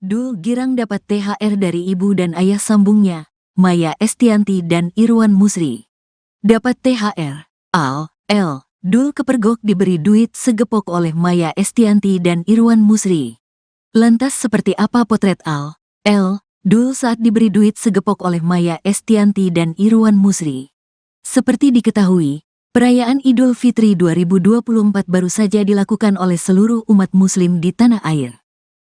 Dul girang dapat THR dari ibu dan ayah sambungnya, Maya Estianty dan Irwan Musri. Dapat THR, Dul kepergok diberi duit segepok oleh Maya Estianty dan Irwan Musri. Lantas seperti apa potret Dul saat diberi duit segepok oleh Maya Estianty dan Irwan Musri? Seperti diketahui, perayaan Idul Fitri 2024 baru saja dilakukan oleh seluruh umat muslim di tanah air.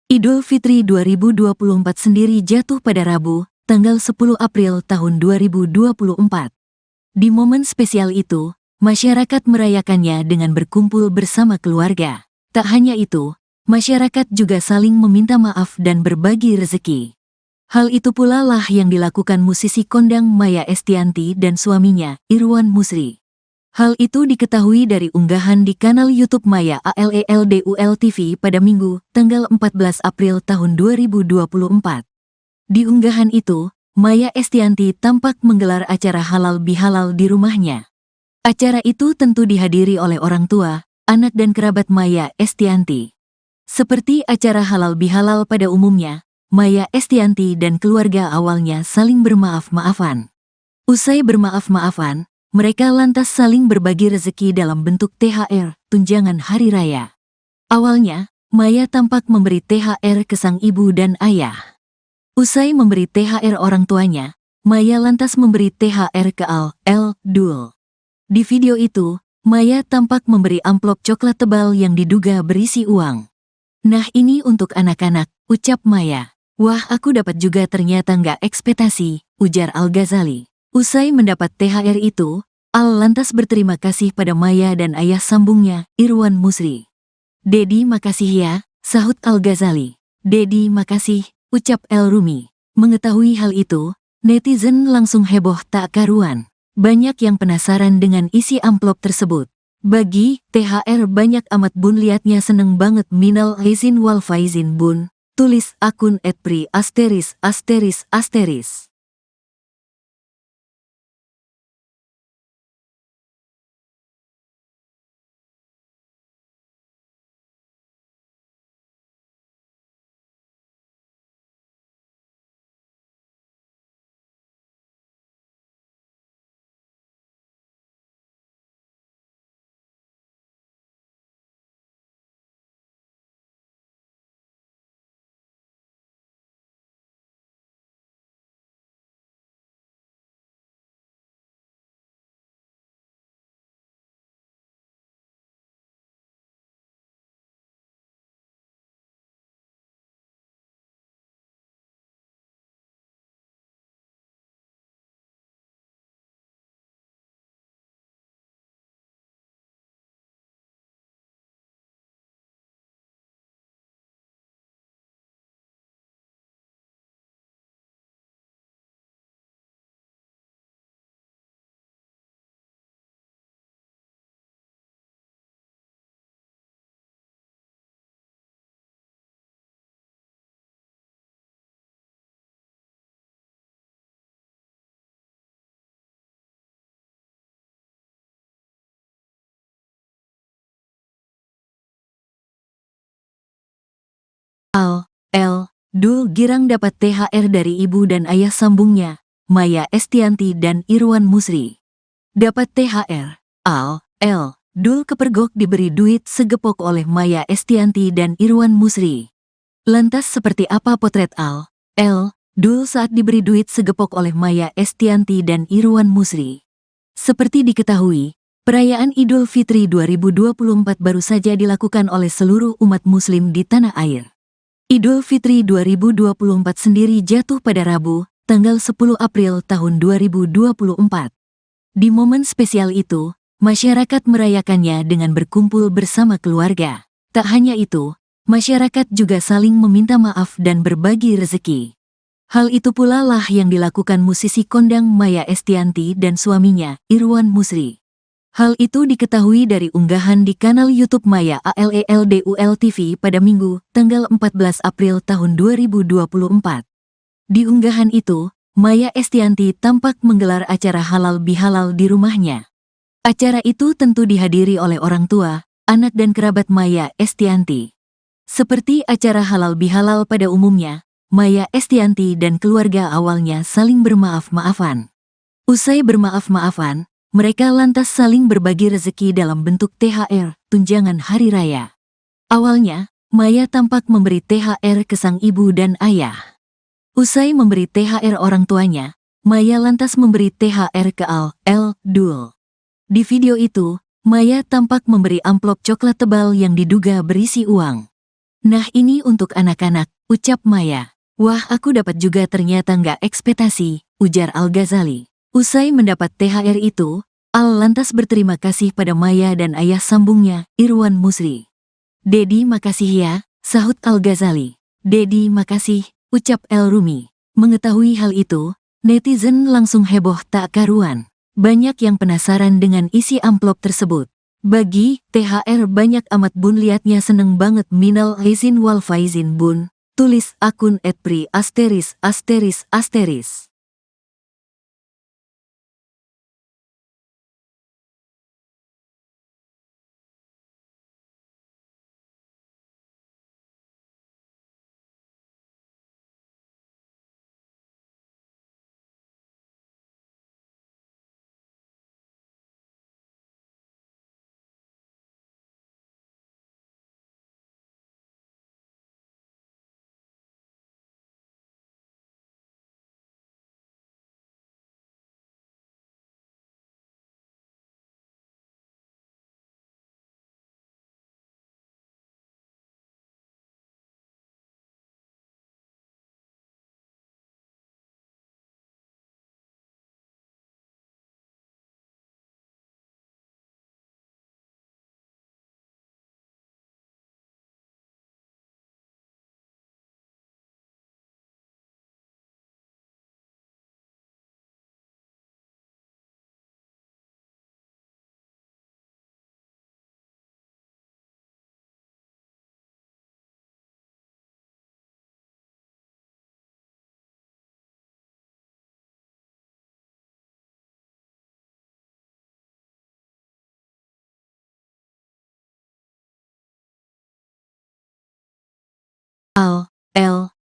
Idul Fitri 2024 sendiri jatuh pada Rabu, tanggal 10 April tahun 2024. Di momen spesial itu, masyarakat merayakannya dengan berkumpul bersama keluarga. Tak hanya itu, masyarakat juga saling meminta maaf dan berbagi rezeki. Hal itu pula lah yang dilakukan musisi kondang Maya Estianty dan suaminya, Irwan Musri. Hal itu diketahui dari unggahan di kanal YouTube Maya ALELDUL TV pada Minggu, tanggal 14 April tahun 2024. Di unggahan itu, Maya Estianty tampak menggelar acara halal bihalal di rumahnya. Acara itu tentu dihadiri oleh orang tua, anak dan kerabat Maya Estianty. Seperti acara halal bihalal pada umumnya, Maya Estianty dan keluarga awalnya saling bermaaf-maafan. Usai bermaaf-maafan, mereka lantas saling berbagi rezeki dalam bentuk THR, tunjangan hari raya. Awalnya, Maya tampak memberi THR ke sang ibu dan ayah. Usai memberi THR orang tuanya, Maya lantas memberi THR ke Dul. Di video itu, Maya tampak memberi amplop coklat tebal yang diduga berisi uang. "Nah ini untuk anak-anak," ucap Maya. "Wah aku dapat juga ternyata nggak ekspektasi," ujar Al-Ghazali. Usai mendapat THR itu, lantas berterima kasih pada Maya dan ayah sambungnya, Irwan Musri. "Dedi makasih ya," sahut Al-Ghazali. "Dedi makasih," ucap El Rumi. Mengetahui hal itu, netizen langsung heboh tak karuan. Banyak yang penasaran dengan isi amplop tersebut. "Bagi THR banyak amat bun, liatnya seneng banget, minal aizin wal faizin bun," tulis akun @pri*. Dul girang dapat THR dari ibu dan ayah sambungnya, Maya Estianty dan Irwan Musri. Dapat THR, Dul kepergok diberi duit segepok oleh Maya Estianty dan Irwan Musri. Lantas seperti apa potret Dul saat diberi duit segepok oleh Maya Estianty dan Irwan Musri? Seperti diketahui, perayaan Idul Fitri 2024 baru saja dilakukan oleh seluruh umat muslim di tanah air. Idul Fitri 2024 sendiri jatuh pada Rabu, tanggal 10 April tahun 2024. Di momen spesial itu, masyarakat merayakannya dengan berkumpul bersama keluarga. Tak hanya itu, masyarakat juga saling meminta maaf dan berbagi rezeki. Hal itu pula lah yang dilakukan musisi kondang Maya Estianty dan suaminya, Irwan Musri. Hal itu diketahui dari unggahan di kanal YouTube Maya ALELDUL TV pada Minggu, tanggal 14 April tahun 2024. Di unggahan itu, Maya Estianty tampak menggelar acara halal bihalal di rumahnya. Acara itu tentu dihadiri oleh orang tua, anak dan kerabat Maya Estianty. Seperti acara halal bihalal pada umumnya, Maya Estianty dan keluarga awalnya saling bermaaf-maafan. Usai bermaaf-maafan, mereka lantas saling berbagi rezeki dalam bentuk THR, tunjangan hari raya. Awalnya, Maya tampak memberi THR ke sang ibu dan ayah. Usai memberi THR orang tuanya, Maya lantas memberi THR ke Dul. Di video itu, Maya tampak memberi amplop coklat tebal yang diduga berisi uang. "Nah ini untuk anak-anak," ucap Maya. "Wah aku dapat juga ternyata nggak ekspektasi," ujar Al-Ghazali. Usai mendapat THR itu, Al lantas berterima kasih pada Maya dan ayah sambungnya, Irwan Musri. "Dedi makasih ya," sahut Al-Ghazali. "Dedi makasih," ucap El Rumi. Mengetahui hal itu, netizen langsung heboh tak karuan. Banyak yang penasaran dengan isi amplop tersebut. "Bagi THR banyak amat bun, liatnya seneng banget, minal aizin wal faizin bun," tulis akun @pri*.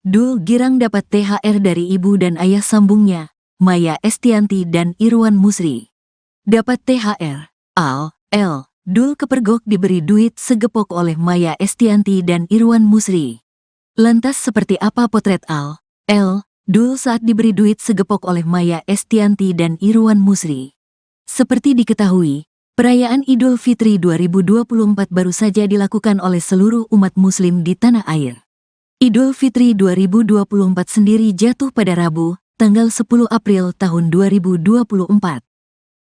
Dul girang dapat THR dari ibu dan ayah sambungnya, Maya Estianty dan Irwan Musri. Dapat THR, Dul kepergok diberi duit segepok oleh Maya Estianty dan Irwan Musri. Lantas seperti apa potret Dul saat diberi duit segepok oleh Maya Estianty dan Irwan Musri? Seperti diketahui, perayaan Idul Fitri 2024 baru saja dilakukan oleh seluruh umat muslim di tanah air. Idul Fitri 2024 sendiri jatuh pada Rabu, tanggal 10 April tahun 2024.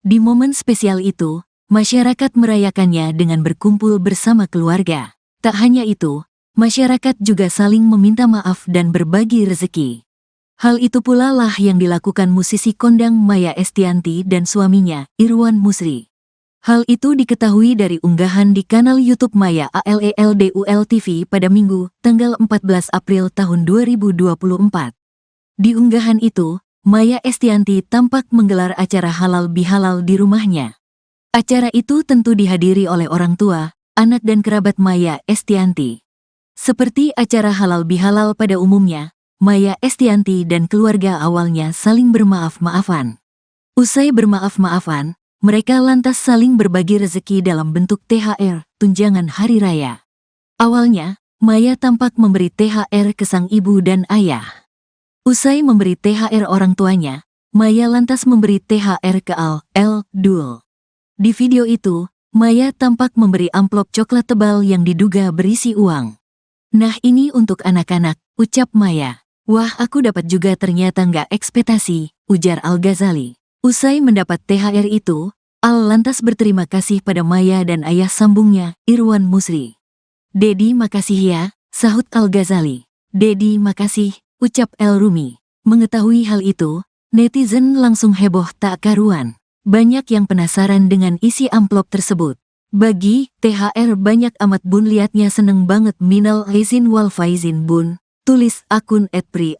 Di momen spesial itu, masyarakat merayakannya dengan berkumpul bersama keluarga. Tak hanya itu, masyarakat juga saling meminta maaf dan berbagi rezeki. Hal itu pula lah yang dilakukan musisi kondang Maya Estianty dan suaminya, Irwan Musri. Hal itu diketahui dari unggahan di kanal YouTube Maya ALELDUL TV pada Minggu, tanggal 14 April tahun 2024. Di unggahan itu, Maya Estianty tampak menggelar acara halal bihalal di rumahnya. Acara itu tentu dihadiri oleh orang tua, anak dan kerabat Maya Estianty. Seperti acara halal bihalal pada umumnya, Maya Estianty dan keluarga awalnya saling bermaaf-maafan. Usai bermaaf-maafan, mereka lantas saling berbagi rezeki dalam bentuk THR, tunjangan hari raya. Awalnya, Maya tampak memberi THR ke sang ibu dan ayah. Usai memberi THR orang tuanya, Maya lantas memberi THR ke Dul. Di video itu, Maya tampak memberi amplop coklat tebal yang diduga berisi uang. "Nah ini untuk anak-anak," ucap Maya. "Wah aku dapat juga ternyata nggak ekspektasi," ujar Al-Ghazali. Usai mendapat THR itu, Al lantas berterima kasih pada Maya dan ayah sambungnya, Irwan Musri. "Dedi makasih ya," sahut Al-Ghazali. "Dedi makasih," ucap El Rumi. Mengetahui hal itu, netizen langsung heboh tak karuan. Banyak yang penasaran dengan isi amplop tersebut. "Bagi THR banyak amat bun, liatnya seneng banget, minal aizin wal faizin bun," tulis akun @pri*.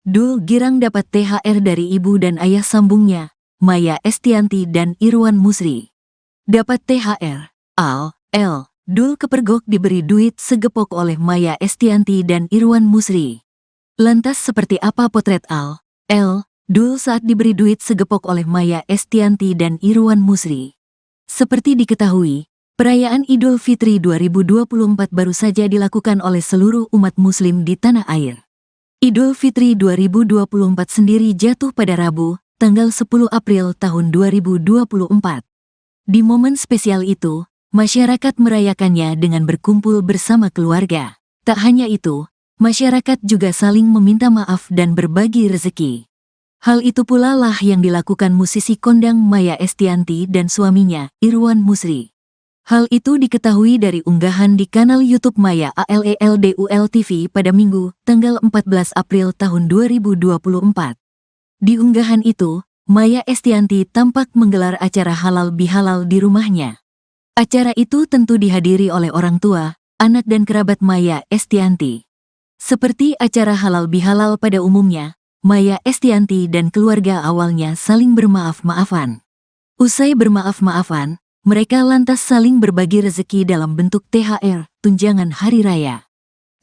Dul girang dapat THR dari ibu dan ayah sambungnya, Maya Estianty dan Irwan Musri. Dapat THR, Al, L. Dul kepergok diberi duit segepok oleh Maya Estianty dan Irwan Musri. Lantas seperti apa potret Al, L. Dul saat diberi duit segepok oleh Maya Estianty dan Irwan Musri? Seperti diketahui, perayaan Idul Fitri 2024 baru saja dilakukan oleh seluruh umat muslim di tanah air. Idul Fitri 2024 sendiri jatuh pada Rabu, tanggal 10 April tahun 2024. Di momen spesial itu, masyarakat merayakannya dengan berkumpul bersama keluarga. Tak hanya itu, masyarakat juga saling meminta maaf dan berbagi rezeki. Hal itu pula lah yang dilakukan musisi kondang Maya Estianty dan suaminya, Irwan Musri. Hal itu diketahui dari unggahan di kanal YouTube Maya ALELDUL TV pada Minggu, tanggal 14 April tahun 2024. Di unggahan itu, Maya Estianty tampak menggelar acara halal bihalal di rumahnya. Acara itu tentu dihadiri oleh orang tua, anak dan kerabat Maya Estianty. Seperti acara halal bihalal pada umumnya, Maya Estianty dan keluarga awalnya saling bermaaf-maafan. Usai bermaaf-maafan, mereka lantas saling berbagi rezeki dalam bentuk THR, tunjangan hari raya.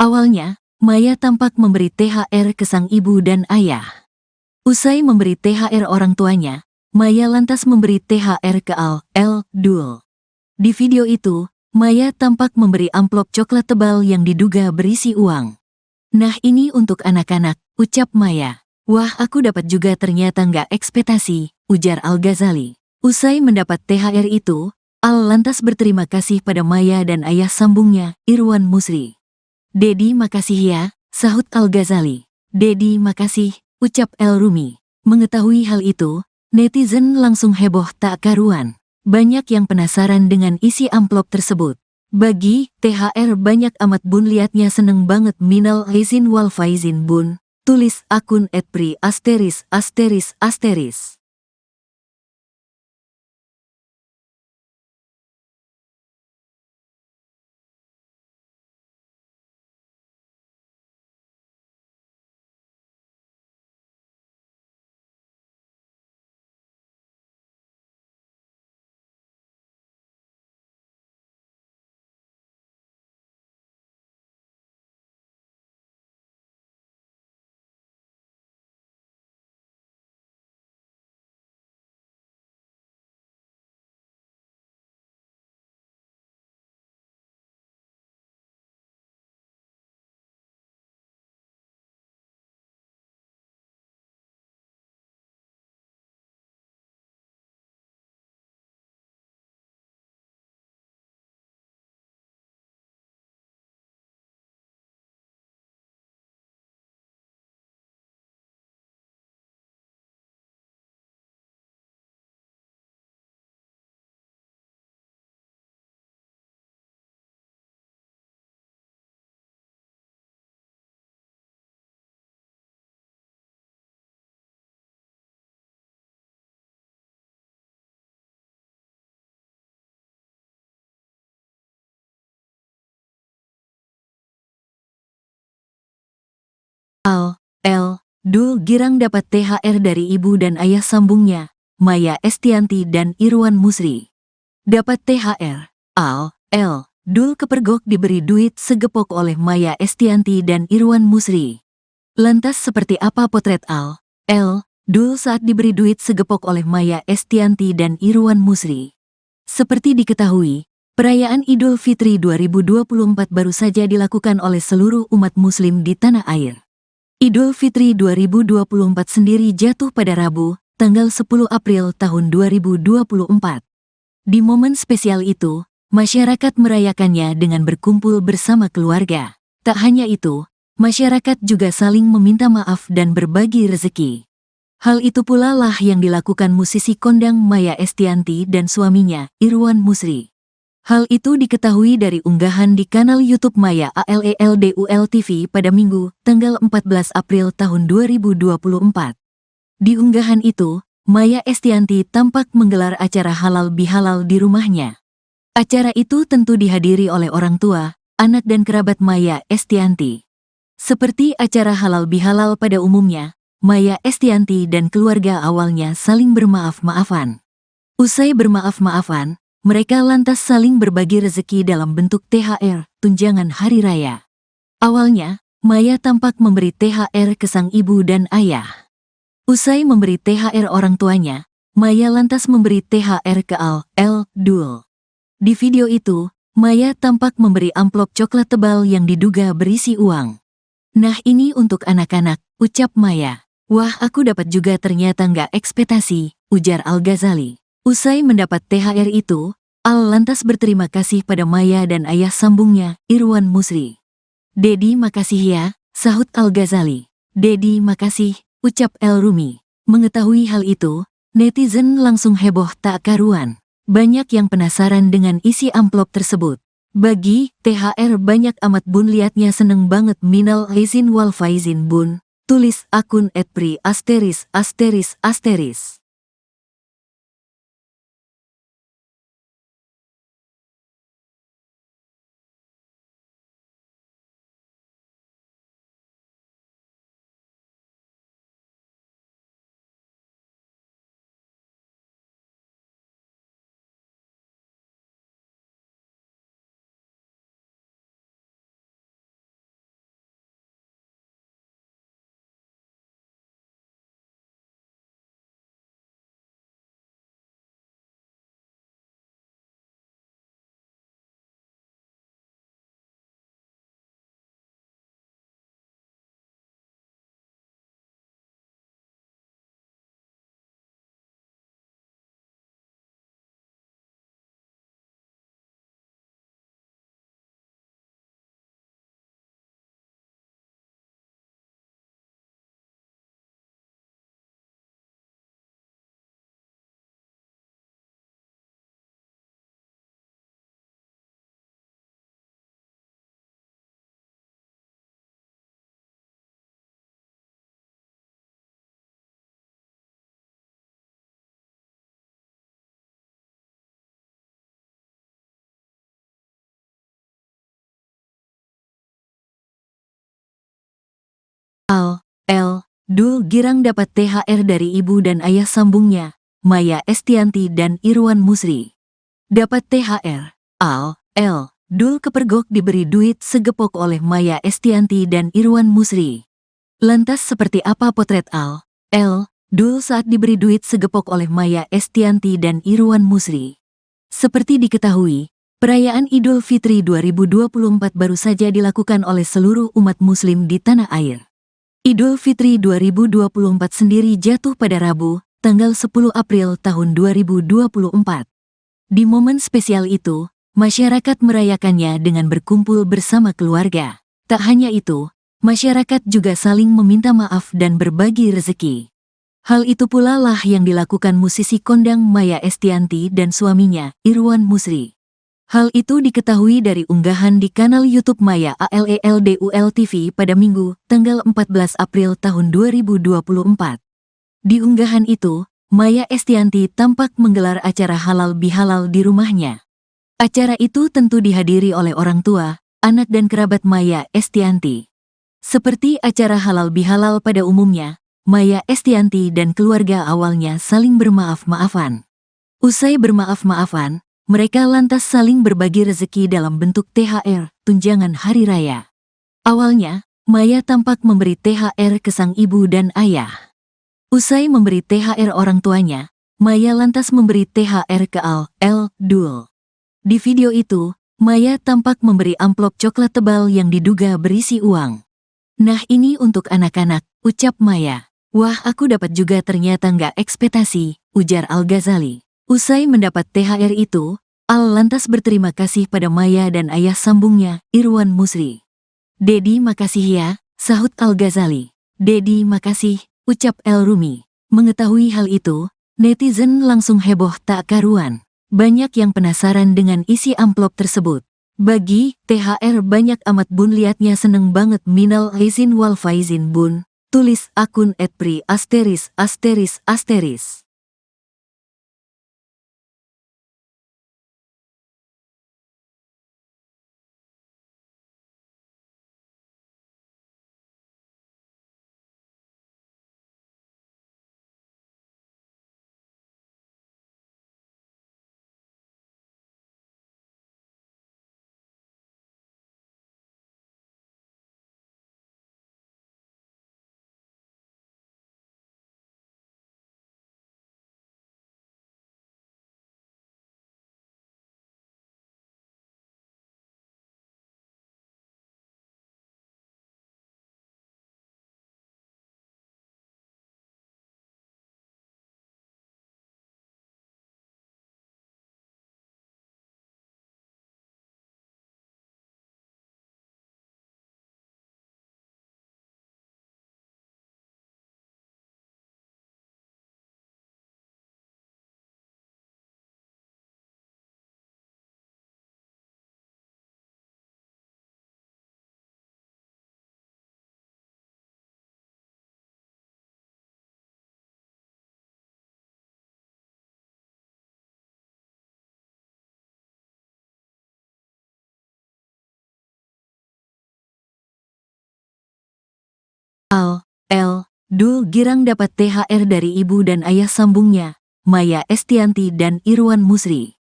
Awalnya, Maya tampak memberi THR ke sang ibu dan ayah. Usai memberi THR orang tuanya, Maya lantas memberi THR ke Al, L. Dul. Di video itu, Maya tampak memberi amplop coklat tebal yang diduga berisi uang. "Nah ini untuk anak-anak," ucap Maya. "Wah aku dapat juga ternyata nggak ekspektasi," ujar Al-Ghazali. Usai mendapat THR itu, Al lantas berterima kasih pada Maya dan ayah sambungnya, Irwan Musri. "Dedi makasih ya," sahut Al-Ghazali. "Dedi makasih," ucap El Rumi. Mengetahui hal itu, netizen langsung heboh tak karuan. Banyak yang penasaran dengan isi amplop tersebut. "Bagi THR banyak amat bun liatnya seneng banget minal aizin wal faizin bun," tulis akun @pri*. Al, L. Dul girang dapat THR dari ibu dan ayah sambungnya, Maya Estianty dan Irwan Musri. Dapat THR, Al, L. Dul kepergok diberi duit segepok oleh Maya Estianty dan Irwan Musri. Lantas seperti apa potret Al, L. Dul saat diberi duit segepok oleh Maya Estianty dan Irwan Musri? Seperti diketahui, perayaan Idul Fitri 2024 baru saja dilakukan oleh seluruh umat muslim di tanah air. Idul Fitri 2024 sendiri jatuh pada Rabu, tanggal 10 April tahun 2024. Di momen spesial itu, masyarakat merayakannya dengan berkumpul bersama keluarga. Tak hanya itu, masyarakat juga saling meminta maaf dan berbagi rezeki. Hal itu pula lah yang dilakukan musisi kondang Maya Estianty dan suaminya, Irwan Musri. Hal itu diketahui dari unggahan di kanal YouTube Maya ALELDUL TV pada Minggu, tanggal 14 April tahun 2024. Di unggahan itu, Maya Estianty tampak menggelar acara halal bihalal di rumahnya. Acara itu tentu dihadiri oleh orang tua, anak dan kerabat Maya Estianty. Seperti acara halal bihalal pada umumnya, Maya Estianty dan keluarga awalnya saling bermaaf-maafan. Usai bermaaf-maafan, mereka lantas saling berbagi rezeki dalam bentuk THR, tunjangan hari raya. Awalnya, Maya tampak memberi THR ke sang ibu dan ayah. Usai memberi THR orang tuanya, Maya lantas memberi THR ke Dul. Di video itu, Maya tampak memberi amplop coklat tebal yang diduga berisi uang. "Nah ini untuk anak-anak," ucap Maya. "Wah aku dapat juga ternyata nggak ekspektasi," ujar Al-Ghazali. Usai mendapat THR itu, Al lantas berterima kasih pada Maya dan ayah sambungnya, Irwan Musri. "Dedi makasih ya," sahut Al-Ghazali. "Dedi makasih," ucap El Rumi. Mengetahui hal itu, netizen langsung heboh tak karuan. Banyak yang penasaran dengan isi amplop tersebut. "Bagi THR banyak amat bun, liatnya seneng banget, minal aizin wal faizin bun," tulis akun @pri*. Dul girang dapat THR dari ibu dan ayah sambungnya, Maya Estianty dan Irwan Musri. Dapat THR, Dul kepergok diberi duit segepok oleh Maya Estianty dan Irwan Musri. Lantas seperti apa potret Dul saat diberi duit segepok oleh Maya Estianty dan Irwan Musri? Seperti diketahui, perayaan Idul Fitri 2024 baru saja dilakukan oleh seluruh umat muslim di tanah air. Idul Fitri 2024 sendiri jatuh pada Rabu, tanggal 10 April tahun 2024. Di momen spesial itu, masyarakat merayakannya dengan berkumpul bersama keluarga. Tak hanya itu, masyarakat juga saling meminta maaf dan berbagi rezeki. Hal itu pula lah yang dilakukan musisi kondang Maya Estianty dan suaminya, Irwan Musri. Hal itu diketahui dari unggahan di kanal YouTube Maya ALELDUL TV pada Minggu, tanggal 14 April tahun 2024. Di unggahan itu, Maya Estianty tampak menggelar acara halal bihalal di rumahnya. Acara itu tentu dihadiri oleh orang tua, anak dan kerabat Maya Estianty. Seperti acara halal bihalal pada umumnya, Maya Estianty dan keluarga awalnya saling bermaaf-maafan. Usai bermaaf-maafan, mereka lantas saling berbagi rezeki dalam bentuk THR, tunjangan hari raya. Awalnya, Maya tampak memberi THR ke sang ibu dan ayah. Usai memberi THR orang tuanya, Maya lantas memberi THR ke Dul. Di video itu, Maya tampak memberi amplop coklat tebal yang diduga berisi uang. "Nah ini untuk anak-anak," ucap Maya. "Wah aku dapat juga ternyata nggak ekspektasi," ujar Al-Ghazali. Usai mendapat THR itu, Al lantas berterima kasih pada Maya dan ayah sambungnya, Irwan Musri. "Dedi makasih ya," sahut Al-Ghazali. "Dedi makasih," ucap El Rumi. Mengetahui hal itu, netizen langsung heboh tak karuan. Banyak yang penasaran dengan isi amplop tersebut. "Bagi THR banyak amat bun, liatnya seneng banget, minal aizin wal faizin bun," tulis akun @pri*. Al, L, Dul girang dapat THR dari ibu dan ayah sambungnya, Maya Estianty dan Irwan Musri.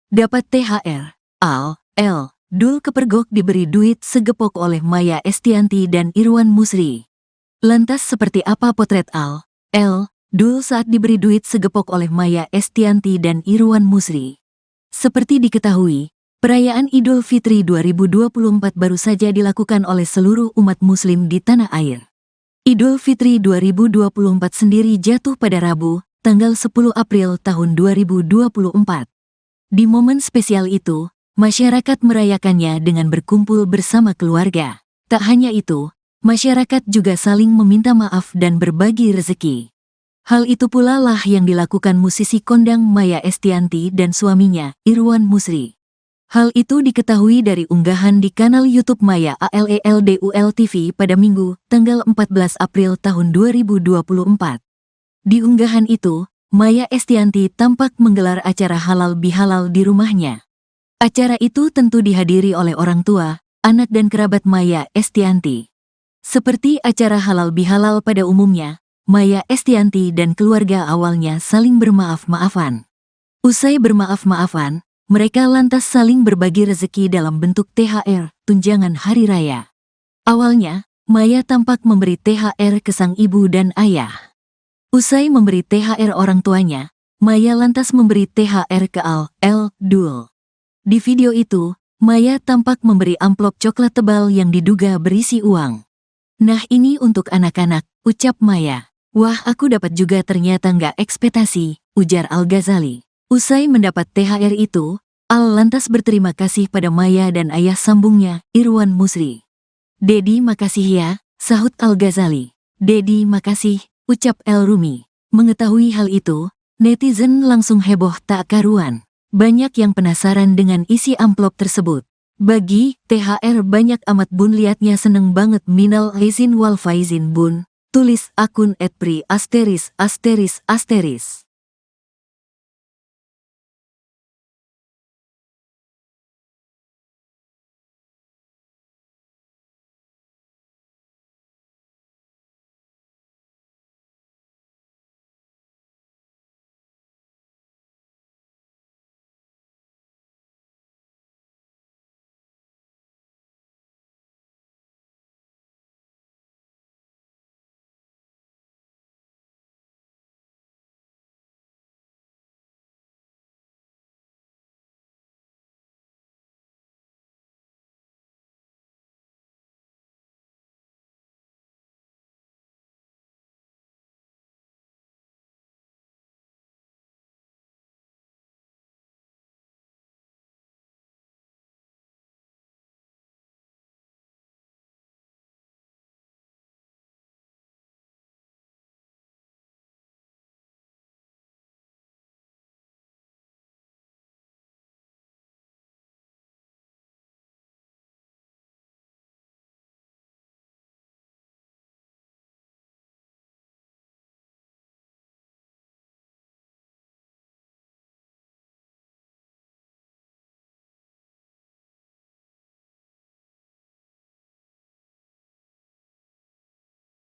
Dapat THR, Al, L, Dul kepergok diberi duit segepok oleh Maya Estianty dan Irwan Musri. Lantas seperti apa potret Al, L, Dul saat diberi duit segepok oleh Maya Estianty dan Irwan Musri? Seperti diketahui, perayaan Idul Fitri 2024 baru saja dilakukan oleh seluruh umat muslim di tanah air. Idul Fitri 2024 sendiri jatuh pada Rabu, tanggal 10 April tahun 2024. Di momen spesial itu, masyarakat merayakannya dengan berkumpul bersama keluarga. Tak hanya itu, masyarakat juga saling meminta maaf dan berbagi rezeki. Hal itu pula lah yang dilakukan musisi kondang Maya Estianty dan suaminya, Irwan Musri. Hal itu diketahui dari unggahan di kanal YouTube Maya ALELDUL TV pada Minggu, tanggal 14 April tahun 2024. Di unggahan itu, Maya Estianty tampak menggelar acara halal bihalal di rumahnya. Acara itu tentu dihadiri oleh orang tua, anak dan kerabat Maya Estianty. Seperti acara halal bihalal pada umumnya, Maya Estianty dan keluarga awalnya saling bermaaf-maafan. Usai bermaaf-maafan, mereka lantas saling berbagi rezeki dalam bentuk THR, tunjangan hari raya. Awalnya, Maya tampak memberi THR ke sang ibu dan ayah. Usai memberi THR orang tuanya, Maya lantas memberi THR ke Al, L, Dul. Di video itu, Maya tampak memberi amplop coklat tebal yang diduga berisi uang. "Nah ini untuk anak-anak," ucap Maya. "Wah aku dapat juga ternyata nggak ekspektasi," ujar Al-Ghazali. Usai mendapat THR itu, Al lantas berterima kasih pada Maya dan ayah sambungnya, Irwan Musri. "Dedi makasih ya," sahut Al-Ghazali. "Dedi makasih," ucap El Rumi. Mengetahui hal itu, netizen langsung heboh tak karuan. Banyak yang penasaran dengan isi amplop tersebut. "Bagi THR banyak amat bun, liatnya seneng banget, minal aizin wal faizin bun," tulis akun @pri*.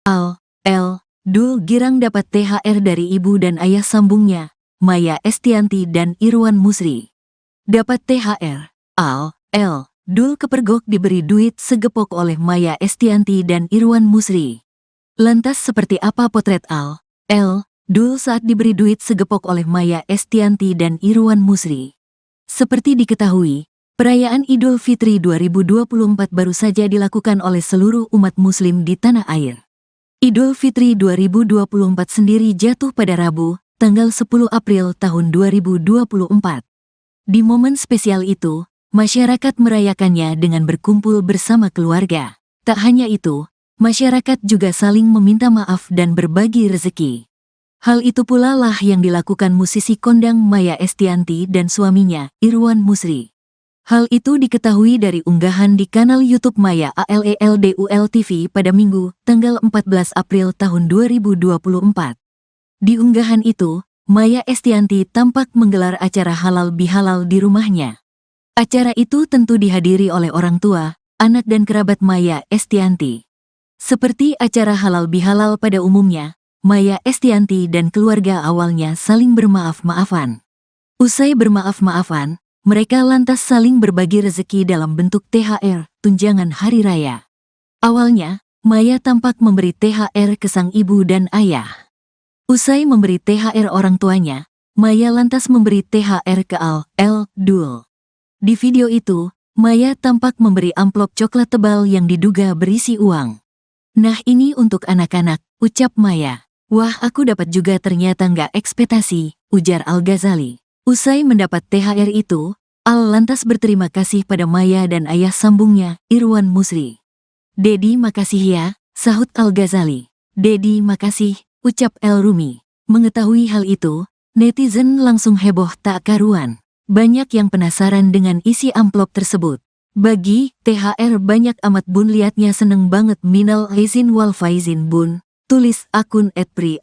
Al, L, Dul girang dapat THR dari ibu dan ayah sambungnya, Maya Estianty dan Irwan Musri. Dapat THR, Al, L, Dul kepergok diberi duit segepok oleh Maya Estianty dan Irwan Musri. Lantas seperti apa potret Al, L, Dul saat diberi duit segepok oleh Maya Estianty dan Irwan Musri? Seperti diketahui, perayaan Idul Fitri 2024 baru saja dilakukan oleh seluruh umat muslim di tanah air. Idul Fitri 2024 sendiri jatuh pada Rabu, tanggal 10 April tahun 2024. Di momen spesial itu, masyarakat merayakannya dengan berkumpul bersama keluarga. Tak hanya itu, masyarakat juga saling meminta maaf dan berbagi rezeki. Hal itu pula lah yang dilakukan musisi kondang Maya Estianty dan suaminya, Irwan Musri. Hal itu diketahui dari unggahan di kanal YouTube Maya ALELDUL TV pada Minggu, tanggal 14 April tahun 2024. Di unggahan itu, Maya Estianty tampak menggelar acara halal bihalal di rumahnya. Acara itu tentu dihadiri oleh orang tua, anak dan kerabat Maya Estianty. Seperti acara halal bihalal pada umumnya, Maya Estianty dan keluarga awalnya saling bermaaf-maafan. Usai bermaaf-maafan, mereka lantas saling berbagi rezeki dalam bentuk THR, tunjangan hari raya. Awalnya, Maya tampak memberi THR ke sang ibu dan ayah. Usai memberi THR orang tuanya, Maya lantas memberi THR ke Dul. Di video itu, Maya tampak memberi amplop coklat tebal yang diduga berisi uang. "Nah ini untuk anak-anak," ucap Maya. "Wah aku dapat juga ternyata nggak ekspektasi," ujar Al-Ghazali. Usai mendapat THR itu, Al lantas berterima kasih pada Maya dan ayah sambungnya, Irwan Musri. "Dedi makasih ya," sahut Al-Ghazali. "Dedi makasih," ucap El Rumi. Mengetahui hal itu, netizen langsung heboh tak karuan. Banyak yang penasaran dengan isi amplop tersebut. "Bagi THR banyak amat bun, liatnya seneng banget, minal aizin wal faizin bun," tulis akun @pri*.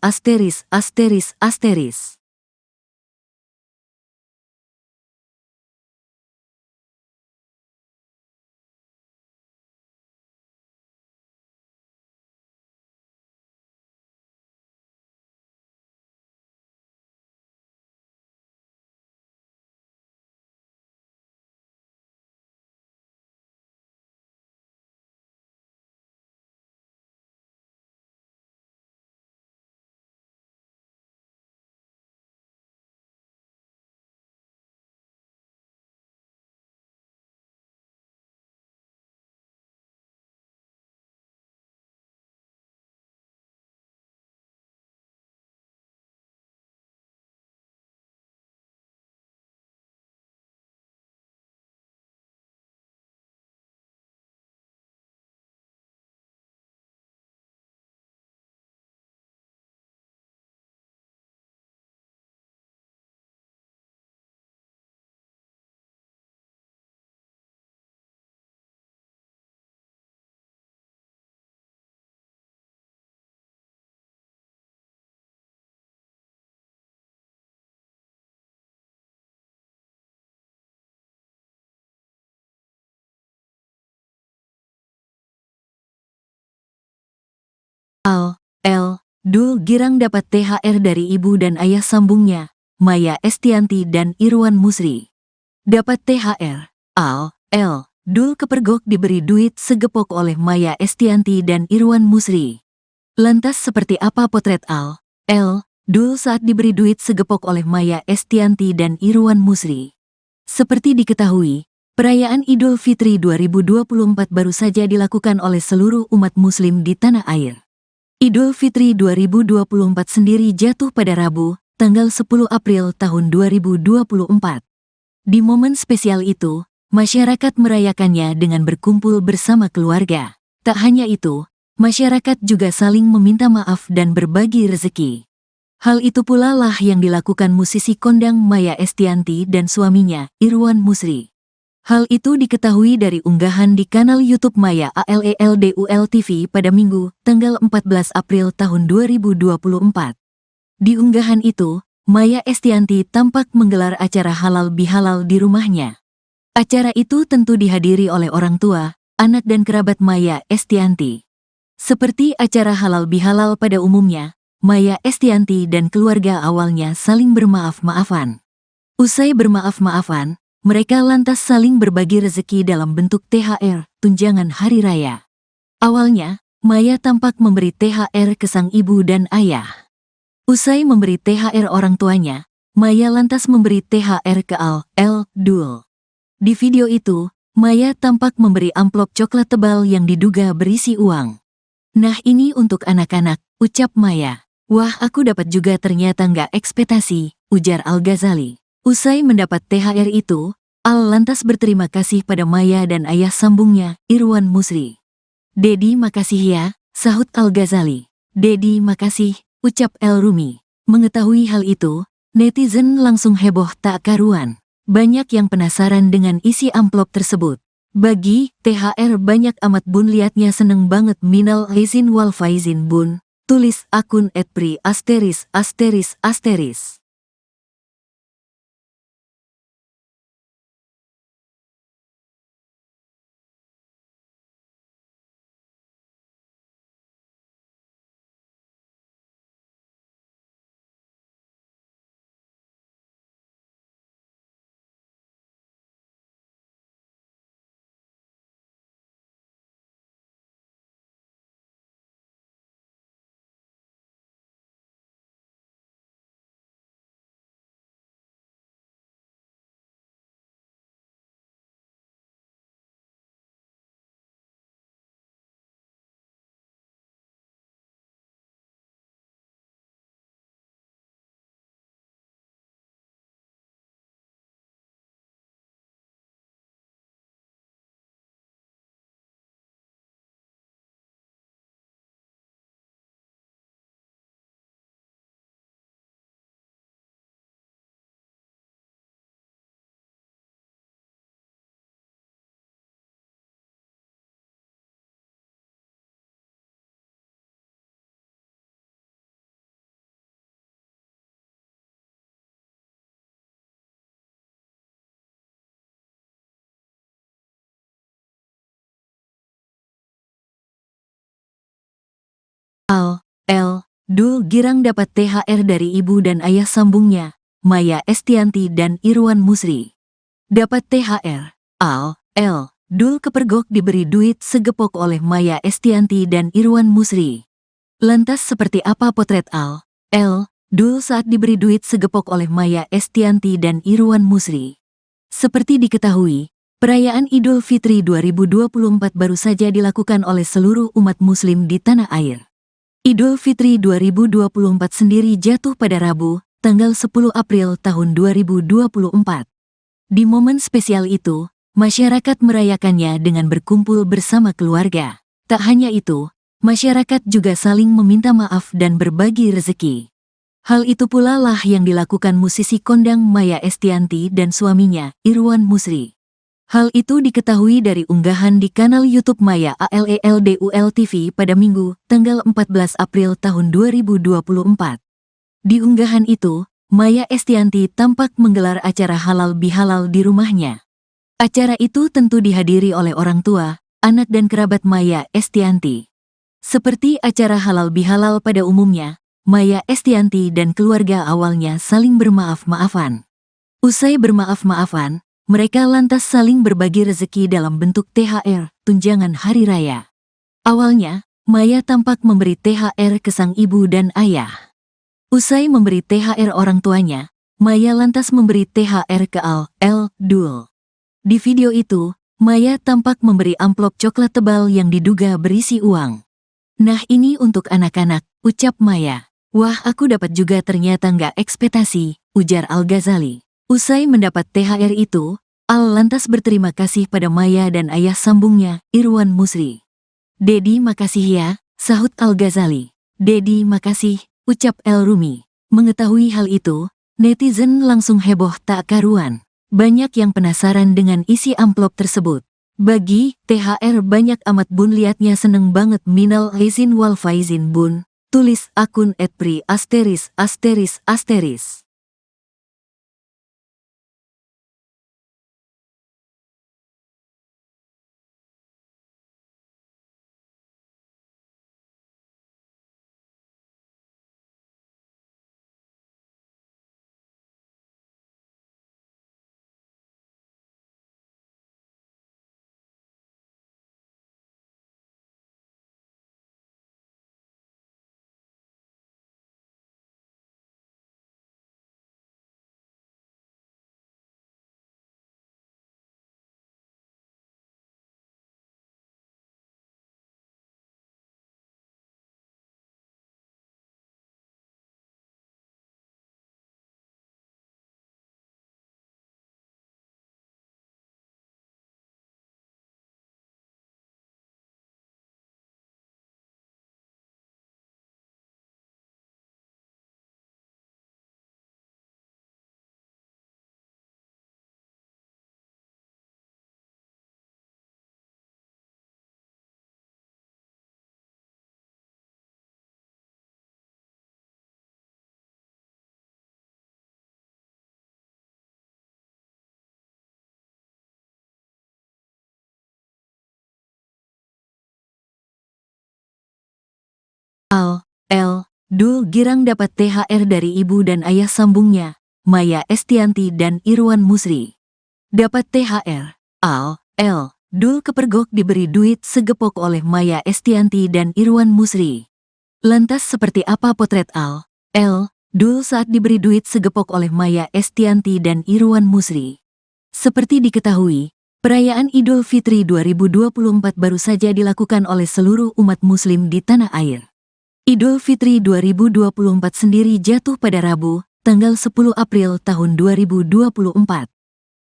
Dul girang dapat THR dari ibu dan ayah sambungnya, Maya Estianty dan Irwan Musri. Dapat THR, Dul kepergok diberi duit segepok oleh Maya Estianty dan Irwan Musri. Lantas seperti apa potret Dul saat diberi duit segepok oleh Maya Estianty dan Irwan Musri? Seperti diketahui, perayaan Idul Fitri 2024 baru saja dilakukan oleh seluruh umat muslim di tanah air. Idul Fitri 2024 sendiri jatuh pada Rabu, tanggal 10 April tahun 2024. Di momen spesial itu, masyarakat merayakannya dengan berkumpul bersama keluarga. Tak hanya itu, masyarakat juga saling meminta maaf dan berbagi rezeki. Hal itu pula lah yang dilakukan musisi kondang Maya Estianty dan suaminya, Irwan Musri. Hal itu diketahui dari unggahan di kanal YouTube Maya ALELDUL TV pada Minggu, tanggal 14 April tahun 2024. Di unggahan itu, Maya Estianty tampak menggelar acara halal bihalal di rumahnya. Acara itu tentu dihadiri oleh orang tua, anak dan kerabat Maya Estianty. Seperti acara halal bihalal pada umumnya, Maya Estianty dan keluarga awalnya saling bermaaf-maafan. Usai bermaaf-maafan, mereka lantas saling berbagi rezeki dalam bentuk THR, tunjangan hari raya. Awalnya, Maya tampak memberi THR ke sang ibu dan ayah. Usai memberi THR orang tuanya, Maya lantas memberi THR ke Dul. Di video itu, Maya tampak memberi amplop coklat tebal yang diduga berisi uang. "Nah ini untuk anak-anak," ucap Maya. "Wah aku dapat juga ternyata nggak ekspektasi," ujar Al-Ghazali. Usai mendapat THR itu, Al lantas berterima kasih pada Maya dan ayah sambungnya, Irwan Musri. "Dedi makasih ya," sahut Al-Ghazali. "Dedi makasih," ucap El Rumi. Mengetahui hal itu, netizen langsung heboh tak karuan. Banyak yang penasaran dengan isi amplop tersebut. "Bagi THR banyak amat bun, liatnya seneng banget, minal aizin wal faizin bun," tulis akun @pri*. Dul girang dapat THR dari ibu dan ayah sambungnya, Maya Estianty dan Irwan Musri. Dapat THR. Dul kepergok diberi duit segepok oleh Maya Estianty dan Irwan Musri. Lantas seperti apa potret Dul saat diberi duit segepok oleh Maya Estianty dan Irwan Musri? Seperti diketahui, perayaan Idul Fitri 2024 baru saja dilakukan oleh seluruh umat muslim di tanah air. Idul Fitri 2024 sendiri jatuh pada Rabu, tanggal 10 April tahun 2024. Di momen spesial itu, masyarakat merayakannya dengan berkumpul bersama keluarga. Tak hanya itu, masyarakat juga saling meminta maaf dan berbagi rezeki. Hal itu pula lah yang dilakukan musisi kondang Maya Estianty dan suaminya, Irwan Musri. Hal itu diketahui dari unggahan di kanal YouTube Maya ALELDUL TV pada Minggu, tanggal 14 April tahun 2024. Di unggahan itu, Maya Estianty tampak menggelar acara halal bihalal di rumahnya. Acara itu tentu dihadiri oleh orang tua, anak dan kerabat Maya Estianty. Seperti acara halal bihalal pada umumnya, Maya Estianty dan keluarga awalnya saling bermaaf-maafan. Usai bermaaf-maafan, mereka lantas saling berbagi rezeki dalam bentuk THR, tunjangan hari raya. Awalnya, Maya tampak memberi THR ke sang ibu dan ayah. Usai memberi THR orang tuanya, Maya lantas memberi THR ke Dul. Di video itu, Maya tampak memberi amplop coklat tebal yang diduga berisi uang. "Nah ini untuk anak-anak," ucap Maya. "Wah aku dapat juga ternyata nggak ekspektasi," ujar Al-Ghazali. Usai mendapat THR itu, lantas berterima kasih pada Maya dan ayah sambungnya, Irwan Musri. "Dedi makasih ya," sahut Al-Ghazali. "Dedi makasih," ucap El Rumi. Mengetahui hal itu, netizen langsung heboh tak karuan. Banyak yang penasaran dengan isi amplop tersebut. "Bagi THR banyak amat bun, liatnya seneng banget, minal aizin wal faizin bun," tulis akun @pri*. Dul girang dapat THR dari ibu dan ayah sambungnya, Maya Estianty dan Irwan Musri. Dapat THR. Dul kepergok diberi duit segepok oleh Maya Estianty dan Irwan Musri. Lantas seperti apa potret Dul saat diberi duit segepok oleh Maya Estianty dan Irwan Musri? Seperti diketahui, perayaan Idul Fitri 2024 baru saja dilakukan oleh seluruh umat muslim di tanah air. Idul Fitri 2024 sendiri jatuh pada Rabu, tanggal 10 April tahun 2024.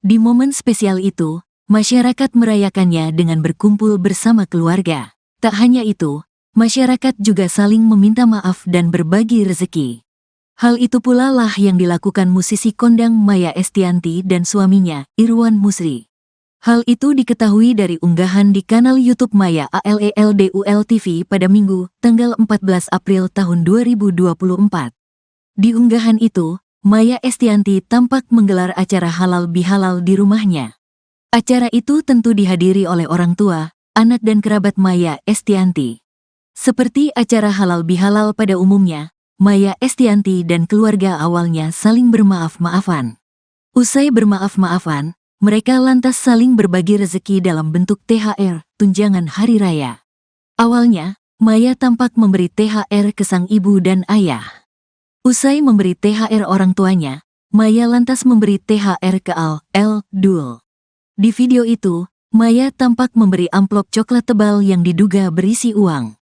Di momen spesial itu, masyarakat merayakannya dengan berkumpul bersama keluarga. Tak hanya itu, masyarakat juga saling meminta maaf dan berbagi rezeki. Hal itu pula lah yang dilakukan musisi kondang Maya Estianty dan suaminya, Irwan Musri. Hal itu diketahui dari unggahan di kanal YouTube Maya ALELDUL TV pada Minggu, tanggal 14 April tahun 2024. Di unggahan itu, Maya Estianty tampak menggelar acara halal bihalal di rumahnya. Acara itu tentu dihadiri oleh orang tua, anak dan kerabat Maya Estianty. Seperti acara halal bihalal pada umumnya, Maya Estianty dan keluarga awalnya saling bermaaf-maafan. Usai bermaaf-maafan, mereka lantas saling berbagi rezeki dalam bentuk THR, tunjangan hari raya. Awalnya, Maya tampak memberi THR ke sang ibu dan ayah. Usai memberi THR orang tuanya, Maya lantas memberi THR ke Dul. Di video itu, Maya tampak memberi amplop coklat tebal yang diduga berisi uang.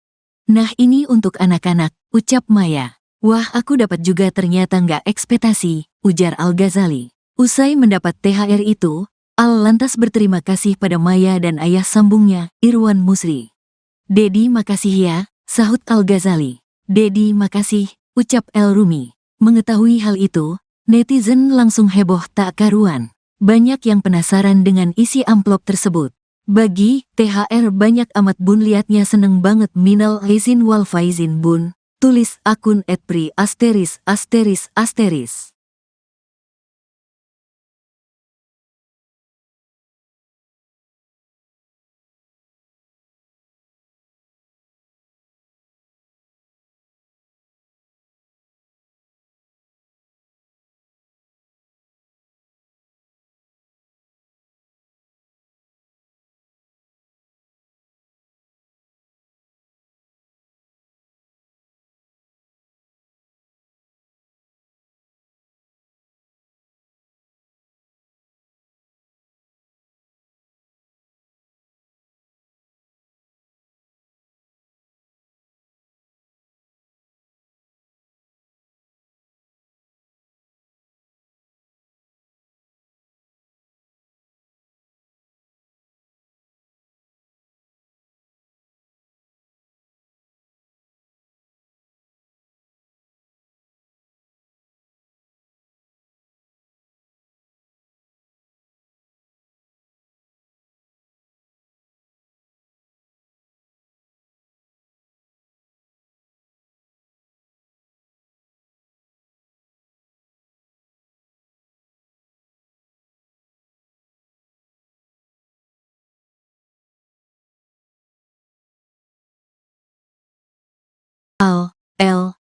"Nah, ini untuk anak-anak," ucap Maya. "Wah, aku dapat juga, ternyata nggak ekspektasi," ujar Al-Ghazali. Usai mendapat THR itu, Al lantas berterima kasih pada Maya dan ayah sambungnya, Irwan Musri. "Dedi, makasih ya," sahut Al-Ghazali. "Dedi, makasih," ucap El Rumi. Mengetahui hal itu, netizen langsung heboh tak karuan. Banyak yang penasaran dengan isi amplop tersebut. "Bagi THR banyak amat bun, liatnya seneng banget, minal aizin wal faizin bun," tulis akun @pri*.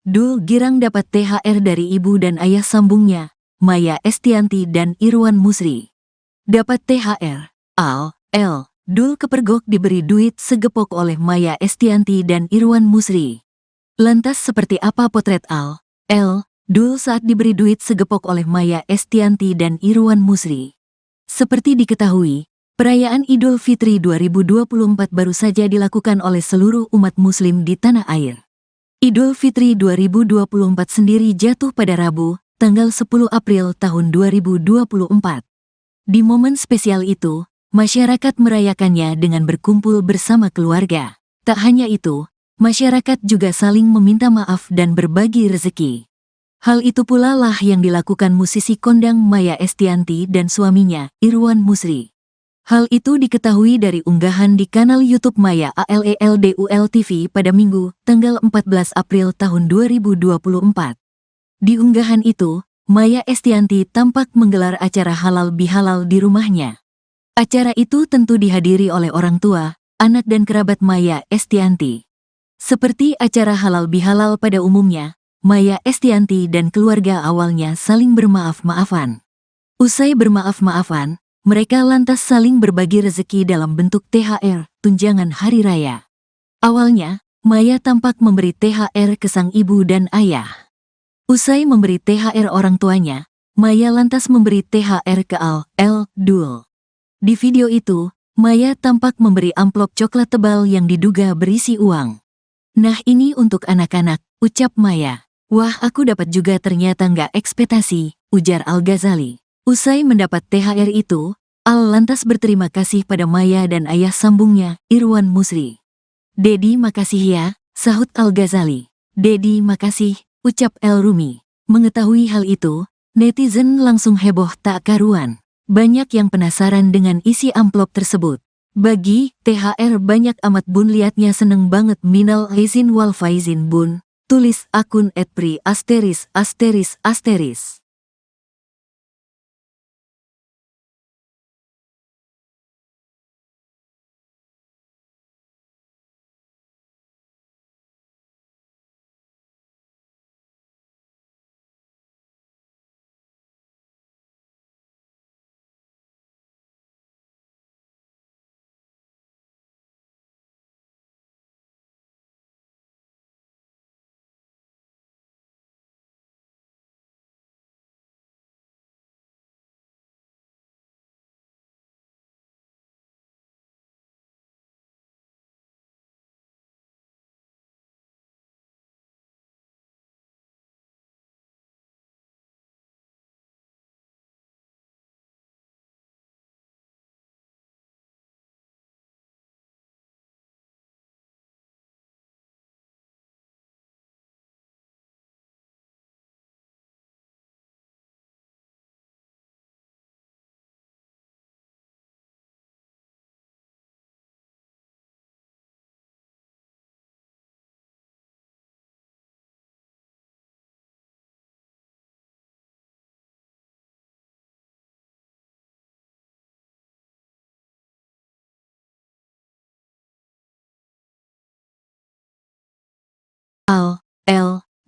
Dul girang dapat THR dari ibu dan ayah sambungnya, Maya Estianty dan Irwan Musri. Dapat THR, Dul kepergok diberi duit segepok oleh Maya Estianty dan Irwan Musri. Lantas seperti apa potret Dul saat diberi duit segepok oleh Maya Estianty dan Irwan Musri? Seperti diketahui, perayaan Idul Fitri 2024 baru saja dilakukan oleh seluruh umat muslim di tanah air. Idul Fitri 2024 sendiri jatuh pada Rabu, tanggal 10 April tahun 2024. Di momen spesial itu, masyarakat merayakannya dengan berkumpul bersama keluarga. Tak hanya itu, masyarakat juga saling meminta maaf dan berbagi rezeki. Hal itu pula lah yang dilakukan musisi kondang Maya Estianty dan suaminya, Irwan Musri. Hal itu diketahui dari unggahan di kanal YouTube Maya ALELDUL TV pada Minggu, tanggal 14 April tahun 2024. Di unggahan itu, Maya Estianty tampak menggelar acara halal bihalal di rumahnya. Acara itu tentu dihadiri oleh orang tua, anak dan kerabat Maya Estianty. Seperti acara halal bihalal pada umumnya, Maya Estianty dan keluarga awalnya saling bermaaf-maafan. Usai bermaaf-maafan, mereka lantas saling berbagi rezeki dalam bentuk THR, tunjangan hari raya. Awalnya, Maya tampak memberi THR ke sang ibu dan ayah. Usai memberi THR orang tuanya, Maya lantas memberi THR ke Dul. Di video itu, Maya tampak memberi amplop coklat tebal yang diduga berisi uang. "Nah, ini untuk anak-anak," ucap Maya. "Wah, aku dapat juga, ternyata nggak ekspektasi," ujar Al-Ghazali. Usai mendapat THR itu, Al lantas berterima kasih pada Maya dan ayah sambungnya, Irwan Musri. "Dedi, makasih ya," sahut Al-Ghazali. "Dedi, makasih," ucap El Rumi. Mengetahui hal itu, netizen langsung heboh tak karuan. Banyak yang penasaran dengan isi amplop tersebut. "Bagi THR banyak amat bun, liatnya seneng banget, minal aizin wal faizin bun," tulis akun @pri*.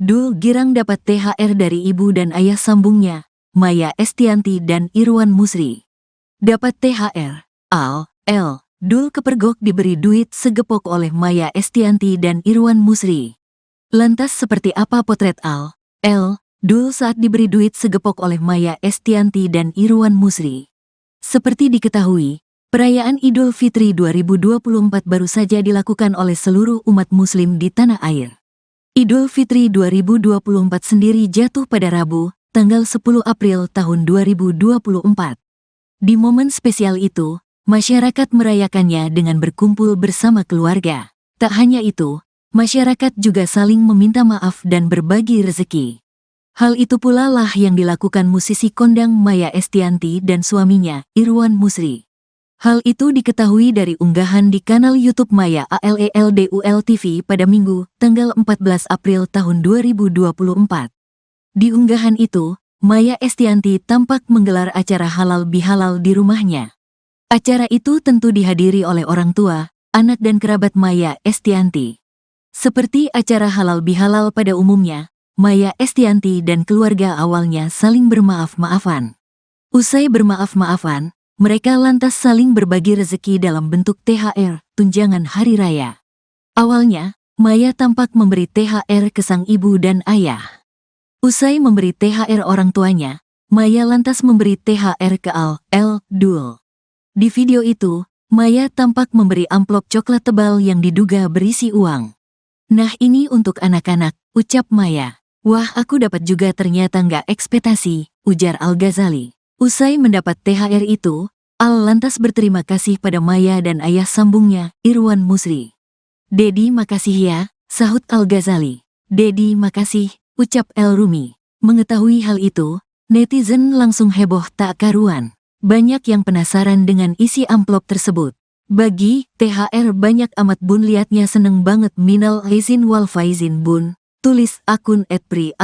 Dul girang dapat THR dari ibu dan ayah sambungnya, Maya Estianty dan Irwan Musri. Dapat THR. Dul kepergok diberi duit segepok oleh Maya Estianty dan Irwan Musri. Lantas seperti apa potret Dul saat diberi duit segepok oleh Maya Estianty dan Irwan Musri? Seperti diketahui, perayaan Idul Fitri 2024 baru saja dilakukan oleh seluruh umat muslim di tanah air. Idul Fitri 2024 sendiri jatuh pada Rabu, tanggal 10 April tahun 2024. Di momen spesial itu, masyarakat merayakannya dengan berkumpul bersama keluarga. Tak hanya itu, masyarakat juga saling meminta maaf dan berbagi rezeki. Hal itu pula lah yang dilakukan musisi kondang Maya Estianty dan suaminya, Irwan Musri. Hal itu diketahui dari unggahan di kanal YouTube Maya ALELDUL TV pada Minggu, tanggal 14 April tahun 2024. Di unggahan itu, Maya Estianty tampak menggelar acara halal bihalal di rumahnya. Acara itu tentu dihadiri oleh orang tua, anak dan kerabat Maya Estianty. Seperti acara halal bihalal pada umumnya, Maya Estianty dan keluarga awalnya saling bermaaf-maafan. Usai bermaaf-maafan, mereka lantas saling berbagi rezeki dalam bentuk THR, tunjangan hari raya. Awalnya, Maya tampak memberi THR ke sang ibu dan ayah. Usai memberi THR orang tuanya, Maya lantas memberi THR ke Dul. Di video itu, Maya tampak memberi amplop coklat tebal yang diduga berisi uang. "Nah ini untuk anak-anak," ucap Maya. "Wah aku dapat juga ternyata nggak ekspektasi," ujar Al-Ghazali. Usai mendapat THR itu, lantas berterima kasih pada Maya dan ayah sambungnya, Irwan Musri. "Dedi makasih ya," sahut Al-Ghazali. "Dedi makasih," ucap El Rumi. Mengetahui hal itu, netizen langsung heboh tak karuan. Banyak yang penasaran dengan isi amplop tersebut. "Bagi THR banyak amat bun, liatnya seneng banget, minal aizin wal faizin bun," tulis akun @pri*.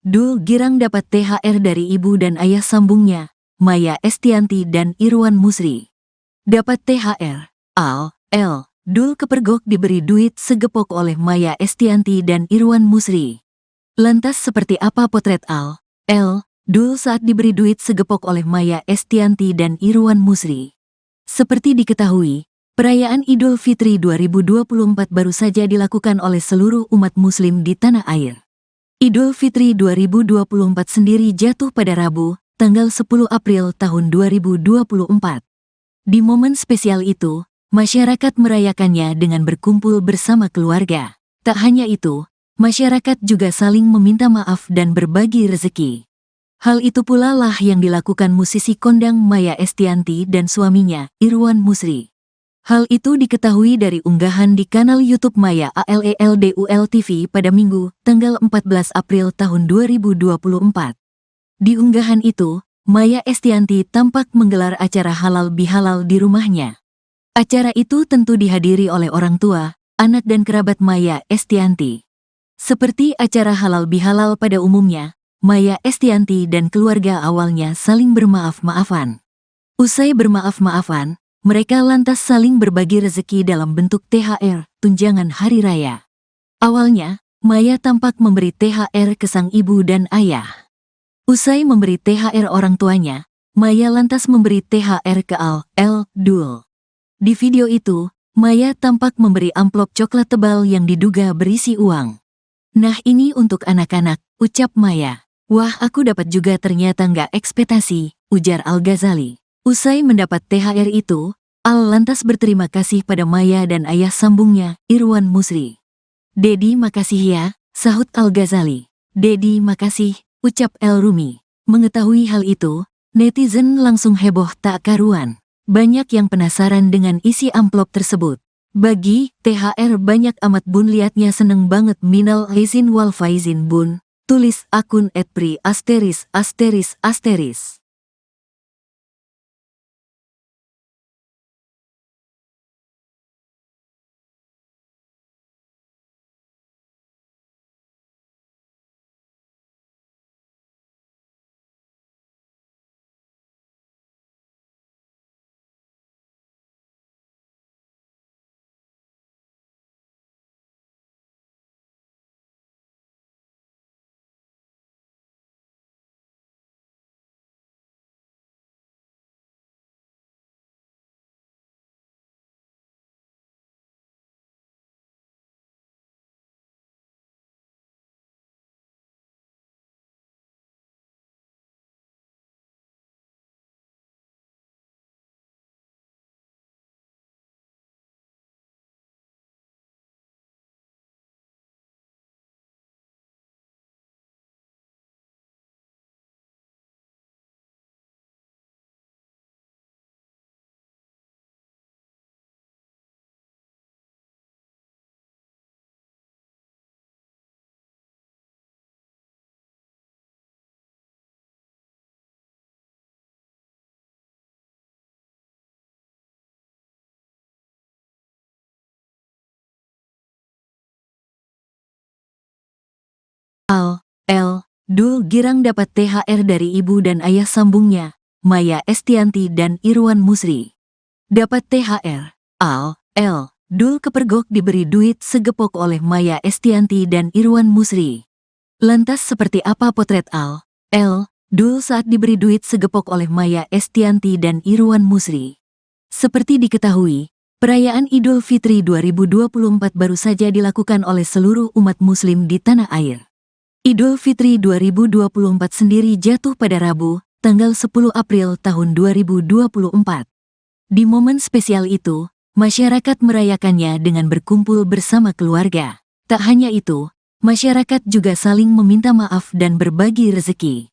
Dul girang dapat THR dari ibu dan ayah sambungnya, Maya Estianty dan Irwan Musri. Dapat THR. Dul kepergok diberi duit segepok oleh Maya Estianty dan Irwan Musri. Lantas seperti apa potret Dul saat diberi duit segepok oleh Maya Estianty dan Irwan Musri? Seperti diketahui, perayaan Idul Fitri 2024 baru saja dilakukan oleh seluruh umat muslim di tanah air. Idul Fitri 2024 sendiri jatuh pada Rabu, tanggal 10 April tahun 2024. Di momen spesial itu, masyarakat merayakannya dengan berkumpul bersama keluarga. Tak hanya itu, masyarakat juga saling meminta maaf dan berbagi rezeki. Hal itu pula lah yang dilakukan musisi kondang Maya Estianty dan suaminya, Irwan Musri. Hal itu diketahui dari unggahan di kanal YouTube Maya ALELDUL TV pada Minggu, tanggal 14 April tahun 2024. Di unggahan itu, Maya Estianty tampak menggelar acara halal bihalal di rumahnya. Acara itu tentu dihadiri oleh orang tua, anak dan kerabat Maya Estianty. Seperti acara halal bihalal pada umumnya, Maya Estianty dan keluarga awalnya saling bermaaf-maafan. Usai bermaaf-maafan, mereka lantas saling berbagi rezeki dalam bentuk THR, tunjangan hari raya. Awalnya, Maya tampak memberi THR ke sang ibu dan ayah. Usai memberi THR orang tuanya, Maya lantas memberi THR ke Dul. Di video itu, Maya tampak memberi amplop coklat tebal yang diduga berisi uang. "Nah, ini untuk anak-anak," ucap Maya. "Wah, aku dapat juga, ternyata nggak ekspektasi," ujar Al-Ghazali. Usai mendapat THR itu, Al lantas berterima kasih pada Maya dan ayah sambungnya, Irwan Musri. "Dedi, makasih ya," sahut Al-Ghazali. "Dedi, makasih," ucap El Rumi. Mengetahui hal itu, netizen langsung heboh tak karuan. Banyak yang penasaran dengan isi amplop tersebut. "Bagi THR banyak amat bun, liatnya seneng banget, minal aizin wal faizin bun," tulis akun @pri*. Dul girang dapat THR dari ibu dan ayah sambungnya, Maya Estianty dan Irwan Musri. Dapat THR, Dul kepergok diberi duit segepok oleh Maya Estianty dan Irwan Musri. Lantas seperti apa potret Dul saat diberi duit segepok oleh Maya Estianty dan Irwan Musri? Seperti diketahui, perayaan Idul Fitri 2024 baru saja dilakukan oleh seluruh umat muslim di tanah air. Idul Fitri 2024 sendiri jatuh pada Rabu, tanggal 10 April tahun 2024. Di momen spesial itu, masyarakat merayakannya dengan berkumpul bersama keluarga. Tak hanya itu, masyarakat juga saling meminta maaf dan berbagi rezeki.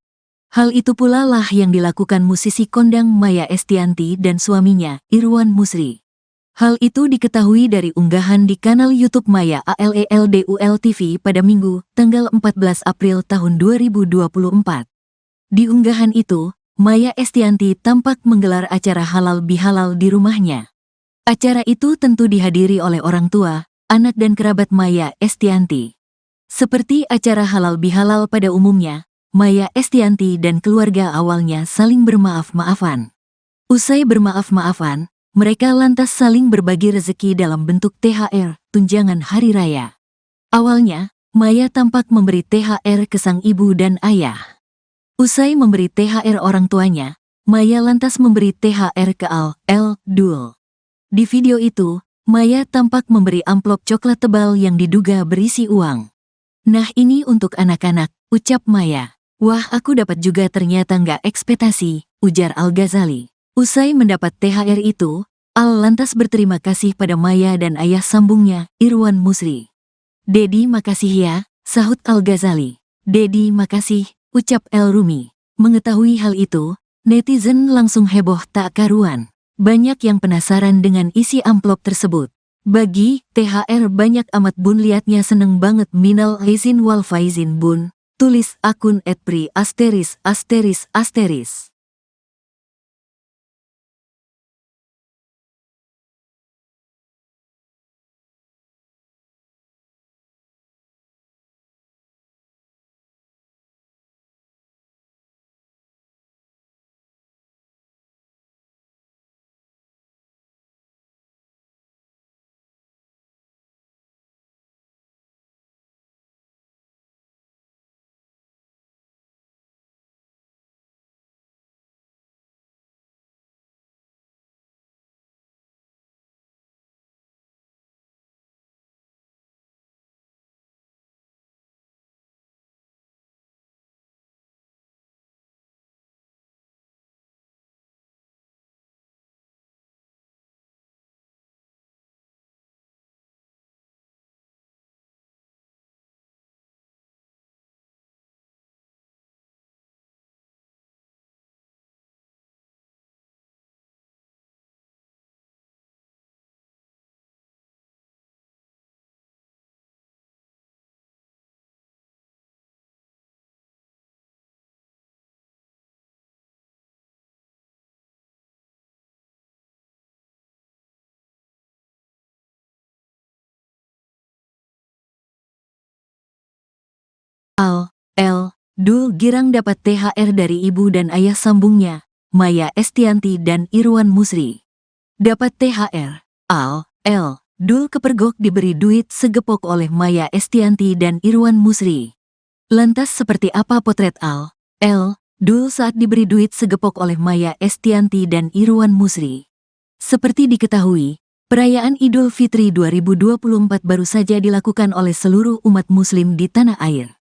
Hal itu pula lah yang dilakukan musisi kondang Maya Estianty dan suaminya, Irwan Musri. Hal itu diketahui dari unggahan di kanal YouTube Maya ALELDUL TV pada Minggu, tanggal 14 April tahun 2024. Di unggahan itu, Maya Estianty tampak menggelar acara halal bihalal di rumahnya. Acara itu tentu dihadiri oleh orang tua, anak dan kerabat Maya Estianty. Seperti acara halal bihalal pada umumnya, Maya Estianty dan keluarga awalnya saling bermaaf-maafan. Usai bermaaf-maafan, mereka lantas saling berbagi rezeki dalam bentuk THR, tunjangan hari raya. Awalnya, Maya tampak memberi THR ke sang ibu dan ayah. Usai memberi THR orang tuanya, Maya lantas memberi THR ke Dul. Di video itu, Maya tampak memberi amplop coklat tebal yang diduga berisi uang. "Nah, ini untuk anak-anak," ucap Maya. "Wah, aku dapat juga, ternyata nggak ekspektasi," ujar Al-Ghazali. Usai mendapat THR itu, Al lantas berterima kasih pada Maya dan ayah sambungnya, Irwan Musri. "Dedi, makasih ya," sahut Al-Ghazali. "Dedi, makasih," ucap El Rumi. Mengetahui hal itu, netizen langsung heboh tak karuan. Banyak yang penasaran dengan isi amplop tersebut. "Bagi THR banyak amat bun, liatnya seneng banget, minal aizin wal faizin bun," tulis akun @pri*. Dul girang dapat THR dari ibu dan ayah sambungnya, Maya Estianty dan Irwan Musri. Dapat THR, Al, L, Dul kepergok diberi duit segepok oleh Maya Estianty dan Irwan Musri. Lantas seperti apa potret Al, L, Dul saat diberi duit segepok oleh Maya Estianty dan Irwan Musri? Seperti diketahui, perayaan Idul Fitri 2024 baru saja dilakukan oleh seluruh umat muslim di tanah air.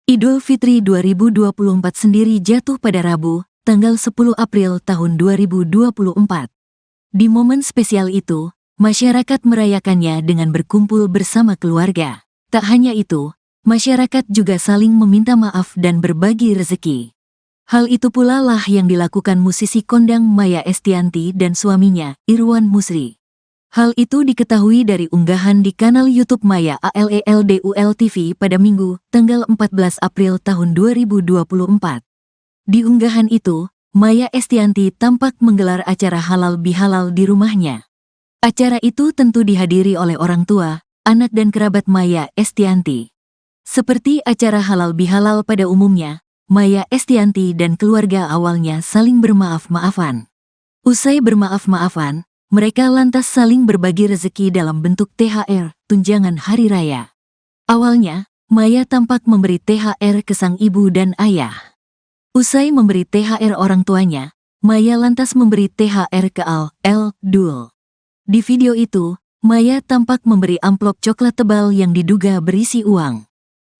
Idul Fitri 2024 sendiri jatuh pada Rabu, tanggal 10 April tahun 2024. Di momen spesial itu, masyarakat merayakannya dengan berkumpul bersama keluarga. Tak hanya itu, masyarakat juga saling meminta maaf dan berbagi rezeki. Hal itu pula lah yang dilakukan musisi kondang Maya Estianty dan suaminya, Irwan Musri. Hal itu diketahui dari unggahan di kanal YouTube Maya ALELDUL TV pada Minggu, tanggal 14 April tahun 2024. Di unggahan itu, Maya Estianty tampak menggelar acara halal bihalal di rumahnya. Acara itu tentu dihadiri oleh orang tua, anak dan kerabat Maya Estianty. Seperti acara halal bihalal pada umumnya, Maya Estianty dan keluarga awalnya saling bermaaf-maafan. Usai bermaaf-maafan, mereka lantas saling berbagi rezeki dalam bentuk THR, tunjangan hari raya. Awalnya, Maya tampak memberi THR ke sang ibu dan ayah. Usai memberi THR orang tuanya, Maya lantas memberi THR ke Al, L, Dul. Di video itu, Maya tampak memberi amplop coklat tebal yang diduga berisi uang.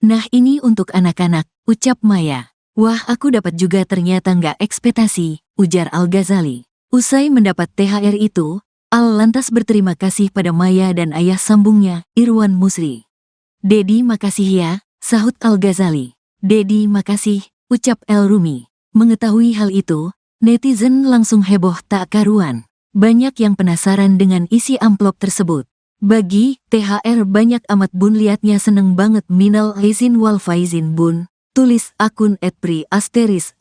Nah ini untuk anak-anak, ucap Maya. Wah aku dapat juga ternyata nggak ekspektasi, ujar Al-Ghazali. Usai mendapat THR itu, Al lantas berterima kasih pada Maya dan ayah sambungnya, Irwan Musri. Dedi makasih ya, sahut Al-Ghazali. Dedi makasih, ucap El Rumi. Mengetahui hal itu, netizen langsung heboh tak karuan. Banyak yang penasaran dengan isi amplop tersebut. Bagi THR banyak amat bun liatnya seneng banget minal aizin wal faizin bun, tulis akun @pri asteris.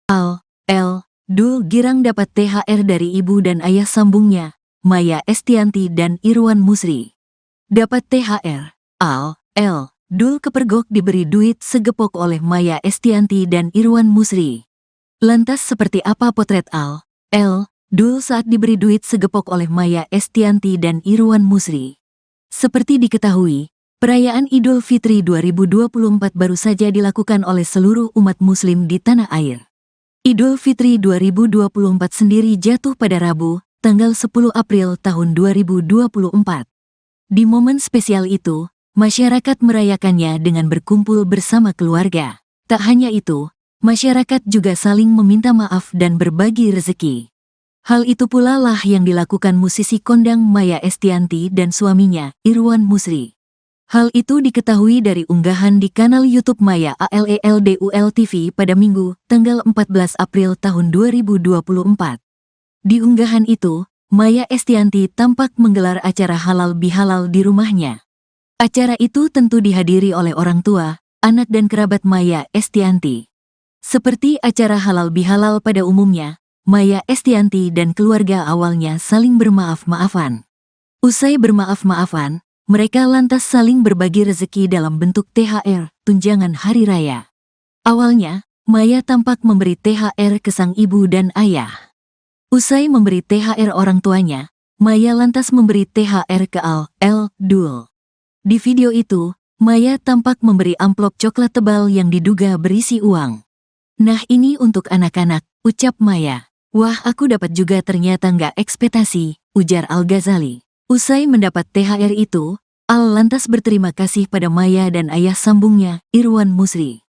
Al, L, Dul girang dapat THR dari ibu dan ayah sambungnya, Maya Estianty dan Irwan Musri. Dapat THR, Al, L, Dul kepergok diberi duit segepok oleh Maya Estianty dan Irwan Musri. Lantas seperti apa potret Al, L, Dul saat diberi duit segepok oleh Maya Estianty dan Irwan Musri? Seperti diketahui, perayaan Idul Fitri 2024 baru saja dilakukan oleh seluruh umat muslim di tanah air. Idul Fitri 2024 sendiri jatuh pada Rabu, tanggal 10 April tahun 2024. Di momen spesial itu, masyarakat merayakannya dengan berkumpul bersama keluarga. Tak hanya itu, masyarakat juga saling meminta maaf dan berbagi rezeki. Hal itu pula lah yang dilakukan musisi kondang Maya Estianty dan suaminya, Irwan Musri. Hal itu diketahui dari unggahan di kanal YouTube Maya ALELDUL TV pada Minggu, tanggal 14 April tahun 2024. Di unggahan itu, Maya Estianty tampak menggelar acara halal bihalal di rumahnya. Acara itu tentu dihadiri oleh orang tua, anak dan kerabat Maya Estianty. Seperti acara halal bihalal pada umumnya, Maya Estianty dan keluarga awalnya saling bermaaf-maafan. Usai bermaaf-maafan, mereka lantas saling berbagi rezeki dalam bentuk THR, tunjangan hari raya. Awalnya, Maya tampak memberi THR ke sang ibu dan ayah. Usai memberi THR orang tuanya, Maya lantas memberi THR ke Dul. Di video itu, Maya tampak memberi amplop coklat tebal yang diduga berisi uang. "Nah, ini untuk anak-anak," ucap Maya. "Wah, aku dapat juga, ternyata nggak ekspektasi," ujar Al-Ghazali. Usai mendapat THR itu, Al lantas berterima kasih pada Maya dan ayah sambungnya, Irwan Musri.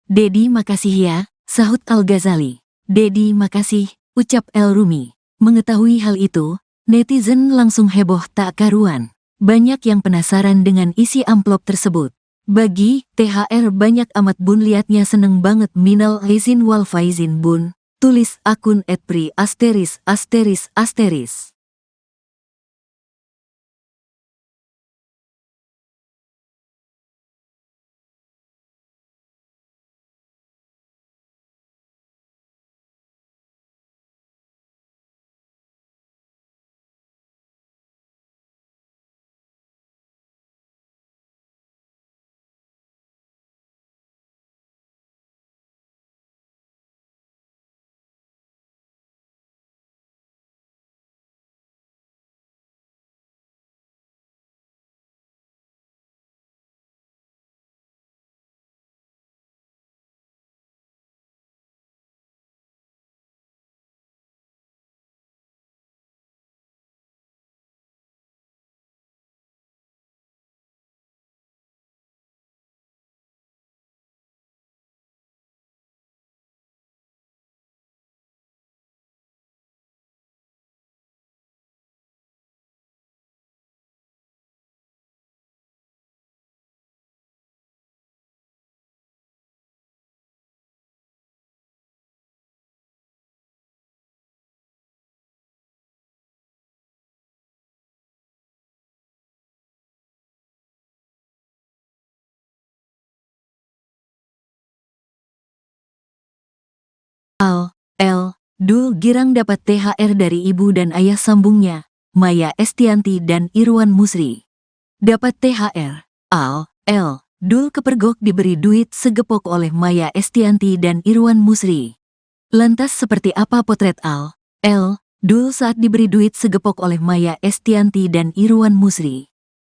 "Dedi, makasih ya," sahut Al-Ghazali. "Dedi, makasih," ucap El Rumi. Mengetahui hal itu, netizen langsung heboh tak karuan. Banyak yang penasaran dengan isi amplop tersebut. "Bagi THR banyak amat bun, liatnya seneng banget, minal aizin wal faizin bun," tulis akun @pri*. Dul girang dapat THR dari ibu dan ayah sambungnya, Maya Estianty dan Irwan Musri. Dapat THR, Dul kepergok diberi duit segepok oleh Maya Estianty dan Irwan Musri. Lantas seperti apa potret Dul saat diberi duit segepok oleh Maya Estianty dan Irwan Musri?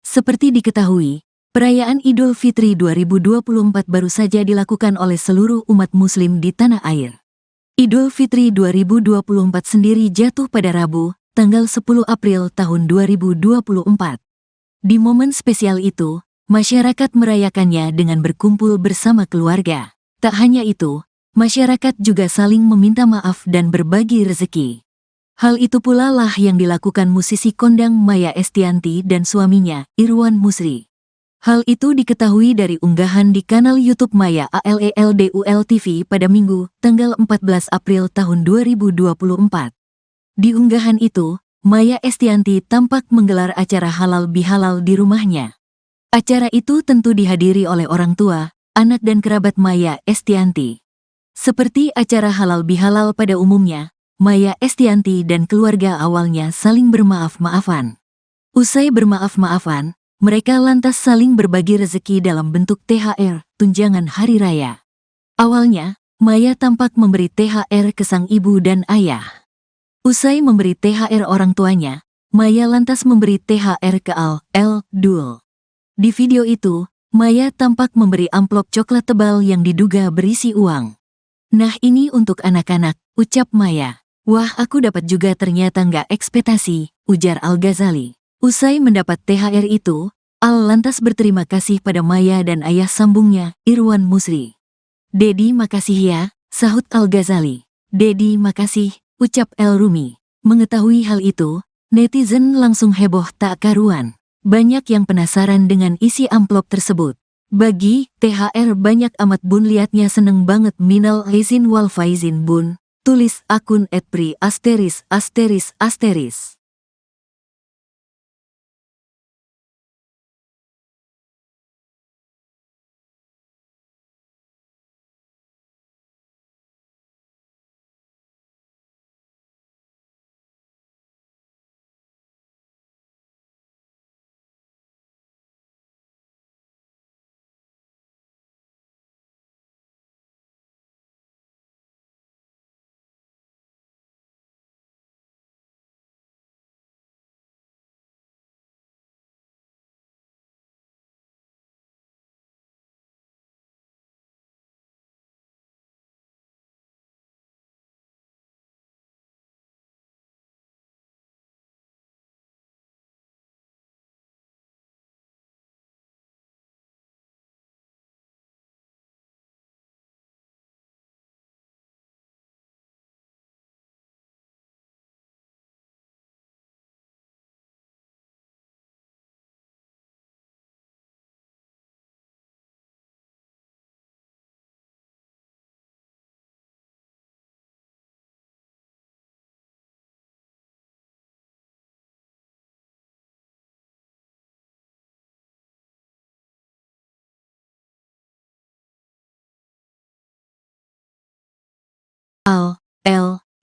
Seperti diketahui, perayaan Idul Fitri 2024 baru saja dilakukan oleh seluruh umat muslim di tanah air. Idul Fitri 2024 sendiri jatuh pada Rabu, tanggal 10 April tahun 2024. Di momen spesial itu, masyarakat merayakannya dengan berkumpul bersama keluarga. Tak hanya itu, masyarakat juga saling meminta maaf dan berbagi rezeki. Hal itu pula lah yang dilakukan musisi kondang Maya Estianty dan suaminya, Irwan Musri. Hal itu diketahui dari unggahan di kanal YouTube Maya ALELDUL TV pada Minggu, tanggal 14 April tahun 2024. Di unggahan itu, Maya Estianty tampak menggelar acara halal bihalal di rumahnya. Acara itu tentu dihadiri oleh orang tua, anak dan kerabat Maya Estianty. Seperti acara halal bihalal pada umumnya, Maya Estianty dan keluarga awalnya saling bermaaf-maafan. Usai bermaaf-maafan, mereka lantas saling berbagi rezeki dalam bentuk THR, tunjangan hari raya. Awalnya, Maya tampak memberi THR ke sang ibu dan ayah. Usai memberi THR orang tuanya, Maya lantas memberi THR ke Dul. Di video itu, Maya tampak memberi amplop coklat tebal yang diduga berisi uang. "Nah, ini untuk anak-anak," ucap Maya. "Wah, aku dapat juga, ternyata nggak ekspektasi," ujar Al-Ghazali. Usai mendapat THR itu, Al lantas berterima kasih pada Maya dan ayah sambungnya, Irwan Musri. "Dedi, makasih ya," sahut Al-Ghazali. "Dedi, makasih," ucap El Rumi. Mengetahui hal itu, netizen langsung heboh tak karuan. Banyak yang penasaran dengan isi amplop tersebut. "Bagi THR banyak amat bun, liatnya seneng banget, minal aizin wal faizin bun," tulis akun @pri*.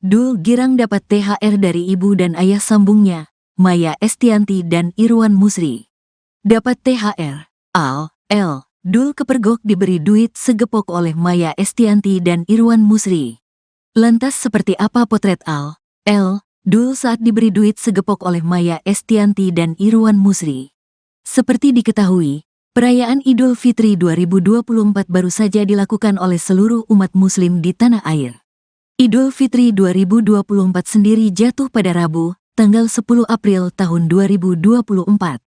Dul girang dapat THR dari ibu dan ayah sambungnya, Maya Estianty dan Irwan Musri. Dapat THR. Dul kepergok diberi duit segepok oleh Maya Estianty dan Irwan Musri. Lantas seperti apa potret Dul saat diberi duit segepok oleh Maya Estianty dan Irwan Musri? Seperti diketahui, perayaan Idul Fitri 2024 baru saja dilakukan oleh seluruh umat muslim di tanah air. Idul Fitri 2024 sendiri jatuh pada Rabu, tanggal 10 April tahun 2024.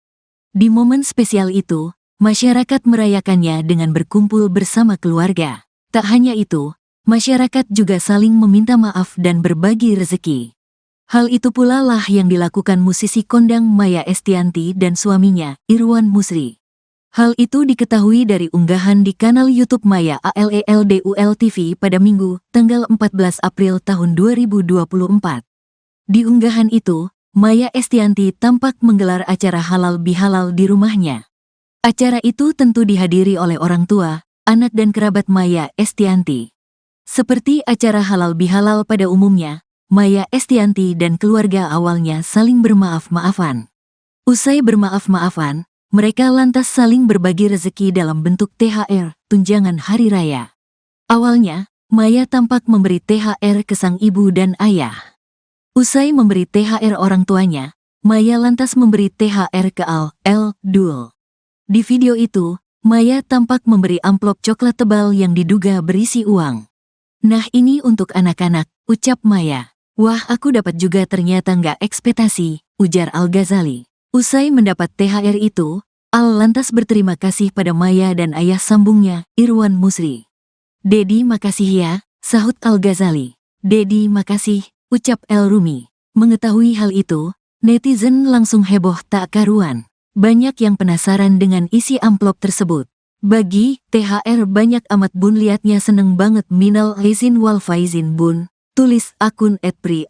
Di momen spesial itu, masyarakat merayakannya dengan berkumpul bersama keluarga. Tak hanya itu, masyarakat juga saling meminta maaf dan berbagi rezeki. Hal itu pula lah yang dilakukan musisi kondang Maya Estianty dan suaminya, Irwan Musri. Hal itu diketahui dari unggahan di kanal YouTube Maya ALELDUL TV pada Minggu, tanggal 14 April tahun 2024. Di unggahan itu, Maya Estianty tampak menggelar acara halal bihalal di rumahnya. Acara itu tentu dihadiri oleh orang tua, anak dan kerabat Maya Estianty. Seperti acara halal bihalal pada umumnya, Maya Estianty dan keluarga awalnya saling bermaaf-maafan. Usai bermaaf-maafan, mereka lantas saling berbagi rezeki dalam bentuk THR, tunjangan hari raya. Awalnya, Maya tampak memberi THR ke sang ibu dan ayah. Usai memberi THR orang tuanya, Maya lantas memberi THR ke Dul. Di video itu, Maya tampak memberi amplop coklat tebal yang diduga berisi uang. "Nah ini untuk anak-anak," ucap Maya. "Wah aku dapat juga ternyata nggak ekspektasi," ujar Al-Ghazali. Usai mendapat THR itu, Al lantas berterima kasih pada Maya dan ayah sambungnya, Irwan Musri. "Dedi makasih ya," sahut Al-Ghazali. "Dedi makasih," ucap El Rumi. Mengetahui hal itu, netizen langsung heboh tak karuan. Banyak yang penasaran dengan isi amplop tersebut. "Bagi THR banyak amat bun, liatnya seneng banget, minal aizin wal faizin bun," tulis akun @pri*.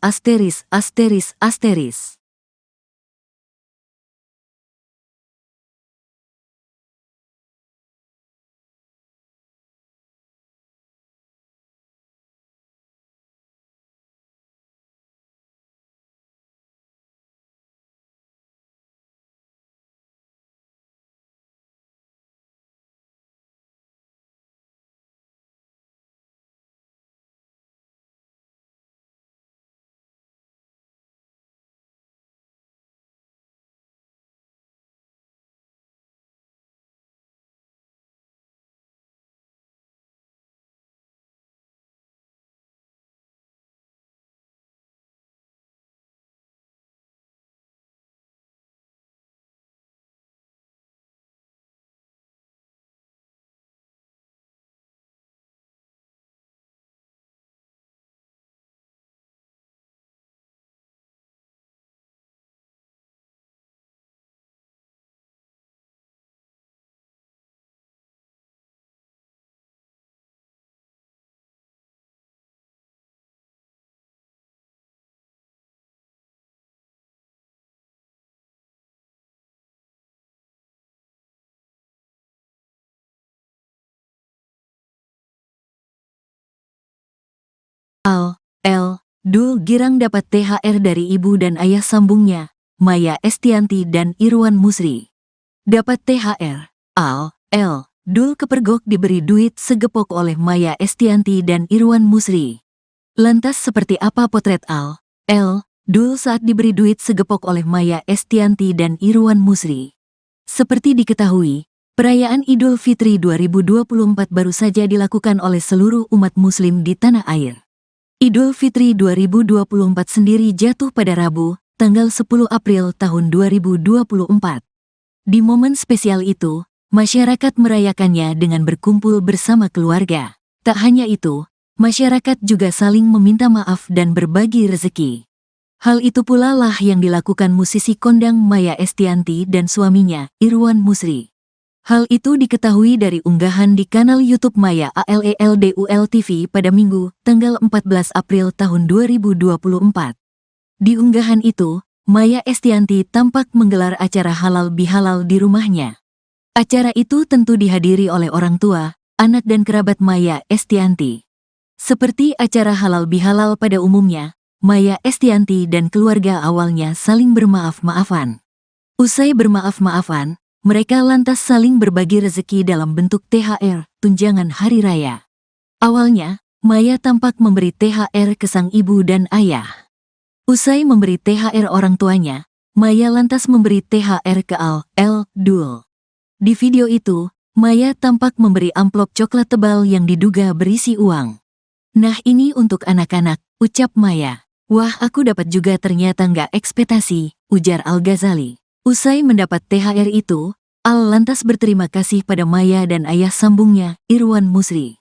Dul girang dapat THR dari ibu dan ayah sambungnya, Maya Estianty dan Irwan Musri. Dapat THR. Dul kepergok diberi duit segepok oleh Maya Estianty dan Irwan Musri. Lantas seperti apa potret Dul saat diberi duit segepok oleh Maya Estianty dan Irwan Musri? Seperti diketahui, perayaan Idul Fitri 2024 baru saja dilakukan oleh seluruh umat muslim di tanah air. Idul Fitri 2024 sendiri jatuh pada Rabu, tanggal 10 April tahun 2024. Di momen spesial itu, masyarakat merayakannya dengan berkumpul bersama keluarga. Tak hanya itu, masyarakat juga saling meminta maaf dan berbagi rezeki. Hal itu pula lah yang dilakukan musisi kondang Maya Estianty dan suaminya, Irwan Musri. Hal itu diketahui dari unggahan di kanal YouTube Maya ALELDUL TV pada Minggu, tanggal 14 April tahun 2024. Di unggahan itu, Maya Estianty tampak menggelar acara halal bihalal di rumahnya. Acara itu tentu dihadiri oleh orang tua, anak dan kerabat Maya Estianty. Seperti acara halal bihalal pada umumnya, Maya Estianty dan keluarga awalnya saling bermaaf-maafan. Usai bermaaf-maafan, mereka lantas saling berbagi rezeki dalam bentuk THR, tunjangan hari raya. Awalnya, Maya tampak memberi THR ke sang ibu dan ayah. Usai memberi THR orang tuanya, Maya lantas memberi THR ke Dul. Di video itu, Maya tampak memberi amplop coklat tebal yang diduga berisi uang. "Nah, ini untuk anak-anak," ucap Maya. "Wah, aku dapat juga, ternyata nggak ekspektasi," ujar Al-Ghazali. Usai mendapat THR itu, Al lantas berterima kasih pada Maya dan ayah sambungnya, Irwan Musri.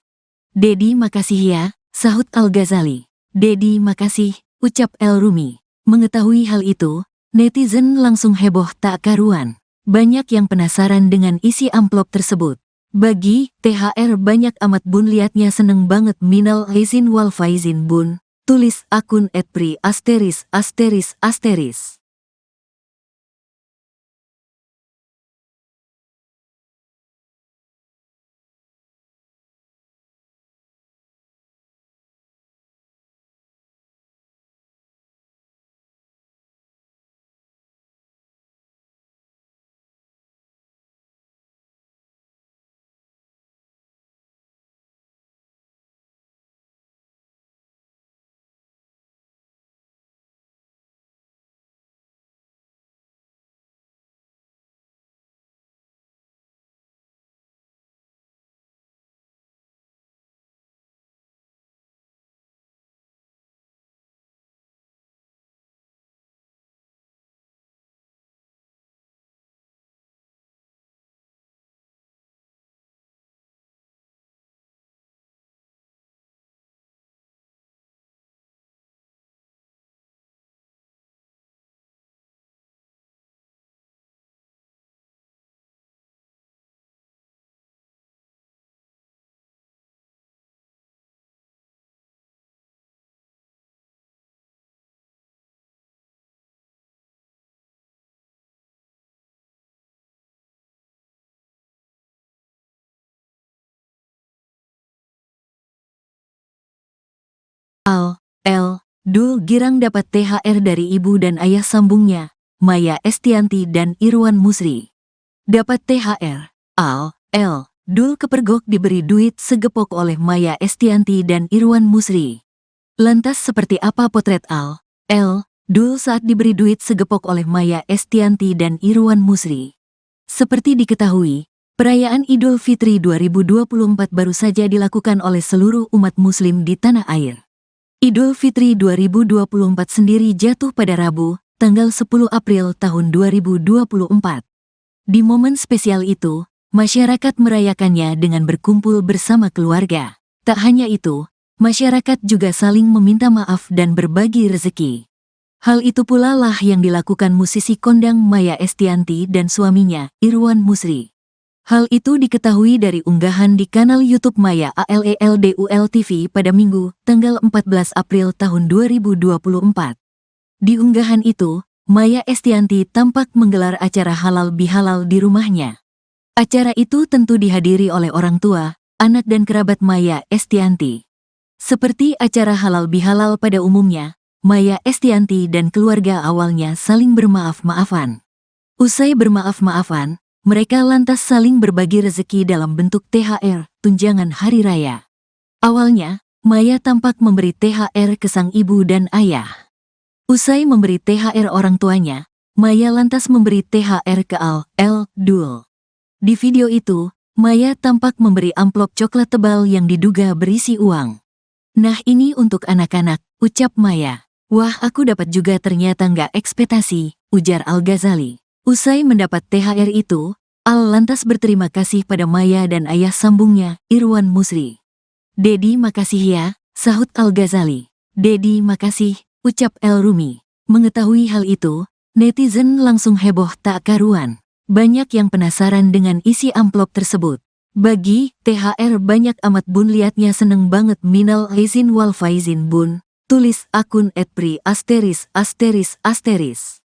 "Dedi, makasih ya," sahut Al-Ghazali. "Dedi, makasih," ucap El Rumi. Mengetahui hal itu, netizen langsung heboh tak karuan. Banyak yang penasaran dengan isi amplop tersebut. "Bagi THR banyak amat bun, liatnya seneng banget, minal aizin wal faizin bun," tulis akun @pri asteris asteris asteris. Dul girang dapat THR dari ibu dan ayah sambungnya, Maya Estianty dan Irwan Musri. Dapat THR, Dul kepergok diberi duit segepok oleh Maya Estianty dan Irwan Musri. Lantas seperti apa potret Dul saat diberi duit segepok oleh Maya Estianty dan Irwan Musri? Seperti diketahui, perayaan Idul Fitri 2024 baru saja dilakukan oleh seluruh umat muslim di tanah air. Idul Fitri 2024 sendiri jatuh pada Rabu, tanggal 10 April tahun 2024. Di momen spesial itu, masyarakat merayakannya dengan berkumpul bersama keluarga. Tak hanya itu, masyarakat juga saling meminta maaf dan berbagi rezeki. Hal itu pula lah yang dilakukan musisi kondang Maya Estianty dan suaminya, Irwan Musri. Hal itu diketahui dari unggahan di kanal YouTube Maya ALELDUL TV pada Minggu, tanggal 14 April tahun 2024. Di unggahan itu, Maya Estianty tampak menggelar acara halal bihalal di rumahnya. Acara itu tentu dihadiri oleh orang tua, anak dan kerabat Maya Estianty. Seperti acara halal bihalal pada umumnya, Maya Estianty dan keluarga awalnya saling bermaaf-maafan. Usai bermaaf-maafan, mereka lantas saling berbagi rezeki dalam bentuk THR, tunjangan hari raya. Awalnya, Maya tampak memberi THR ke sang ibu dan ayah. Usai memberi THR orang tuanya, Maya lantas memberi THR ke Dul. Di video itu, Maya tampak memberi amplop coklat tebal yang diduga berisi uang. "Nah, ini untuk anak-anak," ucap Maya. "Wah, aku dapat juga, ternyata nggak ekspektasi," ujar Al-Ghazali. Usai mendapat THR itu, Al lantas berterima kasih pada Maya dan ayah sambungnya, Irwan Musri. "Dedi, makasih ya," sahut Al-Ghazali. "Dedi, makasih," ucap El Rumi. Mengetahui hal itu, netizen langsung heboh tak karuan. Banyak yang penasaran dengan isi amplop tersebut. "Bagi THR banyak amat bun, liatnya seneng banget, minal aizin wal faizin bun," tulis akun @pri asteris asteris asteris.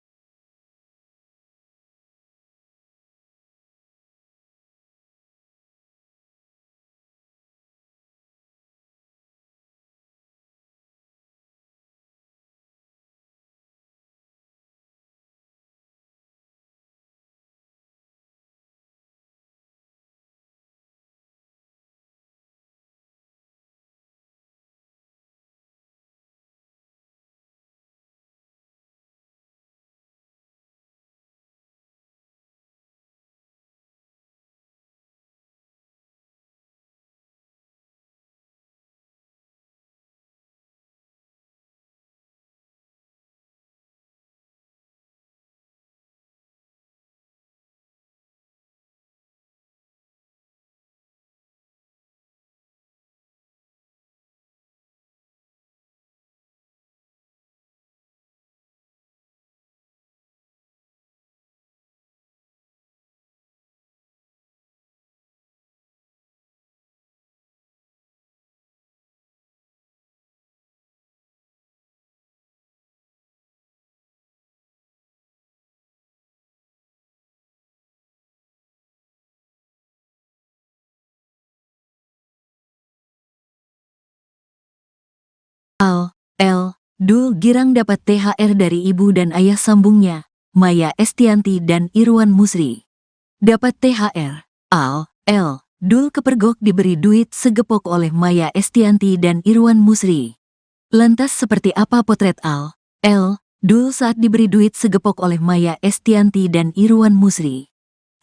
Dul girang dapat THR dari ibu dan ayah sambungnya, Maya Estianty dan Irwan Musri. Dapat THR, Al, L. Dul kepergok diberi duit segepok oleh Maya Estianty dan Irwan Musri. Lantas seperti apa potret Al, L. Dul saat diberi duit segepok oleh Maya Estianty dan Irwan Musri?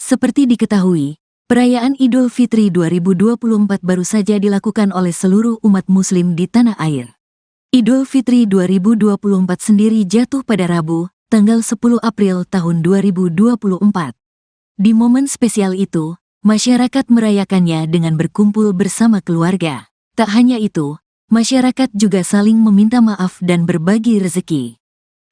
Seperti diketahui, perayaan Idul Fitri 2024 baru saja dilakukan oleh seluruh umat muslim di tanah air. Idul Fitri 2024 sendiri jatuh pada Rabu, tanggal 10 April tahun 2024. Di momen spesial itu, masyarakat merayakannya dengan berkumpul bersama keluarga. Tak hanya itu, masyarakat juga saling meminta maaf dan berbagi rezeki.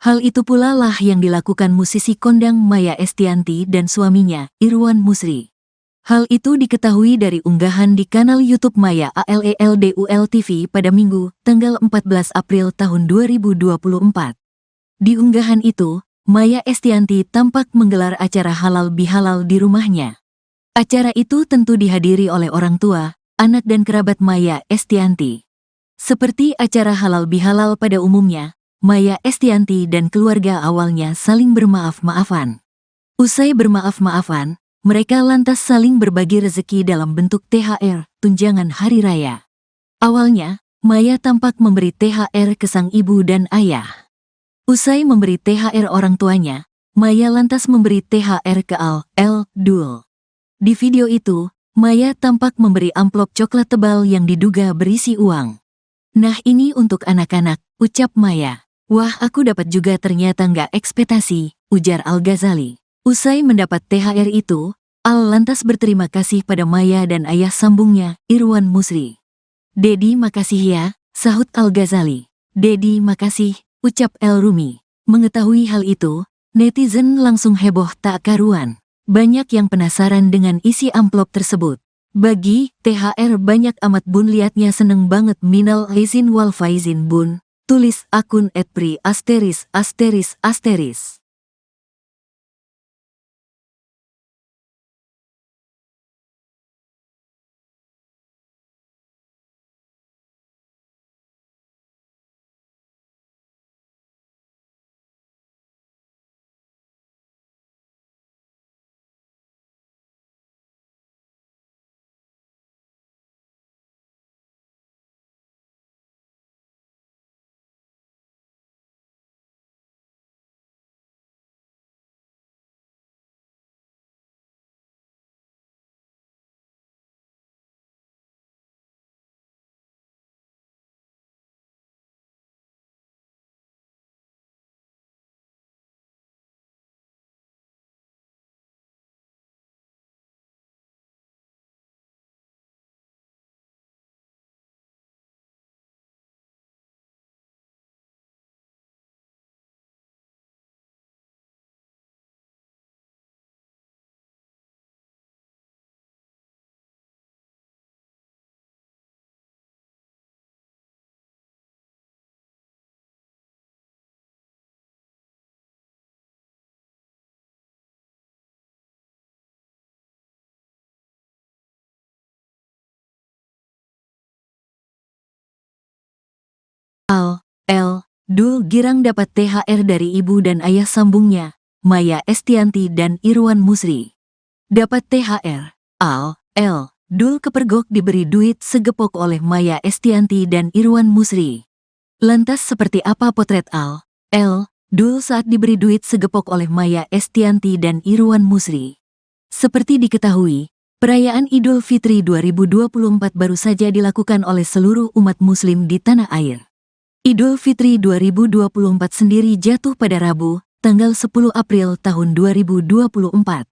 Hal itu pula lah yang dilakukan musisi kondang Maya Estianty dan suaminya, Irwan Musri. Hal itu diketahui dari unggahan di kanal YouTube Maya ALELDUL TV pada Minggu, tanggal 14 April tahun 2024. Di unggahan itu, Maya Estianty tampak menggelar acara halal bihalal di rumahnya. Acara itu tentu dihadiri oleh orang tua, anak dan kerabat Maya Estianty. Seperti acara halal bihalal pada umumnya, Maya Estianty dan keluarga awalnya saling bermaaf-maafan. Usai bermaaf-maafan, mereka lantas saling berbagi rezeki dalam bentuk THR, tunjangan hari raya. Awalnya, Maya tampak memberi THR ke sang ibu dan ayah. Usai memberi THR orang tuanya, Maya lantas memberi THR ke Al, L. Dul. Di video itu, Maya tampak memberi amplop coklat tebal yang diduga berisi uang. "Nah ini untuk anak-anak," ucap Maya. "Wah aku dapat juga ternyata nggak ekspektasi," ujar Al-Ghazali. Usai mendapat THR itu, Al lantas berterima kasih pada Maya dan ayah sambungnya, Irwan Musri. "Dedi makasih ya," sahut Al-Ghazali. "Dedi makasih," ucap El Rumi. Mengetahui hal itu, netizen langsung heboh tak karuan. Banyak yang penasaran dengan isi amplop tersebut. "Bagi THR banyak amat bun, liatnya seneng banget, minal aizin wal faizin bun," tulis akun @pri*. Al, L. Dul girang dapat THR dari ibu dan ayah sambungnya, Maya Estianty dan Irwan Musri. Dapat THR, Al, L. Dul kepergok diberi duit segepok oleh Maya Estianty dan Irwan Musri. Lantas seperti apa potret Al, L. Dul saat diberi duit segepok oleh Maya Estianty dan Irwan Musri? Seperti diketahui, perayaan Idul Fitri 2024 baru saja dilakukan oleh seluruh umat muslim di tanah air. Idul Fitri 2024 sendiri jatuh pada Rabu, tanggal 10 April tahun 2024.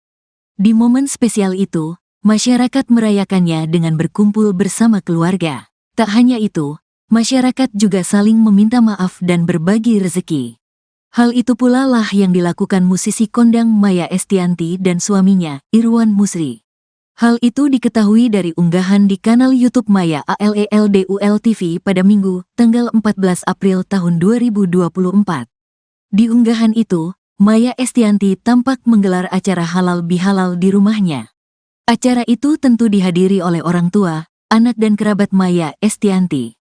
Di momen spesial itu, masyarakat merayakannya dengan berkumpul bersama keluarga. Tak hanya itu, masyarakat juga saling meminta maaf dan berbagi rezeki. Hal itu pula lah yang dilakukan musisi kondang Maya Estianty dan suaminya, Irwan Musri. Hal itu diketahui dari unggahan di kanal YouTube Maya ALELDUL TV pada Minggu, tanggal 14 April tahun 2024. Di unggahan itu, Maya Estianty tampak menggelar acara halal bihalal di rumahnya. Acara itu tentu dihadiri oleh orang tua, anak dan kerabat Maya Estianty.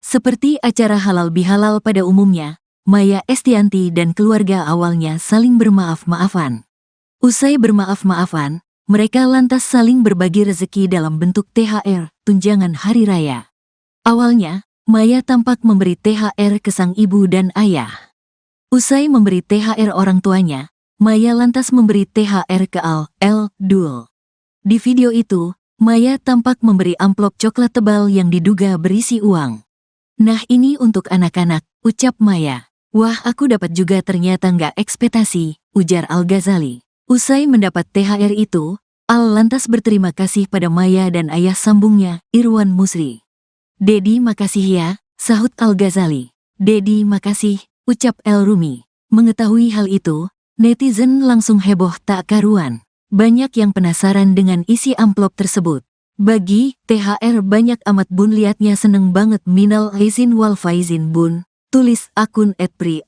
Seperti acara halal bihalal pada umumnya, Maya Estianty dan keluarga awalnya saling bermaaf-maafan. Usai bermaaf-maafan, mereka lantas saling berbagi rezeki dalam bentuk THR, tunjangan hari raya. Awalnya, Maya tampak memberi THR ke sang ibu dan ayah. Usai memberi THR orang tuanya, Maya lantas memberi THR ke Dul. Di video itu, Maya tampak memberi amplop coklat tebal yang diduga berisi uang. "Nah ini untuk anak-anak," ucap Maya. "Wah aku dapat juga ternyata nggak ekspektasi," ujar Al-Ghazali. Usai mendapat THR itu, Al lantas berterima kasih pada Maya dan ayah sambungnya, Irwan Musri. "Dedi makasih ya," sahut Al-Ghazali. "Dedi makasih," ucap El Rumi. Mengetahui hal itu, netizen langsung heboh tak karuan. Banyak yang penasaran dengan isi amplop tersebut. "Bagi THR banyak amat bun, liatnya seneng banget, minal aizin wal faizin bun," tulis akun @pri*.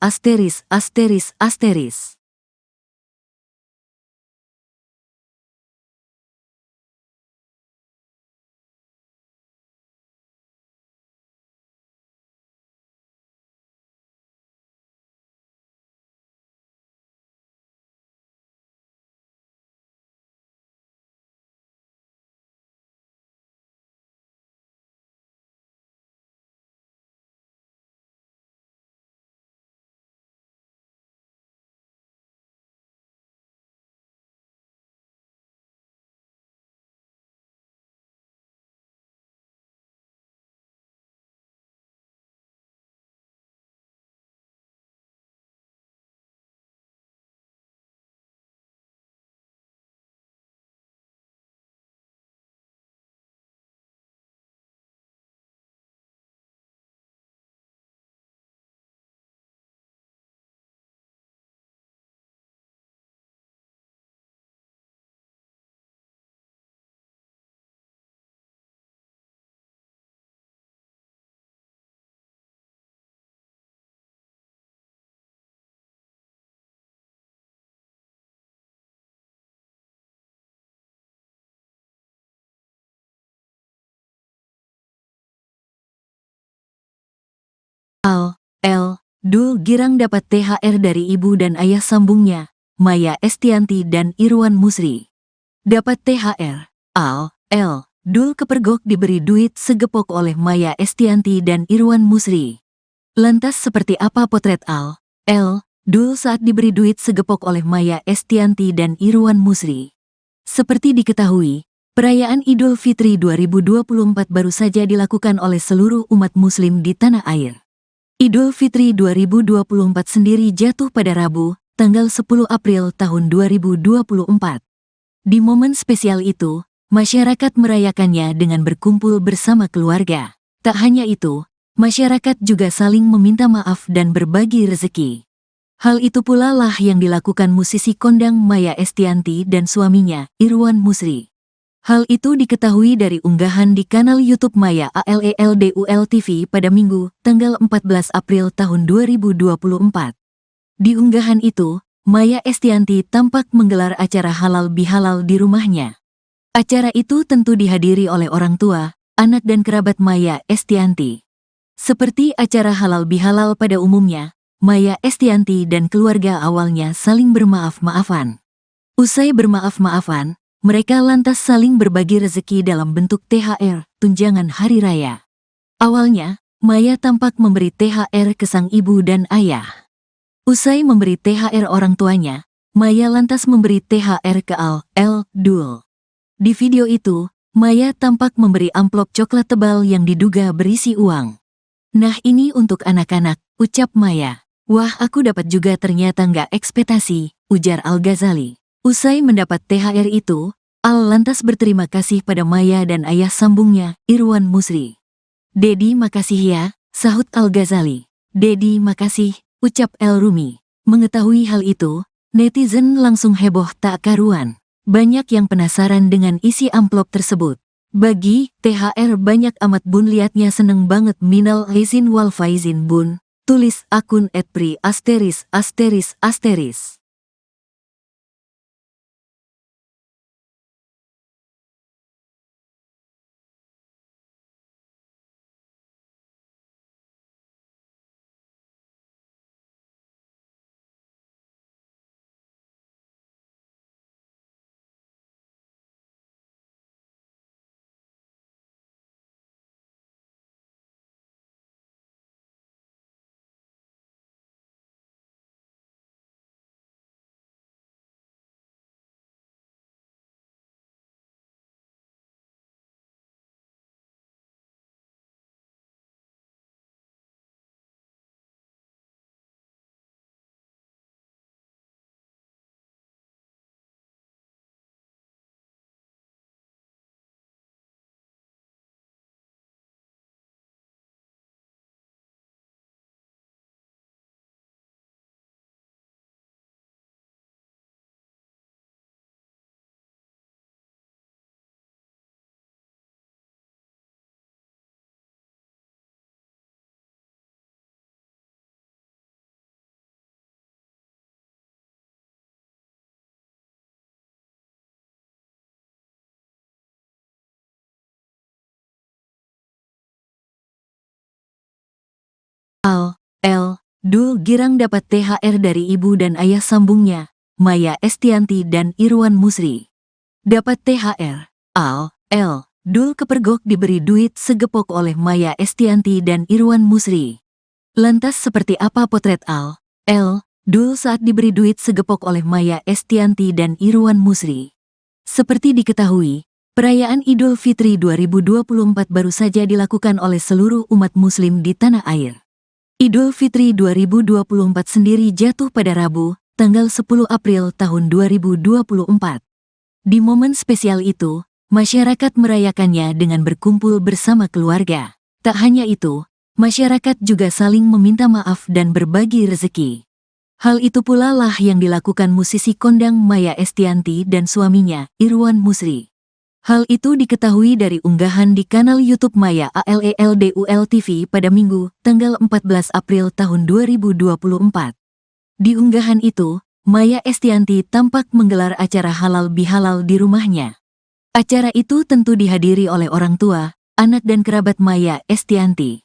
Dul girang dapat THR dari ibu dan ayah sambungnya, Maya Estianty dan Irwan Musri. Dapat THR, Dul kepergok diberi duit segepok oleh Maya Estianty dan Irwan Musri. Lantas seperti apa potret Dul saat diberi duit segepok oleh Maya Estianty dan Irwan Musri? Seperti diketahui, perayaan Idul Fitri 2024 baru saja dilakukan oleh seluruh umat muslim di tanah air. Idul Fitri 2024 sendiri jatuh pada Rabu, tanggal 10 April tahun 2024. Di momen spesial itu, masyarakat merayakannya dengan berkumpul bersama keluarga. Tak hanya itu, masyarakat juga saling meminta maaf dan berbagi rezeki. Hal itu pula lah yang dilakukan musisi kondang Maya Estianty dan suaminya, Irwan Musri. Hal itu diketahui dari unggahan di kanal YouTube Maya ALELDUL TV pada Minggu, tanggal 14 April tahun 2024. Di unggahan itu, Maya Estianty tampak menggelar acara halal bihalal di rumahnya. Acara itu tentu dihadiri oleh orang tua, anak dan kerabat Maya Estianty. Seperti acara halal bihalal pada umumnya, Maya Estianty dan keluarga awalnya saling bermaaf-maafan. Usai bermaaf-maafan, mereka lantas saling berbagi rezeki dalam bentuk THR, tunjangan hari raya. Awalnya, Maya tampak memberi THR ke sang ibu dan ayah. Usai memberi THR orang tuanya, Maya lantas memberi THR ke Dul. Di video itu, Maya tampak memberi amplop coklat tebal yang diduga berisi uang. "Nah ini untuk anak-anak," ucap Maya. "Wah aku dapat juga ternyata nggak ekspektasi," ujar Al-Ghazali. Usai mendapat THR itu, Al lantas berterima kasih pada Maya dan ayah sambungnya, Irwan Musri. "Dedi makasih ya," sahut Al-Ghazali. "Dedi makasih," ucap El Rumi. Mengetahui hal itu, netizen langsung heboh tak karuan. Banyak yang penasaran dengan isi amplop tersebut. "Bagi THR banyak amat bun, liatnya seneng banget, minal aizin wal faizin bun," tulis akun @pri*. Dul girang dapat THR dari ibu dan ayah sambungnya, Maya Estianty dan Irwan Musri. Dapat THR. Dul kepergok diberi duit segepok oleh Maya Estianty dan Irwan Musri. Lantas seperti apa potret Dul saat diberi duit segepok oleh Maya Estianty dan Irwan Musri? Seperti diketahui, perayaan Idul Fitri 2024 baru saja dilakukan oleh seluruh umat muslim di tanah air. Idul Fitri 2024 sendiri jatuh pada Rabu, tanggal 10 April tahun 2024. Di momen spesial itu, masyarakat merayakannya dengan berkumpul bersama keluarga. Tak hanya itu, masyarakat juga saling meminta maaf dan berbagi rezeki. Hal itu pula lah yang dilakukan musisi kondang Maya Estianty dan suaminya, Irwan Musri. Hal itu diketahui dari unggahan di kanal YouTube Maya ALELDUL TV pada Minggu, tanggal 14 April tahun 2024. Di unggahan itu, Maya Estianty tampak menggelar acara halal bihalal di rumahnya. Acara itu tentu dihadiri oleh orang tua, anak dan kerabat Maya Estianty.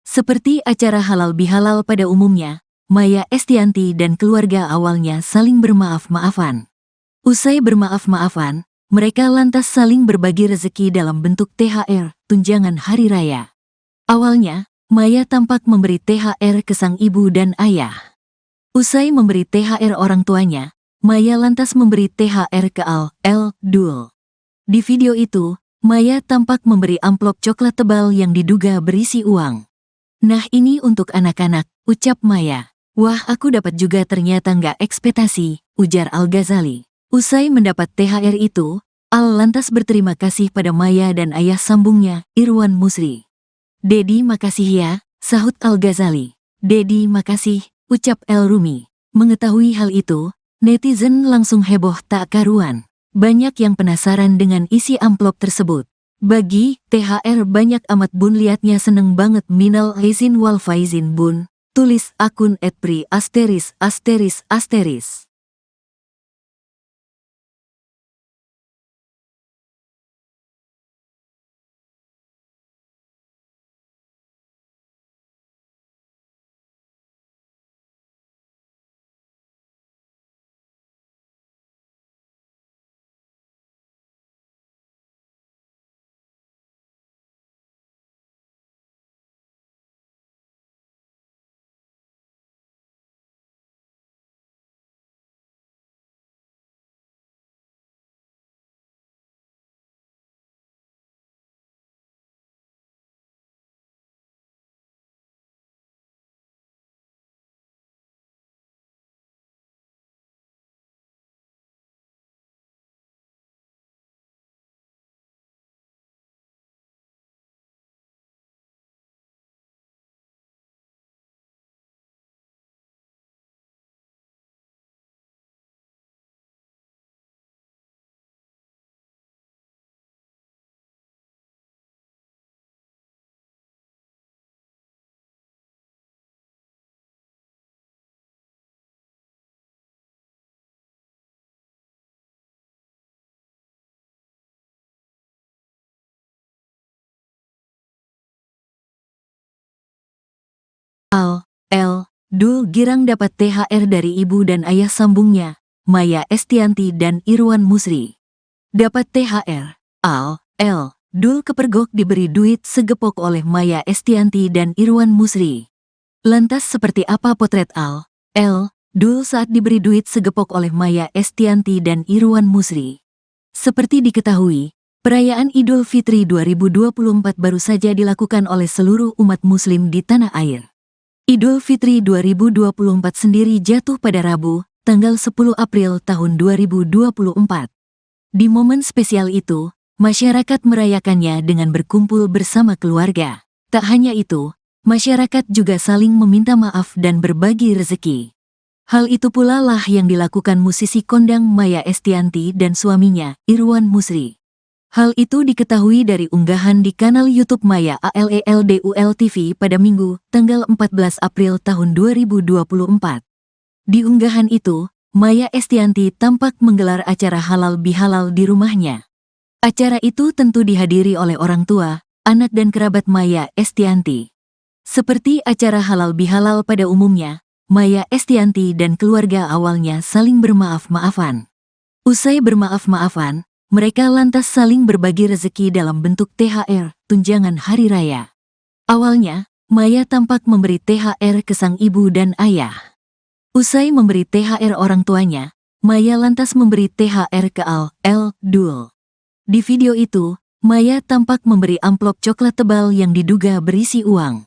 Seperti acara halal bihalal pada umumnya, Maya Estianty dan keluarga awalnya saling bermaaf-maafan. Usai bermaaf-maafan, mereka lantas saling berbagi rezeki dalam bentuk THR, tunjangan hari raya. Awalnya, Maya tampak memberi THR ke sang ibu dan ayah. Usai memberi THR orang tuanya, Maya lantas memberi THR ke Dul. Di video itu, Maya tampak memberi amplop coklat tebal yang diduga berisi uang. "Nah ini untuk anak-anak," ucap Maya. "Wah aku dapat juga ternyata nggak ekspektasi," ujar Al-Ghazali. Usai mendapat THR itu, lantas berterima kasih pada Maya dan ayah sambungnya, Irwan Musri. "Dedi makasih ya," sahut Al-Ghazali. "Dedi makasih," ucap El Rumi. Mengetahui hal itu, netizen langsung heboh tak karuan. Banyak yang penasaran dengan isi amplop tersebut. "Bagi THR banyak amat bun, liatnya seneng banget, minal aizin wal faizin bun," tulis akun @pri*. Dul girang dapat THR dari ibu dan ayah sambungnya, Maya Estianty dan Irwan Musri. Dapat THR. Dul kepergok diberi duit segepok oleh Maya Estianty dan Irwan Musri. Lantas seperti apa potret Dul saat diberi duit segepok oleh Maya Estianty dan Irwan Musri? Seperti diketahui, perayaan Idul Fitri 2024 baru saja dilakukan oleh seluruh umat muslim di tanah air. Idul Fitri 2024 sendiri jatuh pada Rabu, tanggal 10 April tahun 2024. Di momen spesial itu, masyarakat merayakannya dengan berkumpul bersama keluarga. Tak hanya itu, masyarakat juga saling meminta maaf dan berbagi rezeki. Hal itu pula lah yang dilakukan musisi kondang Maya Estianty dan suaminya, Irwan Musri. Hal itu diketahui dari unggahan di kanal YouTube Maya ALELDUL TV pada Minggu, tanggal 14 April tahun 2024. Di unggahan itu, Maya Estianty tampak menggelar acara halal bihalal di rumahnya. Acara itu tentu dihadiri oleh orang tua, anak dan kerabat Maya Estianty. Seperti acara halal bihalal pada umumnya, Maya Estianty dan keluarga awalnya saling bermaaf-maafan. Usai bermaaf-maafan, mereka lantas saling berbagi rezeki dalam bentuk THR, tunjangan hari raya. Awalnya, Maya tampak memberi THR ke sang ibu dan ayah. Usai memberi THR orang tuanya, Maya lantas memberi THR ke Dul. Di video itu, Maya tampak memberi amplop coklat tebal yang diduga berisi uang.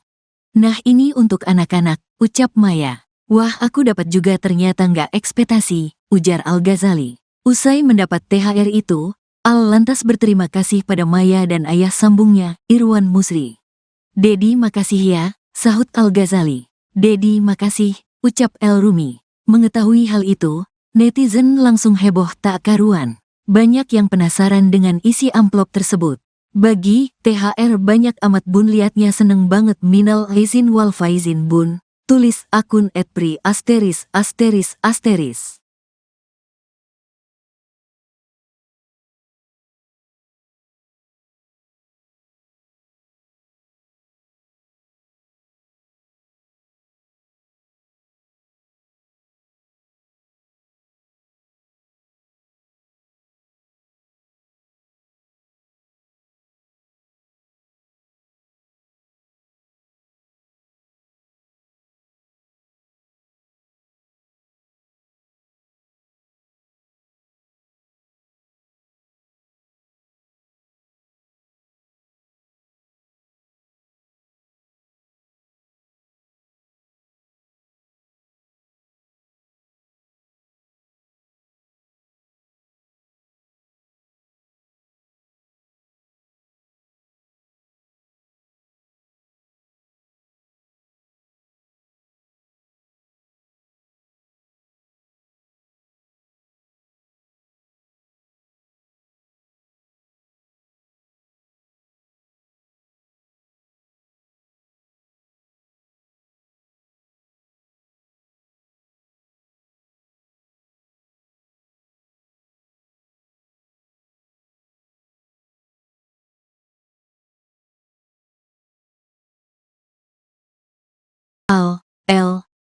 "Nah, ini untuk anak-anak," ucap Maya. "Wah, aku dapat juga, ternyata nggak ekspektasi," ujar Al-Ghazali. Usai mendapat THR itu, Al lantas berterima kasih pada Maya dan ayah sambungnya, Irwan Musri. "Dedi, makasih ya," sahut Al-Ghazali. "Dedi, makasih," ucap El Rumi. Mengetahui hal itu, netizen langsung heboh tak karuan. Banyak yang penasaran dengan isi amplop tersebut. "Bagi THR banyak amat bun, liatnya seneng banget, minal aizin wal faizin bun," tulis akun @pri asteris asteris asteris.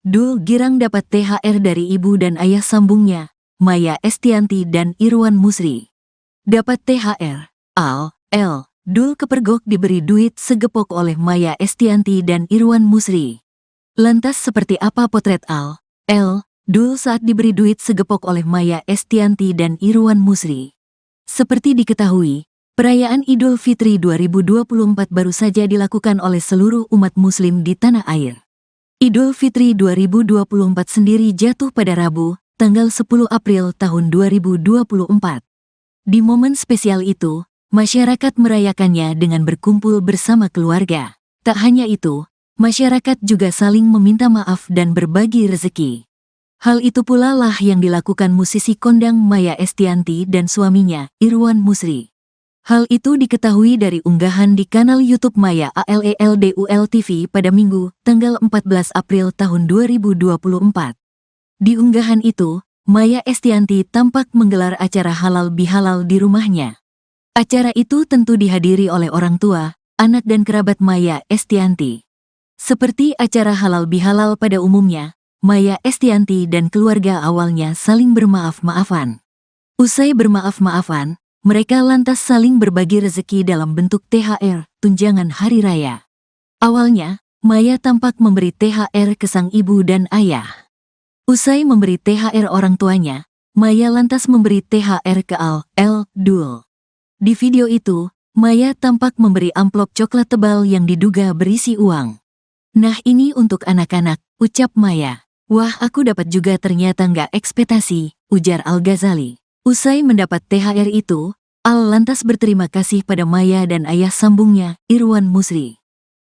Dul girang dapat THR dari ibu dan ayah sambungnya, Maya Estianty dan Irwan Musri. Dapat THR, Dul kepergok diberi duit segepok oleh Maya Estianty dan Irwan Musri. Lantas seperti apa potret Dul saat diberi duit segepok oleh Maya Estianty dan Irwan Musri? Seperti diketahui, perayaan Idul Fitri 2024 baru saja dilakukan oleh seluruh umat muslim di tanah air. Idul Fitri 2024 sendiri jatuh pada Rabu, tanggal 10 April tahun 2024. Di momen spesial itu, masyarakat merayakannya dengan berkumpul bersama keluarga. Tak hanya itu, masyarakat juga saling meminta maaf dan berbagi rezeki. Hal itu pula lah yang dilakukan musisi kondang Maya Estianty dan suaminya, Irwan Musri. Hal itu diketahui dari unggahan di kanal YouTube Maya ALELDUL TV pada Minggu, tanggal 14 April tahun 2024. Di unggahan itu, Maya Estianty tampak menggelar acara halal bihalal di rumahnya. Acara itu tentu dihadiri oleh orang tua, anak dan kerabat Maya Estianty. Seperti acara halal bihalal pada umumnya, Maya Estianty dan keluarga awalnya saling bermaaf-maafan. Usai bermaaf-maafan, mereka lantas saling berbagi rezeki dalam bentuk THR, tunjangan hari raya. Awalnya, Maya tampak memberi THR ke sang ibu dan ayah. Usai memberi THR orang tuanya, Maya lantas memberi THR ke Dul. Di video itu, Maya tampak memberi amplop coklat tebal yang diduga berisi uang. "Nah, ini untuk anak-anak," ucap Maya. "Wah, aku dapat juga, ternyata nggak ekspektasi," ujar Al-Ghazali. Usai mendapat THR itu, Al lantas berterima kasih pada Maya dan ayah sambungnya, Irwan Musri.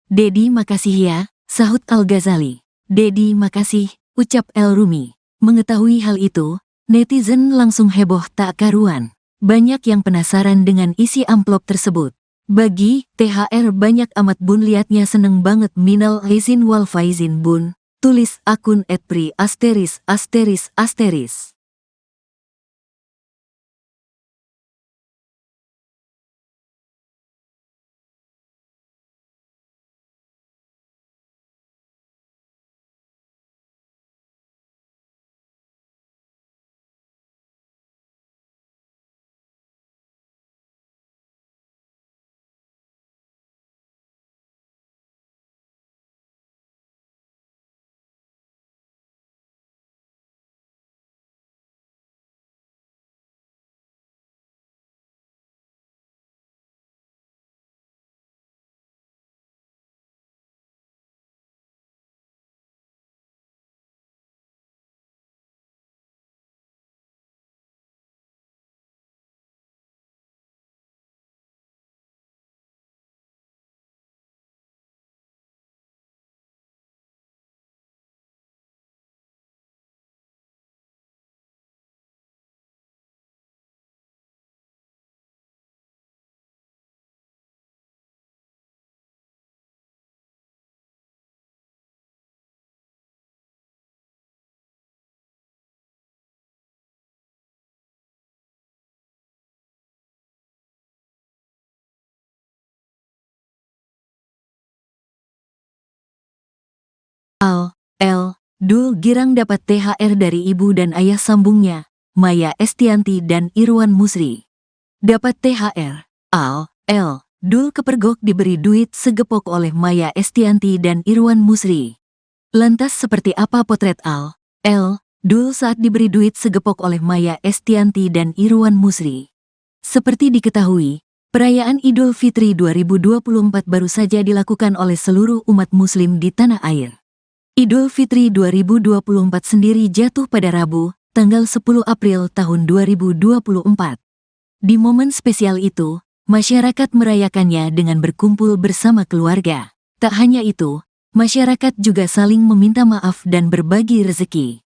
"Dedi, makasih ya," sahut Al-Ghazali. "Dedi, makasih," ucap El Rumi. Mengetahui hal itu, netizen langsung heboh tak karuan. Banyak yang penasaran dengan isi amplop tersebut. "Bagi THR banyak amat bun, liatnya seneng banget, minal aizin wal faizin bun," tulis akun @pri asteris asteris asteris. Dul girang dapat THR dari ibu dan ayah sambungnya, Maya Estianty dan Irwan Musri. Dapat THR. Dul kepergok diberi duit segepok oleh Maya Estianty dan Irwan Musri. Lantas seperti apa potret Dul saat diberi duit segepok oleh Maya Estianty dan Irwan Musri? Seperti diketahui, perayaan Idul Fitri 2024 baru saja dilakukan oleh seluruh umat muslim di tanah air. Idul Fitri 2024 sendiri jatuh pada Rabu, tanggal 10 April tahun 2024. Di momen spesial itu, masyarakat merayakannya dengan berkumpul bersama keluarga. Tak hanya itu, masyarakat juga saling meminta maaf dan berbagi rezeki.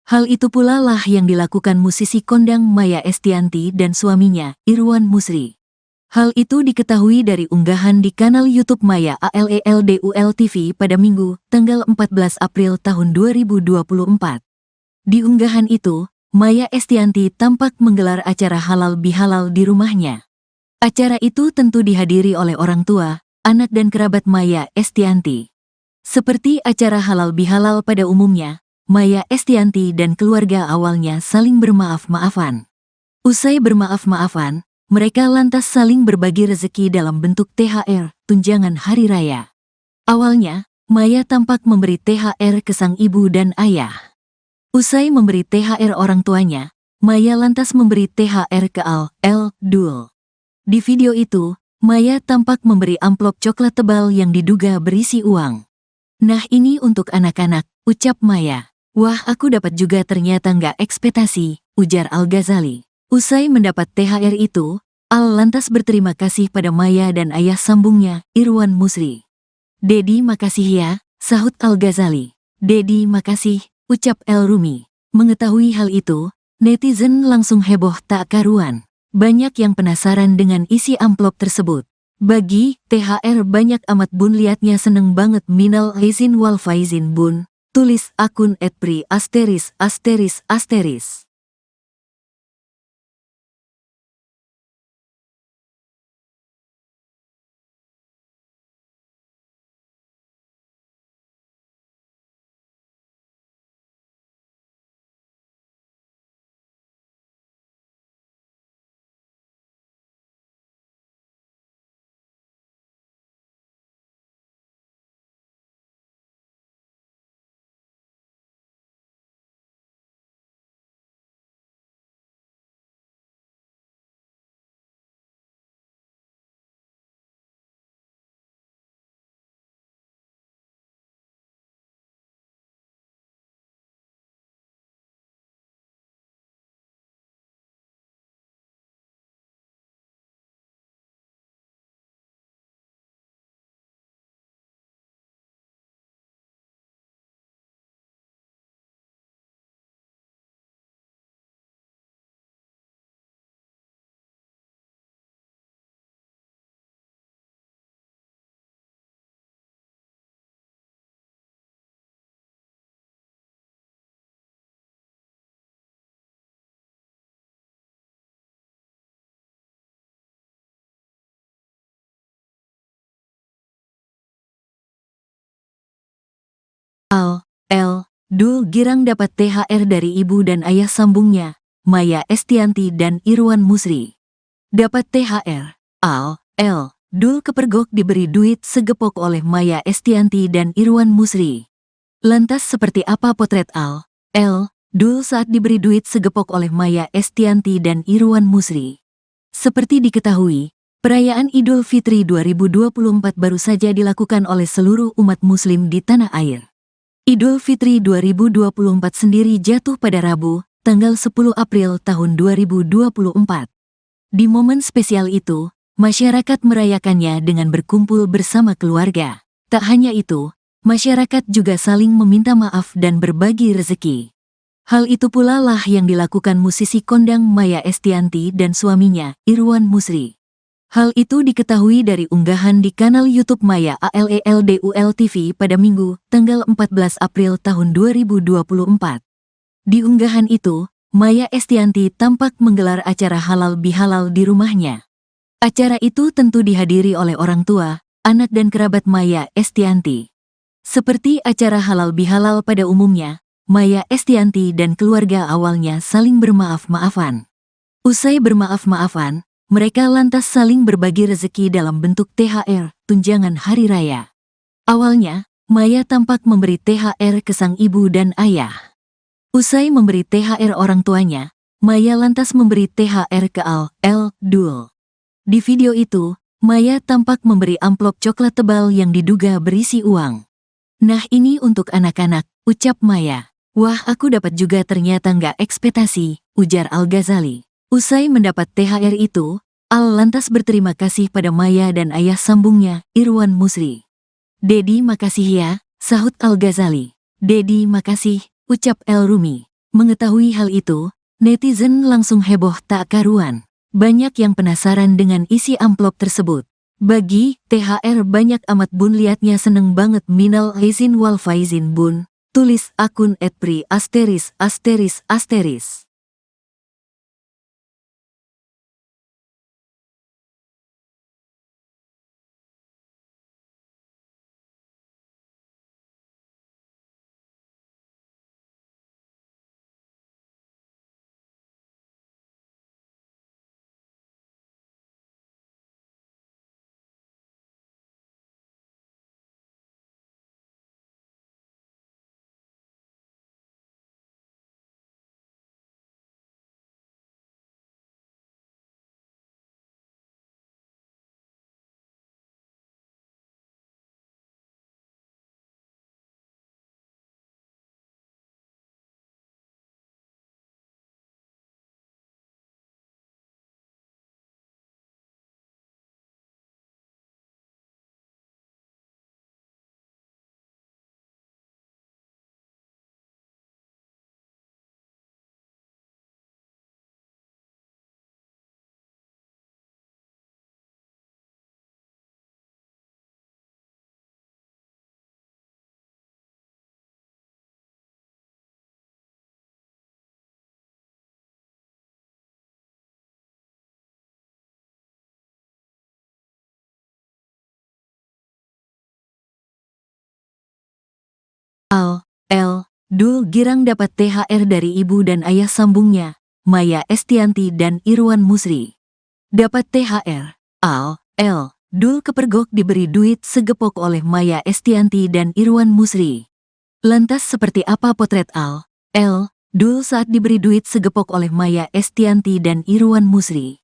Hal itu pula lah yang dilakukan musisi kondang Maya Estianty dan suaminya, Irwan Musri. Hal itu diketahui dari unggahan di kanal YouTube Maya ALELDUL TV pada Minggu, tanggal 14 April tahun 2024. Di unggahan itu, Maya Estianty tampak menggelar acara halal bihalal di rumahnya. Acara itu tentu dihadiri oleh orang tua, anak dan kerabat Maya Estianty. Seperti acara halal bihalal pada umumnya, Maya Estianty dan keluarga awalnya saling bermaaf-maafan. Usai bermaaf-maafan, mereka lantas saling berbagi rezeki dalam bentuk THR, tunjangan hari raya. Awalnya, Maya tampak memberi THR ke sang ibu dan ayah. Usai memberi THR orang tuanya, Maya lantas memberi THR ke Dul. Di video itu, Maya tampak memberi amplop coklat tebal yang diduga berisi uang. "Nah ini untuk anak-anak," ucap Maya. "Wah aku dapat juga ternyata nggak ekspektasi," ujar Al-Ghazali. Usai mendapat THR itu, Al lantas berterima kasih pada Maya dan ayah sambungnya, Irwan Musri. "Dedi makasih ya," sahut Al-Ghazali. "Dedi makasih," ucap El Rumi. Mengetahui hal itu, netizen langsung heboh tak karuan. Banyak yang penasaran dengan isi amplop tersebut. "Bagi THR banyak amat bun, liatnya seneng banget, minal aizin wal faizin bun," tulis akun @pri*. Dul girang dapat THR dari ibu dan ayah sambungnya, Maya Estianty dan Irwan Musri. Dapat THR. Dul kepergok diberi duit segepok oleh Maya Estianty dan Irwan Musri. Lantas seperti apa potret Dul saat diberi duit segepok oleh Maya Estianty dan Irwan Musri? Seperti diketahui, perayaan Idul Fitri 2024 baru saja dilakukan oleh seluruh umat muslim di tanah air. Idul Fitri 2024 sendiri jatuh pada Rabu, tanggal 10 April tahun 2024. Di momen spesial itu, masyarakat merayakannya dengan berkumpul bersama keluarga. Tak hanya itu, masyarakat juga saling meminta maaf dan berbagi rezeki. Hal itu pula lah yang dilakukan musisi kondang Maya Estianty dan suaminya, Irwan Musri. Hal itu diketahui dari unggahan di kanal YouTube Maya ALELDUL TV pada Minggu, tanggal 14 April tahun 2024. Di unggahan itu, Maya Estianty tampak menggelar acara halal bihalal di rumahnya. Acara itu tentu dihadiri oleh orang tua, anak dan kerabat Maya Estianty. Seperti acara halal bihalal pada umumnya, Maya Estianty dan keluarga awalnya saling bermaaf-maafan. Usai bermaaf-maafan, mereka lantas saling berbagi rezeki dalam bentuk THR, tunjangan hari raya. Awalnya, Maya tampak memberi THR ke sang ibu dan ayah. Usai memberi THR orang tuanya, Maya lantas memberi THR ke Dul. Di video itu, Maya tampak memberi amplop coklat tebal yang diduga berisi uang. "Nah ini untuk anak-anak," ucap Maya. "Wah aku dapat juga ternyata nggak ekspektasi," ujar Al-Ghazali. Usai mendapat THR itu, Al lantas berterima kasih pada Maya dan ayah sambungnya, Irwan Musri. "Dedi makasih ya," sahut Al-Ghazali. "Dedi makasih," ucap El Rumi. Mengetahui hal itu, netizen langsung heboh tak karuan. Banyak yang penasaran dengan isi amplop tersebut. "Bagi THR banyak amat bun liatnya seneng banget minal aizin wal faizin bun," tulis akun @pri*. Dul girang dapat THR dari ibu dan ayah sambungnya, Maya Estianty dan Irwan Musri. Dapat THR, Dul kepergok diberi duit segepok oleh Maya Estianty dan Irwan Musri. Lantas seperti apa potret Dul saat diberi duit segepok oleh Maya Estianty dan Irwan Musri?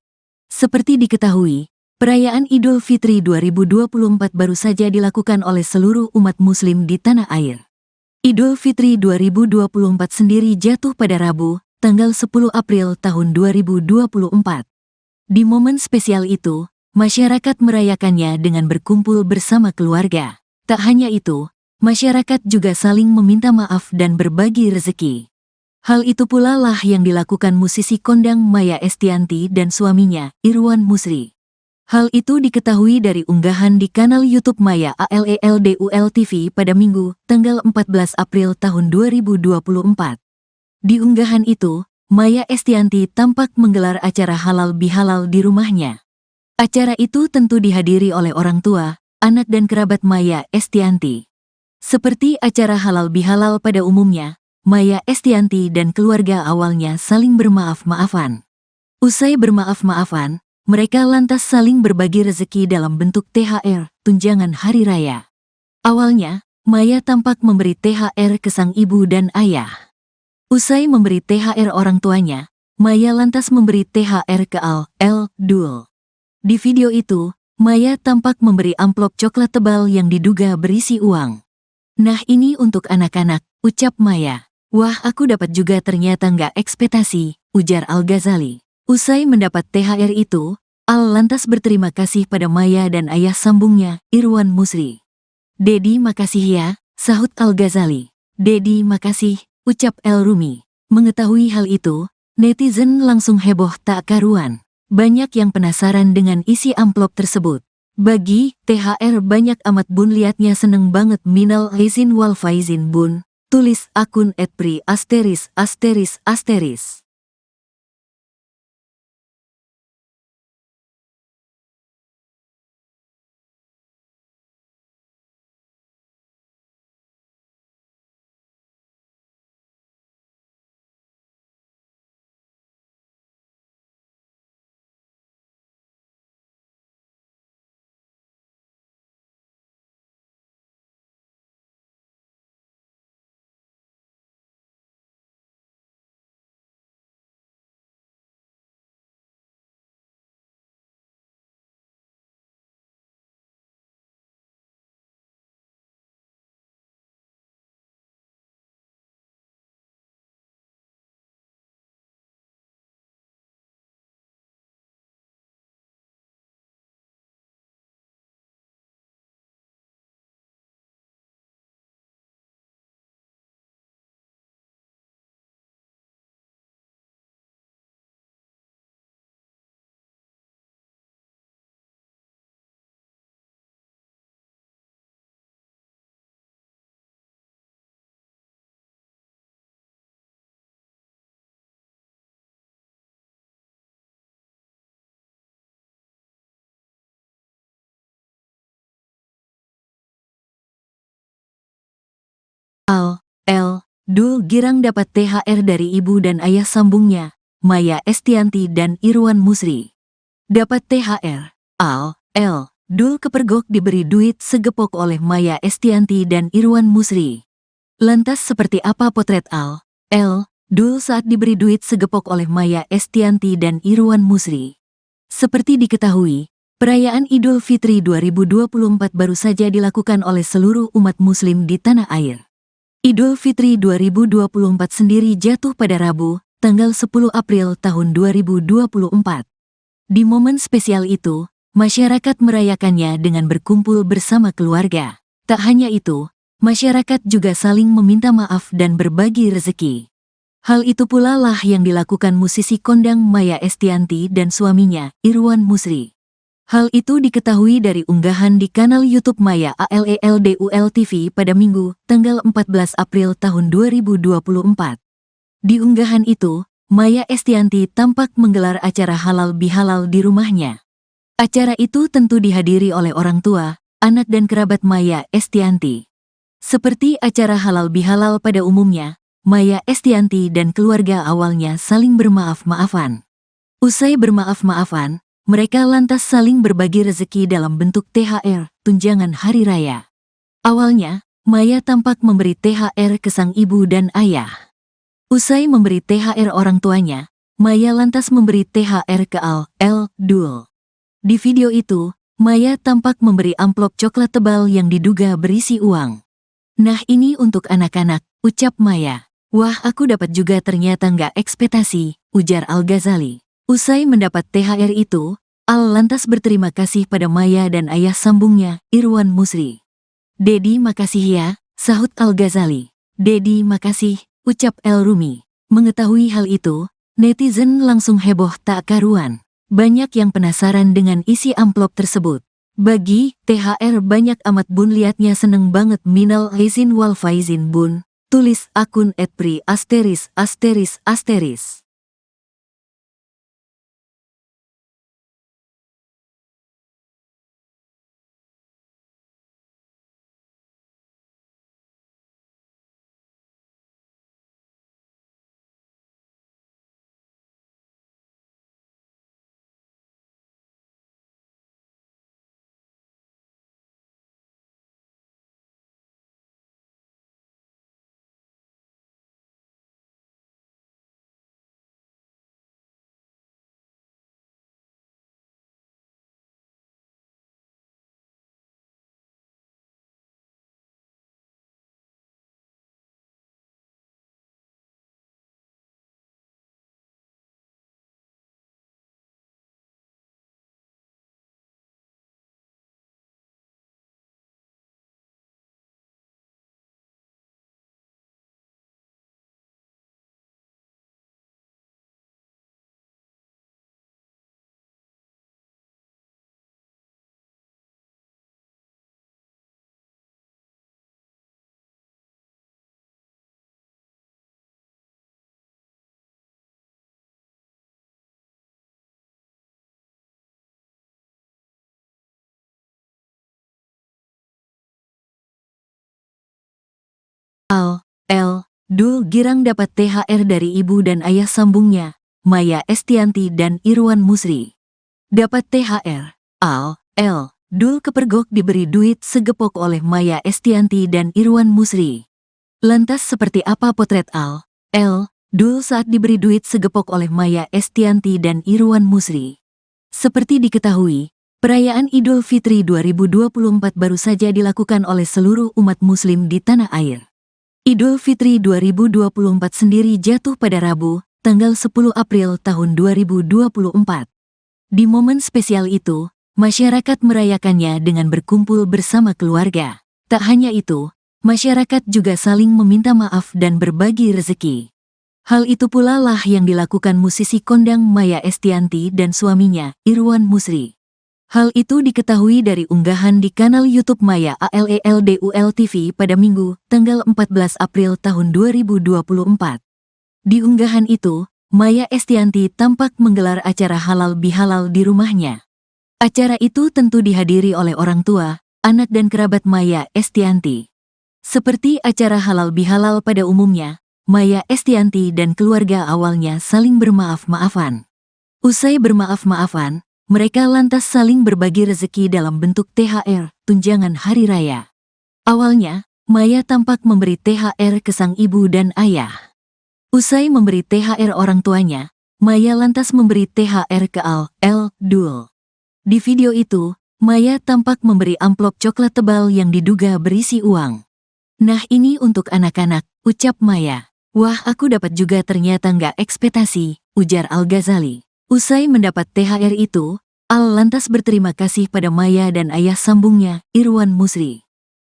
Seperti diketahui, perayaan Idul Fitri 2024 baru saja dilakukan oleh seluruh umat muslim di tanah air. Idul Fitri 2024 sendiri jatuh pada Rabu, tanggal 10 April tahun 2024. Di momen spesial itu, masyarakat merayakannya dengan berkumpul bersama keluarga. Tak hanya itu, masyarakat juga saling meminta maaf dan berbagi rezeki. Hal itu pula lah yang dilakukan musisi kondang Maya Estianty dan suaminya, Irwan Musri. Hal itu diketahui dari unggahan di kanal YouTube Maya ALELDUL TV pada Minggu, tanggal 14 April tahun 2024. Di unggahan itu, Maya Estianty tampak menggelar acara halal bihalal di rumahnya. Acara itu tentu dihadiri oleh orang tua, anak dan kerabat Maya Estianty. Seperti acara halal bihalal pada umumnya, Maya Estianty dan keluarga awalnya saling bermaaf-maafan. Usai bermaaf-maafan, mereka lantas saling berbagi rezeki dalam bentuk THR, tunjangan hari raya. Awalnya, Maya tampak memberi THR ke sang ibu dan ayah. Usai memberi THR orang tuanya, Maya lantas memberi THR ke Dul. Di video itu, Maya tampak memberi amplop coklat tebal yang diduga berisi uang. "Nah ini untuk anak-anak," ucap Maya. "Wah aku dapat juga ternyata nggak ekspektasi," ujar Al-Ghazali. Usai mendapat THR itu, Al lantas berterima kasih pada Maya dan ayah sambungnya, Irwan Musri. "Dedi makasih ya," sahut Al-Ghazali. "Dedi makasih," ucap El Rumi. Mengetahui hal itu, netizen langsung heboh tak karuan. Banyak yang penasaran dengan isi amplop tersebut. "Bagi THR banyak amat bun liatnya seneng banget minal aizin wal faizin bun," tulis akun @pri*. Dul girang dapat THR dari ibu dan ayah sambungnya, Maya Estianty dan Irwan Musri. Dapat THR. Dul kepergok diberi duit segepok oleh Maya Estianty dan Irwan Musri. Lantas seperti apa potret Dul saat diberi duit segepok oleh Maya Estianty dan Irwan Musri? Seperti diketahui, perayaan Idul Fitri 2024 baru saja dilakukan oleh seluruh umat muslim di tanah air. Idul Fitri 2024 sendiri jatuh pada Rabu, tanggal 10 April tahun 2024. Di momen spesial itu, masyarakat merayakannya dengan berkumpul bersama keluarga. Tak hanya itu, masyarakat juga saling meminta maaf dan berbagi rezeki. Hal itu pula lah yang dilakukan musisi kondang Maya Estianty dan suaminya, Irwan Musri. Hal itu diketahui dari unggahan di kanal YouTube Maya ALELDUL TV pada Minggu, tanggal 14 April tahun 2024. Di unggahan itu, Maya Estianty tampak menggelar acara halal bihalal di rumahnya. Acara itu tentu dihadiri oleh orang tua, anak dan kerabat Maya Estianty. Seperti acara halal bihalal pada umumnya, Maya Estianty dan keluarga awalnya saling bermaaf-maafan. Usai bermaaf-maafan, mereka lantas saling berbagi rezeki dalam bentuk THR, tunjangan hari raya. Awalnya, Maya tampak memberi THR ke sang ibu dan ayah. Usai memberi THR orang tuanya, Maya lantas memberi THR ke Dul. Di video itu, Maya tampak memberi amplop coklat tebal yang diduga berisi uang. "Nah ini untuk anak-anak," ucap Maya. "Wah aku dapat juga ternyata nggak ekspektasi," ujar Al-Ghazali. Usai mendapat THR itu, Al lantas berterima kasih pada Maya dan ayah sambungnya, Irwan Musri. "Dedi makasih ya," sahut Al-Ghazali. "Dedi makasih," ucap El Rumi. Mengetahui hal itu, netizen langsung heboh tak karuan. Banyak yang penasaran dengan isi amplop tersebut. "Bagi THR banyak amat bun, liatnya seneng banget, minal aizin wal faizin bun," tulis akun @pri*. Dul girang dapat THR dari ibu dan ayah sambungnya, Maya Estianty dan Irwan Musri. Dapat THR. Dul kepergok diberi duit segepok oleh Maya Estianty dan Irwan Musri. Lantas seperti apa potret Dul saat diberi duit segepok oleh Maya Estianty dan Irwan Musri? Seperti diketahui, perayaan Idul Fitri 2024 baru saja dilakukan oleh seluruh umat muslim di tanah air. Idul Fitri 2024 sendiri jatuh pada Rabu, tanggal 10 April tahun 2024. Di momen spesial itu, masyarakat merayakannya dengan berkumpul bersama keluarga. Tak hanya itu, masyarakat juga saling meminta maaf dan berbagi rezeki. Hal itu pula lah yang dilakukan musisi kondang Maya Estianty dan suaminya, Irwan Musri. Hal itu diketahui dari unggahan di kanal YouTube Maya ALELDUL TV pada Minggu, tanggal 14 April tahun 2024. Di unggahan itu, Maya Estianty tampak menggelar acara halal bihalal di rumahnya. Acara itu tentu dihadiri oleh orang tua, anak dan kerabat Maya Estianty. Seperti acara halal bihalal pada umumnya, Maya Estianty dan keluarga awalnya saling bermaaf-maafan. Usai bermaaf-maafan, mereka lantas saling berbagi rezeki dalam bentuk THR, tunjangan hari raya. Awalnya, Maya tampak memberi THR ke sang ibu dan ayah. Usai memberi THR orang tuanya, Maya lantas memberi THR ke Dul. Di video itu, Maya tampak memberi amplop coklat tebal yang diduga berisi uang. "Nah ini untuk anak-anak," ucap Maya. "Wah aku dapat juga ternyata nggak ekspektasi," ujar Al-Ghazali. Usai mendapat THR itu, Al lantas berterima kasih pada Maya dan ayah sambungnya, Irwan Musri.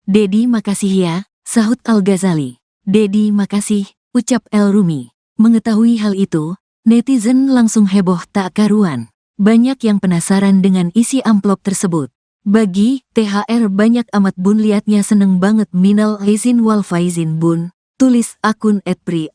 "Dedi makasih ya," sahut Al-Ghazali. "Dedi makasih," ucap El Rumi. Mengetahui hal itu, netizen langsung heboh tak karuan. Banyak yang penasaran dengan isi amplop tersebut. "Bagi THR banyak amat bun, liatnya seneng banget, minal aizin wal faizin bun," tulis akun @pri*.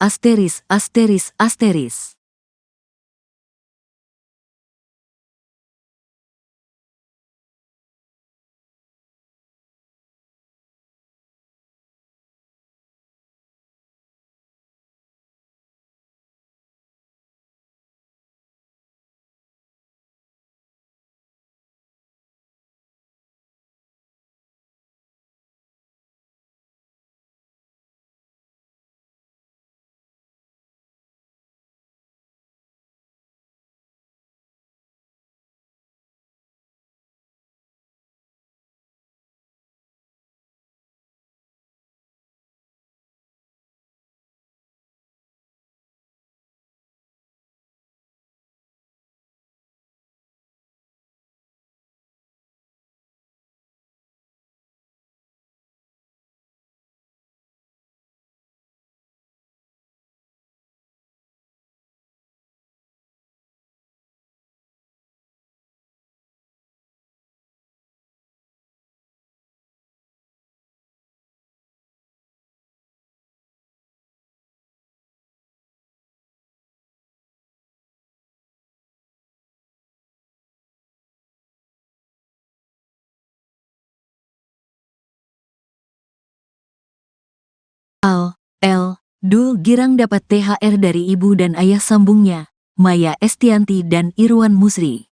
Dul girang dapat THR dari ibu dan ayah sambungnya, Maya Estianty dan Irwan Musri.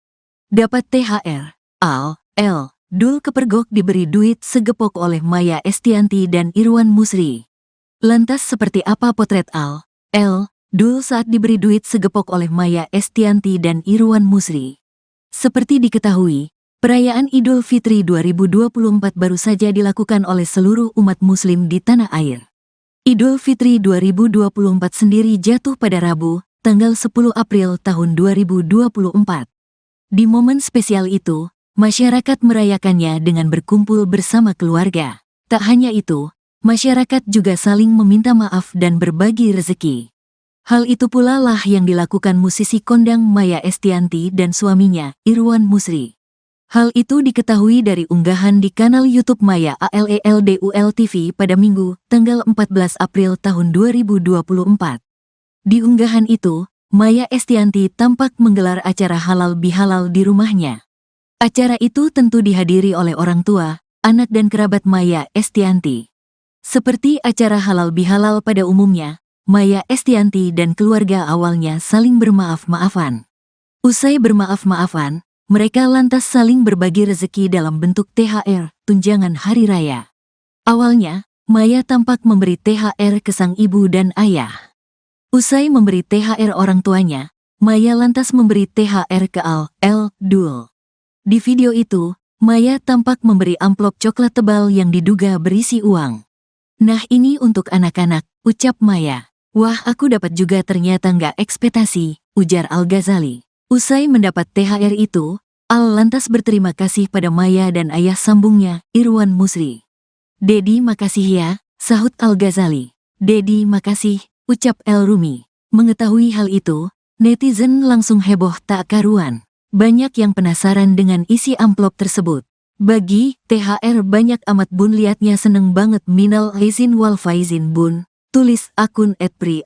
Dapat THR, Dul kepergok diberi duit segepok oleh Maya Estianty dan Irwan Musri. Lantas seperti apa potret Dul saat diberi duit segepok oleh Maya Estianty dan Irwan Musri? Seperti diketahui, perayaan Idul Fitri 2024 baru saja dilakukan oleh seluruh umat muslim di tanah air. Idul Fitri 2024 sendiri jatuh pada Rabu, tanggal 10 April tahun 2024. Di momen spesial itu, masyarakat merayakannya dengan berkumpul bersama keluarga. Tak hanya itu, masyarakat juga saling meminta maaf dan berbagi rezeki. Hal itu pula lah yang dilakukan musisi kondang Maya Estianty dan suaminya, Irwan Musri. Hal itu diketahui dari unggahan di kanal YouTube Maya ALELDUL TV pada Minggu, tanggal 14 April tahun 2024. Di unggahan itu, Maya Estianty tampak menggelar acara halal bihalal di rumahnya. Acara itu tentu dihadiri oleh orang tua, anak dan kerabat Maya Estianty. Seperti acara halal bihalal pada umumnya, Maya Estianty dan keluarga awalnya saling bermaaf-maafan. Usai bermaaf-maafan, mereka lantas saling berbagi rezeki dalam bentuk THR, tunjangan hari raya. Awalnya, Maya tampak memberi THR ke sang ibu dan ayah. Usai memberi THR orang tuanya, Maya lantas memberi THR ke Dul. Di video itu, Maya tampak memberi amplop coklat tebal yang diduga berisi uang. "Nah ini untuk anak-anak," ucap Maya. "Wah aku dapat juga ternyata nggak ekspektasi," ujar Al-Ghazali. Usai mendapat THR itu, Al lantas berterima kasih pada Maya dan ayah sambungnya, Irwan Musri. "Dedi makasih ya," sahut Al-Ghazali. "Dedi makasih," ucap El Rumi. Mengetahui hal itu, netizen langsung heboh tak karuan. Banyak yang penasaran dengan isi amplop tersebut. "Bagi THR banyak amat bun, liatnya seneng banget, minal aizin wal faizin bun," tulis akun @pri*.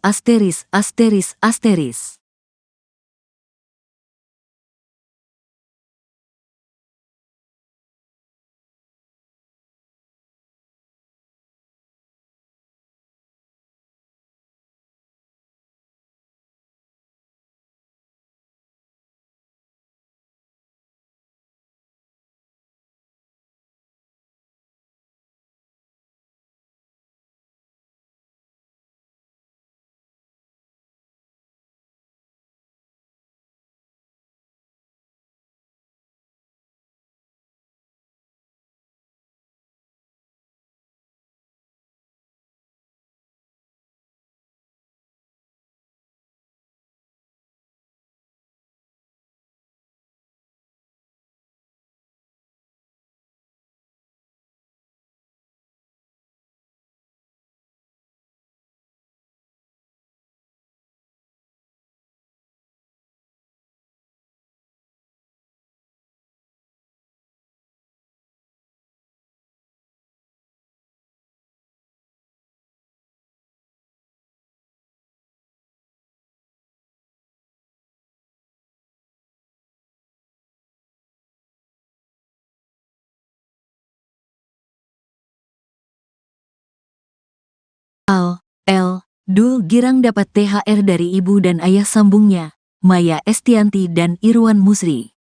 Dul girang dapat THR dari ibu dan ayah sambungnya, Maya Estianty dan Irwan Musri.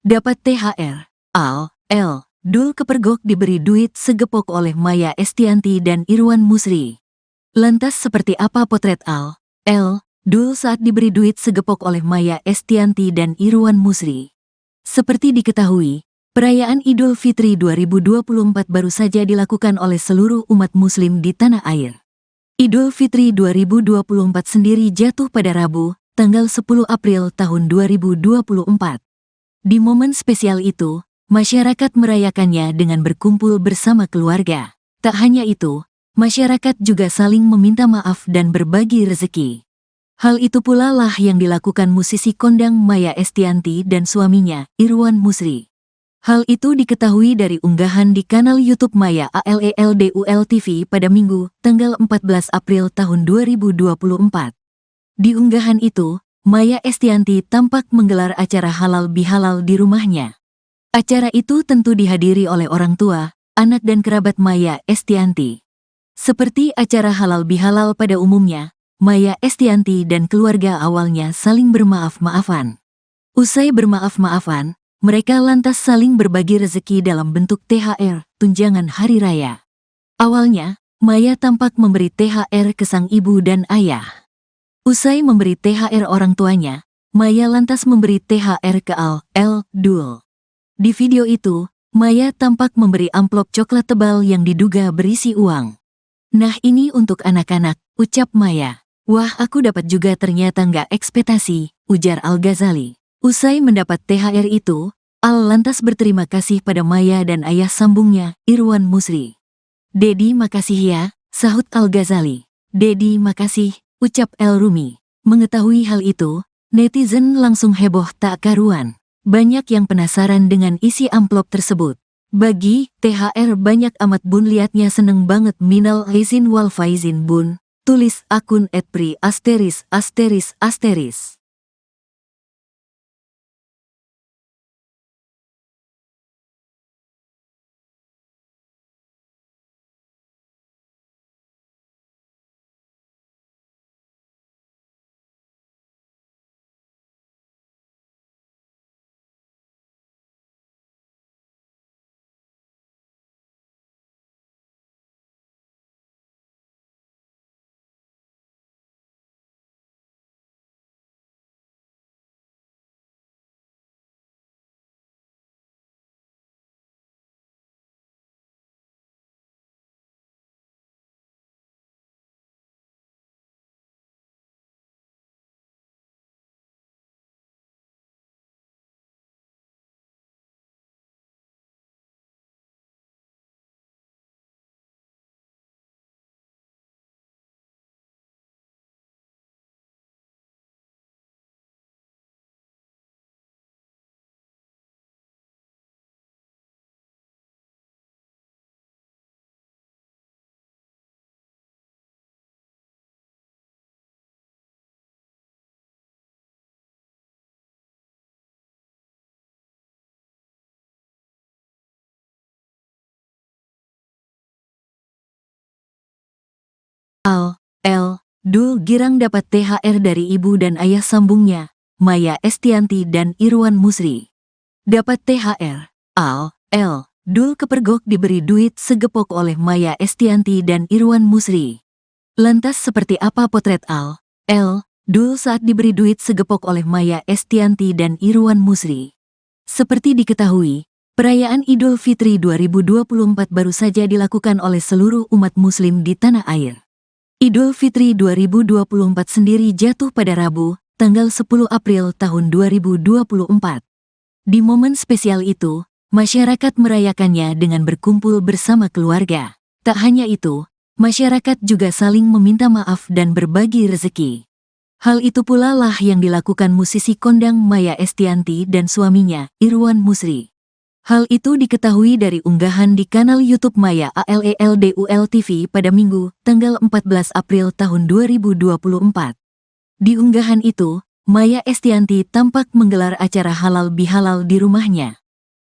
Dapat THR. Dul kepergok diberi duit segepok oleh Maya Estianty dan Irwan Musri. Lantas seperti apa potret Dul saat diberi duit segepok oleh Maya Estianty dan Irwan Musri? Seperti diketahui, perayaan Idul Fitri 2024 baru saja dilakukan oleh seluruh umat muslim di tanah air. Idul Fitri 2024 sendiri jatuh pada Rabu, tanggal 10 April tahun 2024. Di momen spesial itu, masyarakat merayakannya dengan berkumpul bersama keluarga. Tak hanya itu, masyarakat juga saling meminta maaf dan berbagi rezeki. Hal itu pula lah yang dilakukan musisi kondang Maya Estianty dan suaminya, Irwan Musri. Hal itu diketahui dari unggahan di kanal YouTube Maya ALELDUL TV pada Minggu, tanggal 14 April tahun 2024. Di unggahan itu, Maya Estianty tampak menggelar acara halal bihalal di rumahnya. Acara itu tentu dihadiri oleh orang tua, anak dan kerabat Maya Estianty. Seperti acara halal bihalal pada umumnya, Maya Estianty dan keluarga awalnya saling bermaaf-maafan. Usai bermaaf-maafan, mereka lantas saling berbagi rezeki dalam bentuk THR, tunjangan hari raya. Awalnya, Maya tampak memberi THR ke sang ibu dan ayah. Usai memberi THR orang tuanya, Maya lantas memberi THR ke Dul. Di video itu, Maya tampak memberi amplop coklat tebal yang diduga berisi uang. "Nah ini untuk anak-anak," ucap Maya. "Wah aku dapat juga ternyata nggak ekspektasi," ujar Al-Ghazali. Usai mendapat THR itu, lantas berterima kasih pada Maya dan ayah sambungnya, Irwan Musri. "Dedi makasih ya," sahut Al-Ghazali. "Dedi makasih," ucap El Rumi. Mengetahui hal itu, netizen langsung heboh tak karuan. Banyak yang penasaran dengan isi amplop tersebut. "Bagi THR banyak amat bun, liatnya seneng banget, minal aizin wal faizin bun," tulis akun @pri*. Dul girang dapat THR dari ibu dan ayah sambungnya, Maya Estianty dan Irwan Musri. Dapat THR. Dul kepergok diberi duit segepok oleh Maya Estianty dan Irwan Musri. Lantas seperti apa potret Dul saat diberi duit segepok oleh Maya Estianty dan Irwan Musri? Seperti diketahui, perayaan Idul Fitri 2024 baru saja dilakukan oleh seluruh umat muslim di tanah air. Idul Fitri 2024 sendiri jatuh pada Rabu, tanggal 10 April tahun 2024. Di momen spesial itu, masyarakat merayakannya dengan berkumpul bersama keluarga. Tak hanya itu, masyarakat juga saling meminta maaf dan berbagi rezeki. Hal itu pula lah yang dilakukan musisi kondang Maya Estianty dan suaminya, Irwan Musri. Hal itu diketahui dari unggahan di kanal YouTube Maya ALELDUL TV pada Minggu, tanggal 14 April tahun 2024. Di unggahan itu, Maya Estianty tampak menggelar acara halal bihalal di rumahnya.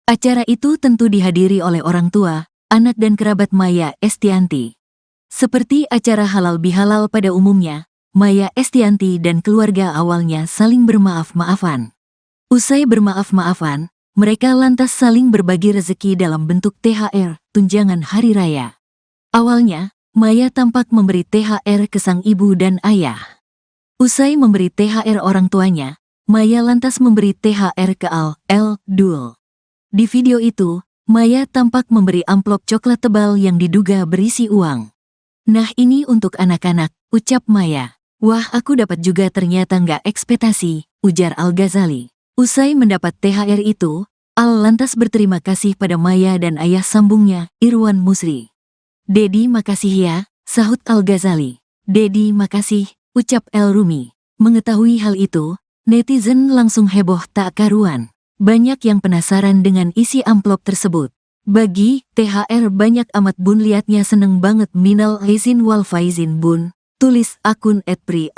Acara itu tentu dihadiri oleh orang tua, anak dan kerabat Maya Estianty. Seperti acara halal bihalal pada umumnya, Maya Estianty dan keluarga awalnya saling bermaaf-maafan. Usai bermaaf-maafan, mereka lantas saling berbagi rezeki dalam bentuk THR, tunjangan hari raya. Awalnya, Maya tampak memberi THR ke sang ibu dan ayah. Usai memberi THR orang tuanya, Maya lantas memberi THR ke Dul. Di video itu, Maya tampak memberi amplop coklat tebal yang diduga berisi uang. "Nah ini untuk anak-anak," ucap Maya. "Wah aku dapat juga ternyata nggak ekspektasi," ujar Al-Ghazali. Usai mendapat THR itu, Al lantas berterima kasih pada Maya dan ayah sambungnya, Irwan Musri. "Dedi makasih ya," sahut Al-Ghazali. "Dedi makasih," ucap El Rumi. Mengetahui hal itu, netizen langsung heboh tak karuan. Banyak yang penasaran dengan isi amplop tersebut. "Bagi THR banyak amat bun, liatnya seneng banget, minal aizin wal faizin bun," tulis akun @pri*.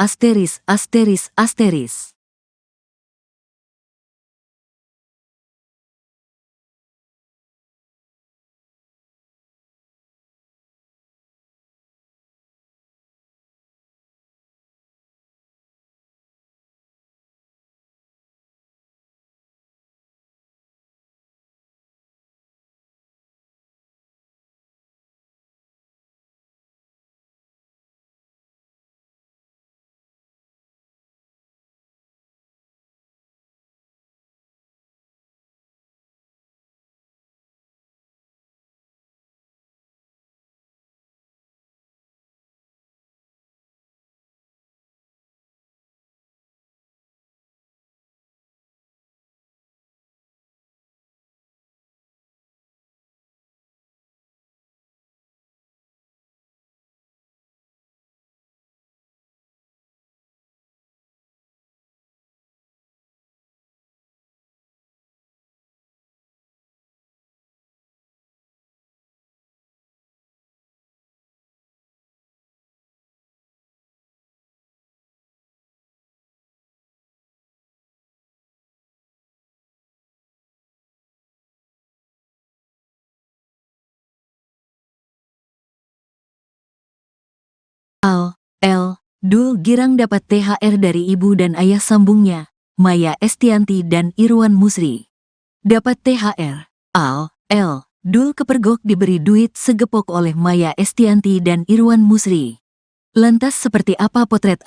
Dul girang dapat THR dari ibu dan ayah sambungnya, Maya Estianty dan Irwan Musri. Dapat THR, Dul kepergok diberi duit segepok oleh Maya Estianty dan Irwan Musri. Lantas seperti apa potret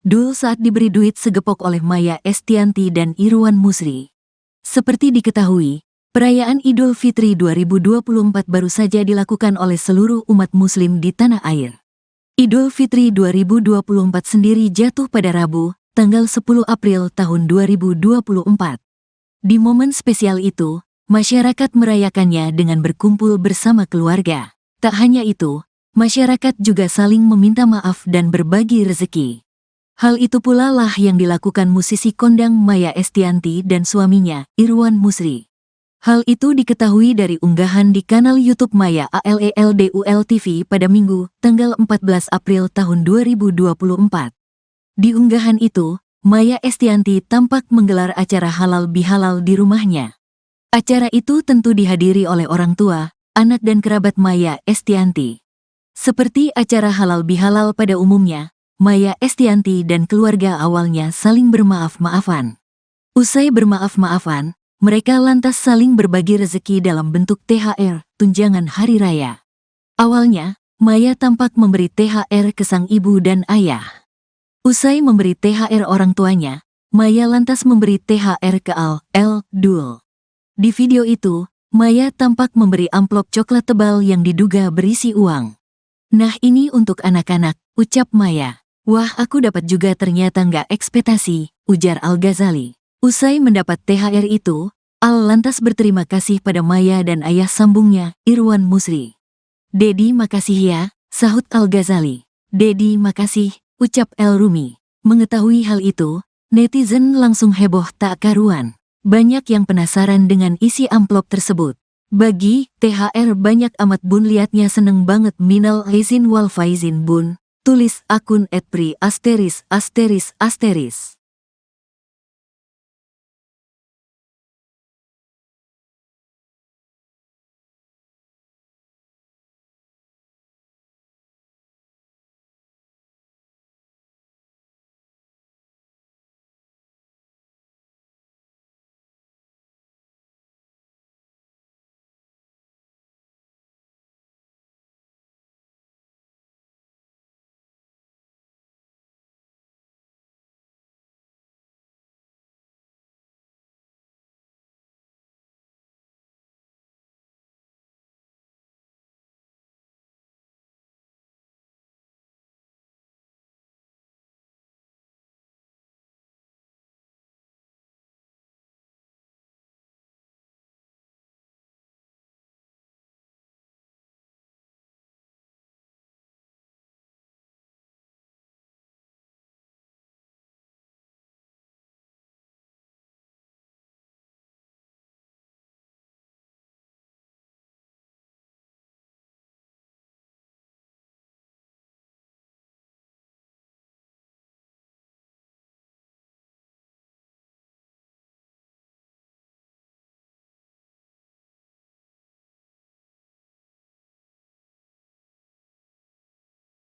Dul saat diberi duit segepok oleh Maya Estianty dan Irwan Musri? Seperti diketahui, perayaan Idul Fitri 2024 baru saja dilakukan oleh seluruh umat muslim di tanah air. Idul Fitri 2024 sendiri jatuh pada Rabu, tanggal 10 April tahun 2024. Di momen spesial itu, masyarakat merayakannya dengan berkumpul bersama keluarga. Tak hanya itu, masyarakat juga saling meminta maaf dan berbagi rezeki. Hal itu pula lah yang dilakukan musisi kondang Maya Estianty dan suaminya, Irwan Musri. Hal itu diketahui dari unggahan di kanal YouTube Maya ALELDUL TV pada Minggu, tanggal 14 April tahun 2024. Di unggahan itu, Maya Estianty tampak menggelar acara halal bihalal di rumahnya. Acara itu tentu dihadiri oleh orang tua, anak dan kerabat Maya Estianty. Seperti acara halal bihalal pada umumnya, Maya Estianty dan keluarga awalnya saling bermaaf-maafan. Usai bermaaf-maafan, mereka lantas saling berbagi rezeki dalam bentuk THR, tunjangan hari raya. Awalnya, Maya tampak memberi THR ke sang ibu dan ayah. Usai memberi THR orang tuanya, Maya lantas memberi THR ke Dul. Di video itu, Maya tampak memberi amplop coklat tebal yang diduga berisi uang. "Nah ini untuk anak-anak," ucap Maya. "Wah aku dapat juga ternyata nggak ekspektasi," ujar Al-Ghazali. Usai mendapat THR itu, Al lantas berterima kasih pada Maya dan ayah sambungnya, Irwan Musri. "Dedi makasih ya," sahut Al-Ghazali. "Dedi makasih," ucap El Rumi. Mengetahui hal itu, netizen langsung heboh tak karuan. Banyak yang penasaran dengan isi amplop tersebut. "Bagi THR banyak amat bun, liatnya seneng banget, minal aizin wal faizin bun," tulis akun @pri*.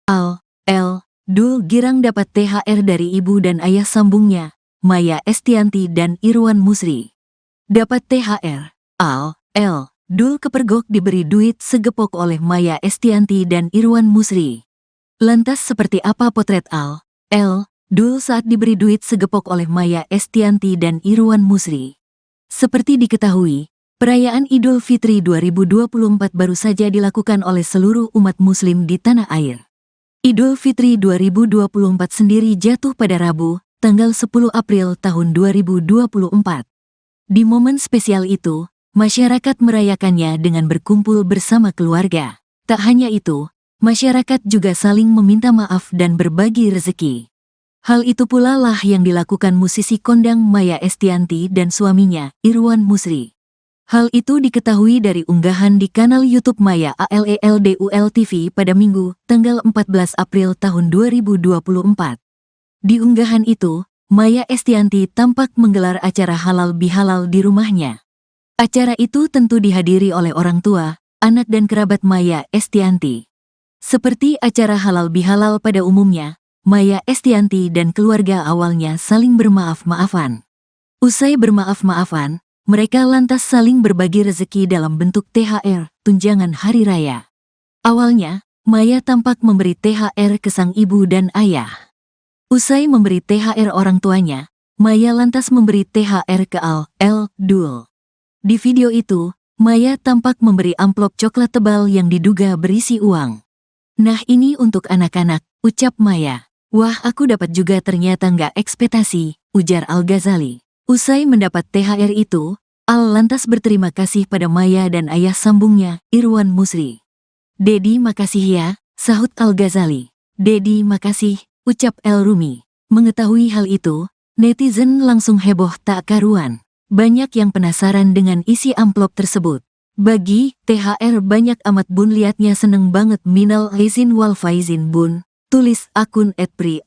Al, L, Dul girang dapat THR dari ibu dan ayah sambungnya, Maya Estianty dan Irwan Musri. Dapat THR. Al, L, Dul kepergok diberi duit segepok oleh Maya Estianty dan Irwan Musri. Lantas seperti apa potret Al, L, Dul saat diberi duit segepok oleh Maya Estianty dan Irwan Musri? Seperti diketahui, perayaan Idul Fitri 2024 baru saja dilakukan oleh seluruh umat muslim di tanah air. Idul Fitri 2024 sendiri jatuh pada Rabu, tanggal 10 April tahun 2024. Di momen spesial itu, masyarakat merayakannya dengan berkumpul bersama keluarga. Tak hanya itu, masyarakat juga saling meminta maaf dan berbagi rezeki. Hal itu pula lah yang dilakukan musisi kondang Maya Estianty dan suaminya, Irwan Musri. Hal itu diketahui dari unggahan di kanal YouTube Maya ALELDUL TV pada Minggu, tanggal 14 April tahun 2024. Di unggahan itu, Maya Estianty tampak menggelar acara halal bihalal di rumahnya. Acara itu tentu dihadiri oleh orang tua, anak dan kerabat Maya Estianty. Seperti acara halal bihalal pada umumnya, Maya Estianty dan keluarga awalnya saling bermaaf-maafan. Usai bermaaf-maafan, mereka lantas saling berbagi rezeki dalam bentuk THR, tunjangan hari raya. Awalnya, Maya tampak memberi THR ke sang ibu dan ayah. Usai memberi THR orang tuanya, Maya lantas memberi THR ke Al, L, Dul. Di video itu, Maya tampak memberi amplop coklat tebal yang diduga berisi uang. "Nah ini untuk anak-anak," ucap Maya. "Wah aku dapat juga ternyata nggak ekspektasi," ujar Al-Ghazali. Usai mendapat THR itu, Al lantas berterima kasih pada Maya dan ayah sambungnya, Irwan Musri. "Dedi makasih ya," sahut Al-Ghazali. "Dedi makasih," ucap El Rumi. Mengetahui hal itu, netizen langsung heboh tak karuan. Banyak yang penasaran dengan isi amplop tersebut. "Bagi THR banyak amat bun, liatnya seneng banget, minal aizin wal faizin bun," tulis akun @pri*.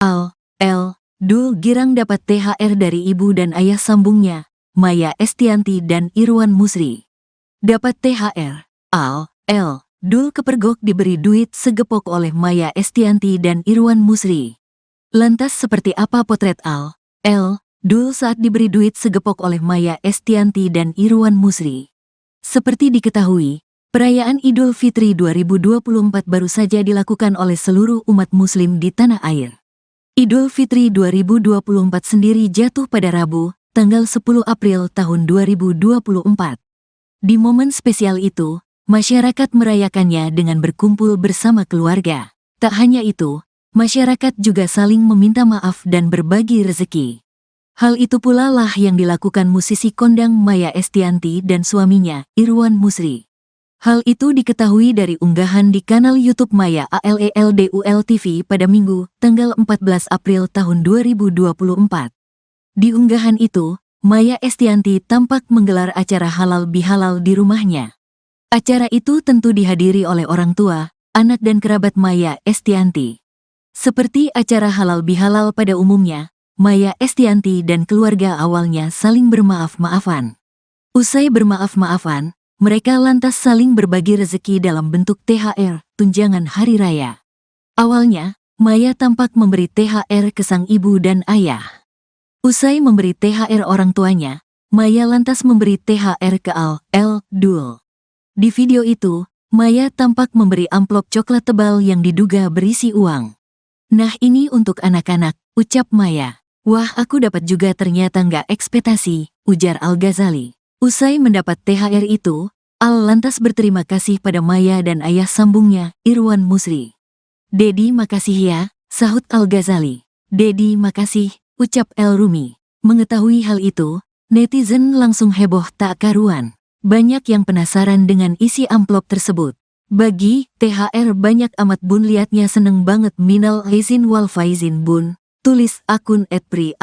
Al, L, Dul girang dapat THR dari ibu dan ayah sambungnya, Maya Estianty dan Irwan Musri. Dapat THR. Al, L, Dul kepergok diberi duit segepok oleh Maya Estianty dan Irwan Musri. Lantas seperti apa potret Al, L, Dul saat diberi duit segepok oleh Maya Estianty dan Irwan Musri? Seperti diketahui, perayaan Idul Fitri 2024 baru saja dilakukan oleh seluruh umat muslim di tanah air. Idul Fitri 2024 sendiri jatuh pada Rabu, tanggal 10 April tahun 2024. Di momen spesial itu, masyarakat merayakannya dengan berkumpul bersama keluarga. Tak hanya itu, masyarakat juga saling meminta maaf dan berbagi rezeki. Hal itu pula lah yang dilakukan musisi kondang Maya Estianty dan suaminya, Irwan Musri. Hal itu diketahui dari unggahan di kanal YouTube Maya ALELDUL TV pada Minggu, tanggal 14 April tahun 2024. Di unggahan itu, Maya Estianty tampak menggelar acara halal bihalal di rumahnya. Acara itu tentu dihadiri oleh orang tua, anak dan kerabat Maya Estianty. Seperti acara halal bihalal pada umumnya, Maya Estianty dan keluarga awalnya saling bermaaf-maafan. Usai bermaaf-maafan, mereka lantas saling berbagi rezeki dalam bentuk THR, tunjangan hari raya. Awalnya, Maya tampak memberi THR ke sang ibu dan ayah. Usai memberi THR orang tuanya, Maya lantas memberi THR ke Dul. Di video itu, Maya tampak memberi amplop coklat tebal yang diduga berisi uang. "Nah, ini untuk anak-anak," ucap Maya. "Wah, aku dapat juga, ternyata nggak ekspektasi," ujar Al-Ghazali. Usai mendapat THR itu, Al lantas berterima kasih pada Maya dan ayah sambungnya, Irwan Musri. "Dedi, makasih ya," sahut Al-Ghazali. "Dedi, makasih," ucap El Rumi. Mengetahui hal itu, netizen langsung heboh tak karuan. Banyak yang penasaran dengan isi amplop tersebut. "Bagi THR banyak amat bun, liatnya seneng banget, minal aizin wal faizin bun," tulis akun @pri*.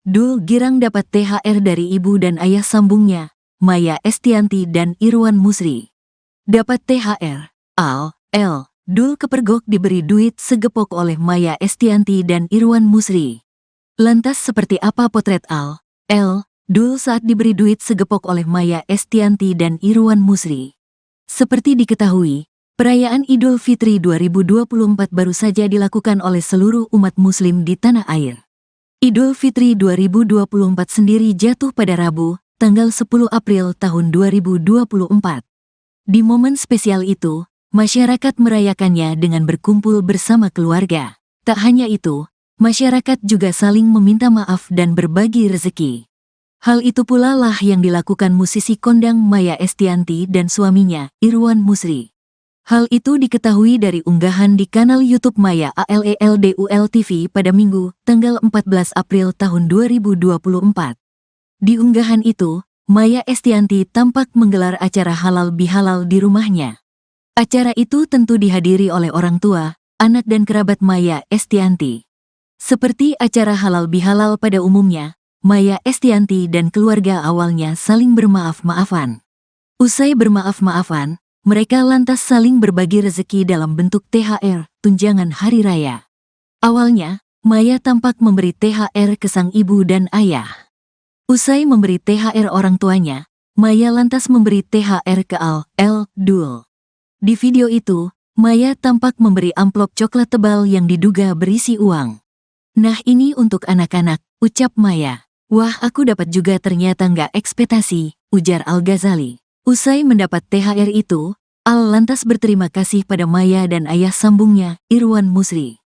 Dul girang dapat THR dari ibu dan ayah sambungnya, Maya Estianty dan Irwan Musri. Dapat THR, Dul kepergok diberi duit segepok oleh Maya Estianty dan Irwan Musri. Lantas seperti apa potret Dul saat diberi duit segepok oleh Maya Estianty dan Irwan Musri? Seperti diketahui, perayaan Idul Fitri 2024 baru saja dilakukan oleh seluruh umat muslim di tanah air. Idul Fitri 2024 sendiri jatuh pada Rabu, tanggal 10 April tahun 2024. Di momen spesial itu, masyarakat merayakannya dengan berkumpul bersama keluarga. Tak hanya itu, masyarakat juga saling meminta maaf dan berbagi rezeki. Hal itu pula lah yang dilakukan musisi kondang Maya Estianty dan suaminya, Irwan Musri. Hal itu diketahui dari unggahan di kanal YouTube Maya ALELDUL TV pada Minggu, tanggal 14 April tahun 2024. Di unggahan itu, Maya Estianty tampak menggelar acara halal bihalal di rumahnya. Acara itu tentu dihadiri oleh orang tua, anak dan kerabat Maya Estianty. Seperti acara halal bihalal pada umumnya, Maya Estianty dan keluarga awalnya saling bermaaf-maafan. Usai bermaaf-maafan, mereka lantas saling berbagi rezeki dalam bentuk THR, tunjangan hari raya. Awalnya, Maya tampak memberi THR ke sang ibu dan ayah. Usai memberi THR orang tuanya, Maya lantas memberi THR ke Dul. Di video itu, Maya tampak memberi amplop coklat tebal yang diduga berisi uang. "Nah, ini untuk anak-anak," ucap Maya. "Wah, aku dapat juga, ternyata nggak ekspektasi," ujar Al-Ghazali. Usai mendapat THR itu, Al lantas berterima kasih pada Maya dan ayah sambungnya, Irwan Musri.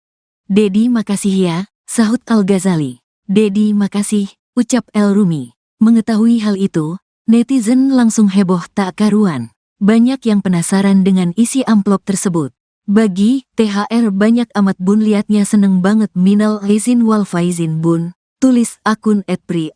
"Dedi, makasih ya," sahut Al-Ghazali. "Dedi, makasih," ucap El Rumi. Mengetahui hal itu, netizen langsung heboh tak karuan. Banyak yang penasaran dengan isi amplop tersebut. "Bagi THR banyak amat bun, liatnya seneng banget, minal aizin wal faizin bun," tulis akun @pri*.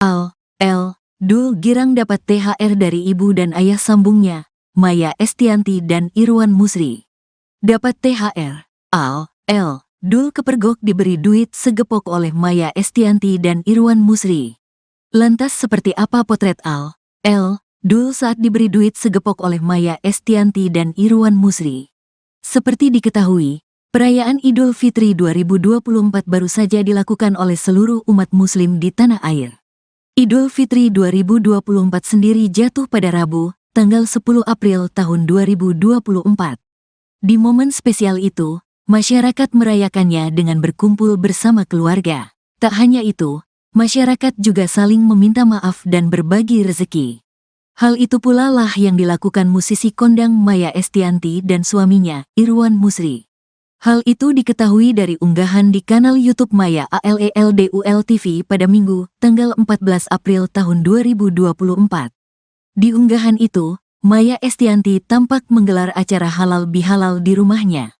Al, L, Dul girang dapat THR dari ibu dan ayah sambungnya, Maya Estianty dan Irwan Musri. Dapat THR. Al, L, Dul kepergok diberi duit segepok oleh Maya Estianty dan Irwan Musri. Lantas seperti apa potret Al, L, Dul saat diberi duit segepok oleh Maya Estianty dan Irwan Musri? Seperti diketahui, perayaan Idul Fitri 2024 baru saja dilakukan oleh seluruh umat muslim di tanah air. Idul Fitri 2024 sendiri jatuh pada Rabu, tanggal 10 April tahun 2024. Di momen spesial itu, masyarakat merayakannya dengan berkumpul bersama keluarga. Tak hanya itu, masyarakat juga saling meminta maaf dan berbagi rezeki. Hal itu pula lah yang dilakukan musisi kondang Maya Estianty dan suaminya, Irwan Musri. Hal itu diketahui dari unggahan di kanal YouTube Maya ALELDUL TV pada Minggu, tanggal 14 April tahun 2024. Di unggahan itu, Maya Estianty tampak menggelar acara halal bihalal di rumahnya.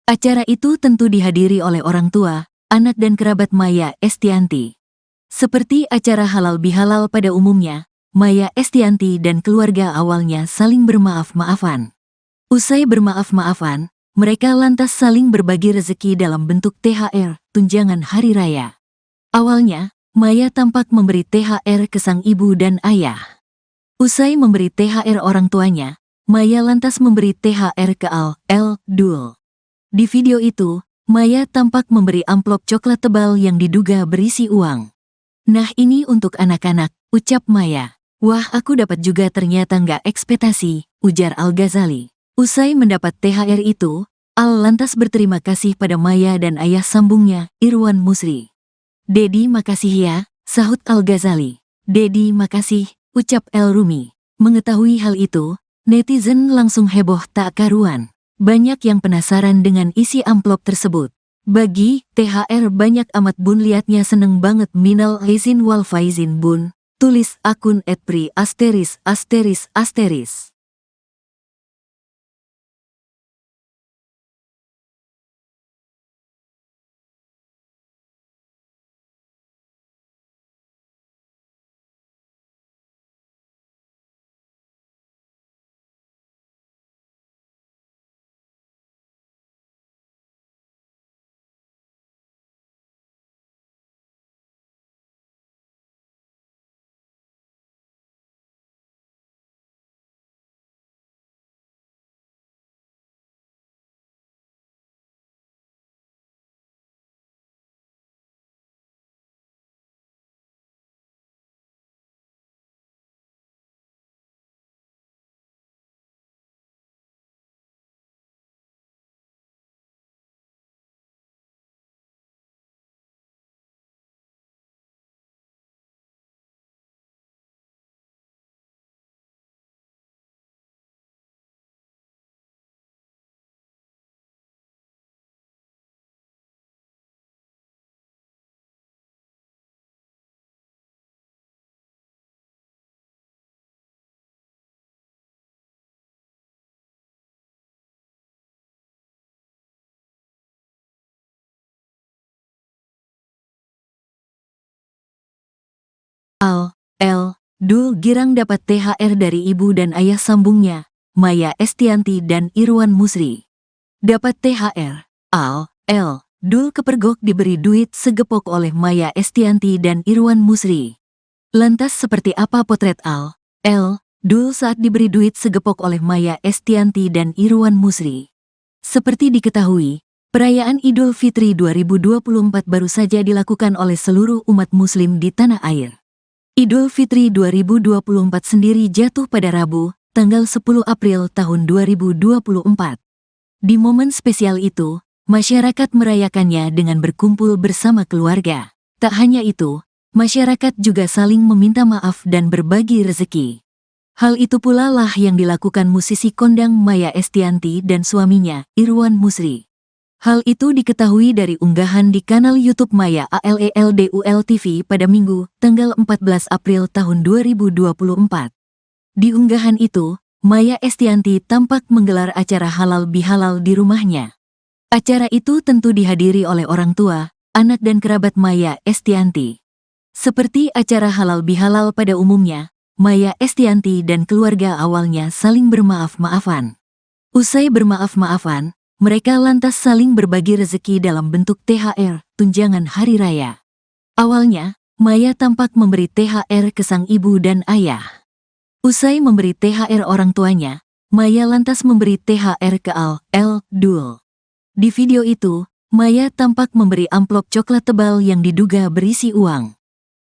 Acara itu tentu dihadiri oleh orang tua, anak dan kerabat Maya Estianty. Seperti acara halal bihalal pada umumnya, Maya Estianty dan keluarga awalnya saling bermaaf-maafan. Usai bermaaf-maafan, mereka lantas saling berbagi rezeki dalam bentuk THR, tunjangan hari raya. Awalnya, Maya tampak memberi THR ke sang ibu dan ayah. Usai memberi THR orang tuanya, Maya lantas memberi THR ke Al, L, Dul. Di video itu, Maya tampak memberi amplop coklat tebal yang diduga berisi uang. "Nah ini untuk anak-anak," ucap Maya. "Wah aku dapat juga ternyata nggak ekspektasi," ujar Al-Ghazali. Usai mendapat THR itu, Al lantas berterima kasih pada Maya dan ayah sambungnya, Irwan Musri. "Dedi makasih ya," sahut Al-Ghazali. "Dedi makasih," ucap El Rumi. Mengetahui hal itu, netizen langsung heboh tak karuan. Banyak yang penasaran dengan isi amplop tersebut. "Bagi THR banyak amat bun, liatnya seneng banget, minal aizin wal faizin bun," tulis akun @pri*. Al, L, Dul girang dapat THR dari ibu dan ayah sambungnya, Maya Estianty dan Irwan Musri. Dapat THR. Al, L, Dul kepergok diberi duit segepok oleh Maya Estianty dan Irwan Musri. Lantas seperti apa potret Al, L, Dul saat diberi duit segepok oleh Maya Estianty dan Irwan Musri? Seperti diketahui, perayaan Idul Fitri 2024 baru saja dilakukan oleh seluruh umat muslim di tanah air. Idul Fitri 2024 sendiri jatuh pada Rabu, tanggal 10 April tahun 2024. Di momen spesial itu, masyarakat merayakannya dengan berkumpul bersama keluarga. Tak hanya itu, masyarakat juga saling meminta maaf dan berbagi rezeki. Hal itu pula lah yang dilakukan musisi kondang Maya Estianty dan suaminya, Irwan Musri. Hal itu diketahui dari unggahan di kanal YouTube Maya ALELDUL TV pada Minggu, tanggal 14 April tahun 2024. Di unggahan itu, Maya Estianty tampak menggelar acara halal bihalal di rumahnya. Acara itu tentu dihadiri oleh orang tua, anak dan kerabat Maya Estianty. Seperti acara halal bihalal pada umumnya, Maya Estianty dan keluarga awalnya saling bermaaf-maafan. Usai bermaaf-maafan, mereka lantas saling berbagi rezeki dalam bentuk THR, tunjangan hari raya. Awalnya, Maya tampak memberi THR ke sang ibu dan ayah. Usai memberi THR orang tuanya, Maya lantas memberi THR ke Dul. Di video itu, Maya tampak memberi amplop coklat tebal yang diduga berisi uang.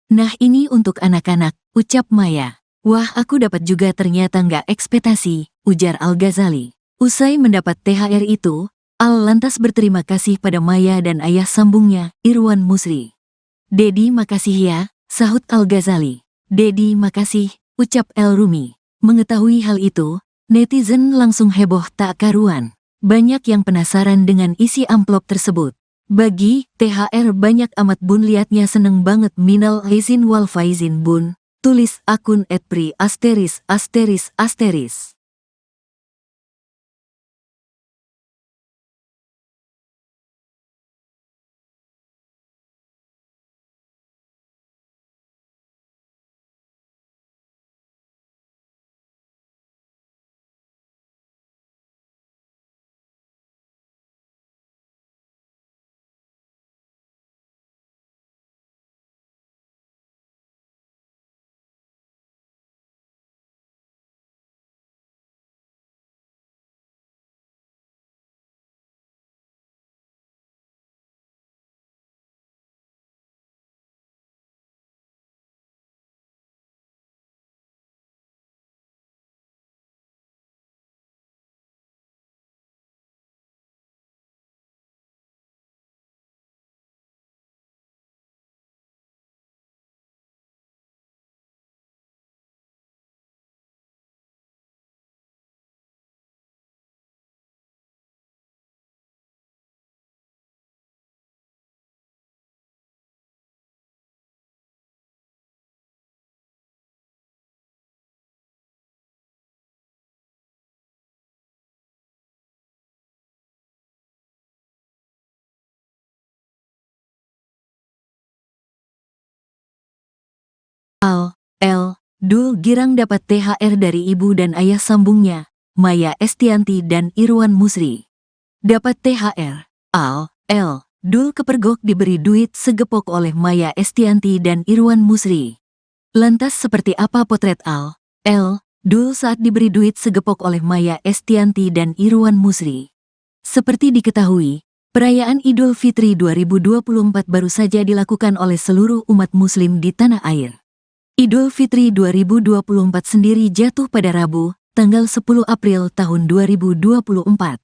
"Nah ini untuk anak-anak," ucap Maya. "Wah aku dapat juga ternyata nggak ekspektasi," ujar Al-Ghazali. Usai mendapat THR itu, Al lantas berterima kasih pada Maya dan ayah sambungnya, Irwan Musri. "Dedi makasih ya," sahut Al-Ghazali. "Dedi makasih," ucap El Rumi. Mengetahui hal itu, netizen langsung heboh tak karuan. Banyak yang penasaran dengan isi amplop tersebut. "Bagi THR banyak amat bun, liatnya seneng banget, minal aizin wal faizin bun," tulis akun @pri*. Dul girang dapat THR dari ibu dan ayah sambungnya, Maya Estianty dan Irwan Musri. Dapat THR, Dul kepergok diberi duit segepok oleh Maya Estianty dan Irwan Musri. Lantas seperti apa potret Dul saat diberi duit segepok oleh Maya Estianty dan Irwan Musri? Seperti diketahui, perayaan Idul Fitri 2024 baru saja dilakukan oleh seluruh umat muslim di tanah air. Idul Fitri 2024 sendiri jatuh pada Rabu, tanggal 10 April tahun 2024.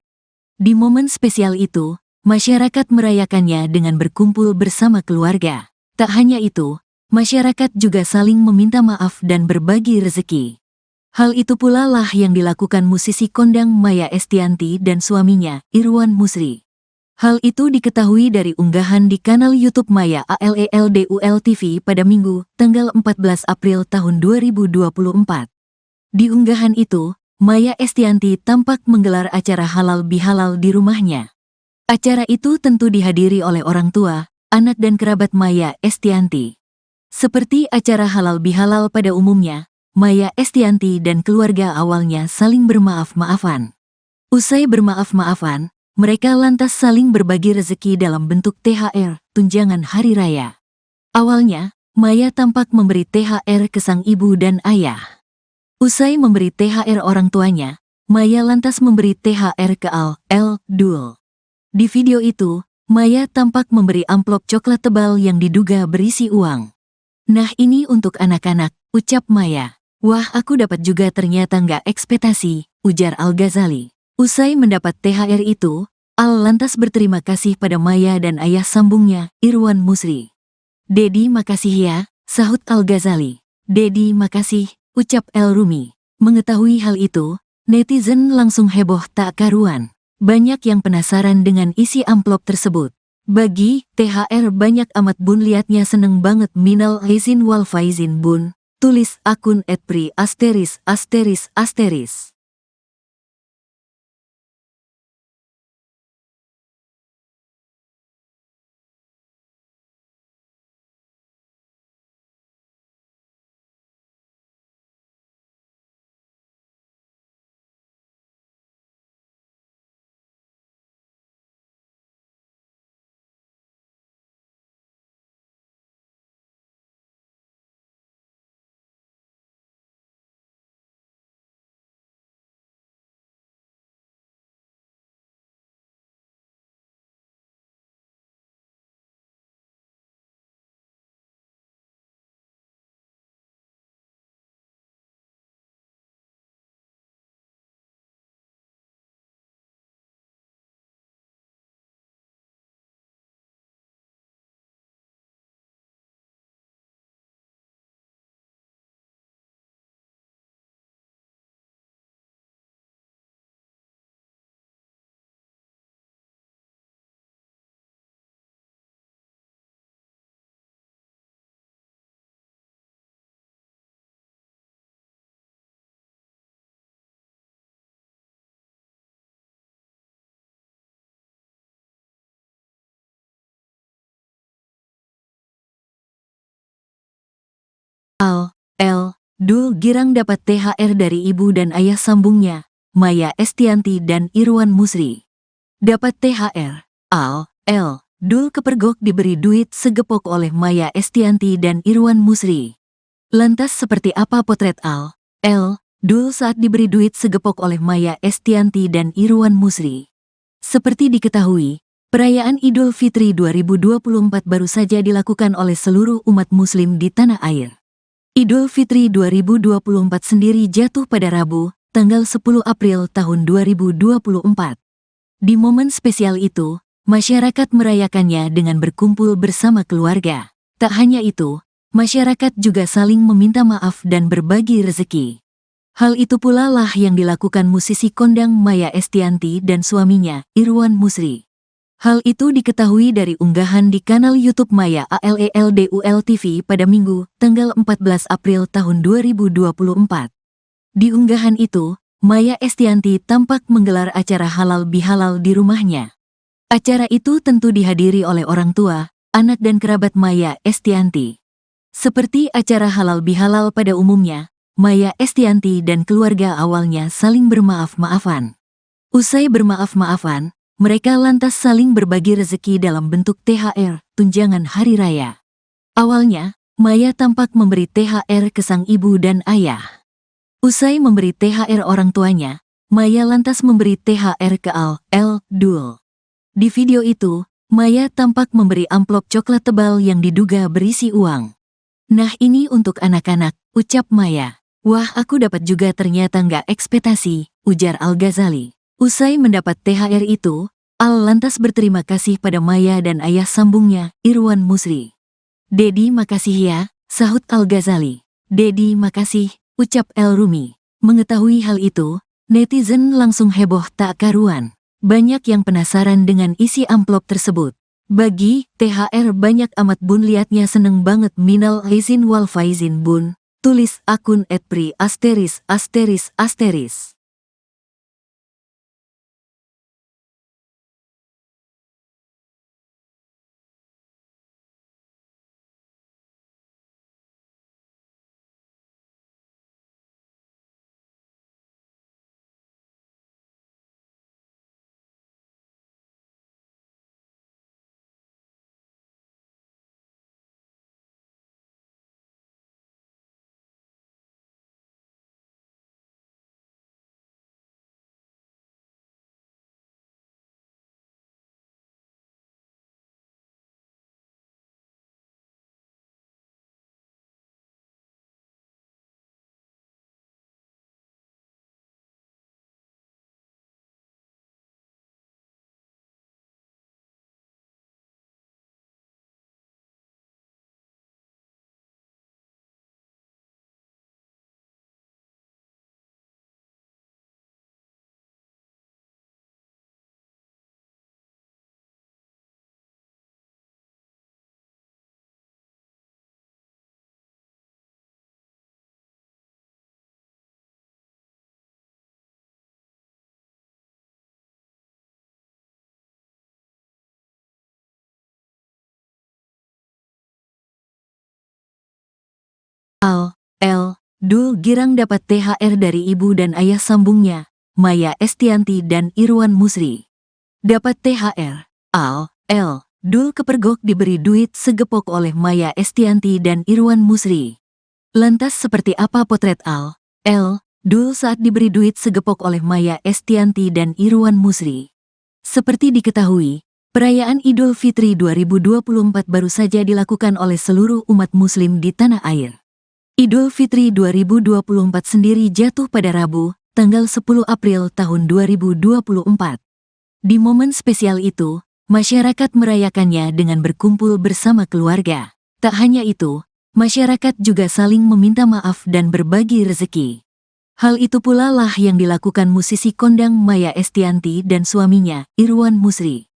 Di momen spesial itu, masyarakat merayakannya dengan berkumpul bersama keluarga. Tak hanya itu, masyarakat juga saling meminta maaf dan berbagi rezeki. Hal itu pula lah yang dilakukan musisi kondang Maya Estianty dan suaminya, Irwan Musri. Hal itu diketahui dari unggahan di kanal YouTube Maya ALELDUL TV pada Minggu, tanggal 14 April tahun 2024. Di unggahan itu, Maya Estianty tampak menggelar acara halal bihalal di rumahnya. Acara itu tentu dihadiri oleh orang tua, anak dan kerabat Maya Estianty. Seperti acara halal bihalal pada umumnya, Maya Estianty dan keluarga awalnya saling bermaaf-maafan. Usai bermaaf-maafan, mereka lantas saling berbagi rezeki dalam bentuk THR, tunjangan hari raya. Awalnya, Maya tampak memberi THR ke sang ibu dan ayah. Usai memberi THR orang tuanya, Maya lantas memberi THR ke Dul. Di video itu, Maya tampak memberi amplop coklat tebal yang diduga berisi uang. "Nah ini untuk anak-anak," ucap Maya. "Wah aku dapat juga ternyata nggak ekspektasi," ujar Al-Ghazali. Usai mendapat THR itu, Al lantas berterima kasih pada Maya dan ayah sambungnya, Irwan Musri. "Dedi makasih ya," sahut Al-Ghazali. "Dedi makasih," ucap El Rumi. Mengetahui hal itu, netizen langsung heboh tak karuan. Banyak yang penasaran dengan isi amplop tersebut. "Bagi THR banyak amat bun, liatnya seneng banget, minal aizin wal faizin bun," tulis akun @pri*. L. Dul girang dapat THR dari ibu dan ayah sambungnya, Maya Estianty dan Irwan Musri. Dapat THR. Al. L. Dul kepergok diberi duit segepok oleh Maya Estianty dan Irwan Musri. Lantas seperti apa potret Al. L. Dul saat diberi duit segepok oleh Maya Estianty dan Irwan Musri? Seperti diketahui, perayaan Idul Fitri 2024 baru saja dilakukan oleh seluruh umat muslim di tanah air. Idul Fitri 2024 sendiri jatuh pada Rabu, tanggal 10 April tahun 2024. Di momen spesial itu, masyarakat merayakannya dengan berkumpul bersama keluarga. Tak hanya itu, masyarakat juga saling meminta maaf dan berbagi rezeki. Hal itu pula lah yang dilakukan musisi kondang Maya Estianty dan suaminya, Irwan Musri. Hal itu diketahui dari unggahan di kanal YouTube Maya ALELDUL TV pada Minggu, tanggal 14 April tahun 2024. Di unggahan itu, Maya Estianty tampak menggelar acara halal bihalal di rumahnya. Acara itu tentu dihadiri oleh orang tua, anak dan kerabat Maya Estianty. Seperti acara halal bihalal pada umumnya, Maya Estianty dan keluarga awalnya saling bermaaf-maafan. Usai bermaaf-maafan, mereka lantas saling berbagi rezeki dalam bentuk THR, tunjangan hari raya. Awalnya, Maya tampak memberi THR ke sang ibu dan ayah. Usai memberi THR orang tuanya, Maya lantas memberi THR ke Al. L. Dul. Di video itu, Maya tampak memberi amplop coklat tebal yang diduga berisi uang. "Nah ini untuk anak-anak," ucap Maya. "Wah aku dapat juga ternyata nggak ekspektasi," ujar Al-Ghazali. Usai mendapat THR itu, Al lantas berterima kasih pada Maya dan ayah sambungnya, Irwan Musri. "Dedi makasih ya," sahut Al-Ghazali. "Dedi makasih," ucap El Rumi. Mengetahui hal itu, netizen langsung heboh tak karuan. Banyak yang penasaran dengan isi amplop tersebut. "Bagi THR banyak amat bun, liatnya seneng banget, minal aizin wal faizin bun," tulis akun @pri*. Al. L. Dul girang dapat THR dari ibu dan ayah sambungnya, Maya Estianty dan Irwan Musri. Dapat THR. Al. L. Dul kepergok diberi duit segepok oleh Maya Estianty dan Irwan Musri. Lantas seperti apa potret Al. L. Dul saat diberi duit segepok oleh Maya Estianty dan Irwan Musri? Seperti diketahui, perayaan Idul Fitri 2024 baru saja dilakukan oleh seluruh umat muslim di tanah air. Idul Fitri 2024 sendiri jatuh pada Rabu, tanggal 10 April tahun 2024. Di momen spesial itu, masyarakat merayakannya dengan berkumpul bersama keluarga. Tak hanya itu, masyarakat juga saling meminta maaf dan berbagi rezeki. Hal itu pula lah yang dilakukan musisi kondang Maya Estianty dan suaminya, Irwan Musri.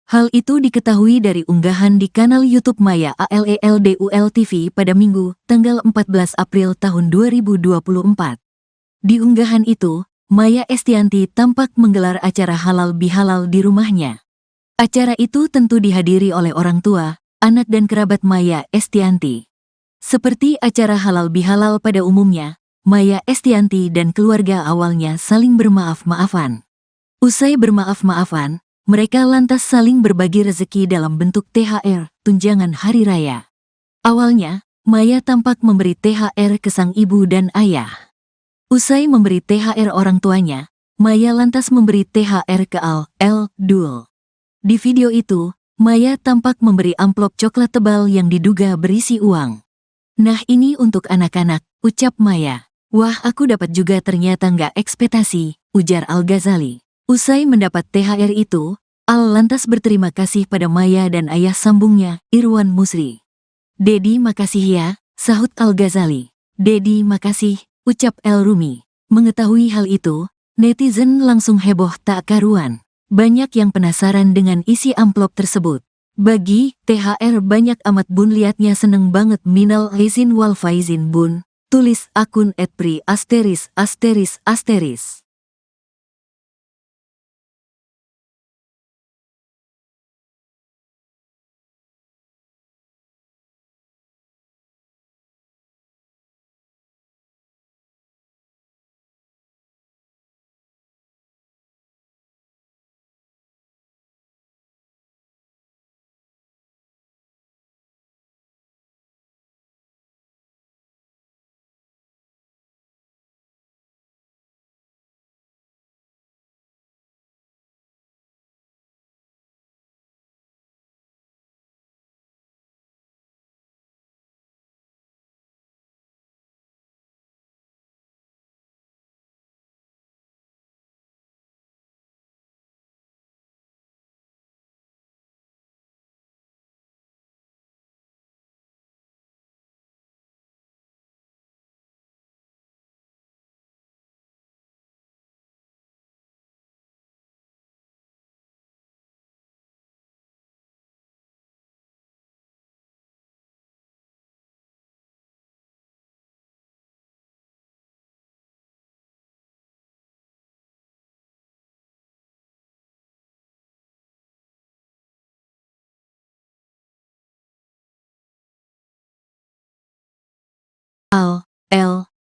Hal itu diketahui dari unggahan di kanal YouTube Maya ALELDUL TV pada Minggu, tanggal 14 April tahun 2024. Di unggahan itu, Maya Estianty tampak menggelar acara halal bihalal di rumahnya. Acara itu tentu dihadiri oleh orang tua, anak dan kerabat Maya Estianty. Seperti acara halal bihalal pada umumnya, Maya Estianty dan keluarga awalnya saling bermaaf-maafan. Usai bermaaf-maafan, mereka lantas saling berbagi rezeki dalam bentuk THR, tunjangan hari raya. Awalnya, Maya tampak memberi THR ke sang ibu dan ayah. Usai memberi THR orang tuanya, Maya lantas memberi THR ke Dul. Di video itu, Maya tampak memberi amplop coklat tebal yang diduga berisi uang. "Nah, ini untuk anak-anak," ucap Maya. "Wah, aku dapat juga, ternyata nggak ekspektasi," ujar Al-Ghazali. Usai mendapat THR itu, Al lantas berterima kasih pada Maya dan ayah sambungnya, Irwan Musri. "Dedi, makasih ya," sahut Al-Ghazali. "Dedi, makasih," ucap El Rumi. Mengetahui hal itu, netizen langsung heboh tak karuan. Banyak yang penasaran dengan isi amplop tersebut. "Bagi THR banyak amat bun, liatnya seneng banget, minal aizin wal faizin bun," tulis akun @pri*.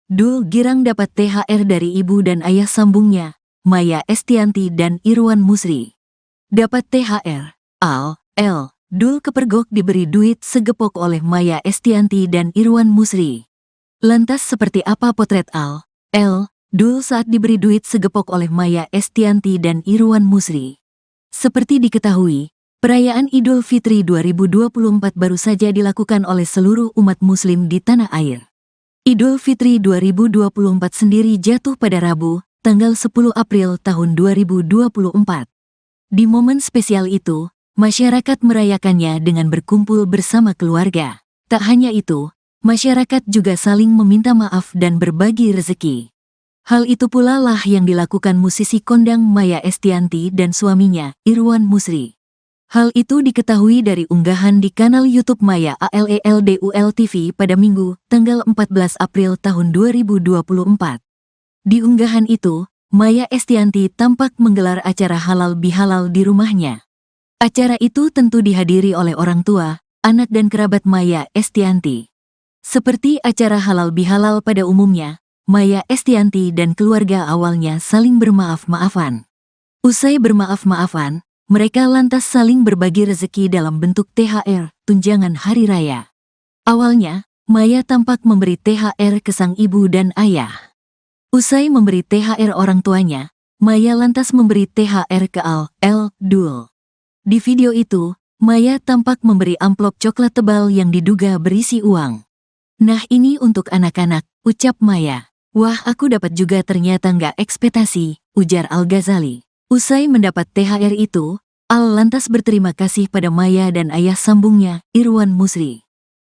Dul girang dapat THR dari ibu dan ayah sambungnya, Maya Estianty dan Irwan Musri. Dapat THR, Dul kepergok diberi duit segepok oleh Maya Estianty dan Irwan Musri. Lantas seperti apa potret Dul saat diberi duit segepok oleh Maya Estianty dan Irwan Musri? Seperti diketahui, perayaan Idul Fitri 2024 baru saja dilakukan oleh seluruh umat muslim di tanah air. Idul Fitri 2024 sendiri jatuh pada Rabu, tanggal 10 April tahun 2024. Di momen spesial itu, masyarakat merayakannya dengan berkumpul bersama keluarga. Tak hanya itu, masyarakat juga saling meminta maaf dan berbagi rezeki. Hal itu pula lah yang dilakukan musisi kondang Maya Estianty dan suaminya, Irwan Musri. Hal itu diketahui dari unggahan di kanal YouTube Maya ALELDUL TV pada Minggu, tanggal 14 April tahun 2024. Di unggahan itu, Maya Estianty tampak menggelar acara halal bihalal di rumahnya. Acara itu tentu dihadiri oleh orang tua, anak dan kerabat Maya Estianty. Seperti acara halal bihalal pada umumnya, Maya Estianty dan keluarga awalnya saling bermaaf-maafan. Usai bermaaf-maafan, mereka lantas saling berbagi rezeki dalam bentuk THR, tunjangan hari raya. Awalnya, Maya tampak memberi THR ke sang ibu dan ayah. Usai memberi THR orang tuanya, Maya lantas memberi THR ke Dul. Di video itu, Maya tampak memberi amplop coklat tebal yang diduga berisi uang. "Nah, ini untuk anak-anak," ucap Maya. "Wah, aku dapat juga, ternyata nggak ekspektasi," ujar Al-Ghazali. Usai mendapat THR itu, Al lantas berterima kasih pada Maya dan ayah sambungnya, Irwan Musri.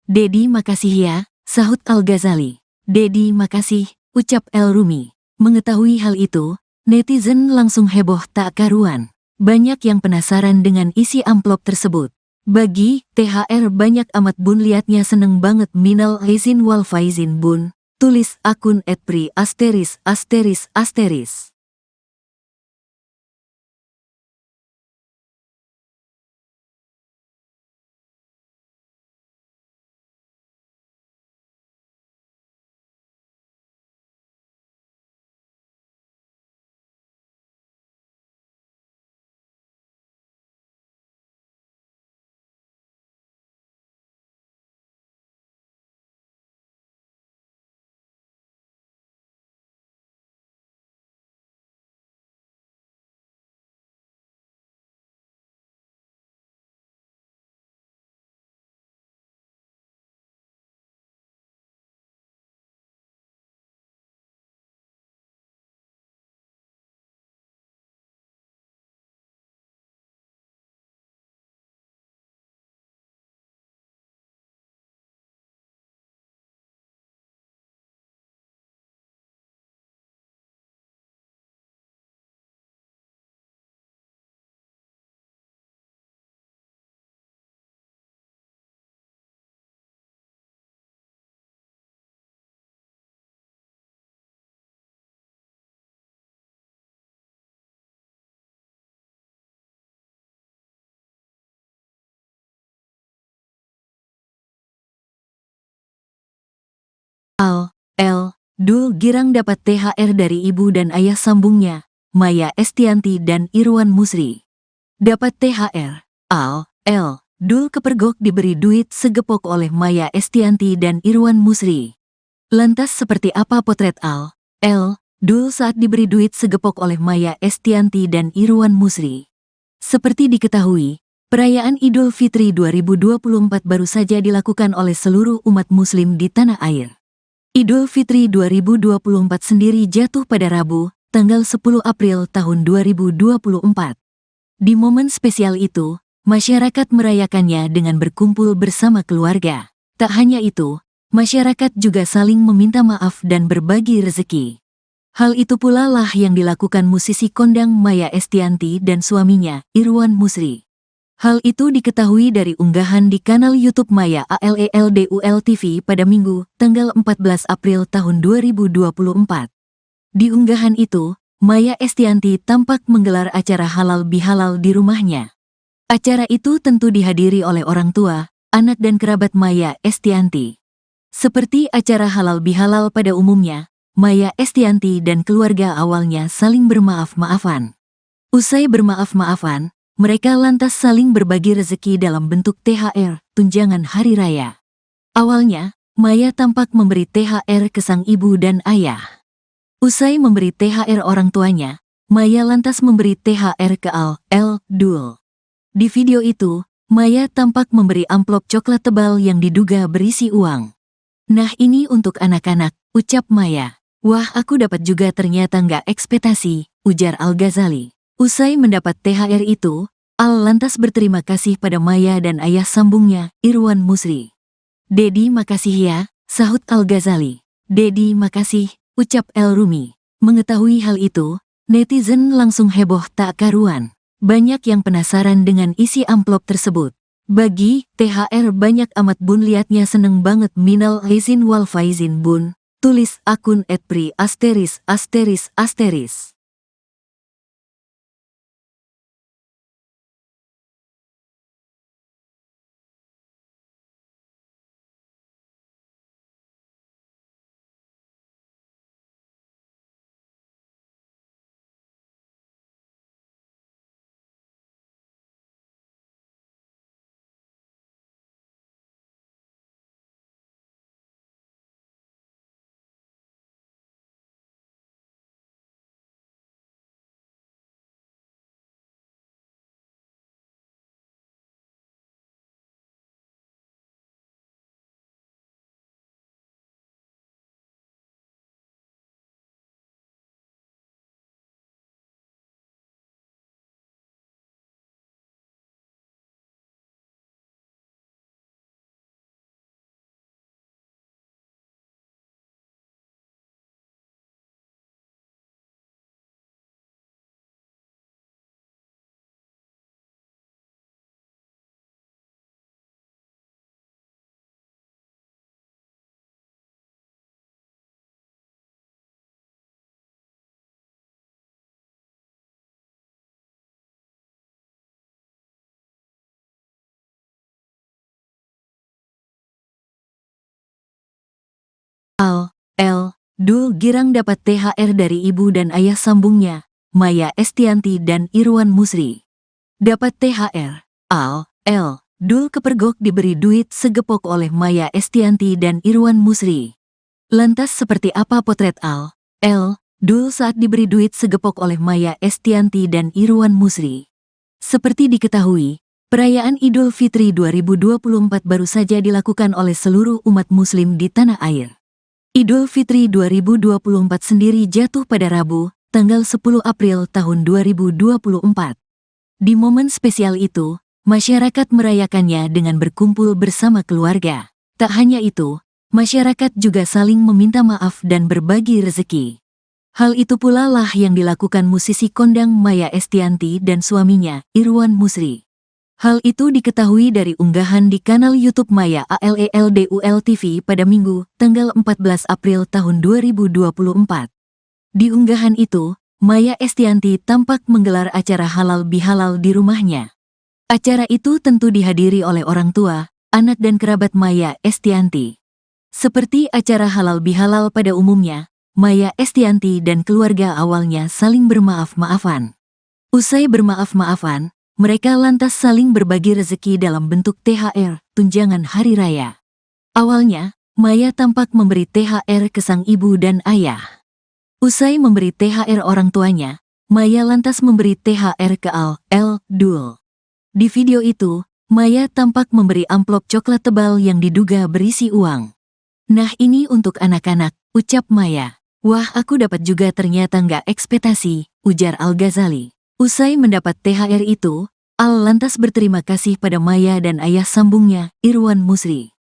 "Dedi, makasih ya," sahut Al-Ghazali. "Dedi, makasih," ucap El Rumi. Mengetahui hal itu, netizen langsung heboh tak karuan. Banyak yang penasaran dengan isi amplop tersebut. "Bagi THR banyak amat bun, liatnya seneng banget, minal aizin wal faizin bun," tulis akun @pri*. Dul girang dapat THR dari ibu dan ayah sambungnya, Maya Estianty dan Irwan Musri. Dapat THR. Dul kepergok diberi duit segepok oleh Maya Estianty dan Irwan Musri. Lantas seperti apa potret Dul saat diberi duit segepok oleh Maya Estianty dan Irwan Musri? Seperti diketahui, perayaan Idul Fitri 2024 baru saja dilakukan oleh seluruh umat muslim di tanah air. Idul Fitri 2024 sendiri jatuh pada Rabu, tanggal 10 April tahun 2024. Di momen spesial itu, masyarakat merayakannya dengan berkumpul bersama keluarga. Tak hanya itu, masyarakat juga saling meminta maaf dan berbagi rezeki. Hal itu pula lah yang dilakukan musisi kondang Maya Estianty dan suaminya, Irwan Musri. Hal itu diketahui dari unggahan di kanal YouTube Maya ALELDUL TV pada Minggu, tanggal 14 April tahun 2024. Di unggahan itu, Maya Estianty tampak menggelar acara halal bihalal di rumahnya. Acara itu tentu dihadiri oleh orang tua, anak dan kerabat Maya Estianty. Seperti acara halal bihalal pada umumnya, Maya Estianty dan keluarga awalnya saling bermaaf-maafan. Usai bermaaf-maafan, mereka lantas saling berbagi rezeki dalam bentuk THR, tunjangan hari raya. Awalnya, Maya tampak memberi THR ke sang ibu dan ayah. Usai memberi THR orang tuanya, Maya lantas memberi THR ke Dul. Di video itu, Maya tampak memberi amplop coklat tebal yang diduga berisi uang. "Nah ini untuk anak-anak," ucap Maya. "Wah aku dapat juga ternyata nggak ekspektasi," ujar Al-Ghazali. Usai mendapat THR itu, lantas berterima kasih pada Maya dan ayah sambungnya, Irwan Musri. "Dedi makasih ya," sahut Al-Ghazali. "Dedi makasih," ucap El Rumi. Mengetahui hal itu, netizen langsung heboh tak karuan. Banyak yang penasaran dengan isi amplop tersebut. "Bagi THR banyak amat bun, liatnya seneng banget, minal aizin wal faizin bun," tulis akun @pri*. Dul girang dapat THR dari ibu dan ayah sambungnya, Maya Estianty dan Irwan Musri. Dapat THR. Dul kepergok diberi duit segepok oleh Maya Estianty dan Irwan Musri. Lantas seperti apa potret Dul saat diberi duit segepok oleh Maya Estianty dan Irwan Musri? Seperti diketahui, perayaan Idul Fitri 2024 baru saja dilakukan oleh seluruh umat muslim di tanah air. Idul Fitri 2024 sendiri jatuh pada Rabu, tanggal 10 April tahun 2024. Di momen spesial itu, masyarakat merayakannya dengan berkumpul bersama keluarga. Tak hanya itu, masyarakat juga saling meminta maaf dan berbagi rezeki. Hal itu pula lah yang dilakukan musisi kondang Maya Estianty dan suaminya, Irwan Musri. Hal itu diketahui dari unggahan di kanal YouTube Maya ALELDUL TV pada Minggu, tanggal 14 April tahun 2024. Di unggahan itu, Maya Estianty tampak menggelar acara halal bihalal di rumahnya. Acara itu tentu dihadiri oleh orang tua, anak dan kerabat Maya Estianty. Seperti acara halal bihalal pada umumnya, Maya Estianty dan keluarga awalnya saling bermaaf-maafan. Usai bermaaf-maafan, mereka lantas saling berbagi rezeki dalam bentuk THR, tunjangan hari raya. Awalnya, Maya tampak memberi THR ke sang ibu dan ayah. Usai memberi THR orang tuanya, Maya lantas memberi THR ke Dul. Di video itu, Maya tampak memberi amplop coklat tebal yang diduga berisi uang. "Nah ini untuk anak-anak," ucap Maya. "Wah aku dapat juga ternyata nggak ekspektasi," ujar Al-Ghazali. Usai mendapat THR itu, Al lantas berterima kasih pada Maya dan ayah sambungnya, Irwan Musri.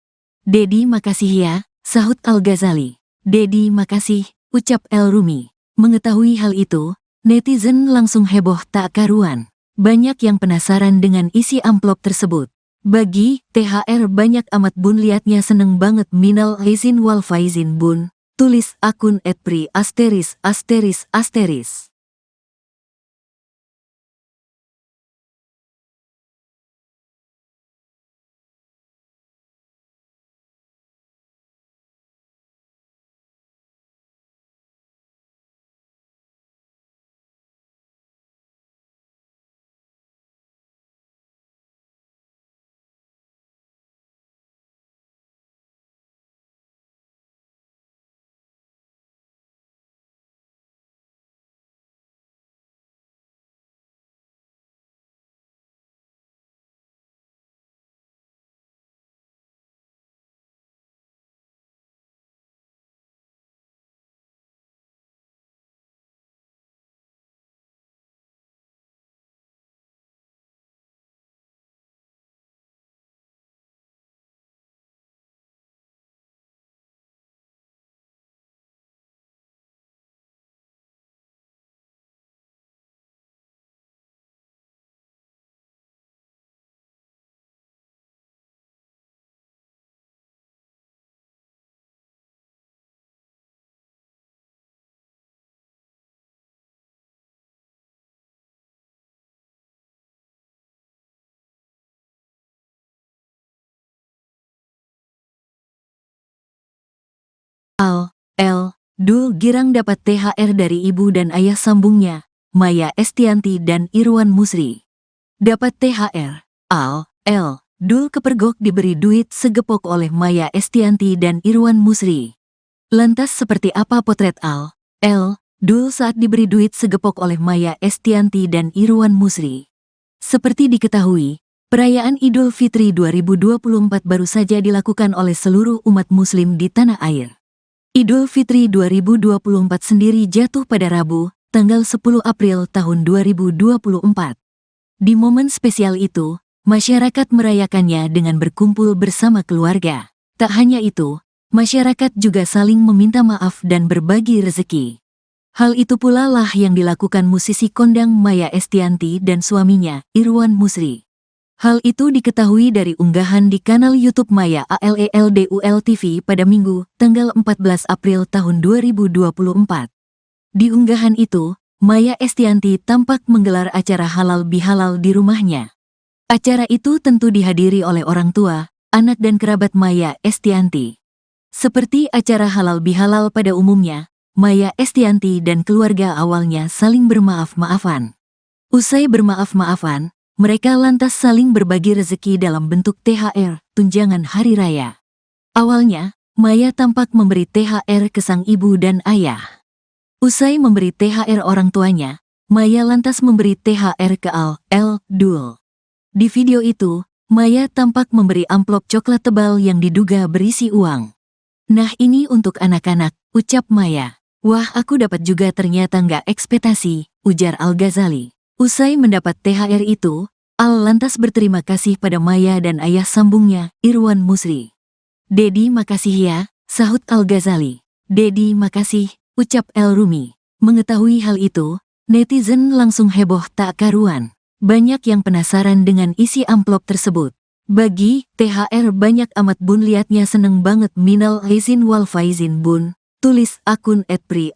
"Dedi makasih ya," sahut Al-Ghazali. "Dedi makasih," ucap El Rumi. Mengetahui hal itu, netizen langsung heboh tak karuan. Banyak yang penasaran dengan isi amplop tersebut. "Bagi THR banyak amat bun, liatnya seneng banget, minal aizin wal faizin bun," tulis akun @pri*. Dul girang dapat THR dari ibu dan ayah sambungnya, Maya Estianty dan Irwan Musri. Dapat THR, Dul kepergok diberi duit segepok oleh Maya Estianty dan Irwan Musri. Lantas seperti apa potret Dul saat diberi duit segepok oleh Maya Estianty dan Irwan Musri? Seperti diketahui, perayaan Idul Fitri 2024 baru saja dilakukan oleh seluruh umat muslim di tanah air. Idul Fitri 2024 sendiri jatuh pada Rabu, tanggal 10 April tahun 2024. Di momen spesial itu, masyarakat merayakannya dengan berkumpul bersama keluarga. Tak hanya itu, masyarakat juga saling meminta maaf dan berbagi rezeki. Hal itu pula lah yang dilakukan musisi kondang Maya Estianty dan suaminya, Irwan Musri. Hal itu diketahui dari unggahan di kanal YouTube Maya ALELDUL TV pada Minggu, tanggal 14 April tahun 2024. Di unggahan itu, Maya Estianty tampak menggelar acara halal bihalal di rumahnya. Acara itu tentu dihadiri oleh orang tua, anak dan kerabat Maya Estianty. Seperti acara halal bihalal pada umumnya, Maya Estianty dan keluarga awalnya saling bermaaf-maafan. Usai bermaaf-maafan, mereka lantas saling berbagi rezeki dalam bentuk THR, tunjangan hari raya. Awalnya, Maya tampak memberi THR ke sang ibu dan ayah. Usai memberi THR orang tuanya, Maya lantas memberi THR ke Dul. Di video itu, Maya tampak memberi amplop coklat tebal yang diduga berisi uang. "Nah ini untuk anak-anak," ucap Maya. "Wah aku dapat juga ternyata nggak ekspektasi," ujar Al-Ghazali. Usai mendapat THR itu, Al lantas berterima kasih pada Maya dan ayah sambungnya, Irwan Musri. "Dedi makasih ya," sahut Al-Ghazali. "Dedi makasih," ucap El Rumi. Mengetahui hal itu, netizen langsung heboh tak karuan. Banyak yang penasaran dengan isi amplop tersebut. "Bagi THR banyak amat bun, liatnya seneng banget, minal aizin wal faizin bun," tulis akun @pri*.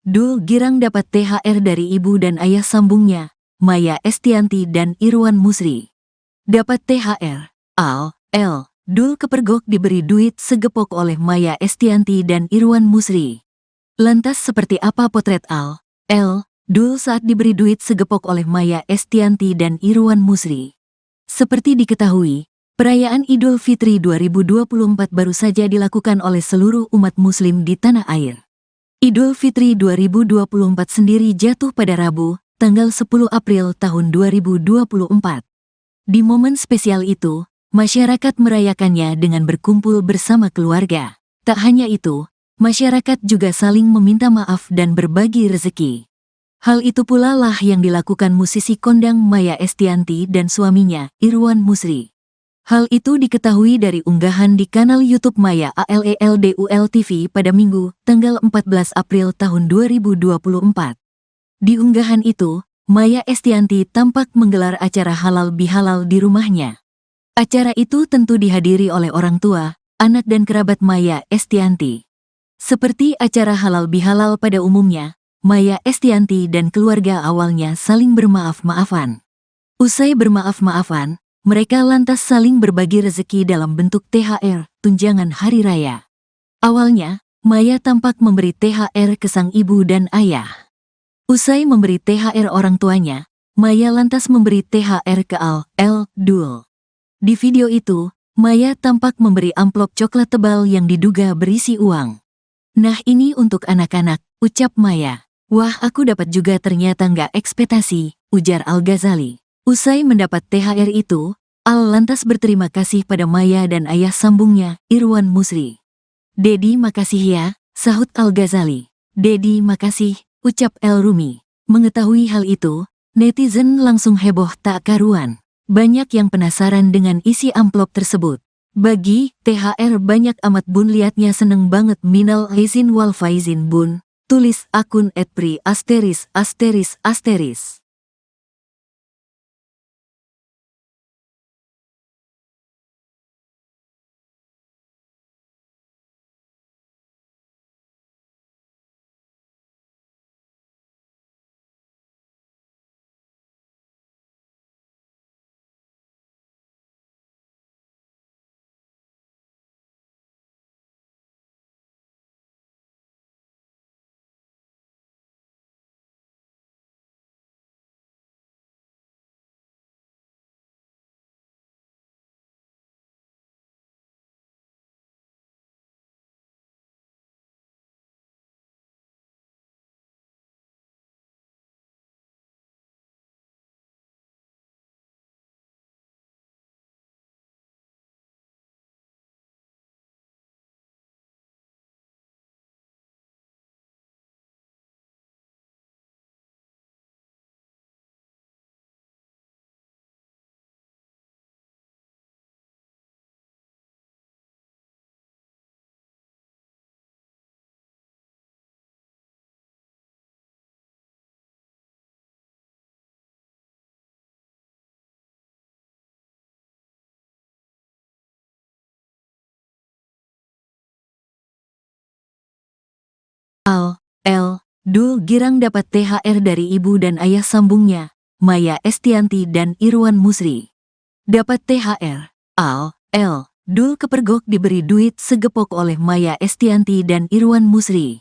Dul girang dapat THR dari ibu dan ayah sambungnya, Maya Estianty dan Irwan Musri. Dapat THR, Al, L. Dul kepergok diberi duit segepok oleh Maya Estianty dan Irwan Musri. Lantas seperti apa potret Al, L. Dul saat diberi duit segepok oleh Maya Estianty dan Irwan Musri? Seperti diketahui, perayaan Idul Fitri 2024 baru saja dilakukan oleh seluruh umat muslim di tanah air. Idul Fitri 2024 sendiri jatuh pada Rabu, tanggal 10 April tahun 2024. Di momen spesial itu, masyarakat merayakannya dengan berkumpul bersama keluarga. Tak hanya itu, masyarakat juga saling meminta maaf dan berbagi rezeki. Hal itu pula lah yang dilakukan musisi kondang Maya Estianty dan suaminya, Irwan Musri. Hal itu diketahui dari unggahan di kanal YouTube Maya ALELDUL TV pada Minggu, tanggal 14 April tahun 2024. Di unggahan itu, Maya Estianty tampak menggelar acara halal bihalal di rumahnya. Acara itu tentu dihadiri oleh orang tua, anak dan kerabat Maya Estianty. Seperti acara halal bihalal pada umumnya, Maya Estianty dan keluarga awalnya saling bermaaf-maafan. Usai bermaaf-maafan, mereka lantas saling berbagi rezeki dalam bentuk THR, tunjangan hari raya. Awalnya, Maya tampak memberi THR ke sang ibu dan ayah. Usai memberi THR orang tuanya, Maya lantas memberi THR ke Al, L. Dul. Di video itu, Maya tampak memberi amplop coklat tebal yang diduga berisi uang. "Nah ini untuk anak-anak," ucap Maya. "Wah aku dapat juga ternyata nggak ekspektasi," ujar Al-Ghazali. Usai mendapat THR itu, Al lantas berterima kasih pada Maya dan ayah sambungnya, Irwan Musri. "Dedi makasih ya," sahut Al-Ghazali. "Dedi makasih," ucap El Rumi. Mengetahui hal itu, netizen langsung heboh tak karuan. Banyak yang penasaran dengan isi amplop tersebut. "Bagi THR banyak amat bun, liatnya seneng banget, minal aizin wal faizin bun," tulis akun @pri*. Al, L. Dul girang dapat THR dari ibu dan ayah sambungnya, Maya Estianty dan Irwan Musri. Dapat THR, Al, L. Dul kepergok diberi duit segepok oleh Maya Estianty dan Irwan Musri.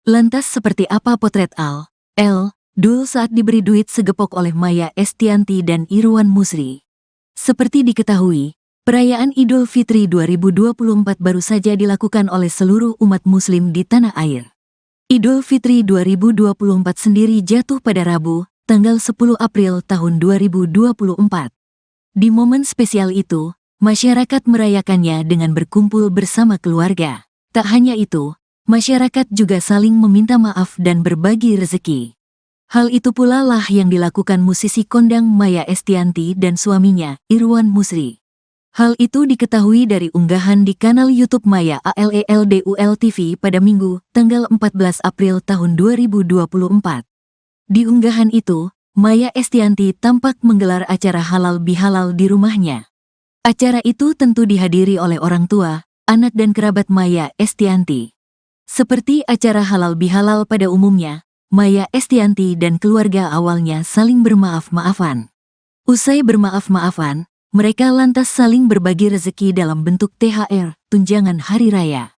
Lantas seperti apa potret Al, L. Dul saat diberi duit segepok oleh Maya Estianty dan Irwan Musri? Seperti diketahui, perayaan Idul Fitri 2024 baru saja dilakukan oleh seluruh umat muslim di tanah air. Idul Fitri 2024 sendiri jatuh pada Rabu, tanggal 10 April tahun 2024. Di momen spesial itu, masyarakat merayakannya dengan berkumpul bersama keluarga. Tak hanya itu, masyarakat juga saling meminta maaf dan berbagi rezeki. Hal itu pula lah yang dilakukan musisi kondang Maya Estianty dan suaminya, Irwan Musri. Hal itu diketahui dari unggahan di kanal YouTube Maya ALELDUL TV pada Minggu, tanggal 14 April tahun 2024. Di unggahan itu, Maya Estianty tampak menggelar acara halal bihalal di rumahnya. Acara itu tentu dihadiri oleh orang tua, anak dan kerabat Maya Estianty. Seperti acara halal bihalal pada umumnya, Maya Estianty dan keluarga awalnya saling bermaaf-maafan. Usai bermaaf-maafan, mereka lantas saling berbagi rezeki dalam bentuk THR, tunjangan hari raya.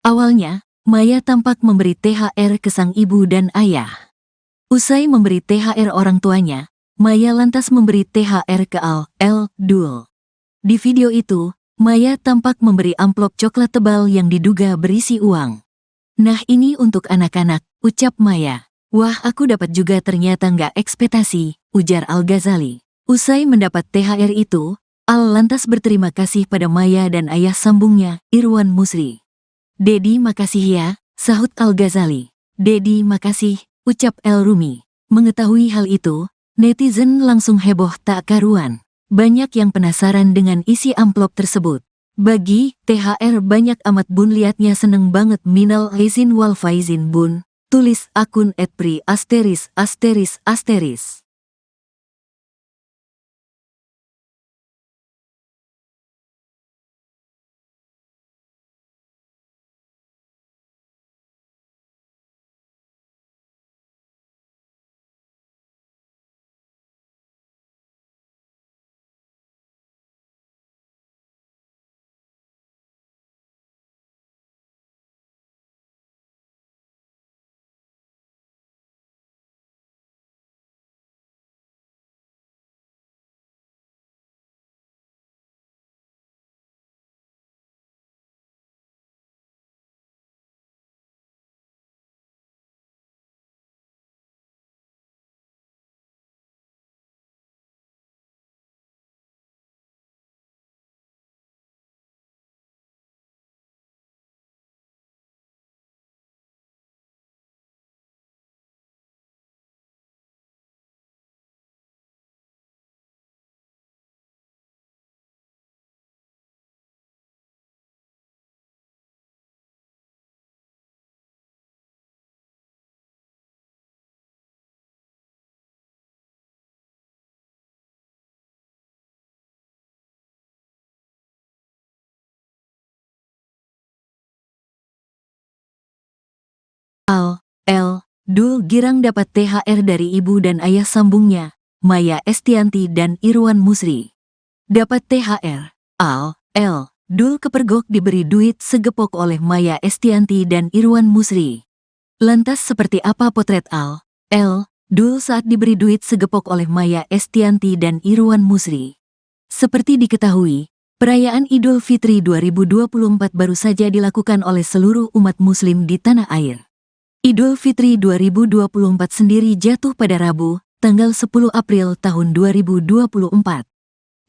Awalnya, Maya tampak memberi THR ke sang ibu dan ayah. Usai memberi THR orang tuanya, Maya lantas memberi THR ke Dul. Di video itu, Maya tampak memberi amplop coklat tebal yang diduga berisi uang. "Nah, ini untuk anak-anak," ucap Maya. "Wah, aku dapat juga, ternyata nggak ekspektasi," ujar Al-Ghazali. Usai mendapat THR itu, Al lantas berterima kasih pada Maya dan ayah sambungnya, Irwan Musri. "Dedi, makasih ya," sahut Al-Ghazali. "Dedi, makasih," ucap El Rumi. Mengetahui hal itu, netizen langsung heboh tak karuan. Banyak yang penasaran dengan isi amplop tersebut. "Bagi THR banyak amat bun, liatnya seneng banget, minal aizin wal faizin bun," tulis akun @pri*. Dul girang dapat THR dari ibu dan ayah sambungnya, Maya Estianty dan Irwan Musri. Dapat THR, Dul kepergok diberi duit segepok oleh Maya Estianty dan Irwan Musri. Lantas seperti apa potret Dul saat diberi duit segepok oleh Maya Estianty dan Irwan Musri? Seperti diketahui, perayaan Idul Fitri 2024 baru saja dilakukan oleh seluruh umat muslim di tanah air. Idul Fitri 2024 sendiri jatuh pada Rabu, tanggal 10 April tahun 2024.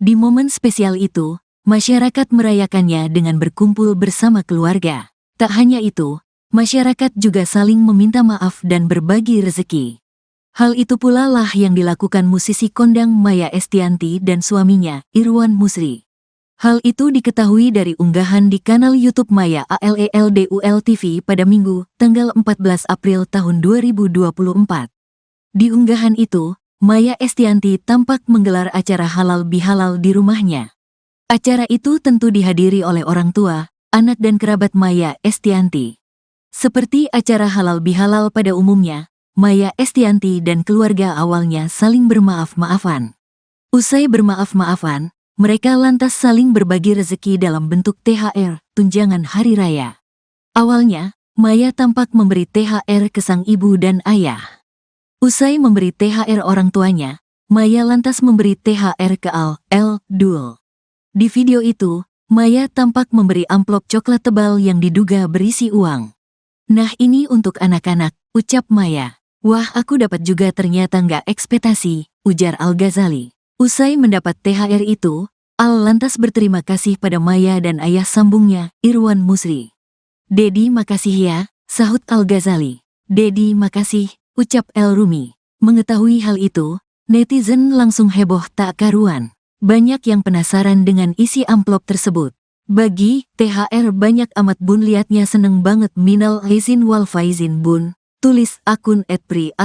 Di momen spesial itu, masyarakat merayakannya dengan berkumpul bersama keluarga. Tak hanya itu, masyarakat juga saling meminta maaf dan berbagi rezeki. Hal itu pula lah yang dilakukan musisi kondang Maya Estianty dan suaminya, Irwan Musri. Hal itu diketahui dari unggahan di kanal YouTube Maya ALELDUL TV pada Minggu, tanggal 14 April tahun 2024. Di unggahan itu, Maya Estianty tampak menggelar acara halal bihalal di rumahnya. Acara itu tentu dihadiri oleh orang tua, anak dan kerabat Maya Estianty. Seperti acara halal bihalal pada umumnya, Maya Estianty dan keluarga awalnya saling bermaaf-maafan. Usai bermaaf-maafan, mereka lantas saling berbagi rezeki dalam bentuk THR, tunjangan hari raya. Awalnya, Maya tampak memberi THR ke sang ibu dan ayah. Usai memberi THR orang tuanya, Maya lantas memberi THR ke Dul. Di video itu, Maya tampak memberi amplop coklat tebal yang diduga berisi uang. "Nah, ini untuk anak-anak," ucap Maya. "Wah, aku dapat juga, ternyata nggak ekspektasi," ujar Al-Ghazali. Usai mendapat THR itu, Al lantas berterima kasih pada Maya dan ayah sambungnya, Irwan Musri. "Dedi, makasih ya," sahut Al-Ghazali. "Dedi, makasih," ucap El Rumi. Mengetahui hal itu, netizen langsung heboh tak karuan. Banyak yang penasaran dengan isi amplop tersebut. "Bagi THR banyak amat bun, liatnya seneng banget, minal aizin wal faizin bun," tulis akun @pri*.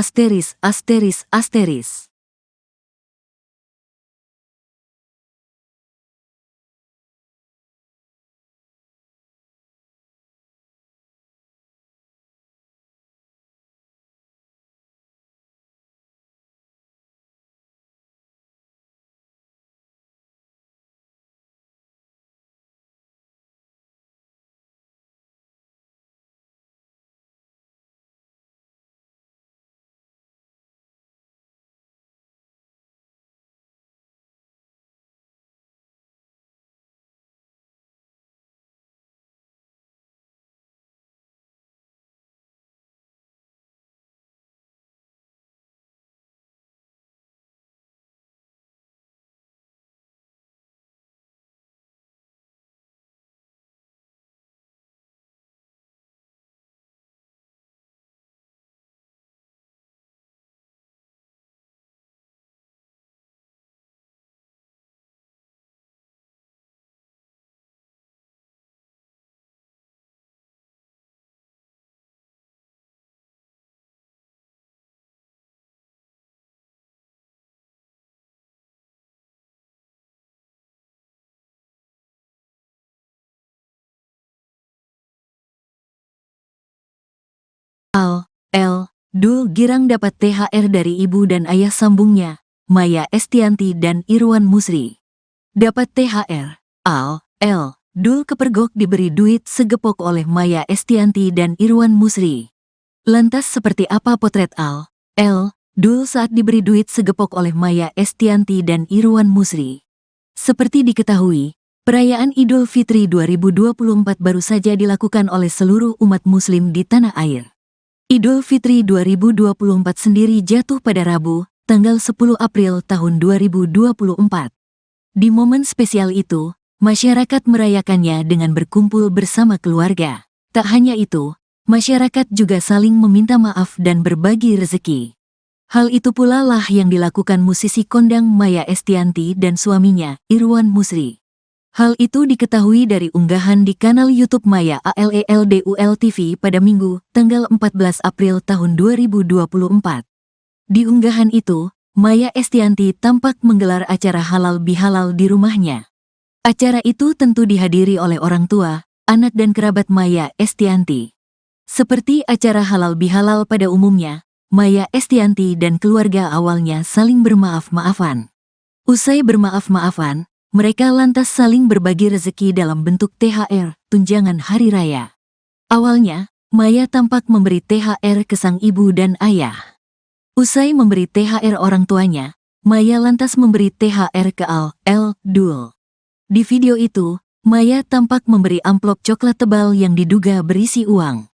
Dul girang dapat THR dari ibu dan ayah sambungnya, Maya Estianty dan Irwan Musri. Dapat THR. L. Dul kepergok diberi duit segepok oleh Maya Estianty dan Irwan Musri. Lantas seperti apa potret L. Dul saat diberi duit segepok oleh Maya Estianty dan Irwan Musri? Seperti diketahui, perayaan Idul Fitri 2024 baru saja dilakukan oleh seluruh umat muslim di tanah air. Idul Fitri 2024 sendiri jatuh pada Rabu, tanggal 10 April tahun 2024. Di momen spesial itu, masyarakat merayakannya dengan berkumpul bersama keluarga. Tak hanya itu, masyarakat juga saling meminta maaf dan berbagi rezeki. Hal itu pula lah yang dilakukan musisi kondang Maya Estianty dan suaminya, Irwan Musri. Hal itu diketahui dari unggahan di kanal YouTube Maya ALELDUL TV pada Minggu, tanggal 14 April tahun 2024. Di unggahan itu, Maya Estianty tampak menggelar acara halal bihalal di rumahnya. Acara itu tentu dihadiri oleh orang tua, anak dan kerabat Maya Estianty. Seperti acara halal bihalal pada umumnya, Maya Estianty dan keluarga awalnya saling bermaaf-maafan. Usai bermaaf-maafan, mereka lantas saling berbagi rezeki dalam bentuk THR, tunjangan hari raya. Awalnya, Maya tampak memberi THR ke sang ibu dan ayah. Usai memberi THR orang tuanya, Maya lantas memberi THR ke Dul. Di video itu, Maya tampak memberi amplop coklat tebal yang diduga berisi uang.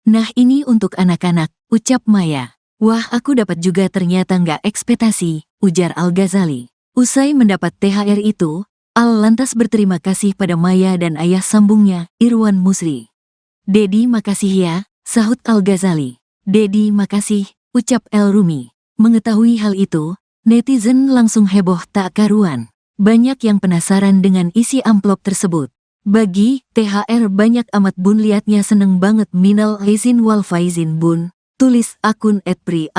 "Nah ini untuk anak-anak," ucap Maya. "Wah aku dapat juga ternyata nggak ekspektasi," ujar Al-Ghazali. Usai mendapat THR itu, Al lantas berterima kasih pada Maya dan ayah sambungnya, Irwan Musri. "Dedi makasih ya," sahut Al-Ghazali. "Dedi makasih," ucap El Rumi. Mengetahui hal itu, netizen langsung heboh tak karuan. Banyak yang penasaran dengan isi amplop tersebut. "Bagi THR banyak amat bun, liatnya seneng banget, minal aizin wal faizin bun," tulis akun @pri*.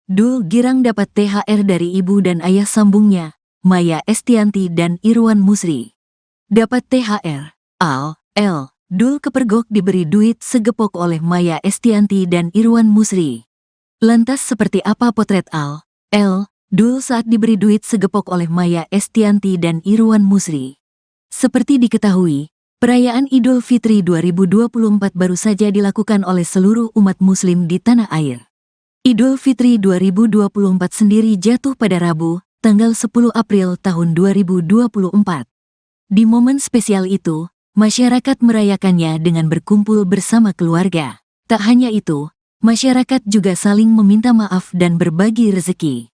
Dul girang dapat THR dari ibu dan ayah sambungnya, Maya Estianty dan Irwan Musri. Dapat THR. Dul kepergok diberi duit segepok oleh Maya Estianty dan Irwan Musri. Lantas seperti apa potret Dul saat diberi duit segepok oleh Maya Estianty dan Irwan Musri? Seperti diketahui, perayaan Idul Fitri 2024 baru saja dilakukan oleh seluruh umat muslim di tanah air. Idul Fitri 2024 sendiri jatuh pada Rabu, tanggal 10 April tahun 2024. Di momen spesial itu, masyarakat merayakannya dengan berkumpul bersama keluarga. Tak hanya itu, masyarakat juga saling meminta maaf dan berbagi rezeki.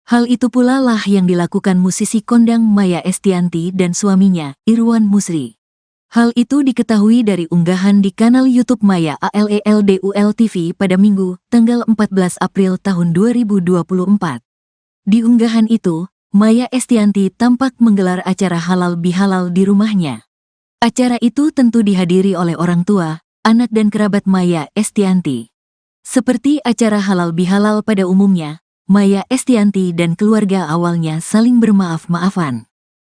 Hal itu pula lah yang dilakukan musisi kondang Maya Estianty dan suaminya, Irwan Musri. Hal itu diketahui dari unggahan di kanal YouTube Maya ALELDUL TV pada Minggu, tanggal 14 April tahun 2024. Di unggahan itu, Maya Estianty tampak menggelar acara halal bihalal di rumahnya. Acara itu tentu dihadiri oleh orang tua, anak dan kerabat Maya Estianty. Seperti acara halal bihalal pada umumnya, Maya Estianty dan keluarga awalnya saling bermaaf-maafan.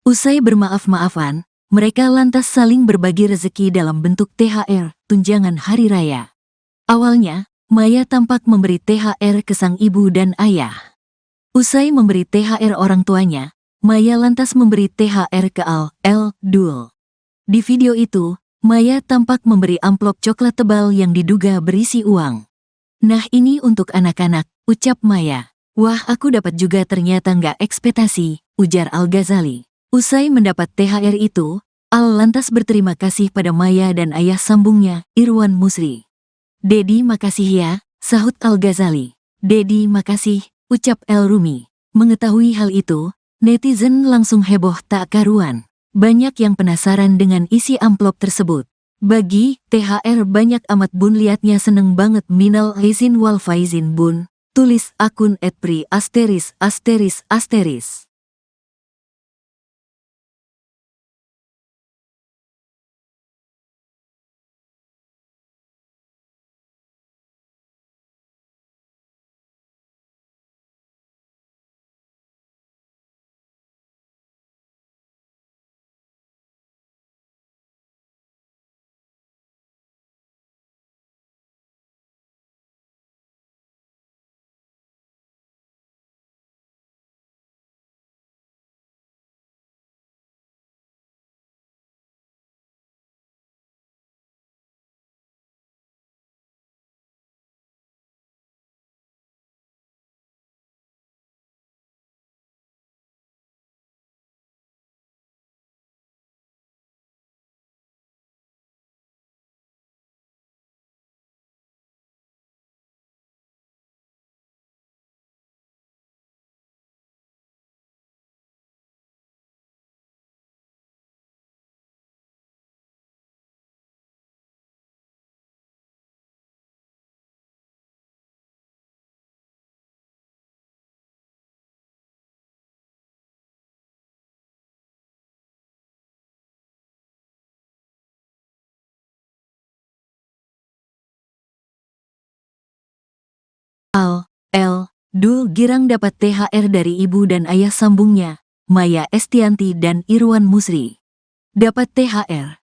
Usai bermaaf-maafan, mereka lantas saling berbagi rezeki dalam bentuk THR, tunjangan hari raya. Awalnya, Maya tampak memberi THR ke sang ibu dan ayah. Usai memberi THR orang tuanya, Maya lantas memberi THR ke Dul. Di video itu, Maya tampak memberi amplop coklat tebal yang diduga berisi uang. "Nah, ini untuk anak-anak," ucap Maya. "Wah, aku dapat juga, ternyata nggak ekspektasi," ujar Al-Ghazali. Usai mendapat THR itu, Al lantas berterima kasih pada Maya dan ayah sambungnya, Irwan Musri. "Dedi, makasih ya," sahut Al-Ghazali. "Dedi, makasih," ucap El Rumi. Mengetahui hal itu, netizen langsung heboh tak karuan. Banyak yang penasaran dengan isi amplop tersebut. "Bagi THR banyak amat bun, liatnya seneng banget, minal aizin wal faizin bun," tulis akun @pri*. Dul girang dapat THR dari ibu dan ayah sambungnya, Maya Estianty dan Irwan Musri. Dapat THR,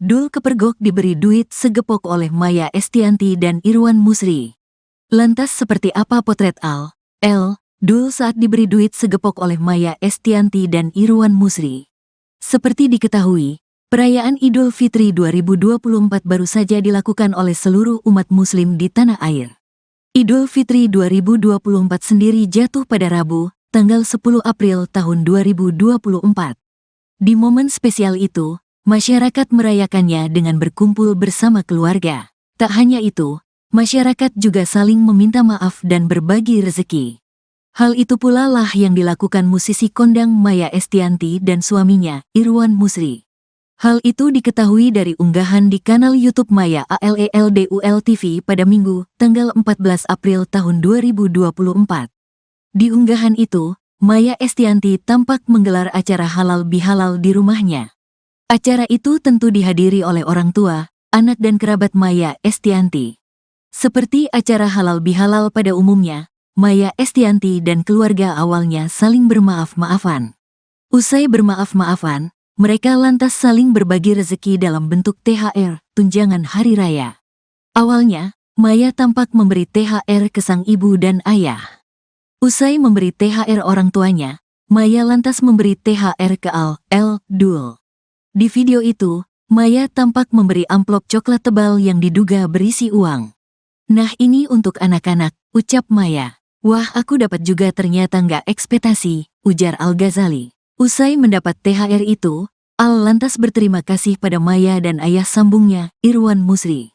Dul kepergok diberi duit segepok oleh Maya Estianty dan Irwan Musri. Lantas seperti apa potret Dul saat diberi duit segepok oleh Maya Estianty dan Irwan Musri? Seperti diketahui, perayaan Idul Fitri 2024 baru saja dilakukan oleh seluruh umat muslim di tanah air. Idul Fitri 2024 sendiri jatuh pada Rabu, tanggal 10 April tahun 2024. Di momen spesial itu, masyarakat merayakannya dengan berkumpul bersama keluarga. Tak hanya itu, masyarakat juga saling meminta maaf dan berbagi rezeki. Hal itu pula lah yang dilakukan musisi kondang Maya Estianty dan suaminya, Irwan Musri. Hal itu diketahui dari unggahan di kanal YouTube Maya ALELDUL TV pada Minggu, tanggal 14 April tahun 2024. Di unggahan itu, Maya Estianty tampak menggelar acara halal bihalal di rumahnya. Acara itu tentu dihadiri oleh orang tua, anak dan kerabat Maya Estianty. Seperti acara halal bihalal pada umumnya, Maya Estianty dan keluarga awalnya saling bermaaf-maafan. Usai bermaaf-maafan, mereka lantas saling berbagi rezeki dalam bentuk THR, tunjangan hari raya. Awalnya, Maya tampak memberi THR ke sang ibu dan ayah. Usai memberi THR orang tuanya, Maya lantas memberi THR ke Dul. Di video itu, Maya tampak memberi amplop coklat tebal yang diduga berisi uang. "Nah, ini untuk anak-anak," ucap Maya. "Wah, aku dapat juga, ternyata nggak ekspektasi," ujar Al-Ghazali. Usai mendapat THR itu, Al lantas berterima kasih pada Maya dan ayah sambungnya, Irwan Musri.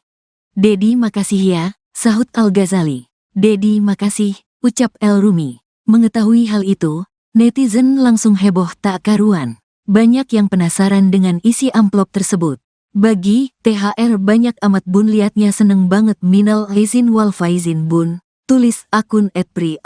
"Dedi, makasih ya," sahut Al-Ghazali. "Dedi, makasih," ucap El Rumi. Mengetahui hal itu, netizen langsung heboh tak karuan. Banyak yang penasaran dengan isi amplop tersebut. "Bagi THR banyak amat bun, liatnya seneng banget, minal aizin wal faizin bun," tulis akun @pri*.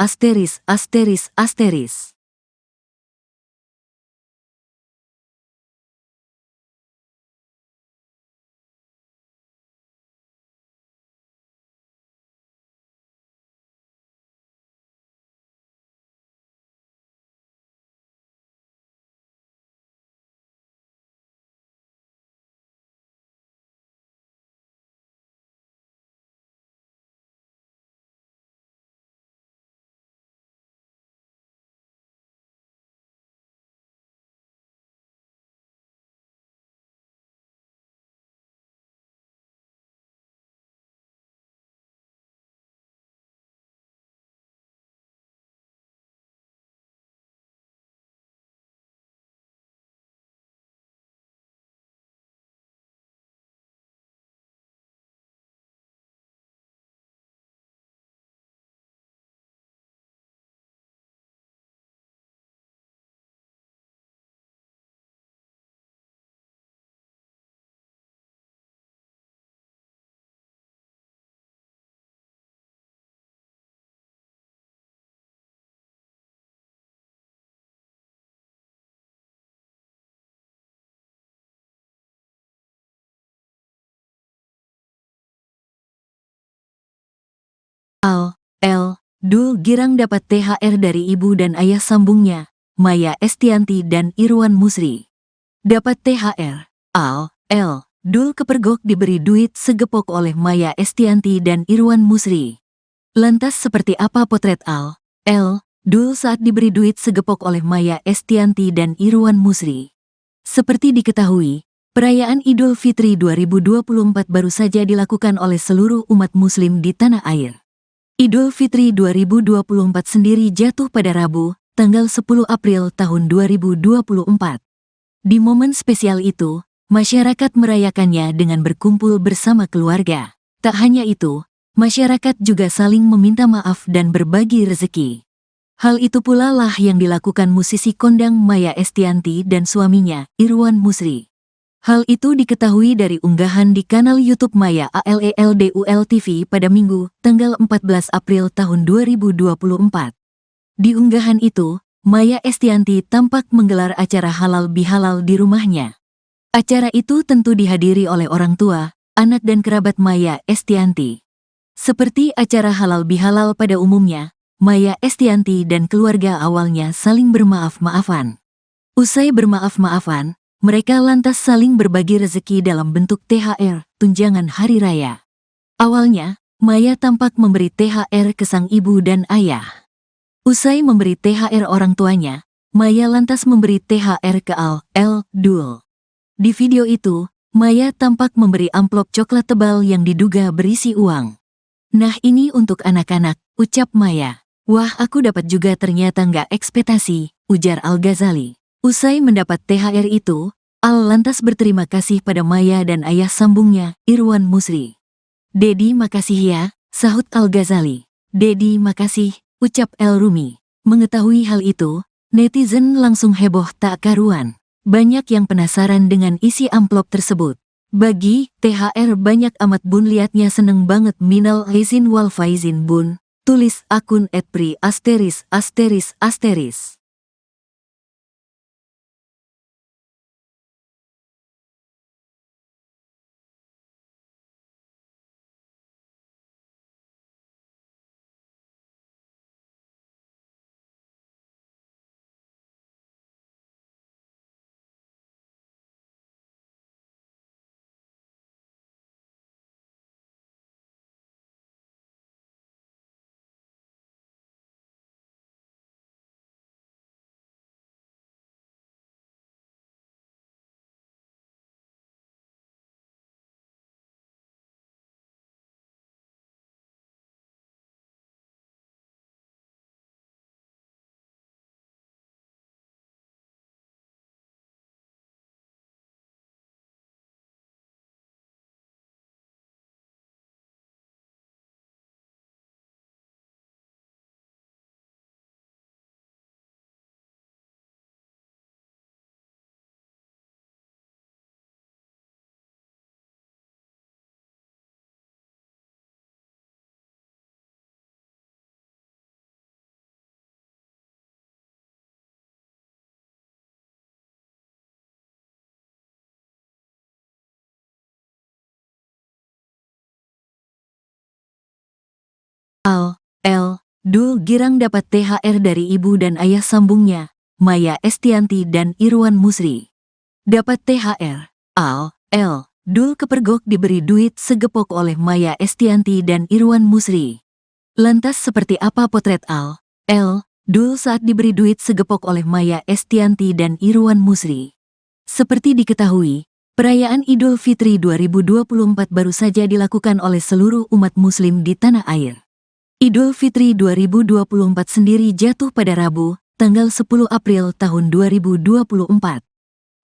L. Dul girang dapat THR dari ibu dan ayah sambungnya, Maya Estianty dan Irwan Musri. Dapat THR. Al. L. Dul kepergok diberi duit segepok oleh Maya Estianty dan Irwan Musri. Lantas seperti apa potret Al. L. Dul saat diberi duit segepok oleh Maya Estianty dan Irwan Musri? Seperti diketahui, perayaan Idul Fitri 2024 baru saja dilakukan oleh seluruh umat muslim di tanah air. Idul Fitri 2024 sendiri jatuh pada Rabu, tanggal 10 April tahun 2024. Di momen spesial itu, masyarakat merayakannya dengan berkumpul bersama keluarga. Tak hanya itu, masyarakat juga saling meminta maaf dan berbagi rezeki. Hal itu pula lah yang dilakukan musisi kondang Maya Estianty dan suaminya, Irwan Musri. Hal itu diketahui dari unggahan di kanal YouTube Maya ALELDUL TV pada Minggu, tanggal 14 April tahun 2024. Di unggahan itu, Maya Estianty tampak menggelar acara halal bihalal di rumahnya. Acara itu tentu dihadiri oleh orang tua, anak dan kerabat Maya Estianty. Seperti acara halal bihalal pada umumnya, Maya Estianty dan keluarga awalnya saling bermaaf-maafan. Usai bermaaf-maafan, mereka lantas saling berbagi rezeki dalam bentuk THR, tunjangan hari raya. Awalnya, Maya tampak memberi THR ke sang ibu dan ayah. Usai memberi THR orang tuanya, Maya lantas memberi THR ke Al. L. Dul. Di video itu, Maya tampak memberi amplop coklat tebal yang diduga berisi uang. "Nah ini untuk anak-anak," ucap Maya. "Wah aku dapat juga ternyata nggak ekspektasi," ujar Al-Ghazali. Usai mendapat THR itu, Al lantas berterima kasih pada Maya dan ayah sambungnya, Irwan Musri. "Dedi makasih ya," sahut Al-Ghazali. "Dedi makasih," ucap El Rumi. Mengetahui hal itu, netizen langsung heboh tak karuan. Banyak yang penasaran dengan isi amplop tersebut. "Bagi THR banyak amat bun, liatnya seneng banget, minal aizin wal faizin bun," tulis akun @pri*. Al. L. Dul girang dapat THR dari ibu dan ayah sambungnya, Maya Estianty dan Irwan Musri. Dapat THR. Al. L. Dul kepergok diberi duit segepok oleh Maya Estianty dan Irwan Musri. Lantas seperti apa potret Al. L. Dul saat diberi duit segepok oleh Maya Estianty dan Irwan Musri? Seperti diketahui, perayaan Idul Fitri 2024 baru saja dilakukan oleh seluruh umat muslim di tanah air. Idul Fitri 2024 sendiri jatuh pada Rabu, tanggal 10 April tahun 2024.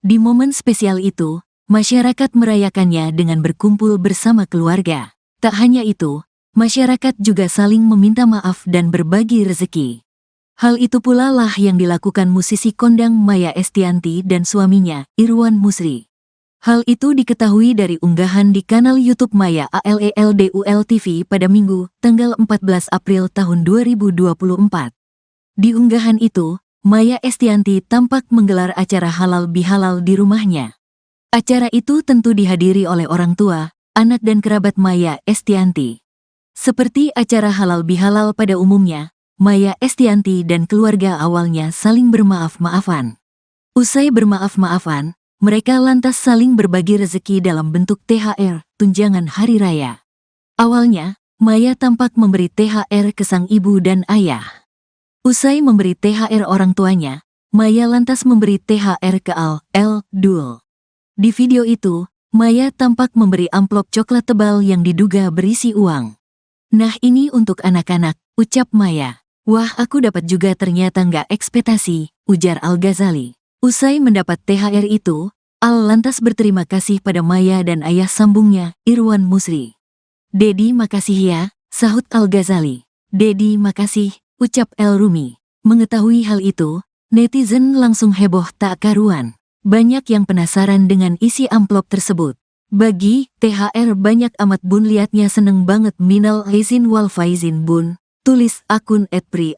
Di momen spesial itu, masyarakat merayakannya dengan berkumpul bersama keluarga. Tak hanya itu, masyarakat juga saling meminta maaf dan berbagi rezeki. Hal itu pula lah yang dilakukan musisi kondang Maya Estianty dan suaminya, Irwan Musri. Hal itu diketahui dari unggahan di kanal YouTube Maya ALELDUL TV pada Minggu, tanggal 14 April tahun 2024. Di unggahan itu, Maya Estianty tampak menggelar acara halal bihalal di rumahnya. Acara itu tentu dihadiri oleh orang tua, anak dan kerabat Maya Estianty. Seperti acara halal bihalal pada umumnya, Maya Estianty dan keluarga awalnya saling bermaaf-maafan. Usai bermaaf-maafan, mereka lantas saling berbagi rezeki dalam bentuk THR, tunjangan hari raya. Awalnya, Maya tampak memberi THR ke sang ibu dan ayah. Usai memberi THR orang tuanya, Maya lantas memberi THR ke Dul. Di video itu, Maya tampak memberi amplop coklat tebal yang diduga berisi uang. "Nah, ini untuk anak-anak," ucap Maya. "Wah, aku dapat juga, ternyata nggak ekspektasi," ujar Al-Ghazali. Usai mendapat THR itu, Al lantas berterima kasih pada Maya dan ayah sambungnya, Irwan Musri. "Dedi, makasih ya," sahut Al-Ghazali. "Dedi, makasih," ucap El Rumi. Mengetahui hal itu, netizen langsung heboh tak karuan. Banyak yang penasaran dengan isi amplop tersebut. "Bagi THR banyak amat bun, liatnya seneng banget, minal aizin wal faizin bun," tulis akun @pri*.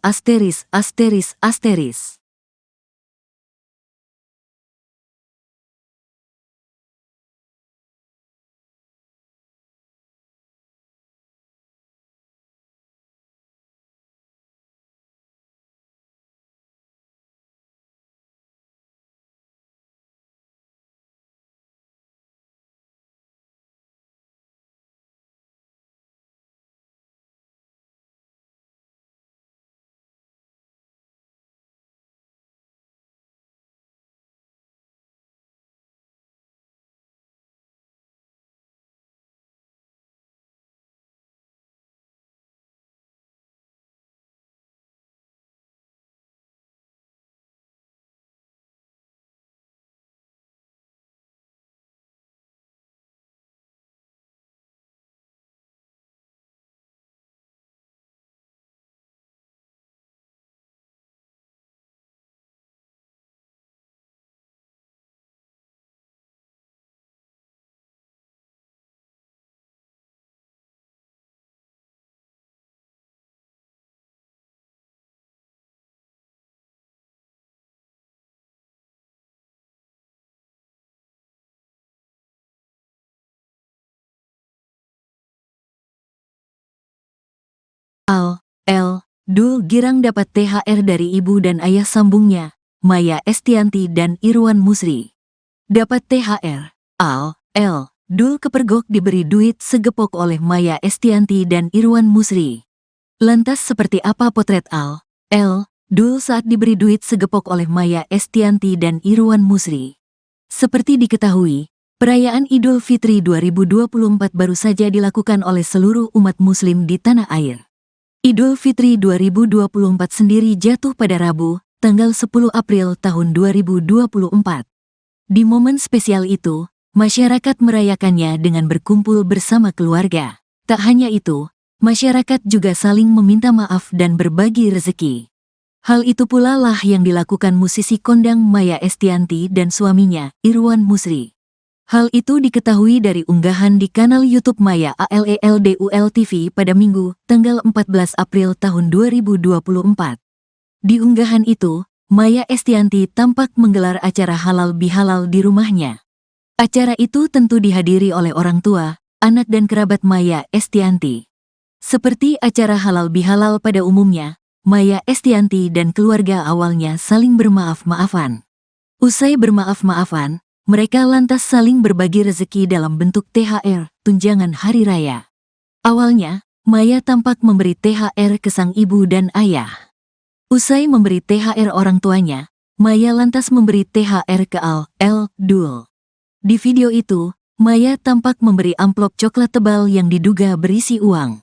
Dul girang dapat THR dari ibu dan ayah sambungnya, Maya Estianty dan Irwan Musri. Dapat THR, Dul kepergok diberi duit segepok oleh Maya Estianty dan Irwan Musri. Lantas seperti apa potret Dul saat diberi duit segepok oleh Maya Estianty dan Irwan Musri? Seperti diketahui, perayaan Idul Fitri 2024 baru saja dilakukan oleh seluruh umat muslim di tanah air. Idul Fitri 2024 sendiri jatuh pada Rabu, tanggal 10 April tahun 2024. Di momen spesial itu, masyarakat merayakannya dengan berkumpul bersama keluarga. Tak hanya itu, masyarakat juga saling meminta maaf dan berbagi rezeki. Hal itu pula lah yang dilakukan musisi kondang Maya Estianty dan suaminya, Irwan Musri. Hal itu diketahui dari unggahan di kanal YouTube Maya ALELDUL TV pada Minggu, tanggal 14 April tahun 2024. Di unggahan itu, Maya Estianty tampak menggelar acara halal bihalal di rumahnya. Acara itu tentu dihadiri oleh orang tua, anak dan kerabat Maya Estianty. Seperti acara halal bihalal pada umumnya, Maya Estianty dan keluarga awalnya saling bermaaf-maafan. Usai bermaaf-maafan, mereka lantas saling berbagi rezeki dalam bentuk THR, tunjangan hari raya. Awalnya, Maya tampak memberi THR ke sang ibu dan ayah. Usai memberi THR orang tuanya, Maya lantas memberi THR ke Dul. Di video itu, Maya tampak memberi amplop coklat tebal yang diduga berisi uang.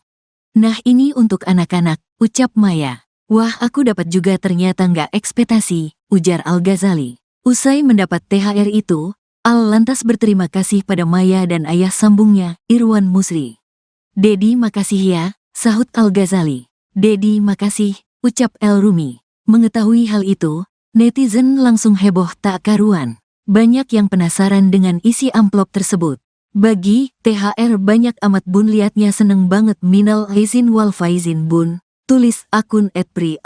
"Nah, ini untuk anak-anak," ucap Maya. "Wah, aku dapat juga, ternyata nggak ekspektasi," ujar Al-Ghazali. Usai mendapat THR itu, Al lantas berterima kasih pada Maya dan ayah sambungnya, Irwan Musri. "Dedi, makasih ya," sahut Al-Ghazali. "Dedi, makasih," ucap El Rumi. Mengetahui hal itu, netizen langsung heboh tak karuan. Banyak yang penasaran dengan isi amplop tersebut. "Bagi THR banyak amat bun, liatnya seneng banget, minal aizin wal faizin bun," tulis akun @pri*.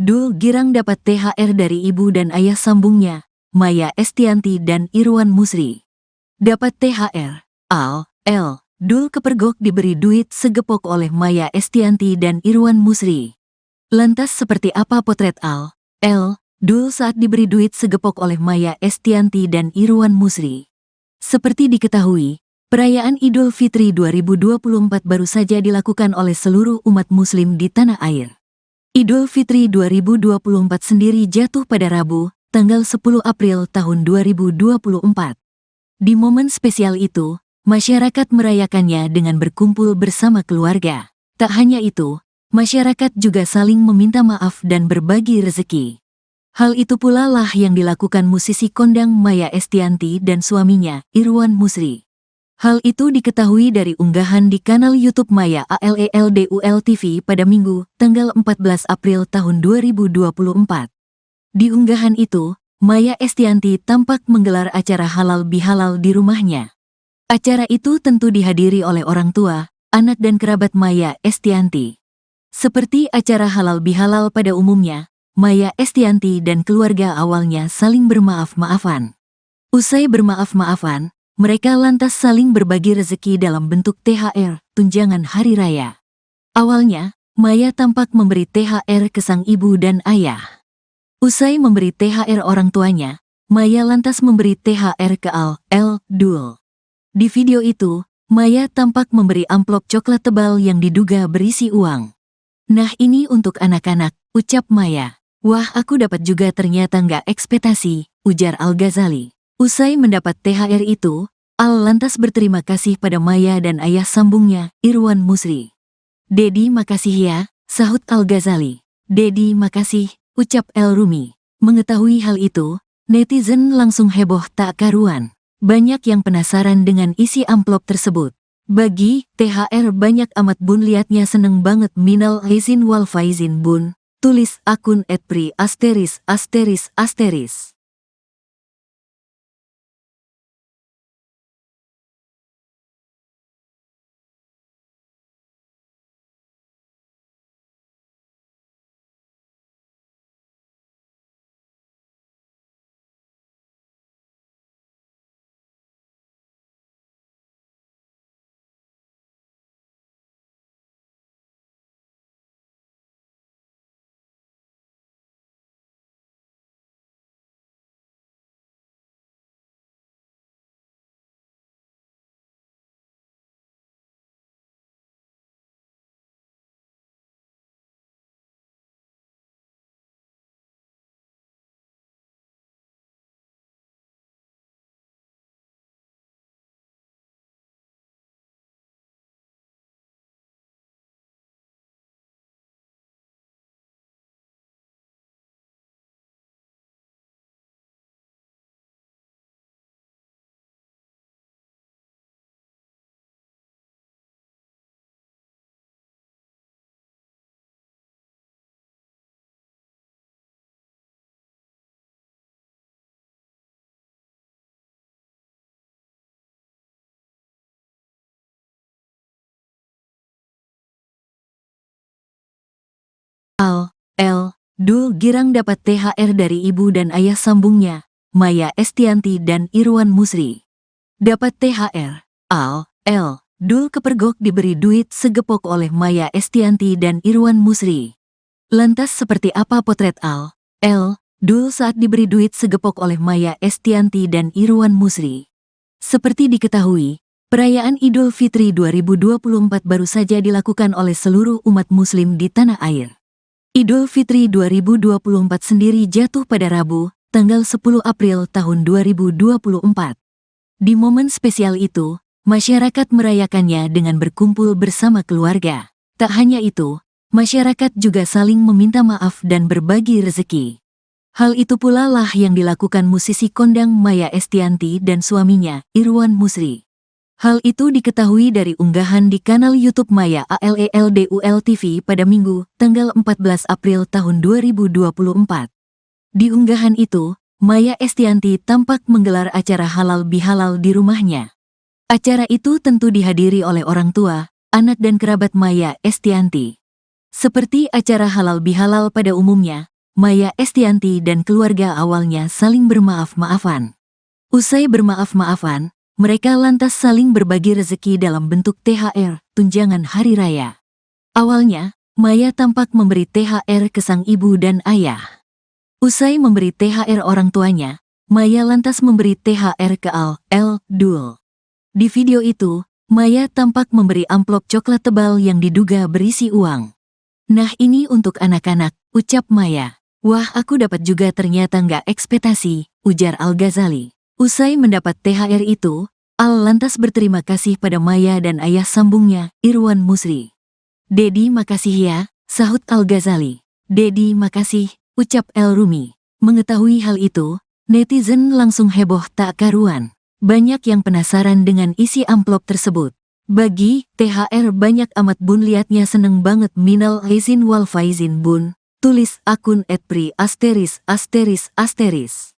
Dul girang dapat THR dari ibu dan ayah sambungnya, Maya Estianty dan Irwan Musri. Dapat THR. L. Dul kepergok diberi duit segepok oleh Maya Estianty dan Irwan Musri. Lantas seperti apa potret L. Dul saat diberi duit segepok oleh Maya Estianty dan Irwan Musri? Seperti diketahui, perayaan Idul Fitri 2024 baru saja dilakukan oleh seluruh umat muslim di tanah air. Idul Fitri 2024 sendiri jatuh pada Rabu, tanggal 10 April tahun 2024. Di momen spesial itu, masyarakat merayakannya dengan berkumpul bersama keluarga. Tak hanya itu, masyarakat juga saling meminta maaf dan berbagi rezeki. Hal itu pula lah yang dilakukan musisi kondang Maya Estianty dan suaminya, Irwan Musri. Hal itu diketahui dari unggahan di kanal YouTube Maya ALELDUL TV pada Minggu, tanggal 14 April tahun 2024. Di unggahan itu, Maya Estianty tampak menggelar acara halal bihalal di rumahnya. Acara itu tentu dihadiri oleh orang tua, anak dan kerabat Maya Estianty. Seperti acara halal bihalal pada umumnya, Maya Estianty dan keluarga awalnya saling bermaaf-maafan. Usai bermaaf-maafan, mereka lantas saling berbagi rezeki dalam bentuk THR, tunjangan hari raya. Awalnya, Maya tampak memberi THR ke sang ibu dan ayah. Usai memberi THR orang tuanya, Maya lantas memberi THR ke Dul. Di video itu, Maya tampak memberi amplop coklat tebal yang diduga berisi uang. "Nah ini untuk anak-anak," ucap Maya. "Wah aku dapat juga ternyata nggak ekspektasi," ujar Al-Ghazali. Usai mendapat THR itu, Al lantas berterima kasih pada Maya dan ayah sambungnya, Irwan Musri. "Dedi makasih ya," sahut Al-Ghazali. "Dedi makasih," ucap El Rumi. Mengetahui hal itu, netizen langsung heboh tak karuan. Banyak yang penasaran dengan isi amplop tersebut. "Bagi THR banyak amat bun, liatnya seneng banget, minal aizin wal faizin bun," tulis akun @pri*. Dul girang dapat THR dari ibu dan ayah sambungnya, Maya Estianty dan Irwan Musri. Dapat THR. Dul kepergok diberi duit segepok oleh Maya Estianty dan Irwan Musri. Lantas seperti apa potret Dul saat diberi duit segepok oleh Maya Estianty dan Irwan Musri? Seperti diketahui, perayaan Idul Fitri 2024 baru saja dilakukan oleh seluruh umat muslim di tanah air. Idul Fitri 2024 sendiri jatuh pada Rabu, tanggal 10 April tahun 2024. Di momen spesial itu, masyarakat merayakannya dengan berkumpul bersama keluarga. Tak hanya itu, masyarakat juga saling meminta maaf dan berbagi rezeki. Hal itu pula lah yang dilakukan musisi kondang Maya Estianty dan suaminya, Irwan Musri. Hal itu diketahui dari unggahan di kanal YouTube Maya ALELDUL TV pada Minggu, tanggal 14 April tahun 2024. Di unggahan itu, Maya Estianty tampak menggelar acara halal bihalal di rumahnya. Acara itu tentu dihadiri oleh orang tua, anak dan kerabat Maya Estianty. Seperti acara halal bihalal pada umumnya, Maya Estianty dan keluarga awalnya saling bermaaf-maafan. Usai bermaaf-maafan, mereka lantas saling berbagi rezeki dalam bentuk THR, tunjangan hari raya. Awalnya, Maya tampak memberi THR ke sang ibu dan ayah. Usai memberi THR orang tuanya, Maya lantas memberi THR ke Dul. Di video itu, Maya tampak memberi amplop coklat tebal yang diduga berisi uang. "Nah, ini untuk anak-anak," ucap Maya. "Wah, aku dapat juga, ternyata nggak ekspektasi," ujar Al-Ghazali. Usai mendapat THR itu, Al lantas berterima kasih pada Maya dan ayah sambungnya, Irwan Musri. "Dedi, makasih ya," sahut Al-Ghazali. "Dedi, makasih," ucap El Rumi. Mengetahui hal itu, netizen langsung heboh tak karuan. Banyak yang penasaran dengan isi amplop tersebut. "Bagi THR banyak amat bun, liatnya seneng banget, minal aizin wal faizin bun," tulis akun @pri asteris asteris asteris.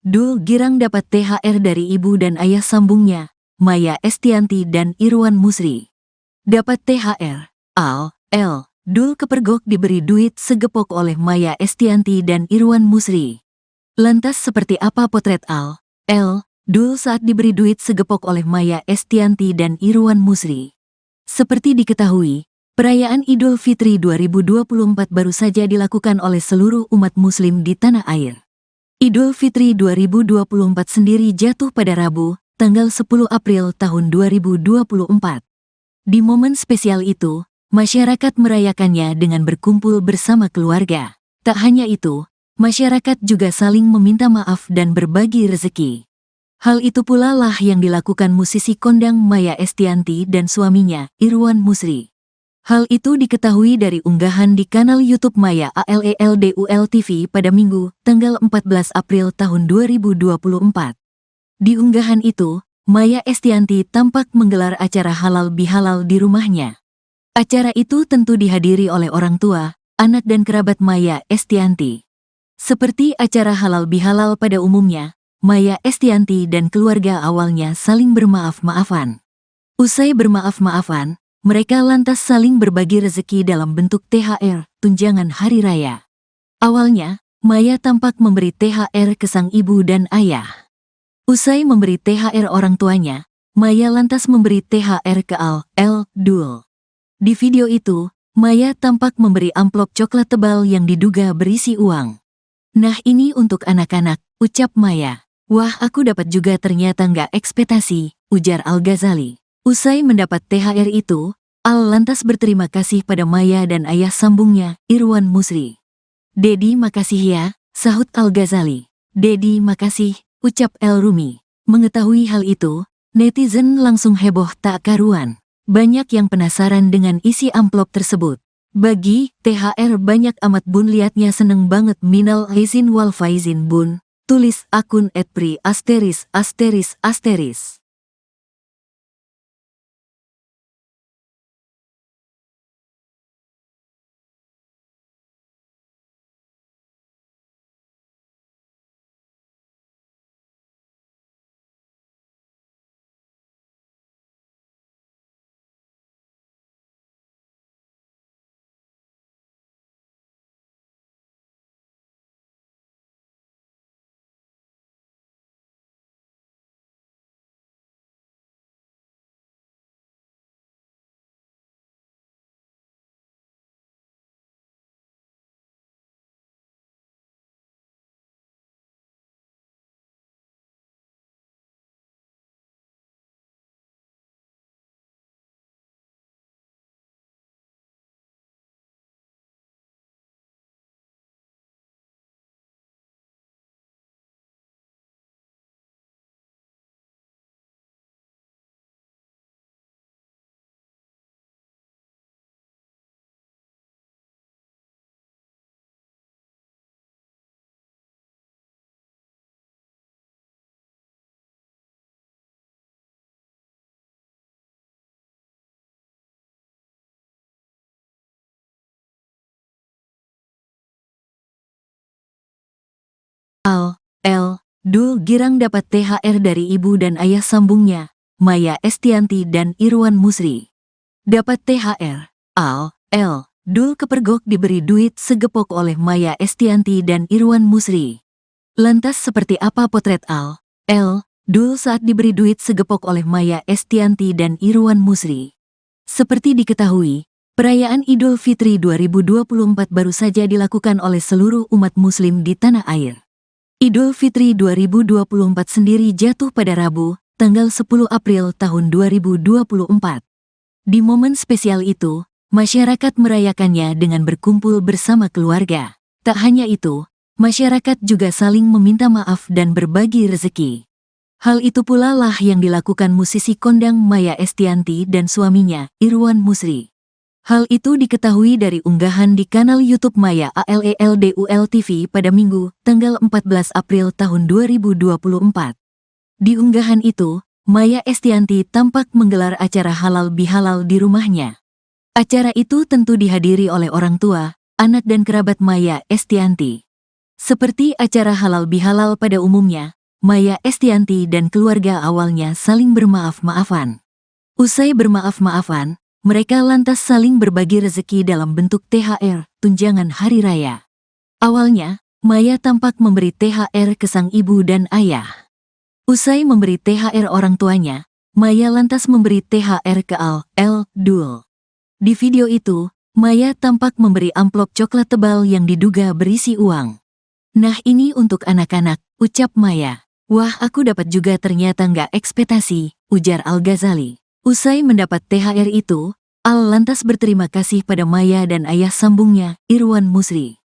Dul girang dapat THR dari ibu dan ayah sambungnya, Maya Estianty dan Irwan Musri. Dapat THR, Dul kepergok diberi duit segepok oleh Maya Estianty dan Irwan Musri. Lantas seperti apa potret Dul saat diberi duit segepok oleh Maya Estianty dan Irwan Musri? Seperti diketahui, perayaan Idul Fitri 2024 baru saja dilakukan oleh seluruh umat muslim di tanah air. Idul Fitri 2024 sendiri jatuh pada Rabu, tanggal 10 April tahun 2024. Di momen spesial itu, masyarakat merayakannya dengan berkumpul bersama keluarga. Tak hanya itu, masyarakat juga saling meminta maaf dan berbagi rezeki. Hal itu pula lah yang dilakukan musisi kondang Maya Estianty dan suaminya, Irwan Musri. Hal itu diketahui dari unggahan di kanal YouTube Maya ALELDUL TV pada Minggu, tanggal 14 April tahun 2024. Di unggahan itu, Maya Estianty tampak menggelar acara halal bihalal di rumahnya. Acara itu tentu dihadiri oleh orang tua, anak dan kerabat Maya Estianty. Seperti acara halal bihalal pada umumnya, Maya Estianty dan keluarga awalnya saling bermaaf-maafan. Usai bermaaf-maafan, mereka lantas saling berbagi rezeki dalam bentuk THR, tunjangan hari raya. Awalnya, Maya tampak memberi THR ke sang ibu dan ayah. Usai memberi THR orang tuanya, Maya lantas memberi THR ke Dul. Di video itu, Maya tampak memberi amplop coklat tebal yang diduga berisi uang. "Nah, ini untuk anak-anak," ucap Maya. "Wah, aku dapat juga, ternyata nggak ekspektasi," ujar Al-Ghazali. Usai mendapat THR itu, Al lantas berterima kasih pada Maya dan ayah sambungnya, Irwan Musri. "Dedi, makasih ya," sahut Al-Ghazali. "Dedi, makasih," ucap El Rumi. Mengetahui hal itu, netizen langsung heboh tak karuan. Banyak yang penasaran dengan isi amplop tersebut. "Bagi THR banyak amat bun, liatnya seneng banget, minal aizin wal faizin bun," tulis akun @pri asteris asteris asteris. Dul girang dapat THR dari ibu dan ayah sambungnya, Maya Estianty dan Irwan Musri. Dapat THR. L. Dul kepergok diberi duit segepok oleh Maya Estianty dan Irwan Musri. Lantas seperti apa potret L. Dul saat diberi duit segepok oleh Maya Estianty dan Irwan Musri? Seperti diketahui, perayaan Idul Fitri 2024 baru saja dilakukan oleh seluruh umat muslim di tanah air. Idul Fitri 2024 sendiri jatuh pada Rabu, tanggal 10 April tahun 2024. Di momen spesial itu, masyarakat merayakannya dengan berkumpul bersama keluarga. Tak hanya itu, masyarakat juga saling meminta maaf dan berbagi rezeki. Hal itu pula lah yang dilakukan musisi kondang Maya Estianty dan suaminya, Irwan Musri. Hal itu diketahui dari unggahan di kanal YouTube Maya ALELDUL TV pada Minggu, tanggal 14 April tahun 2024. Di unggahan itu, Maya Estianty tampak menggelar acara halal bihalal di rumahnya. Acara itu tentu dihadiri oleh orang tua, anak dan kerabat Maya Estianty. Seperti acara halal bihalal pada umumnya, Maya Estianty dan keluarga awalnya saling bermaaf-maafan. Usai bermaaf-maafan, mereka lantas saling berbagi rezeki dalam bentuk THR, tunjangan hari raya. Awalnya, Maya tampak memberi THR ke sang ibu dan ayah. Usai memberi THR orang tuanya, Maya lantas memberi THR ke Dul. Di video itu, Maya tampak memberi amplop coklat tebal yang diduga berisi uang. "Nah ini untuk anak-anak," ucap Maya. "Wah aku dapat juga ternyata nggak ekspektasi," ujar Al-Ghazali. Usai mendapat THR itu, Al lantas berterima kasih pada Maya dan ayah sambungnya, Irwan Musri.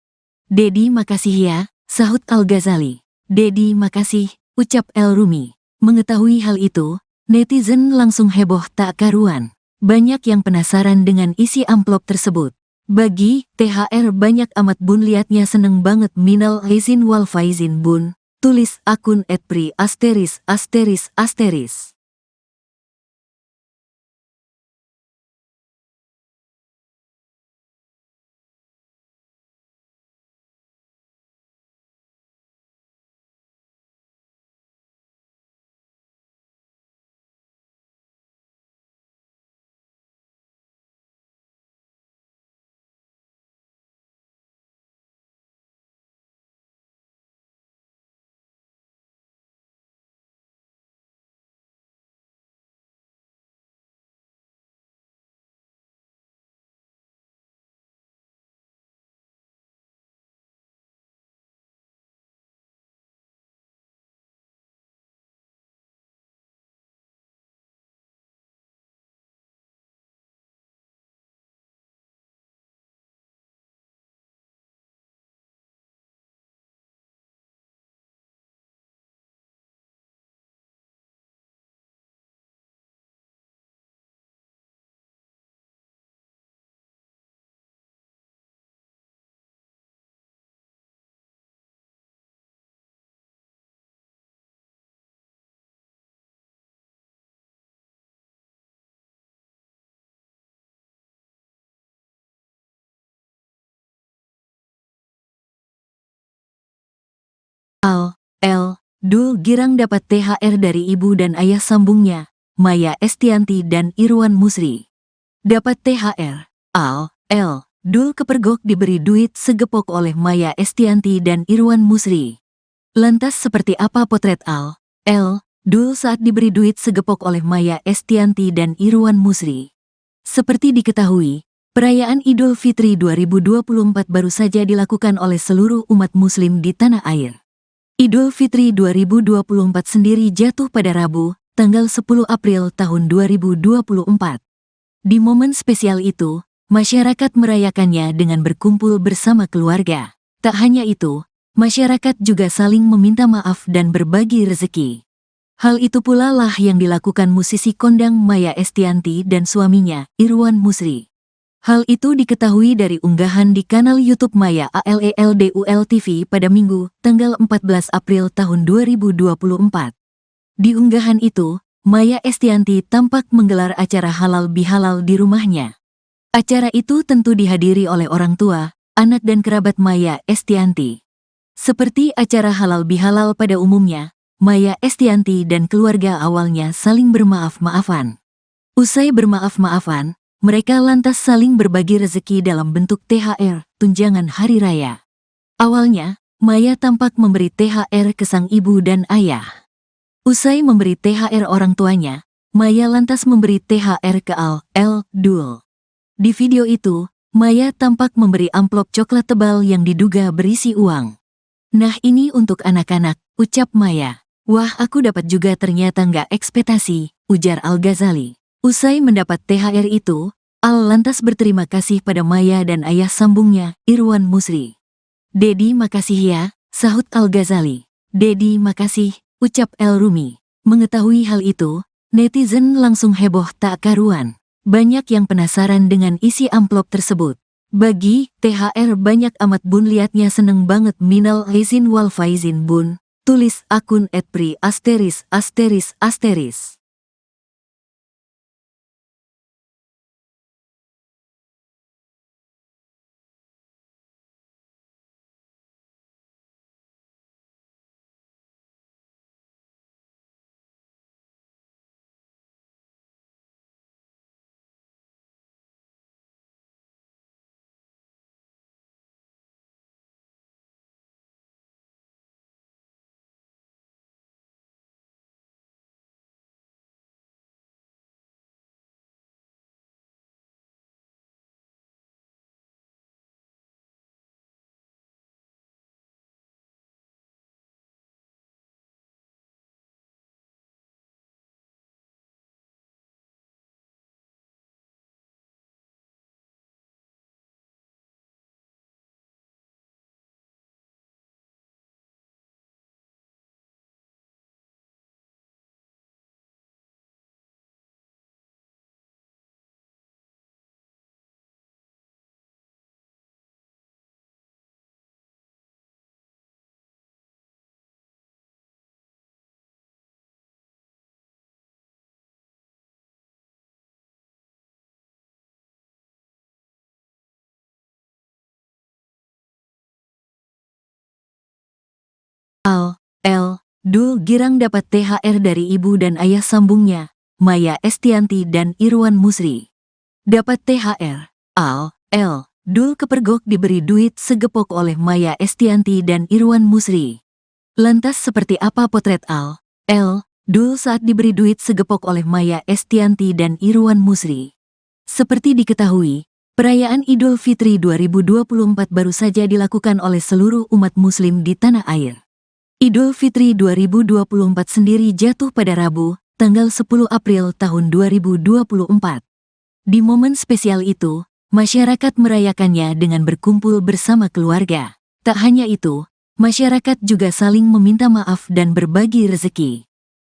"Dedi makasih ya," sahut Al-Ghazali. "Dedi makasih," ucap El Rumi. Mengetahui hal itu, netizen langsung heboh tak karuan. Banyak yang penasaran dengan isi amplop tersebut. "Bagi THR banyak amat bun, liatnya seneng banget, minal aizin wal faizin bun," tulis akun @pri*. Dul girang dapat THR dari ibu dan ayah sambungnya, Maya Estianty dan Irwan Musri. Dapat THR. Dul kepergok diberi duit segepok oleh Maya Estianty dan Irwan Musri. Lantas seperti apa potret Dul saat diberi duit segepok oleh Maya Estianty dan Irwan Musri? Seperti diketahui, perayaan Idul Fitri 2024 baru saja dilakukan oleh seluruh umat muslim di tanah air. Idul Fitri 2024 sendiri jatuh pada Rabu, tanggal 10 April tahun 2024. Di momen spesial itu, masyarakat merayakannya dengan berkumpul bersama keluarga. Tak hanya itu, masyarakat juga saling meminta maaf dan berbagi rezeki. Hal itu pula lah yang dilakukan musisi kondang Maya Estianty dan suaminya, Irwan Musri. Hal itu diketahui dari unggahan di kanal YouTube Maya ALELDUL TV pada Minggu, tanggal 14 April tahun 2024. Di unggahan itu, Maya Estianty tampak menggelar acara halal bihalal di rumahnya. Acara itu tentu dihadiri oleh orang tua, anak dan kerabat Maya Estianty. Seperti acara halal bihalal pada umumnya, Maya Estianty dan keluarga awalnya saling bermaaf-maafan. Usai bermaaf-maafan, mereka lantas saling berbagi rezeki dalam bentuk THR, tunjangan hari raya. Awalnya, Maya tampak memberi THR ke sang ibu dan ayah. Usai memberi THR orang tuanya, Maya lantas memberi THR ke Dul. Di video itu, Maya tampak memberi amplop coklat tebal yang diduga berisi uang. "Nah, ini untuk anak-anak," ucap Maya. "Wah, aku dapat juga, ternyata nggak ekspektasi," ujar Al-Ghazali. Usai mendapat THR itu, Al lantas berterima kasih pada Maya dan ayah sambungnya, Irwan Musri. "Dedi, makasih ya," sahut Al-Ghazali. "Dedi, makasih," ucap El Rumi. Mengetahui hal itu, netizen langsung heboh tak karuan. Banyak yang penasaran dengan isi amplop tersebut. "Bagi THR banyak amat bun, liatnya seneng banget, minal aizin wal faizin bun," tulis akun @pri*. Dul girang dapat THR dari ibu dan ayah sambungnya, Maya Estianty dan Irwan Musri. Dapat THR, Dul kepergok diberi duit segepok oleh Maya Estianty dan Irwan Musri. Lantas seperti apa potret Dul saat diberi duit segepok oleh Maya Estianty dan Irwan Musri? Seperti diketahui, perayaan Idul Fitri 2024 baru saja dilakukan oleh seluruh umat muslim di tanah air. Idul Fitri 2024 sendiri jatuh pada Rabu, tanggal 10 April tahun 2024. Di momen spesial itu, masyarakat merayakannya dengan berkumpul bersama keluarga. Tak hanya itu, masyarakat juga saling meminta maaf dan berbagi rezeki.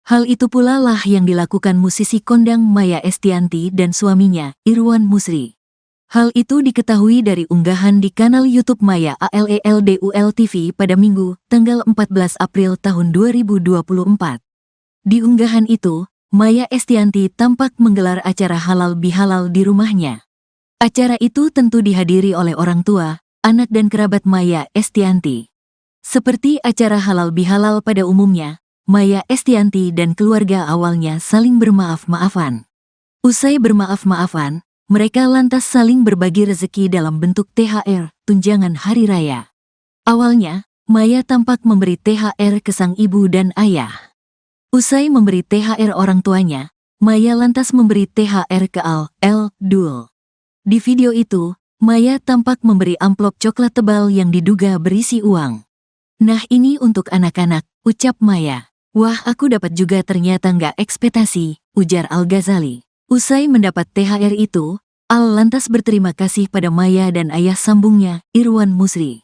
Hal itu pula lah yang dilakukan musisi kondang Maya Estianty dan suaminya, Irwan Musri. Hal itu diketahui dari unggahan di kanal YouTube Maya ALELDUL TV pada Minggu, tanggal 14 April tahun 2024. Di unggahan itu, Maya Estianty tampak menggelar acara halal bihalal di rumahnya. Acara itu tentu dihadiri oleh orang tua, anak dan kerabat Maya Estianty. Seperti acara halal bihalal pada umumnya, Maya Estianty dan keluarga awalnya saling bermaaf-maafan. Usai bermaaf-maafan, mereka lantas saling berbagi rezeki dalam bentuk THR, tunjangan hari raya. Awalnya, Maya tampak memberi THR ke sang ibu dan ayah. Usai memberi THR orang tuanya, Maya lantas memberi THR ke Dul. Di video itu, Maya tampak memberi amplop coklat tebal yang diduga berisi uang. "Nah, ini untuk anak-anak," ucap Maya. "Wah, aku dapat juga, ternyata nggak ekspektasi," ujar Al-Ghazali. Usai mendapat THR itu, Al lantas berterima kasih pada Maya dan ayah sambungnya, Irwan Musri.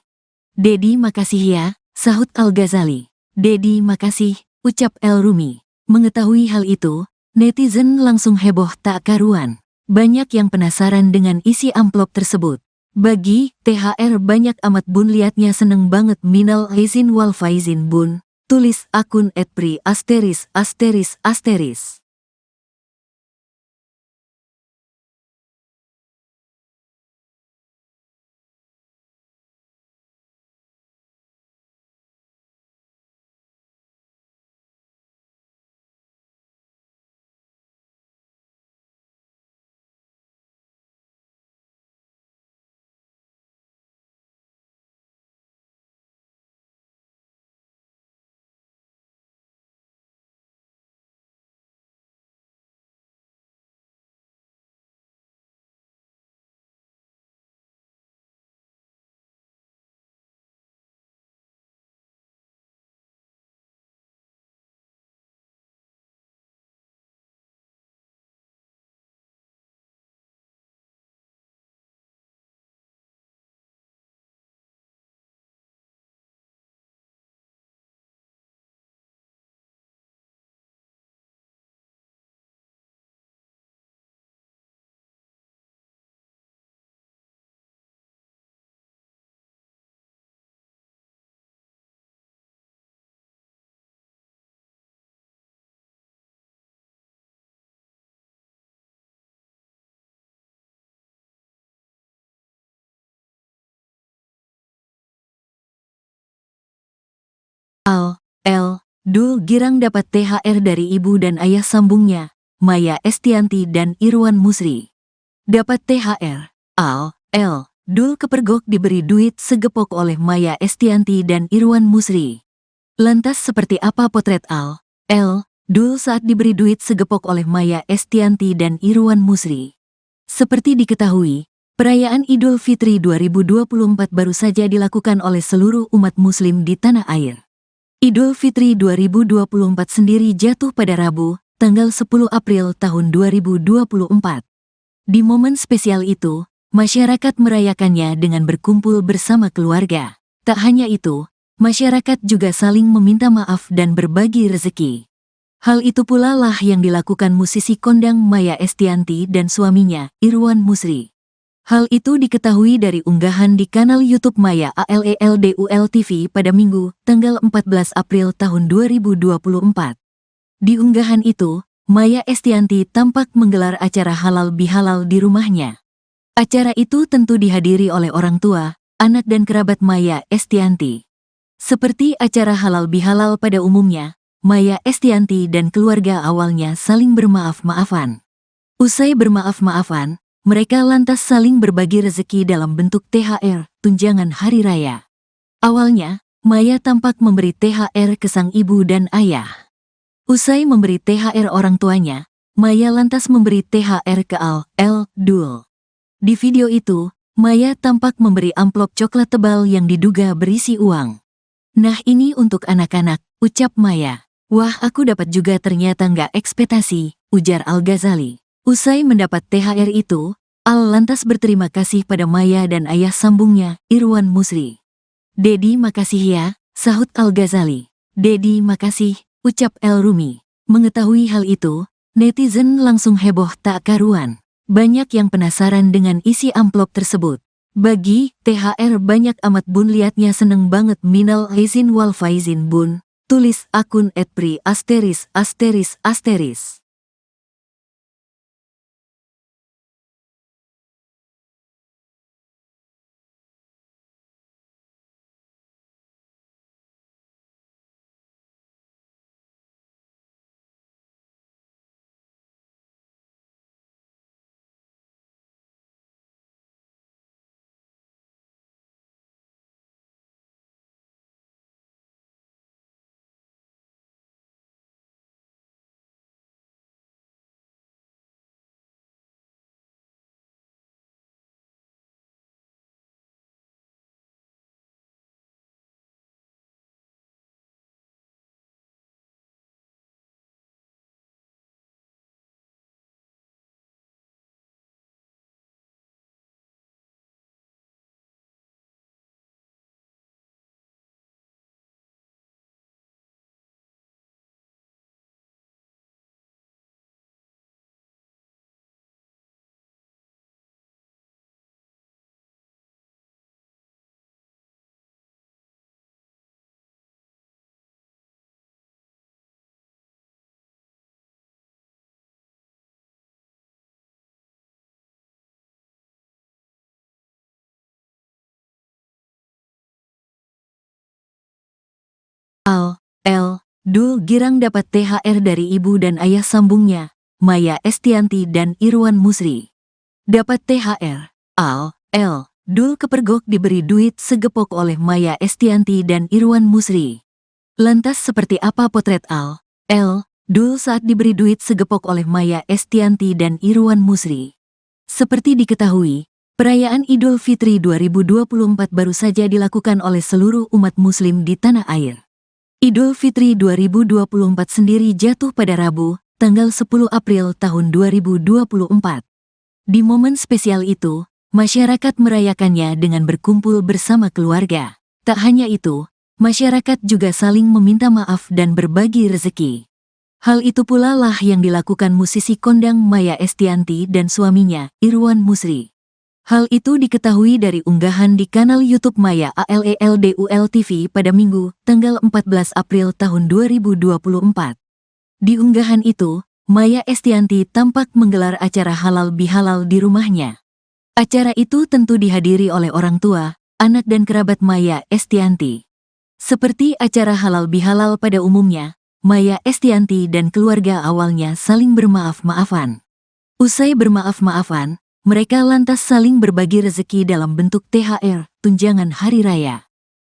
"Dedi, makasih ya," sahut Al-Ghazali. "Dedi, makasih," ucap El Rumi. Mengetahui hal itu, netizen langsung heboh tak karuan. Banyak yang penasaran dengan isi amplop tersebut. "Bagi THR banyak amat bun, liatnya seneng banget, minal aizin wal faizin bun," tulis akun @pri*. Dul girang dapat THR dari ibu dan ayah sambungnya, Maya Estianty dan Irwan Musri. Dapat THR, L. Dul kepergok diberi duit segepok oleh Maya Estianty dan Irwan Musri. Lantas seperti apa potret L. Dul saat diberi duit segepok oleh Maya Estianty dan Irwan Musri? Seperti diketahui, perayaan Idul Fitri 2024 baru saja dilakukan oleh seluruh umat muslim di tanah air. Idul Fitri 2024 sendiri jatuh pada Rabu, tanggal 10 April tahun 2024. Di momen spesial itu, masyarakat merayakannya dengan berkumpul bersama keluarga. Tak hanya itu, masyarakat juga saling meminta maaf dan berbagi rezeki. Hal itu pula lah yang dilakukan musisi kondang Maya Estianty dan suaminya, Irwan Musri. Hal itu diketahui dari unggahan di kanal YouTube Maya ALELDUL TV pada Minggu, tanggal 14 April tahun 2024. Di unggahan itu, Maya Estianty tampak menggelar acara halal bihalal di rumahnya. Acara itu tentu dihadiri oleh orang tua, anak dan kerabat Maya Estianty. Seperti acara halal bihalal pada umumnya, Maya Estianty dan keluarga awalnya saling bermaaf-maafan. Usai bermaaf-maafan, mereka lantas saling berbagi rezeki dalam bentuk THR, tunjangan hari raya. Awalnya, Maya tampak memberi THR ke sang ibu dan ayah. Usai memberi THR orang tuanya, Maya lantas memberi THR ke L. Dul. Di video itu, Maya tampak memberi amplop coklat tebal yang diduga berisi uang. "Nah ini untuk anak-anak," ucap Maya. "Wah aku dapat juga ternyata nggak ekspektasi," ujar Al-Ghazali. Usai mendapat THR itu, Al lantas berterima kasih pada Maya dan ayah sambungnya, Irwan Musri. "Dedi makasih ya," sahut Al-Ghazali. "Dedi makasih," ucap El Rumi. Mengetahui hal itu, netizen langsung heboh tak karuan. Banyak yang penasaran dengan isi amplop tersebut. "Bagi THR banyak amat bun, liatnya seneng banget, minal aizin wal faizin bun," tulis akun @pri*. L. Dul girang dapat THR dari ibu dan ayah sambungnya, Maya Estianty dan Irwan Musri. Dapat THR, L. Dul kepergok diberi duit segepok oleh Maya Estianty dan Irwan Musri. Lantas seperti apa potret L. Dul saat diberi duit segepok oleh Maya Estianty dan Irwan Musri? Seperti diketahui, perayaan Idul Fitri 2024 baru saja dilakukan oleh seluruh umat muslim di tanah air. Idul Fitri 2024 sendiri jatuh pada Rabu, tanggal 10 April tahun 2024. Di momen spesial itu, masyarakat merayakannya dengan berkumpul bersama keluarga. Tak hanya itu, masyarakat juga saling meminta maaf dan berbagi rezeki. Hal itu pula lah yang dilakukan musisi kondang Maya Estianty dan suaminya, Irwan Musri. Hal itu diketahui dari unggahan di kanal YouTube Maya ALELDUL TV pada Minggu, tanggal 14 April tahun 2024. Di unggahan itu, Maya Estianty tampak menggelar acara halal bihalal di rumahnya. Acara itu tentu dihadiri oleh orang tua, anak dan kerabat Maya Estianty. Seperti acara halal bihalal pada umumnya, Maya Estianty dan keluarga awalnya saling bermaaf-maafan. Usai bermaaf-maafan, mereka lantas saling berbagi rezeki dalam bentuk THR, tunjangan hari raya.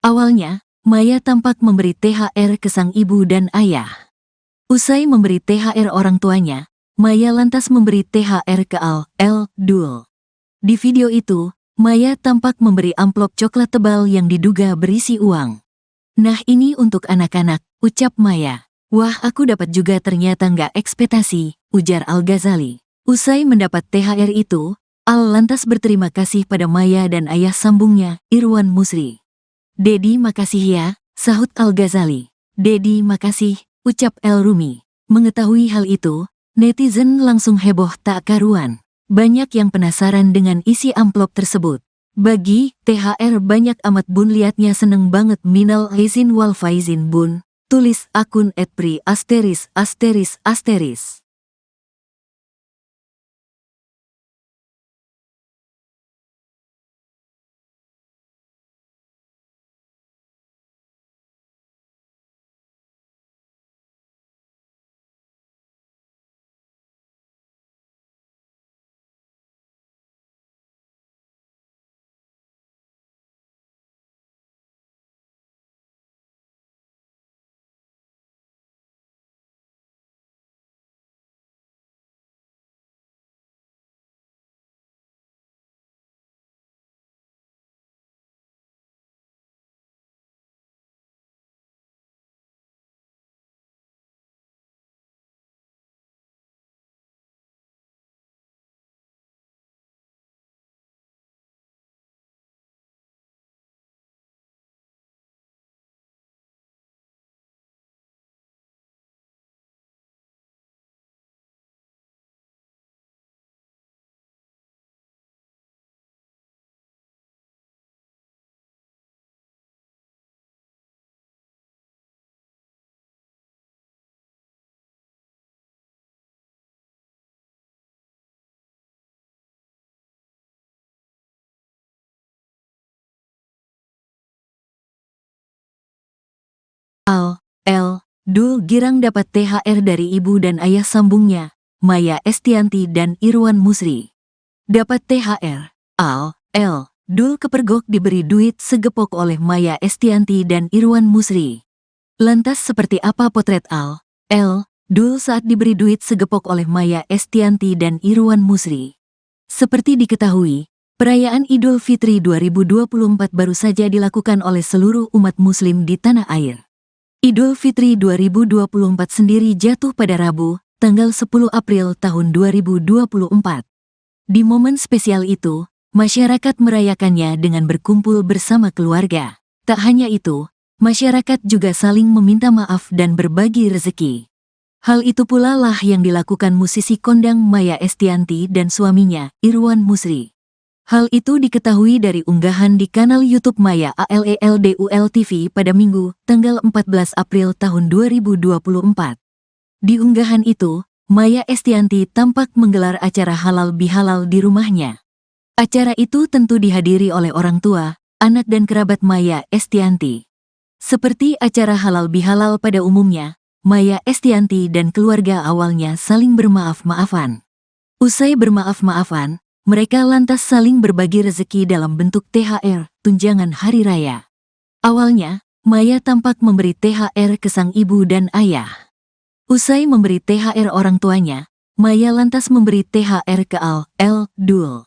Awalnya, Maya tampak memberi THR ke sang ibu dan ayah. Usai memberi THR orang tuanya, Maya lantas memberi THR ke Dul. Di video itu, Maya tampak memberi amplop coklat tebal yang diduga berisi uang. "Nah, ini untuk anak-anak," ucap Maya. "Wah, aku dapat juga, ternyata nggak ekspektasi," ujar Al-Ghazali. Usai mendapat THR itu, Al lantas berterima kasih pada Maya dan ayah sambungnya, Irwan Musri. "Dedi, makasih ya," sahut Al-Ghazali. "Dedi, makasih," ucap El Rumi. Mengetahui hal itu, netizen langsung heboh tak karuan. Banyak yang penasaran dengan isi amplop tersebut. "Bagi THR banyak amat bun, liatnya seneng banget, minal aizin wal faizin bun," tulis akun @pri*. Dul girang dapat THR dari ibu dan ayah sambungnya, Maya Estianty dan Irwan Musri. Dapat THR, Dul kepergok diberi duit segepok oleh Maya Estianty dan Irwan Musri. Lantas seperti apa potret Dul saat diberi duit segepok oleh Maya Estianty dan Irwan Musri? Seperti diketahui, perayaan Idul Fitri 2024 baru saja dilakukan oleh seluruh umat muslim di tanah air. Idul Fitri 2024 sendiri jatuh pada Rabu, tanggal 10 April tahun 2024. Di momen spesial itu, masyarakat merayakannya dengan berkumpul bersama keluarga. Tak hanya itu, masyarakat juga saling meminta maaf dan berbagi rezeki. Hal itu pula lah yang dilakukan musisi kondang Maya Estianty dan suaminya, Irwan Musri. Hal itu diketahui dari unggahan di kanal YouTube Maya ALELDUL TV pada Minggu, tanggal 14 April tahun 2024. Di unggahan itu, Maya Estianty tampak menggelar acara halal bihalal di rumahnya. Acara itu tentu dihadiri oleh orang tua, anak dan kerabat Maya Estianty. Seperti acara halal bihalal pada umumnya, Maya Estianty dan keluarga awalnya saling bermaaf-maafan. Usai bermaaf-maafan, mereka lantas saling berbagi rezeki dalam bentuk THR, tunjangan hari raya. Awalnya, Maya tampak memberi THR ke sang ibu dan ayah. Usai memberi THR orang tuanya, Maya lantas memberi THR ke Dul.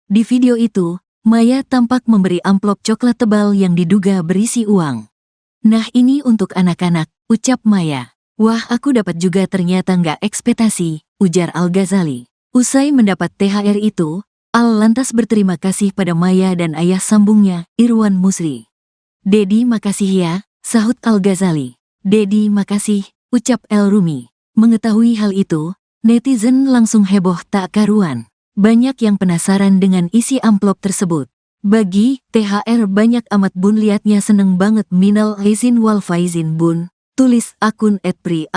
Di video itu, Maya tampak memberi amplop coklat tebal yang diduga berisi uang. "Nah, ini untuk anak-anak," ucap Maya. "Wah, aku dapat juga, ternyata nggak ekspektasi," ujar Al-Ghazali. Usai mendapat THR itu, Al lantas berterima kasih pada Maya dan ayah sambungnya, Irwan Musri. "Dedi, makasih ya," sahut Al-Ghazali. "Dedi, makasih," ucap El Rumi. Mengetahui hal itu, netizen langsung heboh tak karuan. Banyak yang penasaran dengan isi amplop tersebut. "Bagi THR banyak amat bun, liatnya seneng banget, minal aizin wal faizin bun," tulis akun @pri*.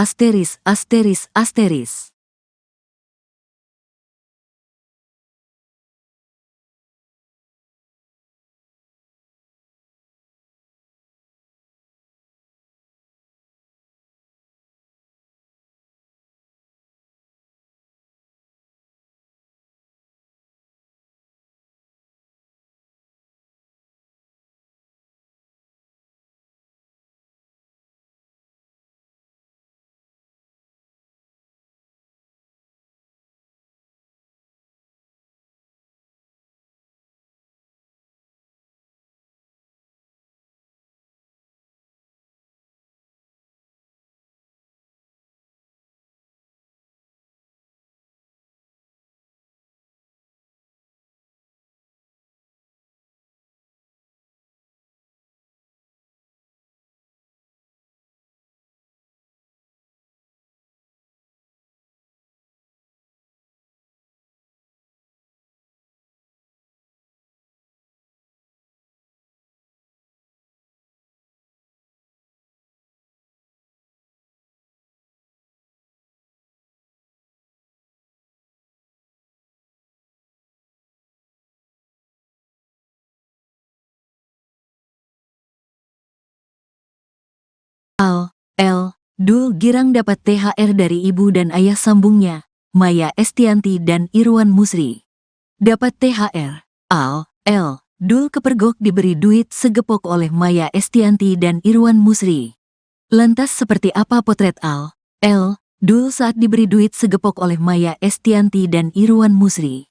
Dul girang dapat THR dari ibu dan ayah sambungnya, Maya Estianty dan Irwan Musri. Dapat THR. Dul kepergok diberi duit segepok oleh Maya Estianty dan Irwan Musri. Lantas seperti apa potret Dul saat diberi duit segepok oleh Maya Estianty dan Irwan Musri?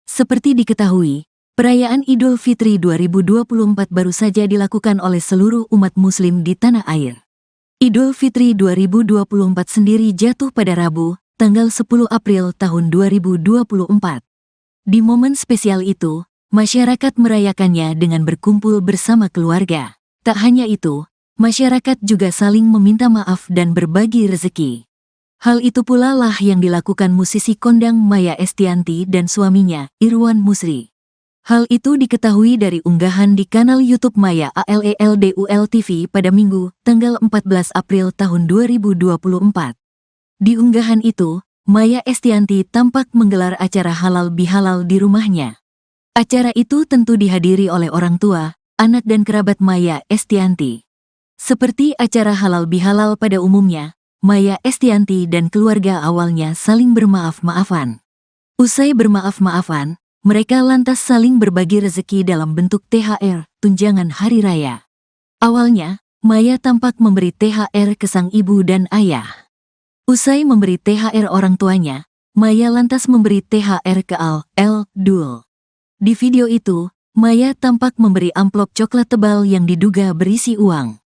Seperti diketahui, perayaan Idul Fitri 2024 baru saja dilakukan oleh seluruh umat muslim di tanah air. Idul Fitri 2024 sendiri jatuh pada Rabu, tanggal 10 April tahun 2024. Di momen spesial itu, masyarakat merayakannya dengan berkumpul bersama keluarga. Tak hanya itu, masyarakat juga saling meminta maaf dan berbagi rezeki. Hal itu pula lah yang dilakukan musisi kondang Maya Estianty dan suaminya, Irwan Musri. Hal itu diketahui dari unggahan di kanal YouTube Maya ALELDUL TV pada Minggu, tanggal 14 April tahun 2024. Di unggahan itu, Maya Estianty tampak menggelar acara halal bihalal di rumahnya. Acara itu tentu dihadiri oleh orang tua, anak dan kerabat Maya Estianty. Seperti acara halal bihalal pada umumnya, Maya Estianty dan keluarga awalnya saling bermaaf-maafan. Usai bermaaf-maafan, mereka lantas saling berbagi rezeki dalam bentuk THR, tunjangan hari raya. Awalnya, Maya tampak memberi THR ke sang ibu dan ayah. Usai memberi THR orang tuanya, Maya lantas memberi THR ke Dul. Di video itu, Maya tampak memberi amplop coklat tebal yang diduga berisi uang.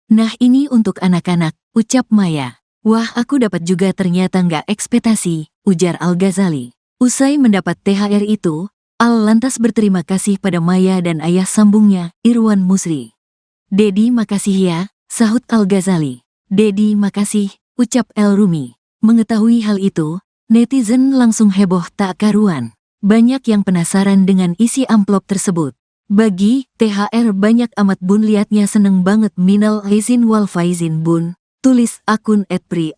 "Nah ini untuk anak-anak," ucap Maya. "Wah aku dapat juga ternyata nggak ekspektasi," ujar Al-Ghazali. Usai mendapat THR itu, lantas berterima kasih pada Maya dan ayah sambungnya, Irwan Musri. "Dedi makasih ya," sahut Al-Ghazali. "Dedi makasih," ucap El Rumi. Mengetahui hal itu, netizen langsung heboh tak karuan. Banyak yang penasaran dengan isi amplop tersebut. "Bagi THR banyak amat bun, liatnya seneng banget, minal aizin wal faizin bun," tulis akun @pri*.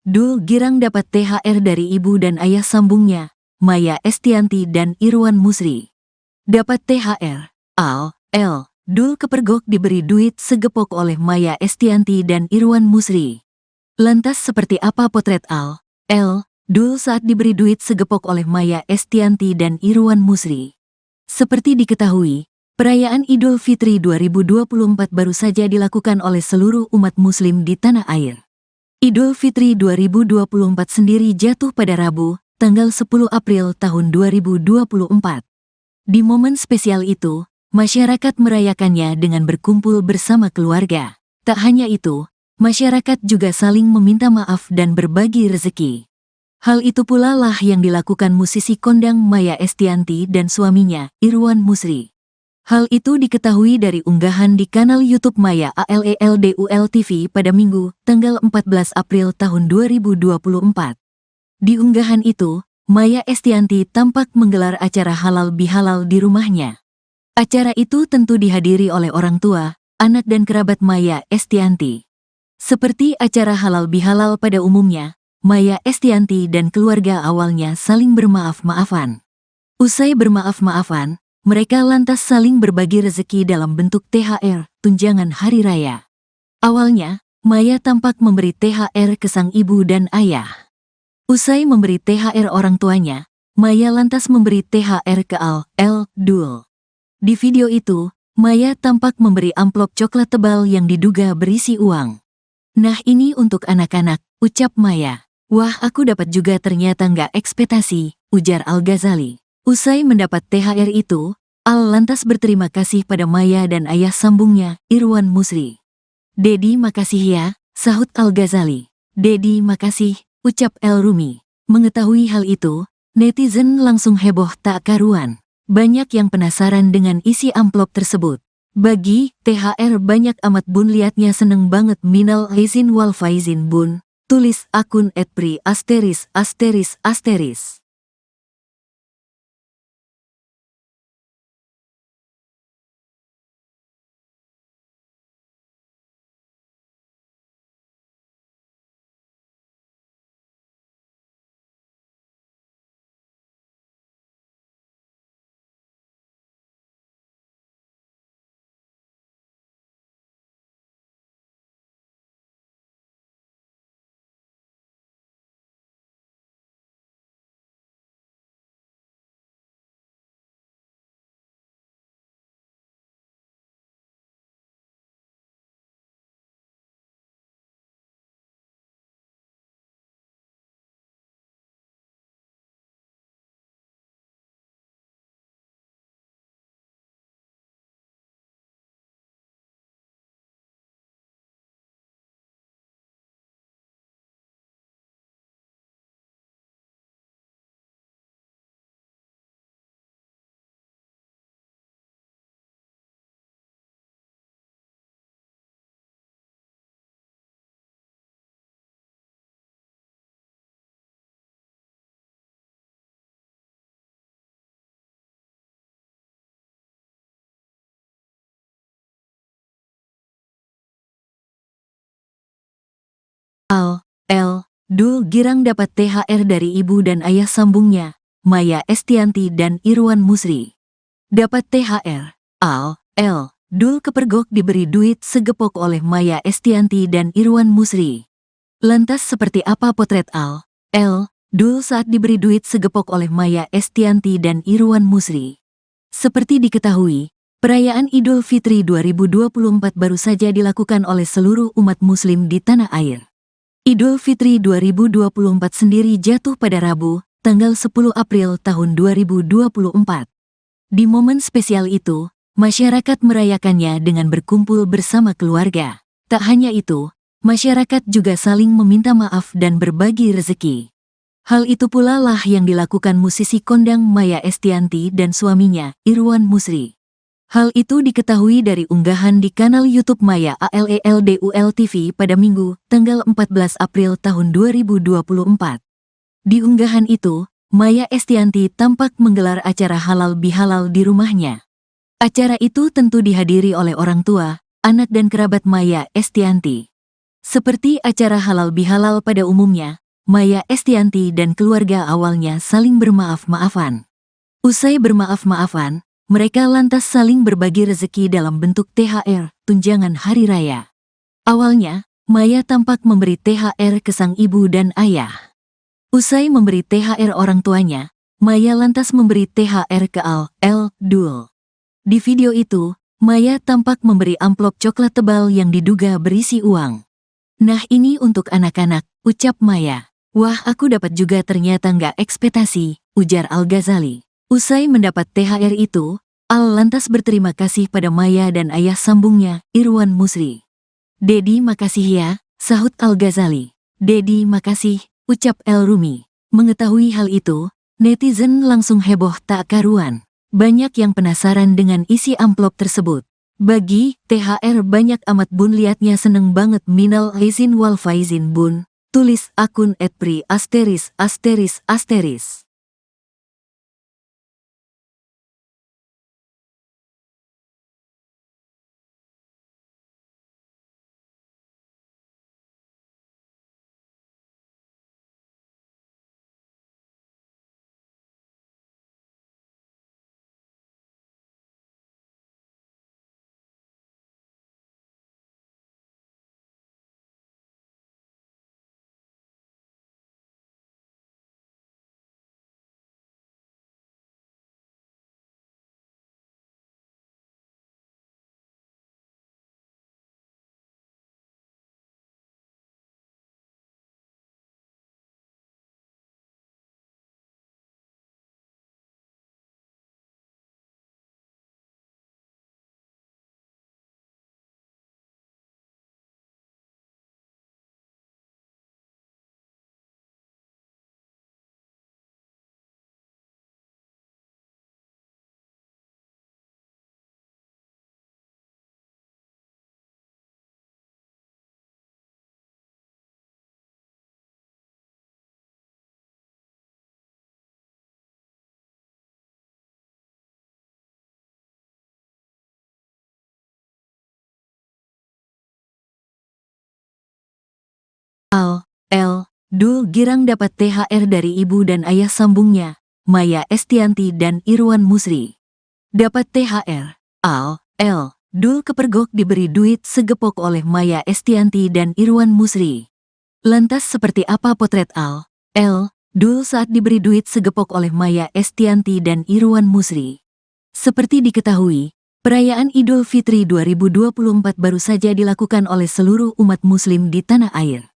Dul girang dapat THR dari ibu dan ayah sambungnya, Maya Estianty dan Irwan Musri. Dapat THR. Dul kepergok diberi duit segepok oleh Maya Estianty dan Irwan Musri. Lantas seperti apa potret Dul saat diberi duit segepok oleh Maya Estianty dan Irwan Musri? Seperti diketahui, perayaan Idul Fitri 2024 baru saja dilakukan oleh seluruh umat muslim di tanah air. Idul Fitri 2024 sendiri jatuh pada Rabu, tanggal 10 April tahun 2024. Di momen spesial itu, masyarakat merayakannya dengan berkumpul bersama keluarga. Tak hanya itu, masyarakat juga saling meminta maaf dan berbagi rezeki. Hal itu pula lah yang dilakukan musisi kondang Maya Estianty dan suaminya, Irwan Musri. Hal itu diketahui dari unggahan di kanal YouTube Maya ALELDUL TV pada Minggu, tanggal 14 April tahun 2024. Di unggahan itu, Maya Estianty tampak menggelar acara halal bihalal di rumahnya. Acara itu tentu dihadiri oleh orang tua, anak dan kerabat Maya Estianty. Seperti acara halal bihalal pada umumnya, Maya Estianty dan keluarga awalnya saling bermaaf-maafan. Usai bermaaf-maafan, mereka lantas saling berbagi rezeki dalam bentuk THR, tunjangan hari raya. Awalnya, Maya tampak memberi THR ke sang ibu dan ayah. Usai memberi THR orang tuanya, Maya lantas memberi THR ke Dul. Di video itu, Maya tampak memberi amplop coklat tebal yang diduga berisi uang. "Nah, ini untuk anak-anak," ucap Maya. "Wah, aku dapat juga, ternyata nggak ekspektasi," ujar Al-Ghazali. Usai mendapat THR itu, Al lantas berterima kasih pada Maya dan ayah sambungnya, Irwan Musri. "Dedi, makasih ya," sahut Al-Ghazali. "Dedi, makasih," ucap El Rumi. Mengetahui hal itu, netizen langsung heboh tak karuan. Banyak yang penasaran dengan isi amplop tersebut. "Bagi THR banyak amat bun, liatnya seneng banget, minal aizin wal faizin bun," tulis akun @pri asteris asteris asteris. Dul girang dapat THR dari ibu dan ayah sambungnya, Maya Estianty dan Irwan Musri. Dapat THR, Dul kepergok diberi duit segepok oleh Maya Estianty dan Irwan Musri. Lantas seperti apa potret Dul saat diberi duit segepok oleh Maya Estianty dan Irwan Musri? Seperti diketahui, perayaan Idul Fitri 2024 baru saja dilakukan oleh seluruh umat muslim di tanah air. Idul Fitri 2024 sendiri jatuh pada Rabu, tanggal 10 April tahun 2024. Di momen spesial itu, masyarakat merayakannya dengan berkumpul bersama keluarga. Tak hanya itu, masyarakat juga saling meminta maaf dan berbagi rezeki. Hal itu pula lah yang dilakukan musisi kondang Maya Estianty dan suaminya, Irwan Musri. Hal itu diketahui dari unggahan di kanal YouTube Maya ALELDUL TV pada Minggu, tanggal 14 April tahun 2024. Di unggahan itu, Maya Estianty tampak menggelar acara halal bihalal di rumahnya. Acara itu tentu dihadiri oleh orang tua, anak dan kerabat Maya Estianty. Seperti acara halal bihalal pada umumnya, Maya Estianty dan keluarga awalnya saling bermaaf-maafan. Usai bermaaf-maafan, mereka lantas saling berbagi rezeki dalam bentuk THR, tunjangan hari raya. Awalnya, Maya tampak memberi THR ke sang ibu dan ayah. Usai memberi THR orang tuanya, Maya lantas memberi THR ke Dul. Di video itu, Maya tampak memberi amplop coklat tebal yang diduga berisi uang. "Nah, ini untuk anak-anak," ucap Maya. "Wah, aku dapat juga, ternyata nggak ekspektasi," ujar Al-Ghazali. Usai mendapat THR itu, Al lantas berterima kasih pada Maya dan ayah sambungnya, Irwan Musri. "Dedi, makasih ya," sahut Al-Ghazali. "Dedi, makasih," ucap El Rumi. Mengetahui hal itu, netizen langsung heboh tak karuan. Banyak yang penasaran dengan isi amplop tersebut. "Bagi THR banyak amat bun, liatnya seneng banget, minal aizin wal faizin bun," tulis akun @pri asteris asteris asteris. Dul girang dapat THR dari ibu dan ayah sambungnya, Maya Estianty dan Irwan Musri. Dapat THR, L. Dul kepergok diberi duit segepok oleh Maya Estianty dan Irwan Musri. Lantas seperti apa potret L. Dul saat diberi duit segepok oleh Maya Estianty dan Irwan Musri? Seperti diketahui, perayaan Idul Fitri 2024 baru saja dilakukan oleh seluruh umat muslim di tanah air.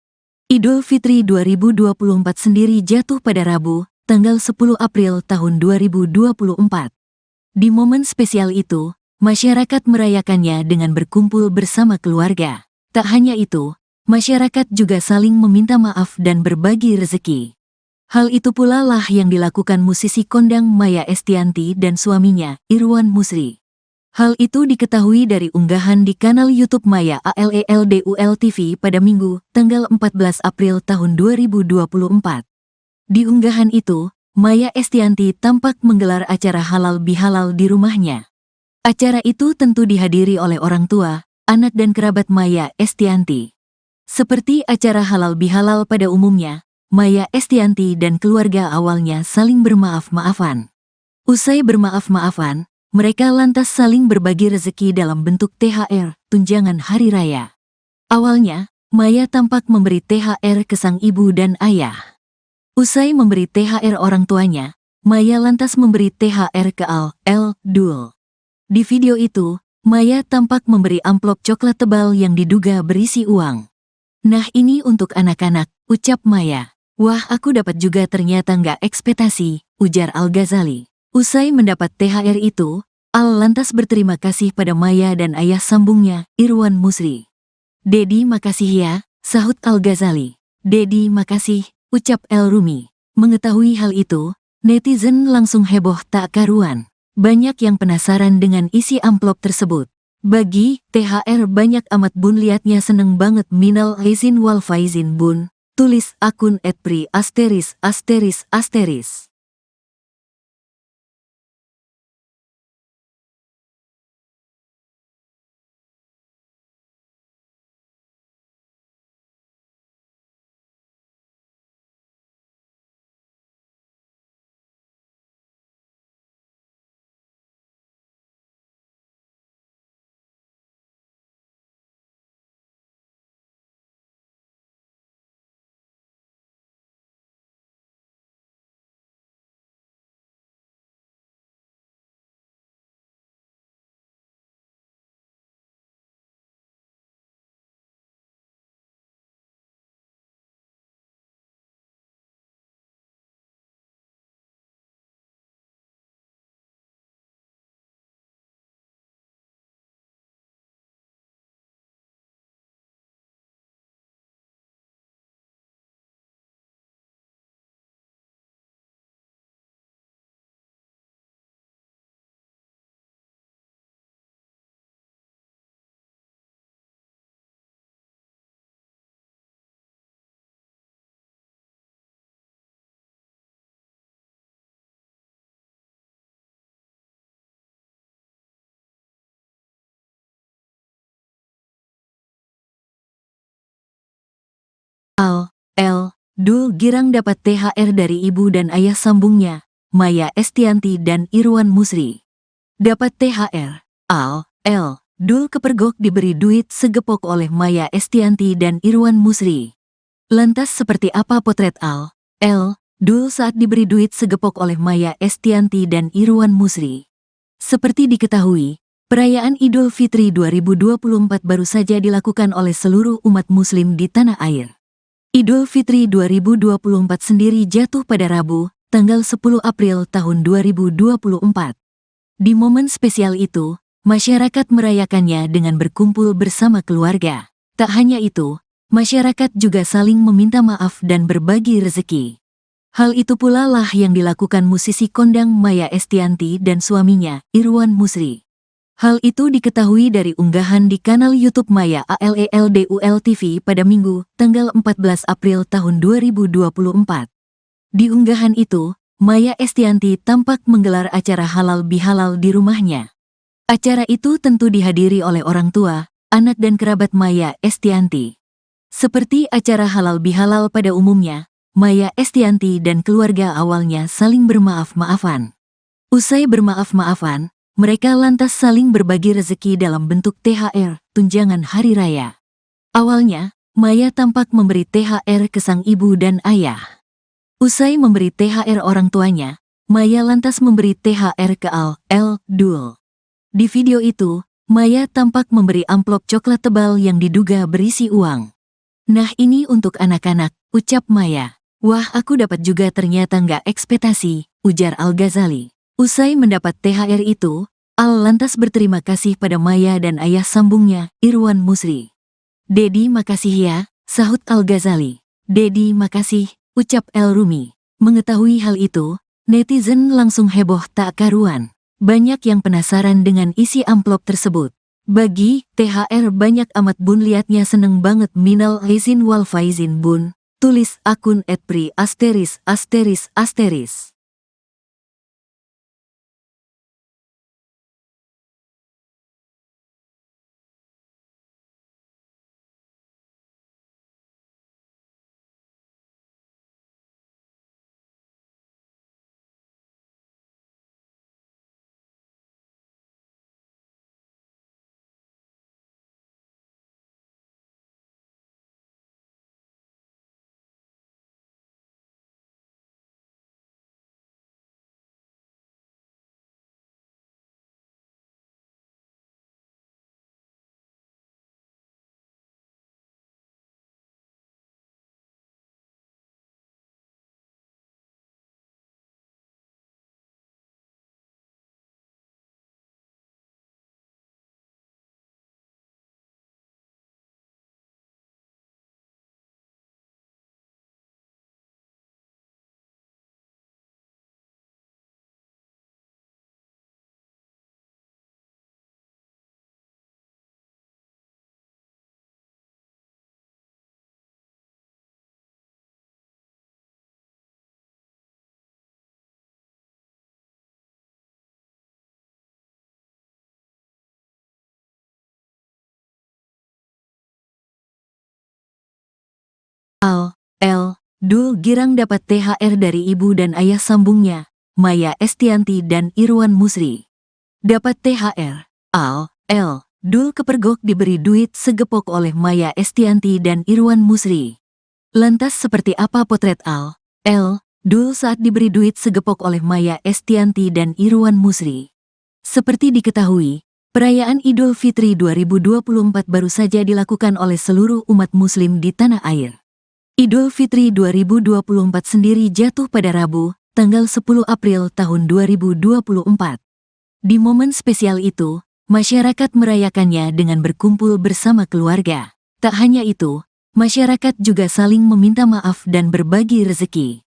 Idul Fitri 2024 sendiri jatuh pada Rabu, tanggal 10 April tahun 2024. Di momen spesial itu, masyarakat merayakannya dengan berkumpul bersama keluarga. Tak hanya itu, masyarakat juga saling meminta maaf dan berbagi rezeki. Hal itu pula lah yang dilakukan musisi kondang Maya Estianty dan suaminya, Irwan Musri. Hal itu diketahui dari unggahan di kanal YouTube Maya ALELDUL TV pada Minggu, tanggal 14 April tahun 2024. Di unggahan itu, Maya Estianty tampak menggelar acara halal bihalal di rumahnya. Acara itu tentu dihadiri oleh orang tua, anak dan kerabat Maya Estianty. Seperti acara halal bihalal pada umumnya, Maya Estianty dan keluarga awalnya saling bermaaf-maafan. Usai bermaaf-maafan, mereka lantas saling berbagi rezeki dalam bentuk THR, tunjangan hari raya. Awalnya, Maya tampak memberi THR ke sang ibu dan ayah. Usai memberi THR orang tuanya, Maya lantas memberi THR ke L. Dul. Di video itu, Maya tampak memberi amplop coklat tebal yang diduga berisi uang. "Nah ini untuk anak-anak," ucap Maya. "Wah aku dapat juga ternyata nggak ekspektasi," ujar Al-Ghazali. Usai mendapat THR itu, Al lantas berterima kasih pada Maya dan ayah sambungnya, Irwan Musri. "Dedi makasih ya," sahut Al-Ghazali. "Dedi makasih," ucap El Rumi. Mengetahui hal itu, netizen langsung heboh tak karuan. Banyak yang penasaran dengan isi amplop tersebut. "Bagi THR banyak amat bun, liatnya seneng banget, minal aizin wal faizin bun," tulis akun @pri**. L. Dul girang dapat THR dari ibu dan ayah sambungnya, Maya Estianty dan Irwan Musri. Dapat THR, L. Dul kepergok diberi duit segepok oleh Maya Estianty dan Irwan Musri. Lantas seperti apa potret L. Dul saat diberi duit segepok oleh Maya Estianty dan Irwan Musri? Seperti diketahui, perayaan Idul Fitri 2024 baru saja dilakukan oleh seluruh umat muslim di tanah air. Idul Fitri 2024 sendiri jatuh pada Rabu, tanggal 10 April tahun 2024. Di momen spesial itu, masyarakat merayakannya dengan berkumpul bersama keluarga. Tak hanya itu, masyarakat juga saling meminta maaf dan berbagi rezeki. Hal itu pula lah yang dilakukan musisi kondang Maya Estianty dan suaminya, Irwan Musri. Hal itu diketahui dari unggahan di kanal YouTube Maya ALELDUL TV pada Minggu, tanggal 14 April tahun 2024. Di unggahan itu, Maya Estianty tampak menggelar acara halal bihalal di rumahnya. Acara itu tentu dihadiri oleh orang tua, anak dan kerabat Maya Estianty. Seperti acara halal bihalal pada umumnya, Maya Estianty dan keluarga awalnya saling bermaaf-maafan. Usai bermaaf-maafan, mereka lantas saling berbagi rezeki dalam bentuk THR, tunjangan hari raya. Awalnya, Maya tampak memberi THR ke sang ibu dan ayah. Usai memberi THR orang tuanya, Maya lantas memberi THR ke Dul. Di video itu, Maya tampak memberi amplop coklat tebal yang diduga berisi uang. "Nah, ini untuk anak-anak," ucap Maya. "Wah, aku dapat juga, ternyata nggak ekspektasi," ujar Al-Ghazali. Usai mendapat THR itu, Al lantas berterima kasih pada Maya dan ayah sambungnya, Irwan Musri. "Dedi, makasih ya," sahut Al-Ghazali. "Dedi, makasih," ucap El Rumi. Mengetahui hal itu, netizen langsung heboh tak karuan. Banyak yang penasaran dengan isi amplop tersebut. "Bagi THR banyak amat bun, liatnya seneng banget, minal aizin wal faizin bun," tulis akun @pri asteris asteris asteris. Dul girang dapat THR dari ibu dan ayah sambungnya, Maya Estianty dan Irwan Musri. Dapat THR, Dul kepergok diberi duit segepok oleh Maya Estianty dan Irwan Musri. Lantas seperti apa potret Dul saat diberi duit segepok oleh Maya Estianty dan Irwan Musri? Seperti diketahui, perayaan Idul Fitri 2024 baru saja dilakukan oleh seluruh umat muslim di tanah air. Idul Fitri 2024 sendiri jatuh pada Rabu, tanggal 10 April tahun 2024. Di momen spesial itu, masyarakat merayakannya dengan berkumpul bersama keluarga. Tak hanya itu, masyarakat juga saling meminta maaf dan berbagi rezeki.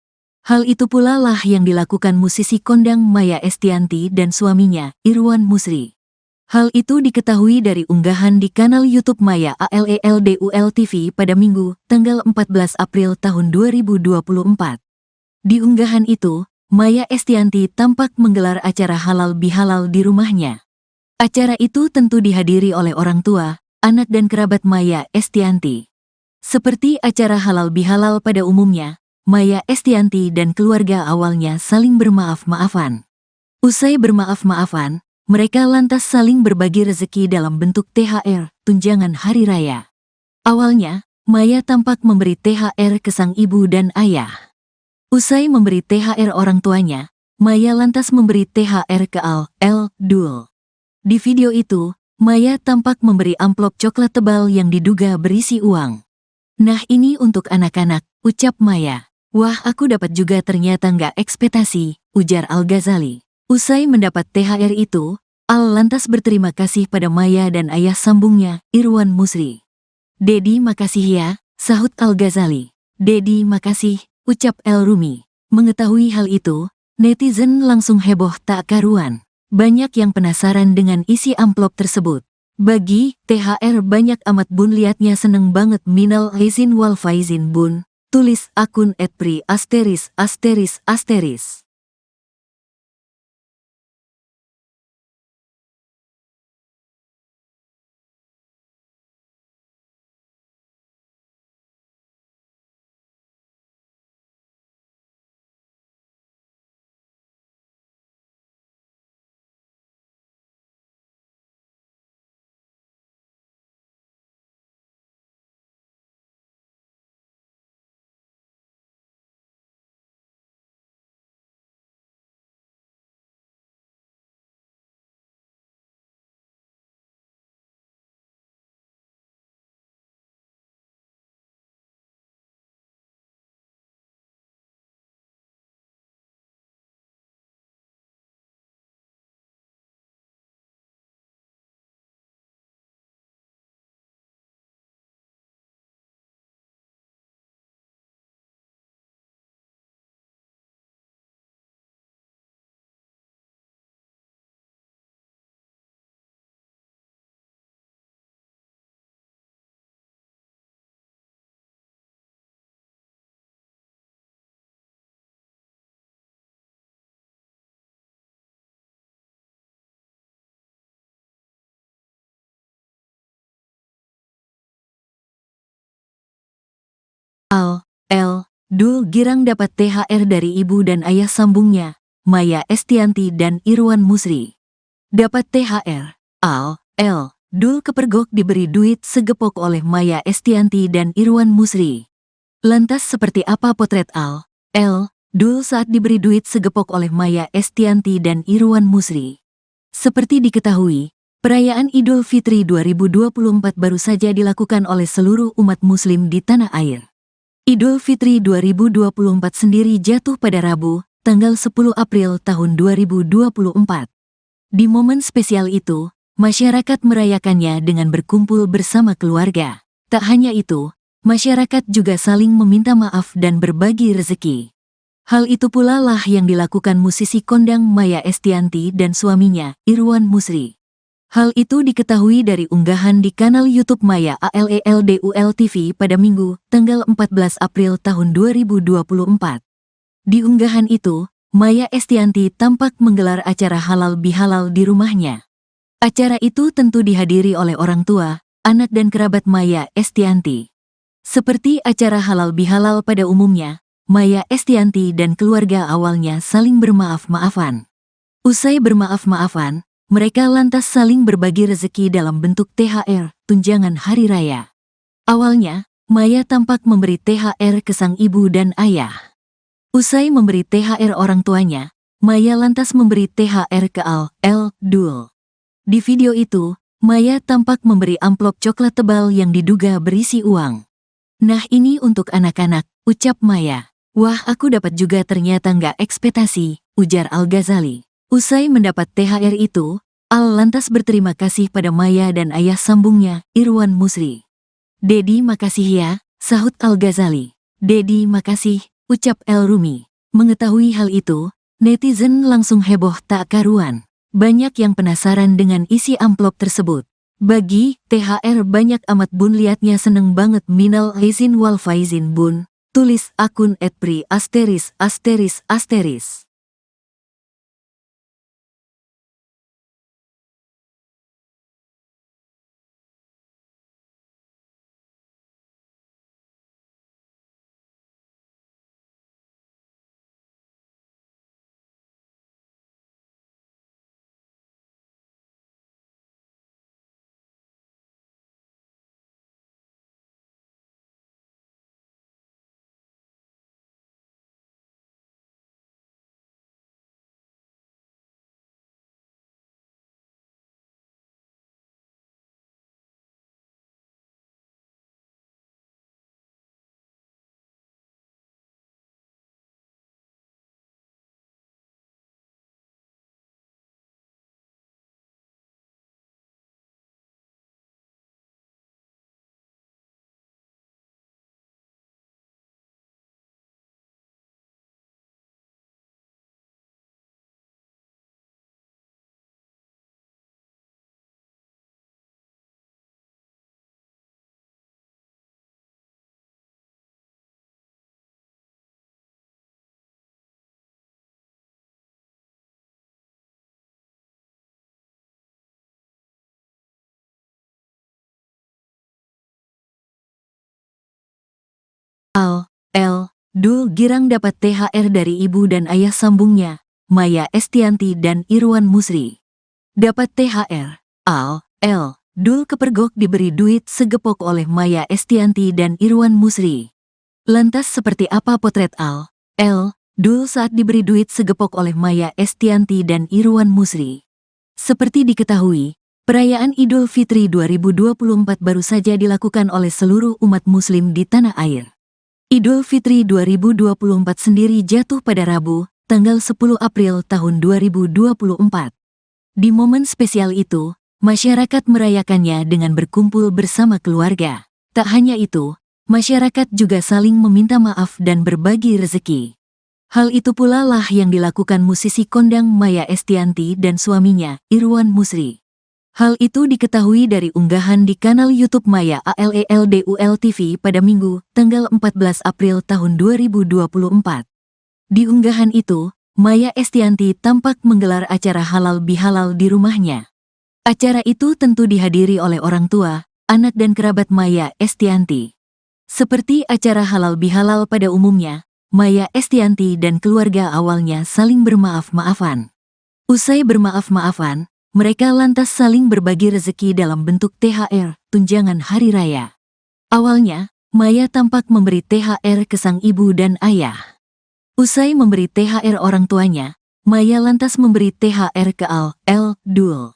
Hal itu pula lah yang dilakukan musisi kondang Maya Estianty dan suaminya, Irwan Musri. Hal itu diketahui dari unggahan di kanal YouTube Maya ALELDUL TV pada Minggu, tanggal 14 April tahun 2024. Di unggahan itu, Maya Estianty tampak menggelar acara halal bihalal di rumahnya. Acara itu tentu dihadiri oleh orang tua, anak dan kerabat Maya Estianty. Seperti acara halal bihalal pada umumnya, Maya Estianty dan keluarga awalnya saling bermaaf-maafan. Usai bermaaf-maafan, mereka lantas saling berbagi rezeki dalam bentuk THR, tunjangan hari raya. Awalnya, Maya tampak memberi THR ke sang ibu dan ayah. Usai memberi THR orang tuanya, Maya lantas memberi THR ke Dul. Di video itu, Maya tampak memberi amplop coklat tebal yang diduga berisi uang. "Nah, ini untuk anak-anak," ucap Maya. "Wah, aku dapat juga, ternyata nggak ekspektasi," ujar Al-Ghazali. Usai mendapat THR itu, Al lantas berterima kasih pada Maya dan ayah sambungnya, Irwan Musri. "Dedi, makasih ya," sahut Al-Ghazali. "Dedi, makasih," ucap El Rumi. Mengetahui hal itu, netizen langsung heboh tak karuan. Banyak yang penasaran dengan isi amplop tersebut. "Bagi THR banyak amat bun, liatnya seneng banget, minal aizin wal faizin bun," tulis akun @pri asteris asteris asteris. Dul girang dapat THR dari ibu dan ayah sambungnya, Maya Estianty dan Irwan Musri. Dapat THR. Dul kepergok diberi duit segepok oleh Maya Estianty dan Irwan Musri. Lantas seperti apa potret Dul saat diberi duit segepok oleh Maya Estianty dan Irwan Musri? Seperti diketahui, perayaan Idul Fitri 2024 baru saja dilakukan oleh seluruh umat muslim di tanah air. Idul Fitri 2024 sendiri jatuh pada Rabu, tanggal 10 April tahun 2024. Di momen spesial itu, masyarakat merayakannya dengan berkumpul bersama keluarga. Tak hanya itu, masyarakat juga saling meminta maaf dan berbagi rezeki. Hal itu pula lah yang dilakukan musisi kondang Maya Estianty dan suaminya, Irwan Musri. Hal itu diketahui dari unggahan di kanal YouTube Maya ALELDUL TV pada Minggu, tanggal 14 April tahun 2024. Di unggahan itu, Maya Estianty tampak menggelar acara halal bihalal di rumahnya. Acara itu tentu dihadiri oleh orang tua, anak dan kerabat Maya Estianty. Seperti acara halal bihalal pada umumnya, Maya Estianty dan keluarga awalnya saling bermaaf-maafan. Usai bermaaf-maafan, mereka lantas saling berbagi rezeki dalam bentuk THR, tunjangan hari raya. Awalnya, Maya tampak memberi THR ke sang ibu dan ayah. Usai memberi THR orang tuanya, Maya lantas memberi THR ke Dul. Di video itu, Maya tampak memberi amplop coklat tebal yang diduga berisi uang. "Nah ini untuk anak-anak," ucap Maya. "Wah aku dapat juga ternyata nggak ekspektasi," ujar Al-Ghazali. Usai mendapat THR itu, Al lantas berterima kasih pada Maya dan ayah sambungnya, Irwan Musri. "Dedi makasih ya," sahut Al-Ghazali. "Dedi makasih," ucap El Rumi. Mengetahui hal itu, netizen langsung heboh tak karuan. Banyak yang penasaran dengan isi amplop tersebut. "Bagi THR banyak amat bun, liatnya seneng banget, minal aizin wal faizin bun," tulis akun @pri*. Dul girang dapat THR dari ibu dan ayah sambungnya, Maya Estianty dan Irwan Musri. Dapat THR. Dul kepergok diberi duit segepok oleh Maya Estianty dan Irwan Musri. Lantas seperti apa potret Dul saat diberi duit segepok oleh Maya Estianty dan Irwan Musri? Seperti diketahui, perayaan Idul Fitri 2024 baru saja dilakukan oleh seluruh umat muslim di tanah air. Idul Fitri 2024 sendiri jatuh pada Rabu, tanggal 10 April tahun 2024. Di momen spesial itu, masyarakat merayakannya dengan berkumpul bersama keluarga. Tak hanya itu, masyarakat juga saling meminta maaf dan berbagi rezeki. Hal itu pula lah yang dilakukan musisi kondang Maya Estianty dan suaminya, Irwan Musri. Hal itu diketahui dari unggahan di kanal YouTube Maya ALELDUL TV pada Minggu, tanggal 14 April tahun 2024. Di unggahan itu, Maya Estianty tampak menggelar acara halal bihalal di rumahnya. Acara itu tentu dihadiri oleh orang tua, anak dan kerabat Maya Estianty. Seperti acara halal bihalal pada umumnya, Maya Estianty dan keluarga awalnya saling bermaaf-maafan. Usai bermaaf-maafan, mereka lantas saling berbagi rezeki dalam bentuk THR, tunjangan hari raya. Awalnya, Maya tampak memberi THR ke sang ibu dan ayah. Usai memberi THR orang tuanya, Maya lantas memberi THR ke Dul.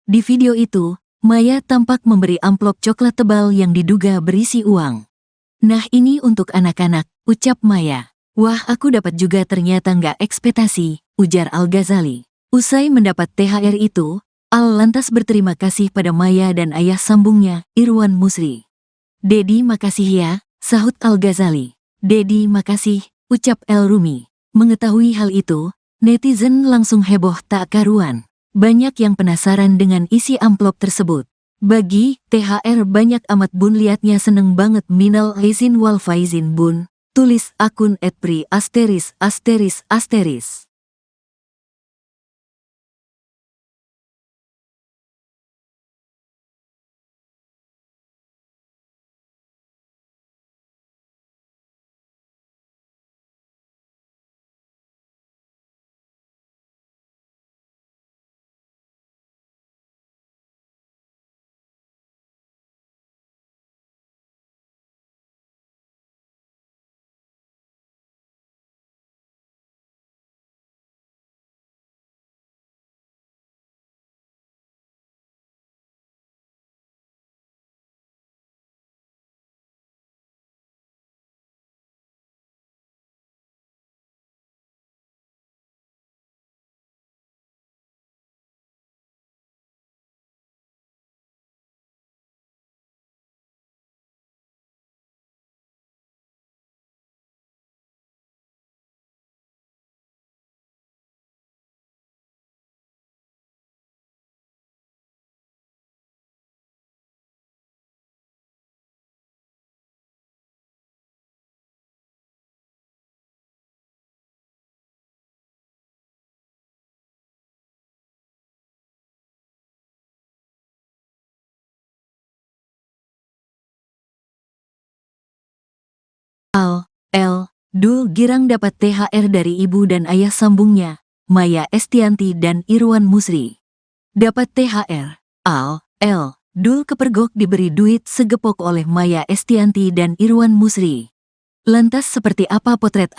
Di video itu, Maya tampak memberi amplop coklat tebal yang diduga berisi uang. "Nah, ini untuk anak-anak," ucap Maya. "Wah, aku dapat juga, ternyata nggak ekspektasi," ujar Al-Ghazali. Usai mendapat THR itu, Al lantas berterima kasih pada Maya dan ayah sambungnya, Irwan Musri. "Dedi, makasih ya," sahut Al-Ghazali. "Dedi, makasih," ucap El Rumi. Mengetahui hal itu, netizen langsung heboh tak karuan. Banyak yang penasaran dengan isi amplop tersebut. "Bagi THR banyak amat bun, liatnya seneng banget, minal aizin wal faizin bun," tulis akun @pri asteris. Dul girang dapat THR dari ibu dan ayah sambungnya, Maya Estianty dan Irwan Musri. Dapat THR, Dul kepergok diberi duit segepok oleh Maya Estianty dan Irwan Musri. Lantas seperti apa potret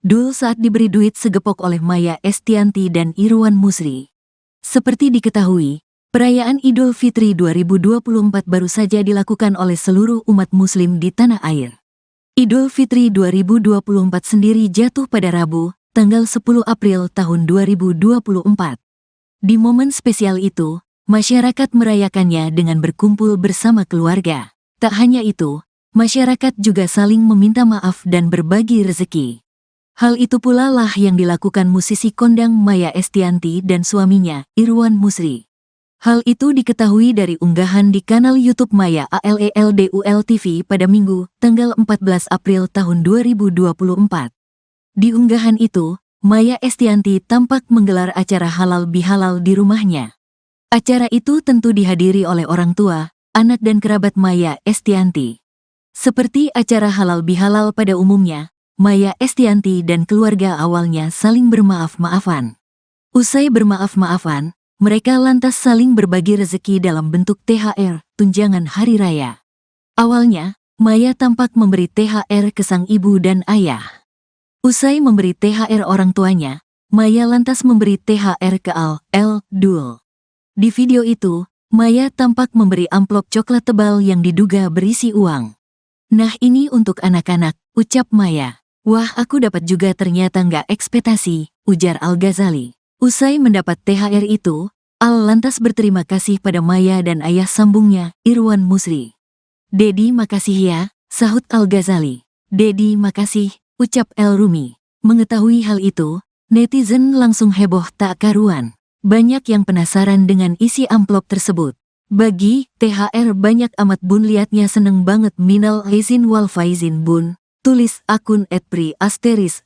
Dul saat diberi duit segepok oleh Maya Estianty dan Irwan Musri? Seperti diketahui, perayaan Idul Fitri 2024 baru saja dilakukan oleh seluruh umat muslim di tanah air. Idul Fitri 2024 sendiri jatuh pada Rabu, tanggal 10 April tahun 2024. Di momen spesial itu, masyarakat merayakannya dengan berkumpul bersama keluarga. Tak hanya itu, masyarakat juga saling meminta maaf dan berbagi rezeki. Hal itu pula lah yang dilakukan musisi kondang Maya Estianty dan suaminya, Irwan Musri. Hal itu diketahui dari unggahan di kanal YouTube Maya ALELDUL TV pada Minggu, tanggal 14 April tahun 2024. Di unggahan itu, Maya Estianty tampak menggelar acara halal bihalal di rumahnya. Acara itu tentu dihadiri oleh orang tua, anak dan kerabat Maya Estianty. Seperti acara halal bihalal pada umumnya, Maya Estianty dan keluarga awalnya saling bermaaf-maafan. Usai bermaaf-maafan, mereka lantas saling berbagi rezeki dalam bentuk THR, tunjangan hari raya. Awalnya, Maya tampak memberi THR ke sang ibu dan ayah. Usai memberi THR orang tuanya, Maya lantas memberi THR ke Dul. Di video itu, Maya tampak memberi amplop coklat tebal yang diduga berisi uang. "Nah, ini untuk anak-anak," ucap Maya. "Wah, aku dapat juga, ternyata nggak ekspektasi," ujar Al-Ghazali. Usai mendapat THR itu, Al lantas berterima kasih pada Maya dan ayah sambungnya, Irwan Musri. "Dedi, makasih ya," sahut Al-Ghazali. "Dedi, makasih," ucap El Rumi. Mengetahui hal itu, netizen langsung heboh tak karuan. Banyak yang penasaran dengan isi amplop tersebut. "Bagi THR banyak amat bun, liatnya seneng banget, minal aizin wal faizin bun," tulis akun @pri asteris.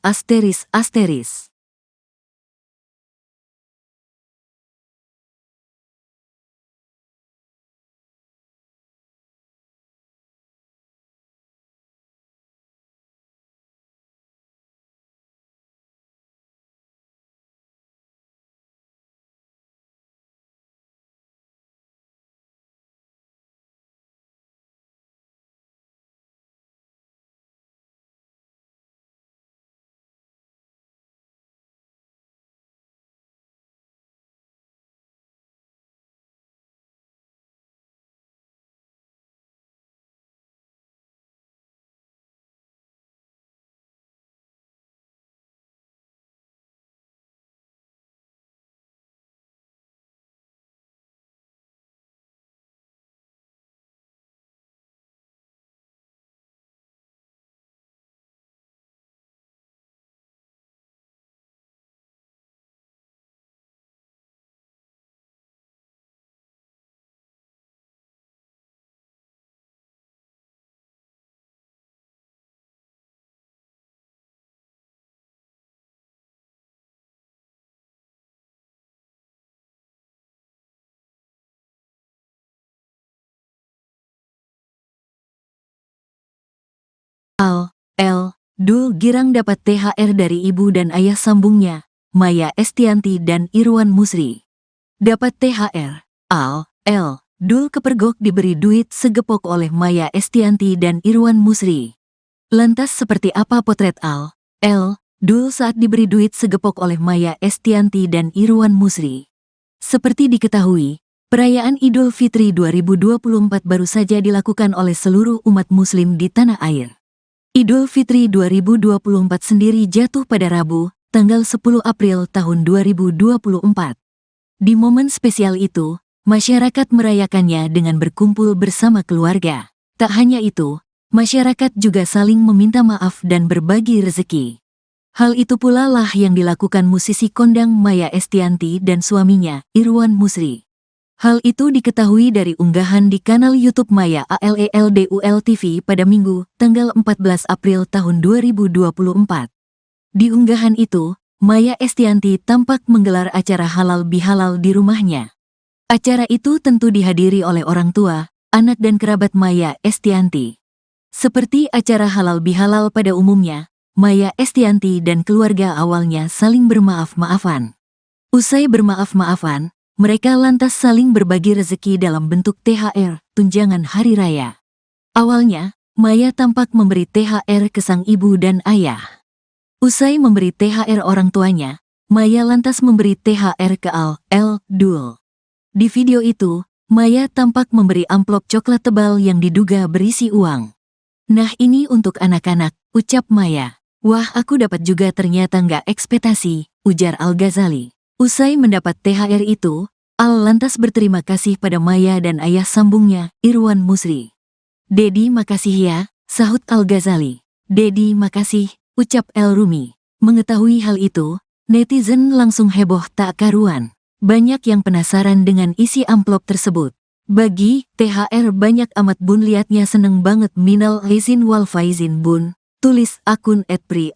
Dul girang dapat THR dari ibu dan ayah sambungnya, Maya Estianty dan Irwan Musri. Dapat THR. Dul kepergok diberi duit segepok oleh Maya Estianty dan Irwan Musri. Lantas seperti apa potret Dul saat diberi duit segepok oleh Maya Estianty dan Irwan Musri? Seperti diketahui, perayaan Idul Fitri 2024 baru saja dilakukan oleh seluruh umat muslim di tanah air. Idul Fitri 2024 sendiri jatuh pada Rabu, tanggal 10 April tahun 2024. Di momen spesial itu, masyarakat merayakannya dengan berkumpul bersama keluarga. Tak hanya itu, masyarakat juga saling meminta maaf dan berbagi rezeki. Hal itu pula lah yang dilakukan musisi kondang Maya Estianty dan suaminya, Irwan Musri. Hal itu diketahui dari unggahan di kanal YouTube Maya ALELDUL TV pada Minggu, tanggal 14 April tahun 2024. Di unggahan itu, Maya Estianty tampak menggelar acara halal bihalal di rumahnya. Acara itu tentu dihadiri oleh orang tua, anak dan kerabat Maya Estianty. Seperti acara halal bihalal pada umumnya, Maya Estianty dan keluarga awalnya saling bermaaf-maafan. Usai bermaaf-maafan, mereka lantas saling berbagi rezeki dalam bentuk THR, tunjangan hari raya. Awalnya, Maya tampak memberi THR ke sang ibu dan ayah. Usai memberi THR orang tuanya, Maya lantas memberi THR ke Dul. Di video itu, Maya tampak memberi amplop coklat tebal yang diduga berisi uang. "Nah ini untuk anak-anak," ucap Maya. "Wah aku dapat juga ternyata nggak ekspektasi," ujar Al-Ghazali. Usai mendapat THR itu, Al lantas berterima kasih pada Maya dan ayah sambungnya, Irwan Musri. "Dedi makasih ya," sahut Al-Ghazali. "Dedi makasih," ucap El Rumi. Mengetahui hal itu, netizen langsung heboh tak karuan. Banyak yang penasaran dengan isi amplop tersebut. "Bagi THR banyak amat bun, liatnya seneng banget, minal aizin wal faizin bun," tulis akun @pri*.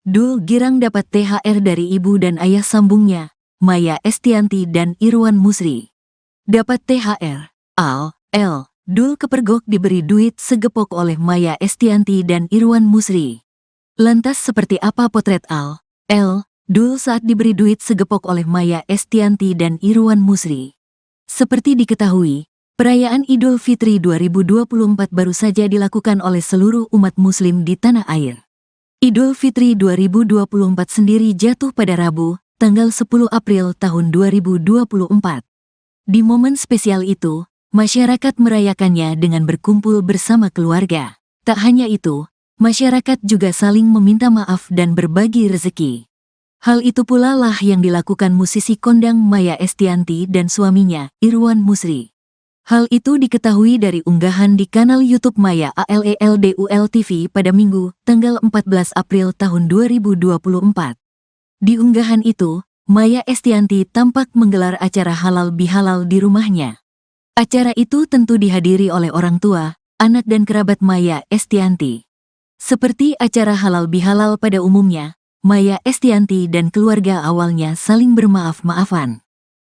Dul girang dapat THR dari ibu dan ayah sambungnya, Maya Estianty dan Irwan Musri. Dapat THR. Dul kepergok diberi duit segepok oleh Maya Estianty dan Irwan Musri. Lantas seperti apa potret Dul saat diberi duit segepok oleh Maya Estianty dan Irwan Musri? Seperti diketahui, perayaan Idul Fitri 2024 baru saja dilakukan oleh seluruh umat muslim di tanah air. Idul Fitri 2024 sendiri jatuh pada Rabu, tanggal 10 April tahun 2024. Di momen spesial itu, masyarakat merayakannya dengan berkumpul bersama keluarga. Tak hanya itu, masyarakat juga saling meminta maaf dan berbagi rezeki. Hal itu pula lah yang dilakukan musisi kondang Maya Estianty dan suaminya, Irwan Musri. Hal itu diketahui dari unggahan di kanal YouTube Maya ALELDUL TV pada Minggu, tanggal 14 April tahun 2024. Di unggahan itu, Maya Estianty tampak menggelar acara halal bihalal di rumahnya. Acara itu tentu dihadiri oleh orang tua, anak dan kerabat Maya Estianty. Seperti acara halal bihalal pada umumnya, Maya Estianty dan keluarga awalnya saling bermaaf-maafan.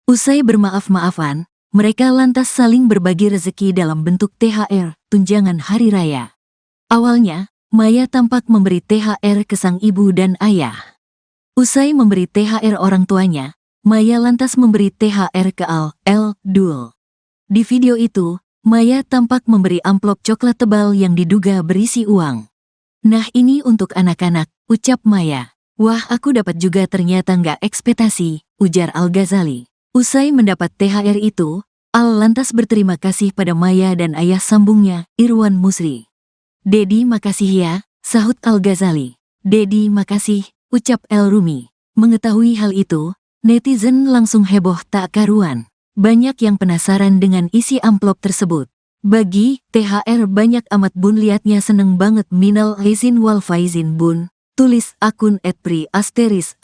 Usai bermaaf-maafan, mereka lantas saling berbagi rezeki dalam bentuk THR, tunjangan hari raya. Awalnya, Maya tampak memberi THR ke sang ibu dan ayah. Usai memberi THR orang tuanya, Maya lantas memberi THR ke Dul. Di video itu, Maya tampak memberi amplop coklat tebal yang diduga berisi uang. "Nah, ini untuk anak-anak," ucap Maya. "Wah, aku dapat juga, ternyata nggak ekspektasi," ujar Al-Ghazali. Usai mendapat THR itu, Al lantas berterima kasih pada Maya dan ayah sambungnya, Irwan Musri. "Dedi, makasih ya," sahut Al-Ghazali. "Dedi, makasih," ucap El Rumi. Mengetahui hal itu, netizen langsung heboh tak karuan. Banyak yang penasaran dengan isi amplop tersebut. "Bagi THR banyak amat bun, liatnya seneng banget, minal aizin wal faizin bun," tulis akun @pri asteris.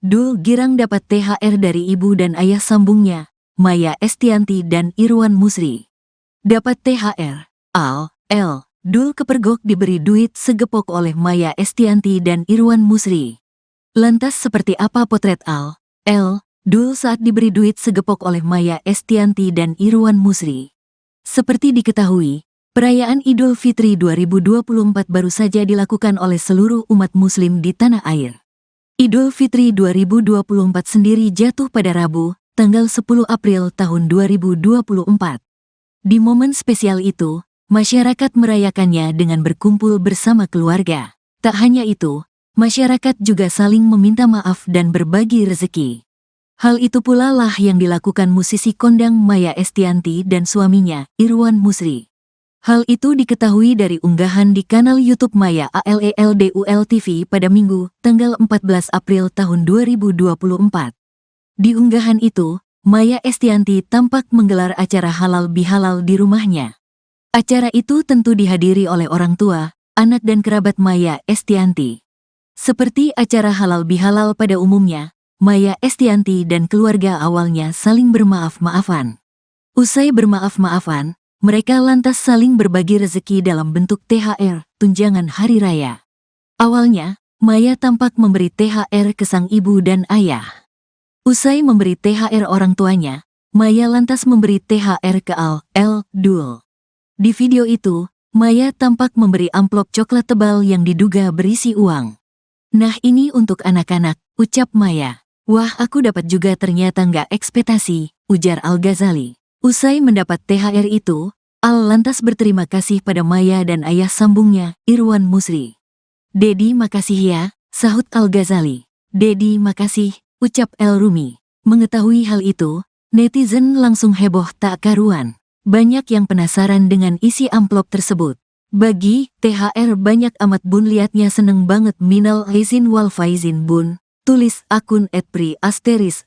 Dul girang dapat THR dari ibu dan ayah sambungnya, Maya Estianty dan Irwan Musri. Dapat THR, Dul kepergok diberi duit segepok oleh Maya Estianty dan Irwan Musri. Lantas seperti apa potret Dul saat diberi duit segepok oleh Maya Estianty dan Irwan Musri? Seperti diketahui, perayaan Idul Fitri 2024 baru saja dilakukan oleh seluruh umat muslim di tanah air. Idul Fitri 2024 sendiri jatuh pada Rabu, tanggal 10 April tahun 2024. Di momen spesial itu, masyarakat merayakannya dengan berkumpul bersama keluarga. Tak hanya itu, masyarakat juga saling meminta maaf dan berbagi rezeki. Hal itu pula lah yang dilakukan musisi kondang Maya Estianty dan suaminya, Irwan Musri. Hal itu diketahui dari unggahan di kanal YouTube Maya ALELDUL TV pada Minggu, tanggal 14 April tahun 2024. Di unggahan itu, Maya Estianty tampak menggelar acara halal bihalal di rumahnya. Acara itu tentu dihadiri oleh orang tua, anak dan kerabat Maya Estianty. Seperti acara halal bihalal pada umumnya, Maya Estianty dan keluarga awalnya saling bermaaf-maafan. Usai bermaaf-maafan, mereka lantas saling berbagi rezeki dalam bentuk THR, tunjangan hari raya. Awalnya, Maya tampak memberi THR ke sang ibu dan ayah. Usai memberi THR orang tuanya, Maya lantas memberi THR ke Dul. Di video itu, Maya tampak memberi amplop coklat tebal yang diduga berisi uang. "Nah, ini untuk anak-anak," ucap Maya. "Wah, aku dapat juga, ternyata nggak ekspektasi," ujar Al-Ghazali. Usai mendapat THR itu, Al lantas berterima kasih pada Maya dan ayah sambungnya, Irwan Musri. "Dedi, makasih ya," sahut Al-Ghazali. "Dedi, makasih," ucap El Rumi. Mengetahui hal itu, netizen langsung heboh tak karuan. Banyak yang penasaran dengan isi amplop tersebut. "Bagi THR banyak amat bun, liatnya seneng banget, minal aizin wal faizin bun," tulis akun @pri asteris.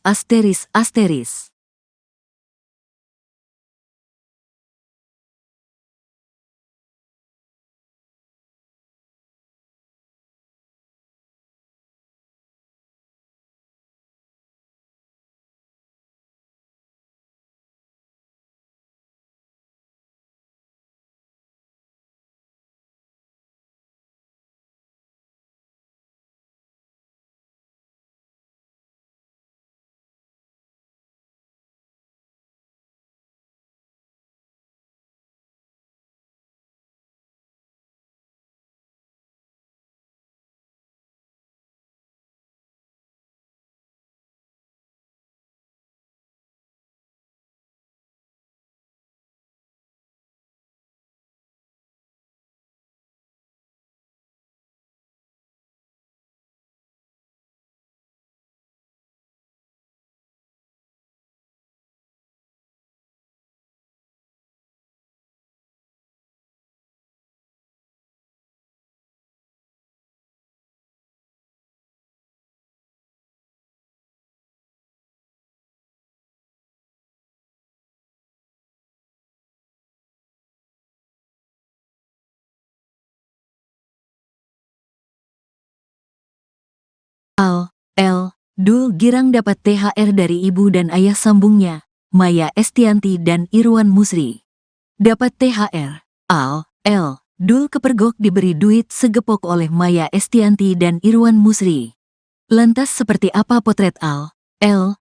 Dul girang dapat THR dari ibu dan ayah sambungnya, Maya Estianty dan Irwan Musri. Dapat THR. Dul kepergok diberi duit segepok oleh Maya Estianty dan Irwan Musri. Lantas seperti apa potret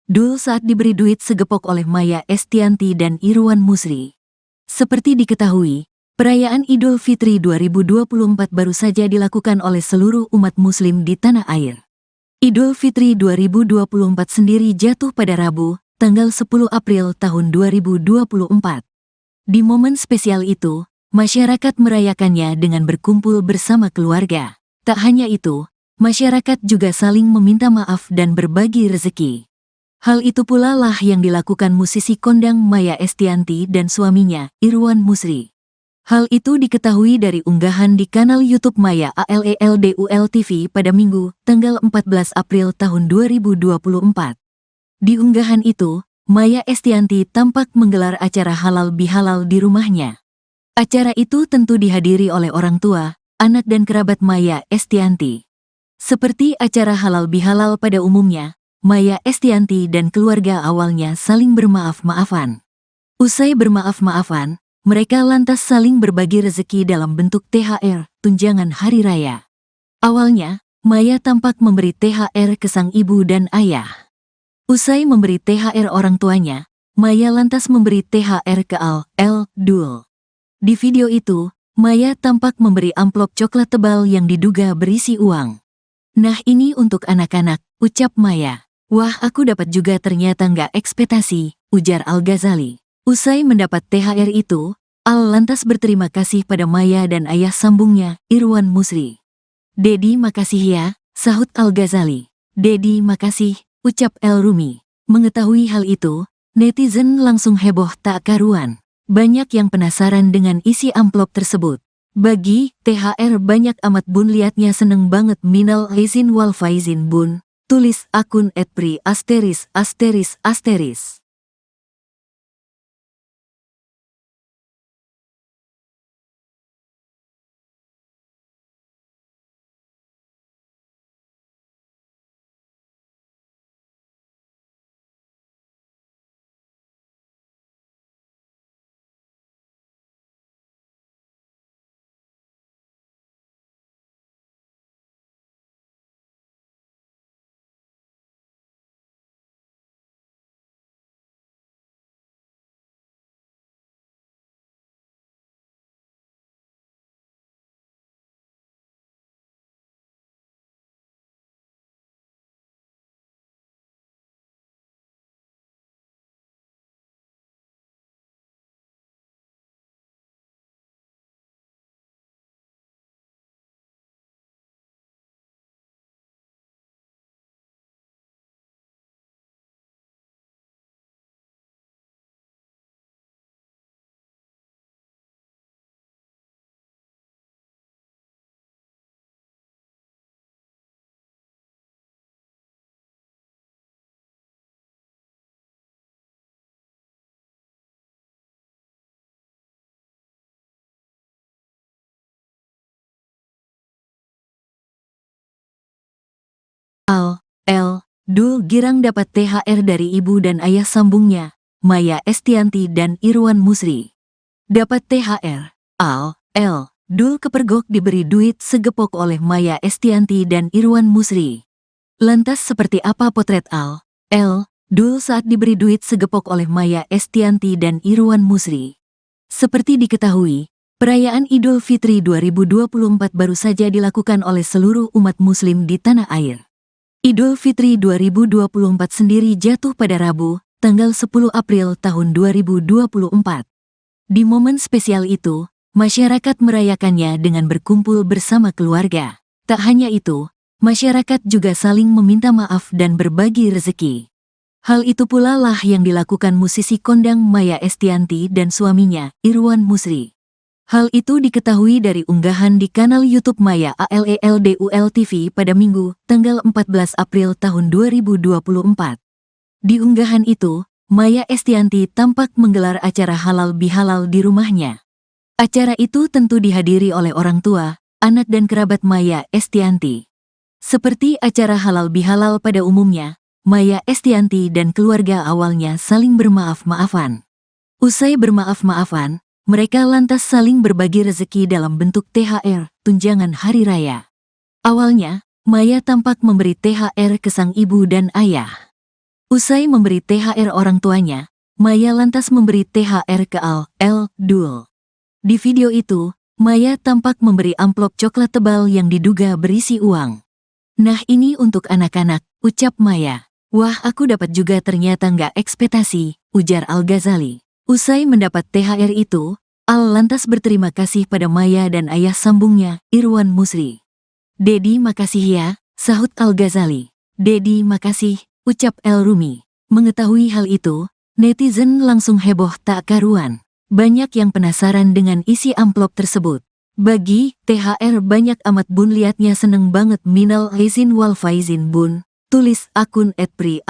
Dul saat diberi duit segepok oleh Maya Estianty dan Irwan Musri? Seperti diketahui, perayaan Idul Fitri 2024 baru saja dilakukan oleh seluruh umat muslim di tanah air. Idul Fitri 2024 sendiri jatuh pada Rabu, tanggal 10 April tahun 2024. Di momen spesial itu, masyarakat merayakannya dengan berkumpul bersama keluarga. Tak hanya itu, masyarakat juga saling meminta maaf dan berbagi rezeki. Hal itu pula lah yang dilakukan musisi kondang Maya Estianty dan suaminya, Irwan Musri. Hal itu diketahui dari unggahan di kanal YouTube Maya ALELDUL TV pada Minggu, tanggal 14 April tahun 2024. Di unggahan itu, Maya Estianty tampak menggelar acara halal bihalal di rumahnya. Acara itu tentu dihadiri oleh orang tua, anak dan kerabat Maya Estianty. Seperti acara halal bihalal pada umumnya, Maya Estianty dan keluarga awalnya saling bermaaf-maafan. Usai bermaaf-maafan, mereka lantas saling berbagi rezeki dalam bentuk THR, tunjangan hari raya. Awalnya, Maya tampak memberi THR ke sang ibu dan ayah. Usai memberi THR orang tuanya, Maya lantas memberi THR ke Dul. Di video itu, Maya tampak memberi amplop coklat tebal yang diduga berisi uang. "Nah ini untuk anak-anak," ucap Maya. "Wah aku dapat juga ternyata nggak ekspektasi," ujar Al-Ghazali. Usai mendapat THR itu, Al lantas berterima kasih pada Maya dan ayah sambungnya, Irwan Musri. "Dedi makasih ya," sahut Al-Ghazali. "Dedi makasih," ucap El Rumi. Mengetahui hal itu, netizen langsung heboh tak karuan. Banyak yang penasaran dengan isi amplop tersebut. "Bagi THR banyak amat bun, liatnya seneng banget, minal aizin wal faizin bun," tulis akun @pri*. Dul girang dapat THR dari ibu dan ayah sambungnya, Maya Estianty dan Irwan Musri. Dapat THR. Dul kepergok diberi duit segepok oleh Maya Estianty dan Irwan Musri. Lantas seperti apa potret Dul saat diberi duit segepok oleh Maya Estianty dan Irwan Musri? Seperti diketahui, perayaan Idul Fitri 2024 baru saja dilakukan oleh seluruh umat muslim di tanah air. Idul Fitri 2024 sendiri jatuh pada Rabu, tanggal 10 April tahun 2024. Di momen spesial itu, masyarakat merayakannya dengan berkumpul bersama keluarga. Tak hanya itu, masyarakat juga saling meminta maaf dan berbagi rezeki. Hal itu pula lah yang dilakukan musisi kondang Maya Estianty dan suaminya, Irwan Musri. Hal itu diketahui dari unggahan di kanal YouTube Maya ALELDUL TV pada Minggu, tanggal 14 April tahun 2024. Di unggahan itu, Maya Estianty tampak menggelar acara halal bihalal di rumahnya. Acara itu tentu dihadiri oleh orang tua, anak dan kerabat Maya Estianty. Seperti acara halal bihalal pada umumnya, Maya Estianty dan keluarga awalnya saling bermaaf-maafan. Usai bermaaf-maafan, mereka lantas saling berbagi rezeki dalam bentuk THR, tunjangan hari raya. Awalnya, Maya tampak memberi THR ke sang ibu dan ayah. Usai memberi THR orang tuanya, Maya lantas memberi THR ke Dul. Di video itu, Maya tampak memberi amplop coklat tebal yang diduga berisi uang. "Nah ini untuk anak-anak," ucap Maya. "Wah aku dapat juga ternyata nggak ekspektasi," ujar Al-Ghazali. Usai mendapat THR itu, Al lantas berterima kasih pada Maya dan ayah sambungnya, Irwan Musri. "Dedi makasih ya," sahut Al-Ghazali. "Dedi makasih," ucap El Rumi. Mengetahui hal itu, netizen langsung heboh tak karuan. Banyak yang penasaran dengan isi amplop tersebut. "Bagi THR banyak amat bun, liatnya seneng banget, minal aizin wal faizin bun," tulis akun @pri*.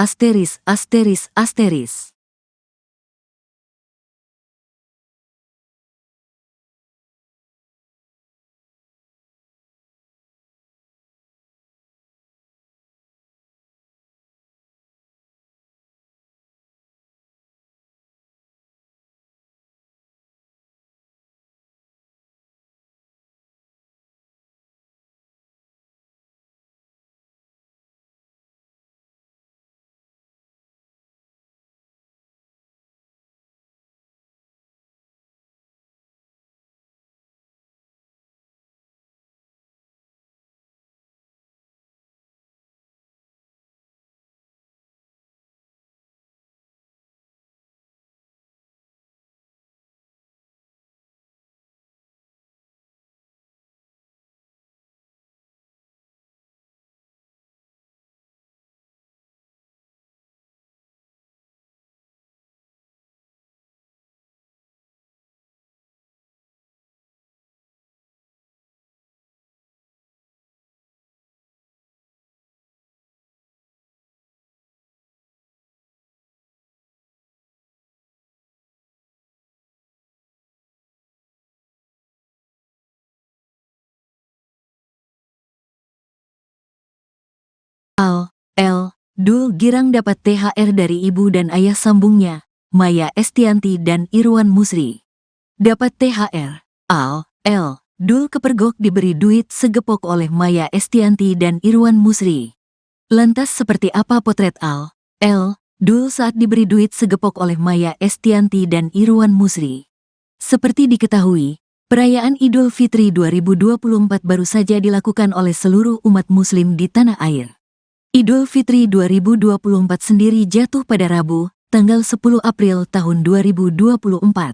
Dul girang dapat THR dari ibu dan ayah sambungnya, Maya Estianty dan Irwan Musri. Dapat THR, Dul kepergok diberi duit segepok oleh Maya Estianty dan Irwan Musri. Lantas seperti apa potret Dul saat diberi duit segepok oleh Maya Estianty dan Irwan Musri? Seperti diketahui, perayaan Idul Fitri 2024 baru saja dilakukan oleh seluruh umat muslim di tanah air. Idul Fitri 2024 sendiri jatuh pada Rabu, tanggal 10 April tahun 2024.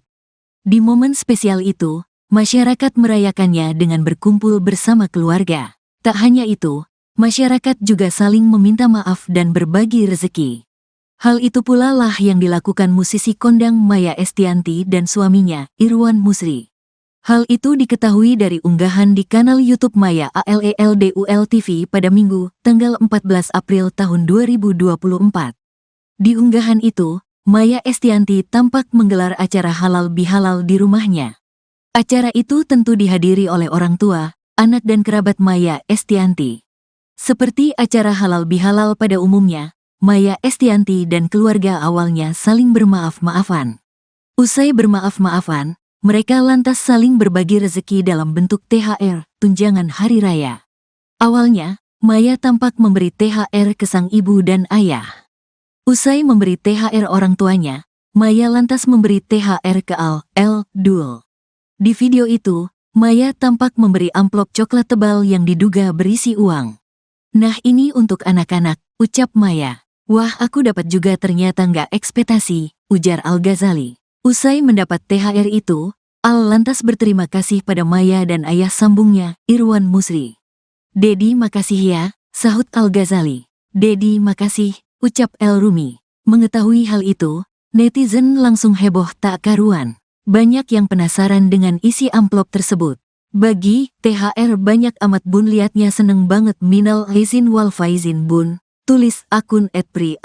Di momen spesial itu, masyarakat merayakannya dengan berkumpul bersama keluarga. Tak hanya itu, masyarakat juga saling meminta maaf dan berbagi rezeki. Hal itu pula lah yang dilakukan musisi kondang Maya Estianty dan suaminya, Irwan Musri. Hal itu diketahui dari unggahan di kanal YouTube Maya ALELDUL TV pada Minggu, tanggal 14 April tahun 2024. Di unggahan itu, Maya Estianty tampak menggelar acara halal bihalal di rumahnya. Acara itu tentu dihadiri oleh orang tua, anak dan kerabat Maya Estianty. Seperti acara halal bihalal pada umumnya, Maya Estianty dan keluarga awalnya saling bermaaf-maafan. Usai bermaaf-maafan, mereka lantas saling berbagi rezeki dalam bentuk THR, tunjangan hari raya. Awalnya, Maya tampak memberi THR ke sang ibu dan ayah. Usai memberi THR orang tuanya, Maya lantas memberi THR ke Dul. Di video itu, Maya tampak memberi amplop coklat tebal yang diduga berisi uang. "Nah ini untuk anak-anak," ucap Maya. "Wah aku dapat juga ternyata nggak ekspektasi," ujar Al-Ghazali. Usai mendapat THR itu, Al lantas berterima kasih pada Maya dan ayah sambungnya, Irwan Musri. "Dedi makasih ya," sahut Al-Ghazali. "Dedi makasih," ucap El Rumi. Mengetahui hal itu, netizen langsung heboh tak karuan. Banyak yang penasaran dengan isi amplop tersebut. "Bagi THR banyak amat bun, liatnya seneng banget, minal aizin wal faizin bun," tulis akun @pri*.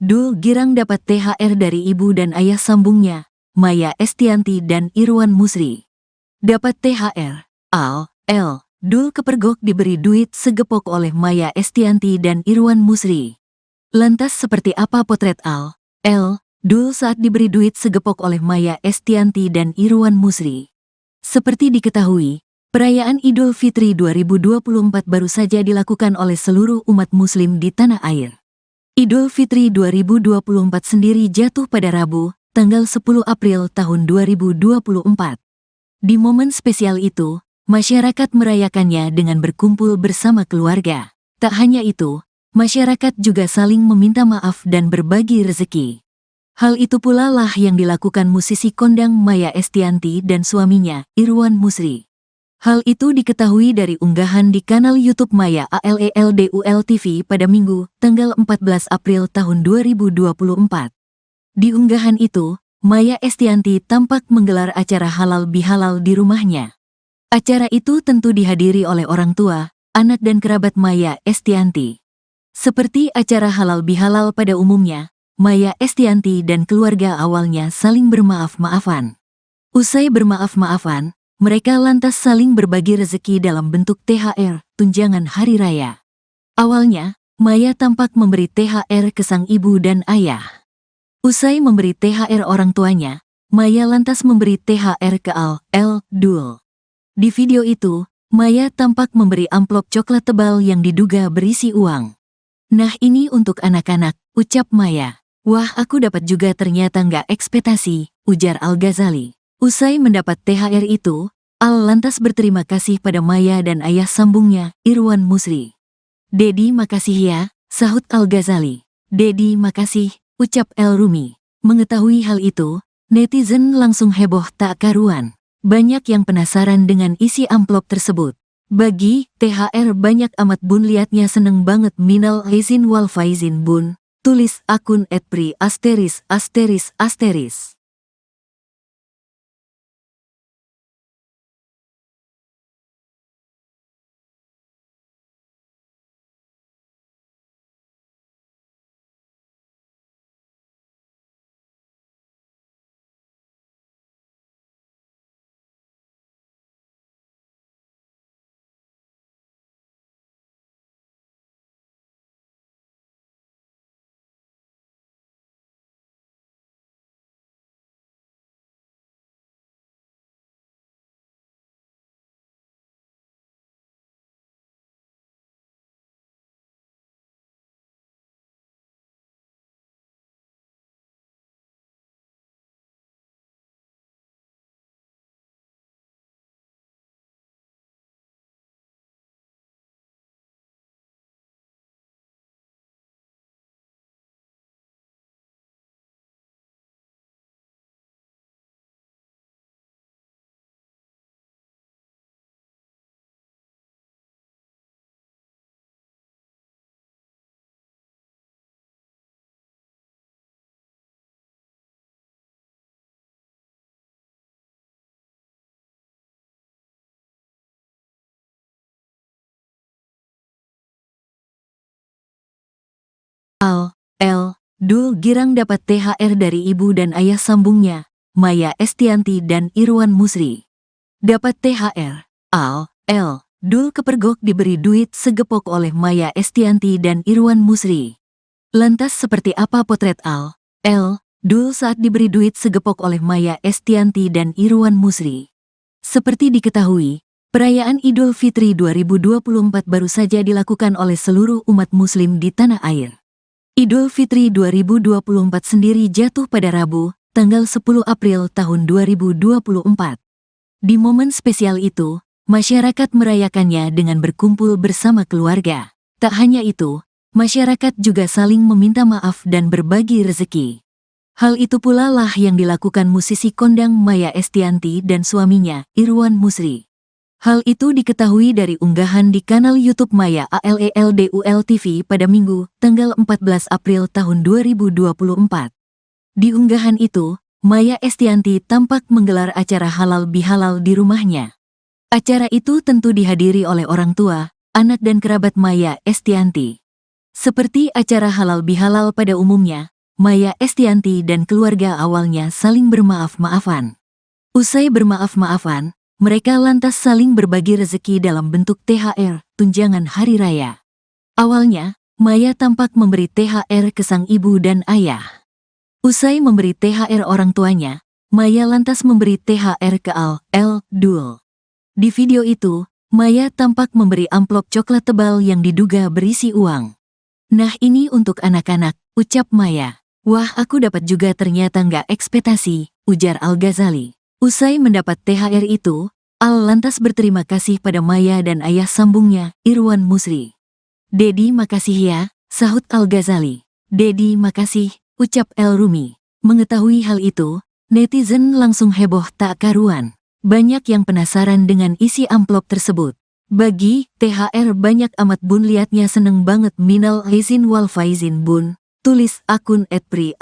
Dul girang dapat THR dari ibu dan ayah sambungnya, Maya Estianty dan Irwan Musri. Dapat THR, Al, L, Dul kepergok diberi duit segepok oleh Maya Estianty dan Irwan Musri. Lantas seperti apa potret Al, L, Dul saat diberi duit segepok oleh Maya Estianty dan Irwan Musri? Seperti diketahui, perayaan Idul Fitri 2024 baru saja dilakukan oleh seluruh umat muslim di tanah air. Idul Fitri 2024 sendiri jatuh pada Rabu, tanggal 10 April tahun 2024. Di momen spesial itu, masyarakat merayakannya dengan berkumpul bersama keluarga. Tak hanya itu, masyarakat juga saling meminta maaf dan berbagi rezeki. Hal itu pula lah yang dilakukan musisi kondang Maya Estianty dan suaminya, Irwan Musri. Hal itu diketahui dari unggahan di kanal YouTube Maya ALELDUL TV pada Minggu, tanggal 14 April tahun 2024. Di unggahan itu, Maya Estianty tampak menggelar acara halal bihalal di rumahnya. Acara itu tentu dihadiri oleh orang tua, anak dan kerabat Maya Estianty. Seperti acara halal bihalal pada umumnya, Maya Estianty dan keluarga awalnya saling bermaaf-maafan. Usai bermaaf-maafan, mereka lantas saling berbagi rezeki dalam bentuk THR, tunjangan hari raya. Awalnya, Maya tampak memberi THR ke sang ibu dan ayah. Usai memberi THR orang tuanya, Maya lantas memberi THR ke Al, L, Dul. Di video itu, Maya tampak memberi amplop coklat tebal yang diduga berisi uang. "Nah ini untuk anak-anak," ucap Maya. "Wah aku dapat juga ternyata nggak ekspektasi," ujar Al-Ghazali. Usai mendapat THR itu, Al lantas berterima kasih pada Maya dan ayah sambungnya, Irwan Musri. "Dedi makasih ya," sahut Al-Ghazali. "Dedi makasih," ucap El Rumi. Mengetahui hal itu, netizen langsung heboh tak karuan. Banyak yang penasaran dengan isi amplop tersebut. "Bagi THR banyak amat bun, liatnya seneng banget, minal aizin wal faizin bun," tulis akun @pri**. Al, L, Dul girang dapat THR dari ibu dan ayah sambungnya, Maya Estianty dan Irwan Musri. Dapat THR, Al, L, Dul kepergok diberi duit segepok oleh Maya Estianty dan Irwan Musri. Lantas seperti apa potret Al, L, Dul saat diberi duit segepok oleh Maya Estianty dan Irwan Musri? Seperti diketahui, perayaan Idul Fitri 2024 baru saja dilakukan oleh seluruh umat muslim di tanah air. Idul Fitri 2024 sendiri jatuh pada Rabu, tanggal 10 April tahun 2024. Di momen spesial itu, masyarakat merayakannya dengan berkumpul bersama keluarga. Tak hanya itu, masyarakat juga saling meminta maaf dan berbagi rezeki. Hal itu pula lah yang dilakukan musisi kondang Maya Estianty dan suaminya, Irwan Musri. Hal itu diketahui dari unggahan di kanal YouTube Maya ALELDUL TV pada Minggu, tanggal 14 April tahun 2024. Di unggahan itu, Maya Estianty tampak menggelar acara halal bihalal di rumahnya. Acara itu tentu dihadiri oleh orang tua, anak dan kerabat Maya Estianty. Seperti acara halal bihalal pada umumnya, Maya Estianty dan keluarga awalnya saling bermaaf-maafan. Usai bermaaf-maafan, mereka lantas saling berbagi rezeki dalam bentuk THR, tunjangan hari raya. Awalnya, Maya tampak memberi THR ke sang ibu dan ayah. Usai memberi THR orang tuanya, Maya lantas memberi THR ke Dul. Di video itu, Maya tampak memberi amplop coklat tebal yang diduga berisi uang. "Nah, ini untuk anak-anak," ucap Maya. "Wah, aku dapat juga ternyata nggak ekspektasi," ujar Al-Ghazali. Usai mendapat THR itu, Al lantas berterima kasih pada Maya dan ayah sambungnya, Irwan Musri. "Dedi makasih ya," sahut Al-Ghazali. "Dedi makasih," ucap El Rumi. Mengetahui hal itu, netizen langsung heboh tak karuan. Banyak yang penasaran dengan isi amplop tersebut. "Bagi THR banyak amat bun, liatnya seneng banget, minal aizin wal faizin bun," tulis akun @pri*.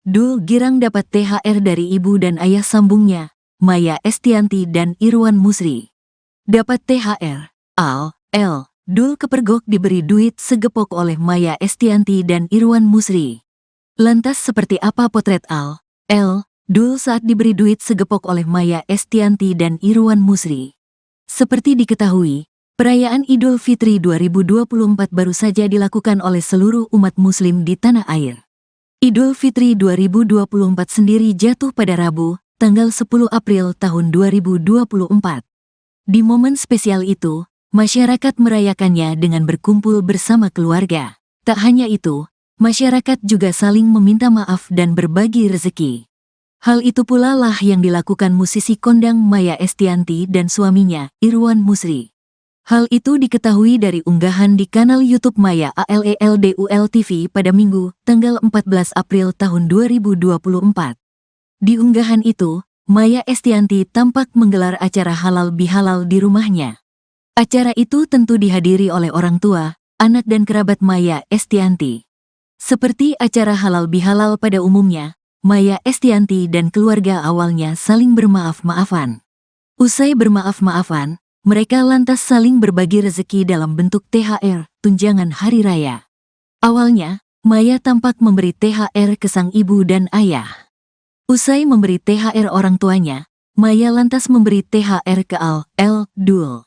Dul girang dapat THR dari ibu dan ayah sambungnya, Maya Estianty dan Irwan Musri. Dapat THR, Dul kepergok diberi duit segepok oleh Maya Estianty dan Irwan Musri. Lantas seperti apa potret Dul saat diberi duit segepok oleh Maya Estianty dan Irwan Musri? Seperti diketahui, perayaan Idul Fitri 2024 baru saja dilakukan oleh seluruh umat muslim di tanah air. Idul Fitri 2024 sendiri jatuh pada Rabu, tanggal 10 April tahun 2024. Di momen spesial itu, masyarakat merayakannya dengan berkumpul bersama keluarga. Tak hanya itu, masyarakat juga saling meminta maaf dan berbagi rezeki. Hal itu pula lah yang dilakukan musisi kondang Maya Estianty dan suaminya, Irwan Musri. Hal itu diketahui dari unggahan di kanal YouTube Maya ALELDUL TV pada Minggu, tanggal 14 April tahun 2024. Di unggahan itu, Maya Estianty tampak menggelar acara halal bihalal di rumahnya. Acara itu tentu dihadiri oleh orang tua, anak dan kerabat Maya Estianty. Seperti acara halal bihalal pada umumnya, Maya Estianty dan keluarga awalnya saling bermaaf-maafan. Usai bermaaf-maafan, mereka lantas saling berbagi rezeki dalam bentuk THR, tunjangan hari raya. Awalnya, Maya tampak memberi THR ke sang ibu dan ayah. Usai memberi THR orang tuanya, Maya lantas memberi THR ke Dul.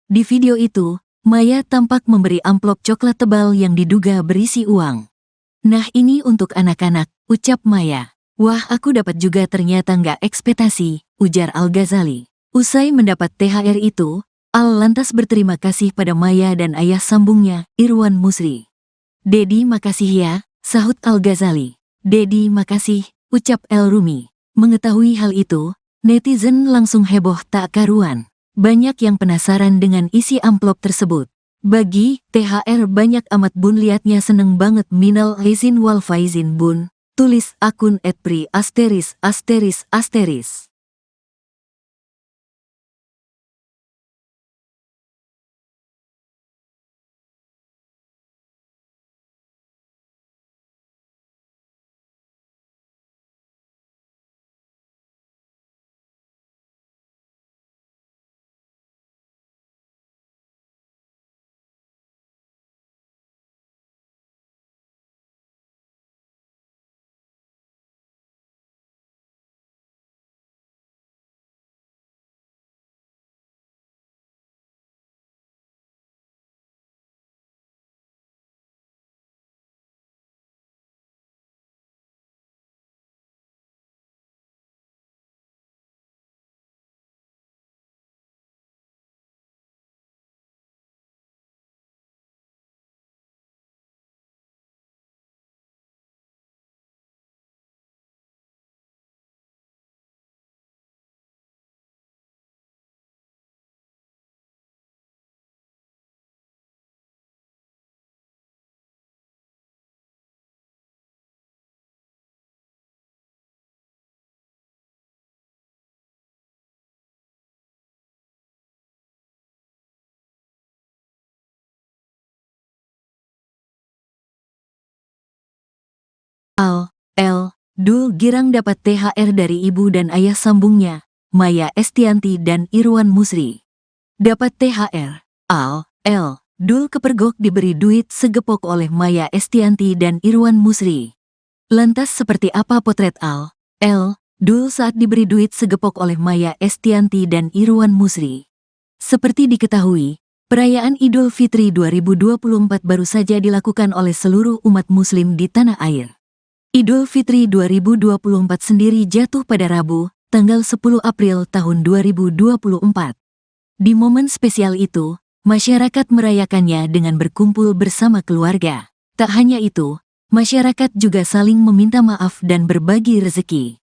Di video itu, Maya tampak memberi amplop coklat tebal yang diduga berisi uang. "Nah, ini untuk anak-anak," ucap Maya. "Wah, aku dapat juga ternyata nggak ekspektasi," ujar Al-Ghazali. Usai mendapat THR itu, Al lantas berterima kasih pada Maya dan ayah sambungnya, Irwan Musri. "Dedi makasih ya," sahut Al-Ghazali. "Dedi makasih," ucap El Rumi. Mengetahui hal itu, netizen langsung heboh tak karuan. Banyak yang penasaran dengan isi amplop tersebut. "Bagi THR banyak amat bun, liatnya seneng banget, minal aizin wal faizin bun," tulis akun @pri*. Dul girang dapat THR dari ibu dan ayah sambungnya, Maya Estianty dan Irwan Musri. Dapat THR. Dul kepergok diberi duit segepok oleh Maya Estianty dan Irwan Musri. Lantas seperti apa potret Dul saat diberi duit segepok oleh Maya Estianty dan Irwan Musri? Seperti diketahui, perayaan Idul Fitri 2024 baru saja dilakukan oleh seluruh umat muslim di tanah air. Idul Fitri 2024 sendiri jatuh pada Rabu, tanggal 10 April tahun 2024. Di momen spesial itu, masyarakat merayakannya dengan berkumpul bersama keluarga. Tak hanya itu, masyarakat juga saling meminta maaf dan berbagi rezeki.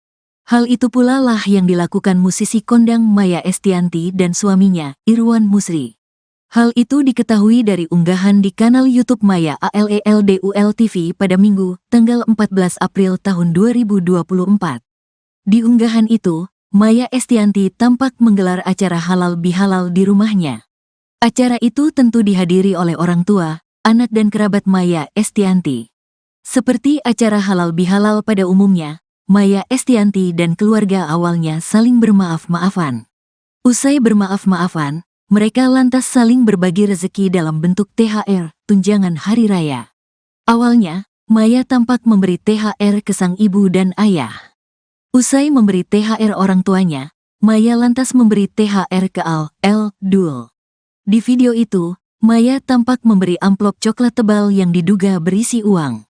Hal itu pula lah yang dilakukan musisi kondang Maya Estianty dan suaminya, Irwan Musri. Hal itu diketahui dari unggahan di kanal YouTube Maya ALELDUL TV pada Minggu, tanggal 14 April tahun 2024. Di unggahan itu, Maya Estianty tampak menggelar acara halal bihalal di rumahnya. Acara itu tentu dihadiri oleh orang tua, anak dan kerabat Maya Estianty. Seperti acara halal bihalal pada umumnya, Maya Estianty dan keluarga awalnya saling bermaaf-maafan. Usai bermaaf-maafan, mereka lantas saling berbagi rezeki dalam bentuk THR, tunjangan hari raya. Awalnya, Maya tampak memberi THR ke sang ibu dan ayah. Usai memberi THR orang tuanya, Maya lantas memberi THR ke Dul. Di video itu, Maya tampak memberi amplop coklat tebal yang diduga berisi uang.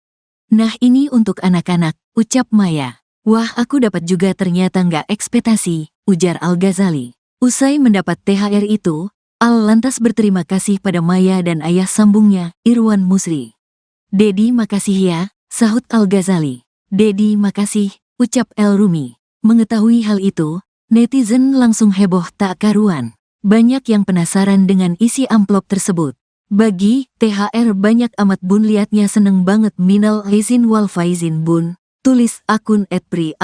"Nah ini untuk anak-anak," ucap Maya. "Wah aku dapat juga ternyata nggak ekspektasi," ujar Al-Ghazali. Usai mendapat THR itu, Al lantas berterima kasih pada Maya dan ayah sambungnya, Irwan Musri. "Dedi makasih ya," sahut Al-Ghazali. "Dedi makasih," ucap El Rumi. Mengetahui hal itu, netizen langsung heboh tak karuan. Banyak yang penasaran dengan isi amplop tersebut. "Bagi THR banyak amat bun, liatnya seneng banget, minal aizin wal faizin bun," tulis akun @pri*.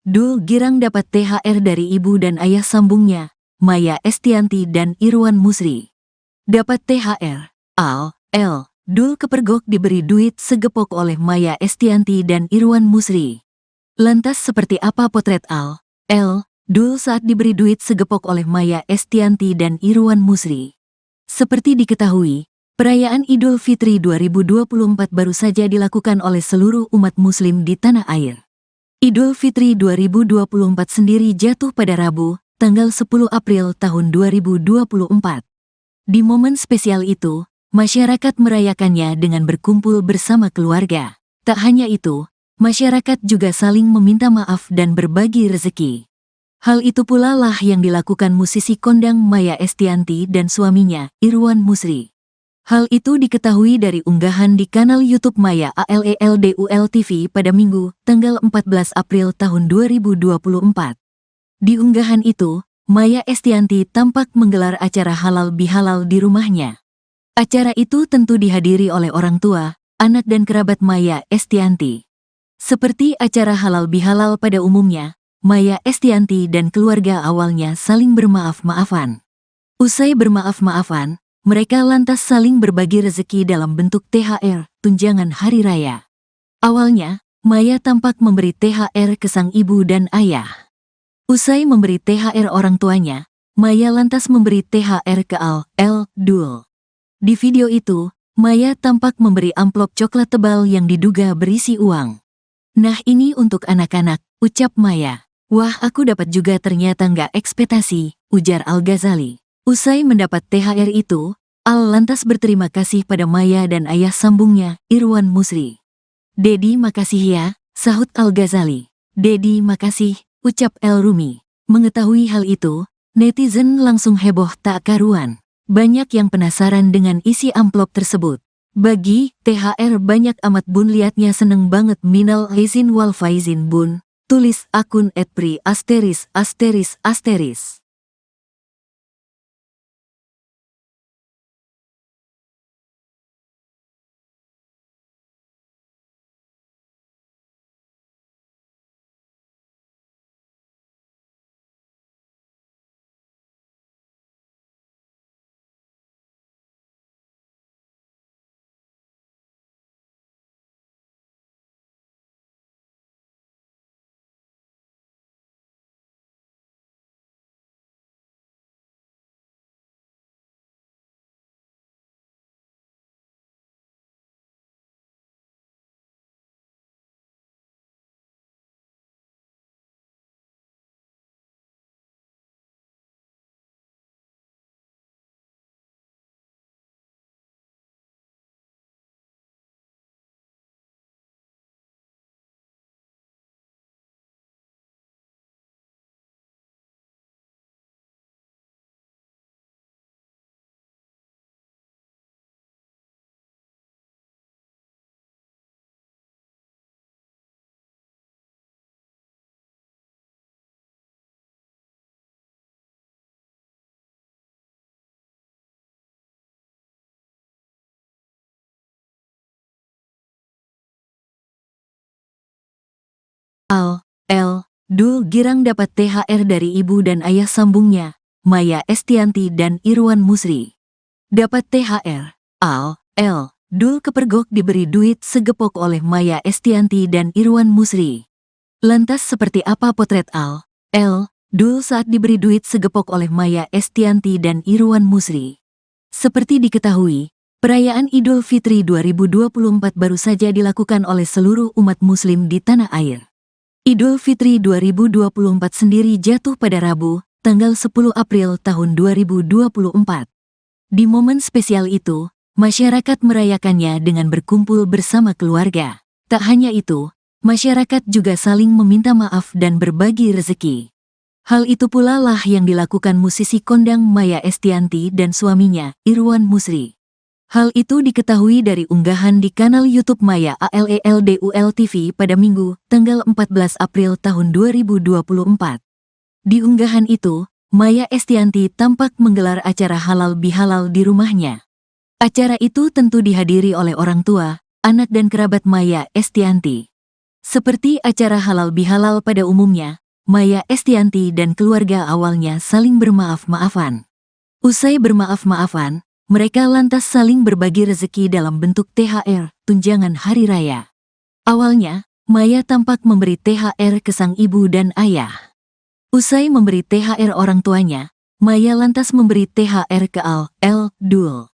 Dul girang dapat THR dari ibu dan ayah sambungnya, Maya Estianty dan Irwan Musri. Dapat THR. Dul kepergok diberi duit segepok oleh Maya Estianty dan Irwan Musri. Lantas seperti apa potret Dul saat diberi duit segepok oleh Maya Estianty dan Irwan Musri? Seperti diketahui, perayaan Idul Fitri 2024 baru saja dilakukan oleh seluruh umat muslim di tanah air. Idul Fitri 2024 sendiri jatuh pada Rabu, tanggal 10 April tahun 2024. Di momen spesial itu, masyarakat merayakannya dengan berkumpul bersama keluarga. Tak hanya itu, masyarakat juga saling meminta maaf dan berbagi rezeki. Hal itu pula lah yang dilakukan musisi kondang Maya Estianty dan suaminya, Irwan Musri. Hal itu diketahui dari unggahan di kanal YouTube Maya ALELDUL TV pada Minggu, tanggal 14 April tahun 2024. Di unggahan itu, Maya Estianty tampak menggelar acara halal bihalal di rumahnya. Acara itu tentu dihadiri oleh orang tua, anak dan kerabat Maya Estianty. Seperti acara halal bihalal pada umumnya, Maya Estianty dan keluarga awalnya saling bermaaf-maafan. Usai bermaaf-maafan, mereka lantas saling berbagi rezeki dalam bentuk THR, tunjangan hari raya. Awalnya, Maya tampak memberi THR ke sang ibu dan ayah. Usai memberi THR orang tuanya, Maya lantas memberi THR ke Dul. Di video itu, Maya tampak memberi amplop coklat tebal yang diduga berisi uang. "Nah ini untuk anak-anak," ucap Maya. "Wah aku dapat juga ternyata nggak ekspektasi," ujar Al-Ghazali. Usai mendapat THR itu, Al lantas berterima kasih pada Maya dan ayah sambungnya, Irwan Musri. "Dedi makasih ya," sahut Al-Ghazali. "Dedi makasih," ucap El Rumi. Mengetahui hal itu, netizen langsung heboh tak karuan. Banyak yang penasaran dengan isi amplop tersebut. "Bagi THR banyak amat bun, liatnya seneng banget, minal aizin wal faizin bun," tulis akun @pri*. Dul girang dapat THR dari ibu dan ayah sambungnya, Maya Estianty dan Irwan Musri. Dapat THR, Dul kepergok diberi duit segepok oleh Maya Estianty dan Irwan Musri. Lantas seperti apa potret Dul saat diberi duit segepok oleh Maya Estianty dan Irwan Musri? Seperti diketahui, perayaan Idul Fitri 2024 baru saja dilakukan oleh seluruh umat muslim di tanah air. Idul Fitri 2024 sendiri jatuh pada Rabu, tanggal 10 April tahun 2024. Di momen spesial itu, masyarakat merayakannya dengan berkumpul bersama keluarga. Tak hanya itu, masyarakat juga saling meminta maaf dan berbagi rezeki. Hal itu pula lah yang dilakukan musisi kondang Maya Estianty dan suaminya, Irwan Musri. Hal itu diketahui dari unggahan di kanal YouTube Maya ALELDUL TV pada Minggu, tanggal 14 April tahun 2024. Di unggahan itu, Maya Estianty tampak menggelar acara halal bihalal di rumahnya. Acara itu tentu dihadiri oleh orang tua, anak dan kerabat Maya Estianty. Seperti acara halal bihalal pada umumnya, Maya Estianty dan keluarga awalnya saling bermaaf-maafan. Usai bermaaf-maafan, mereka lantas saling berbagi rezeki dalam bentuk THR, tunjangan hari raya. Awalnya, Maya tampak memberi THR ke sang ibu dan ayah. Usai memberi THR orang tuanya, Maya lantas memberi THR ke Dul.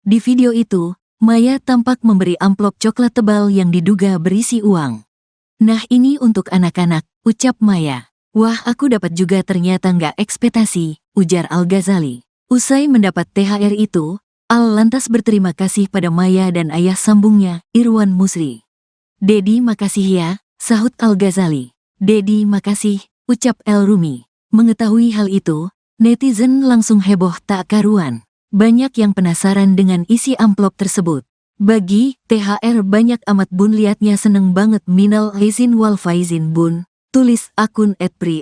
Di video itu, Maya tampak memberi amplop coklat tebal yang diduga berisi uang. "Nah ini untuk anak-anak," ucap Maya. "Wah aku dapat juga ternyata nggak ekspektasi," ujar Al-Ghazali. Usai mendapat THR itu, Al lantas berterima kasih pada Maya dan ayah sambungnya, Irwan Musri. "Dedi makasih ya," sahut Al-Ghazali. "Dedi makasih," ucap El Rumi. Mengetahui hal itu, netizen langsung heboh tak karuan. Banyak yang penasaran dengan isi amplop tersebut. "Bagi THR banyak amat bun, liatnya seneng banget, minal aizin wal faizin bun," tulis akun @pri*.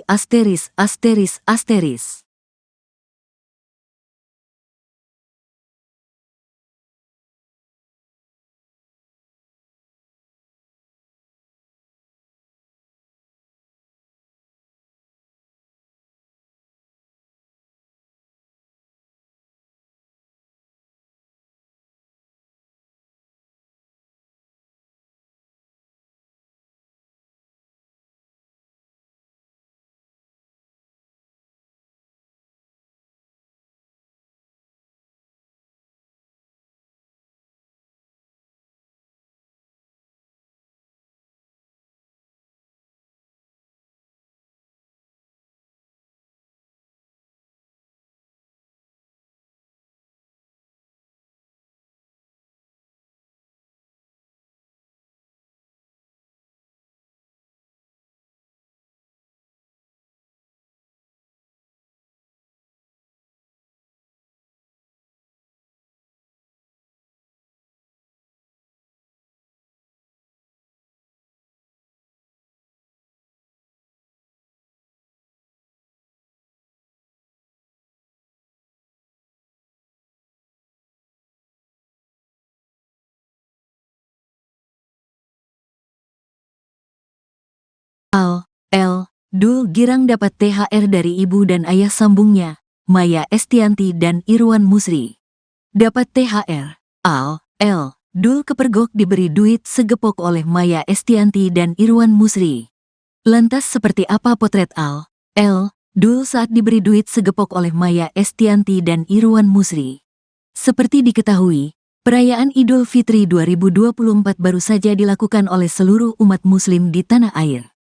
L. Dul girang dapat THR dari ibu dan ayah sambungnya, Maya Estianty dan Irwan Musri. Dapat THR. Al. L. Dul kepergok diberi duit segepok oleh Maya Estianty dan Irwan Musri. Lantas seperti apa potret Al. L. Dul saat diberi duit segepok oleh Maya Estianty dan Irwan Musri? Seperti diketahui, perayaan Idul Fitri 2024 baru saja dilakukan oleh seluruh umat muslim di tanah air.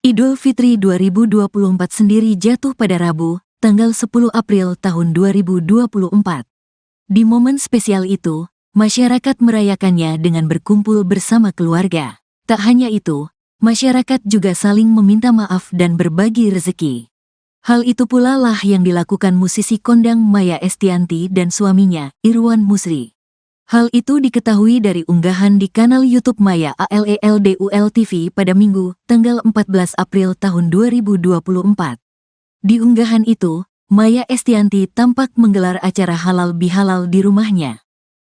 Idul Fitri 2024 sendiri jatuh pada Rabu, tanggal 10 April tahun 2024. Di momen spesial itu, masyarakat merayakannya dengan berkumpul bersama keluarga. Tak hanya itu, masyarakat juga saling meminta maaf dan berbagi rezeki. Hal itu pula lah yang dilakukan musisi kondang Maya Estianty dan suaminya, Irwan Musri. Hal itu diketahui dari unggahan di kanal YouTube Maya ALELDUL TV pada Minggu, tanggal 14 April tahun 2024. Di unggahan itu, Maya Estianty tampak menggelar acara halal bihalal di rumahnya.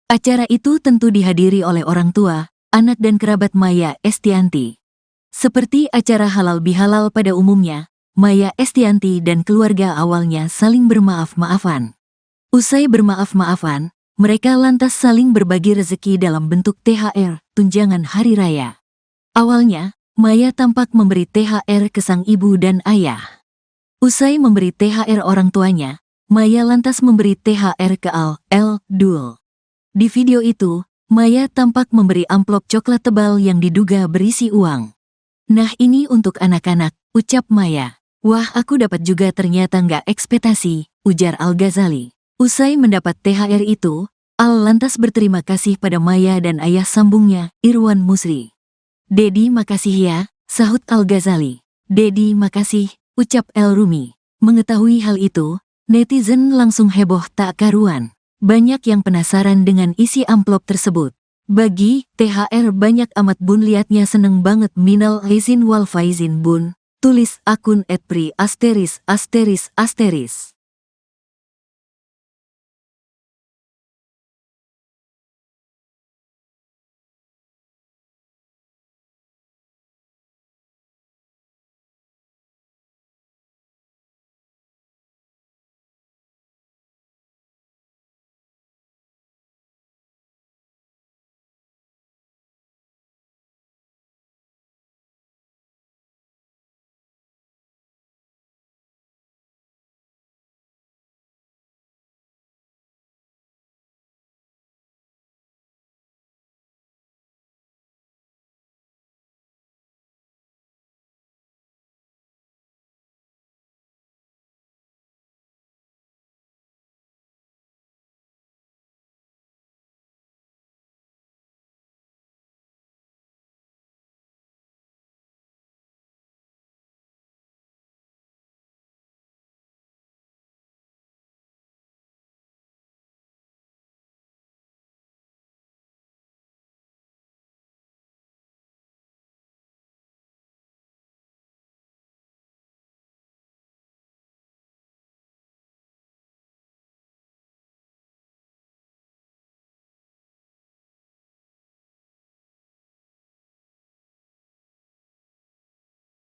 Acara itu tentu dihadiri oleh orang tua, anak dan kerabat Maya Estianty. Seperti acara halal bihalal pada umumnya, Maya Estianty dan keluarga awalnya saling bermaaf-maafan. Usai bermaaf-maafan, mereka lantas saling berbagi rezeki dalam bentuk THR, tunjangan hari raya. Awalnya, Maya tampak memberi THR ke sang ibu dan ayah. Usai memberi THR orang tuanya, Maya lantas memberi THR ke Al. L. Dul. Di video itu, Maya tampak memberi amplop coklat tebal yang diduga berisi uang. "Nah ini untuk anak-anak," ucap Maya. "Wah aku dapat juga ternyata nggak ekspektasi," ujar Al-Ghazali. Usai mendapat THR itu, Al lantas berterima kasih pada Maya dan ayah sambungnya, Irwan Musri. "Dedi makasih ya," sahut Al-Ghazali. "Dedi makasih," ucap El Rumi. Mengetahui hal itu, netizen langsung heboh tak karuan. Banyak yang penasaran dengan isi amplop tersebut. "Bagi THR banyak amat bun, liatnya seneng banget, minal aizin wal faizin bun," tulis akun @pri**.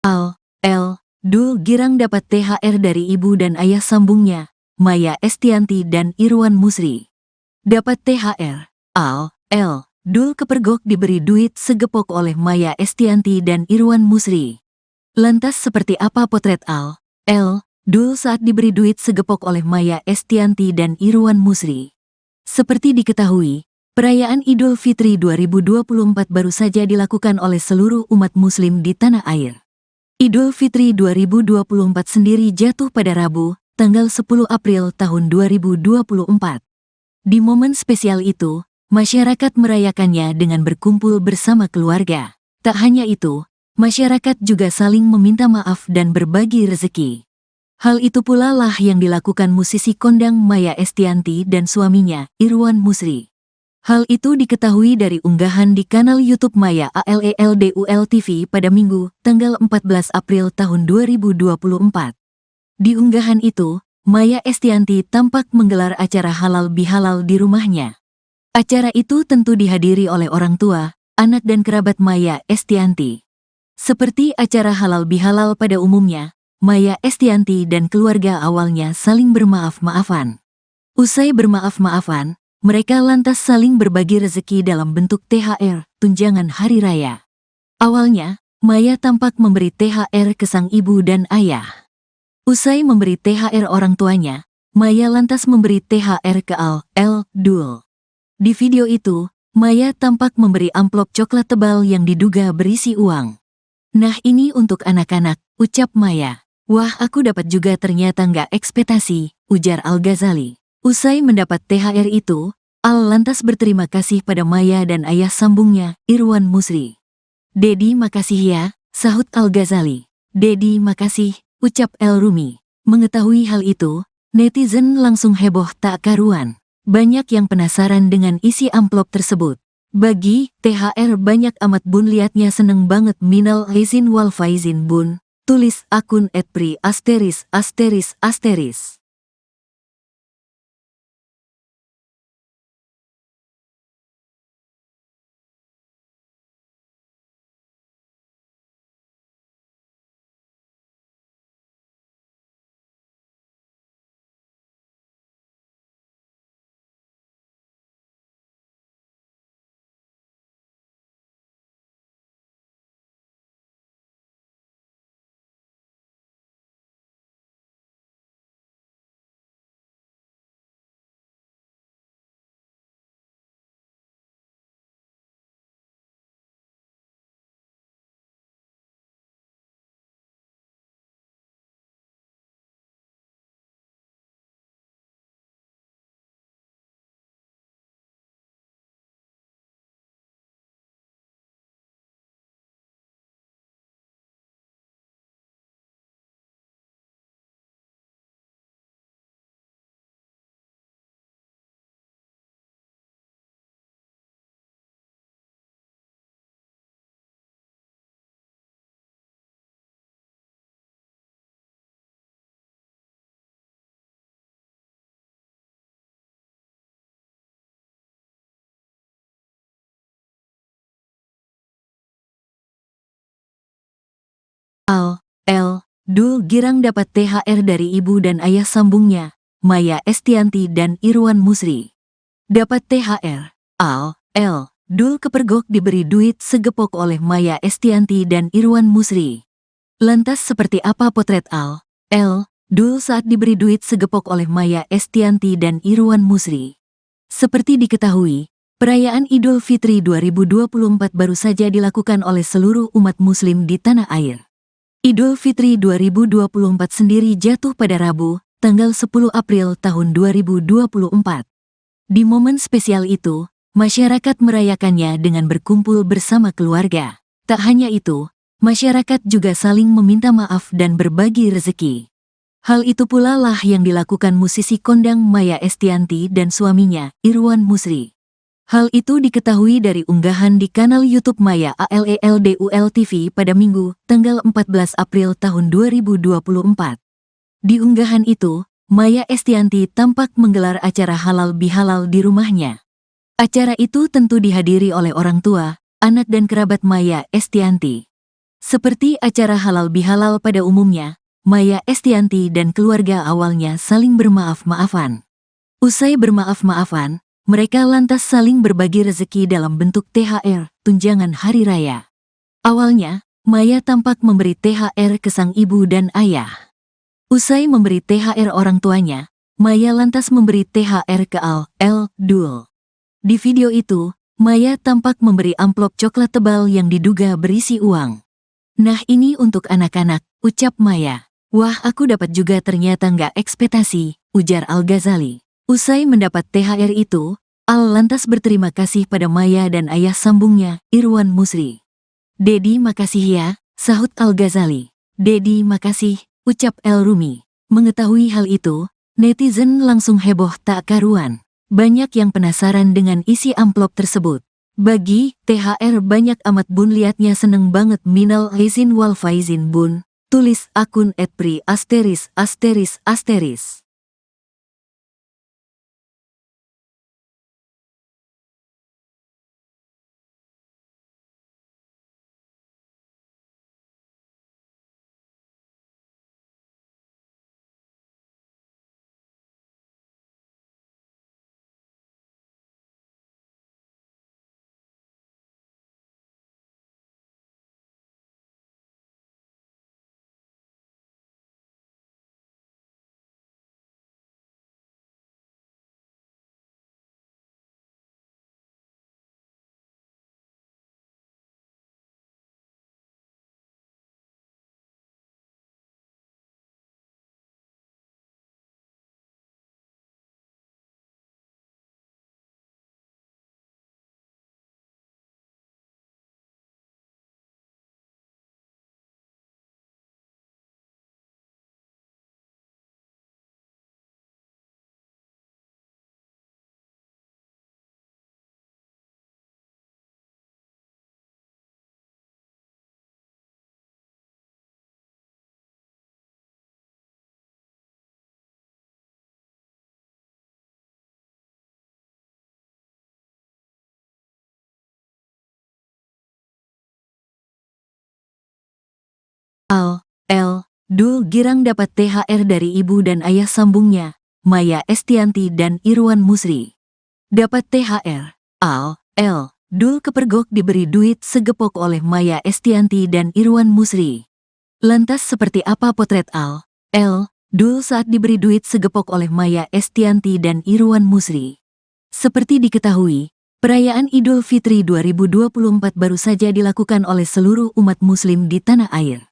Al. L. Dul girang dapat THR dari ibu dan ayah sambungnya, Maya Estianty dan Irwan Musri. Dapat THR. Al. L. Dul kepergok diberi duit segepok oleh Maya Estianty dan Irwan Musri. Lantas seperti apa potret Al. L. Dul saat diberi duit segepok oleh Maya Estianty dan Irwan Musri? Seperti diketahui, perayaan Idul Fitri 2024 baru saja dilakukan oleh seluruh umat muslim di tanah air. Idul Fitri 2024 sendiri jatuh pada Rabu, tanggal 10 April tahun 2024. Di momen spesial itu, masyarakat merayakannya dengan berkumpul bersama keluarga. Tak hanya itu, masyarakat juga saling meminta maaf dan berbagi rezeki. Hal itu pula lah yang dilakukan musisi kondang Maya Estianty dan suaminya, Irwan Musri. Hal itu diketahui dari unggahan di kanal YouTube Maya ALELDUL TV pada Minggu, tanggal 14 April tahun 2024. Di unggahan itu, Maya Estianty tampak menggelar acara halal bihalal di rumahnya. Acara itu tentu dihadiri oleh orang tua, anak dan kerabat Maya Estianty. Seperti acara halal bihalal pada umumnya, Maya Estianty dan keluarga awalnya saling bermaaf-maafan. Usai bermaaf-maafan, mereka lantas saling berbagi rezeki dalam bentuk THR, tunjangan hari raya. Awalnya, Maya tampak memberi THR ke sang ibu dan ayah. Usai memberi THR orang tuanya, Maya lantas memberi THR ke Dul. Di video itu, Maya tampak memberi amplop coklat tebal yang diduga berisi uang. "Nah ini untuk anak-anak," ucap Maya. "Wah aku dapat juga ternyata nggak ekspektasi," ujar Al-Ghazali. Usai mendapat THR itu, Al lantas berterima kasih pada Maya dan ayah sambungnya, Irwan Musri. "Dedi makasih ya," sahut Al-Ghazali. "Dedi makasih," ucap El Rumi. Mengetahui hal itu, netizen langsung heboh tak karuan. Banyak yang penasaran dengan isi amplop tersebut. "Bagi THR banyak amat bun, liatnya seneng banget, minal aizin wal faizin bun," tulis akun @pri*. Dul girang dapat THR dari ibu dan ayah sambungnya, Maya Estianty dan Irwan Musri. Dapat THR, Dul kepergok diberi duit segepok oleh Maya Estianty dan Irwan Musri. Lantas seperti apa potret Dul saat diberi duit segepok oleh Maya Estianty dan Irwan Musri? Seperti diketahui, perayaan Idul Fitri 2024 baru saja dilakukan oleh seluruh umat muslim di tanah air. Idul Fitri 2024 sendiri jatuh pada Rabu, tanggal 10 April tahun 2024. Di momen spesial itu, masyarakat merayakannya dengan berkumpul bersama keluarga. Tak hanya itu, masyarakat juga saling meminta maaf dan berbagi rezeki. Hal itu pula lah yang dilakukan musisi kondang Maya Estianty dan suaminya, Irwan Musri. Hal itu diketahui dari unggahan di kanal YouTube Maya ALELDUL TV pada Minggu, tanggal 14 April tahun 2024. Di unggahan itu, Maya Estianty tampak menggelar acara halal bihalal di rumahnya. Acara itu tentu dihadiri oleh orang tua, anak dan kerabat Maya Estianty. Seperti acara halal bihalal pada umumnya, Maya Estianty dan keluarga awalnya saling bermaaf-maafan. Usai bermaaf-maafan, mereka lantas saling berbagi rezeki dalam bentuk THR, tunjangan hari raya. Awalnya, Maya tampak memberi THR ke sang ibu dan ayah. Usai memberi THR orang tuanya, Maya lantas memberi THR ke Dul. Di video itu, Maya tampak memberi amplop coklat tebal yang diduga berisi uang. "Nah ini untuk anak-anak," ucap Maya. "Wah aku dapat juga ternyata nggak ekspektasi," ujar Al-Ghazali. Usai mendapat THR itu, Al lantas berterima kasih pada Maya dan ayah sambungnya, Irwan Musri. "Dedi makasih ya," sahut Al-Ghazali. "Dedi makasih," ucap El Rumi. Mengetahui hal itu, netizen langsung heboh tak karuan. Banyak yang penasaran dengan isi amplop tersebut. "Bagi THR banyak amat bun, liatnya seneng banget, minal aizin wal faizin bun," tulis akun @pri*. Dul girang dapat THR dari ibu dan ayah sambungnya, Maya Estianty dan Irwan Musri. Dapat THR. Dul kepergok diberi duit segepok oleh Maya Estianty dan Irwan Musri. Lantas seperti apa potret Dul saat diberi duit segepok oleh Maya Estianty dan Irwan Musri? Seperti diketahui, perayaan Idul Fitri 2024 baru saja dilakukan oleh seluruh umat muslim di tanah air.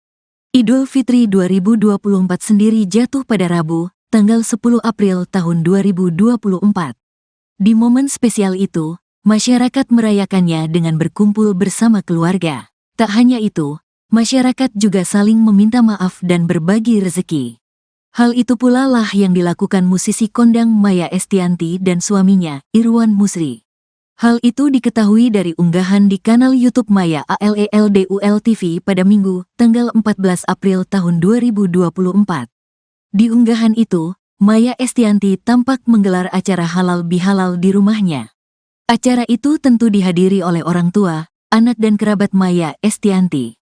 Idul Fitri 2024 sendiri jatuh pada Rabu, tanggal 10 April tahun 2024. Di momen spesial itu, masyarakat merayakannya dengan berkumpul bersama keluarga. Tak hanya itu, masyarakat juga saling meminta maaf dan berbagi rezeki. Hal itu pula lah yang dilakukan musisi kondang Maya Estianty dan suaminya, Irwan Musri. Hal itu diketahui dari unggahan di kanal YouTube Maya ALELDUL TV pada Minggu, tanggal 14 April tahun 2024. Di unggahan itu, Maya Estianty tampak menggelar acara halal bihalal di rumahnya. Acara itu tentu dihadiri oleh orang tua, anak dan kerabat Maya Estianty.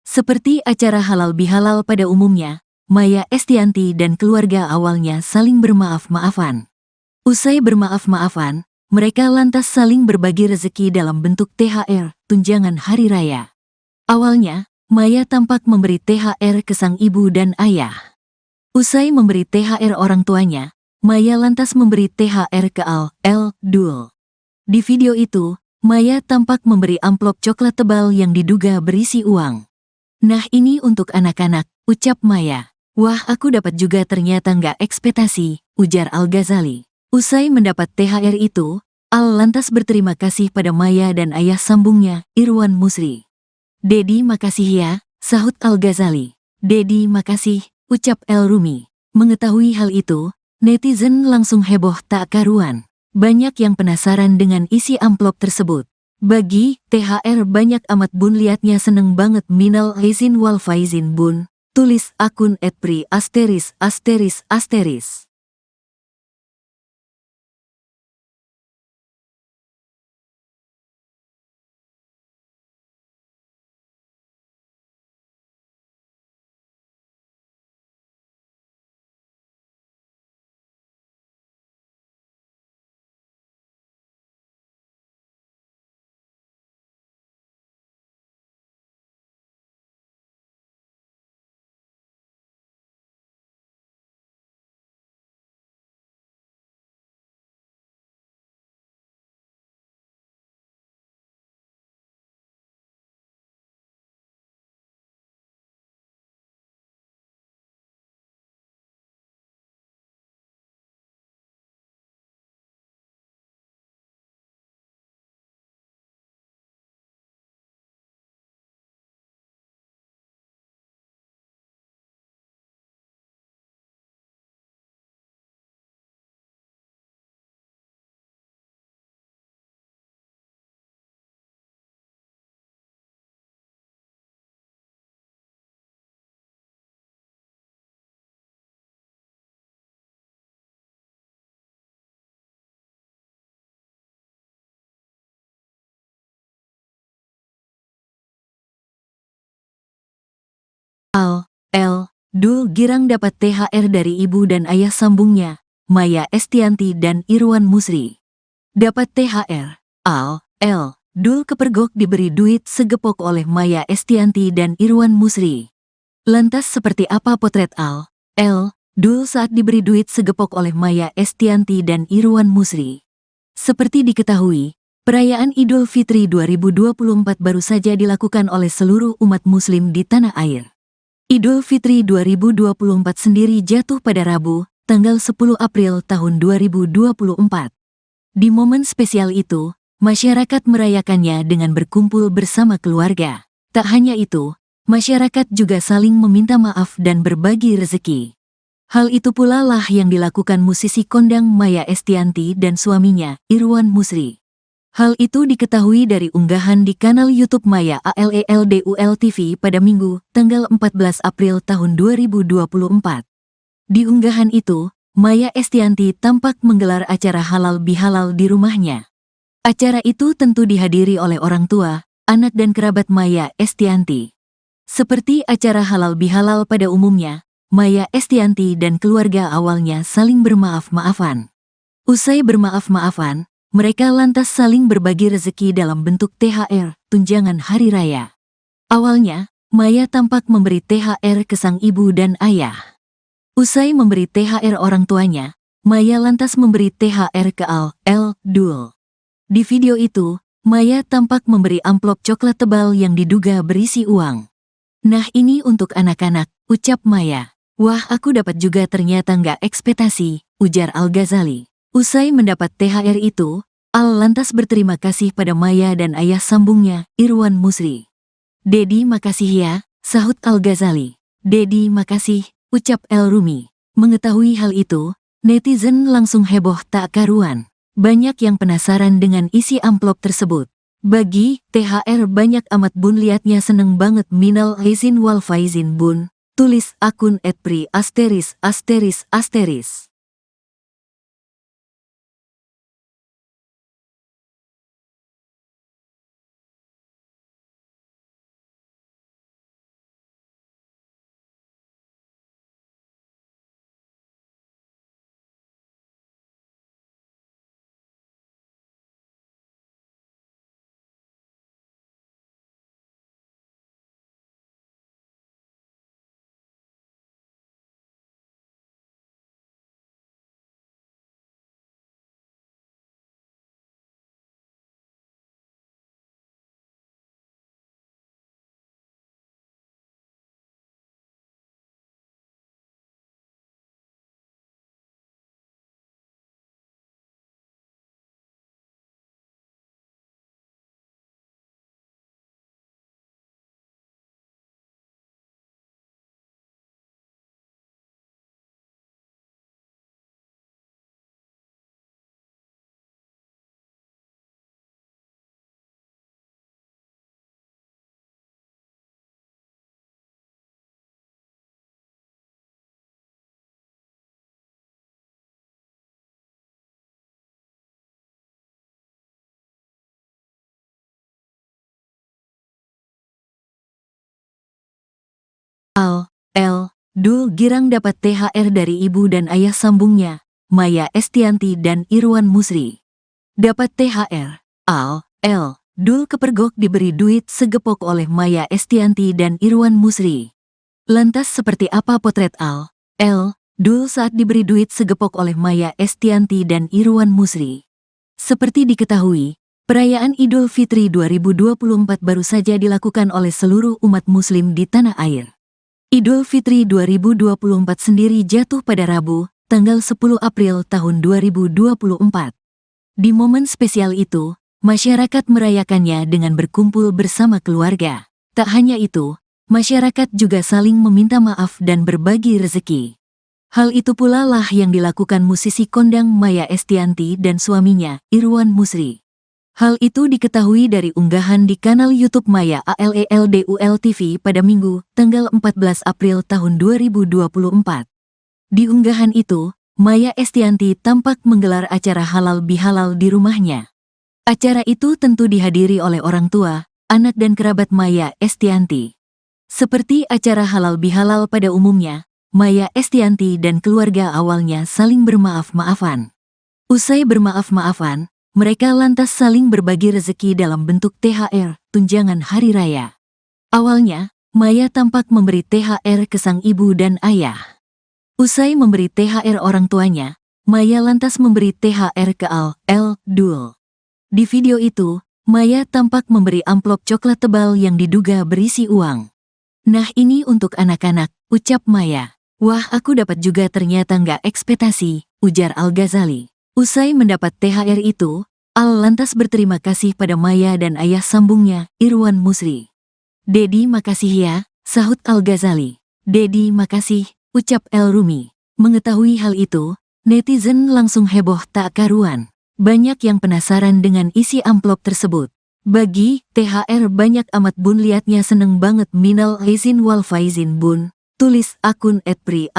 Seperti acara halal bihalal pada umumnya, Maya Estianty dan keluarga awalnya saling bermaaf-maafan. Usai bermaaf-maafan, mereka lantas saling berbagi rezeki dalam bentuk THR, tunjangan hari raya. Awalnya, Maya tampak memberi THR ke sang ibu dan ayah. Usai memberi THR orang tuanya, Maya lantas memberi THR ke Dul. Di video itu, Maya tampak memberi amplop coklat tebal yang diduga berisi uang. "Nah ini untuk anak-anak," ucap Maya. "Wah aku dapat juga ternyata nggak ekspektasi," ujar Al-Ghazali. Usai mendapat THR itu, lantas berterima kasih pada Maya dan ayah sambungnya, Irwan Musri. "Dedi makasih ya," sahut Al-Ghazali. "Dedi makasih," ucap El Rumi. Mengetahui hal itu, netizen langsung heboh tak karuan. Banyak yang penasaran dengan isi amplop tersebut. "Bagi THR banyak amat bun, liatnya seneng banget, minal aizin wal faizin bun," tulis akun @pri*. Dul girang dapat THR dari ibu dan ayah sambungnya, Maya Estianty dan Irwan Musri. Dapat THR. Dul kepergok diberi duit segepok oleh Maya Estianty dan Irwan Musri. Lantas seperti apa potret Dul saat diberi duit segepok oleh Maya Estianty dan Irwan Musri? Seperti diketahui, perayaan Idul Fitri 2024 baru saja dilakukan oleh seluruh umat muslim di tanah air. Idul Fitri 2024 sendiri jatuh pada Rabu, tanggal 10 April tahun 2024. Di momen spesial itu, masyarakat merayakannya dengan berkumpul bersama keluarga. Tak hanya itu, masyarakat juga saling meminta maaf dan berbagi rezeki. Hal itu pula lah yang dilakukan musisi kondang Maya Estianty dan suaminya, Irwan Musri. Hal itu diketahui dari unggahan di kanal YouTube Maya ALELDUL TV pada Minggu, tanggal 14 April tahun 2024. Di unggahan itu, Maya Estianty tampak menggelar acara halal bihalal di rumahnya. Acara itu tentu dihadiri oleh orang tua, anak dan kerabat Maya Estianty. Seperti acara halal bihalal pada umumnya, Maya Estianty dan keluarga awalnya saling bermaaf-maafan. Usai bermaaf-maafan, mereka lantas saling berbagi rezeki dalam bentuk THR, tunjangan hari raya. Awalnya, Maya tampak memberi THR ke sang ibu dan ayah. Usai memberi THR orang tuanya, Maya lantas memberi THR ke Dul. Di video itu, Maya tampak memberi amplop coklat tebal yang diduga berisi uang. "Nah ini untuk anak-anak," ucap Maya. "Wah aku dapat juga ternyata nggak ekspektasi," ujar Al-Ghazali. Usai mendapat THR itu, Al lantas berterima kasih pada Maya dan ayah sambungnya, Irwan Musri. "Dedi makasih ya," sahut Al-Ghazali. "Dedi makasih," ucap El Rumi. Mengetahui hal itu, netizen langsung heboh tak karuan. Banyak yang penasaran dengan isi amplop tersebut. "Bagi THR banyak amat bun, liatnya seneng banget, minal aizin wal faizin bun," tulis akun @pri*. Dul girang dapat THR dari ibu dan ayah sambungnya, Maya Estianty dan Irwan Musri. Dapat THR, Dul kepergok diberi duit segepok oleh Maya Estianty dan Irwan Musri. Lantas seperti apa potret Dul saat diberi duit segepok oleh Maya Estianty dan Irwan Musri? Seperti diketahui, perayaan Idul Fitri 2024 baru saja dilakukan oleh seluruh umat muslim di tanah air. Idul Fitri 2024 sendiri jatuh pada Rabu, tanggal 10 April tahun 2024. Di momen spesial itu, masyarakat merayakannya dengan berkumpul bersama keluarga. Tak hanya itu, masyarakat juga saling meminta maaf dan berbagi rezeki. Hal itu pula lah yang dilakukan musisi kondang Maya Estianty dan suaminya, Irwan Musri. Hal itu diketahui dari unggahan di kanal YouTube Maya ALELDUL TV pada Minggu, tanggal 14 April tahun 2024. Di unggahan itu, Maya Estianty tampak menggelar acara halal bihalal di rumahnya. Acara itu tentu dihadiri oleh orang tua, anak dan kerabat Maya Estianty. Seperti acara halal bihalal pada umumnya, Maya Estianty dan keluarga awalnya saling bermaaf-maafan. Usai bermaaf-maafan, mereka lantas saling berbagi rezeki dalam bentuk THR, tunjangan hari raya. Awalnya, Maya tampak memberi THR ke sang ibu dan ayah. Usai memberi THR orang tuanya, Maya lantas memberi THR ke Dul. Di video itu, Maya tampak memberi amplop coklat tebal yang diduga berisi uang. "Nah ini untuk anak-anak," ucap Maya. "Wah aku dapat juga ternyata nggak ekspektasi," ujar Al-Ghazali. Usai mendapat THR itu, Al lantas berterima kasih pada Maya dan ayah sambungnya, Irwan Musri. "Dedi makasih ya," sahut Al-Ghazali. "Dedi makasih," ucap El Rumi. Mengetahui hal itu, netizen langsung heboh tak karuan. Banyak yang penasaran dengan isi amplop tersebut. "Bagi THR banyak amat bun, liatnya seneng banget, minal aizin wal faizin bun," tulis akun @pri*.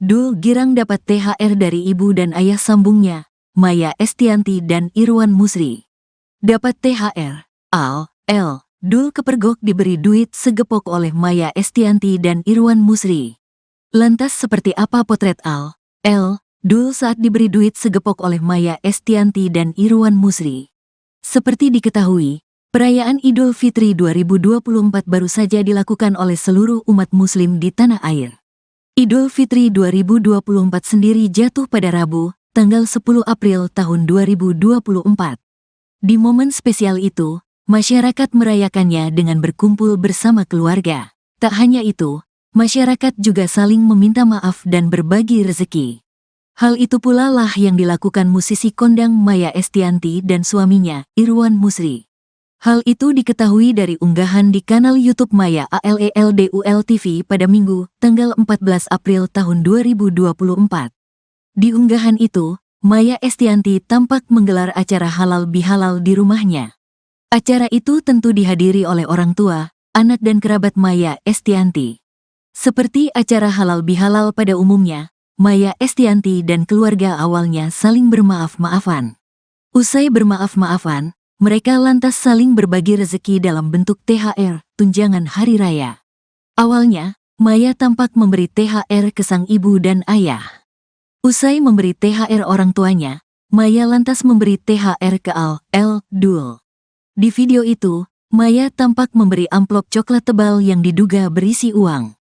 Dul girang dapat THR dari ibu dan ayah sambungnya, Maya Estianty dan Irwan Musri. Dapat THR. L. Dul kepergok diberi duit segepok oleh Maya Estianty dan Irwan Musri. Lantas seperti apa potret L. Dul saat diberi duit segepok oleh Maya Estianty dan Irwan Musri? Seperti diketahui, perayaan Idul Fitri 2024 baru saja dilakukan oleh seluruh umat muslim di tanah air. Idul Fitri 2024 sendiri jatuh pada Rabu, tanggal 10 April tahun 2024. Di momen spesial itu, masyarakat merayakannya dengan berkumpul bersama keluarga. Tak hanya itu, masyarakat juga saling meminta maaf dan berbagi rezeki. Hal itu pula lah yang dilakukan musisi kondang Maya Estianty dan suaminya, Irwan Musri. Hal itu diketahui dari unggahan di kanal YouTube Maya ALELDUL TV pada Minggu, tanggal 14 April tahun 2024. Di unggahan itu, Maya Estianty tampak menggelar acara halal bihalal di rumahnya. Acara itu tentu dihadiri oleh orang tua, anak dan kerabat Maya Estianty. Seperti acara halal bihalal pada umumnya, Maya Estianty dan keluarga awalnya saling bermaaf-maafan. Usai bermaaf-maafan, mereka lantas saling berbagi rezeki dalam bentuk THR, tunjangan hari raya. Awalnya, Maya tampak memberi THR ke sang ibu dan ayah. Usai memberi THR orang tuanya, Maya lantas memberi THR ke Dul. Di video itu, Maya tampak memberi amplop coklat tebal yang diduga berisi uang.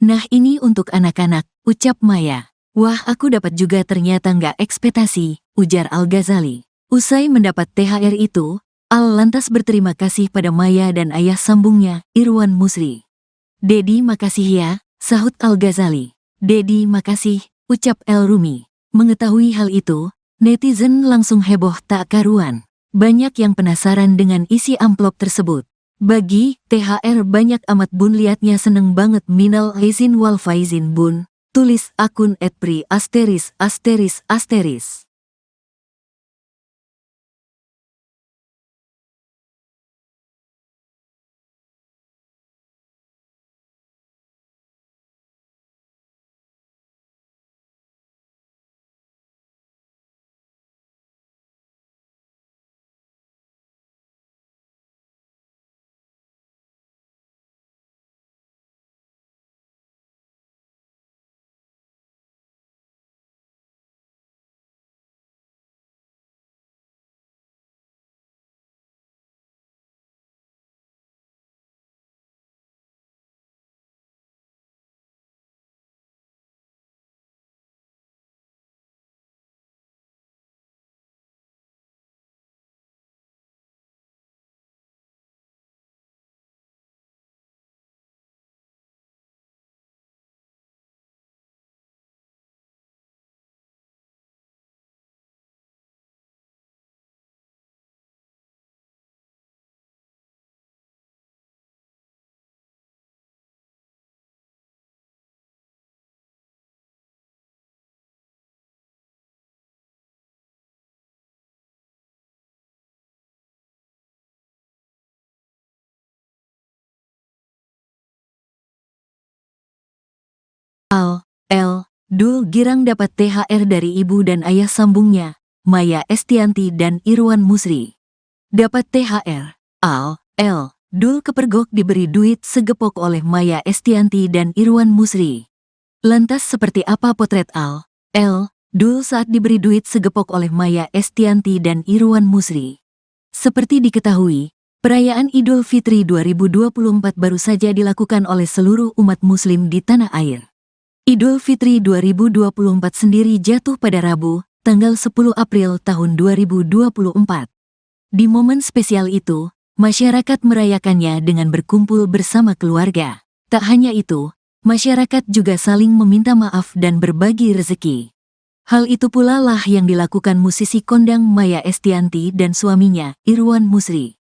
"Nah ini untuk anak-anak," ucap Maya. "Wah aku dapat juga ternyata nggak ekspektasi," ujar Al-Ghazali. Usai mendapat THR itu, Al lantas berterima kasih pada Maya dan ayah sambungnya, Irwan Musri. "Dedi makasih ya," sahut Al-Ghazali. "Dedi makasih," ucap El Rumi. Mengetahui hal itu, netizen langsung heboh tak karuan. Banyak yang penasaran dengan isi amplop tersebut. "Bagi THR banyak amat bun, liatnya seneng banget, minal aizin wal faizin bun," tulis akun @pri*. Dul girang dapat THR dari ibu dan ayah sambungnya, Maya Estianty dan Irwan Musri. Dapat THR. Dul kepergok diberi duit segepok oleh Maya Estianty dan Irwan Musri. Lantas seperti apa potret Dul saat diberi duit segepok oleh Maya Estianty dan Irwan Musri? Seperti diketahui, perayaan Idul Fitri 2024 baru saja dilakukan oleh seluruh umat muslim di tanah air. Idul Fitri 2024 sendiri jatuh pada Rabu, tanggal 10 April tahun 2024. Di momen spesial itu, masyarakat merayakannya dengan berkumpul bersama keluarga. Tak hanya itu, masyarakat juga saling meminta maaf dan berbagi rezeki. Hal itu pula lah yang dilakukan musisi kondang Maya Estianty dan suaminya, Irwan Musri.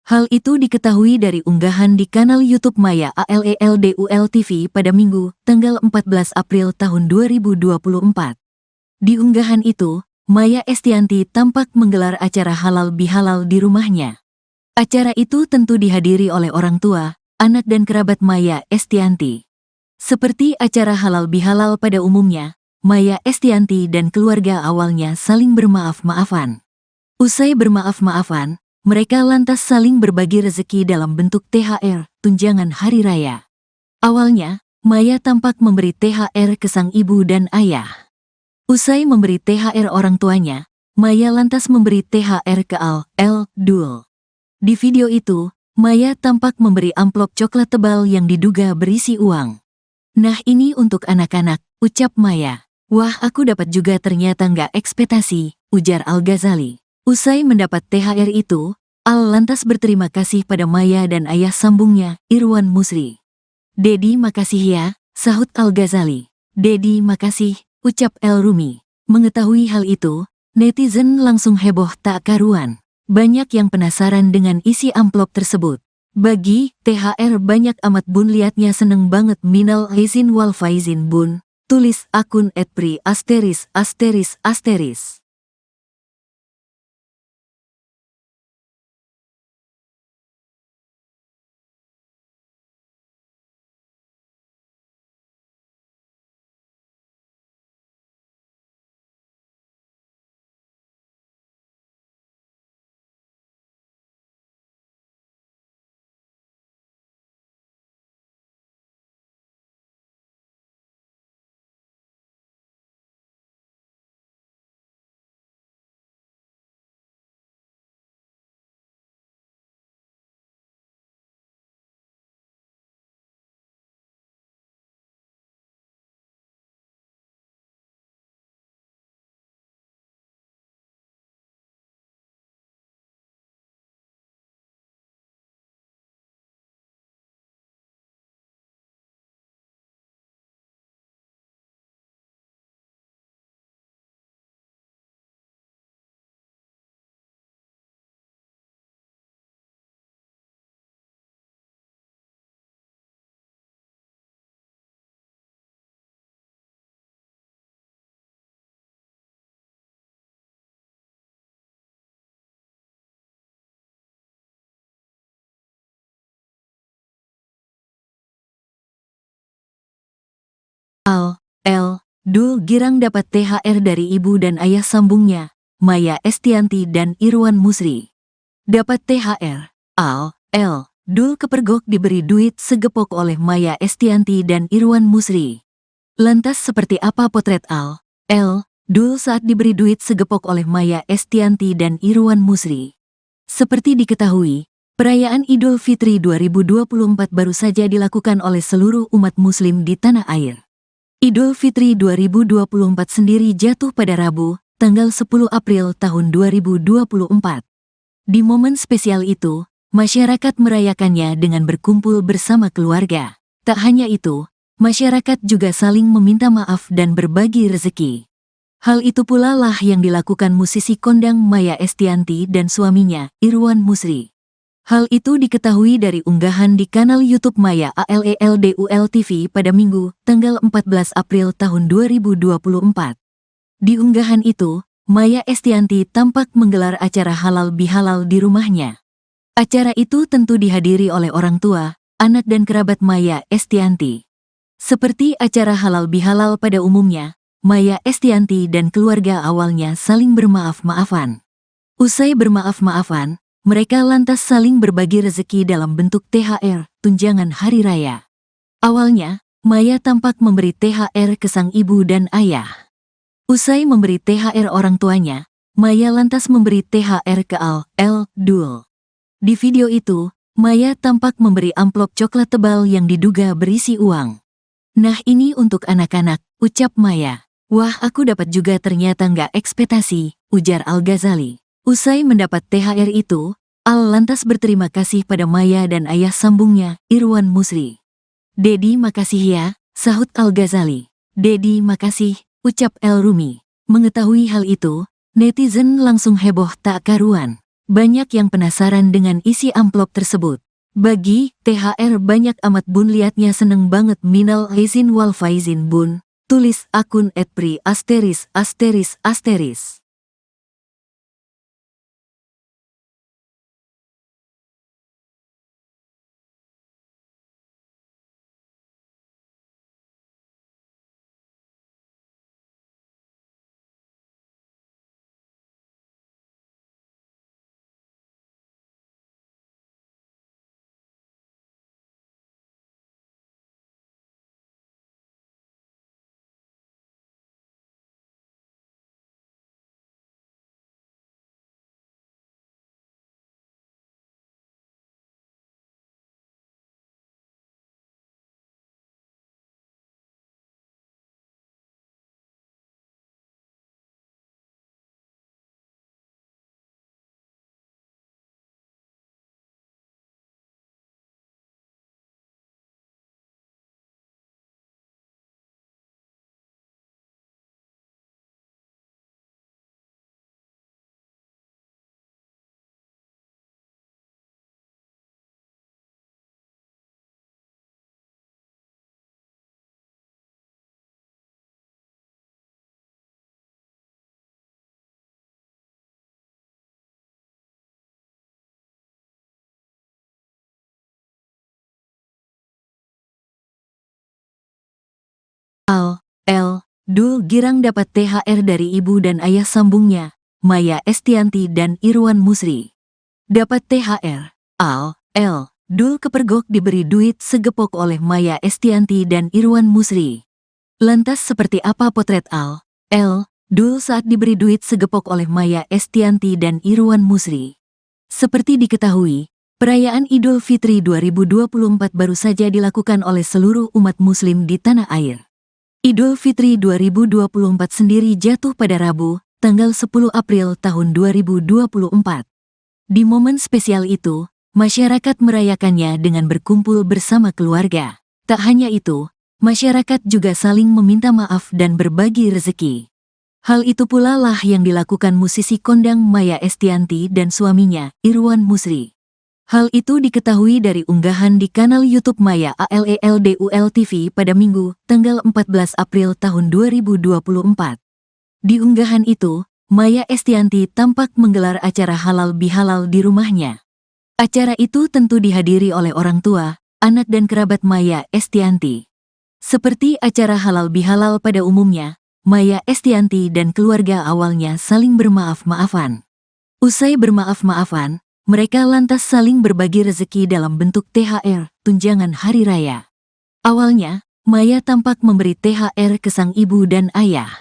Hal itu diketahui dari unggahan di kanal YouTube Maya ALELDUL TV pada Minggu, tanggal 14 April tahun 2024. Di unggahan itu, Maya Estianty tampak menggelar acara halal bihalal di rumahnya. Acara itu tentu dihadiri oleh orang tua, anak dan kerabat Maya Estianty. Seperti acara halal bihalal pada umumnya, Maya Estianty dan keluarga awalnya saling bermaaf-maafan. Usai bermaaf-maafan, mereka lantas saling berbagi rezeki dalam bentuk THR, tunjangan hari raya. Awalnya, Maya tampak memberi THR ke sang ibu dan ayah. Usai memberi THR orang tuanya, Maya lantas memberi THR ke Dul. Di video itu, Maya tampak memberi amplop coklat tebal yang diduga berisi uang. "Nah, ini untuk anak-anak," ucap Maya. "Wah, aku dapat juga, ternyata nggak ekspektasi," ujar Al-Ghazali. Usai mendapat THR itu, Al lantas berterima kasih pada Maya dan ayah sambungnya, Irwan Musri. "Dedi, makasih ya," sahut Al-Ghazali. "Dedi, makasih," ucap El Rumi. Mengetahui hal itu, netizen langsung heboh tak karuan. Banyak yang penasaran dengan isi amplop tersebut. "Bagi THR banyak amat bun, liatnya seneng banget, minal aizin wal faizin bun," tulis akun @pri asteris asteris asteris. Dul girang dapat THR dari ibu dan ayah sambungnya, Maya Estianty dan Irwan Musri. Dapat THR, Dul kepergok diberi duit segepok oleh Maya Estianty dan Irwan Musri. Lantas seperti apa potret Dul saat diberi duit segepok oleh Maya Estianty dan Irwan Musri? Seperti diketahui, perayaan Idul Fitri 2024 baru saja dilakukan oleh seluruh umat muslim di tanah air. Idul Fitri 2024 sendiri jatuh pada Rabu, tanggal 10 April tahun 2024. Di momen spesial itu, masyarakat merayakannya dengan berkumpul bersama keluarga. Tak hanya itu, masyarakat juga saling meminta maaf dan berbagi rezeki. Hal itu pula lah yang dilakukan musisi kondang Maya Estianty dan suaminya, Irwan Musri. Hal itu diketahui dari unggahan di kanal YouTube Maya ALELDUL TV pada Minggu, tanggal 14 April tahun 2024. Di unggahan itu, Maya Estianty tampak menggelar acara halal bihalal di rumahnya. Acara itu tentu dihadiri oleh orang tua, anak dan kerabat Maya Estianty. Seperti acara halal bihalal pada umumnya, Maya Estianty dan keluarga awalnya saling bermaaf-maafan. Usai bermaaf-maafan, mereka lantas saling berbagi rezeki dalam bentuk THR, tunjangan hari raya. Awalnya, Maya tampak memberi THR ke sang ibu dan ayah. Usai memberi THR orang tuanya, Maya lantas memberi THR ke Dul. Di video itu, Maya tampak memberi amplop coklat tebal yang diduga berisi uang. "Nah, ini untuk anak-anak," ucap Maya. "Wah, aku dapat juga, ternyata nggak ekspektasi," ujar Al-Ghazali. Usai mendapat THR itu, Al lantas berterima kasih pada Maya dan ayah sambungnya, Irwan Musri. "Dedi, makasih ya," sahut Al-Ghazali. "Dedi, makasih," ucap El Rumi. Mengetahui hal itu, netizen langsung heboh tak karuan. Banyak yang penasaran dengan isi amplop tersebut. "Bagi THR banyak amat bun, liatnya seneng banget, minal aizin wal faizin bun," tulis akun @pri asteris asteris asteris. Dul girang dapat THR dari ibu dan ayah sambungnya, Maya Estianty dan Irwan Musri. Dapat THR. Dul kepergok diberi duit segepok oleh Maya Estianty dan Irwan Musri. Lantas seperti apa potret Dul saat diberi duit segepok oleh Maya Estianty dan Irwan Musri? Seperti diketahui, perayaan Idul Fitri 2024 baru saja dilakukan oleh seluruh umat muslim di tanah air. Idul Fitri 2024 sendiri jatuh pada Rabu, tanggal 10 April tahun 2024. Di momen spesial itu, masyarakat merayakannya dengan berkumpul bersama keluarga. Tak hanya itu, masyarakat juga saling meminta maaf dan berbagi rezeki. Hal itu pula lah yang dilakukan musisi kondang Maya Estianty dan suaminya, Irwan Musri. Hal itu diketahui dari unggahan di kanal YouTube Maya ALELDUL TV pada Minggu, tanggal 14 April tahun 2024. Di unggahan itu, Maya Estianty tampak menggelar acara halal bihalal di rumahnya. Acara itu tentu dihadiri oleh orang tua, anak dan kerabat Maya Estianty. Seperti acara halal bihalal pada umumnya, Maya Estianty dan keluarga awalnya saling bermaaf-maafan. Usai bermaaf-maafan, mereka lantas saling berbagi rezeki dalam bentuk THR, tunjangan hari raya. Awalnya, Maya tampak memberi THR ke sang ibu dan ayah.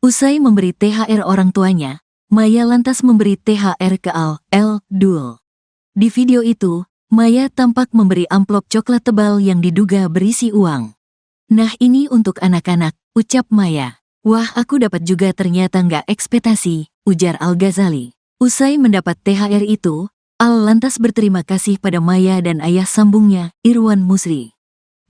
Usai memberi THR orang tuanya, Maya lantas memberi THR ke Dul. Di video itu, Maya tampak memberi amplop coklat tebal yang diduga berisi uang. "Nah ini untuk anak-anak," ucap Maya. "Wah aku dapat juga ternyata nggak ekspektasi," ujar Al-Ghazali. Usai mendapat THR itu, lantas berterima kasih pada Maya dan ayah sambungnya, Irwan Musri.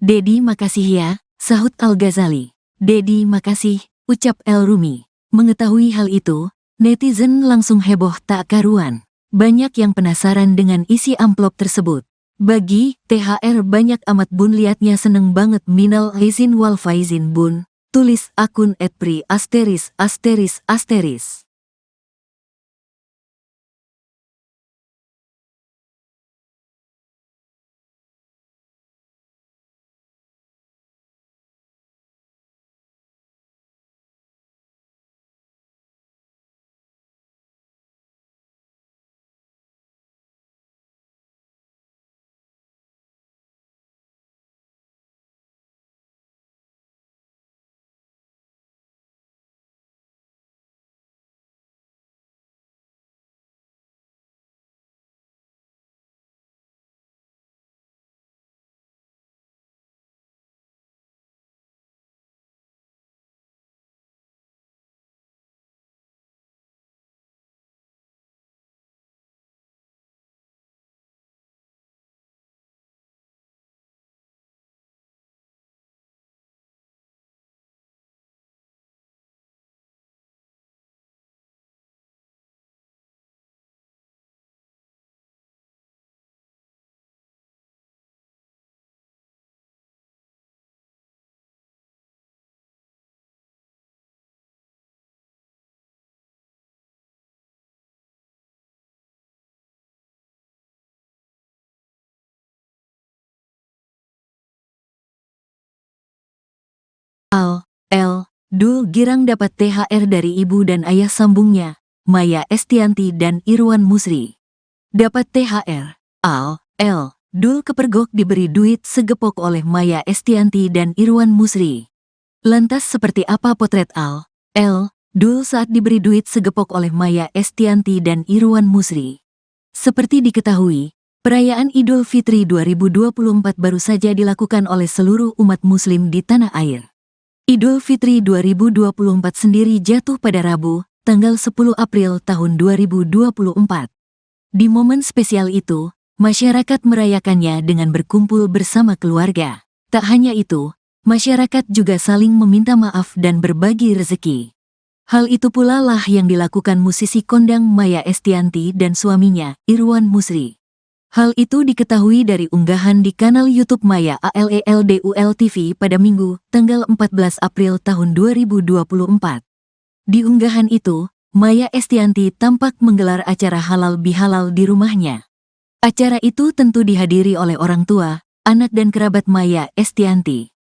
"Dedi makasih ya," sahut Al-Ghazali. "Dedi makasih," ucap El Rumi. Mengetahui hal itu, netizen langsung heboh tak karuan. Banyak yang penasaran dengan isi amplop tersebut. "Bagi THR banyak amat bun, liatnya seneng banget, minal aizin wal faizin bun," tulis akun @pri*. Dul girang dapat THR dari ibu dan ayah sambungnya, Maya Estianty dan Irwan Musri. Dapat THR. Dul kepergok diberi duit segepok oleh Maya Estianty dan Irwan Musri. Lantas seperti apa potret Dul saat diberi duit segepok oleh Maya Estianty dan Irwan Musri? Seperti diketahui, perayaan Idul Fitri 2024 baru saja dilakukan oleh seluruh umat muslim di tanah air. Idul Fitri 2024 sendiri jatuh pada Rabu, tanggal 10 April tahun 2024. Di momen spesial itu, masyarakat merayakannya dengan berkumpul bersama keluarga. Tak hanya itu, masyarakat juga saling meminta maaf dan berbagi rezeki. Hal itu pula lah yang dilakukan musisi kondang Maya Estianty dan suaminya, Irwan Musri. Hal itu diketahui dari unggahan di kanal YouTube Maya ALELDUL TV pada Minggu, tanggal 14 April tahun 2024. Di unggahan itu, Maya Estianty tampak menggelar acara halal bihalal di rumahnya. Acara itu tentu dihadiri oleh orang tua, anak dan kerabat Maya Estianty.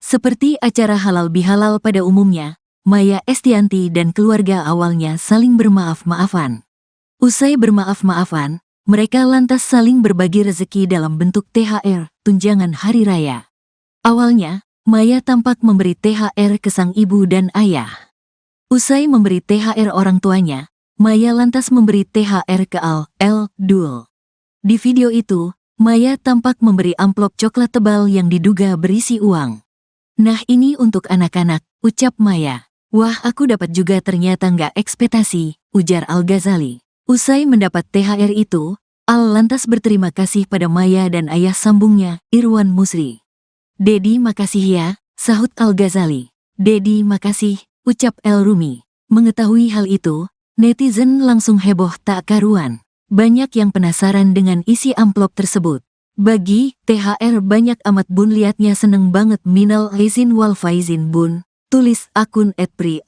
Seperti acara halal bihalal pada umumnya, Maya Estianty dan keluarga awalnya saling bermaaf-maafan. Usai bermaaf-maafan, mereka lantas saling berbagi rezeki dalam bentuk THR, tunjangan hari raya. Awalnya, Maya tampak memberi THR ke sang ibu dan ayah. Usai memberi THR orang tuanya, Maya lantas memberi THR ke Dul. Di video itu, Maya tampak memberi amplop coklat tebal yang diduga berisi uang. "Nah, ini untuk anak-anak," ucap Maya. "Wah, aku dapat juga, ternyata nggak ekspektasi," ujar Al-Ghazali. Usai mendapat THR itu, Al lantas berterima kasih pada Maya dan ayah sambungnya, Irwan Musri. "Dedi, makasih ya," sahut Al-Ghazali. "Dedi, makasih," ucap El Rumi. Mengetahui hal itu, netizen langsung heboh tak karuan. Banyak yang penasaran dengan isi amplop tersebut. "Bagi THR banyak amat bun, liatnya seneng banget, minal aizin wal faizin bun," tulis akun @pri*.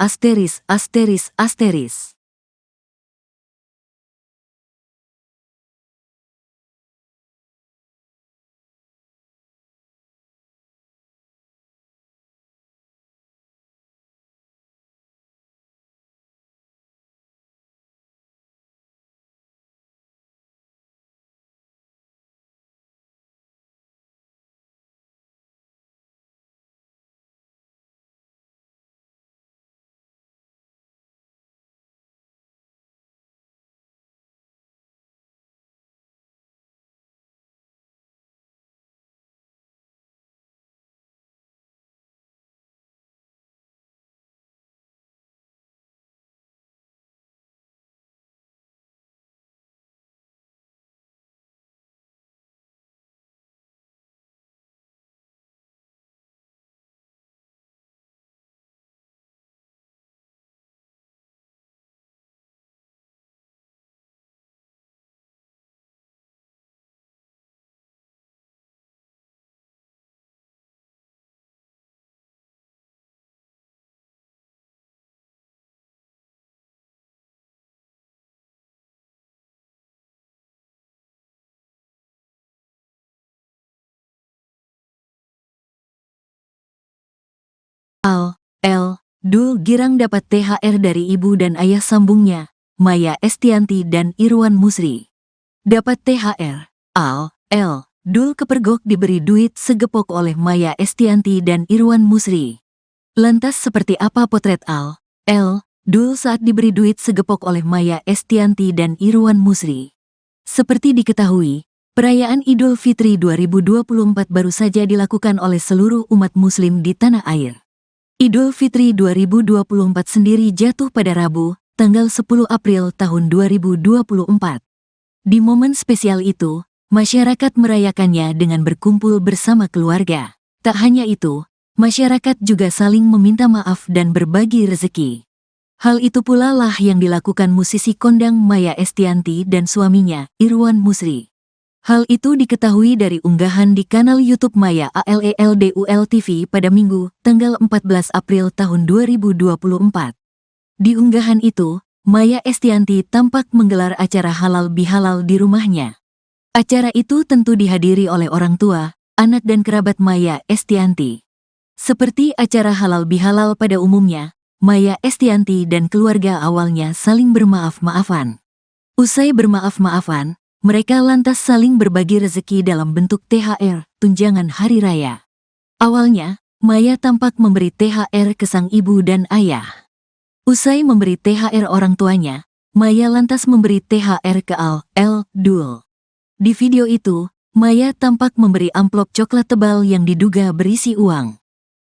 Dul girang dapat THR dari ibu dan ayah sambungnya, Maya Estianty dan Irwan Musri. Dapat THR, Dul kepergok diberi duit segepok oleh Maya Estianty dan Irwan Musri. Lantas seperti apa potret Dul saat diberi duit segepok oleh Maya Estianty dan Irwan Musri? Seperti diketahui, perayaan Idul Fitri 2024 baru saja dilakukan oleh seluruh umat muslim di tanah air. Idul Fitri 2024 sendiri jatuh pada Rabu, tanggal 10 April tahun 2024. Di momen spesial itu, masyarakat merayakannya dengan berkumpul bersama keluarga. Tak hanya itu, masyarakat juga saling meminta maaf dan berbagi rezeki. Hal itu pula lah yang dilakukan musisi kondang Maya Estianty dan suaminya, Irwan Musri. Hal itu diketahui dari unggahan di kanal YouTube Maya ALELDUL TV pada Minggu, tanggal 14 April tahun 2024. Di unggahan itu, Maya Estianty tampak menggelar acara halal bihalal di rumahnya. Acara itu tentu dihadiri oleh orang tua, anak dan kerabat Maya Estianty. Seperti acara halal bihalal pada umumnya, Maya Estianty dan keluarga awalnya saling bermaaf-maafan. Usai bermaaf-maafan, mereka lantas saling berbagi rezeki dalam bentuk THR, tunjangan hari raya. Awalnya, Maya tampak memberi THR ke sang ibu dan ayah. Usai memberi THR orang tuanya, Maya lantas memberi THR ke Dul. Di video itu, Maya tampak memberi amplop coklat tebal yang diduga berisi uang.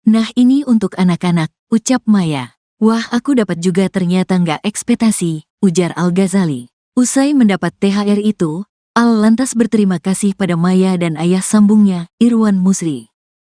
"Nah, ini untuk anak-anak," ucap Maya. "Wah, aku dapat juga, ternyata nggak ekspektasi," ujar Al-Ghazali. Usai mendapat THR itu, Al lantas berterima kasih pada Maya dan ayah sambungnya, Irwan Musri.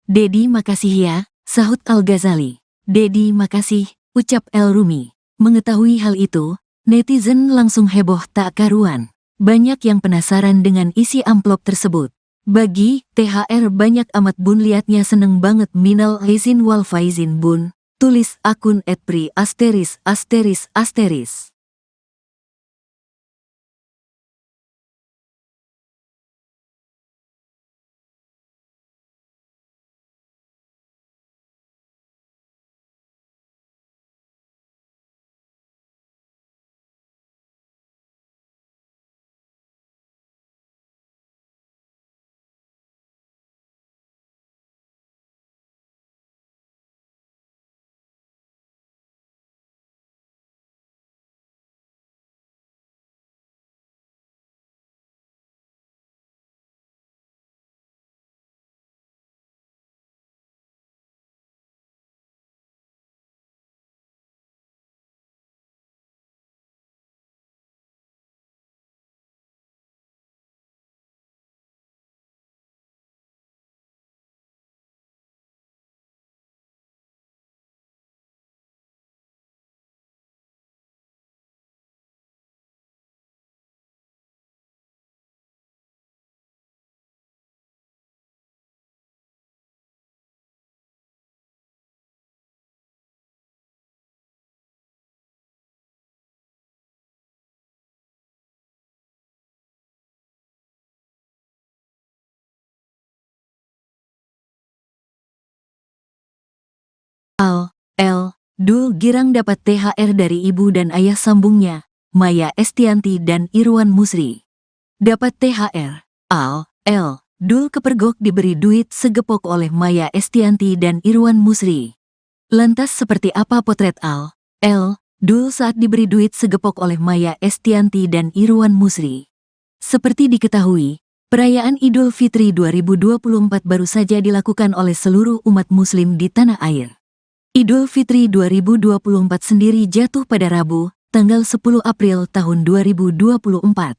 "Dedi, makasih ya," sahut Al-Ghazali. "Dedi, makasih," ucap El Rumi. Mengetahui hal itu, netizen langsung heboh tak karuan. Banyak yang penasaran dengan isi amplop tersebut. "Bagi THR banyak amat bun, liatnya seneng banget, minal aizin wal faizin bun," tulis akun @pri*. Dul girang dapat THR dari ibu dan ayah sambungnya, Maya Estianty dan Irwan Musri. Dapat THR. Dul kepergok diberi duit segepok oleh Maya Estianty dan Irwan Musri. Lantas seperti apa potret Dul saat diberi duit segepok oleh Maya Estianty dan Irwan Musri? Seperti diketahui, perayaan Idul Fitri 2024 baru saja dilakukan oleh seluruh umat muslim di tanah air. Idul Fitri 2024 sendiri jatuh pada Rabu, tanggal 10 April tahun 2024.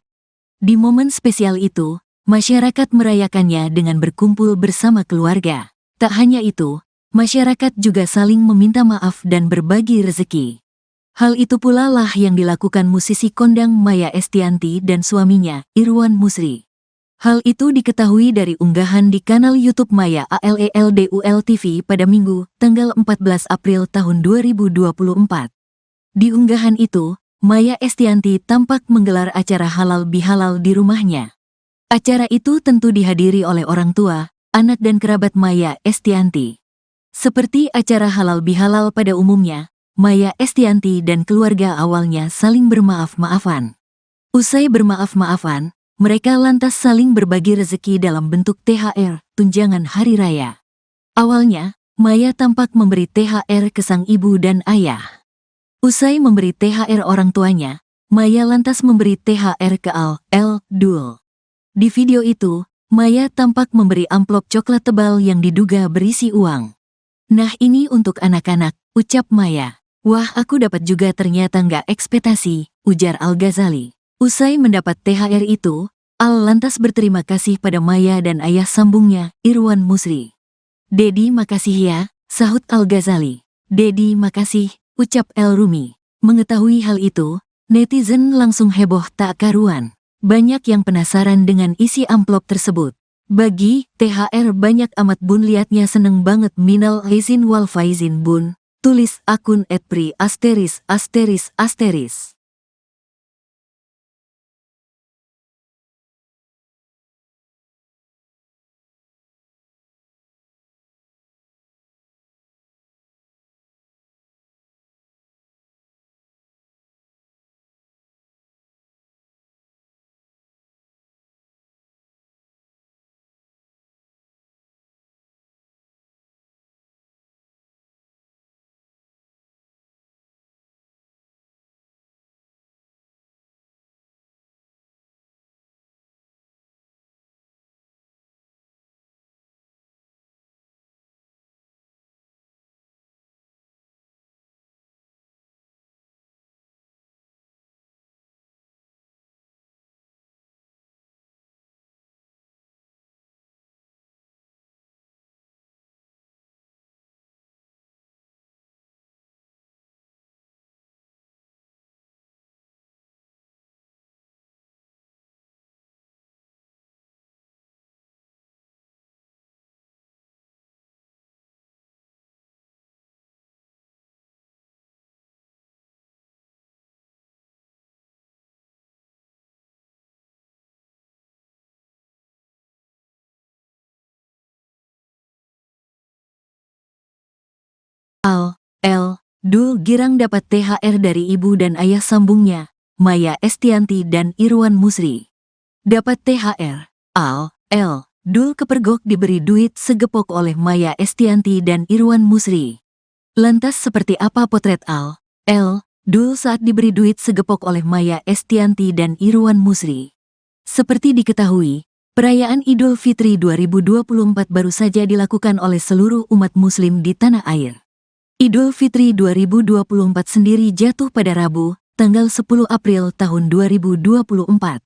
Di momen spesial itu, masyarakat merayakannya dengan berkumpul bersama keluarga. Tak hanya itu, masyarakat juga saling meminta maaf dan berbagi rezeki. Hal itu pula lah yang dilakukan musisi kondang Maya Estianty dan suaminya, Irwan Musri. Hal itu diketahui dari unggahan di kanal YouTube Maya ALELDUL TV pada Minggu, tanggal 14 April tahun 2024. Di unggahan itu, Maya Estianty tampak menggelar acara halal bihalal di rumahnya. Acara itu tentu dihadiri oleh orang tua, anak dan kerabat Maya Estianty. Seperti acara halal bihalal pada umumnya, Maya Estianty dan keluarga awalnya saling bermaaf-maafan. Usai bermaaf-maafan, mereka lantas saling berbagi rezeki dalam bentuk THR, tunjangan hari raya. Awalnya, Maya tampak memberi THR ke sang ibu dan ayah. Usai memberi THR orang tuanya, Maya lantas memberi THR ke Dul. Di video itu, Maya tampak memberi amplop coklat tebal yang diduga berisi uang. "Nah ini untuk anak-anak," ucap Maya. "Wah aku dapat juga ternyata nggak ekspektasi," ujar Al-Ghazali. Usai mendapat THR itu, lantas berterima kasih pada Maya dan ayah sambungnya, Irwan Musri. "Dedi makasih ya," sahut Al-Ghazali. "Dedi makasih," ucap El Rumi. Mengetahui hal itu, netizen langsung heboh tak karuan. Banyak yang penasaran dengan isi amplop tersebut. "Bagi THR banyak amat bun, liatnya seneng banget, minal aizin wal faizin bun," tulis akun @pri*. Dul girang dapat THR dari ibu dan ayah sambungnya, Maya Estianty dan Irwan Musri. Dapat THR. Dul kepergok diberi duit segepok oleh Maya Estianty dan Irwan Musri. Lantas seperti apa potret Dul saat diberi duit segepok oleh Maya Estianty dan Irwan Musri? Seperti diketahui, perayaan Idul Fitri 2024 baru saja dilakukan oleh seluruh umat muslim di tanah air. Idul Fitri 2024 sendiri jatuh pada Rabu, tanggal 10 April tahun 2024.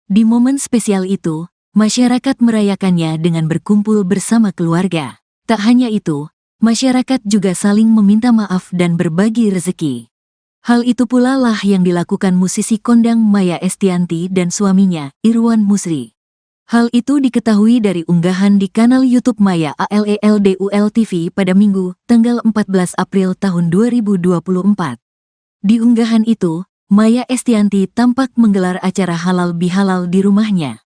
Di momen spesial itu, masyarakat merayakannya dengan berkumpul bersama keluarga. Tak hanya itu, masyarakat juga saling meminta maaf dan berbagi rezeki. Hal itu pula lah yang dilakukan musisi kondang Maya Estianty dan suaminya, Irwan Musri. Hal itu diketahui dari unggahan di kanal YouTube Maya ALELDUL TV pada Minggu, tanggal 14 April tahun 2024. Di unggahan itu, Maya Estianty tampak menggelar acara halal bihalal di rumahnya.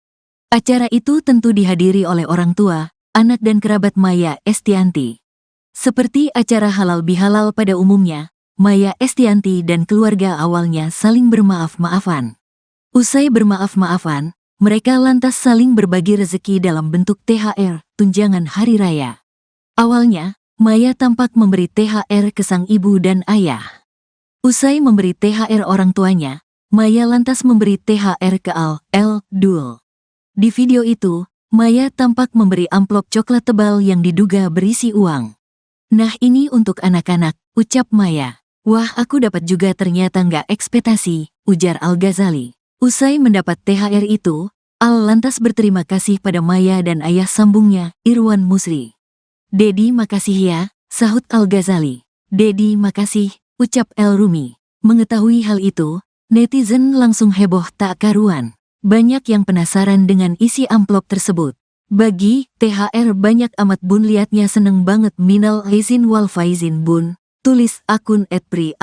Acara itu tentu dihadiri oleh orang tua, anak dan kerabat Maya Estianty. Seperti acara halal bihalal pada umumnya, Maya Estianty dan keluarga awalnya saling bermaaf-maafan. Usai bermaaf-maafan, mereka lantas saling berbagi rezeki dalam bentuk THR, tunjangan hari raya. Awalnya, Maya tampak memberi THR ke sang ibu dan ayah. Usai memberi THR orang tuanya, Maya lantas memberi THR ke Dul. Di video itu, Maya tampak memberi amplop coklat tebal yang diduga berisi uang. "Nah, ini untuk anak-anak," ucap Maya. "Wah, aku dapat juga, ternyata nggak ekspektasi," ujar Al-Ghazali. Usai mendapat THR itu, Al lantas berterima kasih pada Maya dan ayah sambungnya, Irwan Musri. "Dedi, makasih ya," sahut Al-Ghazali. "Dedi, makasih," ucap El Rumi. Mengetahui hal itu, netizen langsung heboh tak karuan. Banyak yang penasaran dengan isi amplop tersebut. "Bagi THR banyak amat bun, liatnya seneng banget, minal aizin wal faizin bun," tulis akun @pri*.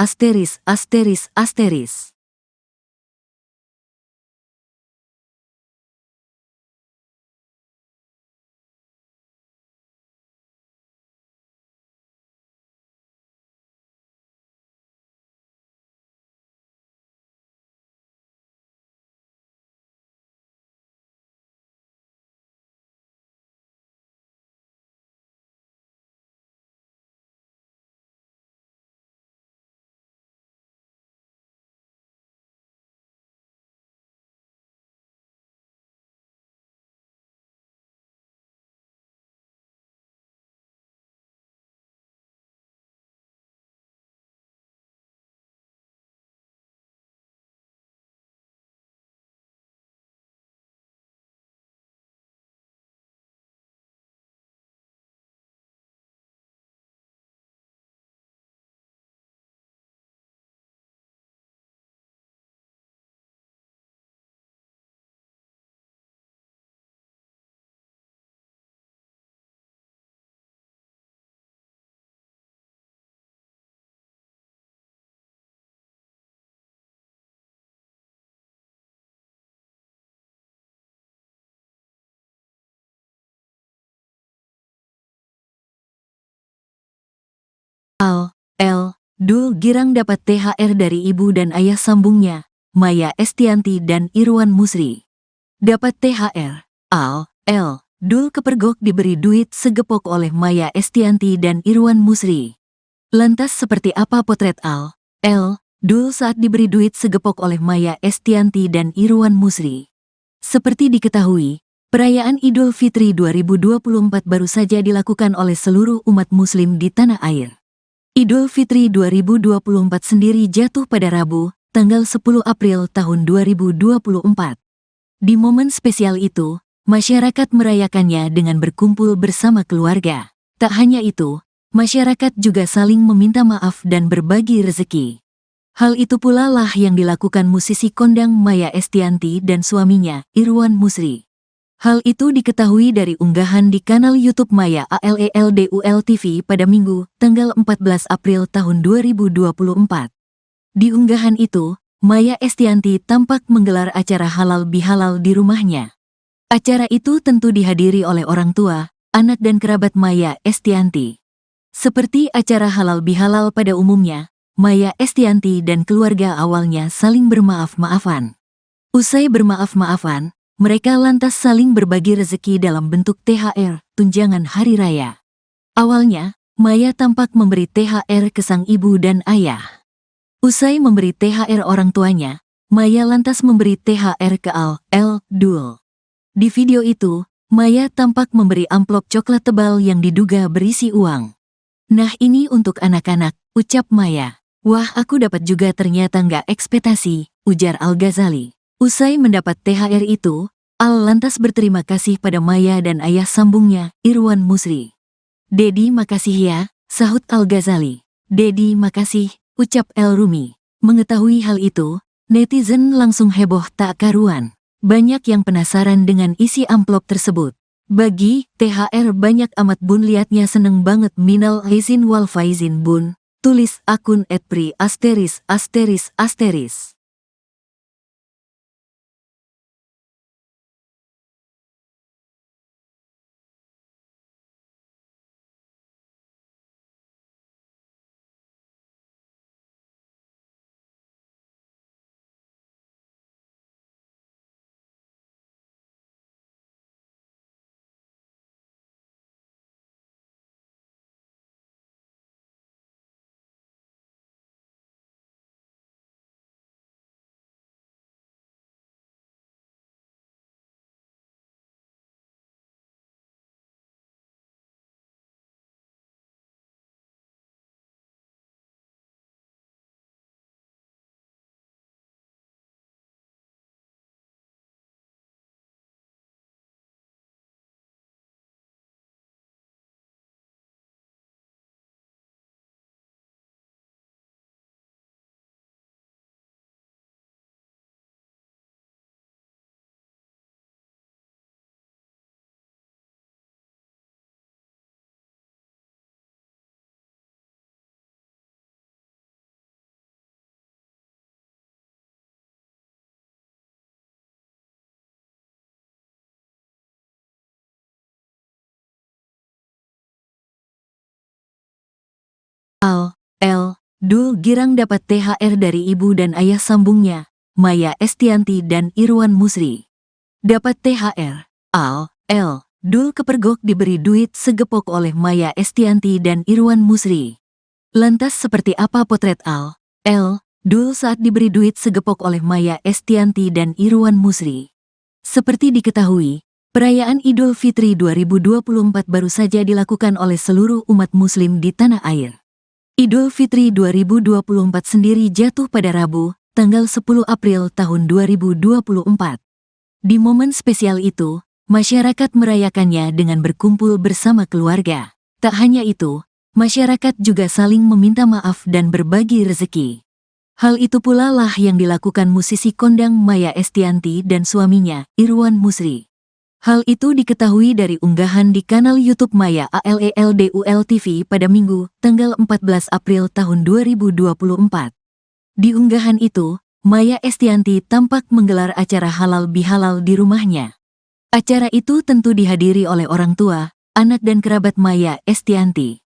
Dul girang dapat THR dari ibu dan ayah sambungnya, Maya Estianty dan Irwan Musri. Dapat THR, Dul kepergok diberi duit segepok oleh Maya Estianty dan Irwan Musri. Lantas seperti apa potret Dul saat diberi duit segepok oleh Maya Estianty dan Irwan Musri? Seperti diketahui, perayaan Idul Fitri 2024 baru saja dilakukan oleh seluruh umat muslim di tanah air. Idul Fitri 2024 sendiri jatuh pada Rabu, tanggal 10 April tahun 2024. Di momen spesial itu, masyarakat merayakannya dengan berkumpul bersama keluarga. Tak hanya itu, masyarakat juga saling meminta maaf dan berbagi rezeki. Hal itu pula lah yang dilakukan musisi kondang Maya Estianty dan suaminya, Irwan Musri. Hal itu diketahui dari unggahan di kanal YouTube Maya ALELDUL TV pada Minggu, tanggal 14 April tahun 2024. Di unggahan itu, Maya Estianty tampak menggelar acara halal bihalal di rumahnya. Acara itu tentu dihadiri oleh orang tua, anak dan kerabat Maya Estianty. Seperti acara halal bihalal pada umumnya, Maya Estianty dan keluarga awalnya saling bermaaf-maafan. Usai bermaaf-maafan, mereka lantas saling berbagi rezeki dalam bentuk THR, tunjangan hari raya. Awalnya, Maya tampak memberi THR ke sang ibu dan ayah. Usai memberi THR orang tuanya, Maya lantas memberi THR ke Dul. Di video itu, Maya tampak memberi amplop coklat tebal yang diduga berisi uang. "Nah, ini untuk anak-anak," ucap Maya. "Wah, aku dapat juga, ternyata nggak ekspektasi," ujar Al-Ghazali. Usai mendapat THR itu, Al lantas berterima kasih pada Maya dan ayah sambungnya, Irwan Musri. "Dedi, makasih ya," sahut Al-Ghazali. "Dedi, makasih," ucap El Rumi. Mengetahui hal itu, netizen langsung heboh tak karuan. Banyak yang penasaran dengan isi amplop tersebut. "Bagi THR banyak amat bun, liatnya seneng banget, minal aizin wal faizin bun," tulis akun @pri*. Dul girang dapat THR dari ibu dan ayah sambungnya, Maya Estianty dan Irwan Musri. Dapat THR. Dul kepergok diberi duit segepok oleh Maya Estianty dan Irwan Musri. Lantas seperti apa potret Dul saat diberi duit segepok oleh Maya Estianty dan Irwan Musri? Seperti diketahui, perayaan Idul Fitri 2024 baru saja dilakukan oleh seluruh umat muslim di tanah air. Idul Fitri 2024 sendiri jatuh pada Rabu, tanggal 10 April tahun 2024. Di momen spesial itu, masyarakat merayakannya dengan berkumpul bersama keluarga. Tak hanya itu, masyarakat juga saling meminta maaf dan berbagi rezeki. Hal itu pula lah yang dilakukan musisi kondang Maya Estianty dan suaminya, Irwan Musri. Hal itu diketahui dari unggahan di kanal YouTube Maya ALELDUL TV pada Minggu, tanggal 14 April tahun 2024. Di unggahan itu, Maya Estianty tampak menggelar acara halal bihalal di rumahnya. Acara itu tentu dihadiri oleh orang tua, anak dan kerabat Maya Estianty.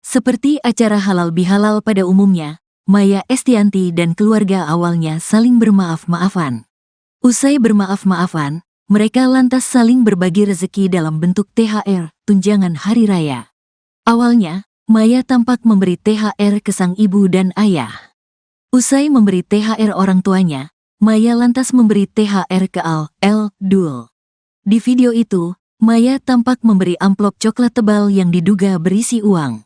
Seperti acara halal bihalal pada umumnya, Maya Estianty dan keluarga awalnya saling bermaaf-maafan. Usai bermaaf-maafan, mereka lantas saling berbagi rezeki dalam bentuk THR, tunjangan hari raya. Awalnya, Maya tampak memberi THR ke sang ibu dan ayah. Usai memberi THR orang tuanya, Maya lantas memberi THR ke Dul. Di video itu, Maya tampak memberi amplop coklat tebal yang diduga berisi uang.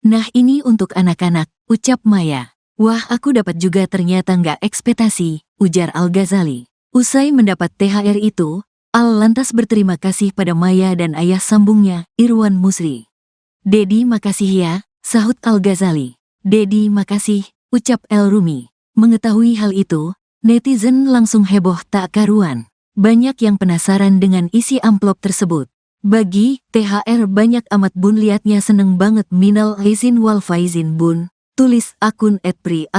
"Nah ini untuk anak-anak," ucap Maya. "Wah aku dapat juga ternyata nggak ekspektasi," ujar Al-Ghazali. Usai mendapat THR itu, lantas berterima kasih pada Maya dan ayah sambungnya, Irwan Musri. "Dedi makasih ya," sahut Al-Ghazali. "Dedi makasih," ucap El Rumi. Mengetahui hal itu, netizen langsung heboh tak karuan. Banyak yang penasaran dengan isi amplop tersebut. "Bagi THR banyak amat bun, liatnya seneng banget, minal aizin wal faizin bun," tulis akun @pri*.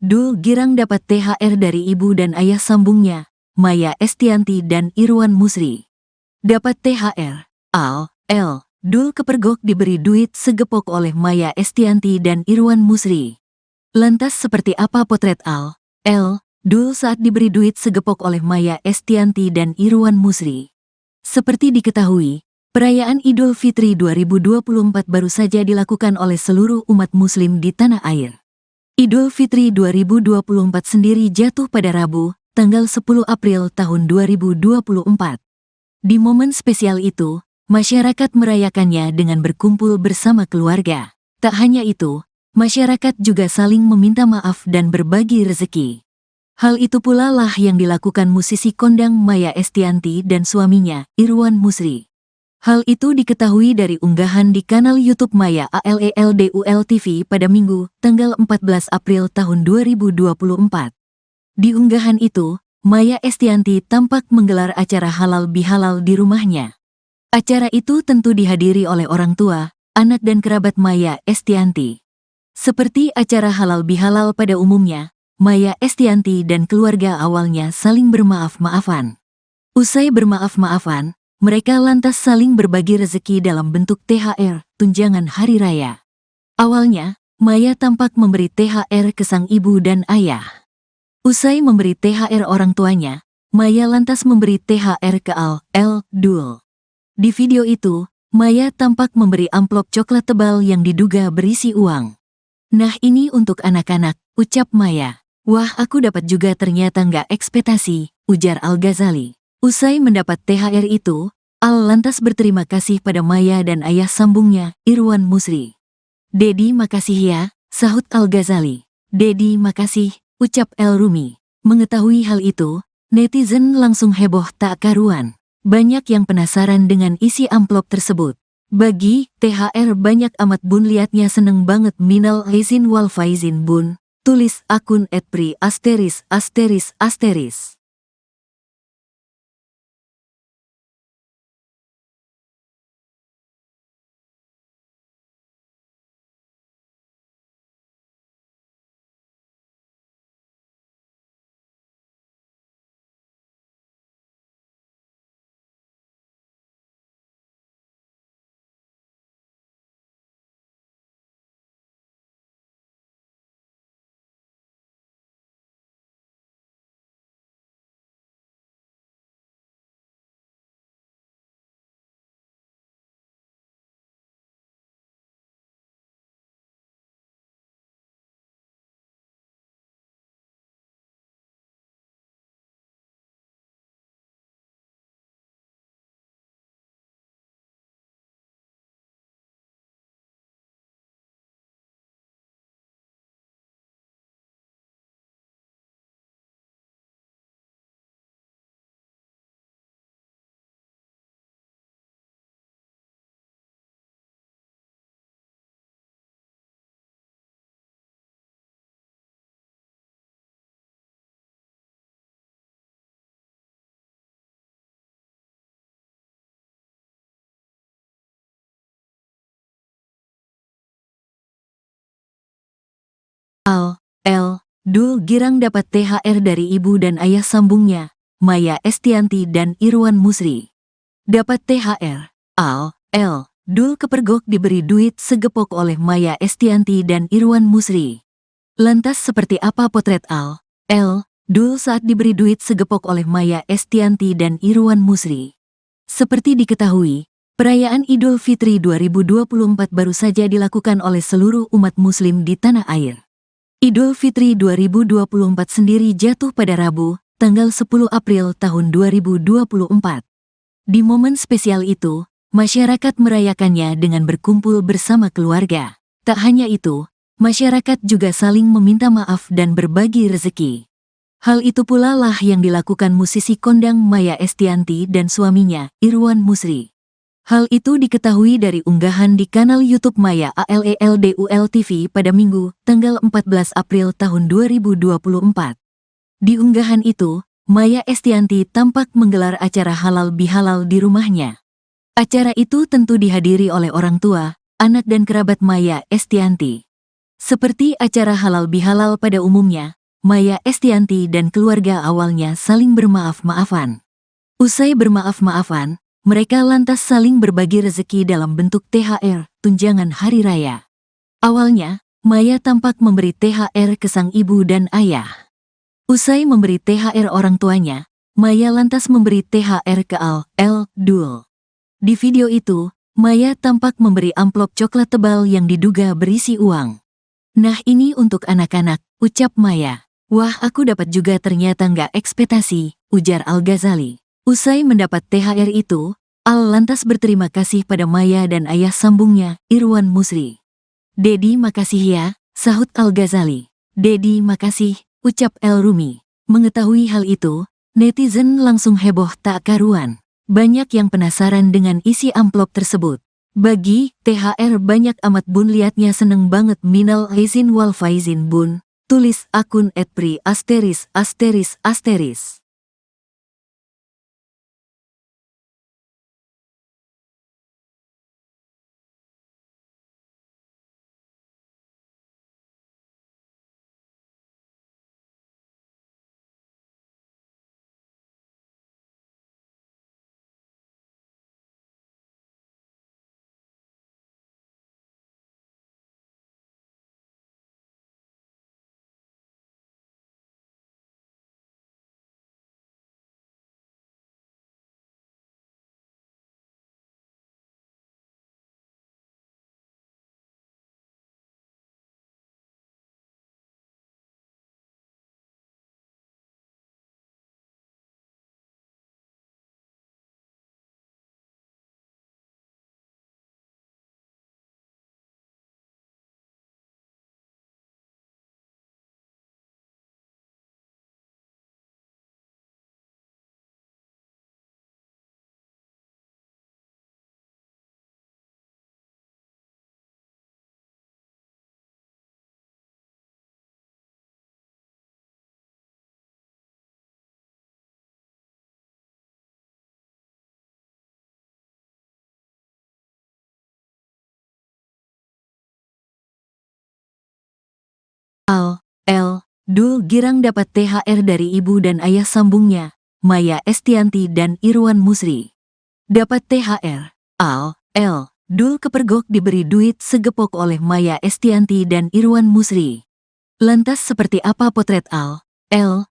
Dul girang dapat THR dari ibu dan ayah sambungnya, Maya Estianty dan Irwan Musri. Dapat THR. Dul kepergok diberi duit segepok oleh Maya Estianty dan Irwan Musri. Lantas seperti apa potret Dul saat diberi duit segepok oleh Maya Estianty dan Irwan Musri? Seperti diketahui, perayaan Idul Fitri 2024 baru saja dilakukan oleh seluruh umat muslim di tanah air. Idul Fitri 2024 sendiri jatuh pada Rabu, tanggal 10 April tahun 2024. Di momen spesial itu, masyarakat merayakannya dengan berkumpul bersama keluarga. Tak hanya itu, masyarakat juga saling meminta maaf dan berbagi rezeki. Hal itu pula lah yang dilakukan musisi kondang Maya Estianty dan suaminya, Irwan Musri. Hal itu diketahui dari unggahan di kanal YouTube Maya ALELDUL TV pada Minggu, tanggal 14 April tahun 2024. Di unggahan itu, Maya Estianty tampak menggelar acara halal bihalal di rumahnya. Acara itu tentu dihadiri oleh orang tua, anak dan kerabat Maya Estianty. Seperti acara halal bihalal pada umumnya, Maya Estianty dan keluarga awalnya saling bermaaf-maafan. Usai bermaaf-maafan, mereka lantas saling berbagi rezeki dalam bentuk THR, tunjangan hari raya. Awalnya, Maya tampak memberi THR ke sang ibu dan ayah. Usai memberi THR orang tuanya, Maya lantas memberi THR ke Dul. Di video itu, Maya tampak memberi amplop coklat tebal yang diduga berisi uang. "Nah, ini untuk anak-anak," ucap Maya. "Wah, aku dapat juga, ternyata nggak ekspektasi," ujar Al-Ghazali. Usai mendapat THR itu, Al lantas berterima kasih pada Maya dan ayah sambungnya, Irwan Musri. "Dedi, makasih ya," sahut Al-Ghazali. "Dedi, makasih," ucap El Rumi. Mengetahui hal itu, netizen langsung heboh tak karuan. Banyak yang penasaran dengan isi amplop tersebut. "Bagi THR banyak amat bun, liatnya seneng banget, minal aizin wal faizin bun," tulis akun @pri asteris asteris asteris. Dul girang dapat THR dari ibu dan ayah sambungnya, Maya Estianty dan Irwan Musri. Dapat THR, Dul kepergok diberi duit segepok oleh Maya Estianty dan Irwan Musri. Lantas seperti apa potret Dul saat diberi duit segepok oleh Maya Estianty dan Irwan Musri? Seperti diketahui, perayaan Idul Fitri 2024 baru saja dilakukan oleh seluruh umat muslim di tanah air. Idul Fitri 2024 sendiri jatuh pada Rabu, tanggal 10 April tahun 2024. Di momen spesial itu, masyarakat merayakannya dengan berkumpul bersama keluarga. Tak hanya itu, masyarakat juga saling meminta maaf dan berbagi rezeki. Hal itu pula lah yang dilakukan musisi kondang Maya Estianty dan suaminya, Irwan Musri. Hal itu diketahui dari unggahan di kanal YouTube Maya ALELDUL TV pada Minggu, tanggal 14 April tahun 2024. Di unggahan itu, Maya Estianty tampak menggelar acara halal bihalal di rumahnya. Acara itu tentu dihadiri oleh orang tua, anak dan kerabat Maya Estianty. Seperti acara halal bihalal pada umumnya, Maya Estianty dan keluarga awalnya saling bermaaf-maafan. Usai bermaaf-maafan, mereka lantas saling berbagi rezeki dalam bentuk THR, tunjangan hari raya. Awalnya, Maya tampak memberi THR ke sang ibu dan ayah. Usai memberi THR orang tuanya, Maya lantas memberi THR ke Dul. Di video itu, Maya tampak memberi amplop coklat tebal yang diduga berisi uang. "Nah, ini untuk anak-anak," ucap Maya. "Wah, aku dapat juga, ternyata nggak ekspektasi," ujar Al-Ghazali. Usai mendapat THR itu, Al lantas berterima kasih pada Maya dan ayah sambungnya, Irwan Musri. "Dedi, makasih ya," sahut Al-Ghazali. "Dedi, makasih," ucap El Rumi. Mengetahui hal itu, netizen langsung heboh tak karuan. Banyak yang penasaran dengan isi amplop tersebut. "Bagi THR banyak amat bun, liatnya seneng banget, minal aizin wal faizin bun," tulis akun @pri asteris asteris asteris. Dul girang dapat THR dari ibu dan ayah sambungnya, Maya Estianty dan Irwan Musri. Dapat THR. Dul kepergok diberi duit segepok oleh Maya Estianty dan Irwan Musri. Lantas seperti apa potret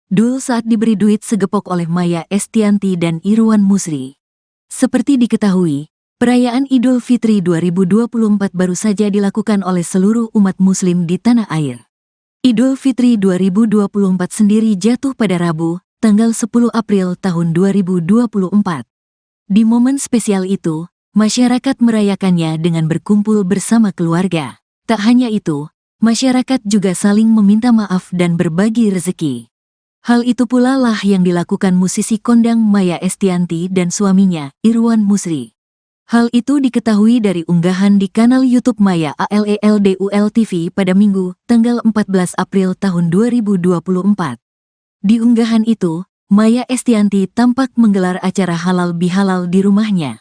Dul saat diberi duit segepok oleh Maya Estianty dan Irwan Musri? Seperti diketahui, perayaan Idul Fitri 2024 baru saja dilakukan oleh seluruh umat muslim di tanah air. Idul Fitri 2024 sendiri jatuh pada Rabu, tanggal 10 April tahun 2024. Di momen spesial itu, masyarakat merayakannya dengan berkumpul bersama keluarga. Tak hanya itu, masyarakat juga saling meminta maaf dan berbagi rezeki. Hal itu pula lah yang dilakukan musisi kondang Maya Estianty dan suaminya, Irwan Musri. Hal itu diketahui dari unggahan di kanal YouTube Maya ALELDUL TV pada Minggu, tanggal 14 April tahun 2024. Di unggahan itu, Maya Estianty tampak menggelar acara halal bihalal di rumahnya.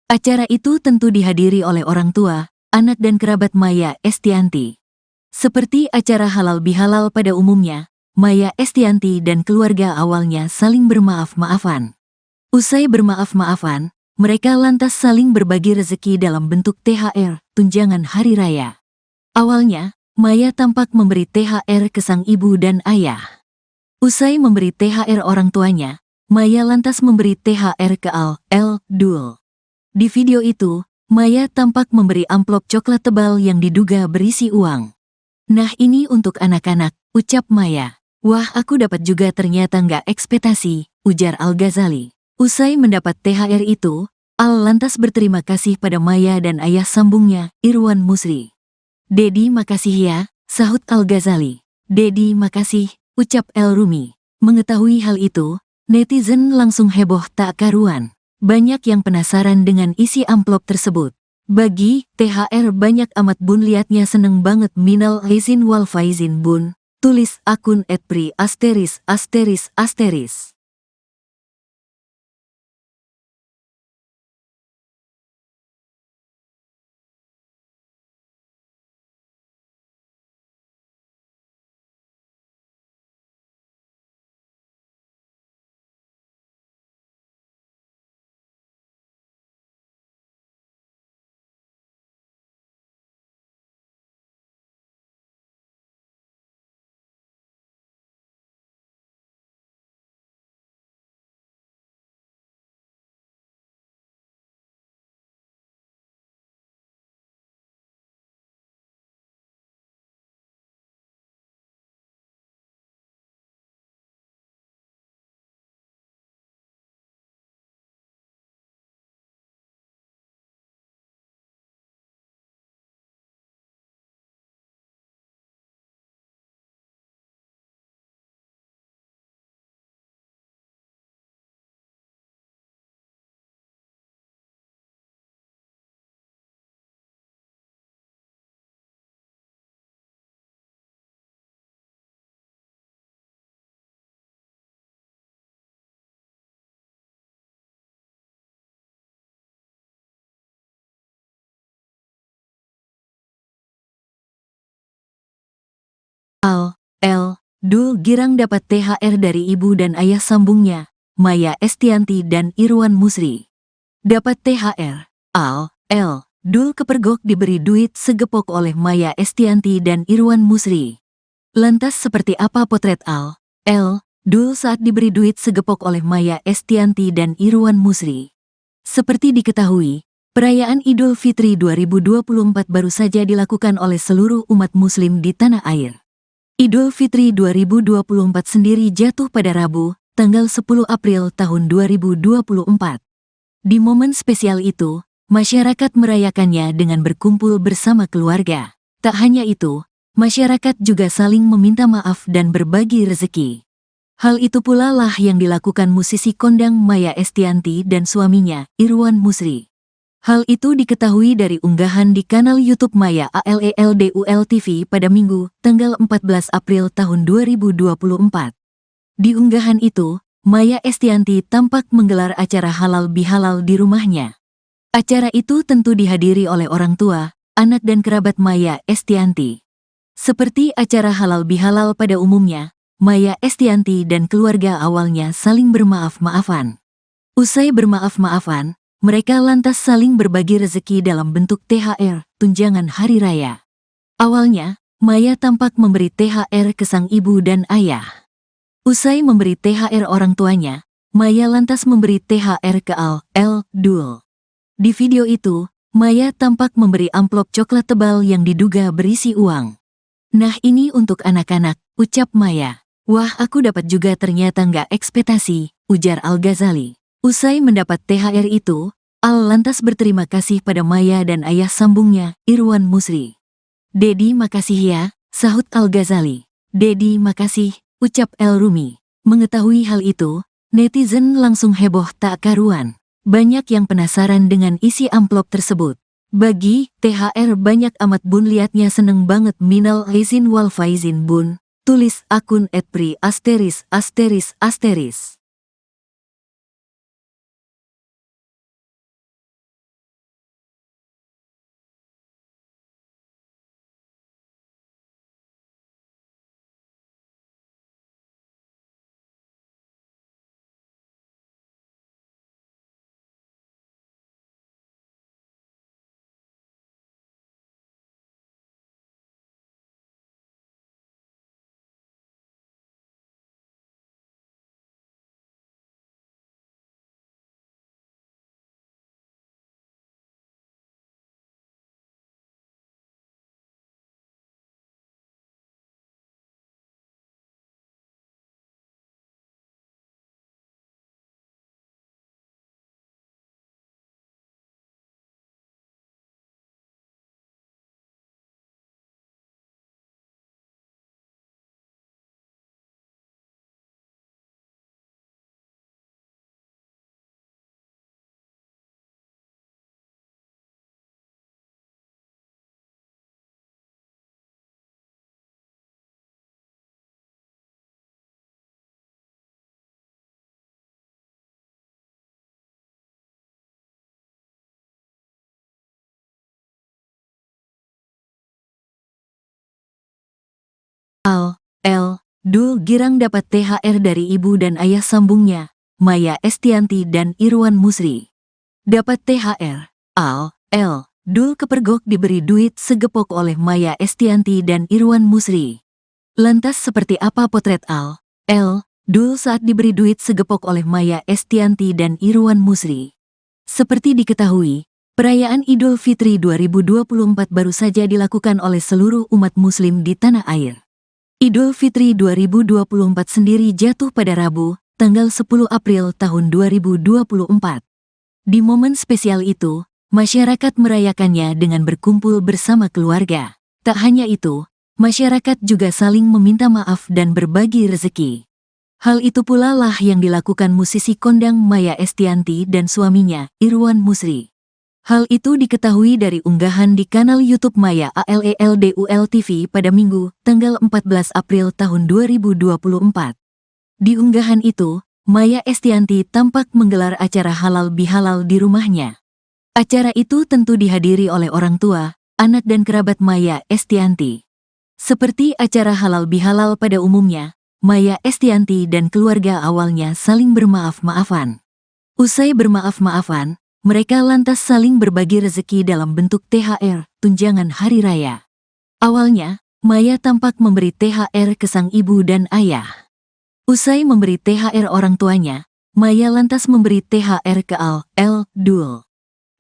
Acara itu tentu dihadiri oleh orang tua, anak dan kerabat Maya Estianty. Seperti acara halal bihalal pada umumnya, Maya Estianty dan keluarga awalnya saling bermaaf-maafan. Usai bermaaf-maafan, mereka lantas saling berbagi rezeki dalam bentuk THR, tunjangan hari raya. Awalnya, Maya tampak memberi THR ke sang ibu dan ayah. Usai memberi THR orang tuanya, Maya lantas memberi THR ke Dul. Di video itu, Maya tampak memberi amplop coklat tebal yang diduga berisi uang. "Nah ini untuk anak-anak," ucap Maya. "Wah aku dapat juga ternyata nggak ekspektasi," ujar Al-Ghazali. Usai mendapat THR itu, Al lantas berterima kasih pada Maya dan ayah sambungnya, Irwan Musri. "Dedi makasih ya," sahut Al-Ghazali. "Dedi makasih," ucap El Rumi. Mengetahui hal itu, netizen langsung heboh tak karuan. Banyak yang penasaran dengan isi amplop tersebut. "Bagi THR banyak amat bun, liatnya seneng banget, minal aizin wal faizin bun," tulis akun @pri*. Dul girang dapat THR dari ibu dan ayah sambungnya, Maya Estianty dan Irwan Musri. Dapat THR. Dul kepergok diberi duit segepok oleh Maya Estianty dan Irwan Musri. Lantas seperti apa potret Dul saat diberi duit segepok oleh Maya Estianty dan Irwan Musri? Seperti diketahui, perayaan Idul Fitri 2024 baru saja dilakukan oleh seluruh umat muslim di tanah air. Idul Fitri 2024 sendiri jatuh pada Rabu, tanggal 10 April tahun 2024. Di momen spesial itu, masyarakat merayakannya dengan berkumpul bersama keluarga. Tak hanya itu, masyarakat juga saling meminta maaf dan berbagi rezeki. Hal itu pula lah yang dilakukan musisi kondang Maya Estianty dan suaminya, Irwan Musri. Hal itu diketahui dari unggahan di kanal YouTube Maya ALELDUL TV pada Minggu, tanggal 14 April tahun 2024. Di unggahan itu, Maya Estianty tampak menggelar acara halal bihalal di rumahnya. Acara itu tentu dihadiri oleh orang tua, anak dan kerabat Maya Estianty. Seperti acara halal bihalal pada umumnya, Maya Estianty dan keluarga awalnya saling bermaaf-maafan. Usai bermaaf-maafan, mereka lantas saling berbagi rezeki dalam bentuk THR, tunjangan hari raya. Awalnya, Maya tampak memberi THR ke sang ibu dan ayah. Usai memberi THR orang tuanya, Maya lantas memberi THR ke Dul. Di video itu, Maya tampak memberi amplop coklat tebal yang diduga berisi uang. "Nah, ini untuk anak-anak," ucap Maya. "Wah, aku dapat juga, ternyata nggak ekspektasi," ujar Al-Ghazali. Usai mendapat THR itu, Al lantas berterima kasih pada Maya dan ayah sambungnya, Irwan Musri. "Dedi, makasih ya," sahut Al-Ghazali. "Dedi, makasih," ucap El Rumi. Mengetahui hal itu, netizen langsung heboh tak karuan. Banyak yang penasaran dengan isi amplop tersebut. "Bagi THR banyak amat bun, liatnya seneng banget, minal aizin wal faizin bun," tulis akun @pri asteris asteris asteris. Dul girang dapat THR dari ibu dan ayah sambungnya, Maya Estianty dan Irwan Musri. Dapat THR, Dul kepergok diberi duit segepok oleh Maya Estianty dan Irwan Musri. Lantas seperti apa potret Dul saat diberi duit segepok oleh Maya Estianty dan Irwan Musri? Seperti diketahui, perayaan Idul Fitri 2024 baru saja dilakukan oleh seluruh umat muslim di tanah air. Idul Fitri 2024 sendiri jatuh pada Rabu, tanggal 10 April tahun 2024. Di momen spesial itu, masyarakat merayakannya dengan berkumpul bersama keluarga. Tak hanya itu, masyarakat juga saling meminta maaf dan berbagi rezeki. Hal itu pula lah yang dilakukan musisi kondang Maya Estianty dan suaminya, Irwan Musri. Hal itu diketahui dari unggahan di kanal YouTube Maya ALELDUL TV pada Minggu, tanggal 14 April tahun 2024. Di unggahan itu, Maya Estianty tampak menggelar acara halal bihalal di rumahnya. Acara itu tentu dihadiri oleh orang tua, anak dan kerabat Maya Estianty. Seperti acara halal bihalal pada umumnya, Maya Estianty dan keluarga awalnya saling bermaaf-maafan. Usai bermaaf-maafan, mereka lantas saling berbagi rezeki dalam bentuk THR, tunjangan hari raya. Awalnya, Maya tampak memberi THR ke sang ibu dan ayah. Usai memberi THR orang tuanya, Maya lantas memberi THR ke Dul.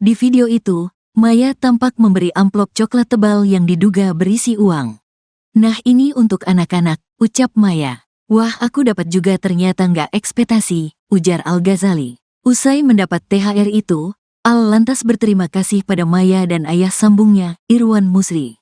Di video itu, Maya tampak memberi amplop coklat tebal yang diduga berisi uang. "Nah, ini untuk anak-anak," ucap Maya. "Wah, aku dapat juga, ternyata nggak ekspektasi," ujar Al-Ghazali. Usai mendapat THR itu, Al lantas berterima kasih pada Maya dan ayah sambungnya, Irwan Musri.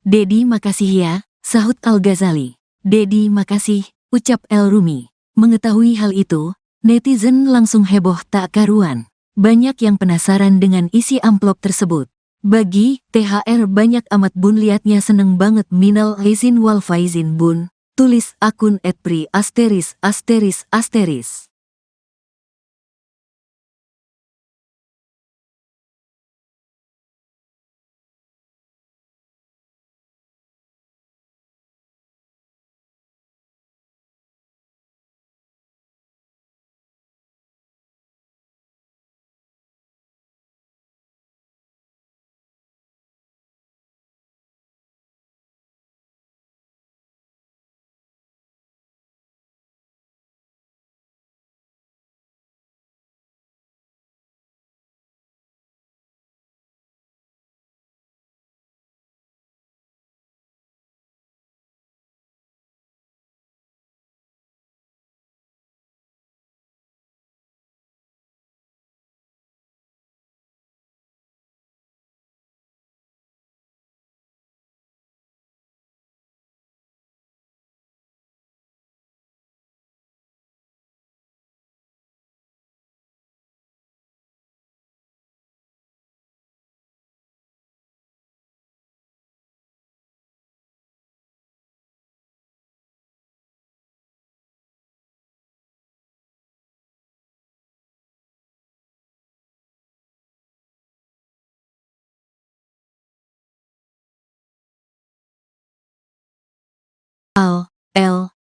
"Dedi, makasih ya," sahut Al-Ghazali. "Dedi, makasih," ucap El Rumi. Mengetahui hal itu, netizen langsung heboh tak karuan. Banyak yang penasaran dengan isi amplop tersebut. "Bagi THR banyak amat bun, liatnya seneng banget, minal aizin wal faizin bun," tulis akun @pri asteris asteris asteris.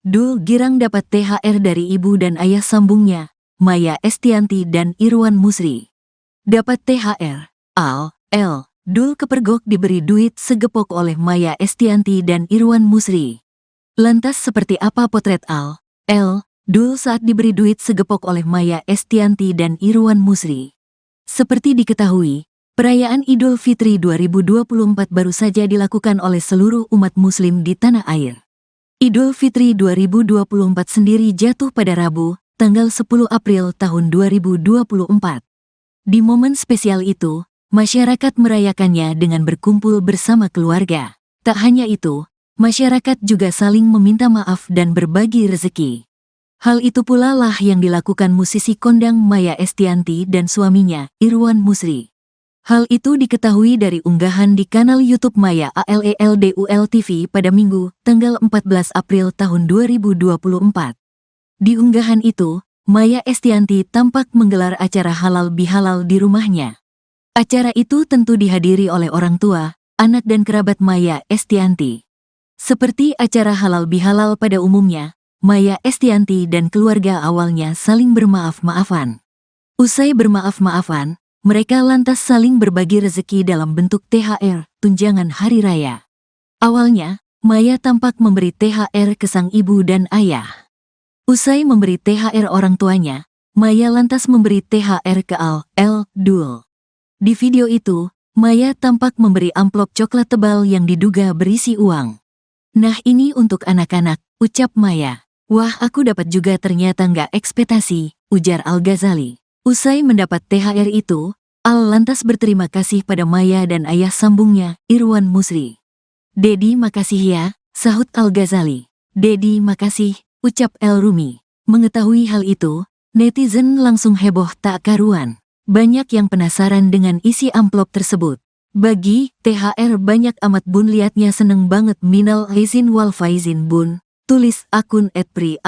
Dul girang dapat THR dari ibu dan ayah sambungnya, Maya Estianty dan Irwan Musri. Dapat THR. Dul kepergok diberi duit segepok oleh Maya Estianty dan Irwan Musri. Lantas seperti apa potret Dul saat diberi duit segepok oleh Maya Estianty dan Irwan Musri? Seperti diketahui, perayaan Idul Fitri 2024 baru saja dilakukan oleh seluruh umat muslim di tanah air. Idul Fitri 2024 sendiri jatuh pada Rabu, tanggal 10 April tahun 2024. Di momen spesial itu, masyarakat merayakannya dengan berkumpul bersama keluarga. Tak hanya itu, masyarakat juga saling meminta maaf dan berbagi rezeki. Hal itu pula lah yang dilakukan musisi kondang Maya Estianty dan suaminya, Irwan Musri. Hal itu diketahui dari unggahan di kanal YouTube Maya ALELDUL TV pada Minggu, tanggal 14 April tahun 2024. Di unggahan itu, Maya Estianty tampak menggelar acara halal bihalal di rumahnya. Acara itu tentu dihadiri oleh orang tua, anak dan kerabat Maya Estianty. Seperti acara halal bihalal pada umumnya, Maya Estianty dan keluarga awalnya saling bermaaf-maafan. Usai bermaaf-maafan, mereka lantas saling berbagi rezeki dalam bentuk THR, tunjangan hari raya. Awalnya, Maya tampak memberi THR ke sang ibu dan ayah. Usai memberi THR orang tuanya, Maya lantas memberi THR ke Dul. Di video itu, Maya tampak memberi amplop coklat tebal yang diduga berisi uang. "Nah ini untuk anak-anak," ucap Maya. "Wah aku dapat juga ternyata nggak ekspektasi," ujar Al-Ghazali. Usai mendapat THR itu, lantas berterima kasih pada Maya dan ayah sambungnya, Irwan Musri. "Dedi makasih ya," sahut Al-Ghazali. "Dedi makasih," ucap El Rumi. Mengetahui hal itu, netizen langsung heboh tak karuan. Banyak yang penasaran dengan isi amplop tersebut. "Bagi THR banyak amat bun, liatnya seneng banget, minal aizin wal faizin bun," tulis akun @pri*.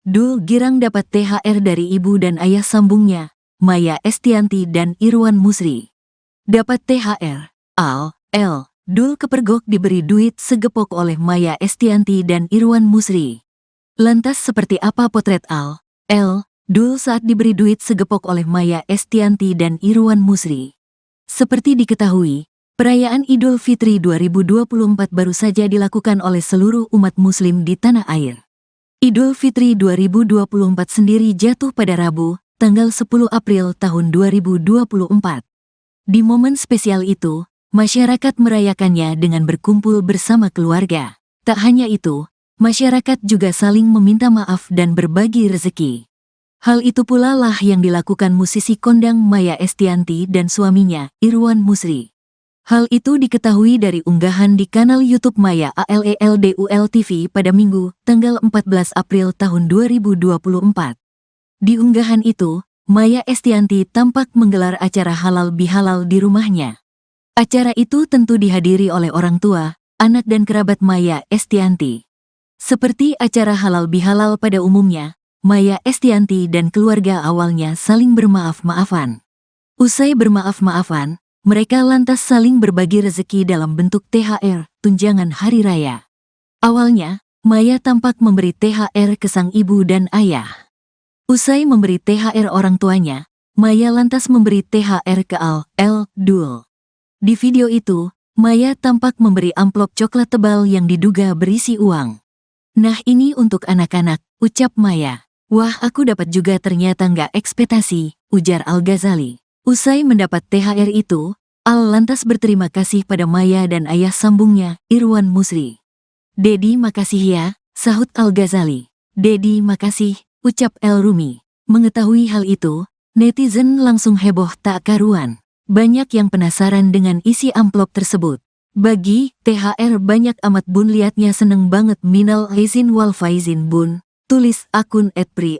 Dul girang dapat THR dari ibu dan ayah sambungnya, Maya Estianty dan Irwan Musri. Dapat THR. Dul kepergok diberi duit segepok oleh Maya Estianty dan Irwan Musri. Lantas seperti apa potret Dul saat diberi duit segepok oleh Maya Estianty dan Irwan Musri? Seperti diketahui, perayaan Idul Fitri 2024 baru saja dilakukan oleh seluruh umat muslim di tanah air. Idul Fitri 2024 sendiri jatuh pada Rabu, tanggal 10 April tahun 2024. Di momen spesial itu, masyarakat merayakannya dengan berkumpul bersama keluarga. Tak hanya itu, masyarakat juga saling meminta maaf dan berbagi rezeki. Hal itu pula lah yang dilakukan musisi kondang Maya Estianty dan suaminya, Irwan Musri. Hal itu diketahui dari unggahan di kanal YouTube Maya ALELDUL TV pada Minggu, tanggal 14 April tahun 2024. Di unggahan itu, Maya Estianty tampak menggelar acara halal bihalal di rumahnya. Acara itu tentu dihadiri oleh orang tua, anak dan kerabat Maya Estianty. Seperti acara halal bihalal pada umumnya, Maya Estianty dan keluarga awalnya saling bermaaf-maafan. Usai bermaaf-maafan, mereka lantas saling berbagi rezeki dalam bentuk THR, tunjangan hari raya. Awalnya, Maya tampak memberi THR ke sang ibu dan ayah. Usai memberi THR orang tuanya, Maya lantas memberi THR ke Dul. Di video itu, Maya tampak memberi amplop coklat tebal yang diduga berisi uang. "Nah ini untuk anak-anak," ucap Maya. "Wah aku dapat juga ternyata nggak ekspektasi," ujar Al-Ghazali. Usai mendapat THR itu, Al lantas berterima kasih pada Maya dan ayah sambungnya, Irwan Musri. "Dedi makasih ya," sahut Al-Ghazali. "Dedi makasih," ucap El Rumi. Mengetahui hal itu, netizen langsung heboh tak karuan. Banyak yang penasaran dengan isi amplop tersebut. "Bagi THR banyak amat bun, liatnya seneng banget, minal aizin wal faizin bun," tulis akun @pri*.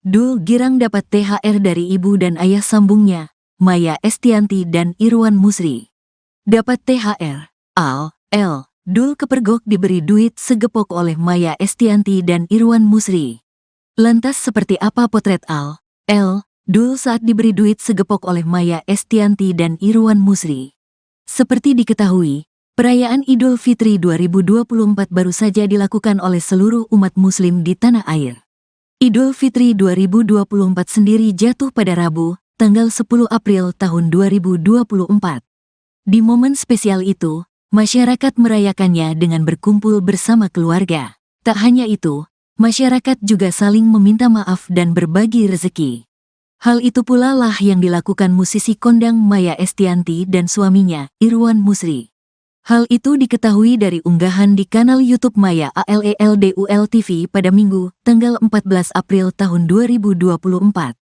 Dul girang dapat THR dari ibu dan ayah sambungnya, Maya Estianty dan Irwan Musri. Dapat THR, Dul kepergok diberi duit segepok oleh Maya Estianty dan Irwan Musri. Lantas seperti apa potret Dul saat diberi duit segepok oleh Maya Estianty dan Irwan Musri? Seperti diketahui, perayaan Idul Fitri 2024 baru saja dilakukan oleh seluruh umat muslim di tanah air. Idul Fitri 2024 sendiri jatuh pada Rabu, tanggal 10 April tahun 2024. Di momen spesial itu, masyarakat merayakannya dengan berkumpul bersama keluarga. Tak hanya itu, masyarakat juga saling meminta maaf dan berbagi rezeki. Hal itu pula lah yang dilakukan musisi kondang Maya Estianty dan suaminya, Irwan Musri. Hal itu diketahui dari unggahan di kanal YouTube Maya ALELDUL TV pada Minggu, tanggal 14 April tahun 2024.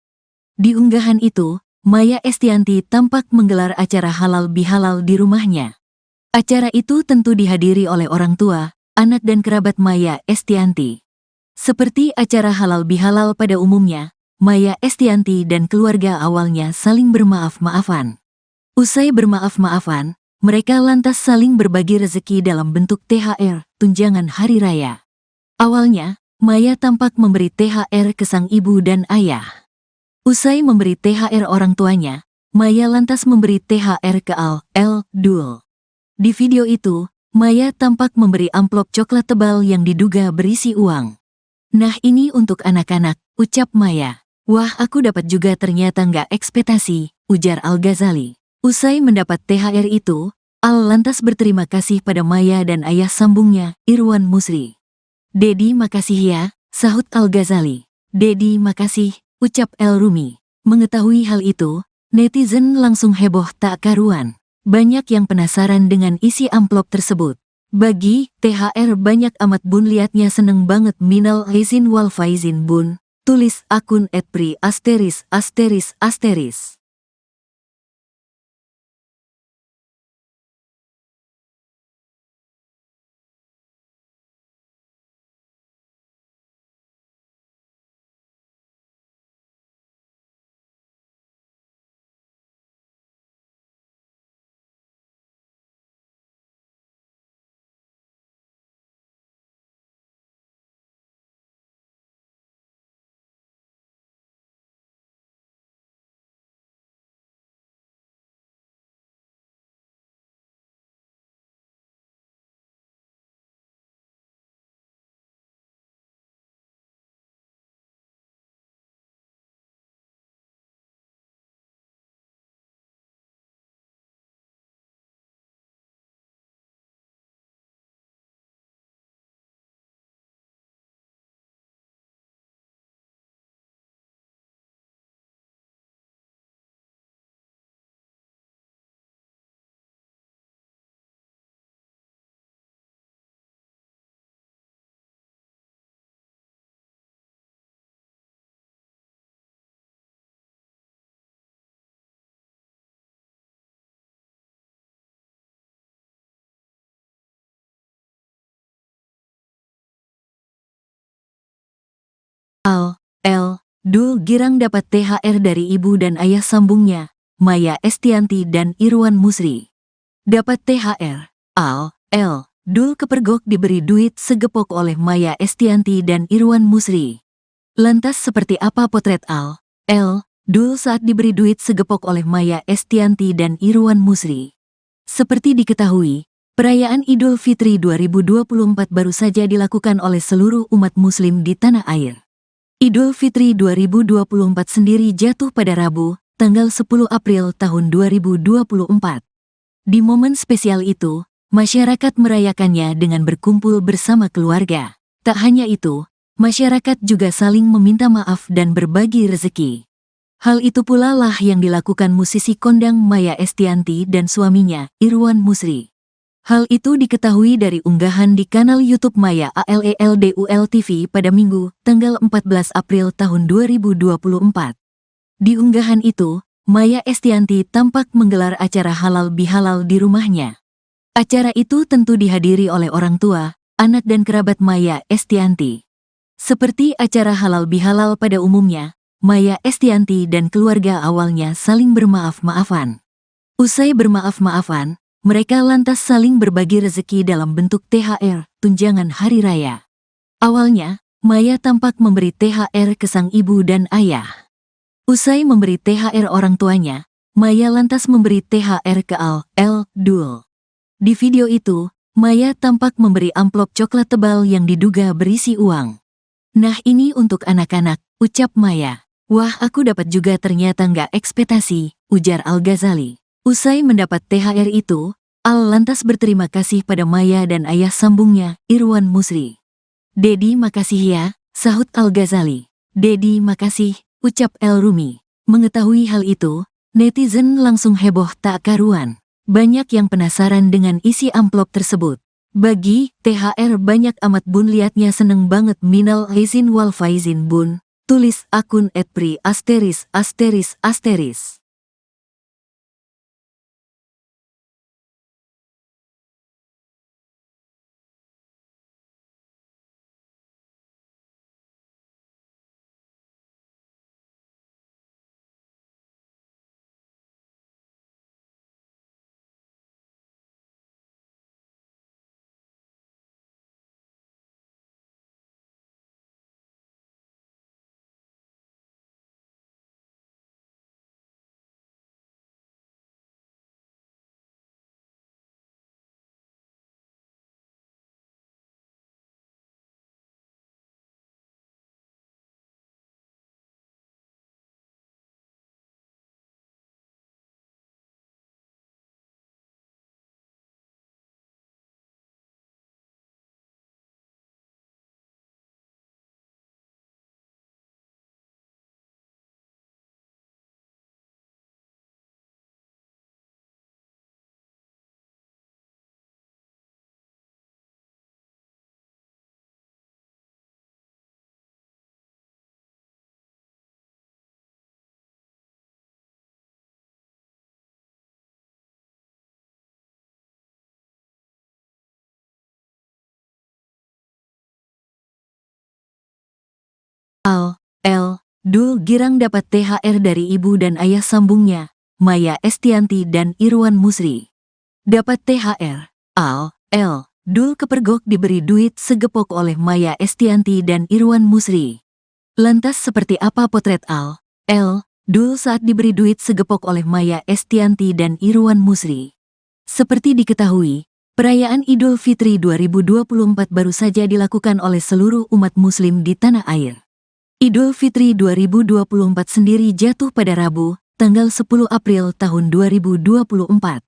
Di unggahan itu, Maya Estianty tampak menggelar acara halal bihalal di rumahnya. Acara itu tentu dihadiri oleh orang tua, anak dan kerabat Maya Estianty. Seperti acara halal bihalal pada umumnya, Maya Estianty dan keluarga awalnya saling bermaaf-maafan. Usai bermaaf-maafan, mereka lantas saling berbagi rezeki dalam bentuk THR, tunjangan hari raya. Awalnya, Maya tampak memberi THR ke sang ibu dan ayah. Usai memberi THR orang tuanya, Maya lantas memberi THR ke Dul. Di video itu, Maya tampak memberi amplop coklat tebal yang diduga berisi uang. "Nah ini untuk anak-anak," ucap Maya. "Wah aku dapat juga ternyata nggak ekspektasi," ujar Al-Ghazali. Usai mendapat THR itu, Al lantas berterima kasih pada Maya dan ayah sambungnya, Irwan Musri. "Dedi makasih ya," sahut Al-Ghazali. "Dedi makasih," ucap El Rumi. Mengetahui hal itu, netizen langsung heboh tak karuan. Banyak yang penasaran dengan isi amplop tersebut. "Bagi THR banyak amat bun, liatnya seneng banget, minal aizin wal faizin bun," tulis akun @pri*. Al, L, Dul girang dapat THR dari ibu dan ayah sambungnya, Maya Estianty dan Irwan Musri. Dapat THR. Al, L, Dul kepergok diberi duit segepok oleh Maya Estianty dan Irwan Musri. Lantas seperti apa potret Al, L, Dul saat diberi duit segepok oleh Maya Estianty dan Irwan Musri? Seperti diketahui, perayaan Idul Fitri 2024 baru saja dilakukan oleh seluruh umat muslim di tanah air. Idul Fitri 2024 sendiri jatuh pada Rabu, tanggal 10 April tahun 2024. Di momen spesial itu, masyarakat merayakannya dengan berkumpul bersama keluarga. Tak hanya itu, masyarakat juga saling meminta maaf dan berbagi rezeki. Hal itu pula lah yang dilakukan musisi kondang Maya Estianty dan suaminya, Irwan Musri. Hal itu diketahui dari unggahan di kanal YouTube Maya ALELDUL TV pada Minggu, tanggal 14 April tahun 2024. Di unggahan itu, Maya Estianty tampak menggelar acara halal bihalal di rumahnya. Acara itu tentu dihadiri oleh orang tua, anak dan kerabat Maya Estianty. Seperti acara halal bihalal pada umumnya, Maya Estianty dan keluarga awalnya saling bermaaf-maafan. Usai bermaaf-maafan, mereka lantas saling berbagi rezeki dalam bentuk THR, tunjangan hari raya. Awalnya, Maya tampak memberi THR ke sang ibu dan ayah. Usai memberi THR orang tuanya, Maya lantas memberi THR ke Al, L, Dul. Di video itu, Maya tampak memberi amplop coklat tebal yang diduga berisi uang. "Nah ini untuk anak-anak," ucap Maya. "Wah aku dapat juga ternyata nggak ekspektasi," ujar Al-Ghazali. Usai mendapat THR itu, Al lantas berterima kasih pada Maya dan ayah sambungnya, Irwan Musri. "Dedi makasih ya," sahut Al-Ghazali. "Dedi makasih," ucap El Rumi. Mengetahui hal itu, netizen langsung heboh tak karuan. Banyak yang penasaran dengan isi amplop tersebut. "Bagi THR banyak amat bun, liatnya seneng banget, minal aizin wal faizin bun," tulis akun @pri*. Al, L, Dul girang dapat THR dari ibu dan ayah sambungnya, Maya Estianty dan Irwan Musri. Dapat THR. Al, L, Dul kepergok diberi duit segepok oleh Maya Estianty dan Irwan Musri. Lantas seperti apa potret Al, L, Dul saat diberi duit segepok oleh Maya Estianty dan Irwan Musri? Seperti diketahui, perayaan Idul Fitri 2024 baru saja dilakukan oleh seluruh umat muslim di tanah air. Idul Fitri 2024 sendiri jatuh pada Rabu, tanggal 10 April tahun 2024.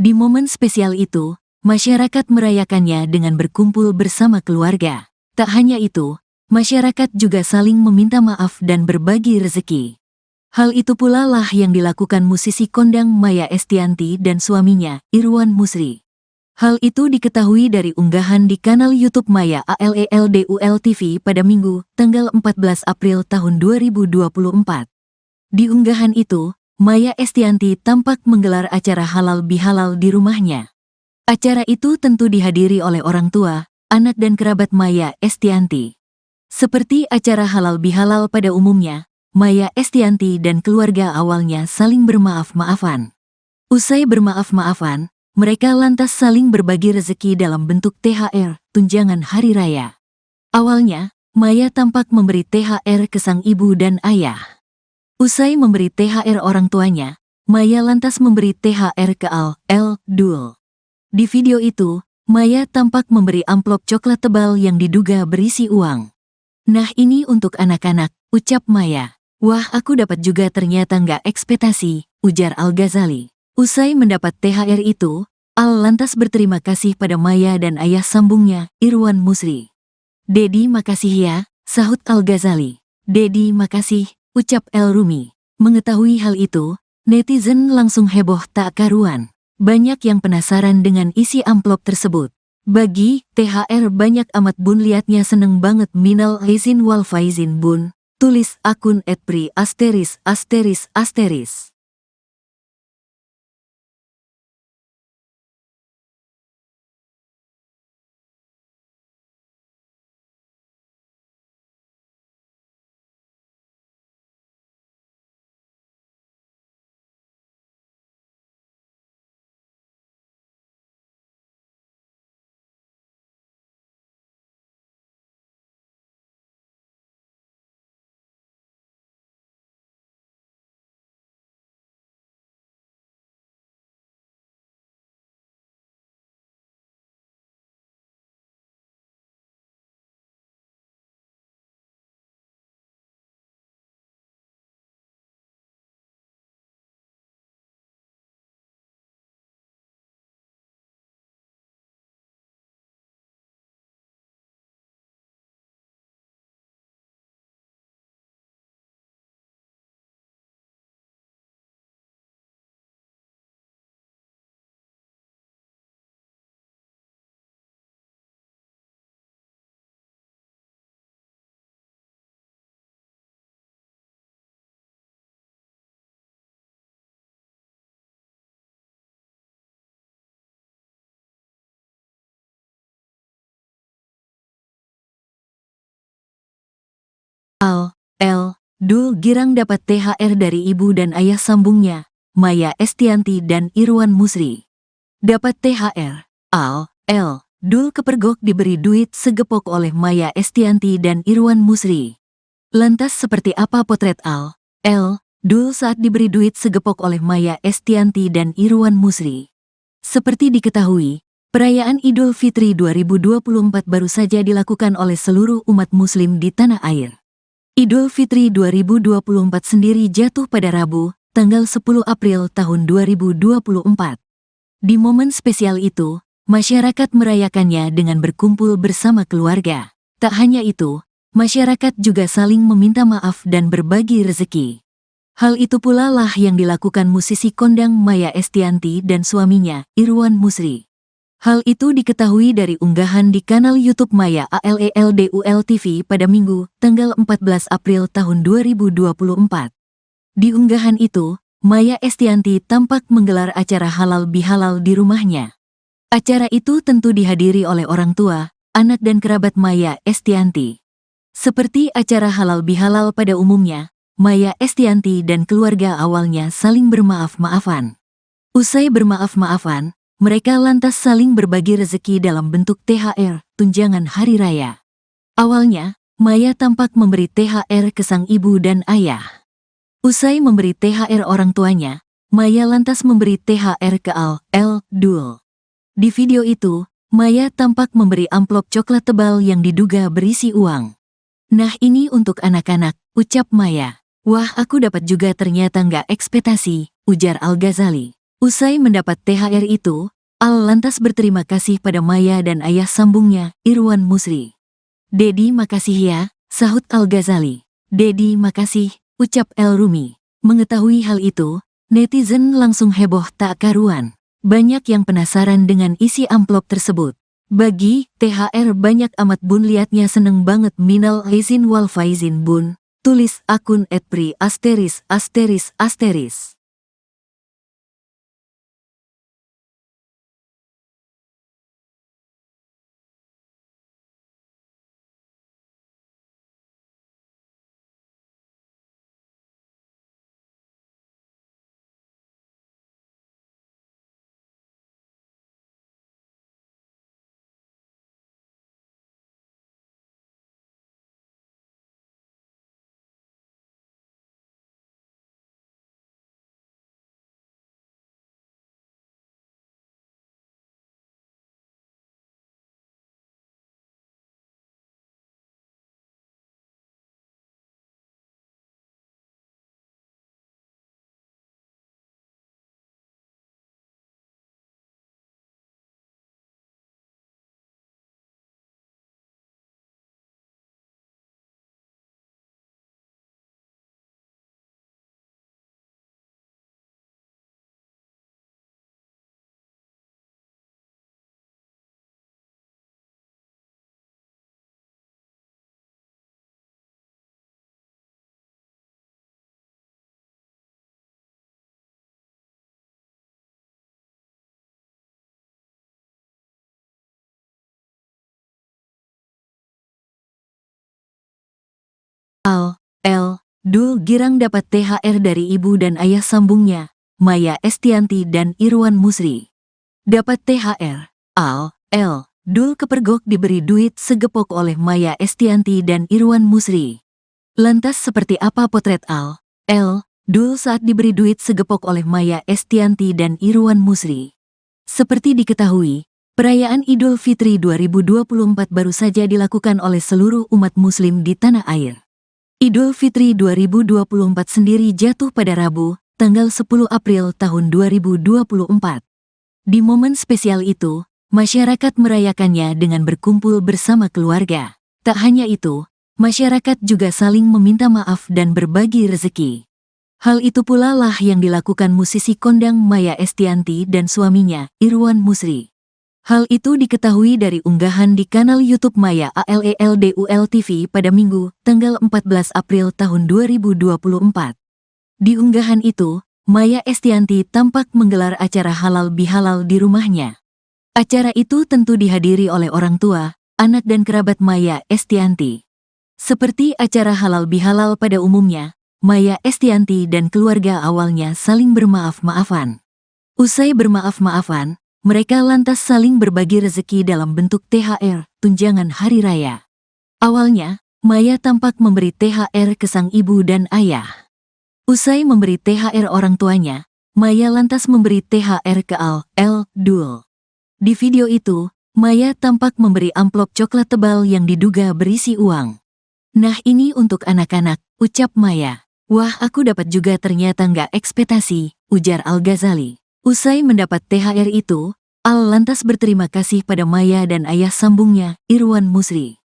Di momen spesial itu, masyarakat merayakannya dengan berkumpul bersama keluarga. Tak hanya itu, masyarakat juga saling meminta maaf dan berbagi rezeki. Hal itu pula lah yang dilakukan musisi kondang Maya Estianty dan suaminya, Irwan Musri. Hal itu diketahui dari unggahan di kanal YouTube Maya ALELDUL TV pada Minggu, tanggal 14 April tahun 2024. Di unggahan itu, Maya Estianty tampak menggelar acara halal bihalal di rumahnya. Acara itu tentu dihadiri oleh orang tua, anak dan kerabat Maya Estianty. Seperti acara halal bihalal pada umumnya, Maya Estianty dan keluarga awalnya saling bermaaf-maafan. Usai bermaaf-maafan, mereka lantas saling berbagi rezeki dalam bentuk THR, tunjangan hari raya. Awalnya, Maya tampak memberi THR ke sang ibu dan ayah. Usai memberi THR orang tuanya, Maya lantas memberi THR ke Dul. Di video itu, Maya tampak memberi amplop coklat tebal yang diduga berisi uang. "Nah, ini untuk anak-anak," ucap Maya. "Wah, aku dapat juga, ternyata nggak ekspektasi," ujar Al-Ghazali. Usai mendapat THR itu, Al lantas berterima kasih pada Maya dan ayah sambungnya, Irwan Musri. "Dedi, makasih ya," sahut Al-Ghazali. "Dedi, makasih," ucap El Rumi. Mengetahui hal itu, netizen langsung heboh tak karuan. Banyak yang penasaran dengan isi amplop tersebut. "Bagi THR banyak amat bun, liatnya seneng banget, minal aizin wal faizin bun," tulis akun @pri*. Dul girang dapat THR dari ibu dan ayah sambungnya, Maya Estianty dan Irwan Musri. Dapat THR, Dul kepergok diberi duit segepok oleh Maya Estianty dan Irwan Musri. Lantas seperti apa potret Dul saat diberi duit segepok oleh Maya Estianty dan Irwan Musri? Seperti diketahui, perayaan Idul Fitri 2024 baru saja dilakukan oleh seluruh umat muslim di tanah air. Idul Fitri 2024 sendiri jatuh pada Rabu, tanggal 10 April tahun 2024. Di momen spesial itu, masyarakat merayakannya dengan berkumpul bersama keluarga. Tak hanya itu, masyarakat juga saling meminta maaf dan berbagi rezeki. Hal itu pula lah yang dilakukan musisi kondang Maya Estianty dan suaminya, Irwan Musri. Hal itu diketahui dari unggahan di kanal YouTube Maya ALELDUL TV pada Minggu, tanggal 14 April tahun 2024. Di unggahan itu, Maya Estianty tampak menggelar acara halal bihalal di rumahnya. Acara itu tentu dihadiri oleh orang tua, anak dan kerabat Maya Estianty. Seperti acara halal bihalal pada umumnya, Maya Estianty dan keluarga awalnya saling bermaaf-maafan. Usai bermaaf-maafan, mereka lantas saling berbagi rezeki dalam bentuk THR, tunjangan hari raya. Awalnya, Maya tampak memberi THR ke sang ibu dan ayah. Usai memberi THR orang tuanya, Maya lantas memberi THR ke Dul. Di video itu, Maya tampak memberi amplop coklat tebal yang diduga berisi uang. "Nah, ini untuk anak-anak," ucap Maya. "Wah, aku dapat juga, ternyata nggak ekspektasi," ujar Al-Ghazali. Usai mendapat THR itu, Al lantas berterima kasih pada Maya dan ayah sambungnya, Irwan Musri. "Dedi, makasih ya," sahut Al-Ghazali. "Dedi, makasih," ucap El Rumi. Mengetahui hal itu, netizen langsung heboh tak karuan. Banyak yang penasaran dengan isi amplop tersebut. "Bagi THR banyak amat bun, liatnya seneng banget, minal aizin wal faizin bun," tulis akun @pri*. L. Dul girang dapat THR dari ibu dan ayah sambungnya, Maya Estianti dan Irwan Musri. Dapat THR. Al. L. Dul kepergok diberi duit segepok oleh Maya Estianti dan Irwan Musri. Lantas seperti apa potret Al. L. Dul saat diberi duit segepok oleh Maya Estianti dan Irwan Musri? Seperti diketahui, perayaan Idul Fitri 2024 baru saja dilakukan oleh seluruh umat muslim di tanah air. Idul Fitri 2024 sendiri jatuh pada Rabu, tanggal 10 April tahun 2024. Di momen spesial itu, masyarakat merayakannya dengan berkumpul bersama keluarga. Tak hanya itu, masyarakat juga saling meminta maaf dan berbagi rezeki. Hal itu pula lah yang dilakukan musisi kondang Maya Estianti dan suaminya, Irwan Musri. Hal itu diketahui dari unggahan di kanal YouTube Maya ALELDUL TV pada Minggu, tanggal 14 April tahun 2024. Di unggahan itu, Maya Estianti tampak menggelar acara halal bihalal di rumahnya. Acara itu tentu dihadiri oleh orang tua, anak dan kerabat Maya Estianti. Seperti acara halal bihalal pada umumnya, Maya Estianti dan keluarga awalnya saling bermaaf-maafan. Usai bermaaf-maafan, mereka lantas saling berbagi rezeki dalam bentuk THR, tunjangan hari raya. Awalnya, Maya tampak memberi THR ke sang ibu dan ayah. Usai memberi THR orang tuanya, Maya lantas memberi THR ke Al. L. Dul. Di video itu, Maya tampak memberi amplop coklat tebal yang diduga berisi uang. "Nah ini untuk anak-anak," ucap Maya. "Wah aku dapat juga ternyata nggak ekspektasi," ujar Al-Ghazali. Usai mendapat THR itu, Al lantas berterima kasih pada Maya dan ayah sambungnya, Irwan Musri.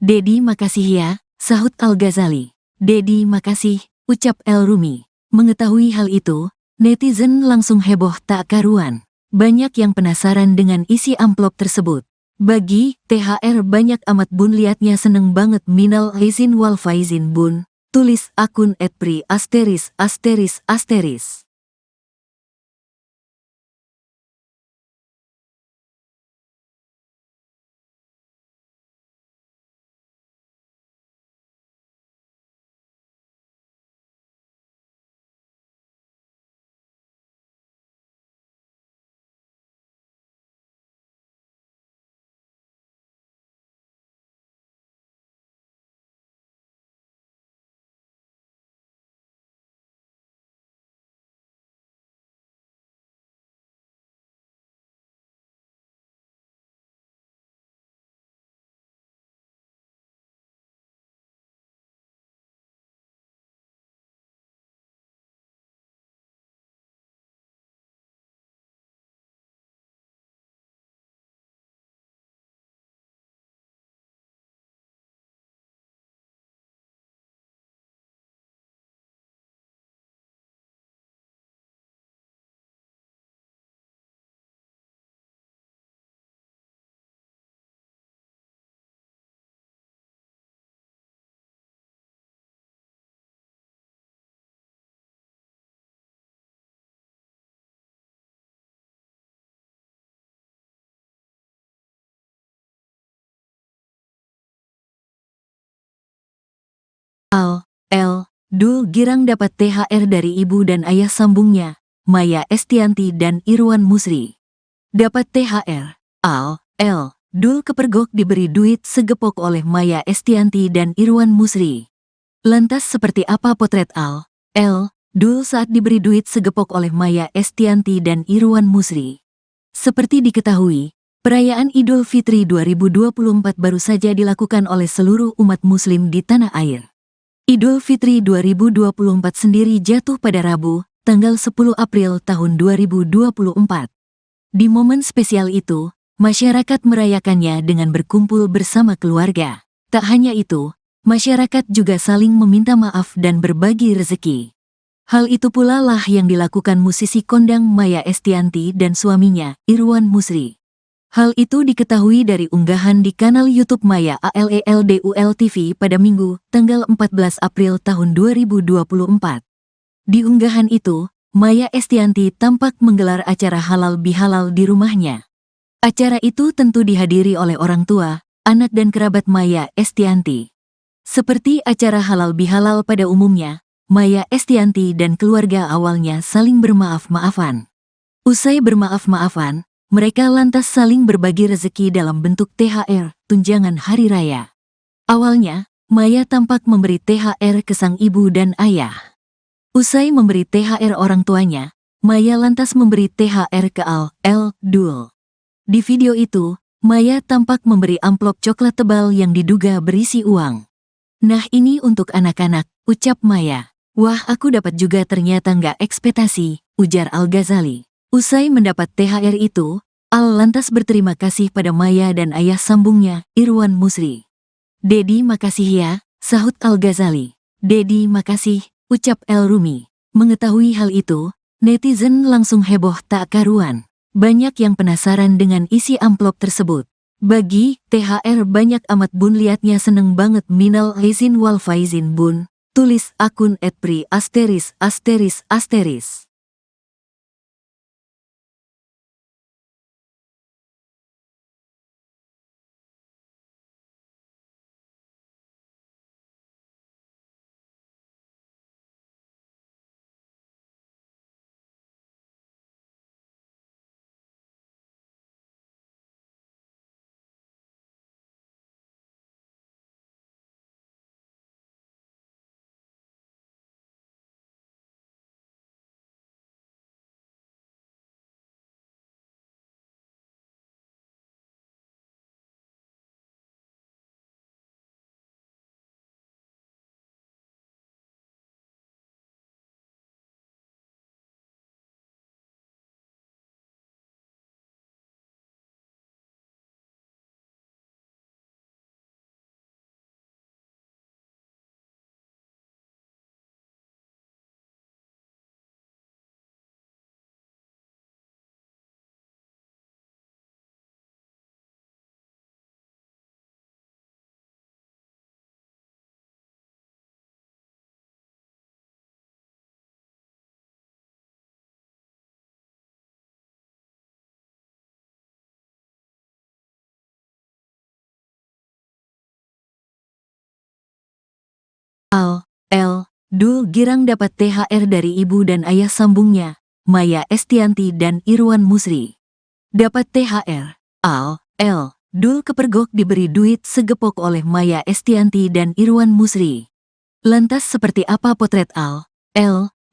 "Dedi makasih ya," sahut Al-Ghazali. "Dedi makasih," ucap El Rumi. Mengetahui hal itu, netizen langsung heboh tak karuan. Banyak yang penasaran dengan isi amplop tersebut. "Bagi THR banyak amat bun, liatnya seneng banget, minal aizin wal faizin bun," tulis akun @pri*. Al. L. Dul girang dapat THR dari ibu dan ayah sambungnya, Maya Estianti dan Irwan Musri. Dapat THR. Al. L. Dul kepergok diberi duit segepok oleh Maya Estianti dan Irwan Musri. Lantas seperti apa potret Al. L. Dul saat diberi duit segepok oleh Maya Estianti dan Irwan Musri? Seperti diketahui, perayaan Idul Fitri 2024 baru saja dilakukan oleh seluruh umat muslim di tanah air. Idul Fitri 2024 sendiri jatuh pada Rabu, tanggal 10 April tahun 2024. Di momen spesial itu, masyarakat merayakannya dengan berkumpul bersama keluarga. Tak hanya itu, masyarakat juga saling meminta maaf dan berbagi rezeki. Hal itu pula lah yang dilakukan musisi kondang Maya Estianti dan suaminya, Irwan Musri. Hal itu diketahui dari unggahan di kanal YouTube Maya ALELDUL TV pada Minggu, tanggal 14 April tahun 2024. Di unggahan itu, Maya Estianti tampak menggelar acara halal bihalal di rumahnya. Acara itu tentu dihadiri oleh orang tua, anak dan kerabat Maya Estianti. Seperti acara halal bihalal pada umumnya, Maya Estianty dan keluarga awalnya saling bermaaf-maafan. Usai bermaaf-maafan, mereka lantas saling berbagi rezeki dalam bentuk THR, tunjangan hari raya. Awalnya, Maya tampak memberi THR ke sang ibu dan ayah. Usai memberi THR orang tuanya, Maya lantas memberi THR ke Dul. Di video itu, Maya tampak memberi amplop coklat tebal yang diduga berisi uang. "Nah, ini untuk anak-anak," ucap Maya. "Wah, aku dapat juga, ternyata nggak ekspektasi," ujar Al-Ghazali. Usai mendapat THR itu, Al lantas berterima kasih pada Maya dan ayah sambungnya, Irwan Musri. "Dedi, makasih ya," sahut Al-Ghazali. "Dedi, makasih," ucap El Rumi. Mengetahui hal itu, netizen langsung heboh tak karuan. Banyak yang penasaran dengan isi amplop tersebut. "Bagi THR banyak amat bun, liatnya seneng banget, minal aizin wal faizin bun," tulis akun @pri*. Dul girang dapat THR dari ibu dan ayah sambungnya, Maya Estianty dan Irwan Musri. Dapat THR, Dul kepergok diberi duit segepok oleh Maya Estianty dan Irwan Musri. Lantas seperti apa potret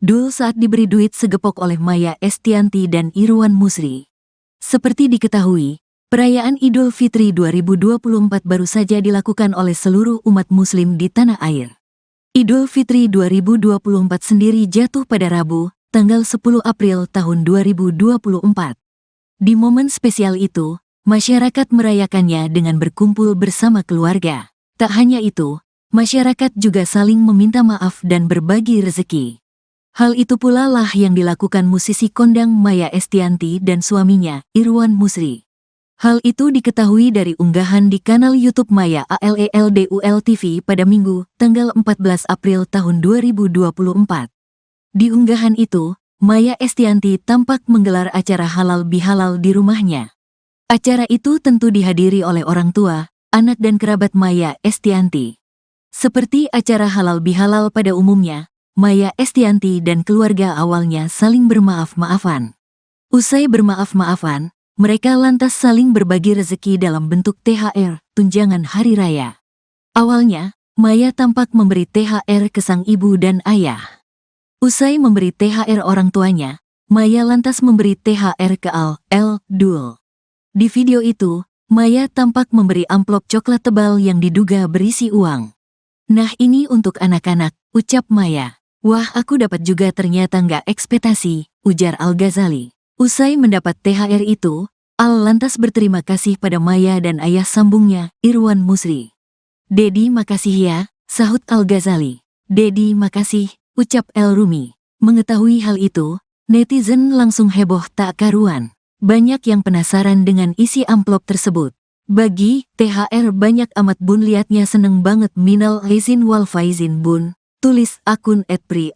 Dul saat diberi duit segepok oleh Maya Estianty dan Irwan Musri? Seperti diketahui, perayaan Idul Fitri 2024 baru saja dilakukan oleh seluruh umat muslim di tanah air. Idul Fitri 2024 sendiri jatuh pada Rabu, tanggal 10 April tahun 2024. Di momen spesial itu, masyarakat merayakannya dengan berkumpul bersama keluarga. Tak hanya itu, masyarakat juga saling meminta maaf dan berbagi rezeki. Hal itu pula lah yang dilakukan musisi kondang Maya Estianty dan suaminya, Irwan Musri. Hal itu diketahui dari unggahan di kanal YouTube Maya ALELDUL TV pada Minggu, tanggal 14 April tahun 2024. Di unggahan itu, Maya Estianty tampak menggelar acara halal bihalal di rumahnya. Acara itu tentu dihadiri oleh orang tua, anak dan kerabat Maya Estianty. Seperti acara halal bihalal pada umumnya, Maya Estianty dan keluarga awalnya saling bermaaf-maafan. Usai bermaaf-maafan, mereka lantas saling berbagi rezeki dalam bentuk THR, tunjangan hari raya. Awalnya, Maya tampak memberi THR ke sang ibu dan ayah. Usai memberi THR orang tuanya, Maya lantas memberi THR ke Dul. Di video itu, Maya tampak memberi amplop coklat tebal yang diduga berisi uang. "Nah, ini untuk anak-anak," ucap Maya. "Wah, aku dapat juga, ternyata nggak ekspektasi," ujar Al-Ghazali. Usai mendapat THR itu, Al lantas berterima kasih pada Maya dan ayah sambungnya, Irwan Musri. "Dedi, makasih ya," sahut Al-Ghazali. "Dedi, makasih," ucap El Rumi. Mengetahui hal itu, netizen langsung heboh tak karuan. Banyak yang penasaran dengan isi amplop tersebut. "Bagi THR banyak amat bun, liatnya seneng banget, minal aizin wal faizin bun," tulis akun @pri*.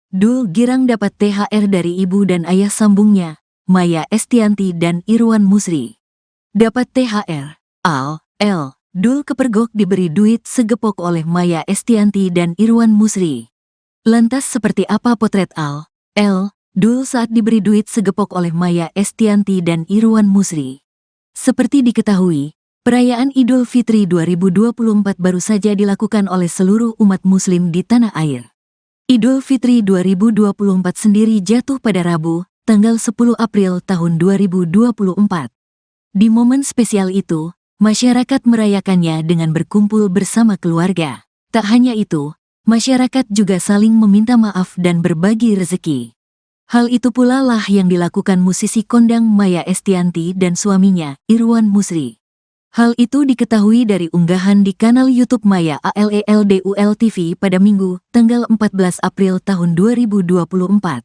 Dul girang dapat THR dari ibu dan ayah sambungnya, Maya Estianty dan Irwan Musri. Dapat THR. Dul kepergok diberi duit segepok oleh Maya Estianty dan Irwan Musri. Lantas seperti apa potret Dul saat diberi duit segepok oleh Maya Estianty dan Irwan Musri? Seperti diketahui, perayaan Idul Fitri 2024 baru saja dilakukan oleh seluruh umat muslim di tanah air. Idul Fitri 2024 sendiri jatuh pada Rabu, tanggal 10 April tahun 2024. Di momen spesial itu, masyarakat merayakannya dengan berkumpul bersama keluarga. Tak hanya itu, masyarakat juga saling meminta maaf dan berbagi rezeki. Hal itu pula lah yang dilakukan musisi kondang Maya Estianty dan suaminya, Irwan Musri. Hal itu diketahui dari unggahan di kanal YouTube Maya ALELDUL TV pada Minggu, tanggal 14 April tahun 2024.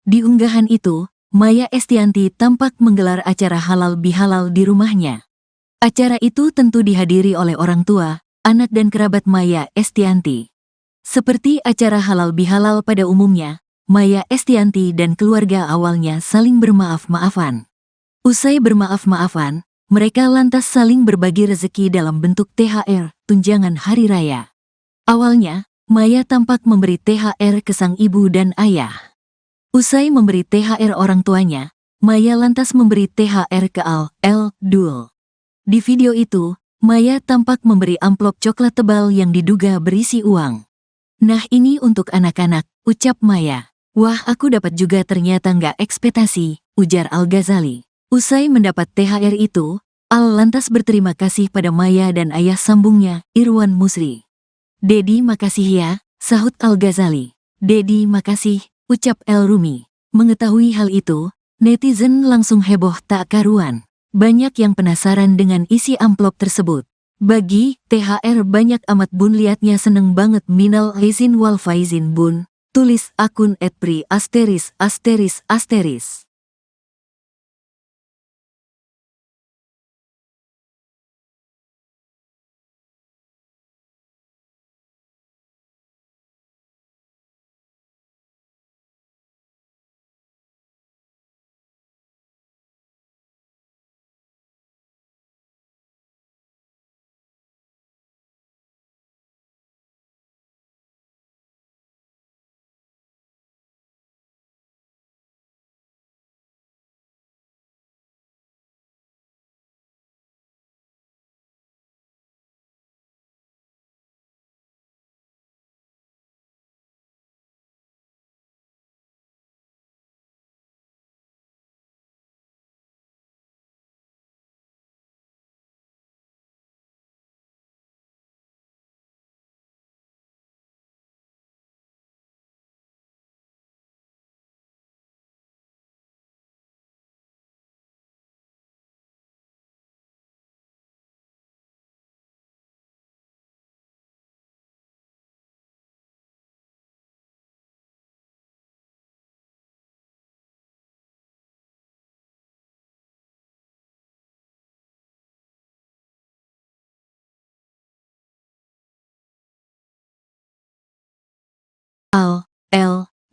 Di unggahan itu, Maya Estianty tampak menggelar acara halal bihalal di rumahnya. Acara itu tentu dihadiri oleh orang tua, anak dan kerabat Maya Estianty. Seperti acara halal bihalal pada umumnya, Maya Estianty dan keluarga awalnya saling bermaaf-maafan. Usai bermaaf-maafan, mereka lantas saling berbagi rezeki dalam bentuk THR, tunjangan hari raya. Awalnya, Maya tampak memberi THR ke sang ibu dan ayah. Usai memberi THR orang tuanya, Maya lantas memberi THR ke Dul. Di video itu, Maya tampak memberi amplop coklat tebal yang diduga berisi uang. "Nah ini untuk anak-anak," ucap Maya. "Wah aku dapat juga ternyata nggak ekspektasi," ujar Al-Ghazali. Usai mendapat THR itu, Al lantas berterima kasih pada Maya dan ayah sambungnya, Irwan Musri. "Dedi makasih ya," sahut Al-Ghazali. "Dedi makasih," ucap El Rumi. Mengetahui hal itu, netizen langsung heboh tak karuan. Banyak yang penasaran dengan isi amplop tersebut. "Bagi THR banyak amat bun, liatnya seneng banget, minal aizin wal faizin bun," tulis akun @pri*.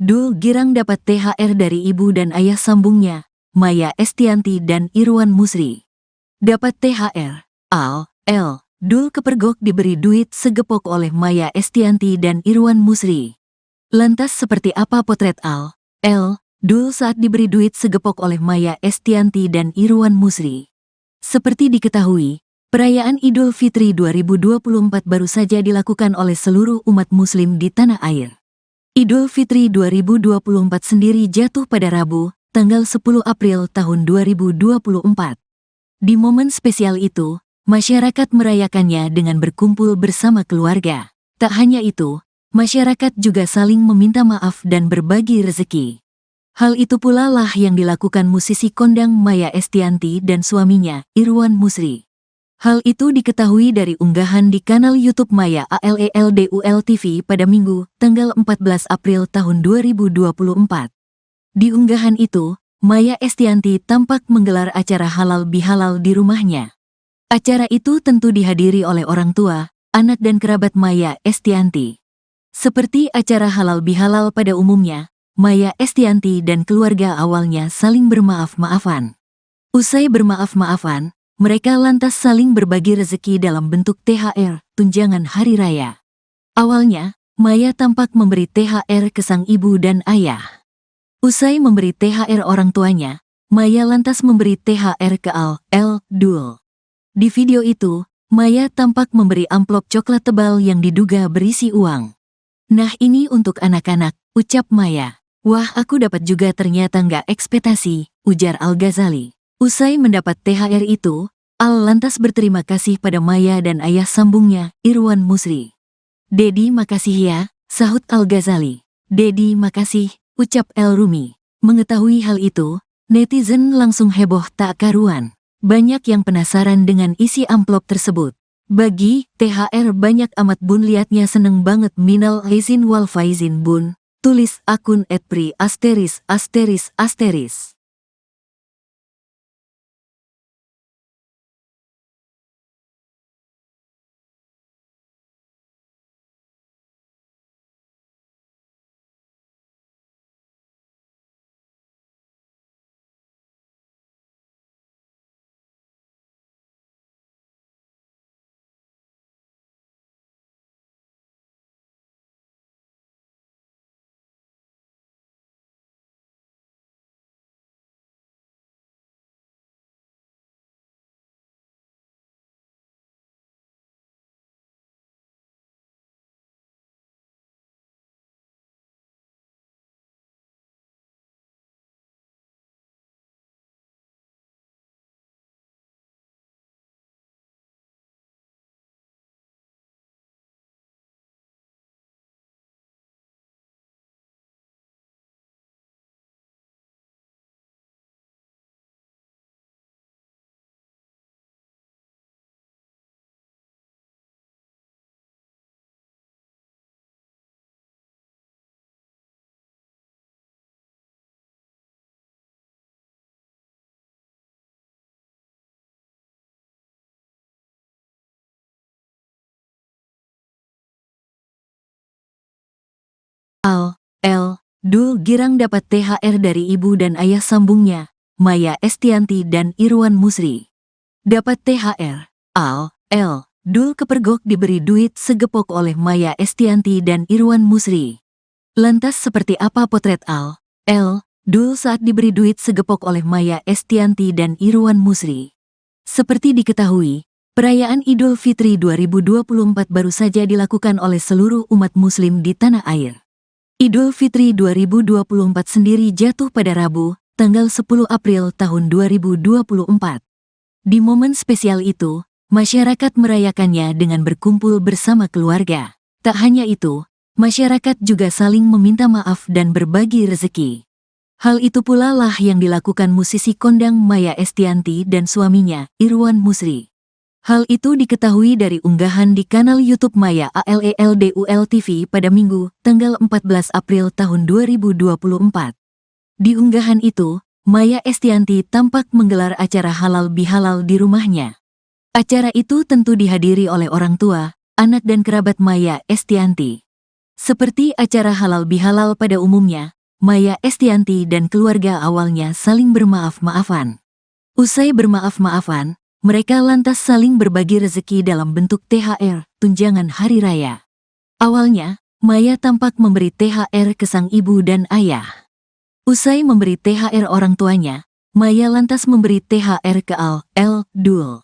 Dul girang dapat THR dari ibu dan ayah sambungnya, Maya Estianty dan Irwan Musri. Dapat THR. Dul kepergok diberi duit segepok oleh Maya Estianty dan Irwan Musri. Lantas seperti apa potret Dul saat diberi duit segepok oleh Maya Estianty dan Irwan Musri? Seperti diketahui, perayaan Idul Fitri 2024 baru saja dilakukan oleh seluruh umat muslim di tanah air. Idul Fitri 2024 sendiri jatuh pada Rabu, tanggal 10 April tahun 2024. Di momen spesial itu, masyarakat merayakannya dengan berkumpul bersama keluarga. Tak hanya itu, masyarakat juga saling meminta maaf dan berbagi rezeki. Hal itu pula lah yang dilakukan musisi kondang Maya Estianty dan suaminya, Irwan Musri. Hal itu diketahui dari unggahan di kanal YouTube Maya ALELDUL TV pada Minggu, tanggal 14 April tahun 2024. Di unggahan itu, Maya Estianty tampak menggelar acara halal bihalal di rumahnya. Acara itu tentu dihadiri oleh orang tua, anak dan kerabat Maya Estianty. Seperti acara halal bihalal pada umumnya, Maya Estianty dan keluarga awalnya saling bermaaf-maafan. Usai bermaaf-maafan, mereka lantas saling berbagi rezeki dalam bentuk THR, tunjangan hari raya. Awalnya, Maya tampak memberi THR ke sang ibu dan ayah. Usai memberi THR orang tuanya, Maya lantas memberi THR ke Dul. Di video itu, Maya tampak memberi amplop coklat tebal yang diduga berisi uang. "Nah ini untuk anak-anak," ucap Maya. "Wah aku dapat juga ternyata nggak ekspektasi," ujar Al-Ghazali. Usai mendapat THR itu, Al lantas berterima kasih pada Maya dan ayah sambungnya, Irwan Musri. "Dedi makasih ya," sahut Al-Ghazali. "Dedi makasih," ucap El Rumi. Mengetahui hal itu, netizen langsung heboh tak karuan. Banyak yang penasaran dengan isi amplop tersebut. "Bagi THR banyak amat bun, liatnya seneng banget, minal aizin wal faizin bun," tulis akun @pri*. Dul girang dapat THR dari ibu dan ayah sambungnya, Maya Estianty dan Irwan Musri. Dapat THR, Dul kepergok diberi duit segepok oleh Maya Estianty dan Irwan Musri. Lantas seperti apa potret Dul saat diberi duit segepok oleh Maya Estianty dan Irwan Musri? Seperti diketahui, perayaan Idul Fitri 2024 baru saja dilakukan oleh seluruh umat muslim di tanah air. Idul Fitri 2024 sendiri jatuh pada Rabu, tanggal 10 April tahun 2024. Di momen spesial itu, masyarakat merayakannya dengan berkumpul bersama keluarga. Tak hanya itu, masyarakat juga saling meminta maaf dan berbagi rezeki. Hal itu pula lah yang dilakukan musisi kondang Maya Estianty dan suaminya, Irwan Musri. Hal itu diketahui dari unggahan di kanal YouTube Maya ALELDUL TV pada Minggu, tanggal 14 April tahun 2024. Di unggahan itu, Maya Estianty tampak menggelar acara halal bihalal di rumahnya. Acara itu tentu dihadiri oleh orang tua, anak dan kerabat Maya Estianty. Seperti acara halal bihalal pada umumnya, Maya Estianty dan keluarga awalnya saling bermaaf-maafan. Usai bermaaf-maafan, mereka lantas saling berbagi rezeki dalam bentuk THR, tunjangan hari raya. Awalnya, Maya tampak memberi THR ke sang ibu dan ayah. Usai memberi THR orang tuanya, Maya lantas memberi THR ke Dul.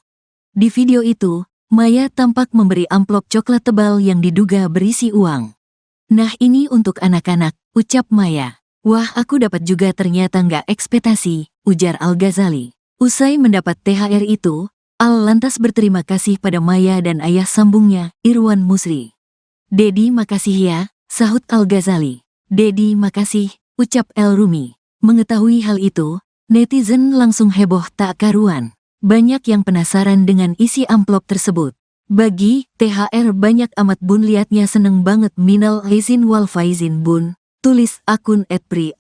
Di video itu, Maya tampak memberi amplop coklat tebal yang diduga berisi uang. "Nah ini untuk anak-anak," ucap Maya. "Wah aku dapat juga ternyata nggak ekspektasi," ujar Al-Ghazali. Usai mendapat THR itu, Al lantas berterima kasih pada Maya dan ayah sambungnya, Irwan Musri. "Dedi makasih ya," sahut Al-Ghazali. "Dedi makasih," ucap El Rumi. Mengetahui hal itu, netizen langsung heboh tak karuan. Banyak yang penasaran dengan isi amplop tersebut. "Bagi THR banyak amat bun, liatnya seneng banget, minal aizin wal faizin bun," tulis akun @pri*.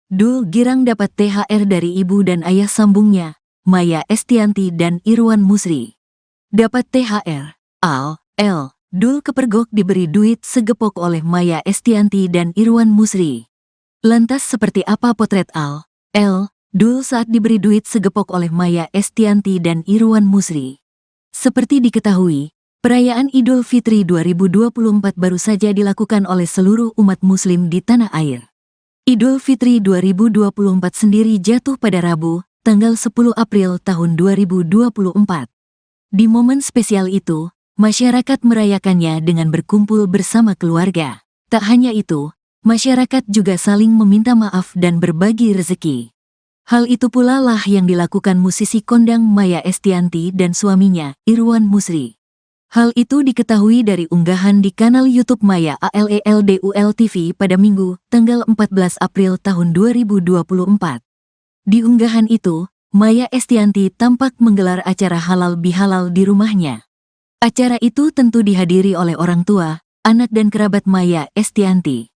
Dul girang dapat THR dari ibu dan ayah sambungnya, Maya Estianty dan Irwan Musri. Dapat THR. Dul kepergok diberi duit segepok oleh Maya Estianty dan Irwan Musri. Lantas seperti apa potret Dul saat diberi duit segepok oleh Maya Estianty dan Irwan Musri? Seperti diketahui, perayaan Idul Fitri 2024 baru saja dilakukan oleh seluruh umat muslim di tanah air. Idul Fitri 2024 sendiri jatuh pada Rabu, tanggal 10 April tahun 2024. Di momen spesial itu, masyarakat merayakannya dengan berkumpul bersama keluarga. Tak hanya itu, masyarakat juga saling meminta maaf dan berbagi rezeki. Hal itu pula lah yang dilakukan musisi kondang Maya Estianty dan suaminya, Irwan Musri. Hal itu diketahui dari unggahan di kanal YouTube Maya ALELDUL TV pada Minggu, tanggal 14 April tahun 2024. Di unggahan itu, Maya Estianty tampak menggelar acara halal bihalal di rumahnya. Acara itu tentu dihadiri oleh orang tua, anak dan kerabat Maya Estianty.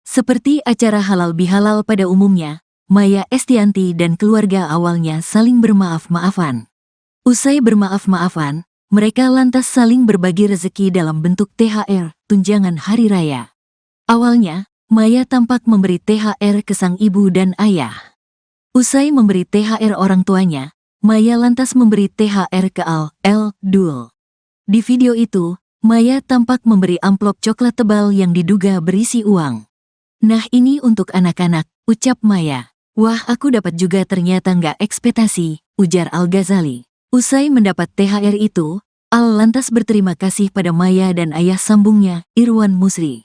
Seperti acara halal bihalal pada umumnya, Maya Estianty dan keluarga awalnya saling bermaaf-maafan. Usai bermaaf-maafan, mereka lantas saling berbagi rezeki dalam bentuk THR, tunjangan hari raya. Awalnya, Maya tampak memberi THR ke sang ibu dan ayah. Usai memberi THR orang tuanya, Maya lantas memberi THR ke Dul. Di video itu, Maya tampak memberi amplop coklat tebal yang diduga berisi uang. "Nah ini untuk anak-anak," ucap Maya. "Wah aku dapat juga ternyata nggak ekspektasi," ujar Al-Ghazali. Usai mendapat THR itu, Al lantas berterima kasih pada Maya dan ayah sambungnya, Irwan Musri.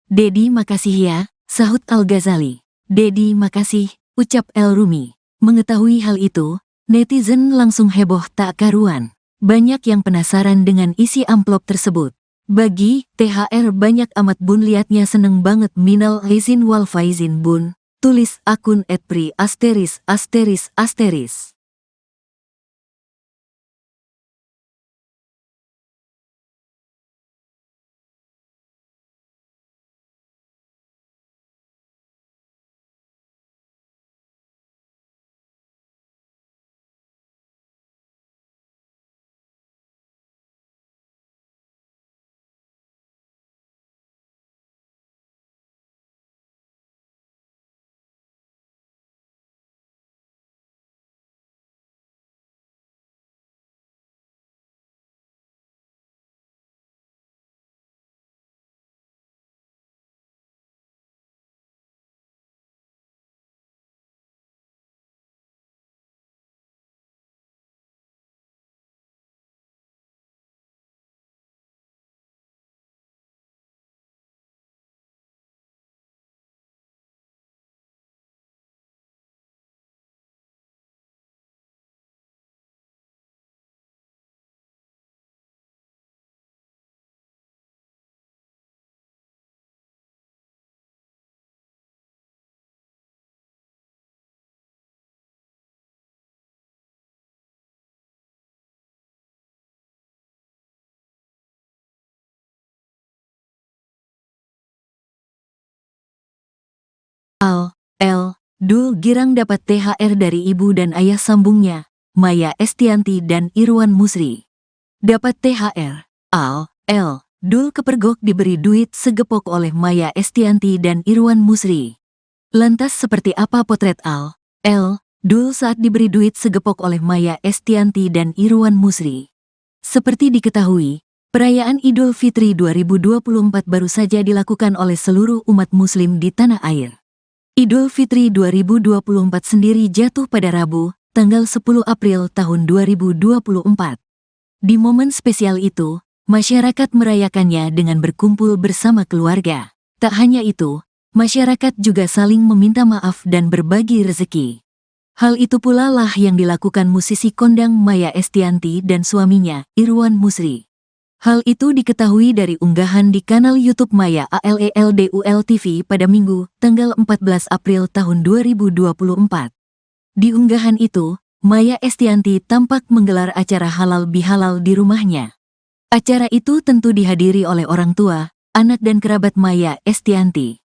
"Dedi makasih ya," sahut Al-Ghazali. "Dedi makasih," ucap El Rumi. Mengetahui hal itu, netizen langsung heboh tak karuan. Banyak yang penasaran dengan isi amplop tersebut. "Bagi THR banyak amat bun, liatnya seneng banget, minal aizin wal faizin bun," tulis akun @pri*. Dul girang dapat THR dari ibu dan ayah sambungnya, Maya Estianty dan Irwan Musri. Dapat THR. Dul kepergok diberi duit segepok oleh Maya Estianty dan Irwan Musri. Lantas seperti apa potret Dul saat diberi duit segepok oleh Maya Estianty dan Irwan Musri? Seperti diketahui, perayaan Idul Fitri 2024 baru saja dilakukan oleh seluruh umat muslim di tanah air. Idul Fitri 2024 sendiri jatuh pada Rabu, tanggal 10 April tahun 2024. Di momen spesial itu, masyarakat merayakannya dengan berkumpul bersama keluarga. Tak hanya itu, masyarakat juga saling meminta maaf dan berbagi rezeki. Hal itu pula lah yang dilakukan musisi kondang Maya Estianty dan suaminya, Irwan Musri. Hal itu diketahui dari unggahan di kanal YouTube Maya ALELDUL TV pada Minggu, tanggal 14 April tahun 2024. Di unggahan itu, Maya Estianty tampak menggelar acara halal bihalal di rumahnya. Acara itu tentu dihadiri oleh orang tua, anak dan kerabat Maya Estianty.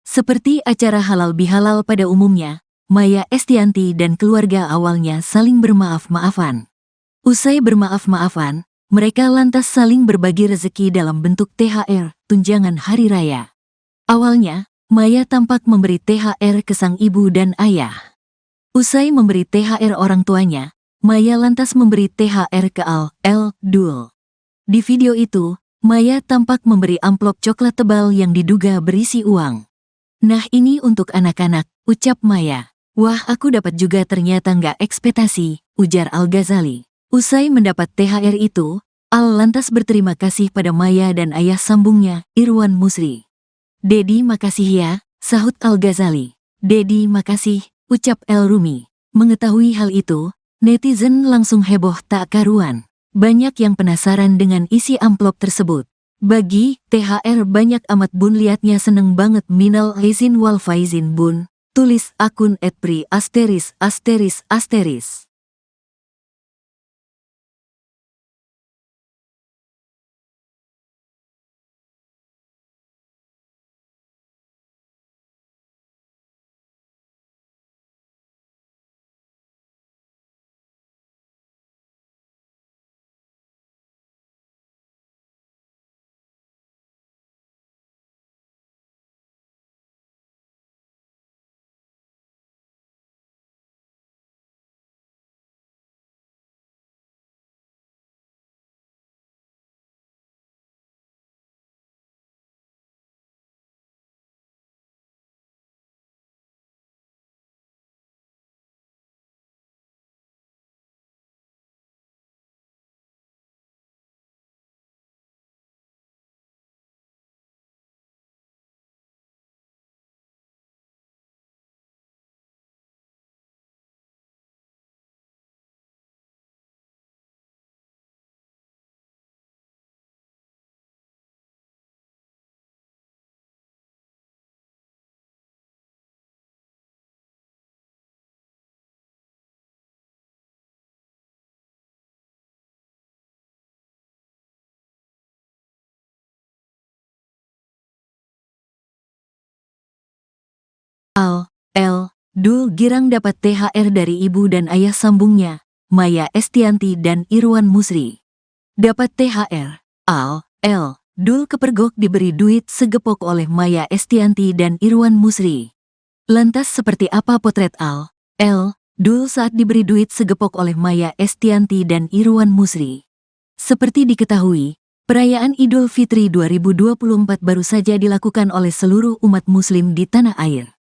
Seperti acara halal bihalal pada umumnya, Maya Estianty dan keluarga awalnya saling bermaaf-maafan. Usai bermaaf-maafan, mereka lantas saling berbagi rezeki dalam bentuk THR, tunjangan hari raya. Awalnya, Maya tampak memberi THR ke sang ibu dan ayah. Usai memberi THR orang tuanya, Maya lantas memberi THR ke Dul. Di video itu, Maya tampak memberi amplop coklat tebal yang diduga berisi uang. "Nah ini untuk anak-anak," ucap Maya. "Wah aku dapat juga ternyata nggak ekspektasi," ujar Al-Ghazali. Usai mendapat THR itu, Al lantas berterima kasih pada Maya dan ayah sambungnya, Irwan Musri. "Dedi makasih ya," sahut Al-Ghazali. "Dedi makasih," ucap El Rumi. Mengetahui hal itu, netizen langsung heboh tak karuan. Banyak yang penasaran dengan isi amplop tersebut. "Bagi THR banyak amat bun, liatnya seneng banget, minal aizin wal faizin bun," tulis akun @pri*. Dul girang dapat THR dari ibu dan ayah sambungnya, Maya Estianty dan Irwan Musri. Dapat THR, Dul kepergok diberi duit segepok oleh Maya Estianty dan Irwan Musri. Lantas seperti apa potret Dul saat diberi duit segepok oleh Maya Estianty dan Irwan Musri? Seperti diketahui, perayaan Idul Fitri 2024 baru saja dilakukan oleh seluruh umat muslim di tanah air.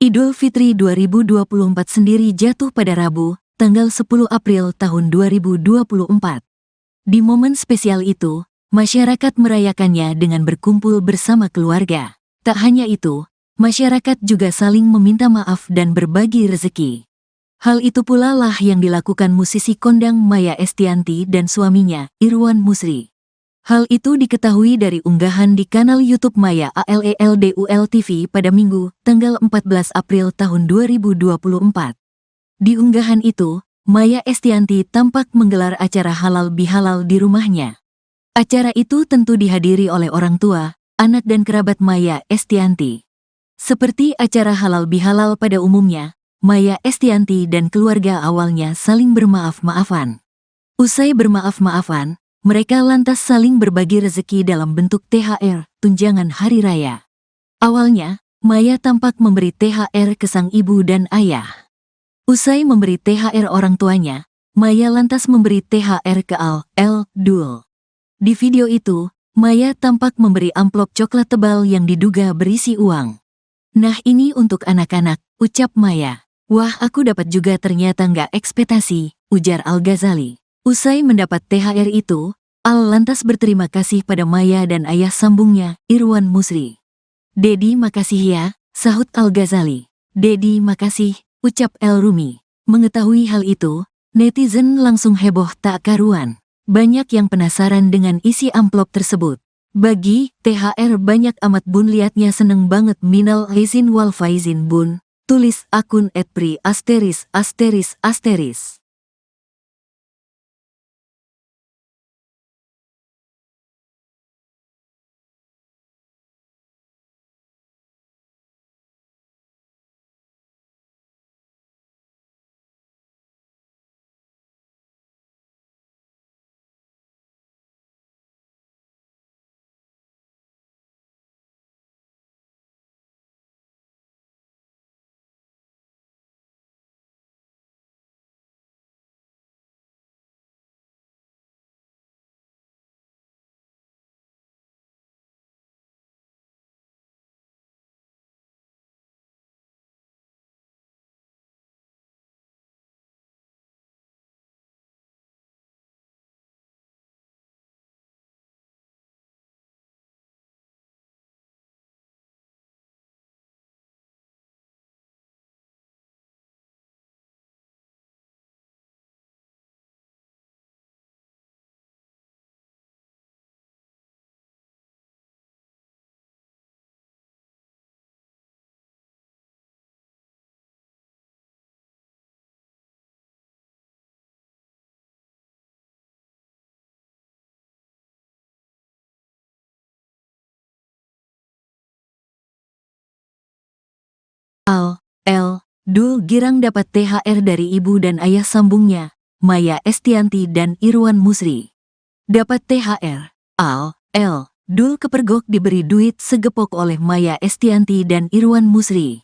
Idul Fitri 2024 sendiri jatuh pada Rabu, tanggal 10 April tahun 2024. Di momen spesial itu, masyarakat merayakannya dengan berkumpul bersama keluarga. Tak hanya itu, masyarakat juga saling meminta maaf dan berbagi rezeki. Hal itu pula lah yang dilakukan musisi kondang Maya Estianty dan suaminya, Irwan Musri. Hal itu diketahui dari unggahan di kanal YouTube Maya ALELDUL TV pada Minggu, tanggal 14 April tahun 2024. Di unggahan itu, Maya Estianty tampak menggelar acara halal bihalal di rumahnya. Acara itu tentu dihadiri oleh orang tua, anak dan kerabat Maya Estianty. Seperti acara halal bihalal pada umumnya, Maya Estianty dan keluarga awalnya saling bermaaf-maafan. Usai bermaaf-maafan, mereka lantas saling berbagi rezeki dalam bentuk THR, tunjangan hari raya. Awalnya, Maya tampak memberi THR ke sang ibu dan ayah. Usai memberi THR orang tuanya, Maya lantas memberi THR ke Dul. Di video itu, Maya tampak memberi amplop coklat tebal yang diduga berisi uang. "Nah ini untuk anak-anak," ucap Maya. "Wah aku dapat juga ternyata nggak ekspektasi," ujar Al-Ghazali. Usai mendapat THR itu, Al lantas berterima kasih pada Maya dan ayah sambungnya, Irwan Musri. "Dedi makasih ya," sahut Al-Ghazali. "Dedi makasih," ucap El Rumi. Mengetahui hal itu, netizen langsung heboh tak karuan. Banyak yang penasaran dengan isi amplop tersebut. "Bagi THR banyak amat bun, liatnya seneng banget, minal aizin wal faizin bun," tulis akun @pri*. Dul girang dapat THR dari ibu dan ayah sambungnya, Maya Estianty dan Irwan Musri. Dapat THR. Dul kepergok diberi duit segepok oleh Maya Estianty dan Irwan Musri.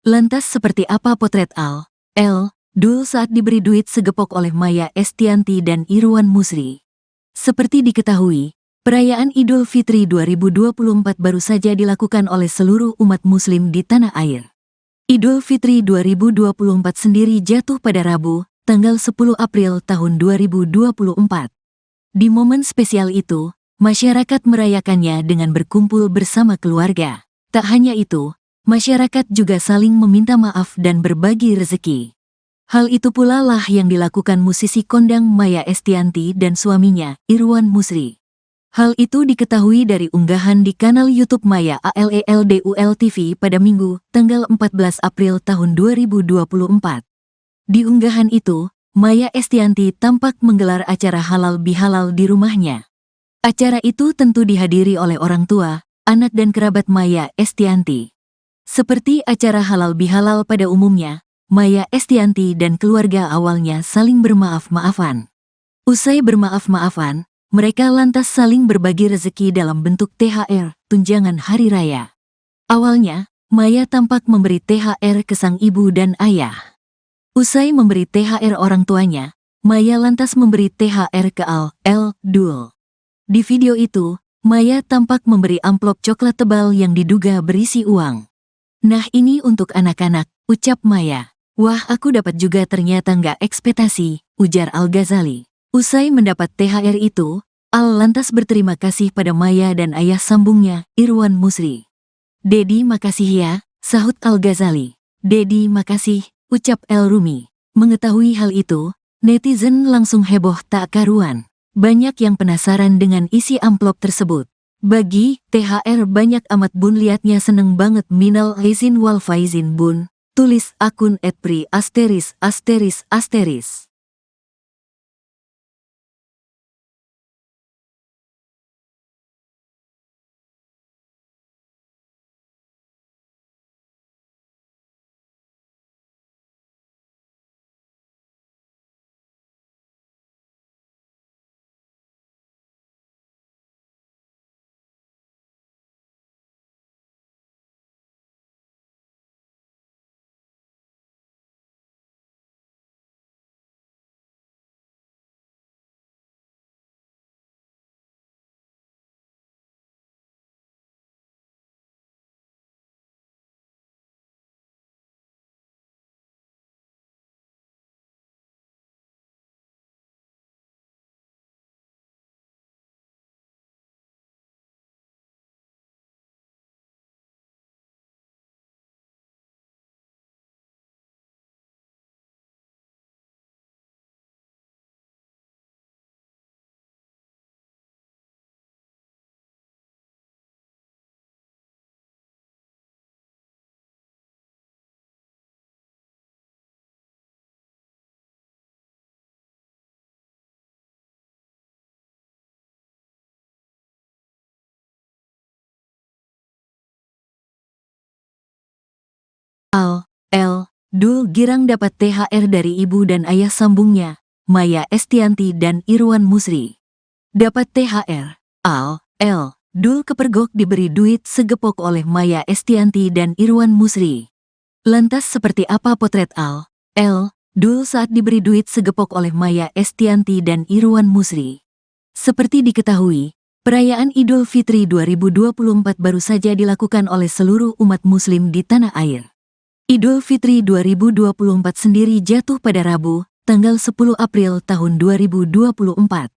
Lantas seperti apa potret Dul saat diberi duit segepok oleh Maya Estianty dan Irwan Musri? Seperti diketahui, perayaan Idul Fitri 2024 baru saja dilakukan oleh seluruh umat muslim di tanah air. Idul Fitri 2024 sendiri jatuh pada Rabu, tanggal 10 April tahun 2024. Di momen spesial itu, masyarakat merayakannya dengan berkumpul bersama keluarga. Tak hanya itu, masyarakat juga saling meminta maaf dan berbagi rezeki. Hal itu pula lah yang dilakukan musisi kondang Maya Estianty dan suaminya, Irwan Musri. Hal itu diketahui dari unggahan di kanal YouTube Maya ALELDUL TV pada Minggu, tanggal 14 April tahun 2024. Di unggahan itu, Maya Estianty tampak menggelar acara halal bihalal di rumahnya. Acara itu tentu dihadiri oleh orang tua, anak dan kerabat Maya Estianty. Seperti acara halal bihalal pada umumnya, Maya Estianty dan keluarga awalnya saling bermaaf-maafan. Usai bermaaf-maafan, mereka lantas saling berbagi rezeki dalam bentuk THR, tunjangan hari raya. Awalnya, Maya tampak memberi THR ke sang ibu dan ayah. Usai memberi THR orang tuanya, Maya lantas memberi THR ke Dul. Di video itu, Maya tampak memberi amplop coklat tebal yang diduga berisi uang. "Nah ini untuk anak-anak," ucap Maya. "Wah aku dapat juga ternyata nggak ekspektasi," ujar Al-Ghazali. Usai mendapat THR itu, lantas berterima kasih pada Maya dan ayah sambungnya, Irwan Musri. "Dedi makasih ya," sahut Al-Ghazali. "Dedi makasih," ucap El Rumi. Mengetahui hal itu, netizen langsung heboh tak karuan. Banyak yang penasaran dengan isi amplop tersebut. "Bagi THR banyak amat bun, liatnya seneng banget, minal aizin wal faizin bun," tulis akun @pri*. Dul girang dapat THR dari ibu dan ayah sambungnya, Maya Estianty dan Irwan Musri. Dapat THR. Dul kepergok diberi duit segepok oleh Maya Estianty dan Irwan Musri. Lantas seperti apa potret Dul saat diberi duit segepok oleh Maya Estianty dan Irwan Musri? Seperti diketahui, perayaan Idul Fitri 2024 baru saja dilakukan oleh seluruh umat muslim di tanah air. Idul Fitri 2024 sendiri jatuh pada Rabu, tanggal 10 April tahun 2024.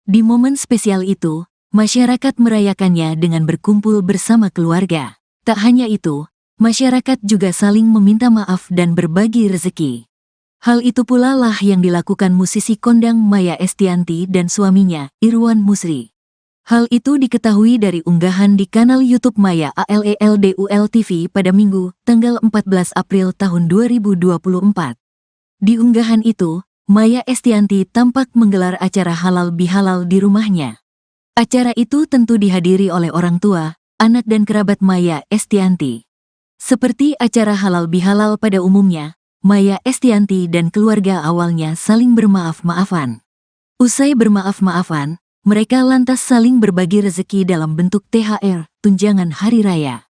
Di momen spesial itu, masyarakat merayakannya dengan berkumpul bersama keluarga. Tak hanya itu, masyarakat juga saling meminta maaf dan berbagi rezeki. Hal itu pula lah yang dilakukan musisi kondang Maya Estianty dan suaminya, Irwan Musri. Hal itu diketahui dari unggahan di kanal YouTube Maya ALELDUL TV pada Minggu, tanggal 14 April tahun 2024. Di unggahan itu, Maya Estianty tampak menggelar acara halal bihalal di rumahnya. Acara itu tentu dihadiri oleh orang tua, anak dan kerabat Maya Estianty. Seperti acara halal bihalal pada umumnya, Maya Estianty dan keluarga awalnya saling bermaaf-maafan. Usai bermaaf-maafan, mereka lantas saling berbagi rezeki dalam bentuk THR, tunjangan hari raya.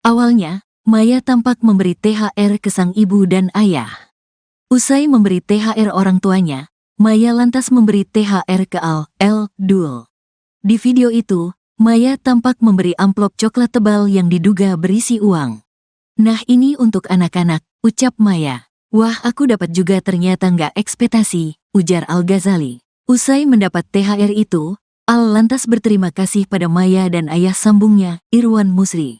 Awalnya, Maya tampak memberi THR ke sang ibu dan ayah. Usai memberi THR orang tuanya, Maya lantas memberi THR ke Dul. Di video itu, Maya tampak memberi amplop coklat tebal yang diduga berisi uang. "Nah, ini untuk anak-anak," ucap Maya. "Wah, aku dapat juga, ternyata nggak ekspektasi," ujar Al-Ghazali. Usai mendapat THR itu, Al lantas berterima kasih pada Maya dan ayah sambungnya, Irwan Musri.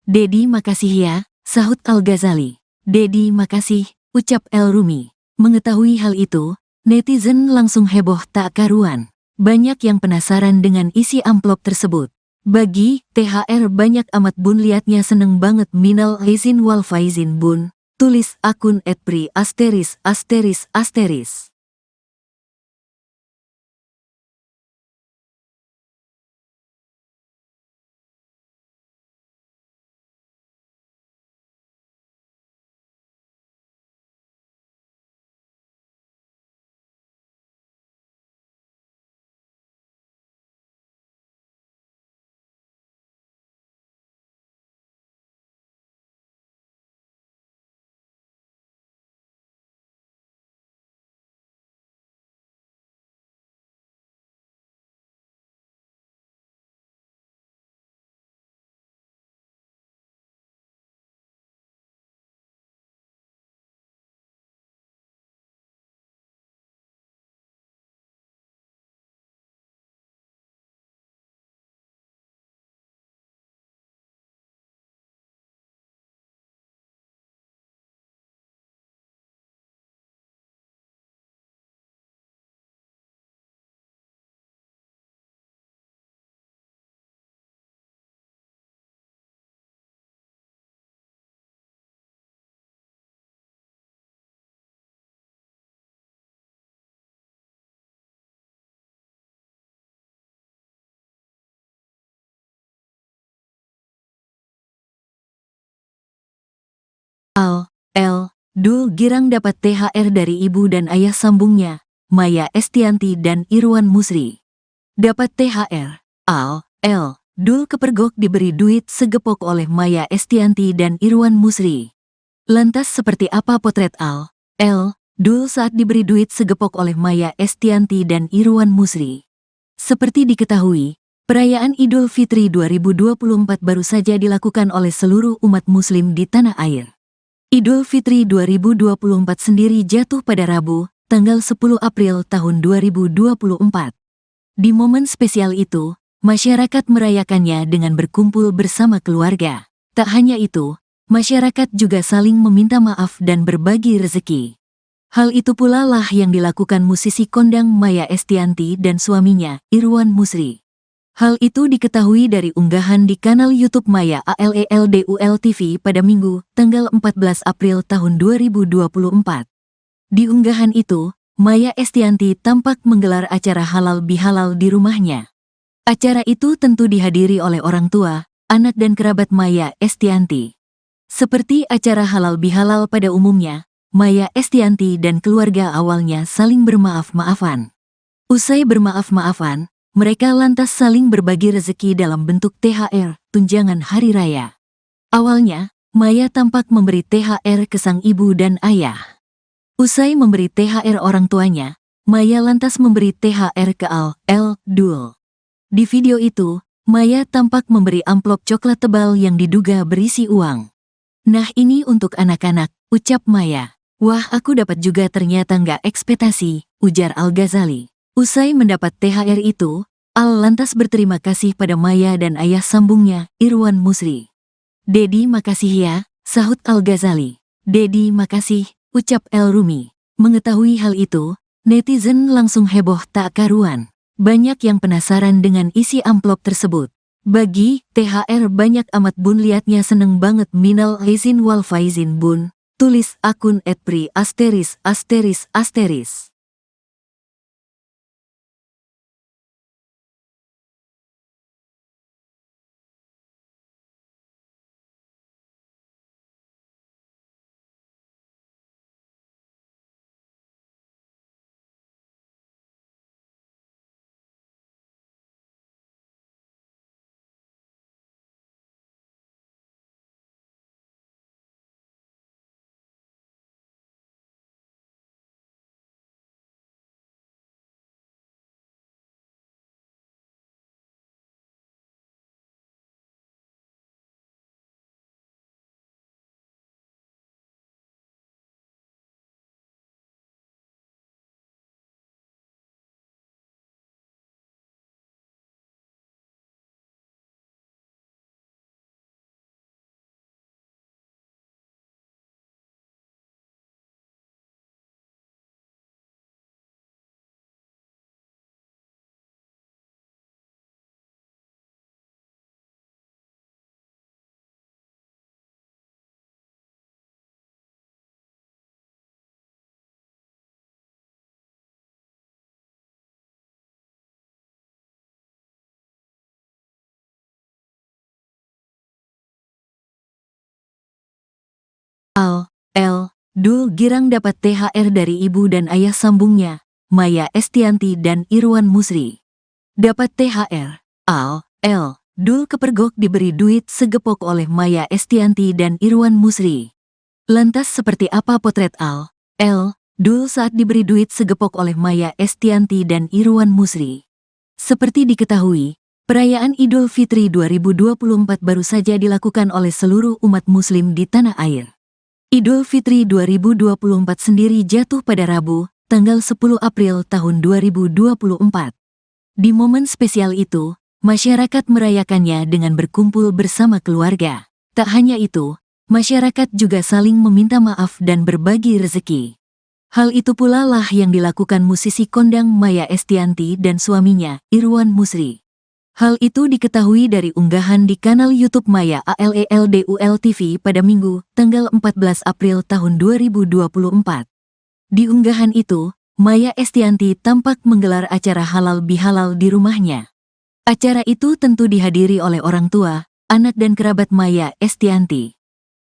"Dedi, makasih ya," sahut Al-Ghazali. "Dedi, makasih," ucap El Rumi. Mengetahui hal itu, netizen langsung heboh tak karuan. Banyak yang penasaran dengan isi amplop tersebut. "Bagi THR banyak amat bun, liatnya seneng banget, minal aizin wal faizin bun," tulis akun @pri*. Dul girang dapat THR dari ibu dan ayah sambungnya, Maya Estianty dan Irwan Musri. Dapat THR, Dul kepergok diberi duit segepok oleh Maya Estianty dan Irwan Musri. Lantas seperti apa potret Dul saat diberi duit segepok oleh Maya Estianty dan Irwan Musri? Seperti diketahui, perayaan Idul Fitri 2024 baru saja dilakukan oleh seluruh umat muslim di tanah air. Idul Fitri 2024 sendiri jatuh pada Rabu, tanggal 10 April tahun 2024. Di momen spesial itu, masyarakat merayakannya dengan berkumpul bersama keluarga. Tak hanya itu, masyarakat juga saling meminta maaf dan berbagi rezeki. Hal itu pula lah yang dilakukan musisi kondang Maya Estianty dan suaminya, Irwan Musri. Hal itu diketahui dari unggahan di kanal YouTube Maya ALELDUL TV pada Minggu, tanggal 14 April tahun 2024. Di unggahan itu, Maya Estianty tampak menggelar acara halal bihalal di rumahnya. Acara itu tentu dihadiri oleh orang tua, anak dan kerabat Maya Estianty. Seperti acara halal bihalal pada umumnya, Maya Estianty dan keluarga awalnya saling bermaaf-maafan. Usai bermaaf-maafan, mereka lantas saling berbagi rezeki dalam bentuk THR, tunjangan hari raya. Awalnya, Maya tampak memberi THR ke sang ibu dan ayah. Usai memberi THR orang tuanya, Maya lantas memberi THR ke Dul. Di video itu, Maya tampak memberi amplop coklat tebal yang diduga berisi uang. "Nah, ini untuk anak-anak," ucap Maya. "Wah, aku dapat juga, ternyata nggak ekspektasi," ujar Al-Ghazali. Usai mendapat THR itu, Al lantas berterima kasih pada Maya dan ayah sambungnya, Irwan Musri. "Dedi, makasih ya," sahut Al-Ghazali. "Dedi, makasih," ucap El Rumi. Mengetahui hal itu, netizen langsung heboh tak karuan. Banyak yang penasaran dengan isi amplop tersebut. "Bagi THR banyak amat bun, liatnya seneng banget, minal aizin wal faizin bun," tulis akun @pri*. Dul girang dapat THR dari ibu dan ayah sambungnya, Maya Estianty dan Irwan Musri. Dapat THR. Dul kepergok diberi duit segepok oleh Maya Estianty dan Irwan Musri. Lantas seperti apa potret Dul saat diberi duit segepok oleh Maya Estianty dan Irwan Musri? Seperti diketahui, perayaan Idul Fitri 2024 baru saja dilakukan oleh seluruh umat muslim di tanah air. Idul Fitri 2024 sendiri jatuh pada Rabu, tanggal 10 April tahun 2024. Di momen spesial itu, masyarakat merayakannya dengan berkumpul bersama keluarga. Tak hanya itu, masyarakat juga saling meminta maaf dan berbagi rezeki. Hal itu pula lah yang dilakukan musisi kondang Maya Estianty dan suaminya, Irwan Musri. Hal itu diketahui dari unggahan di kanal YouTube Maya ALELDUL TV pada Minggu, tanggal 14 April tahun 2024. Di unggahan itu, Maya Estianty tampak menggelar acara halal bihalal di rumahnya. Acara itu tentu dihadiri oleh orang tua, anak dan kerabat Maya Estianty.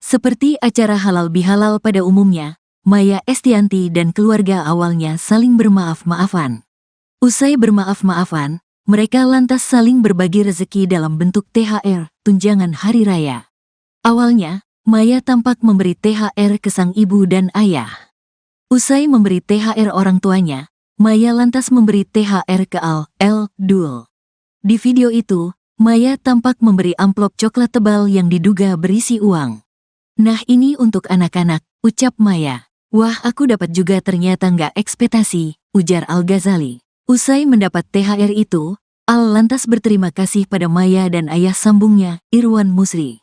Seperti acara halal bihalal pada umumnya, Maya Estianty dan keluarga awalnya saling bermaaf-maafan. Usai bermaaf-maafan, mereka lantas saling berbagi rezeki dalam bentuk THR, tunjangan hari raya. Awalnya, Maya tampak memberi THR ke sang ibu dan ayah. Usai memberi THR orang tuanya, Maya lantas memberi THR ke Dul. Di video itu, Maya tampak memberi amplop coklat tebal yang diduga berisi uang. "Nah ini untuk anak-anak," ucap Maya. "Wah aku dapat juga ternyata nggak ekspektasi," ujar Al-Ghazali. Usai mendapat THR itu, lantas berterima kasih pada Maya dan ayah sambungnya, Irwan Musri.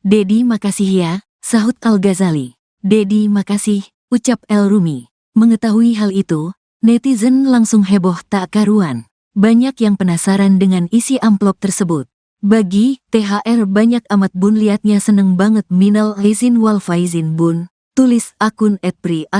"Dedi makasih ya," sahut Al-Ghazali. "Dedi makasih," ucap El Rumi. Mengetahui hal itu, netizen langsung heboh tak karuan. Banyak yang penasaran dengan isi amplop tersebut. "Bagi THR banyak amat bun, liatnya seneng banget, minal aizin wal faizin bun," tulis akun @pri*.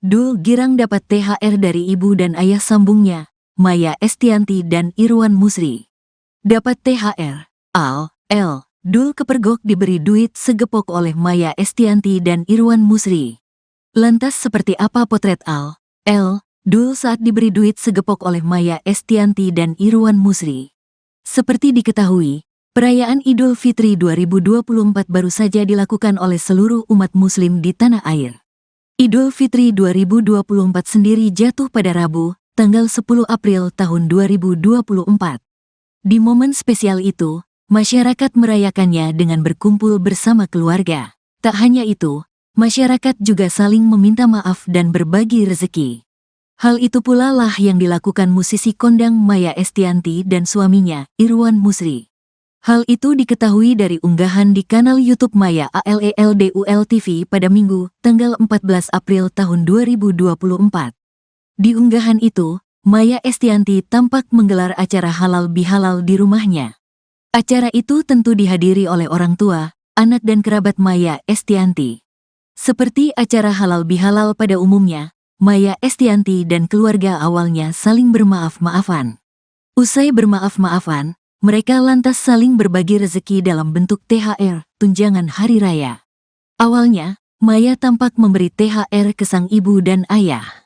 Dul girang dapat THR dari ibu dan ayah sambungnya, Maya Estianty dan Irwan Musri. Dapat THR. Dul kepergok diberi duit segepok oleh Maya Estianty dan Irwan Musri. Lantas seperti apa potret Dul saat diberi duit segepok oleh Maya Estianty dan Irwan Musri? Seperti diketahui, perayaan Idul Fitri 2024 baru saja dilakukan oleh seluruh umat muslim di tanah air. Idul Fitri 2024 sendiri jatuh pada Rabu, tanggal 10 April tahun 2024. Di momen spesial itu, masyarakat merayakannya dengan berkumpul bersama keluarga. Tak hanya itu, masyarakat juga saling meminta maaf dan berbagi rezeki. Hal itu pula lah yang dilakukan musisi kondang Maya Estianty dan suaminya, Irwan Musri. Hal itu diketahui dari unggahan di kanal YouTube Maya ALELDUL TV pada Minggu, tanggal 14 April tahun 2024. Di unggahan itu, Maya Estianty tampak menggelar acara halal bihalal di rumahnya. Acara itu tentu dihadiri oleh orang tua, anak dan kerabat Maya Estianty. Seperti acara halal bihalal pada umumnya, Maya Estianty dan keluarga awalnya saling bermaaf-maafan. Usai bermaaf-maafan, mereka lantas saling berbagi rezeki dalam bentuk THR, tunjangan hari raya. Awalnya, Maya tampak memberi THR ke sang ibu dan ayah.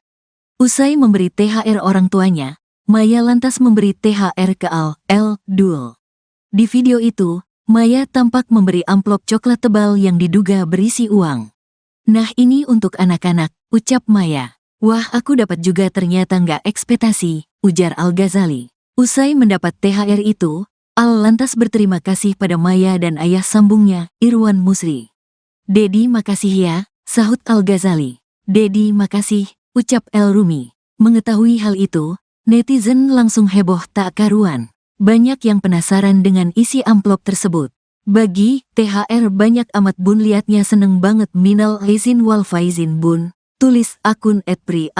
Usai memberi THR orang tuanya, Maya lantas memberi THR ke Dul. Di video itu, Maya tampak memberi amplop coklat tebal yang diduga berisi uang. "Nah ini untuk anak-anak," ucap Maya. "Wah aku dapat juga ternyata nggak ekspektasi," ujar Al-Ghazali. Usai mendapat THR itu, Al lantas berterima kasih pada Maya dan ayah sambungnya, Irwan Musri. "Dedi makasih ya," sahut Al-Ghazali. "Dedi makasih," ucap El Rumi. Mengetahui hal itu, netizen langsung heboh tak karuan. Banyak yang penasaran dengan isi amplop tersebut. "Bagi THR banyak amat bun, liatnya seneng banget, minal aizin wal faizin bun," tulis akun @pri*.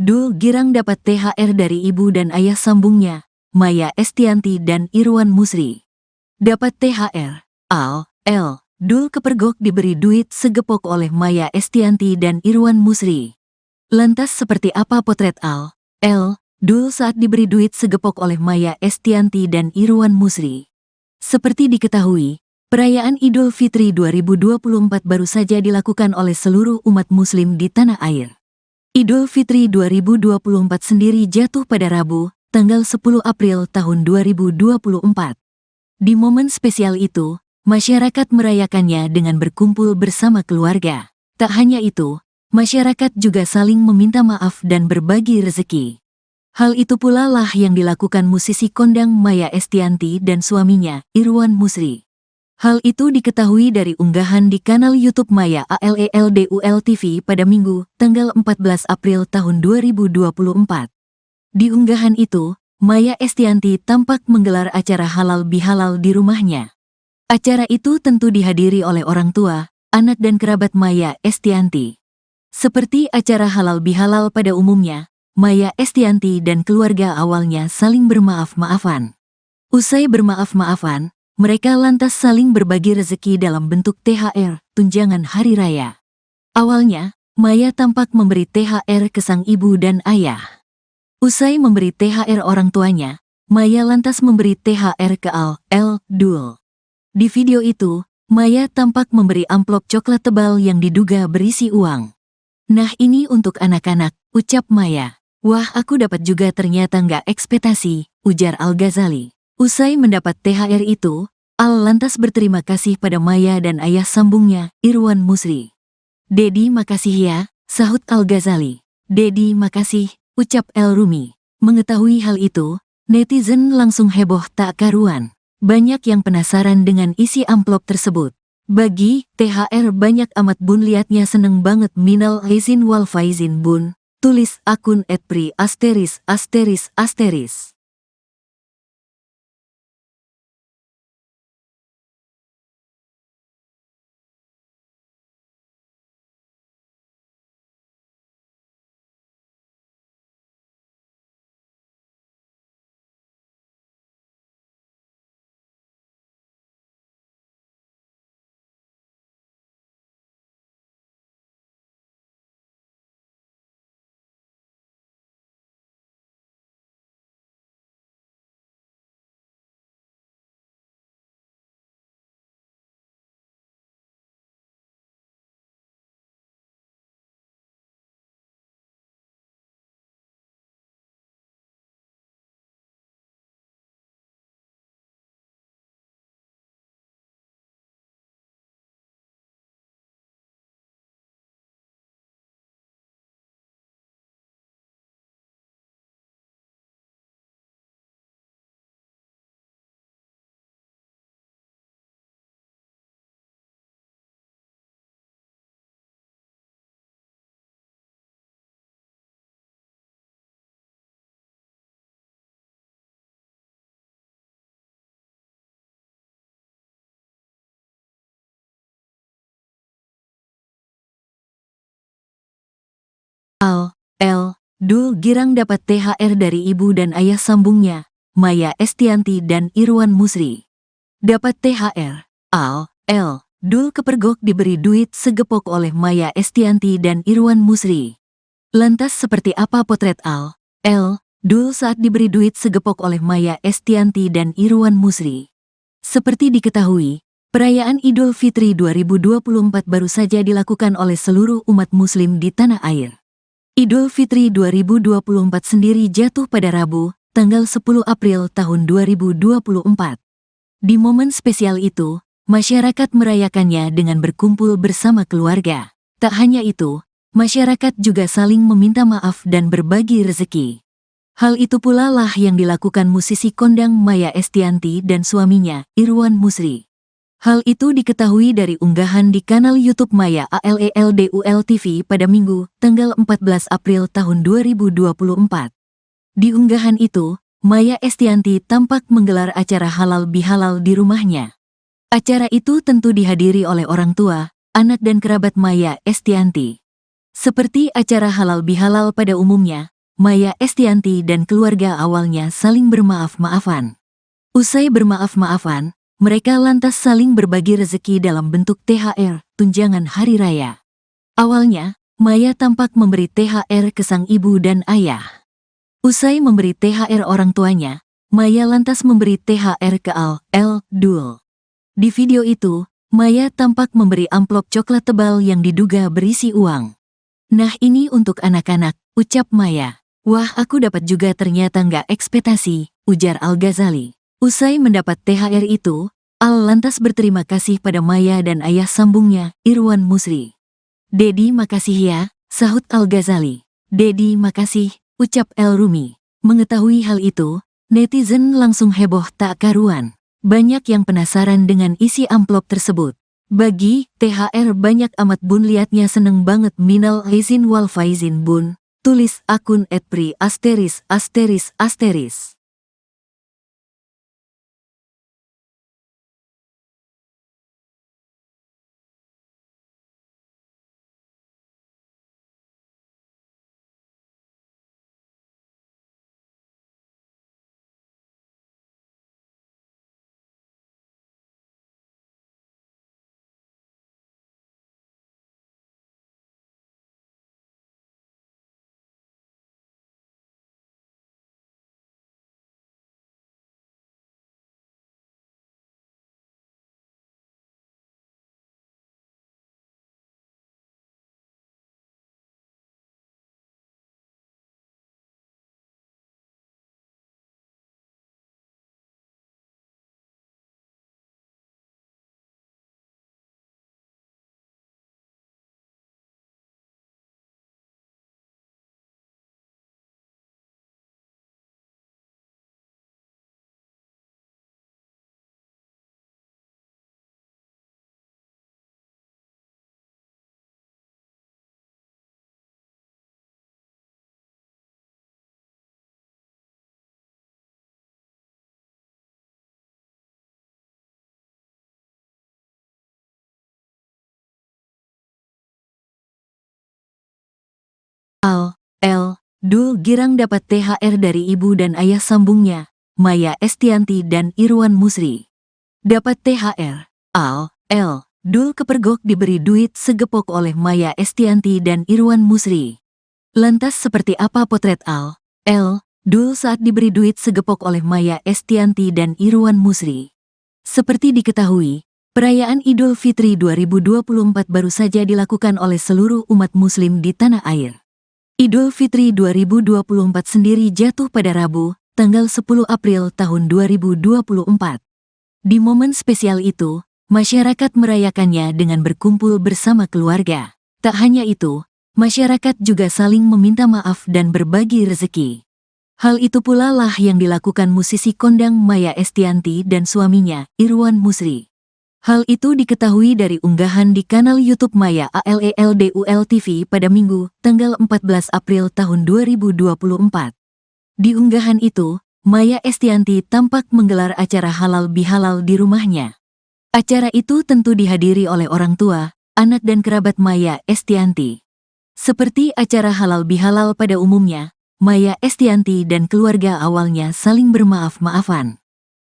Dul girang dapat THR dari ibu dan ayah sambungnya, Maya Estianty dan Irwan Musri. Dapat THR, Dul kepergok diberi duit segepok oleh Maya Estianty dan Irwan Musri. Lantas seperti apa potret Dul saat diberi duit segepok oleh Maya Estianty dan Irwan Musri? Seperti diketahui, perayaan Idul Fitri 2024 baru saja dilakukan oleh seluruh umat muslim di tanah air. Idul Fitri 2024 sendiri jatuh pada Rabu, tanggal 10 April tahun 2024. Di momen spesial itu, masyarakat merayakannya dengan berkumpul bersama keluarga. Tak hanya itu, masyarakat juga saling meminta maaf dan berbagi rezeki. Hal itu pula lah yang dilakukan musisi kondang Maya Estianty dan suaminya, Irwan Musri. Hal itu diketahui dari unggahan di kanal YouTube Maya ALELDUL TV pada Minggu, tanggal 14 April tahun 2024. Di unggahan itu, Maya Estianty tampak menggelar acara halal bihalal di rumahnya. Acara itu tentu dihadiri oleh orang tua, anak dan kerabat Maya Estianty. Seperti acara halal bihalal pada umumnya, Maya Estianty dan keluarga awalnya saling bermaaf-maafan. Usai bermaaf-maafan, mereka lantas saling berbagi rezeki dalam bentuk THR, tunjangan hari raya. Awalnya, Maya tampak memberi THR ke sang ibu dan ayah. Usai memberi THR orang tuanya, Maya lantas memberi THR ke Dul. Di video itu, Maya tampak memberi amplop coklat tebal yang diduga berisi uang. "Nah ini untuk anak-anak," ucap Maya. "Wah aku dapat juga ternyata nggak ekspektasi," ujar Al-Ghazali. Usai mendapat THR itu, Al lantas berterima kasih pada Maya dan ayah sambungnya, Irwan Musri. "Dedi makasih ya," sahut Al-Ghazali. "Dedi makasih," ucap El Rumi. Mengetahui hal itu, netizen langsung heboh tak karuan. Banyak yang penasaran dengan isi amplop tersebut. "Bagi THR banyak amat bun, liatnya seneng banget, minal aizin wal faizin bun," tulis akun @pri*. Dul girang dapat THR dari ibu dan ayah sambungnya, Maya Estianty dan Irwan Musri. Dapat THR. Dul kepergok diberi duit segepok oleh Maya Estianty dan Irwan Musri. Lantas seperti apa potret Dul saat diberi duit segepok oleh Maya Estianty dan Irwan Musri? Seperti diketahui, perayaan Idul Fitri 2024 baru saja dilakukan oleh seluruh umat muslim di tanah air. Idul Fitri 2024 sendiri jatuh pada Rabu, tanggal 10 April tahun 2024. Di momen spesial itu, masyarakat merayakannya dengan berkumpul bersama keluarga. Tak hanya itu, masyarakat juga saling meminta maaf dan berbagi rezeki. Hal itu pula lah yang dilakukan musisi kondang Maya Estianty dan suaminya, Irwan Musri. Hal itu diketahui dari unggahan di kanal YouTube Maya ALELDUL TV pada Minggu, tanggal 14 April tahun 2024. Di unggahan itu, Maya Estianty tampak menggelar acara halal bihalal di rumahnya. Acara itu tentu dihadiri oleh orang tua, anak dan kerabat Maya Estianty. Seperti acara halal bihalal pada umumnya, Maya Estianty dan keluarga awalnya saling bermaaf-maafan. Usai bermaaf-maafan, mereka lantas saling berbagi rezeki dalam bentuk THR, tunjangan hari raya. Awalnya, Maya tampak memberi THR ke sang ibu dan ayah. Usai memberi THR orang tuanya, Maya lantas memberi THR ke Dul. Di video itu, Maya tampak memberi amplop coklat tebal yang diduga berisi uang. "Nah ini untuk anak-anak," ucap Maya. "Wah aku dapat juga ternyata nggak ekspektasi," ujar Al-Ghazali. Usai mendapat THR itu, lantas berterima kasih pada Maya dan ayah sambungnya, Irwan Musri. "Dedi makasih ya," sahut Al-Ghazali. "Dedi makasih," ucap El Rumi. Mengetahui hal itu, netizen langsung heboh tak karuan. Banyak yang penasaran dengan isi amplop tersebut. "Bagi THR banyak amat bun, liatnya seneng banget, minal aizin wal faizin bun," tulis akun @pri*. Dul girang dapat THR dari ibu dan ayah sambungnya, Maya Estianty dan Irwan Musri. Dapat THR. Dul kepergok diberi duit segepok oleh Maya Estianty dan Irwan Musri. Lantas seperti apa potret Dul saat diberi duit segepok oleh Maya Estianty dan Irwan Musri? Seperti diketahui, perayaan Idul Fitri 2024 baru saja dilakukan oleh seluruh umat muslim di tanah air. Idul Fitri 2024 sendiri jatuh pada Rabu, tanggal 10 April tahun 2024. Di momen spesial itu, masyarakat merayakannya dengan berkumpul bersama keluarga. Tak hanya itu, masyarakat juga saling meminta maaf dan berbagi rezeki. Hal itu pula lah yang dilakukan musisi kondang Maya Estianty dan suaminya, Irwan Musri. Hal itu diketahui dari unggahan di kanal YouTube Maya ALELDUL TV pada Minggu, tanggal 14 April tahun 2024. Di unggahan itu, Maya Estianty tampak menggelar acara halal bihalal di rumahnya. Acara itu tentu dihadiri oleh orang tua, anak dan kerabat Maya Estianty. Seperti acara halal bihalal pada umumnya, Maya Estianty dan keluarga awalnya saling bermaaf-maafan.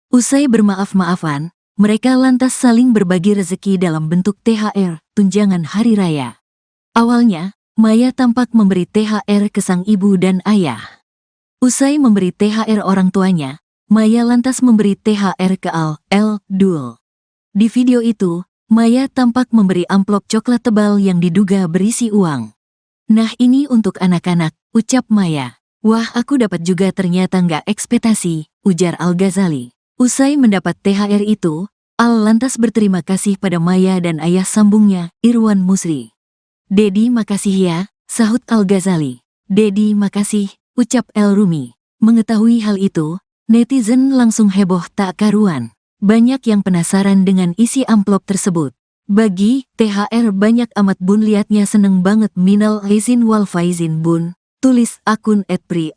Usai bermaaf-maafan, mereka lantas saling berbagi rezeki dalam bentuk THR, tunjangan hari raya. Awalnya, Maya tampak memberi THR ke sang ibu dan ayah. Usai memberi THR orang tuanya, Maya lantas memberi THR ke Dul. Di video itu, Maya tampak memberi amplop coklat tebal yang diduga berisi uang. "Nah, ini untuk anak-anak," ucap Maya. "Wah, aku dapat juga, ternyata nggak ekspektasi," ujar Al-Ghazali. Usai mendapat THR itu, Al lantas berterima kasih pada Maya dan ayah sambungnya, Irwan Musri. "Dedi, makasih ya," sahut Al-Ghazali. "Dedi, makasih," ucap El Rumi. Mengetahui hal itu, netizen langsung heboh tak karuan. Banyak yang penasaran dengan isi amplop tersebut. "Bagi THR banyak amat bun, liatnya seneng banget, minal aizin wal faizin bun," tulis akun @pri*.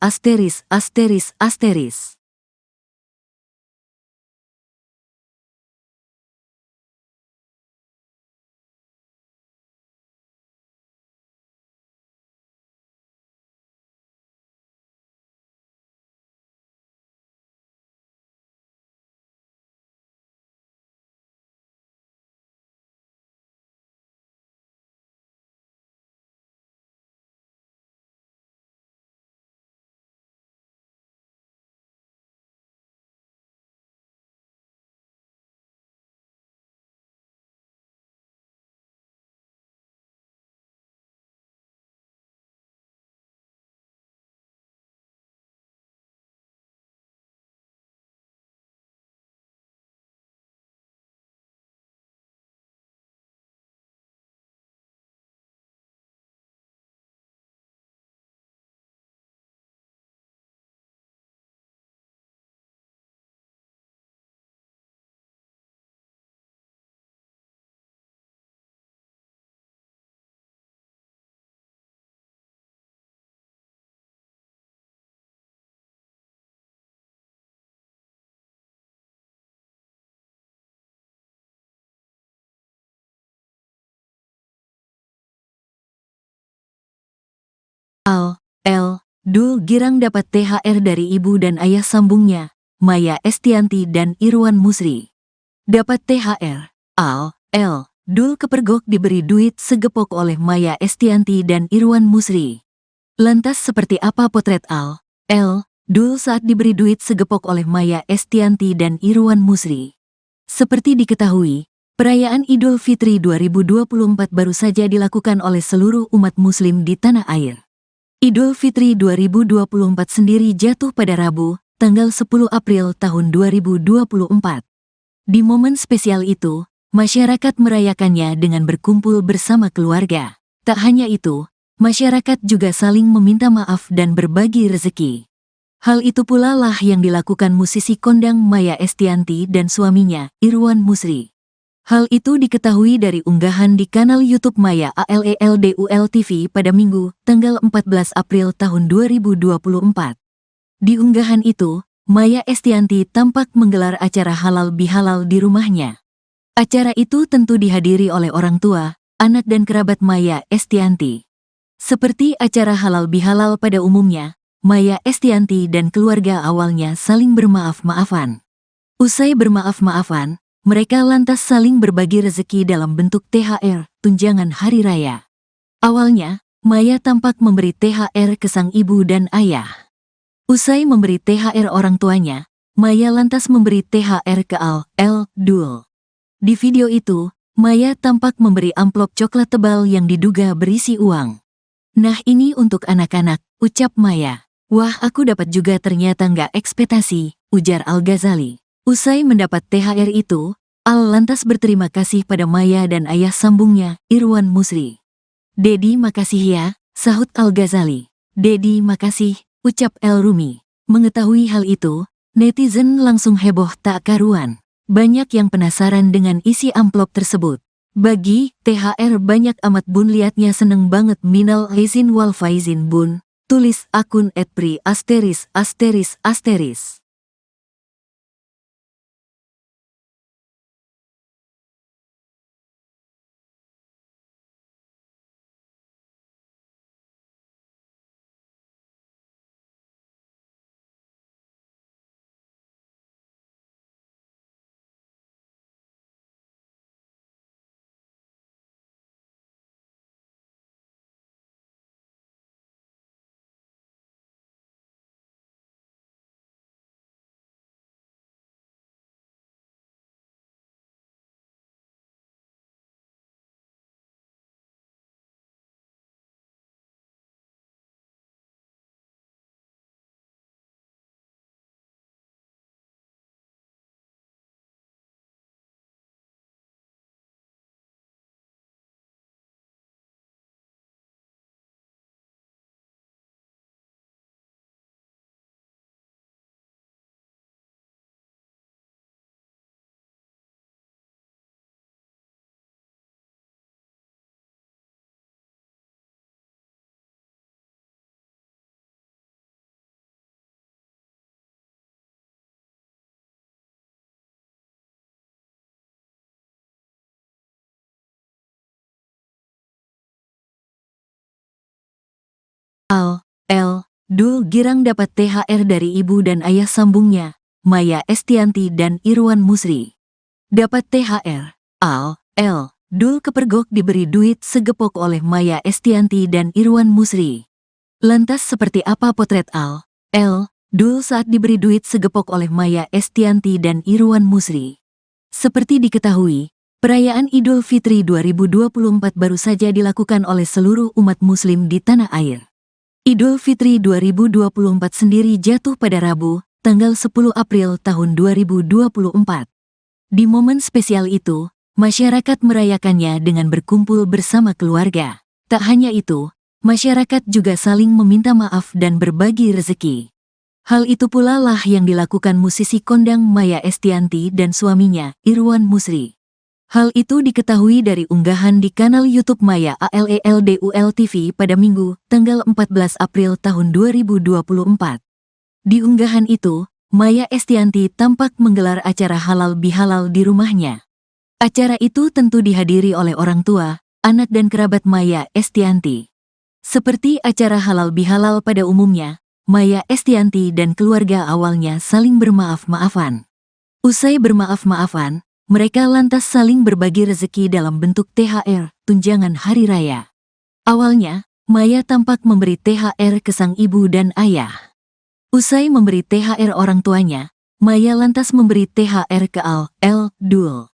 Dul girang dapat THR dari ibu dan ayah sambungnya, Maya Estianty dan Irwan Musri. Dapat THR, Dul kepergok diberi duit segepok oleh Maya Estianty dan Irwan Musri. Lantas seperti apa potret Dul saat diberi duit segepok oleh Maya Estianty dan Irwan Musri? Seperti diketahui, perayaan Idul Fitri 2024 baru saja dilakukan oleh seluruh umat muslim di tanah air. Idul Fitri 2024 sendiri jatuh pada Rabu, tanggal 10 April tahun 2024. Di momen spesial itu, masyarakat merayakannya dengan berkumpul bersama keluarga. Tak hanya itu, masyarakat juga saling meminta maaf dan berbagi rezeki. Hal itu pula lah yang dilakukan musisi kondang Maya Estianty dan suaminya, Irwan Musri. Hal itu diketahui dari unggahan di kanal YouTube Maya ALELDUL TV pada Minggu, tanggal 14 April tahun 2024. Di unggahan itu, Maya Estianty tampak menggelar acara halal bihalal di rumahnya. Acara itu tentu dihadiri oleh orang tua, anak dan kerabat Maya Estianty. Seperti acara halal bihalal pada umumnya, Maya Estianty dan keluarga awalnya saling bermaaf-maafan. Usai bermaaf-maafan, mereka lantas saling berbagi rezeki dalam bentuk THR, tunjangan hari raya. Awalnya, Maya tampak memberi THR ke sang ibu dan ayah. Usai memberi THR orang tuanya, Maya lantas memberi THR ke Dul. Di video itu, Maya tampak memberi amplop coklat tebal yang diduga berisi uang. "Nah, ini untuk anak-anak," ucap Maya. "Wah, aku dapat juga, ternyata nggak ekspektasi," ujar Al-Ghazali. Usai mendapat THR itu, Al lantas berterima kasih pada Maya dan ayah sambungnya, Irwan Musri. "Dedi, makasih ya," sahut Al-Ghazali. "Dedi, makasih," ucap El Rumi. Mengetahui hal itu, netizen langsung heboh tak karuan. Banyak yang penasaran dengan isi amplop tersebut. "Bagi THR banyak amat bun, liatnya seneng banget, minal aizin wal faizin bun," tulis akun @pri*. Dul girang dapat THR dari ibu dan ayah sambungnya, Maya Estianty dan Irwan Musri. Dapat THR. Dul kepergok diberi duit segepok oleh Maya Estianty dan Irwan Musri. Lantas seperti apa potret Dul saat diberi duit segepok oleh Maya Estianty dan Irwan Musri? Seperti diketahui, perayaan Idul Fitri 2024 baru saja dilakukan oleh seluruh umat muslim di tanah air. Idul Fitri 2024 sendiri jatuh pada Rabu, tanggal 10 April tahun 2024. Di momen spesial itu, masyarakat merayakannya dengan berkumpul bersama keluarga. Tak hanya itu, masyarakat juga saling meminta maaf dan berbagi rezeki. Hal itu pula lah yang dilakukan musisi kondang Maya Estianty dan suaminya, Irwan Musri. Hal itu diketahui dari unggahan di kanal YouTube Maya ALELDUL TV pada Minggu, tanggal 14 April tahun 2024. Di unggahan itu, Maya Estianty tampak menggelar acara halal bihalal di rumahnya. Acara itu tentu dihadiri oleh orang tua, anak dan kerabat Maya Estianty. Seperti acara halal bihalal pada umumnya, Maya Estianty dan keluarga awalnya saling bermaaf-maafan. Usai bermaaf-maafan, mereka lantas saling berbagi rezeki dalam bentuk THR, tunjangan hari raya. Awalnya, Maya tampak memberi THR ke sang ibu dan ayah. Usai memberi THR orang tuanya, Maya lantas memberi THR ke Dul.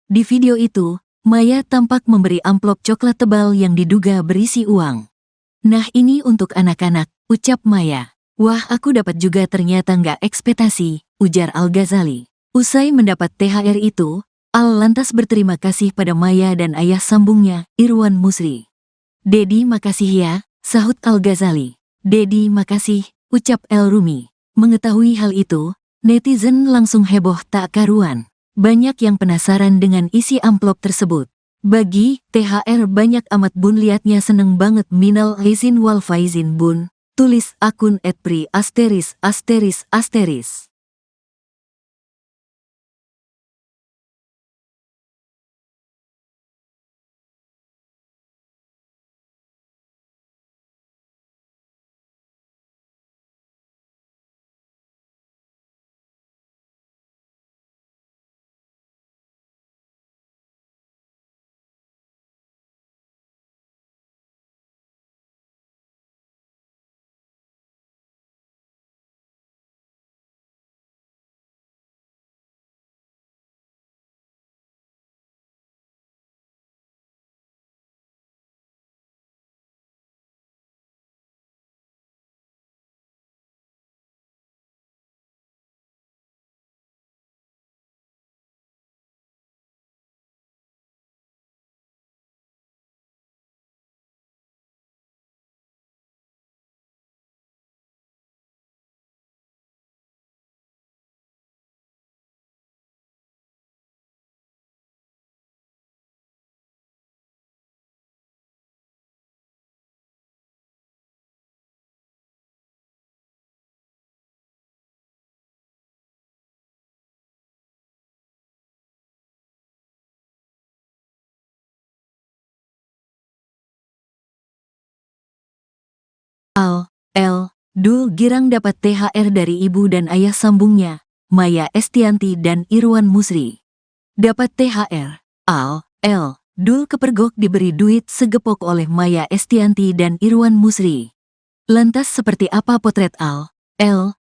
Di video itu, Maya tampak memberi amplop coklat tebal yang diduga berisi uang. "Nah ini untuk anak-anak," ucap Maya. "Wah aku dapat juga ternyata nggak ekspektasi," ujar Al-Ghazali. Usai mendapat THR itu, lantas berterima kasih pada Maya dan ayah sambungnya, Irwan Musri. "Dedi makasih ya," sahut Al-Ghazali. "Dedi makasih," ucap El Rumi. Mengetahui hal itu, netizen langsung heboh tak karuan. Banyak yang penasaran dengan isi amplop tersebut. "Bagi THR banyak amat bun, liatnya seneng banget, minal aizin wal faizin bun," tulis akun @pri*. Dul girang dapat THR dari ibu dan ayah sambungnya, Maya Estianty dan Irwan Musri. Dapat THR. Dul kepergok diberi duit segepok oleh Maya Estianty dan Irwan Musri. Lantas seperti apa potret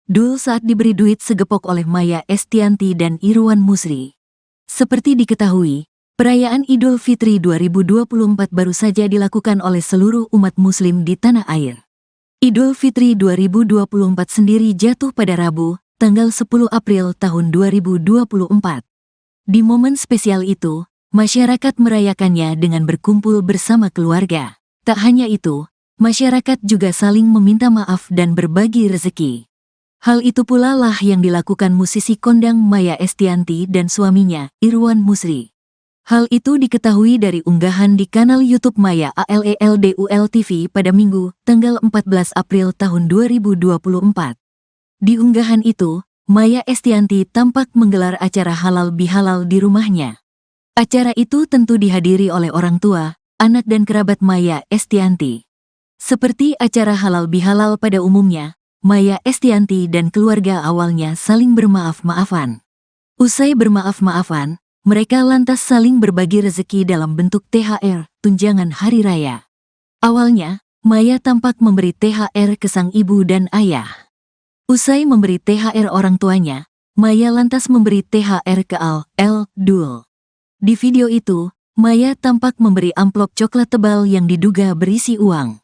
Dul saat diberi duit segepok oleh Maya Estianty dan Irwan Musri? Seperti diketahui, perayaan Idul Fitri 2024 baru saja dilakukan oleh seluruh umat muslim di tanah air. Idul Fitri 2024 sendiri jatuh pada Rabu, tanggal 10 April tahun 2024. Di momen spesial itu, masyarakat merayakannya dengan berkumpul bersama keluarga. Tak hanya itu, masyarakat juga saling meminta maaf dan berbagi rezeki. Hal itu pula lah yang dilakukan musisi kondang Maya Estianty dan suaminya, Irwan Musri. Hal itu diketahui dari unggahan di kanal YouTube Maya ALELDUL TV pada Minggu, tanggal 14 April tahun 2024. Di unggahan itu, Maya Estianty tampak menggelar acara halal bihalal di rumahnya. Acara itu tentu dihadiri oleh orang tua, anak dan kerabat Maya Estianty. Seperti acara halal bihalal pada umumnya, Maya Estianty dan keluarga awalnya saling bermaaf-maafan. Usai bermaaf-maafan, mereka lantas saling berbagi rezeki dalam bentuk THR, tunjangan hari raya. Awalnya, Maya tampak memberi THR ke sang ibu dan ayah. Usai memberi THR orang tuanya, Maya lantas memberi THR ke Dul. Di video itu, Maya tampak memberi amplop coklat tebal yang diduga berisi uang.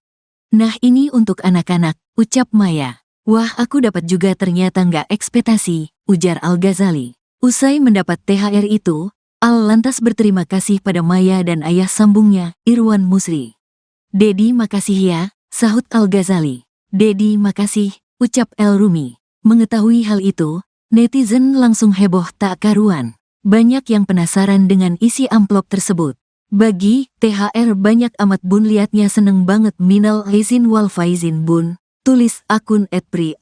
"Nah, ini untuk anak-anak," ucap Maya. "Wah, aku dapat juga, ternyata nggak ekspektasi," ujar Al-Ghazali. Usai mendapat THR itu, Al lantas berterima kasih pada Maya dan ayah sambungnya, Irwan Musri. "Dedi, makasih ya," sahut Al-Ghazali. "Dedi, makasih," ucap El Rumi. Mengetahui hal itu, netizen langsung heboh tak karuan. Banyak yang penasaran dengan isi amplop tersebut. "Bagi THR banyak amat bun, liatnya seneng banget, minal aizin wal faizin bun," tulis akun @pri*.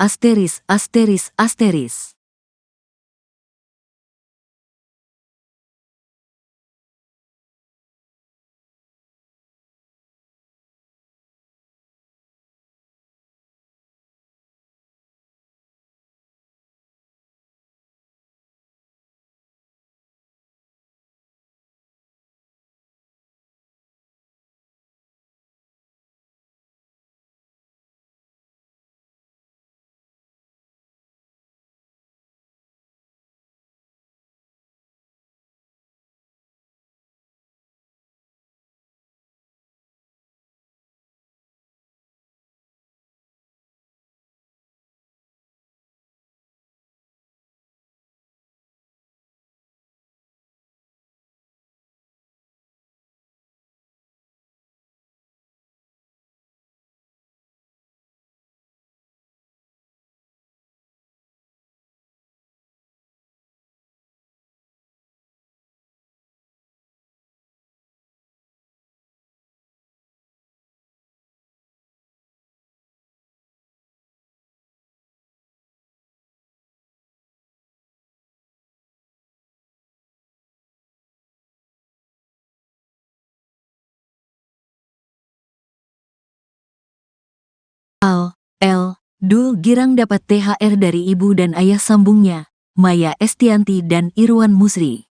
Dul girang dapat THR dari ibu dan ayah sambungnya, Maya Estianty dan Irwan Musri.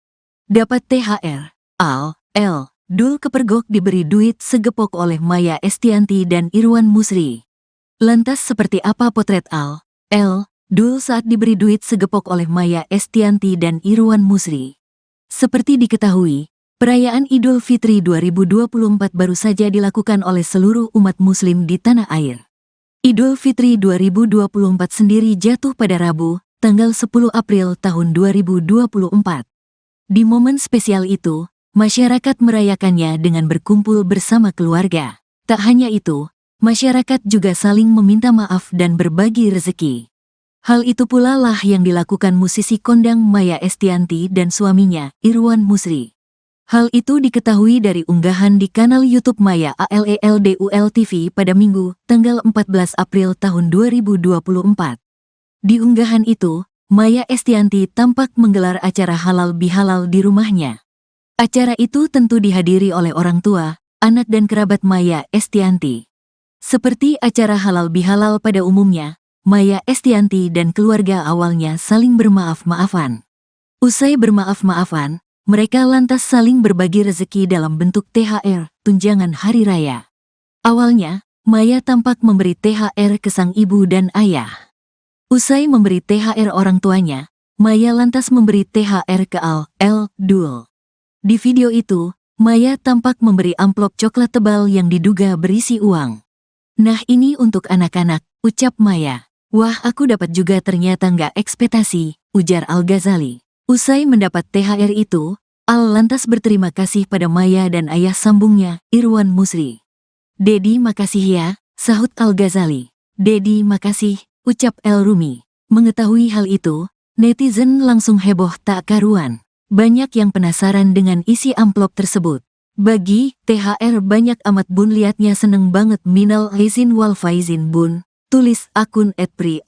Dapat THR, Dul kepergok diberi duit segepok oleh Maya Estianty dan Irwan Musri. Lantas seperti apa potret Dul saat diberi duit segepok oleh Maya Estianty dan Irwan Musri? Seperti diketahui, perayaan Idul Fitri 2024 baru saja dilakukan oleh seluruh umat muslim di tanah air. Idul Fitri 2024 sendiri jatuh pada Rabu, tanggal 10 April tahun 2024. Di momen spesial itu, masyarakat merayakannya dengan berkumpul bersama keluarga. Tak hanya itu, masyarakat juga saling meminta maaf dan berbagi rezeki. Hal itu pula lah yang dilakukan musisi kondang Maya Estianty dan suaminya, Irwan Musri. Hal itu diketahui dari unggahan di kanal YouTube Maya ALELDUL TV pada Minggu, tanggal 14 April tahun 2024. Di unggahan itu, Maya Estianty tampak menggelar acara halal bihalal di rumahnya. Acara itu tentu dihadiri oleh orang tua, anak dan kerabat Maya Estianty. Seperti acara halal bihalal pada umumnya, Maya Estianty dan keluarga awalnya saling bermaaf-maafan. Usai bermaaf-maafan, mereka lantas saling berbagi rezeki dalam bentuk THR, tunjangan hari raya. Awalnya, Maya tampak memberi THR ke sang ibu dan ayah. Usai memberi THR orang tuanya, Maya lantas memberi THR ke Dul. Di video itu, Maya tampak memberi amplop coklat tebal yang diduga berisi uang. "Nah, ini untuk anak-anak," ucap Maya. "Wah, aku dapat juga, ternyata nggak ekspektasi," ujar Al-Ghazali. Usai mendapat THR itu, Al lantas berterima kasih pada Maya dan ayah sambungnya, Irwan Musri. "Dedi, makasih ya," sahut Al-Ghazali. "Dedi, makasih," ucap El Rumi. Mengetahui hal itu, netizen langsung heboh tak karuan. Banyak yang penasaran dengan isi amplop tersebut. "Bagi THR banyak amat bun, liatnya seneng banget, minal aizin wal faizin bun," tulis akun @pri*.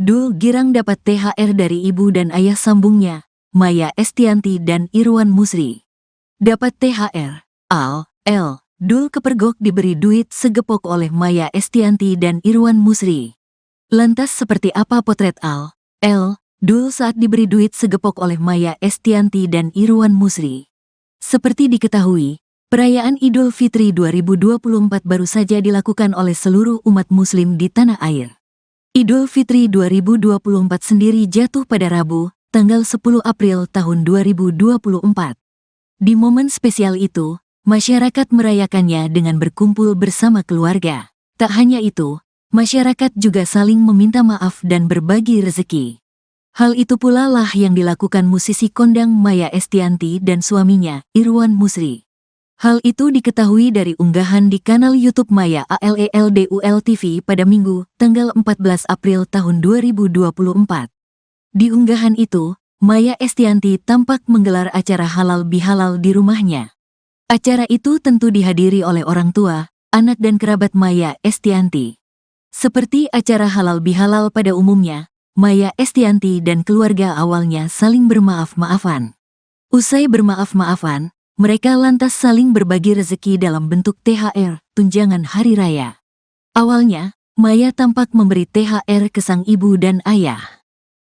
Dul girang dapat THR dari ibu dan ayah sambungnya, Maya Estianty dan Irwan Musri. Dapat THR. Dul kepergok diberi duit segepok oleh Maya Estianty dan Irwan Musri. Lantas seperti apa potret Dul saat diberi duit segepok oleh Maya Estianty dan Irwan Musri? Seperti diketahui, perayaan Idul Fitri 2024 baru saja dilakukan oleh seluruh umat muslim di tanah air. Idul Fitri 2024 sendiri jatuh pada Rabu, tanggal 10 April tahun 2024. Di momen spesial itu, masyarakat merayakannya dengan berkumpul bersama keluarga. Tak hanya itu, masyarakat juga saling meminta maaf dan berbagi rezeki. Hal itu pula lah yang dilakukan musisi kondang Maya Estianty dan suaminya, Irwan Musri. Hal itu diketahui dari unggahan di kanal YouTube Maya ALELDUL TV pada Minggu, tanggal 14 April tahun 2024. Di unggahan itu, Maya Estianty tampak menggelar acara halal bihalal di rumahnya. Acara itu tentu dihadiri oleh orang tua, anak dan kerabat Maya Estianty. Seperti acara halal bihalal pada umumnya, Maya Estianty dan keluarga awalnya saling bermaaf-maafan. Usai bermaaf-maafan, mereka lantas saling berbagi rezeki dalam bentuk THR, tunjangan hari raya. Awalnya, Maya tampak memberi THR ke sang ibu dan ayah.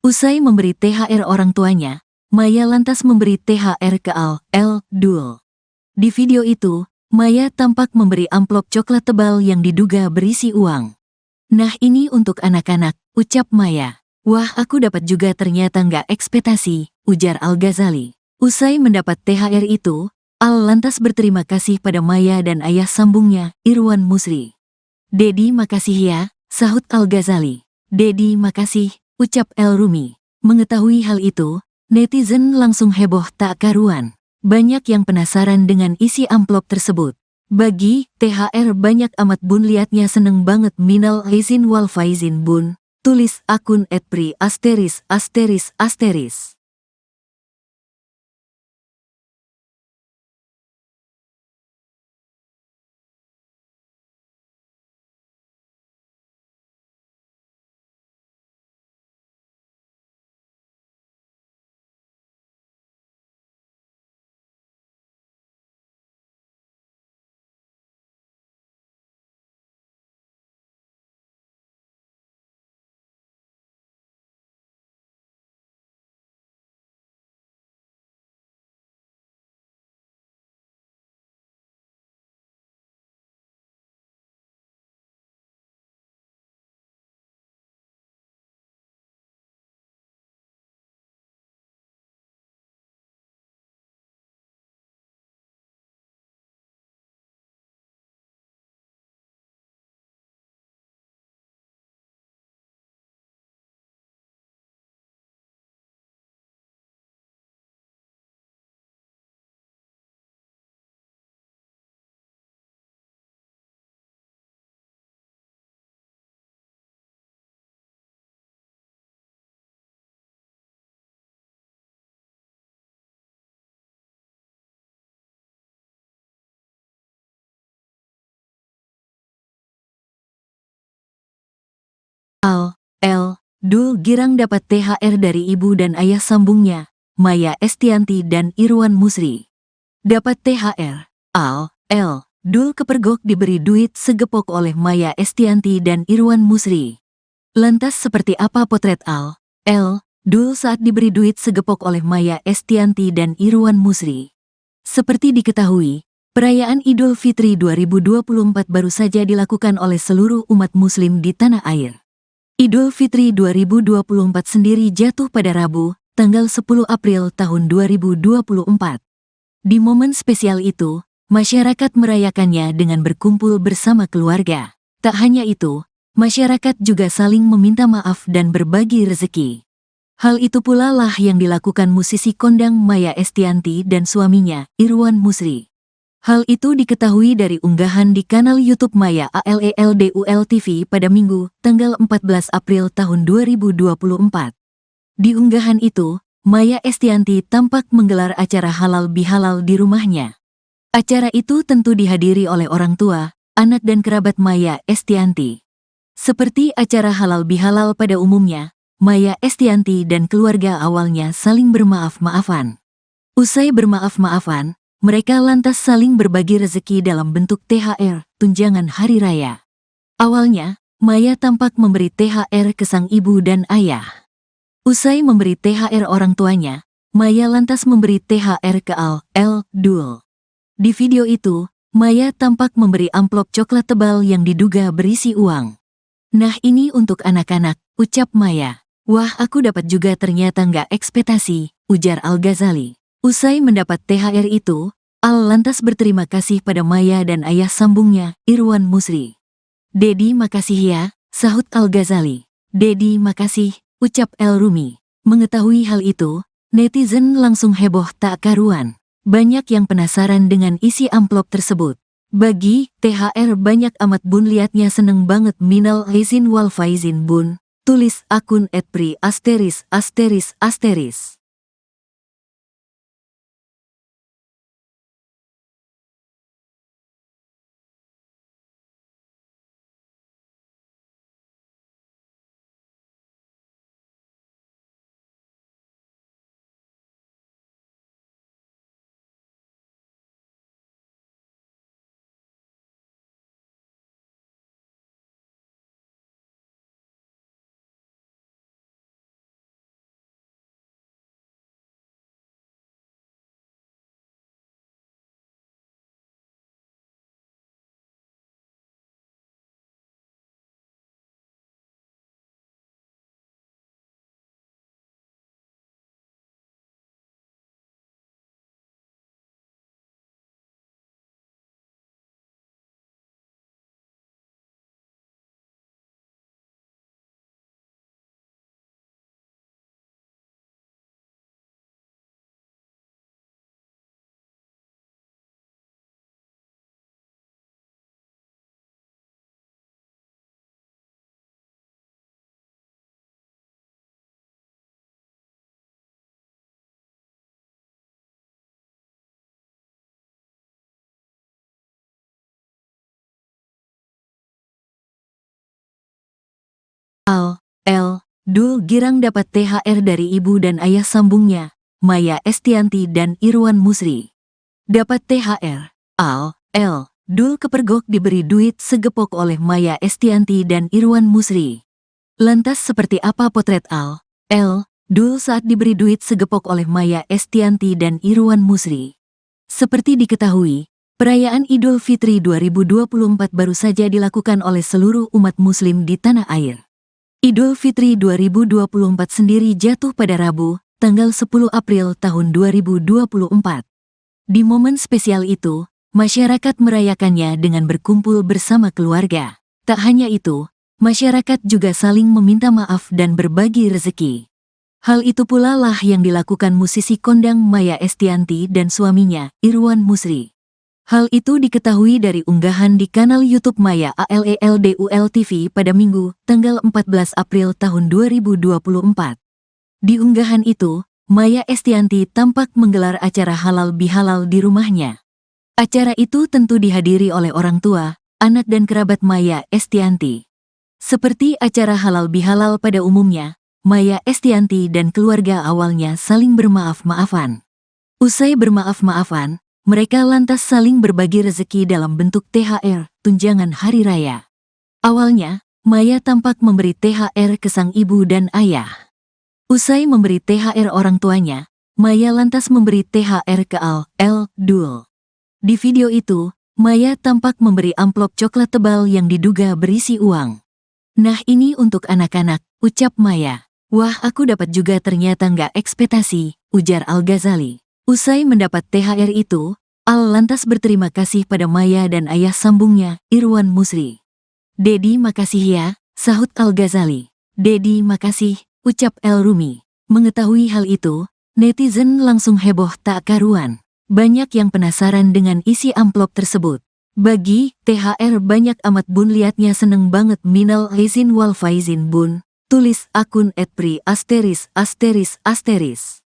Usai memberi THR orang tuanya, Maya lantas memberi THR ke Dul. Di video itu, Maya tampak memberi amplop coklat tebal yang diduga berisi uang. "Nah ini untuk anak-anak," ucap Maya. "Wah aku dapat juga ternyata nggak ekspektasi," ujar Al-Ghazali. Usai mendapat THR itu, Al lantas berterima kasih pada Maya dan ayah sambungnya, Irwan Musri. "Dedi makasih ya," sahut Al-Ghazali. "Dedi makasih," ucap El Rumi. Mengetahui hal itu, netizen langsung heboh tak karuan. Banyak yang penasaran dengan isi amplop tersebut. "Bagi THR banyak amat bun, liatnya seneng banget, minal aizin wal faizin bun," tulis akun @pri*. Dul girang dapat THR dari ibu dan ayah sambungnya, Maya Estianty dan Irwan Musri. Dapat THR. Dul kepergok diberi duit segepok oleh Maya Estianty dan Irwan Musri. Lantas seperti apa potret Dul saat diberi duit segepok oleh Maya Estianty dan Irwan Musri? Seperti diketahui, perayaan Idul Fitri 2024 baru saja dilakukan oleh seluruh umat muslim di tanah air. Idul Fitri 2024 sendiri jatuh pada Rabu, tanggal 10 April tahun 2024. Di momen spesial itu, masyarakat merayakannya dengan berkumpul bersama keluarga. Tak hanya itu, masyarakat juga saling meminta maaf dan berbagi rezeki. Hal itu pula lah yang dilakukan musisi kondang Maya Estianty dan suaminya, Irwan Musri. Hal itu diketahui dari unggahan di kanal YouTube Maya ALELDUL TV pada Minggu, tanggal 14 April tahun 2024. Di unggahan itu, Maya Estianty tampak menggelar acara halal bihalal di rumahnya. Acara itu tentu dihadiri oleh orang tua, anak dan kerabat Maya Estianty. Seperti acara halal bihalal pada umumnya, Maya Estianty dan keluarga awalnya saling bermaaf-maafan. Usai bermaaf-maafan, mereka lantas saling berbagi rezeki dalam bentuk THR, tunjangan hari raya. Awalnya, Maya tampak memberi THR ke sang ibu dan ayah. Usai memberi THR orang tuanya, Maya lantas memberi THR ke Dul. Di video itu, Maya tampak memberi amplop coklat tebal yang diduga berisi uang. "Nah, ini untuk anak-anak," ucap Maya. "Wah, aku dapat juga, ternyata nggak ekspektasi," ujar Al-Ghazali. Usai mendapat THR itu, Al lantas berterima kasih pada Maya dan ayah sambungnya, Irwan Musri. "Dedi, makasih ya," sahut Al-Ghazali. "Dedi, makasih," ucap El Rumi. Mengetahui hal itu, netizen langsung heboh tak karuan. Banyak yang penasaran dengan isi amplop tersebut. "Bagi THR banyak amat bun, liatnya seneng banget, minal aizin wal faizin bun," tulis akun @pri asteris asteris asteris. Dul girang dapat THR dari ibu dan ayah sambungnya, Maya Estianty dan Irwan Musri. Dapat THR, Dul kepergok diberi duit segepok oleh Maya Estianty dan Irwan Musri. Lantas seperti apa potret Dul saat diberi duit segepok oleh Maya Estianty dan Irwan Musri? Seperti diketahui, perayaan Idul Fitri 2024 baru saja dilakukan oleh seluruh umat muslim di tanah air. Idul Fitri 2024 sendiri jatuh pada Rabu, tanggal 10 April tahun 2024. Di momen spesial itu, masyarakat merayakannya dengan berkumpul bersama keluarga. Tak hanya itu, masyarakat juga saling meminta maaf dan berbagi rezeki. Hal itu pula lah yang dilakukan musisi kondang Maya Estianty dan suaminya, Irwan Musri. Hal itu diketahui dari unggahan di kanal YouTube Maya ALELDUL TV pada Minggu, tanggal 14 April tahun 2024. Di unggahan itu, Maya Estianty tampak menggelar acara halal bihalal di rumahnya. Acara itu tentu dihadiri oleh orang tua, anak dan kerabat Maya Estianty. Seperti acara halal bihalal pada umumnya, Maya Estianty dan keluarga awalnya saling bermaaf-maafan. Usai bermaaf-maafan, mereka lantas saling berbagi rezeki dalam bentuk THR, tunjangan hari raya. Awalnya, Maya tampak memberi THR ke sang ibu dan ayah. Usai memberi THR orang tuanya, Maya lantas memberi THR ke Dul. Di video itu, Maya tampak memberi amplop coklat tebal yang diduga berisi uang. "Nah, ini untuk anak-anak," ucap Maya. "Wah, aku dapat juga, ternyata nggak ekspektasi," ujar Al-Ghazali. Usai mendapat THR itu, Al lantas berterima kasih pada Maya dan ayah sambungnya, Irwan Musri. "Dedi, makasih ya," sahut Al-Ghazali. "Dedi, makasih," ucap El Rumi. Mengetahui hal itu, netizen langsung heboh tak karuan. Banyak yang penasaran dengan isi amplop tersebut. "Bagi THR banyak amat bun, liatnya seneng banget, minal aizin wal faizin bun," tulis akun @pri asteris asteris asteris.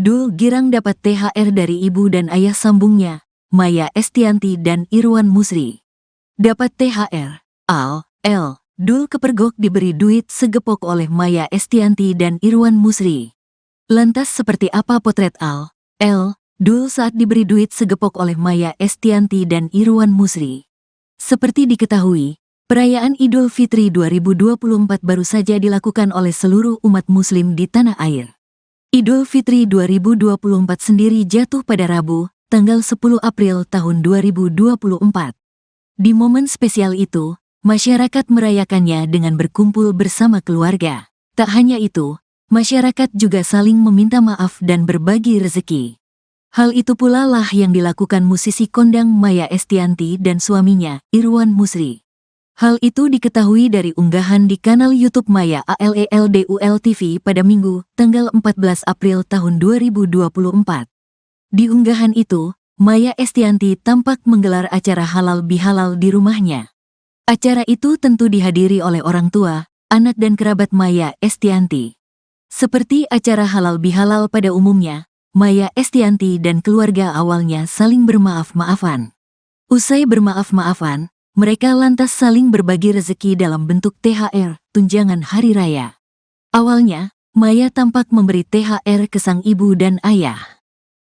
Dul girang dapat THR dari ibu dan ayah sambungnya, Maya Estianty dan Irwan Musri. Dapat THR. Dul kepergok diberi duit segepok oleh Maya Estianty dan Irwan Musri. Lantas seperti apa potret Dul saat diberi duit segepok oleh Maya Estianty dan Irwan Musri? Seperti diketahui, perayaan Idul Fitri 2024 baru saja dilakukan oleh seluruh umat muslim di tanah air. Idul Fitri 2024 sendiri jatuh pada Rabu, tanggal 10 April tahun 2024. Di momen spesial itu, masyarakat merayakannya dengan berkumpul bersama keluarga. Tak hanya itu, masyarakat juga saling meminta maaf dan berbagi rezeki. Hal itu pula lah yang dilakukan musisi kondang Maya Estianty dan suaminya, Irwan Musri. Hal itu diketahui dari unggahan di kanal YouTube Maya ALELDUL TV pada Minggu, tanggal 14 April tahun 2024. Di unggahan itu, Maya Estianty tampak menggelar acara halal bihalal di rumahnya. Acara itu tentu dihadiri oleh orang tua, anak dan kerabat Maya Estianty. Seperti acara halal bihalal pada umumnya, Maya Estianty dan keluarga awalnya saling bermaaf-maafan. Usai bermaaf-maafan, mereka lantas saling berbagi rezeki dalam bentuk THR, tunjangan hari raya. Awalnya, Maya tampak memberi THR ke sang ibu dan ayah.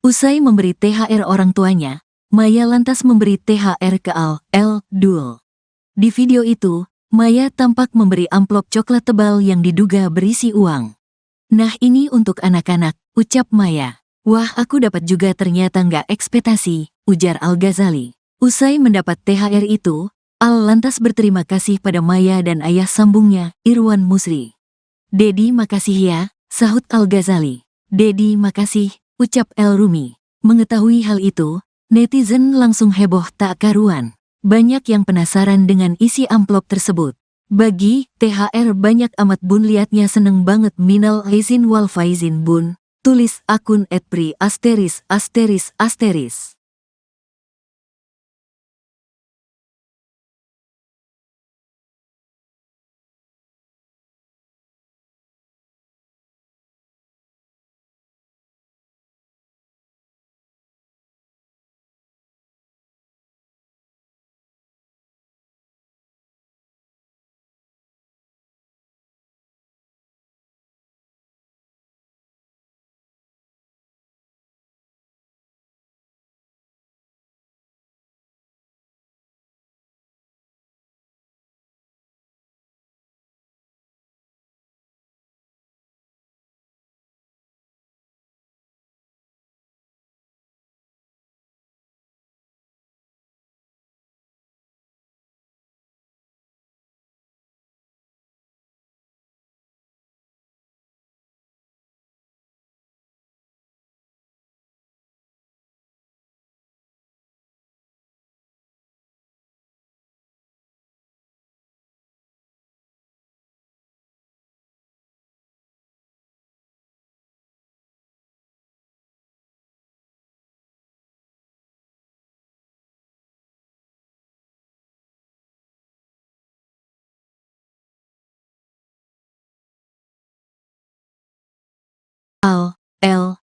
Usai memberi THR orang tuanya, Maya lantas memberi THR ke Dul. Di video itu, Maya tampak memberi amplop coklat tebal yang diduga berisi uang. "Nah ini untuk anak-anak," ucap Maya. "Wah aku dapat juga ternyata nggak ekspektasi," ujar Al-Ghazali. Usai mendapat THR itu, lantas berterima kasih pada Maya dan ayah sambungnya, Irwan Musri. "Dedi makasih ya," sahut Al-Ghazali. "Dedi makasih," ucap El Rumi. Mengetahui hal itu, netizen langsung heboh tak karuan. Banyak yang penasaran dengan isi amplop tersebut. "Bagi THR banyak amat bun, liatnya seneng banget, minal aizin wal faizin bun," tulis akun @pri*.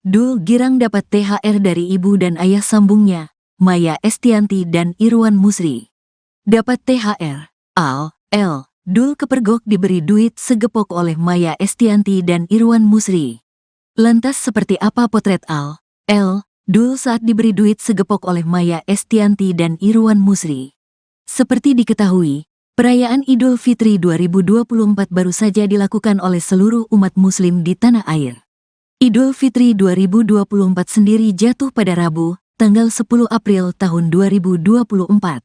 Dul girang dapat THR dari ibu dan ayah sambungnya, Maya Estianty dan Irwan Musri. Dapat THR. Dul kepergok diberi duit segepok oleh Maya Estianty dan Irwan Musri. Lantas seperti apa potret Dul saat diberi duit segepok oleh Maya Estianty dan Irwan Musri? Seperti diketahui, perayaan Idul Fitri 2024 baru saja dilakukan oleh seluruh umat muslim di tanah air. Idul Fitri 2024 sendiri jatuh pada Rabu, tanggal 10 April tahun 2024.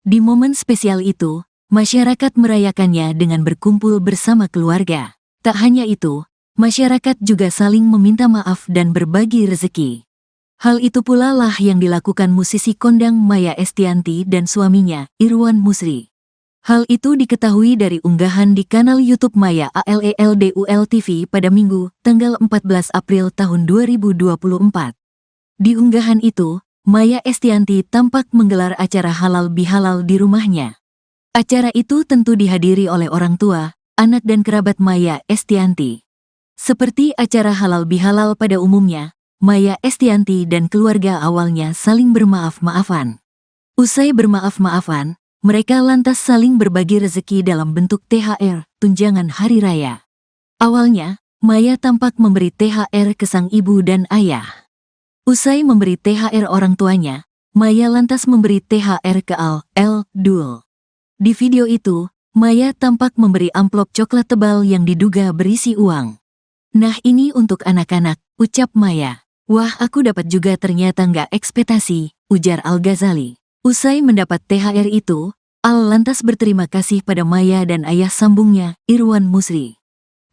Di momen spesial itu, masyarakat merayakannya dengan berkumpul bersama keluarga. Tak hanya itu, masyarakat juga saling meminta maaf dan berbagi rezeki. Hal itu pula lah yang dilakukan musisi kondang Maya Estianty dan suaminya, Irwan Musri. Hal itu diketahui dari unggahan di kanal YouTube Maya ALELDUL TV pada Minggu, tanggal 14 April tahun 2024. Di unggahan itu, Maya Estianty tampak menggelar acara halal bihalal di rumahnya. Acara itu tentu dihadiri oleh orang tua, anak dan kerabat Maya Estianty. Seperti acara halal bihalal pada umumnya, Maya Estianty dan keluarga awalnya saling bermaaf-maafan. Usai bermaaf-maafan, mereka lantas saling berbagi rezeki dalam bentuk THR, tunjangan hari raya. Awalnya, Maya tampak memberi THR ke sang ibu dan ayah. Usai memberi THR orang tuanya, Maya lantas memberi THR ke Dul. Di video itu, Maya tampak memberi amplop coklat tebal yang diduga berisi uang. "Nah, ini untuk anak-anak," ucap Maya. "Wah, aku dapat juga, ternyata nggak ekspektasi," ujar Al-Ghazali. Usai mendapat THR itu, Al lantas berterima kasih pada Maya dan ayah sambungnya, Irwan Musri.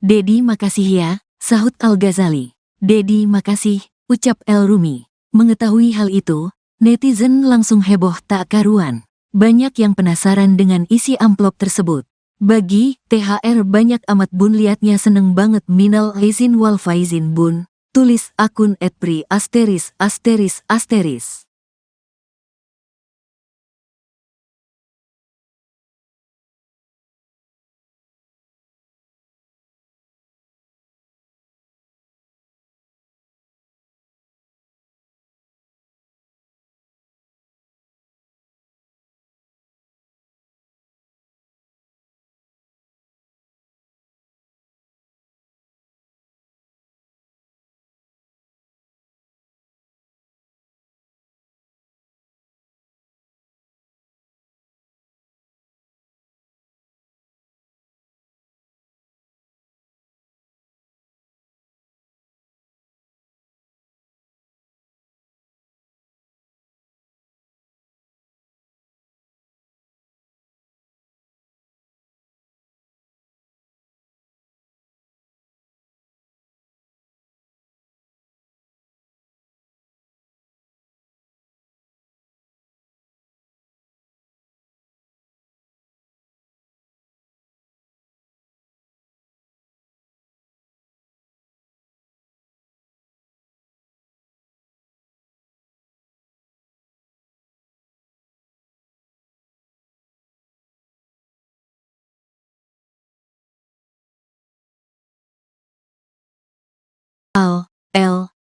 "Dedi, makasih ya," sahut Al-Ghazali. "Dedi, makasih," ucap El Rumi. Mengetahui hal itu, netizen langsung heboh tak karuan. Banyak yang penasaran dengan isi amplop tersebut. "Bagi THR banyak amat bun, liatnya seneng banget, minal aizin wal faizin bun," tulis akun @pri asteris asteris asteris.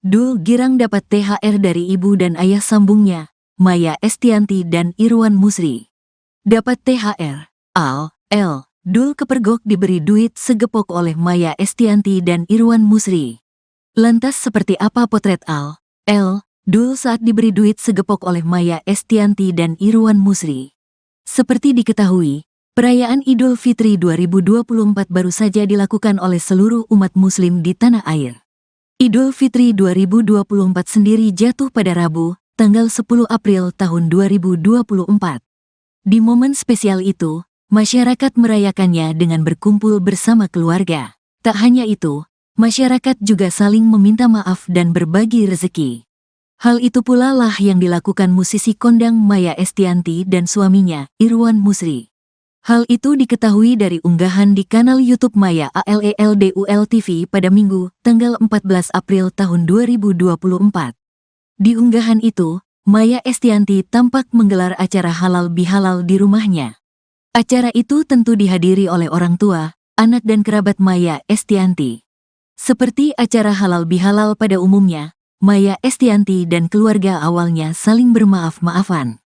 Dul girang dapat THR dari ibu dan ayah sambungnya, Maya Estianty dan Irwan Musri. Dapat THR, Dul kepergok diberi duit segepok oleh Maya Estianty dan Irwan Musri. Lantas seperti apa potret Dul saat diberi duit segepok oleh Maya Estianty dan Irwan Musri? Seperti diketahui, perayaan Idul Fitri 2024 baru saja dilakukan oleh seluruh umat muslim di tanah air. Idul Fitri 2024 sendiri jatuh pada Rabu, tanggal 10 April tahun 2024. Di momen spesial itu, masyarakat merayakannya dengan berkumpul bersama keluarga. Tak hanya itu, masyarakat juga saling meminta maaf dan berbagi rezeki. Hal itu pula lah yang dilakukan musisi kondang Maya Estianty dan suaminya, Irwan Musri. Hal itu diketahui dari unggahan di kanal YouTube Maya ALELDUL TV pada Minggu, tanggal 14 April tahun 2024. Di unggahan itu, Maya Estianty tampak menggelar acara halal bihalal di rumahnya. Acara itu tentu dihadiri oleh orang tua, anak dan kerabat Maya Estianty. Seperti acara halal bihalal pada umumnya, Maya Estianty dan keluarga awalnya saling bermaaf-maafan.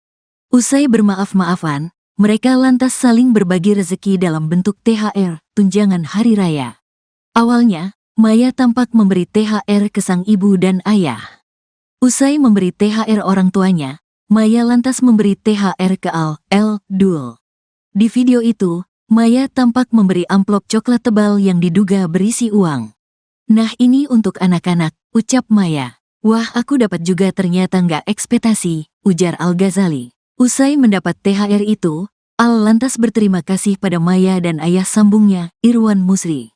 Usai bermaaf-maafan, mereka lantas saling berbagi rezeki dalam bentuk THR, tunjangan hari raya. Awalnya, Maya tampak memberi THR ke sang ibu dan ayah. Usai memberi THR orang tuanya, Maya lantas memberi THR ke Dul. Di video itu, Maya tampak memberi amplop coklat tebal yang diduga berisi uang. "Nah, ini untuk anak-anak," ucap Maya. "Wah, aku dapat juga, ternyata nggak ekspektasi," ujar Al-Ghazali. Usai mendapat THR itu, Al lantas berterima kasih pada Maya dan ayah sambungnya, Irwan Musri.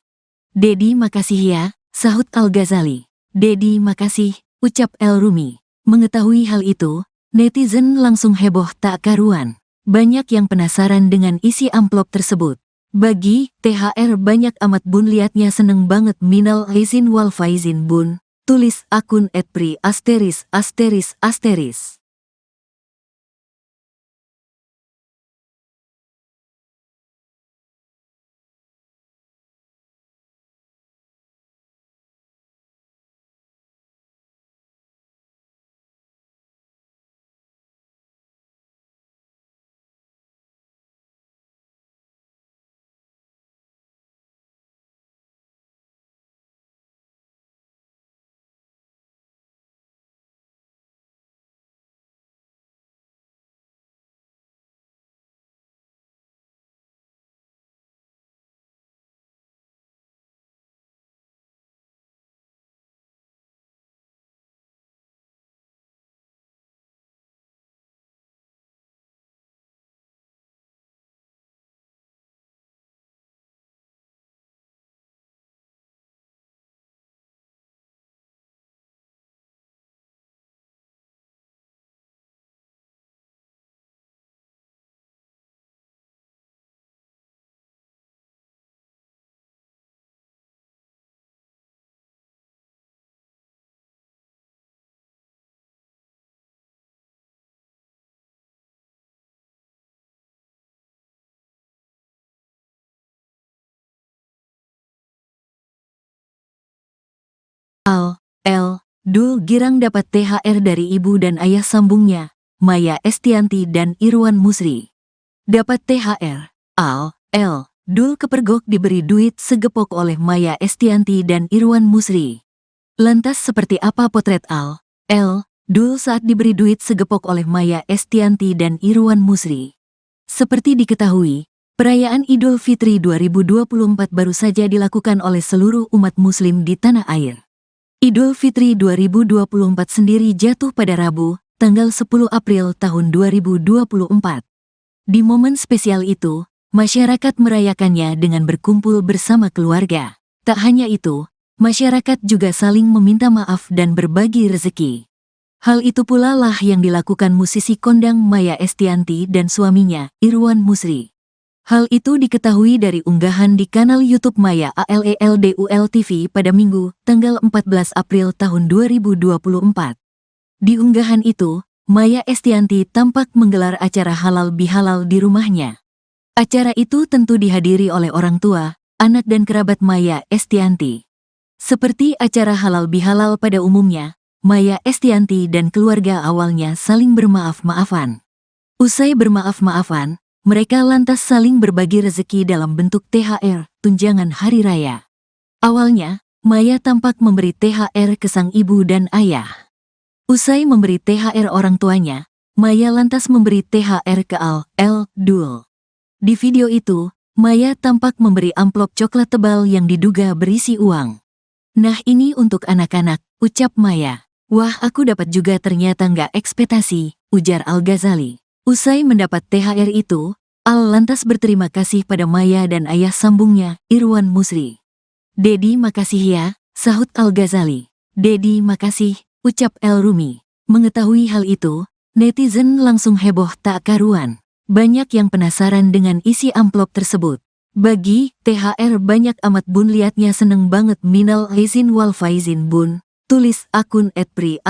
"Dedi, makasih ya," sahut Al-Ghazali. "Dedi, makasih," ucap El Rumi. Mengetahui hal itu, netizen langsung heboh tak karuan. Banyak yang penasaran dengan isi amplop tersebut. "Bagi THR banyak amat bun, liatnya seneng banget, minal aizin wal faizin bun," tulis akun @pri asteris asteris asteris. Dul girang dapat THR dari ibu dan ayah sambungnya, Maya Estianty dan Irwan Musri. Dapat THR. Dul kepergok diberi duit segepok oleh Maya Estianty dan Irwan Musri. Lantas seperti apa potret Dul saat diberi duit segepok oleh Maya Estianty dan Irwan Musri? Seperti diketahui, perayaan Idul Fitri 2024 baru saja dilakukan oleh seluruh umat muslim di tanah air. Idul Fitri 2024 sendiri jatuh pada Rabu, tanggal 10 April tahun 2024. Di momen spesial itu, masyarakat merayakannya dengan berkumpul bersama keluarga. Tak hanya itu, masyarakat juga saling meminta maaf dan berbagi rezeki. Hal itu pula lah yang dilakukan musisi kondang Maya Estianty dan suaminya, Irwan Musri. Hal itu diketahui dari unggahan di kanal YouTube Maya ALELDUL TV pada Minggu, tanggal 14 April tahun 2024. Di unggahan itu, Maya Estianty tampak menggelar acara halal bihalal di rumahnya. Acara itu tentu dihadiri oleh orang tua, anak dan kerabat Maya Estianty. Seperti acara halal bihalal pada umumnya, Maya Estianty dan keluarga awalnya saling bermaaf-maafan. Usai bermaaf-maafan, mereka lantas saling berbagi rezeki dalam bentuk THR, tunjangan hari raya. Awalnya, Maya tampak memberi THR ke sang ibu dan ayah. Usai memberi THR orang tuanya, Maya lantas memberi THR ke Dul. Di video itu, Maya tampak memberi amplop coklat tebal yang diduga berisi uang. "Nah ini untuk anak-anak," ucap Maya. "Wah aku dapat juga ternyata nggak ekspektasi," ujar Al-Ghazali. Usai mendapat THR itu, Al lantas berterima kasih pada Maya dan ayah sambungnya, Irwan Musri. "Dedi makasih ya," sahut Al-Ghazali. "Dedi makasih," ucap El Rumi. Mengetahui hal itu, netizen langsung heboh tak karuan. Banyak yang penasaran dengan isi amplop tersebut. "Bagi THR banyak amat bun, liatnya seneng banget, minal aizin wal faizin bun," tulis akun @pri*.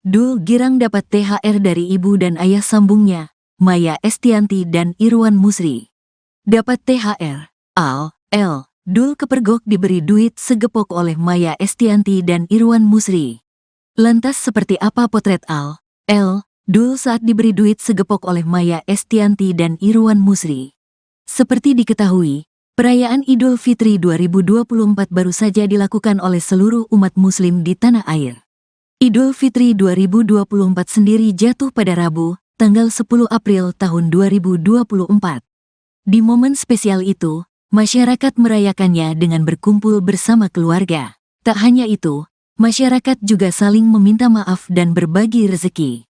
Dul girang dapat THR dari ibu dan ayah sambungnya, Maya Estianty dan Irwan Musri. Dapat THR. Dul kepergok diberi duit segepok oleh Maya Estianty dan Irwan Musri. Lantas seperti apa potret Dul saat diberi duit segepok oleh Maya Estianty dan Irwan Musri? Seperti diketahui, perayaan Idul Fitri 2024 baru saja dilakukan oleh seluruh umat muslim di tanah air. Idul Fitri 2024 sendiri jatuh pada Rabu, tanggal 10 April tahun 2024. Di momen spesial itu, masyarakat merayakannya dengan berkumpul bersama keluarga. Tak hanya itu, masyarakat juga saling meminta maaf dan berbagi rezeki.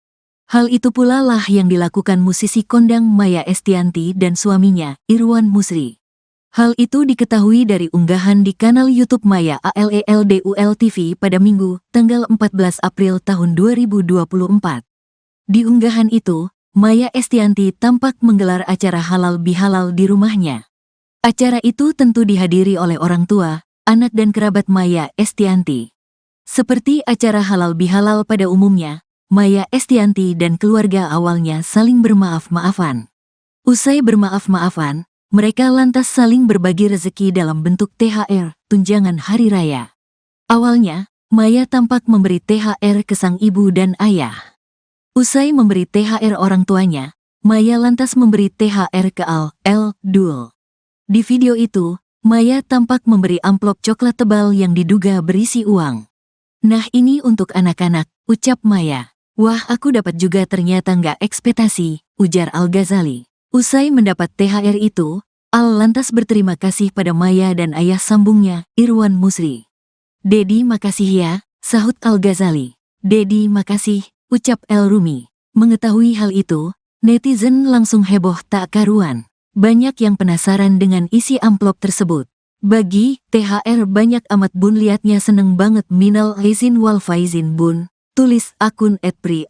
Hal itu pula lah yang dilakukan musisi kondang Maya Estianty dan suaminya, Irwan Musri. Hal itu diketahui dari unggahan di kanal YouTube Maya ALELDUL TV pada Minggu, tanggal 14 April tahun 2024. Di unggahan itu, Maya Estianty tampak menggelar acara halal bihalal di rumahnya. Acara itu tentu dihadiri oleh orang tua, anak dan kerabat Maya Estianty. Seperti acara halal bihalal pada umumnya, Maya Estianty dan keluarga awalnya saling bermaaf-maafan. Usai bermaaf-maafan, mereka lantas saling berbagi rezeki dalam bentuk THR, tunjangan hari raya. Awalnya, Maya tampak memberi THR ke sang ibu dan ayah. Usai memberi THR orang tuanya, Maya lantas memberi THR ke Dul. Di video itu, Maya tampak memberi amplop coklat tebal yang diduga berisi uang. "Nah ini untuk anak-anak," ucap Maya. "Wah aku dapat juga ternyata nggak ekspektasi," ujar Al-Ghazali. Usai mendapat THR itu, Al lantas berterima kasih pada Maya dan ayah sambungnya, Irwan Musri. "Dedi makasih ya," sahut Al-Ghazali. "Dedi makasih," ucap El Rumi. Mengetahui hal itu, netizen langsung heboh tak karuan. Banyak yang penasaran dengan isi amplop tersebut. "Bagi THR banyak amat bun, liatnya seneng banget, minal aizin wal faizin bun," tulis akun @pri*.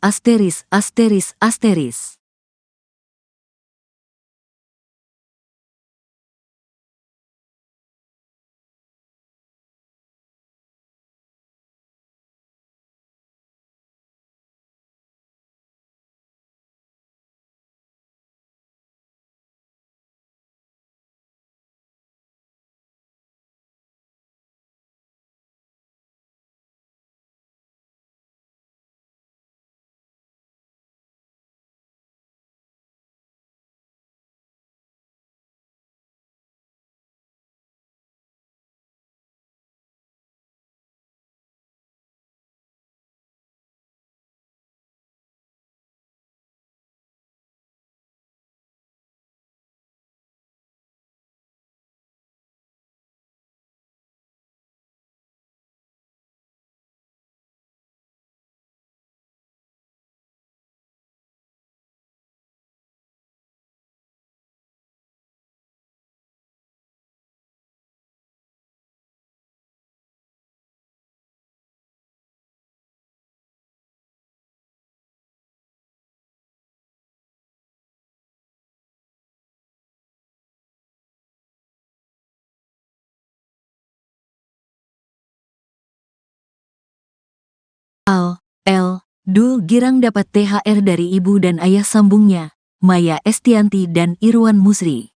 Dul girang dapat THR dari ibu dan ayah sambungnya, Maya Estianty dan Irwan Musri.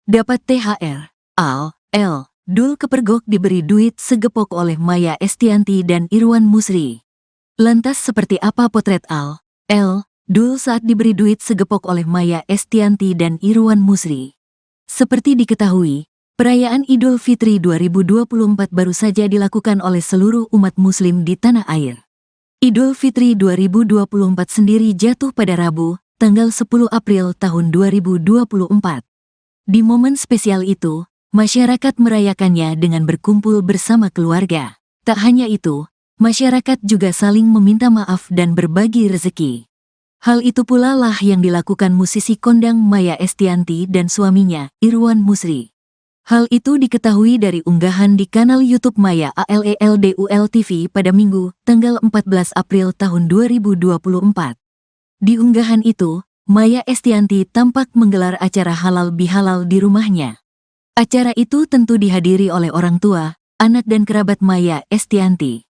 Dapat THR, Dul kepergok diberi duit segepok oleh Maya Estianty dan Irwan Musri. Lantas seperti apa potret Dul saat diberi duit segepok oleh Maya Estianty dan Irwan Musri? Seperti diketahui, perayaan Idul Fitri 2024 baru saja dilakukan oleh seluruh umat muslim di tanah air. Idul Fitri 2024 sendiri jatuh pada Rabu, tanggal 10 April tahun 2024. Di momen spesial itu, masyarakat merayakannya dengan berkumpul bersama keluarga. Tak hanya itu, masyarakat juga saling meminta maaf dan berbagi rezeki. Hal itu pula lah yang dilakukan musisi kondang Maya Estianty dan suaminya, Irwan Musri. Hal itu diketahui dari unggahan di kanal YouTube Maya ALELDUL TV pada Minggu, tanggal 14 April tahun 2024. Di unggahan itu, Maya Estianty tampak menggelar acara halal bihalal di rumahnya. Acara itu tentu dihadiri oleh orang tua, anak dan kerabat Maya Estianty.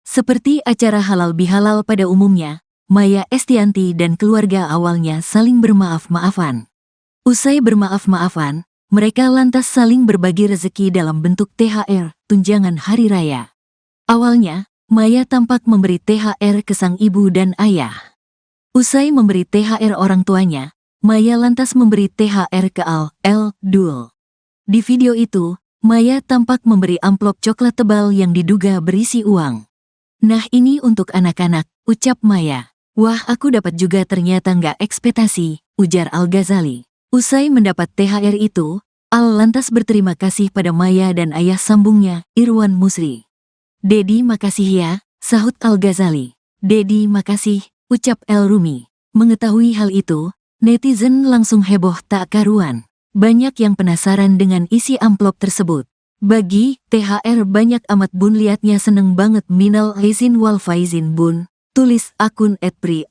Seperti acara halal bihalal pada umumnya, Maya Estianty dan keluarga awalnya saling bermaaf-maafan. Usai bermaaf-maafan, mereka lantas saling berbagi rezeki dalam bentuk THR, tunjangan hari raya. Awalnya, Maya tampak memberi THR ke sang ibu dan ayah. Usai memberi THR orang tuanya, Maya lantas memberi THR ke Dul. Di video itu, Maya tampak memberi amplop coklat tebal yang diduga berisi uang. "Nah ini untuk anak-anak," ucap Maya. "Wah aku dapat juga ternyata nggak ekspektasi," ujar Al-Ghazali. Usai mendapat THR itu, Al lantas berterima kasih pada Maya dan ayah sambungnya, Irwan Musri. "Dedi makasih ya," sahut Al-Ghazali. "Dedi makasih," ucap El Rumi. Mengetahui hal itu, netizen langsung heboh tak karuan. Banyak yang penasaran dengan isi amplop tersebut. "Bagi THR banyak amat bun, liatnya seneng banget, minal aizin wal faizin bun," tulis akun @pri*.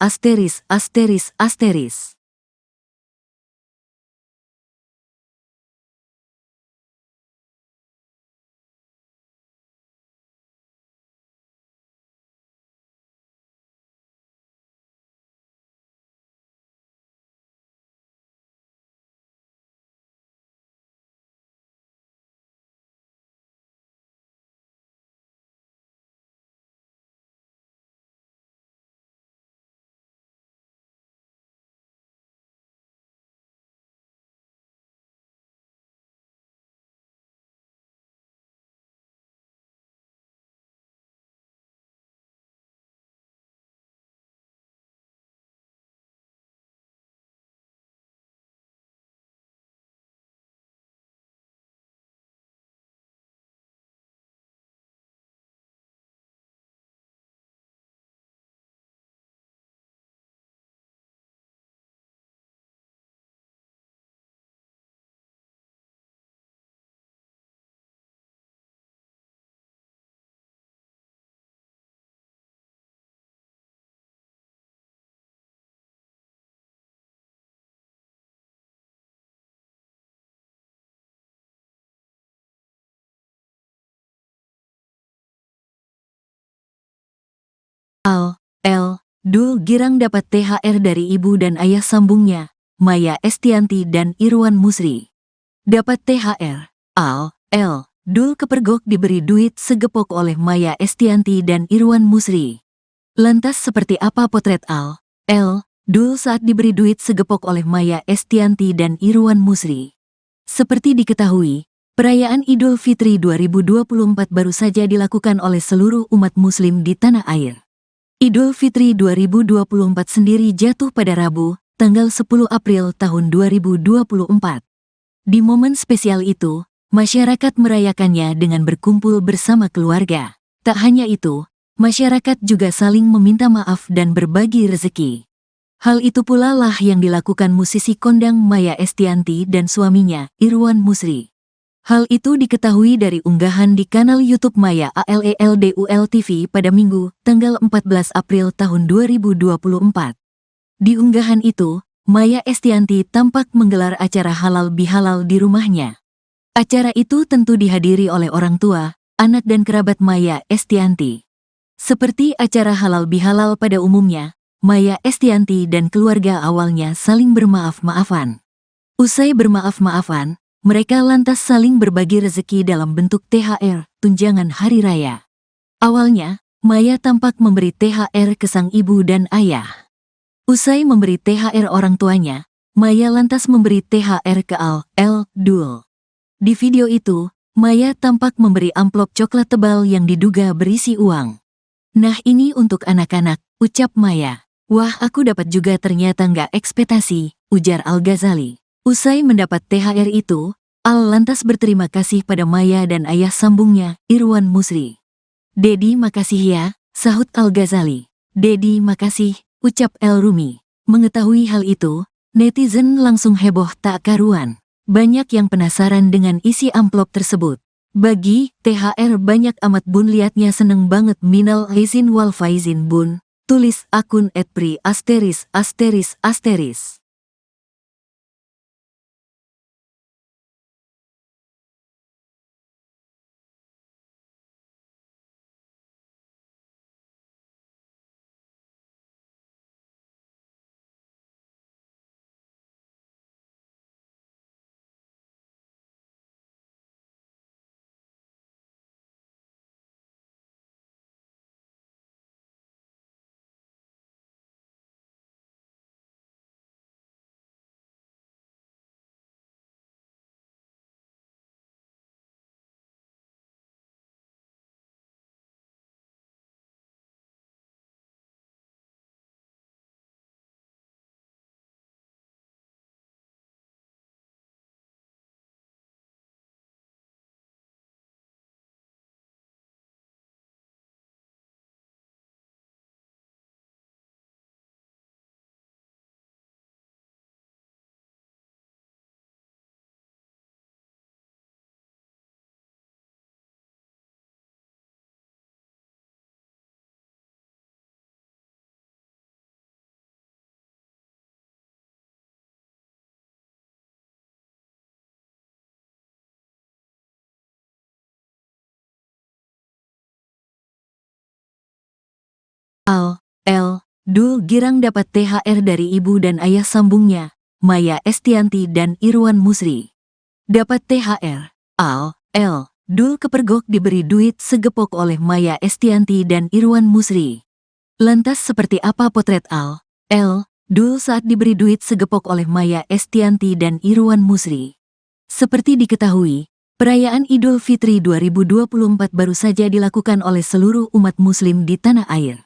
Dul girang dapat THR dari ibu dan ayah sambungnya, Maya Estianty dan Irwan Musri. Dapat THR. Dul kepergok diberi duit segepok oleh Maya Estianty dan Irwan Musri. Lantas seperti apa potret Dul saat diberi duit segepok oleh Maya Estianty dan Irwan Musri? Seperti diketahui, perayaan Idul Fitri 2024 baru saja dilakukan oleh seluruh umat muslim di tanah air. Idul Fitri 2024 sendiri jatuh pada Rabu, tanggal 10 April tahun 2024. Di momen spesial itu, masyarakat merayakannya dengan berkumpul bersama keluarga. Tak hanya itu, masyarakat juga saling meminta maaf dan berbagi rezeki. Hal itu pula lah yang dilakukan musisi kondang Maya Estianty dan suaminya, Irwan Musri. Hal itu diketahui dari unggahan di kanal YouTube Maya ALELDUL TV pada Minggu, tanggal 14 April tahun 2024. Di unggahan itu, Maya Estianty tampak menggelar acara halal bihalal di rumahnya. Acara itu tentu dihadiri oleh orang tua, anak dan kerabat Maya Estianty. Seperti acara halal bihalal pada umumnya, Maya Estianty dan keluarga awalnya saling bermaaf-maafan. Usai bermaaf-maafan, mereka lantas saling berbagi rezeki dalam bentuk THR, tunjangan hari raya. Awalnya, Maya tampak memberi THR ke sang ibu dan ayah. Usai memberi THR orang tuanya, Maya lantas memberi THR ke Dul. Di video itu, Maya tampak memberi amplop coklat tebal yang diduga berisi uang. "Nah ini untuk anak-anak," ucap Maya. "Wah aku dapat juga ternyata nggak ekspektasi," ujar Al-Ghazali. Usai mendapat THR itu, lantas berterima kasih pada Maya dan ayah sambungnya, Irwan Musri. "Dedi makasih ya," sahut Al-Ghazali. "Dedi makasih," ucap El Rumi. Mengetahui hal itu, netizen langsung heboh tak karuan. Banyak yang penasaran dengan isi amplop tersebut. "Bagi THR banyak amat bun, liatnya seneng banget, minal aizin wal faizin bun," tulis akun @pri*. Dul girang dapat THR dari ibu dan ayah sambungnya, Maya Estianty dan Irwan Musri. Dapat THR. Dul kepergok diberi duit segepok oleh Maya Estianty dan Irwan Musri. Lantas seperti apa potret Dul saat diberi duit segepok oleh Maya Estianty dan Irwan Musri? Seperti diketahui, perayaan Idul Fitri 2024 baru saja dilakukan oleh seluruh umat muslim di tanah air.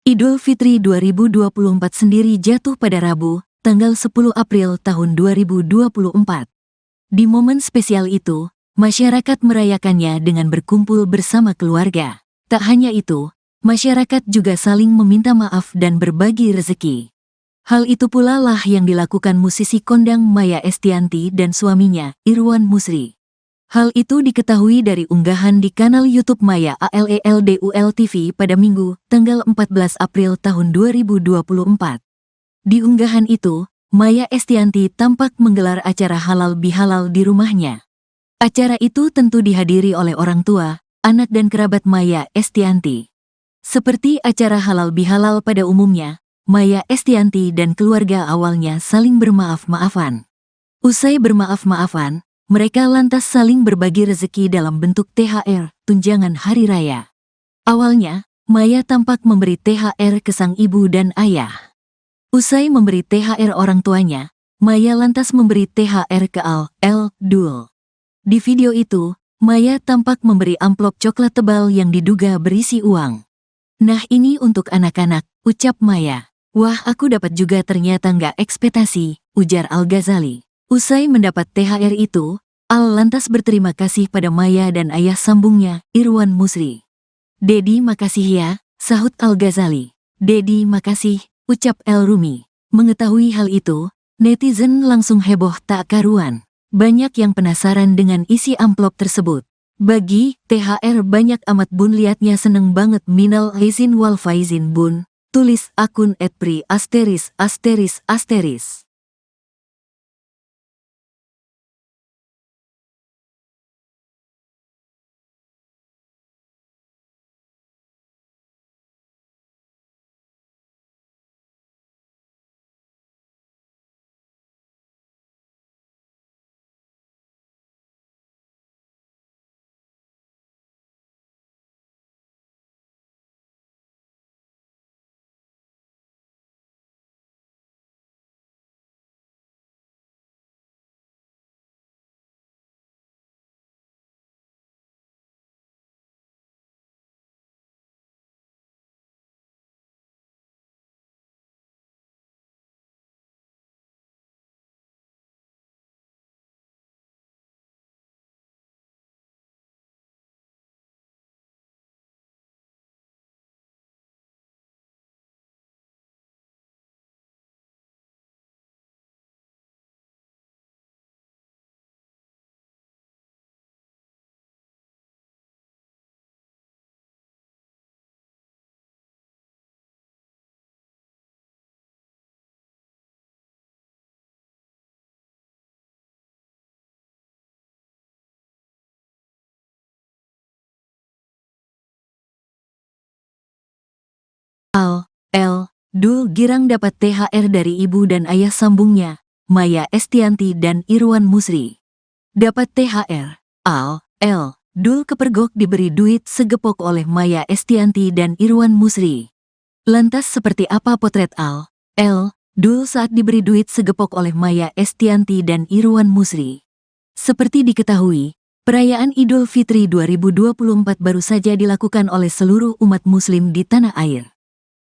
Idul Fitri 2024 sendiri jatuh pada Rabu, tanggal 10 April tahun 2024. Di momen spesial itu, masyarakat merayakannya dengan berkumpul bersama keluarga. Tak hanya itu, masyarakat juga saling meminta maaf dan berbagi rezeki. Hal itu pula lah yang dilakukan musisi kondang Maya Estianty dan suaminya, Irwan Musri. Hal itu diketahui dari unggahan di kanal YouTube Maya ALELDUL TV pada Minggu, tanggal 14 April tahun 2024. Di unggahan itu, Maya Estianty tampak menggelar acara halal bihalal di rumahnya. Acara itu tentu dihadiri oleh orang tua, anak dan kerabat Maya Estianty. Seperti acara halal bihalal pada umumnya, Maya Estianty dan keluarga awalnya saling bermaaf-maafan. Usai bermaaf-maafan, mereka lantas saling berbagi rezeki dalam bentuk THR, tunjangan hari raya. Awalnya, Maya tampak memberi THR ke sang ibu dan ayah. Usai memberi THR orang tuanya, Maya lantas memberi THR ke Dul. Di video itu, Maya tampak memberi amplop coklat tebal yang diduga berisi uang. "Nah ini untuk anak-anak," ucap Maya. "Wah aku dapat juga ternyata nggak ekspektasi," ujar Al-Ghazali. Usai mendapat THR itu, Al lantas berterima kasih pada Maya dan ayah sambungnya, Irwan Musri. "Dedi makasih ya," sahut Al-Ghazali. "Dedi makasih," ucap El Rumi. Mengetahui hal itu, netizen langsung heboh tak karuan. Banyak yang penasaran dengan isi amplop tersebut. "Bagi THR banyak amat bun, liatnya seneng banget, minal aizin wal faizin bun," tulis akun @pri*. Dul girang dapat THR dari ibu dan ayah sambungnya, Maya Estianty dan Irwan Musri. Dapat THR, Dul kepergok diberi duit segepok oleh Maya Estianty dan Irwan Musri. Lantas seperti apa potret Dul saat diberi duit segepok oleh Maya Estianty dan Irwan Musri? Seperti diketahui, perayaan Idul Fitri 2024 baru saja dilakukan oleh seluruh umat muslim di tanah air.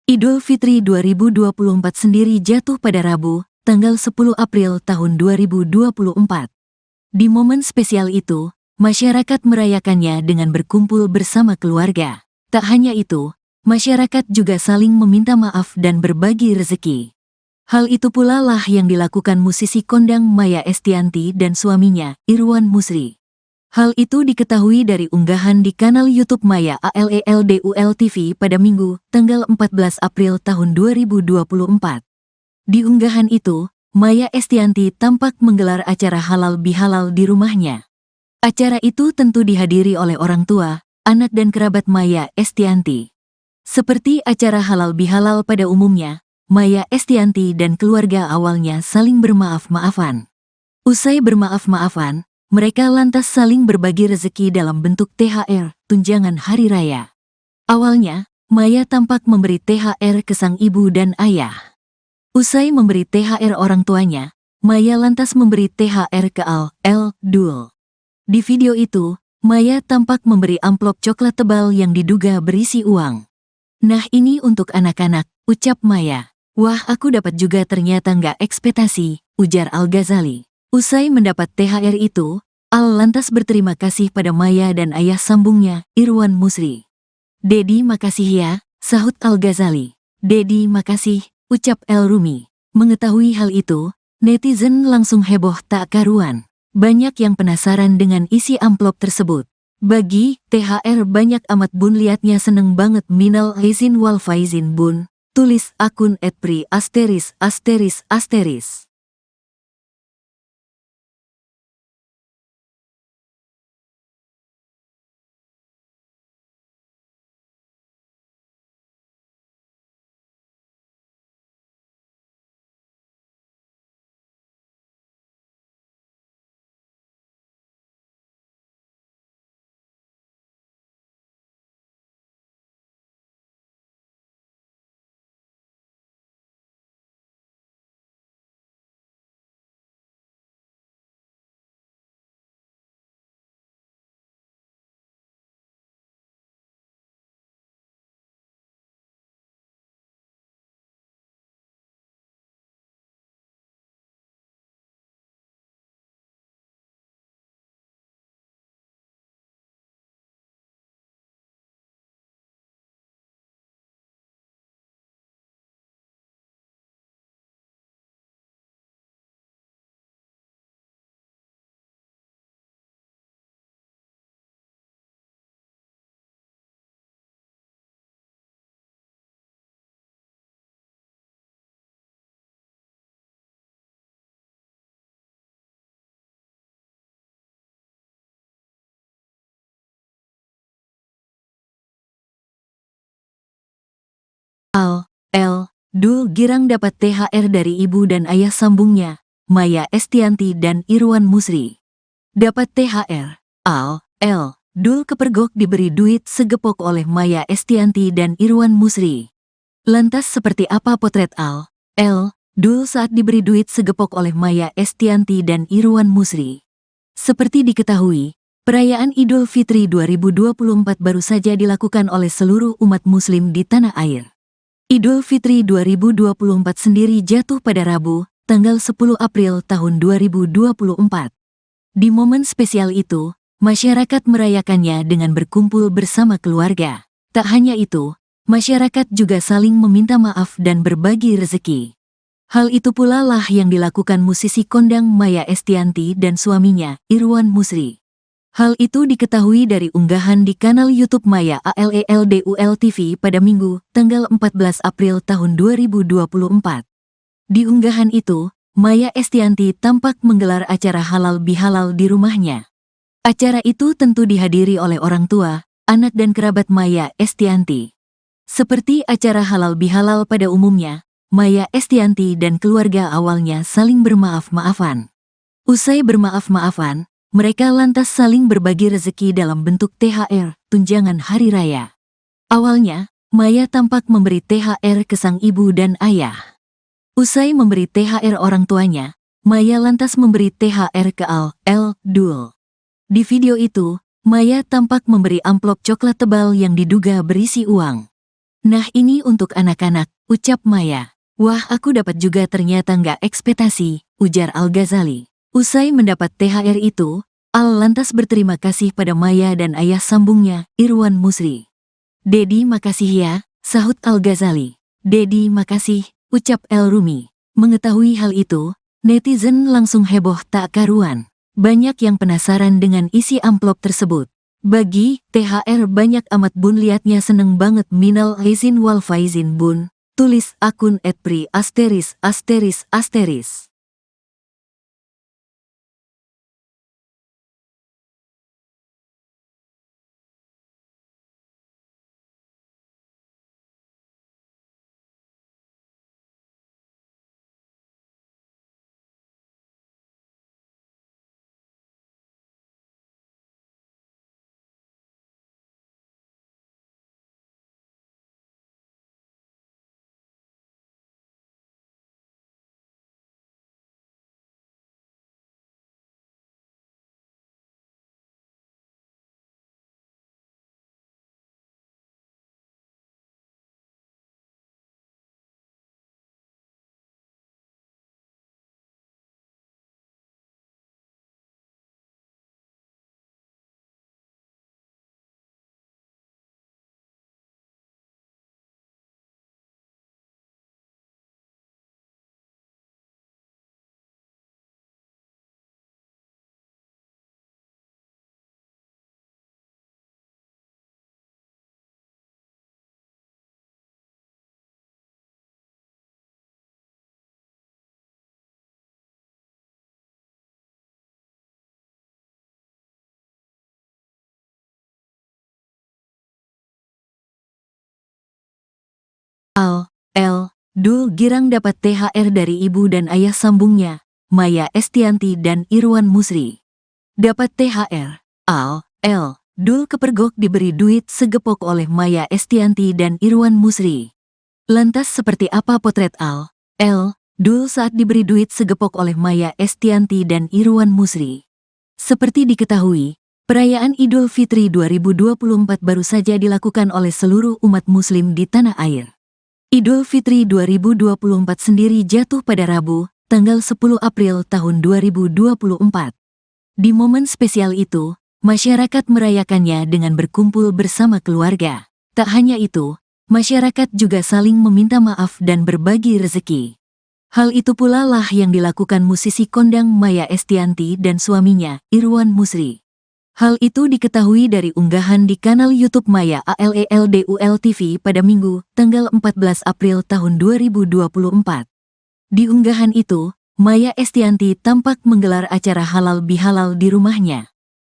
Idul Fitri 2024 sendiri jatuh pada Rabu, tanggal 10 April tahun 2024. Di momen spesial itu, masyarakat merayakannya dengan berkumpul bersama keluarga. Tak hanya itu, masyarakat juga saling meminta maaf dan berbagi rezeki. Hal itu pula lah yang dilakukan musisi kondang Maya Estianty dan suaminya, Irwan Musri. Hal itu diketahui dari unggahan di kanal YouTube Maya ALELDUL TV pada Minggu, tanggal 14 April tahun 2024. Di unggahan itu, Maya Estianty tampak menggelar acara halal bihalal di rumahnya. Acara itu tentu dihadiri oleh orang tua, anak dan kerabat Maya Estianty. Seperti acara halal bihalal pada umumnya, Maya Estianty dan keluarga awalnya saling bermaaf-maafan. Usai bermaaf-maafan, mereka lantas saling berbagi rezeki dalam bentuk THR, tunjangan hari raya. Awalnya, Maya tampak memberi THR ke sang ibu dan ayah. Usai memberi THR orang tuanya, Maya lantas memberi THR ke Dul. Di video itu, Maya tampak memberi amplop coklat tebal yang diduga berisi uang. "Nah ini untuk anak-anak," ucap Maya. "Wah aku dapat juga ternyata nggak ekspektasi," ujar Al-Ghazali. Usai mendapat THR itu, Al lantas berterima kasih pada Maya dan ayah sambungnya, Irwan Musri. "Dedi makasih ya," sahut Al-Ghazali. "Dedi makasih," ucap El Rumi. Mengetahui hal itu, netizen langsung heboh tak karuan. Banyak yang penasaran dengan isi amplop tersebut. "Bagi THR banyak amat bun, liatnya seneng banget, minal aizin wal faizin bun," tulis akun @pri*. Al, L, Dul girang dapat THR dari ibu dan ayah sambungnya, Maya Estianty dan Irwan Musri. Dapat THR. Al, L, Dul kepergok diberi duit segepok oleh Maya Estianty dan Irwan Musri. Lantas seperti apa potret Al, L, Dul saat diberi duit segepok oleh Maya Estianty dan Irwan Musri? Seperti diketahui, perayaan Idul Fitri 2024 baru saja dilakukan oleh seluruh umat muslim di tanah air. Idul Fitri 2024 sendiri jatuh pada Rabu, tanggal 10 April tahun 2024. Di momen spesial itu, masyarakat merayakannya dengan berkumpul bersama keluarga. Tak hanya itu, masyarakat juga saling meminta maaf dan berbagi rezeki. Hal itu pula lah yang dilakukan musisi kondang Maya Estianty dan suaminya, Irwan Musri. Hal itu diketahui dari unggahan di kanal YouTube Maya ALELDUL TV pada Minggu, tanggal 14 April tahun 2024. Di unggahan itu, Maya Estianty tampak menggelar acara halal bihalal di rumahnya. Acara itu tentu dihadiri oleh orang tua, anak dan kerabat Maya Estianty. Seperti acara halal bihalal pada umumnya, Maya Estianty dan keluarga awalnya saling bermaaf-maafan. Usai bermaaf-maafan, mereka lantas saling berbagi rezeki dalam bentuk THR, tunjangan hari raya. Awalnya, Maya tampak memberi THR ke sang ibu dan ayah. Usai memberi THR orang tuanya, Maya lantas memberi THR ke Al, L, Dul. Di video itu, Maya tampak memberi amplop coklat tebal yang diduga berisi uang. "Nah ini untuk anak-anak," ucap Maya. "Wah aku dapat juga ternyata nggak ekspektasi," ujar Al-Ghazali. Usai mendapat THR itu, Al lantas berterima kasih pada Maya dan ayah sambungnya, Irwan Musri. "Dedi makasih ya," sahut Al-Ghazali. "Dedi makasih," ucap El Rumi. Mengetahui hal itu, netizen langsung heboh tak karuan. Banyak yang penasaran dengan isi amplop tersebut. "Bagi THR banyak amat bun, liatnya seneng banget, minal aizin wal faizin bun," tulis akun @pri*. Al, L, Dul girang dapat THR dari ibu dan ayah sambungnya, Maya Estianty dan Irwan Musri. Dapat THR. Al, L, Dul kepergok diberi duit segepok oleh Maya Estianty dan Irwan Musri. Lantas seperti apa potret Al, L, Dul saat diberi duit segepok oleh Maya Estianty dan Irwan Musri? Seperti diketahui, perayaan Idul Fitri 2024 baru saja dilakukan oleh seluruh umat muslim di tanah air. Idul Fitri 2024 sendiri jatuh pada Rabu, tanggal 10 April tahun 2024. Di momen spesial itu, masyarakat merayakannya dengan berkumpul bersama keluarga. Tak hanya itu, masyarakat juga saling meminta maaf dan berbagi rezeki. Hal itu pula lah yang dilakukan musisi kondang Maya Estianty dan suaminya, Irwan Musri. Hal itu diketahui dari unggahan di kanal YouTube Maya ALELDUL TV pada Minggu, tanggal 14 April tahun 2024. Di unggahan itu, Maya Estianty tampak menggelar acara halal bihalal di rumahnya.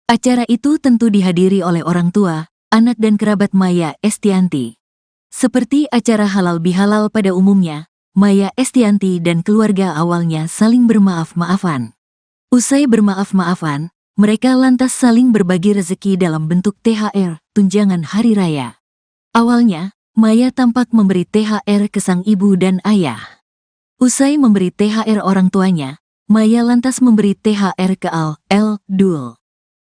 Acara itu tentu dihadiri oleh orang tua, anak dan kerabat Maya Estianty. Seperti acara halal bihalal pada umumnya, Maya Estianty dan keluarga awalnya saling bermaaf-maafan. Usai bermaaf-maafan, mereka lantas saling berbagi rezeki dalam bentuk THR, tunjangan hari raya. Awalnya, Maya tampak memberi THR ke sang ibu dan ayah. Usai memberi THR orang tuanya, Maya lantas memberi THR ke Dul.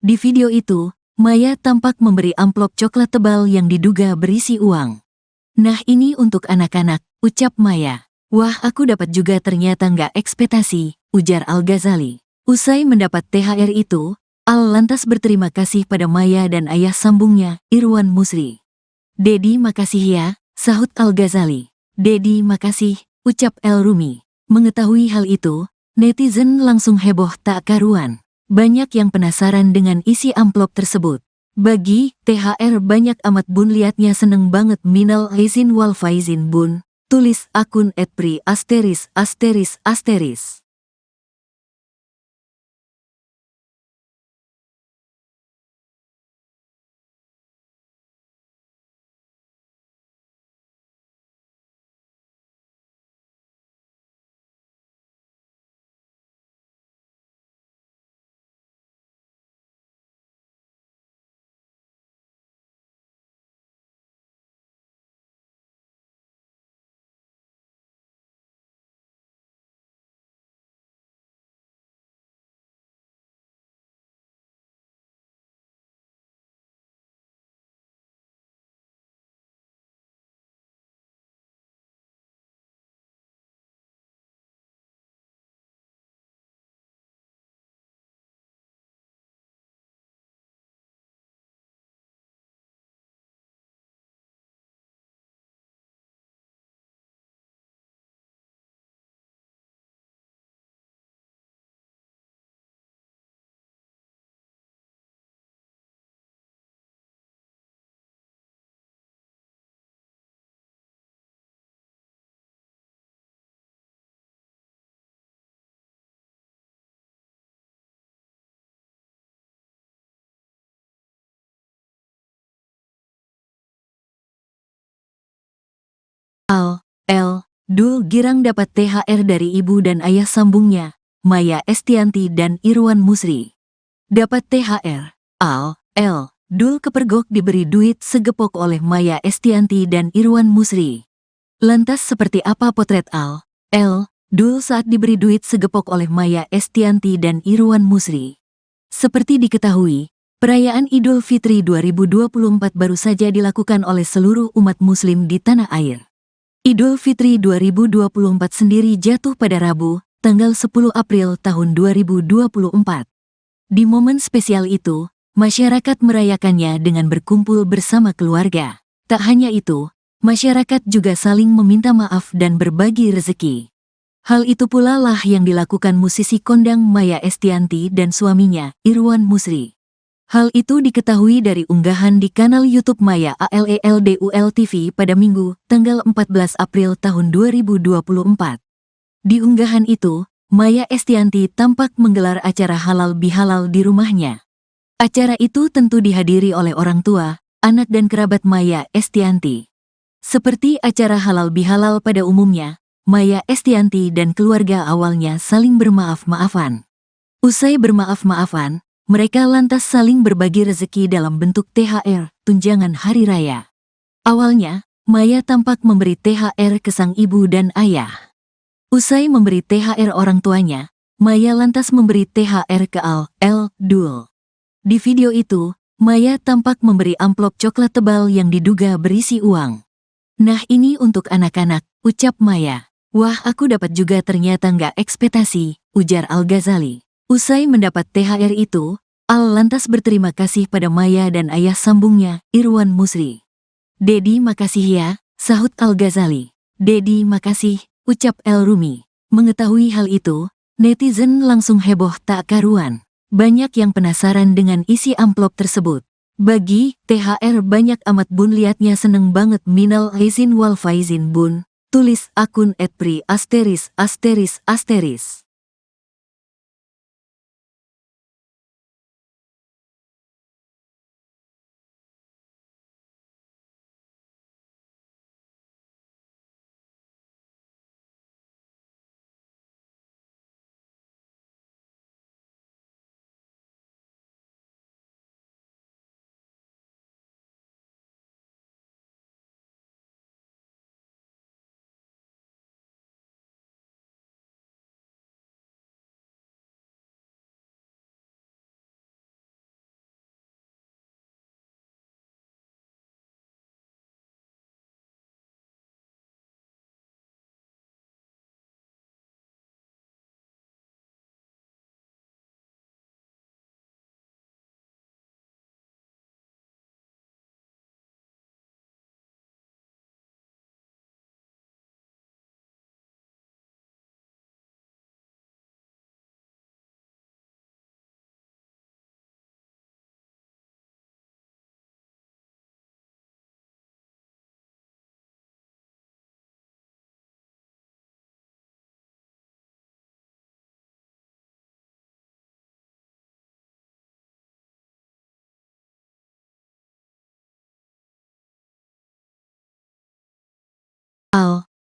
Di video itu, Maya tampak memberi amplop coklat tebal yang diduga berisi uang. "Nah, ini untuk anak-anak," ucap Maya. "Wah, aku dapat juga, ternyata nggak ekspektasi," ujar Al-Ghazali. Usai mendapat THR itu, Al lantas berterima kasih pada Maya dan ayah sambungnya, Irwan Musri. "Dedi, makasih ya," sahut Al-Ghazali. "Dedi, makasih," ucap El Rumi. Mengetahui hal itu, netizen langsung heboh tak karuan. Banyak yang penasaran dengan isi amplop tersebut. "Bagi THR banyak amat bun, liatnya seneng banget, minal aizin wal faizin bun," tulis akun @pri*. Dul girang dapat THR dari ibu dan ayah sambungnya, Maya Estianty dan Irwan Musri. Dapat THR, Dul kepergok diberi duit segepok oleh Maya Estianty dan Irwan Musri. Lantas seperti apa potret Dul saat diberi duit segepok oleh Maya Estianty dan Irwan Musri? Seperti diketahui, perayaan Idul Fitri 2024 baru saja dilakukan oleh seluruh umat muslim di tanah air. Idul Fitri 2024 sendiri jatuh pada Rabu, tanggal 10 April tahun 2024. Di momen spesial itu, masyarakat merayakannya dengan berkumpul bersama keluarga. Tak hanya itu, masyarakat juga saling meminta maaf dan berbagi rezeki. Hal itu pula lah yang dilakukan musisi kondang Maya Estianty dan suaminya, Irwan Musri. Hal itu diketahui dari unggahan di kanal YouTube Maya ALELDUL TV pada Minggu, tanggal 14 April tahun 2024. Di unggahan itu, Maya Estianty tampak menggelar acara halal bihalal di rumahnya. Acara itu tentu dihadiri oleh orang tua, anak dan kerabat Maya Estianty. Seperti acara halal bihalal pada umumnya, Maya Estianty dan keluarga awalnya saling bermaaf-maafan. Usai bermaaf-maafan, mereka lantas saling berbagi rezeki dalam bentuk THR, tunjangan hari raya. Awalnya, Maya tampak memberi THR ke sang ibu dan ayah. Usai memberi THR orang tuanya, Maya lantas memberi THR ke Dul. Di video itu, Maya tampak memberi amplop coklat tebal yang diduga berisi uang. "Nah, ini untuk anak-anak," ucap Maya. "Wah, aku dapat juga, ternyata nggak ekspektasi," ujar Al-Ghazali. Usai mendapat THR itu, Al lantas berterima kasih pada Maya dan ayah sambungnya, Irwan Musri. "Dedi, makasih ya," sahut Al-Ghazali. "Dedi, makasih," ucap El Rumi. Mengetahui hal itu, netizen langsung heboh tak karuan. Banyak yang penasaran dengan isi amplop tersebut. "Bagi THR banyak amat bun, liatnya seneng banget, minal aizin wal faizin bun," tulis akun @pri*.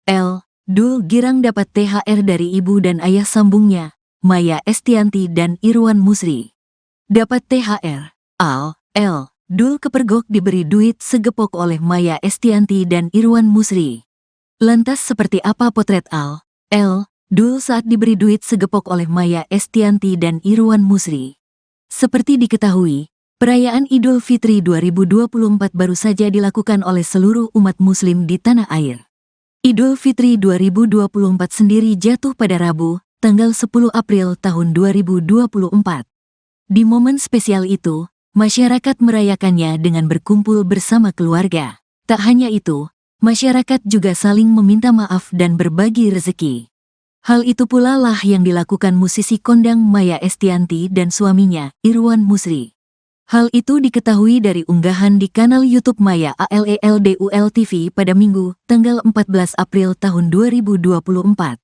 L. Dul girang dapat THR dari ibu dan ayah sambungnya, Maya Estianti dan Irwan Musri. Dapat THR. Al. L. Dul kepergok diberi duit segepok oleh Maya Estianti dan Irwan Musri. Lantas seperti apa potret Al. L. Dul saat diberi duit segepok oleh Maya Estianti dan Irwan Musri? Seperti diketahui, perayaan Idul Fitri 2024 baru saja dilakukan oleh seluruh umat muslim di tanah air. Idul Fitri 2024 sendiri jatuh pada Rabu, tanggal 10 April tahun 2024. Di momen spesial itu, masyarakat merayakannya dengan berkumpul bersama keluarga. Tak hanya itu, masyarakat juga saling meminta maaf dan berbagi rezeki. Hal itu pula lah yang dilakukan musisi kondang Maya Estianti dan suaminya, Irwan Musri. Hal itu diketahui dari unggahan di kanal YouTube Maya ALELDUL TV pada Minggu, tanggal 14 April tahun 2024.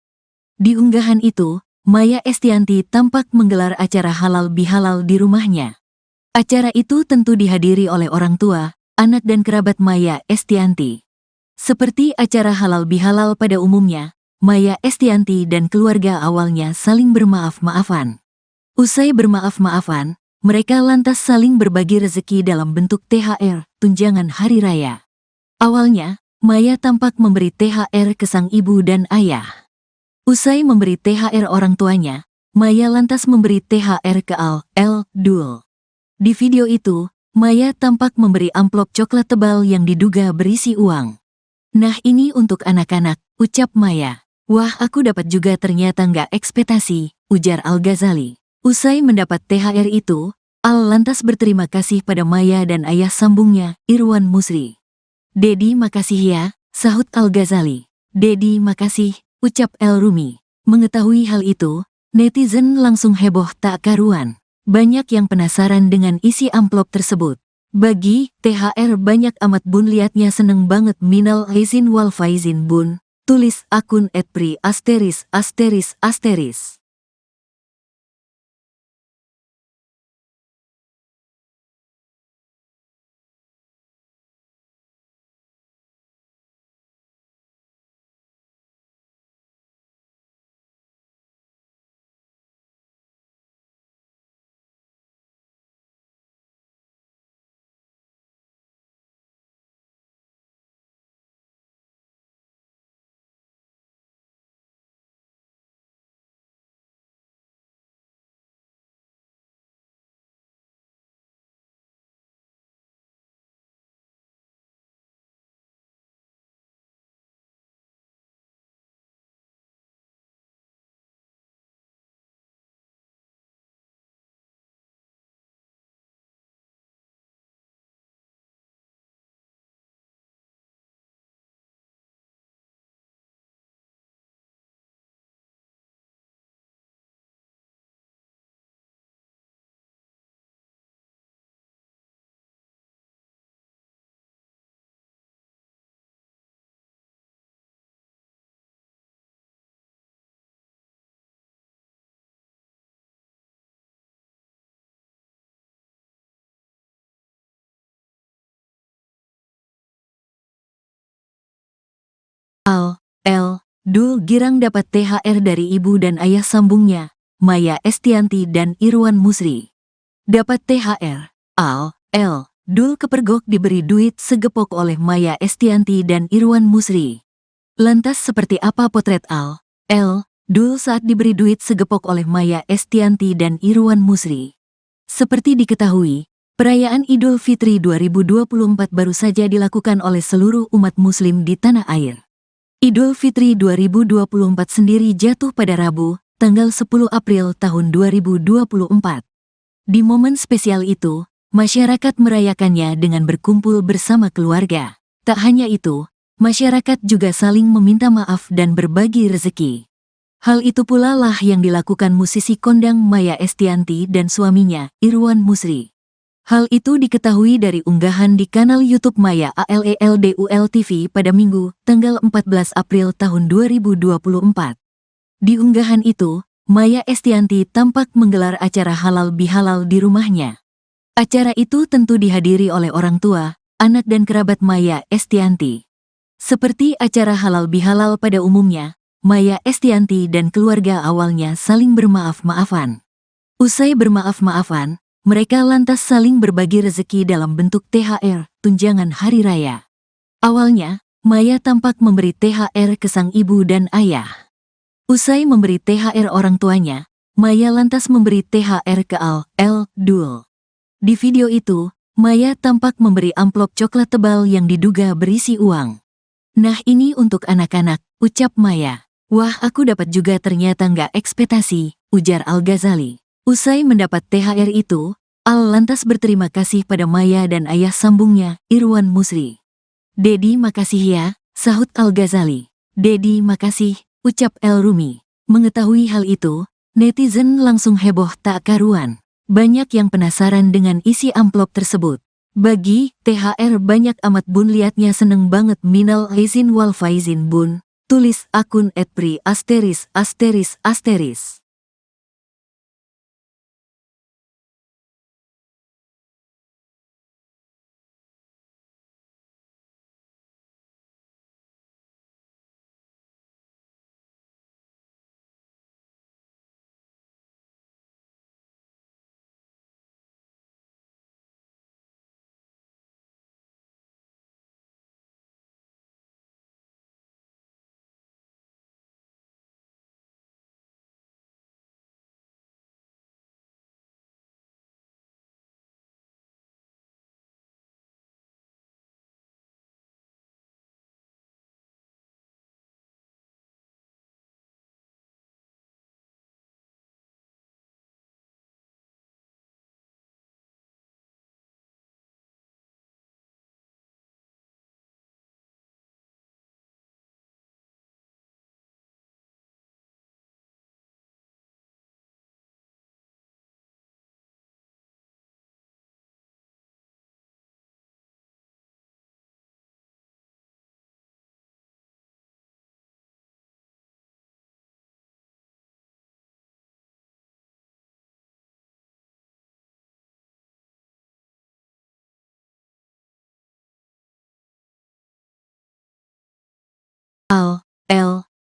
Di unggahan itu, Maya Estianti tampak menggelar acara halal bihalal di rumahnya. Acara itu tentu dihadiri oleh orang tua, anak dan kerabat Maya Estianti. Seperti acara halal bihalal pada umumnya, Maya Estianti dan keluarga awalnya saling bermaaf-maafan. Usai bermaaf-maafan, mereka lantas saling berbagi rezeki dalam bentuk THR, tunjangan hari raya. Awalnya, Maya tampak memberi THR ke sang ibu dan ayah. Usai memberi THR orang tuanya, Maya lantas memberi THR ke Al. L. Dul. Di video itu, Maya tampak memberi amplop coklat tebal yang diduga berisi uang. Nah ini untuk anak-anak, ucap Maya. Wah aku dapat juga ternyata nggak ekspektasi, ujar Al-Ghazali. Usai mendapat THR itu, Al lantas berterima kasih pada Maya dan ayah sambungnya, Irwan Musri. Dedi makasih ya, sahut Al-Ghazali. Dedi makasih, ucap El Rumi. Mengetahui hal itu, netizen langsung heboh tak karuan. Banyak yang penasaran dengan isi amplop tersebut. Bagi THR banyak amat bun liatnya seneng banget minal aizin wal faizin bun. Tulis akun @pri asteris. Al. L. Dul girang dapat THR dari ibu dan ayah sambungnya, Maya Estianti dan Irwan Musri. Dapat THR. Al. L. Dul kepergok diberi duit segepok oleh Maya Estianti dan Irwan Musri. Lantas seperti apa potret Al. L. Dul saat diberi duit segepok oleh Maya Estianti dan Irwan Musri? Seperti diketahui, perayaan Idul Fitri 2024 baru saja dilakukan oleh seluruh umat muslim di tanah air. Idul Fitri 2024 sendiri jatuh pada Rabu, tanggal 10 April tahun 2024. Di momen spesial itu, masyarakat merayakannya dengan berkumpul bersama keluarga. Tak hanya itu, masyarakat juga saling meminta maaf dan berbagi rezeki. Hal itu pula lah yang dilakukan musisi kondang Maya Estianti dan suaminya, Irwan Musri. Hal itu diketahui dari unggahan di kanal YouTube Maya ALELDUL TV pada Minggu, tanggal 14 April tahun 2024. Di unggahan itu, Maya Estianti tampak menggelar acara halal bihalal di rumahnya. Acara itu tentu dihadiri oleh orang tua, anak dan kerabat Maya Estianti. Seperti acara halal bihalal pada umumnya, Maya Estianty dan keluarga awalnya saling bermaaf-maafan. Usai bermaaf-maafan, mereka lantas saling berbagi rezeki dalam bentuk THR, tunjangan hari raya. Awalnya, Maya tampak memberi THR ke sang ibu dan ayah. Usai memberi THR orang tuanya, Maya lantas memberi THR ke Dul. Di video itu, Maya tampak memberi amplop coklat tebal yang diduga berisi uang. "Nah, ini untuk anak-anak," ucap Maya. "Wah, aku dapat juga, ternyata nggak ekspektasi," ujar Al-Ghazali. Usai mendapat THR itu, Al lantas berterima kasih pada Maya dan ayah sambungnya, Irwan Musri. "Dedi, makasih ya," sahut Al-Ghazali. "Dedi, makasih," ucap El Rumi. Mengetahui hal itu, netizen langsung heboh tak karuan. Banyak yang penasaran dengan isi amplop tersebut. "Bagi THR banyak amat bun, liatnya seneng banget, minal aizin wal faizin bun," tulis akun @pri*.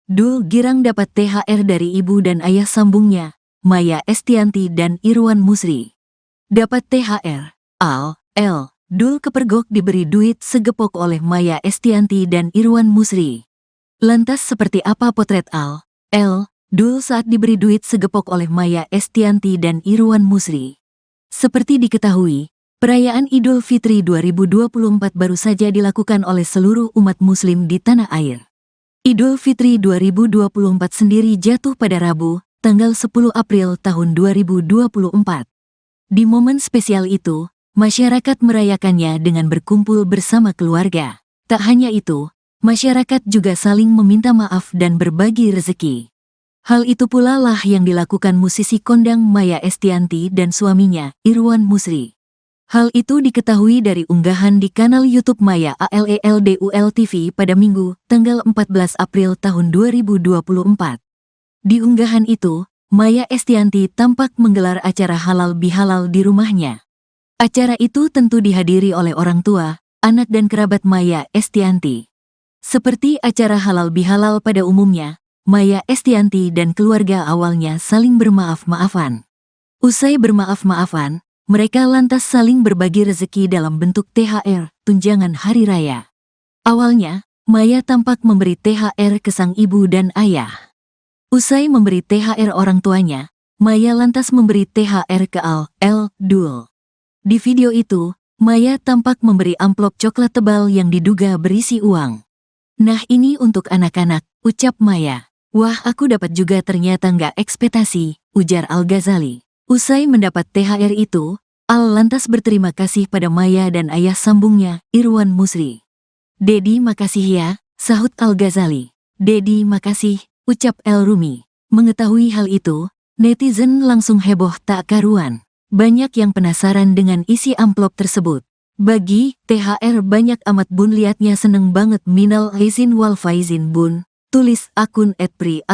Dul girang dapat THR dari ibu dan ayah sambungnya, Maya Estianty dan Irwan Musri. Dapat THR, Dul kepergok diberi duit segepok oleh Maya Estianty dan Irwan Musri. Lantas seperti apa potret Dul saat diberi duit segepok oleh Maya Estianty dan Irwan Musri? Seperti diketahui, perayaan Idul Fitri 2024 baru saja dilakukan oleh seluruh umat muslim di tanah air. Idul Fitri 2024 sendiri jatuh pada Rabu, tanggal 10 April tahun 2024. Di momen spesial itu, masyarakat merayakannya dengan berkumpul bersama keluarga. Tak hanya itu, masyarakat juga saling meminta maaf dan berbagi rezeki. Hal itu pula lah yang dilakukan musisi kondang Maya Estianty dan suaminya, Irwan Musri. Hal itu diketahui dari unggahan di kanal YouTube Maya ALELDUL TV pada Minggu, tanggal 14 April tahun 2024. Di unggahan itu, Maya Estianty tampak menggelar acara halal bihalal di rumahnya. Acara itu tentu dihadiri oleh orang tua, anak dan kerabat Maya Estianty. Seperti acara halal bihalal pada umumnya, Maya Estianty dan keluarga awalnya saling bermaaf-maafan. Usai bermaaf-maafan, mereka lantas saling berbagi rezeki dalam bentuk THR, tunjangan hari raya. Awalnya, Maya tampak memberi THR ke sang ibu dan ayah. Usai memberi THR orang tuanya, Maya lantas memberi THR ke Dul. Di video itu, Maya tampak memberi amplop coklat tebal yang diduga berisi uang. "Nah, ini untuk anak-anak," ucap Maya. "Wah, aku dapat juga, ternyata nggak ekspektasi," ujar Al-Ghazali. Usai mendapat THR itu, Al lantas berterima kasih pada Maya dan ayah sambungnya, Irwan Musri. "Dedi, makasih ya," sahut Al-Ghazali. "Dedi, makasih," ucap El Rumi. Mengetahui hal itu, netizen langsung heboh tak karuan. Banyak yang penasaran dengan isi amplop tersebut. "Bagi THR banyak amat bun, liatnya seneng banget, minal aizin wal faizin bun," tulis akun @pri*.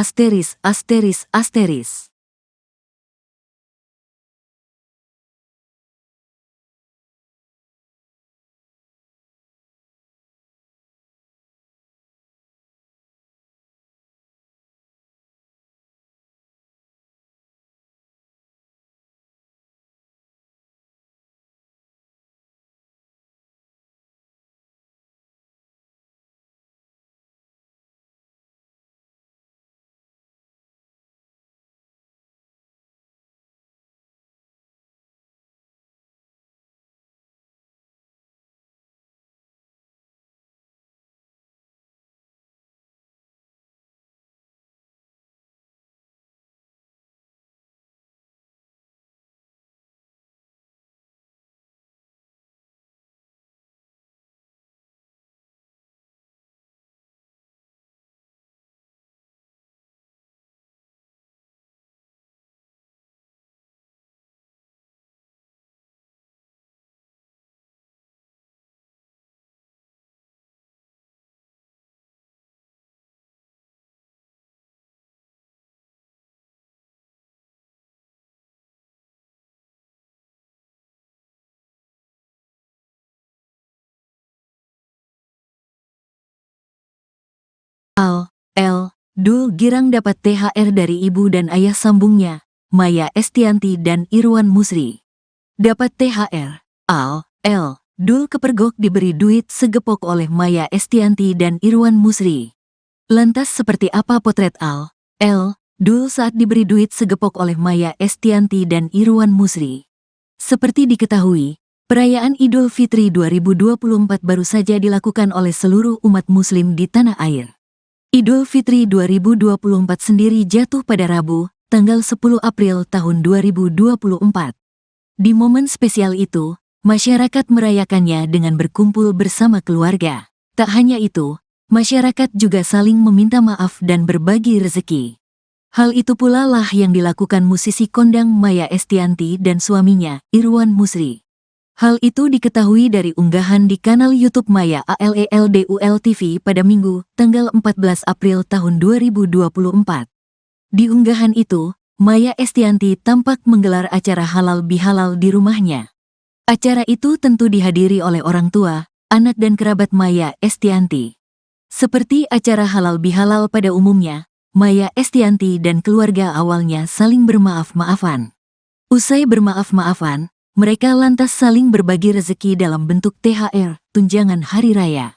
Dul girang dapat THR dari ibu dan ayah sambungnya, Maya Estianty dan Irwan Musri. Dapat THR. Dul kepergok diberi duit segepok oleh Maya Estianty dan Irwan Musri. Lantas seperti apa potret Dul saat diberi duit segepok oleh Maya Estianty dan Irwan Musri? Seperti diketahui, perayaan Idul Fitri 2024 baru saja dilakukan oleh seluruh umat muslim di tanah air. Idul Fitri 2024 sendiri jatuh pada Rabu, tanggal 10 April tahun 2024. Di momen spesial itu, masyarakat merayakannya dengan berkumpul bersama keluarga. Tak hanya itu, masyarakat juga saling meminta maaf dan berbagi rezeki. Hal itu pula lah yang dilakukan musisi kondang Maya Estianty dan suaminya, Irwan Musri. Hal itu diketahui dari unggahan di kanal YouTube Maya ALELDUL TV pada Minggu, tanggal 14 April tahun 2024. Di unggahan itu, Maya Estianty tampak menggelar acara halal bihalal di rumahnya. Acara itu tentu dihadiri oleh orang tua, anak dan kerabat Maya Estianty. Seperti acara halal bihalal pada umumnya, Maya Estianty dan keluarga awalnya saling bermaaf-maafan. Usai bermaaf-maafan, mereka lantas saling berbagi rezeki dalam bentuk THR, tunjangan hari raya.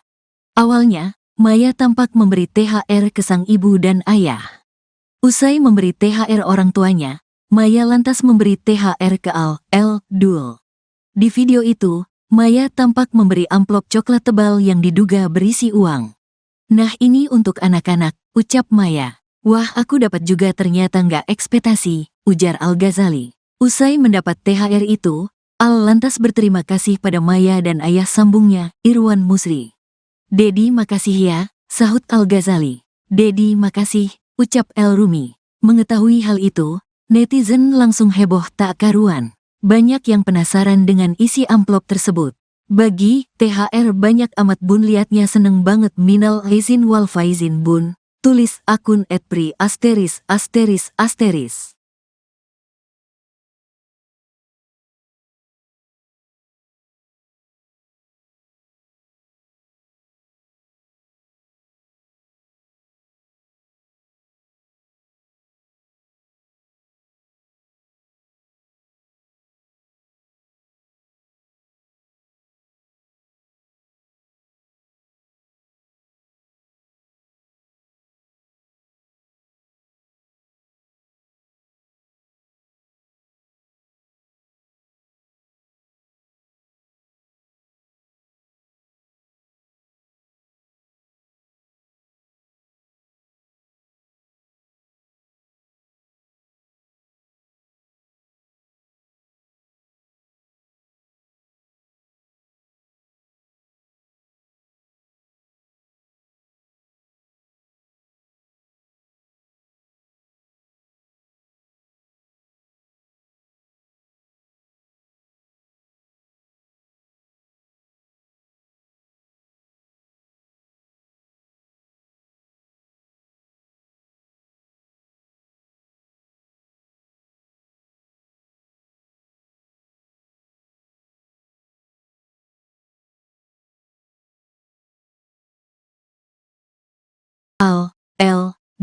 Awalnya, Maya tampak memberi THR ke sang ibu dan ayah. Usai memberi THR orang tuanya, Maya lantas memberi THR ke Dul. Di video itu, Maya tampak memberi amplop coklat tebal yang diduga berisi uang. "Nah ini untuk anak-anak," ucap Maya. "Wah aku dapat juga ternyata nggak ekspektasi," ujar Al-Ghazali. Usai mendapat THR itu, lantas berterima kasih pada Maya dan ayah sambungnya, Irwan Musri. "Dedi makasih ya," sahut Al-Ghazali. "Dedi makasih," ucap El Rumi. Mengetahui hal itu, netizen langsung heboh tak karuan. Banyak yang penasaran dengan isi amplop tersebut. "Bagi THR banyak amat bun, liatnya seneng banget, minal aizin wal faizin bun," tulis akun @pri*.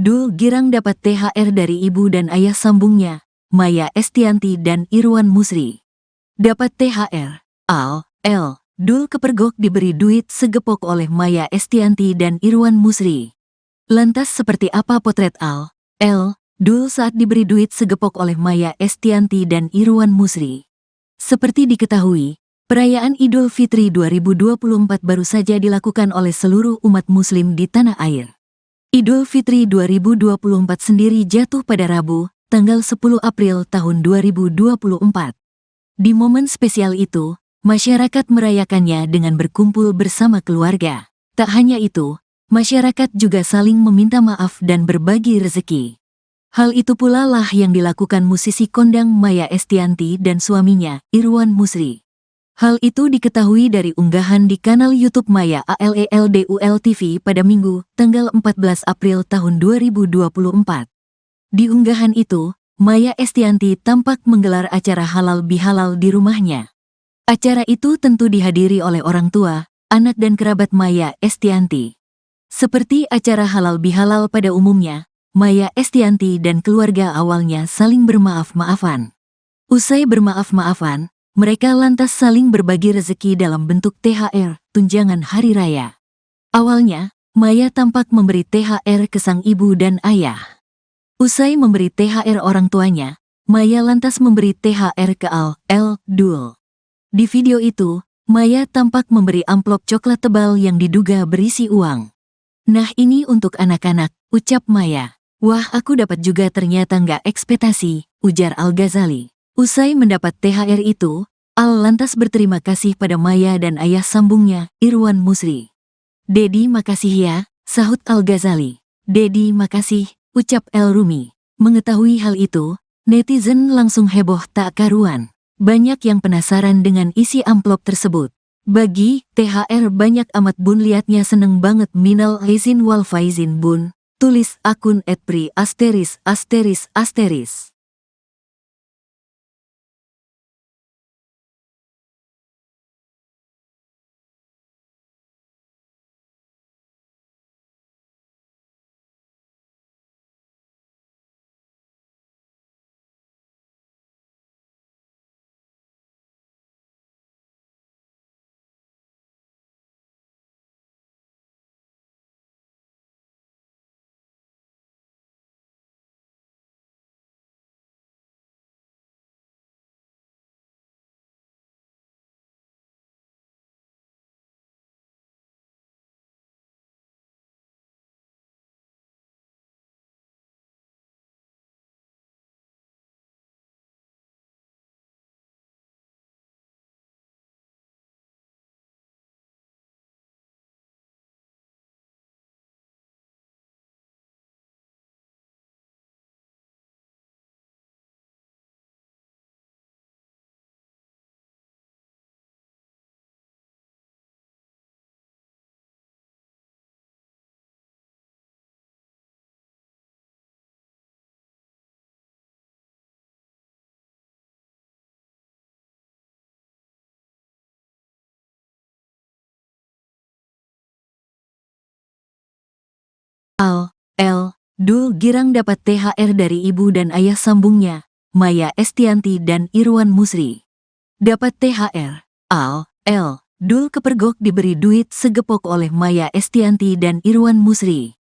Dul girang dapat THR dari ibu dan ayah sambungnya, Maya Estianty dan Irwan Musri. Dapat THR. Dul kepergok diberi duit segepok oleh Maya Estianty dan Irwan Musri. Lantas seperti apa potret Dul saat diberi duit segepok oleh Maya Estianty dan Irwan Musri? Seperti diketahui, perayaan Idul Fitri 2024 baru saja dilakukan oleh seluruh umat muslim di tanah air. Idul Fitri 2024 sendiri jatuh pada Rabu, tanggal 10 April tahun 2024. Di momen spesial itu, masyarakat merayakannya dengan berkumpul bersama keluarga. Tak hanya itu, masyarakat juga saling meminta maaf dan berbagi rezeki. Hal itu pula lah yang dilakukan musisi kondang Maya Estianty dan suaminya, Irwan Musri. Hal itu diketahui dari unggahan di kanal YouTube Maya ALELDUL TV pada Minggu, tanggal 14 April tahun 2024. Di unggahan itu, Maya Estianty tampak menggelar acara halal bihalal di rumahnya. Acara itu tentu dihadiri oleh orang tua, anak dan kerabat Maya Estianty. Seperti acara halal bihalal pada umumnya, Maya Estianty dan keluarga awalnya saling bermaaf-maafan. Usai bermaaf-maafan, mereka lantas saling berbagi rezeki dalam bentuk THR, tunjangan hari raya. Awalnya, Maya tampak memberi THR ke sang ibu dan ayah. Usai memberi THR orang tuanya, Maya lantas memberi THR ke Dul. Di video itu, Maya tampak memberi amplop coklat tebal yang diduga berisi uang. "Nah ini untuk anak-anak," ucap Maya. "Wah aku dapat juga ternyata nggak ekspektasi," ujar Al-Ghazali. Usai mendapat THR itu, Al lantas berterima kasih pada Maya dan ayah sambungnya, Irwan Musri. "Dedi makasih ya," sahut Al-Ghazali. "Dedi makasih," ucap El Rumi. Mengetahui hal itu, netizen langsung heboh tak karuan. Banyak yang penasaran dengan isi amplop tersebut. "Bagi THR banyak amat bun, liatnya seneng banget, minal aizin wal faizin bun," tulis akun @pri*. Dul girang dapat THR dari ibu dan ayah sambungnya, Maya Estianty dan Irwan Musri. Dapat THR, Dul kepergok diberi duit segepok oleh Maya Estianty dan Irwan Musri.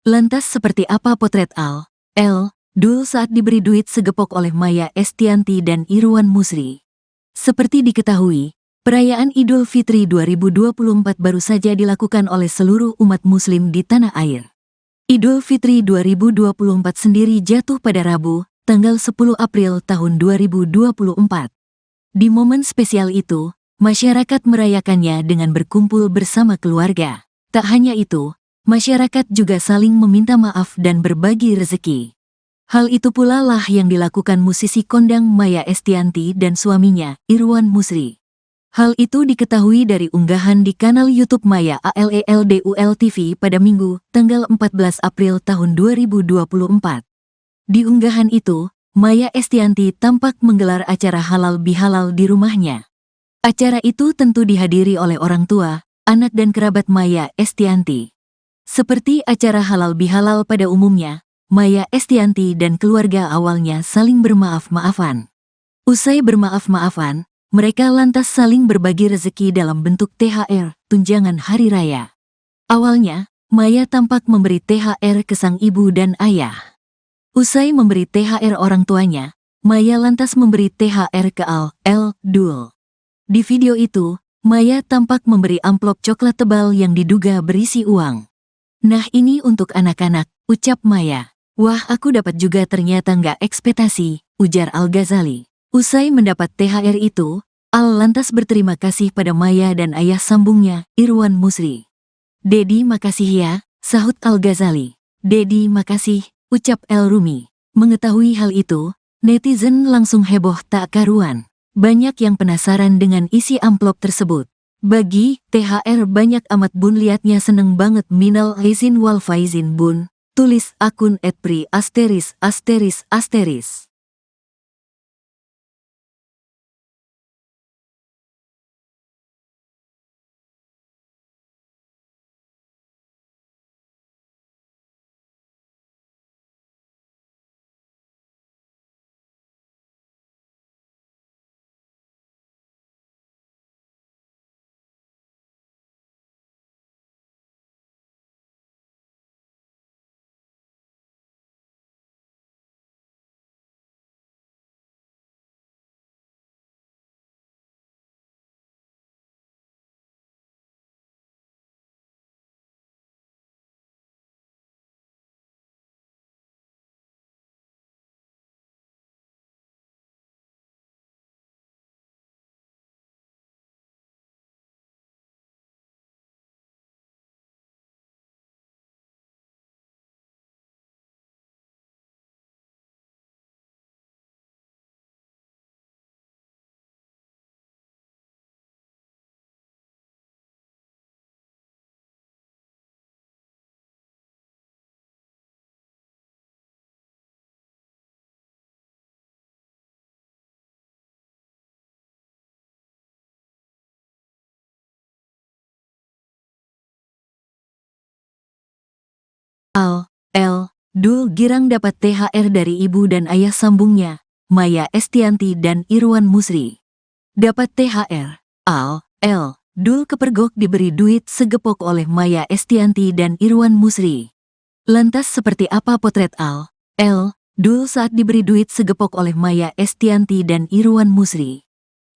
Lantas seperti apa potret Dul saat diberi duit segepok oleh Maya Estianty dan Irwan Musri? Seperti diketahui, perayaan Idul Fitri 2024 baru saja dilakukan oleh seluruh umat muslim di tanah air. Idul Fitri 2024 sendiri jatuh pada Rabu, tanggal 10 April tahun 2024. Di momen spesial itu, masyarakat merayakannya dengan berkumpul bersama keluarga. Tak hanya itu, masyarakat juga saling meminta maaf dan berbagi rezeki. Hal itu pula lah yang dilakukan musisi kondang Maya Estianty dan suaminya, Irwan Musri. Hal itu diketahui dari unggahan di kanal YouTube Maya ALELDUL TV pada Minggu, tanggal 14 April tahun 2024. Di unggahan itu, Maya Estianty tampak menggelar acara halal bihalal di rumahnya. Acara itu tentu dihadiri oleh orang tua, anak dan kerabat Maya Estianty. Seperti acara halal bihalal pada umumnya, Maya Estianty dan keluarga awalnya saling bermaaf-maafan. Usai bermaaf-maafan, mereka lantas saling berbagi rezeki dalam bentuk THR, tunjangan hari raya. Awalnya, Maya tampak memberi THR ke sang ibu dan ayah. Usai memberi THR orang tuanya, Maya lantas memberi THR ke Dul. Di video itu, Maya tampak memberi amplop coklat tebal yang diduga berisi uang. "Nah ini untuk anak-anak," ucap Maya. "Wah aku dapat juga ternyata nggak ekspektasi," ujar Al-Ghazali. Usai mendapat THR itu, Al lantas berterima kasih pada Maya dan ayah sambungnya, Irwan Musri. "Dedi makasih ya," sahut Al-Ghazali. "Dedi makasih," ucap El Rumi. Mengetahui hal itu, netizen langsung heboh tak karuan. Banyak yang penasaran dengan isi amplop tersebut. "Bagi THR banyak amat bun, liatnya seneng banget, minal aizin wal faizin bun," tulis akun @pri*. Dul girang dapat THR dari ibu dan ayah sambungnya, Maya Estianty dan Irwan Musri. Dapat THR. Dul kepergok diberi duit segepok oleh Maya Estianty dan Irwan Musri. Lantas seperti apa potret Dul saat diberi duit segepok oleh Maya Estianty dan Irwan Musri?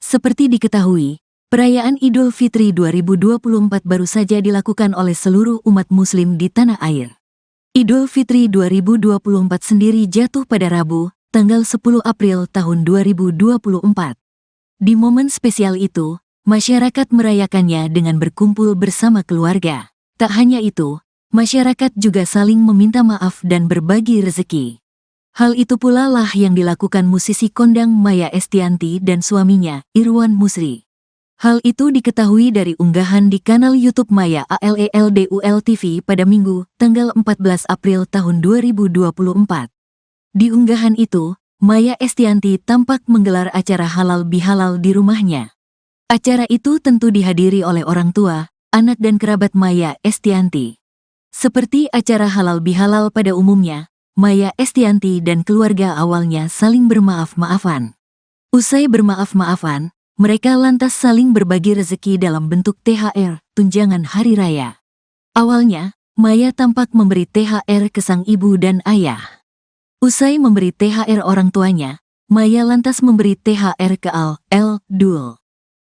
Seperti diketahui, perayaan Idul Fitri 2024 baru saja dilakukan oleh seluruh umat muslim di tanah air. Idul Fitri 2024 sendiri jatuh pada Rabu, tanggal 10 April tahun 2024. Di momen spesial itu, masyarakat merayakannya dengan berkumpul bersama keluarga. Tak hanya itu, masyarakat juga saling meminta maaf dan berbagi rezeki. Hal itu pula lah yang dilakukan musisi kondang Maya Estianty dan suaminya, Irwan Musri. Hal itu diketahui dari unggahan di kanal YouTube Maya ALELDUL TV pada Minggu, tanggal 14 April tahun 2024. Di unggahan itu, Maya Estianty tampak menggelar acara halal bihalal di rumahnya. Acara itu tentu dihadiri oleh orang tua, anak dan kerabat Maya Estianty. Seperti acara halal bihalal pada umumnya, Maya Estianty dan keluarga awalnya saling bermaaf-maafan. Usai bermaaf-maafan, mereka lantas saling berbagi rezeki dalam bentuk THR, tunjangan hari raya. Awalnya, Maya tampak memberi THR ke sang ibu dan ayah. Usai memberi THR orang tuanya, Maya lantas memberi THR ke Dul.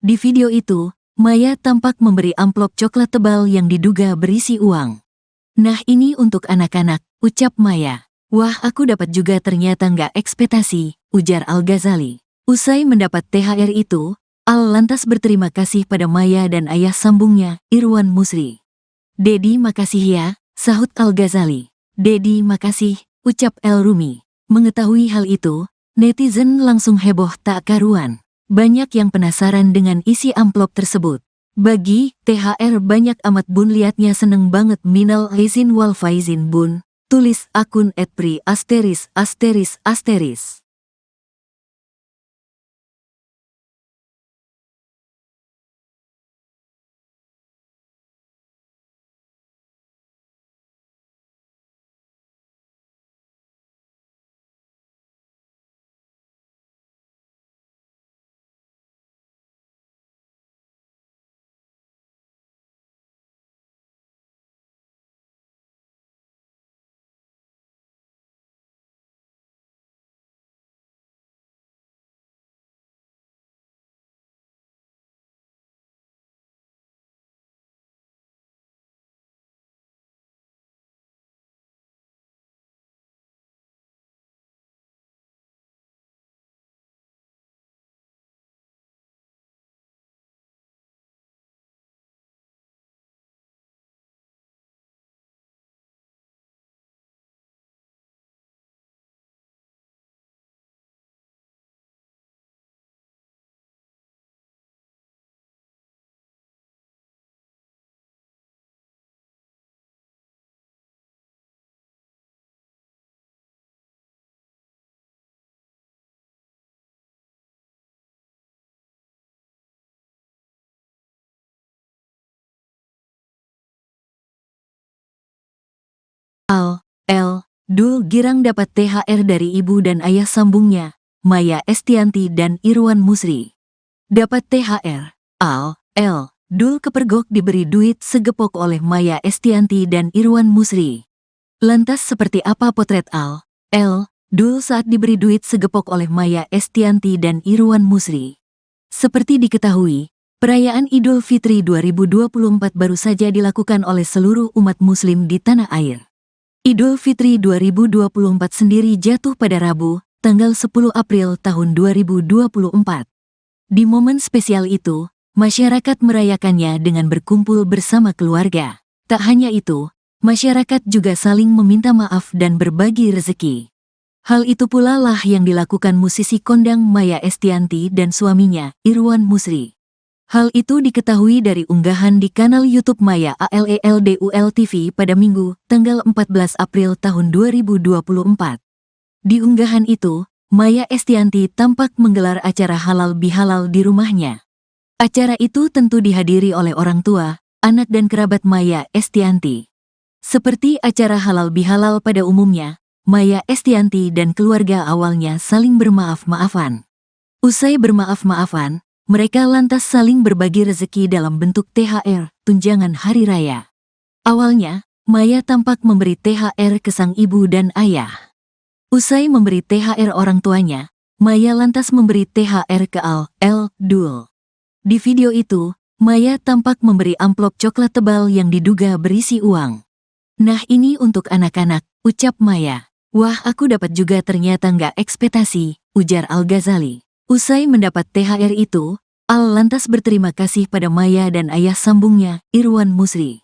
Di video itu, Maya tampak memberi amplop coklat tebal yang diduga berisi uang. "Nah ini untuk anak-anak," ucap Maya. "Wah aku dapat juga ternyata nggak ekspektasi," ujar Al-Ghazali. Usai mendapat THR itu, lantas berterima kasih pada Maya dan ayah sambungnya, Irwan Musri. "Dedi makasih ya," sahut Al-Ghazali. "Dedi makasih," ucap El Rumi. Mengetahui hal itu, netizen langsung heboh tak karuan. Banyak yang penasaran dengan isi amplop tersebut. "Bagi THR banyak amat bun, liatnya seneng banget, minal aizin wal faizin bun," tulis akun @pri*. Dul girang dapat THR dari ibu dan ayah sambungnya, Maya Estianty dan Irwan Musri. Dapat THR. Dul kepergok diberi duit segepok oleh Maya Estianty dan Irwan Musri. Lantas seperti apa potret Dul saat diberi duit segepok oleh Maya Estianty dan Irwan Musri? Seperti diketahui, perayaan Idul Fitri 2024 baru saja dilakukan oleh seluruh umat muslim di tanah air. Idul Fitri 2024 sendiri jatuh pada Rabu, tanggal 10 April tahun 2024. Di momen spesial itu, masyarakat merayakannya dengan berkumpul bersama keluarga. Tak hanya itu, masyarakat juga saling meminta maaf dan berbagi rezeki. Hal itu pula lah yang dilakukan musisi kondang Maya Estianty dan suaminya, Irwan Musri. Hal itu diketahui dari unggahan di kanal YouTube Maya ALELDUL TV pada Minggu, tanggal 14 April tahun 2024. Di unggahan itu, Maya Estianty tampak menggelar acara halal bihalal di rumahnya. Acara itu tentu dihadiri oleh orang tua, anak dan kerabat Maya Estianty. Seperti acara halal bihalal pada umumnya, Maya Estianty dan keluarga awalnya saling bermaaf-maafan. Usai bermaaf-maafan, mereka lantas saling berbagi rezeki dalam bentuk THR, tunjangan hari raya. Awalnya, Maya tampak memberi THR ke sang ibu dan ayah. Usai memberi THR orang tuanya, Maya lantas memberi THR ke Dul. Di video itu, Maya tampak memberi amplop coklat tebal yang diduga berisi uang. "Nah, ini untuk anak-anak," ucap Maya. "Wah, aku dapat juga, ternyata nggak ekspektasi," ujar Al-Ghazali. Usai mendapat THR itu, Al lantas berterima kasih pada Maya dan ayah sambungnya, Irwan Musri.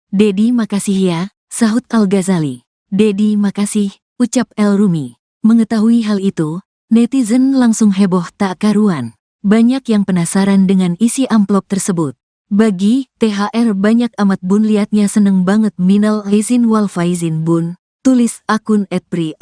"Dedi, makasih ya," sahut Al-Ghazali. "Dedi, makasih," ucap El Rumi. Mengetahui hal itu, netizen langsung heboh tak karuan. Banyak yang penasaran dengan isi amplop tersebut. "Bagi THR banyak amat bun, liatnya seneng banget, minal aizin wal faizin bun," tulis akun @pri*.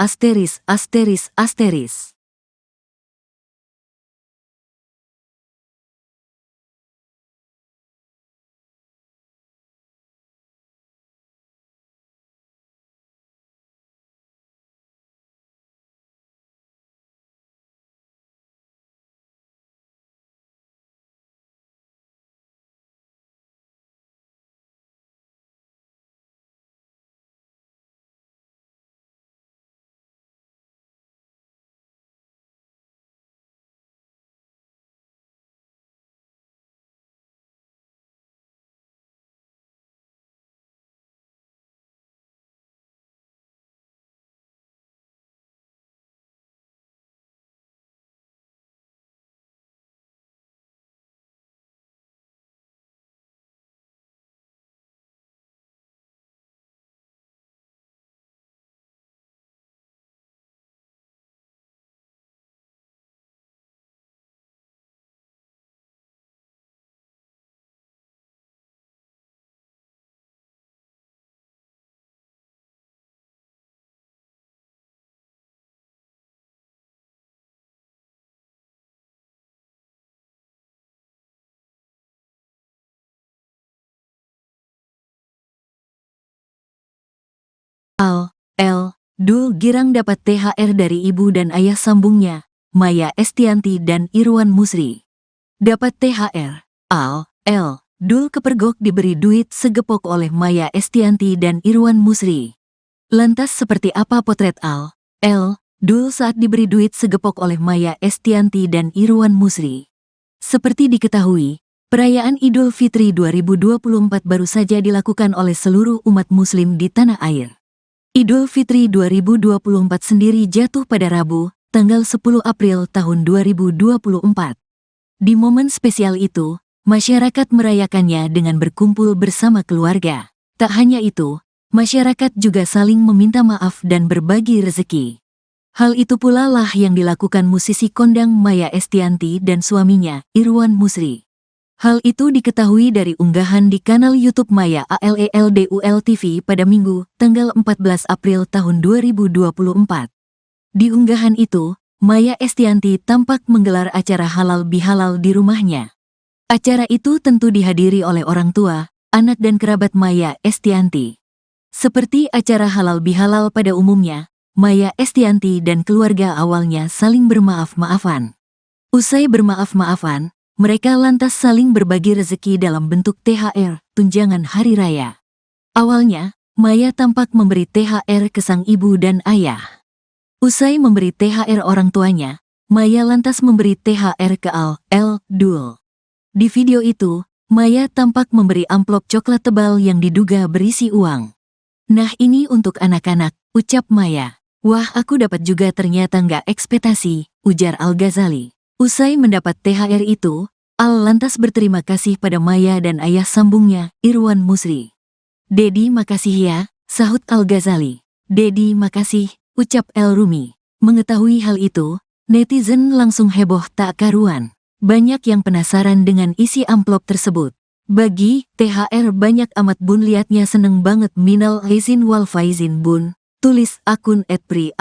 Dul girang dapat THR dari ibu dan ayah sambungnya, Maya Estianty dan Irwan Musri. Dapat THR, Dul kepergok diberi duit segepok oleh Maya Estianty dan Irwan Musri. Lantas seperti apa potret Dul saat diberi duit segepok oleh Maya Estianty dan Irwan Musri? Seperti diketahui, perayaan Idul Fitri 2024 baru saja dilakukan oleh seluruh umat muslim di tanah air. Idul Fitri 2024 sendiri jatuh pada Rabu, tanggal 10 April tahun 2024. Di momen spesial itu, masyarakat merayakannya dengan berkumpul bersama keluarga. Tak hanya itu, masyarakat juga saling meminta maaf dan berbagi rezeki. Hal itu pula lah yang dilakukan musisi kondang Maya Estianty dan suaminya, Irwan Musri. Hal itu diketahui dari unggahan di kanal YouTube Maya ALELDUL TV pada Minggu, tanggal 14 April tahun 2024. Di unggahan itu, Maya Estianty tampak menggelar acara halal bihalal di rumahnya. Acara itu tentu dihadiri oleh orang tua, anak dan kerabat Maya Estianty. Seperti acara halal bihalal pada umumnya, Maya Estianty dan keluarga awalnya saling bermaaf-maafan. Usai bermaaf-maafan, mereka lantas saling berbagi rezeki dalam bentuk THR, tunjangan hari raya. Awalnya, Maya tampak memberi THR ke sang ibu dan ayah. Usai memberi THR orang tuanya, Maya lantas memberi THR ke Dul. Di video itu, Maya tampak memberi amplop coklat tebal yang diduga berisi uang. "Nah, ini untuk anak-anak," ucap Maya. "Wah, aku dapat juga, ternyata nggak ekspektasi," ujar Al-Ghazali. Usai mendapat THR itu, Al lantas berterima kasih pada Maya dan ayah sambungnya, Irwan Musri. "Dedi, makasih ya," sahut Al-Ghazali. "Dedi, makasih," ucap El Rumi. Mengetahui hal itu, netizen langsung heboh tak karuan. Banyak yang penasaran dengan isi amplop tersebut. "Bagi THR banyak amat bun, liatnya seneng banget, minal aizin wal faizin bun," tulis akun @pri*.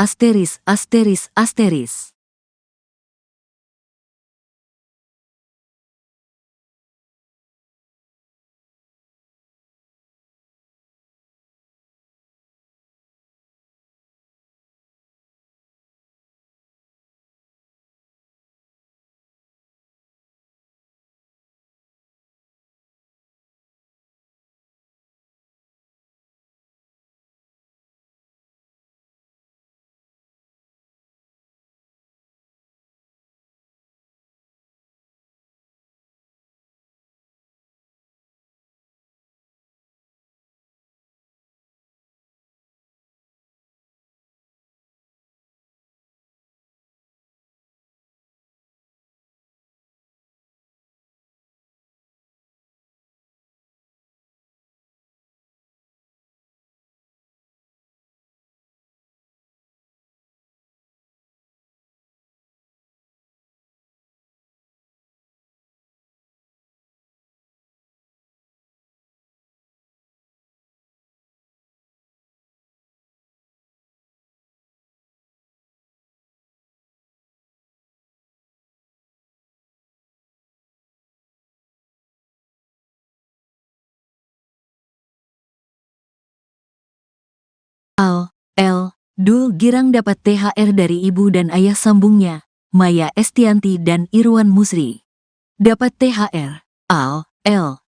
Dul girang dapat THR dari ibu dan ayah sambungnya, Maya Estianty dan Irwan Musri. Dapat THR.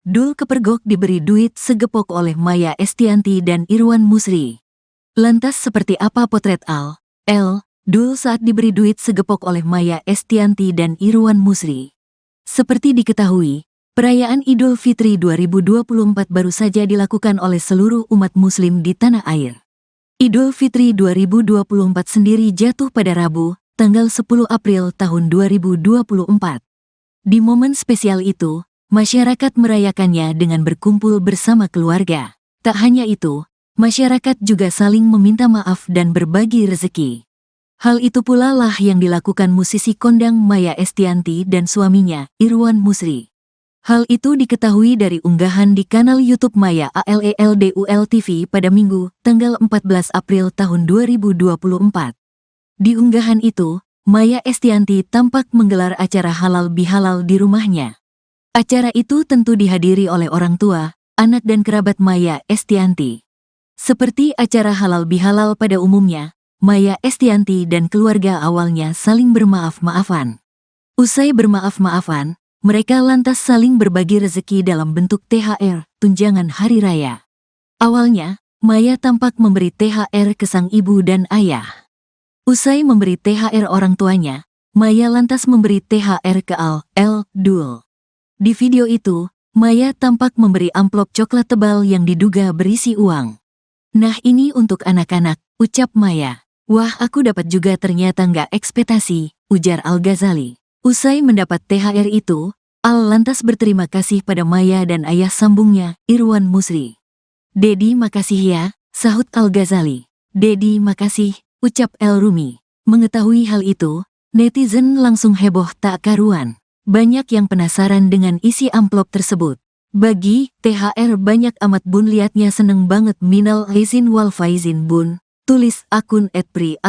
Dul kepergok diberi duit segepok oleh Maya Estianty dan Irwan Musri. Lantas seperti apa potret Dul saat diberi duit segepok oleh Maya Estianty dan Irwan Musri? Seperti diketahui, perayaan Idul Fitri 2024 baru saja dilakukan oleh seluruh umat muslim di tanah air. Idul Fitri 2024 sendiri jatuh pada Rabu, tanggal 10 April tahun 2024. Di momen spesial itu, masyarakat merayakannya dengan berkumpul bersama keluarga. Tak hanya itu, masyarakat juga saling meminta maaf dan berbagi rezeki. Hal itu pula lah yang dilakukan musisi kondang Maya Estianty dan suaminya, Irwan Musri. Hal itu diketahui dari unggahan di kanal YouTube Maya ALELDUL TV pada Minggu, tanggal 14 April tahun 2024. Di unggahan itu, Maya Estianty tampak menggelar acara halal bihalal di rumahnya. Acara itu tentu dihadiri oleh orang tua, anak dan kerabat Maya Estianty. Seperti acara halal bihalal pada umumnya, Maya Estianty dan keluarga awalnya saling bermaaf-maafan. Usai bermaaf-maafan, mereka lantas saling berbagi rezeki dalam bentuk THR, tunjangan hari raya. Awalnya, Maya tampak memberi THR ke sang ibu dan ayah. Usai memberi THR orang tuanya, Maya lantas memberi THR ke Dul. Di video itu, Maya tampak memberi amplop coklat tebal yang diduga berisi uang. "Nah ini untuk anak-anak," ucap Maya. "Wah aku dapat juga ternyata nggak ekspektasi," ujar Al-Ghazali. Usai mendapat THR itu, lantas berterima kasih pada Maya dan ayah sambungnya, Irwan Musri. "Dedi makasih ya," sahut Al-Ghazali. "Dedi makasih," ucap El Rumi. Mengetahui hal itu, netizen langsung heboh tak karuan. Banyak yang penasaran dengan isi amplop tersebut. "Bagi THR banyak amat bun, liatnya seneng banget, minal aizin wal faizin bun," tulis akun @pri*.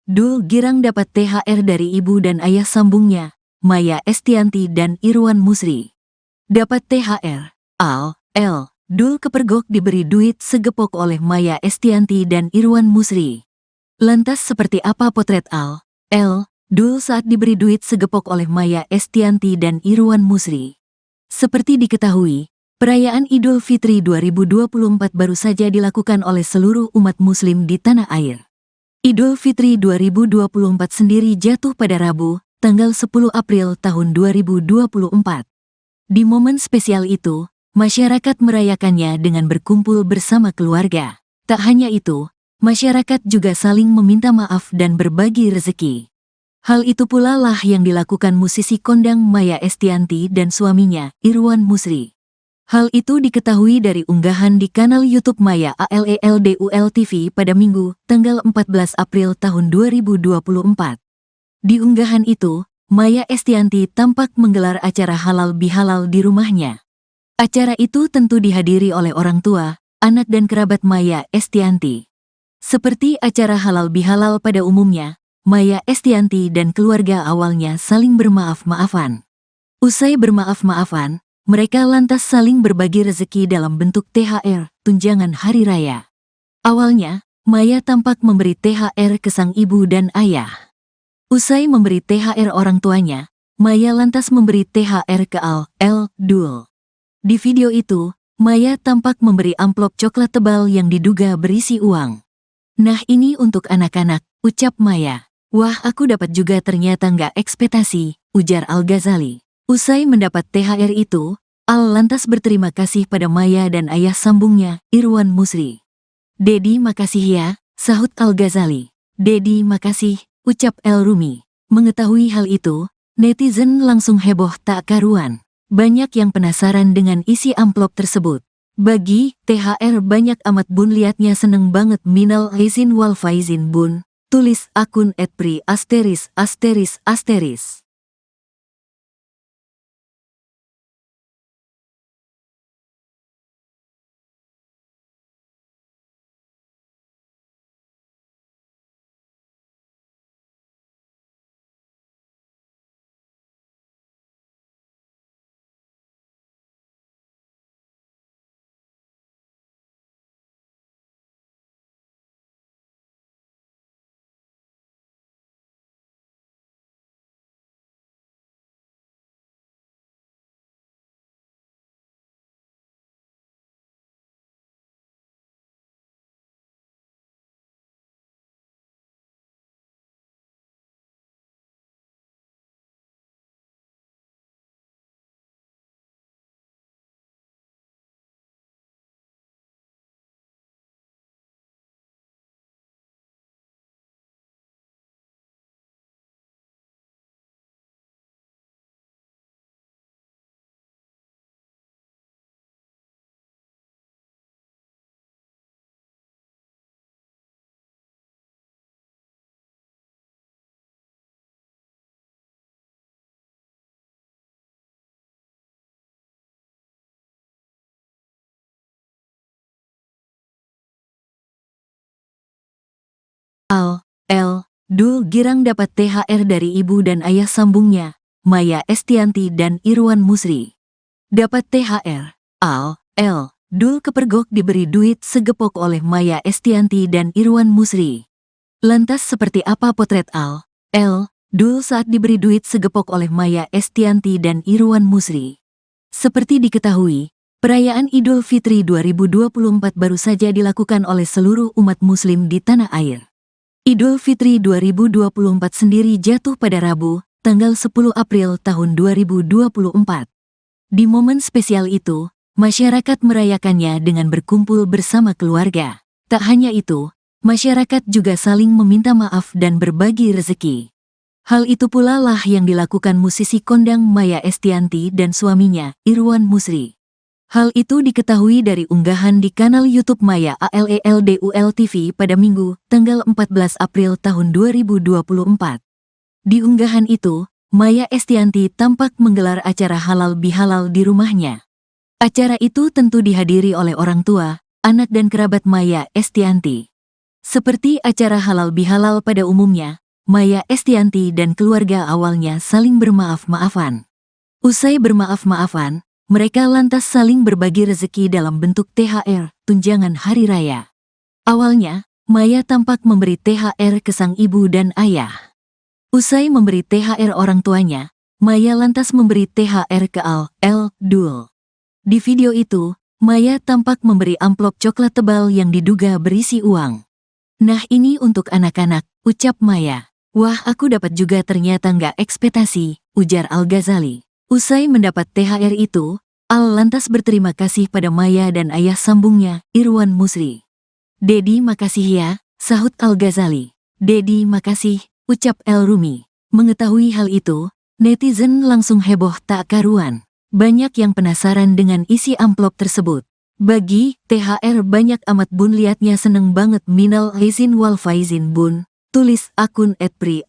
Dul girang dapat THR dari ibu dan ayah sambungnya, Maya Estianty dan Irwan Musri. Dapat THR. Dul kepergok diberi duit segepok oleh Maya Estianty dan Irwan Musri. Lantas seperti apa potret Dul saat diberi duit segepok oleh Maya Estianty dan Irwan Musri? Seperti diketahui, perayaan Idul Fitri 2024 baru saja dilakukan oleh seluruh umat muslim di tanah air. Idul Fitri 2024 sendiri jatuh pada Rabu, tanggal 10 April tahun 2024. Di momen spesial itu, masyarakat merayakannya dengan berkumpul bersama keluarga. Tak hanya itu, masyarakat juga saling meminta maaf dan berbagi rezeki. Hal itu pula lah yang dilakukan musisi kondang Maya Estianty dan suaminya, Irwan Musri. Hal itu diketahui dari unggahan di kanal YouTube Maya ALELDUL TV pada Minggu, tanggal 14 April tahun 2024. Di unggahan itu, Maya Estianty tampak menggelar acara halal bihalal di rumahnya. Acara itu tentu dihadiri oleh orang tua, anak dan kerabat Maya Estianty. Seperti acara halal bihalal pada umumnya, Maya Estianty dan keluarga awalnya saling bermaaf-maafan. Usai bermaaf-maafan, mereka lantas saling berbagi rezeki dalam bentuk THR, tunjangan hari raya. Awalnya, Maya tampak memberi THR ke sang ibu dan ayah. Usai memberi THR orang tuanya, Maya lantas memberi THR ke Dul. Di video itu, Maya tampak memberi amplop coklat tebal yang diduga berisi uang. "Nah ini untuk anak-anak," ucap Maya. "Wah aku dapat juga ternyata nggak ekspektasi," ujar Al-Ghazali. Usai mendapat THR itu, Al lantas berterima kasih pada Maya dan ayah sambungnya, Irwan Musri. "Dedi makasih ya," sahut Al-Ghazali. "Dedi makasih," ucap El Rumi. Mengetahui hal itu, netizen langsung heboh tak karuan. Banyak yang penasaran dengan isi amplop tersebut. "Bagi THR banyak amat bun, liatnya seneng banget, minal aizin wal faizin bun," tulis akun @pri*. Dul girang dapat THR dari ibu dan ayah sambungnya, Maya Estianty dan Irwan Musri. Dapat THR, Dul kepergok diberi duit segepok oleh Maya Estianty dan Irwan Musri. Lantas seperti apa potret Dul saat diberi duit segepok oleh Maya Estianty dan Irwan Musri? Seperti diketahui, perayaan Idul Fitri 2024 baru saja dilakukan oleh seluruh umat muslim di tanah air. Idul Fitri 2024 sendiri jatuh pada Rabu, tanggal 10 April tahun 2024. Di momen spesial itu, masyarakat merayakannya dengan berkumpul bersama keluarga. Tak hanya itu, masyarakat juga saling meminta maaf dan berbagi rezeki. Hal itu pula lah yang dilakukan musisi kondang Maya Estianty dan suaminya, Irwan Musri. Hal itu diketahui dari unggahan di kanal YouTube Maya ALELDUL TV pada Minggu, tanggal 14 April tahun 2024. Di unggahan itu, Maya Estianty tampak menggelar acara halal bihalal di rumahnya. Acara itu tentu dihadiri oleh orang tua, anak dan kerabat Maya Estianty. Seperti acara halal bihalal pada umumnya, Maya Estianty dan keluarga awalnya saling bermaaf-maafan. Usai bermaaf-maafan, mereka lantas saling berbagi rezeki dalam bentuk THR, tunjangan hari raya. Awalnya, Maya tampak memberi THR ke sang ibu dan ayah. Usai memberi THR orang tuanya, Maya lantas memberi THR ke Dul. Di video itu, Maya tampak memberi amplop coklat tebal yang diduga berisi uang. "Nah ini untuk anak-anak," ucap Maya. "Wah aku dapat juga ternyata nggak ekspektasi," ujar Al-Ghazali. Usai mendapat THR itu, Al lantas berterima kasih pada Maya dan ayah sambungnya, Irwan Musri. "Dedi makasih ya," sahut Al-Ghazali. "Dedi makasih," ucap El Rumi. Mengetahui hal itu, netizen langsung heboh tak karuan. Banyak yang penasaran dengan isi amplop tersebut. "Bagi THR banyak amat bun, liatnya seneng banget, minal aizin wal faizin bun," tulis akun @pri*.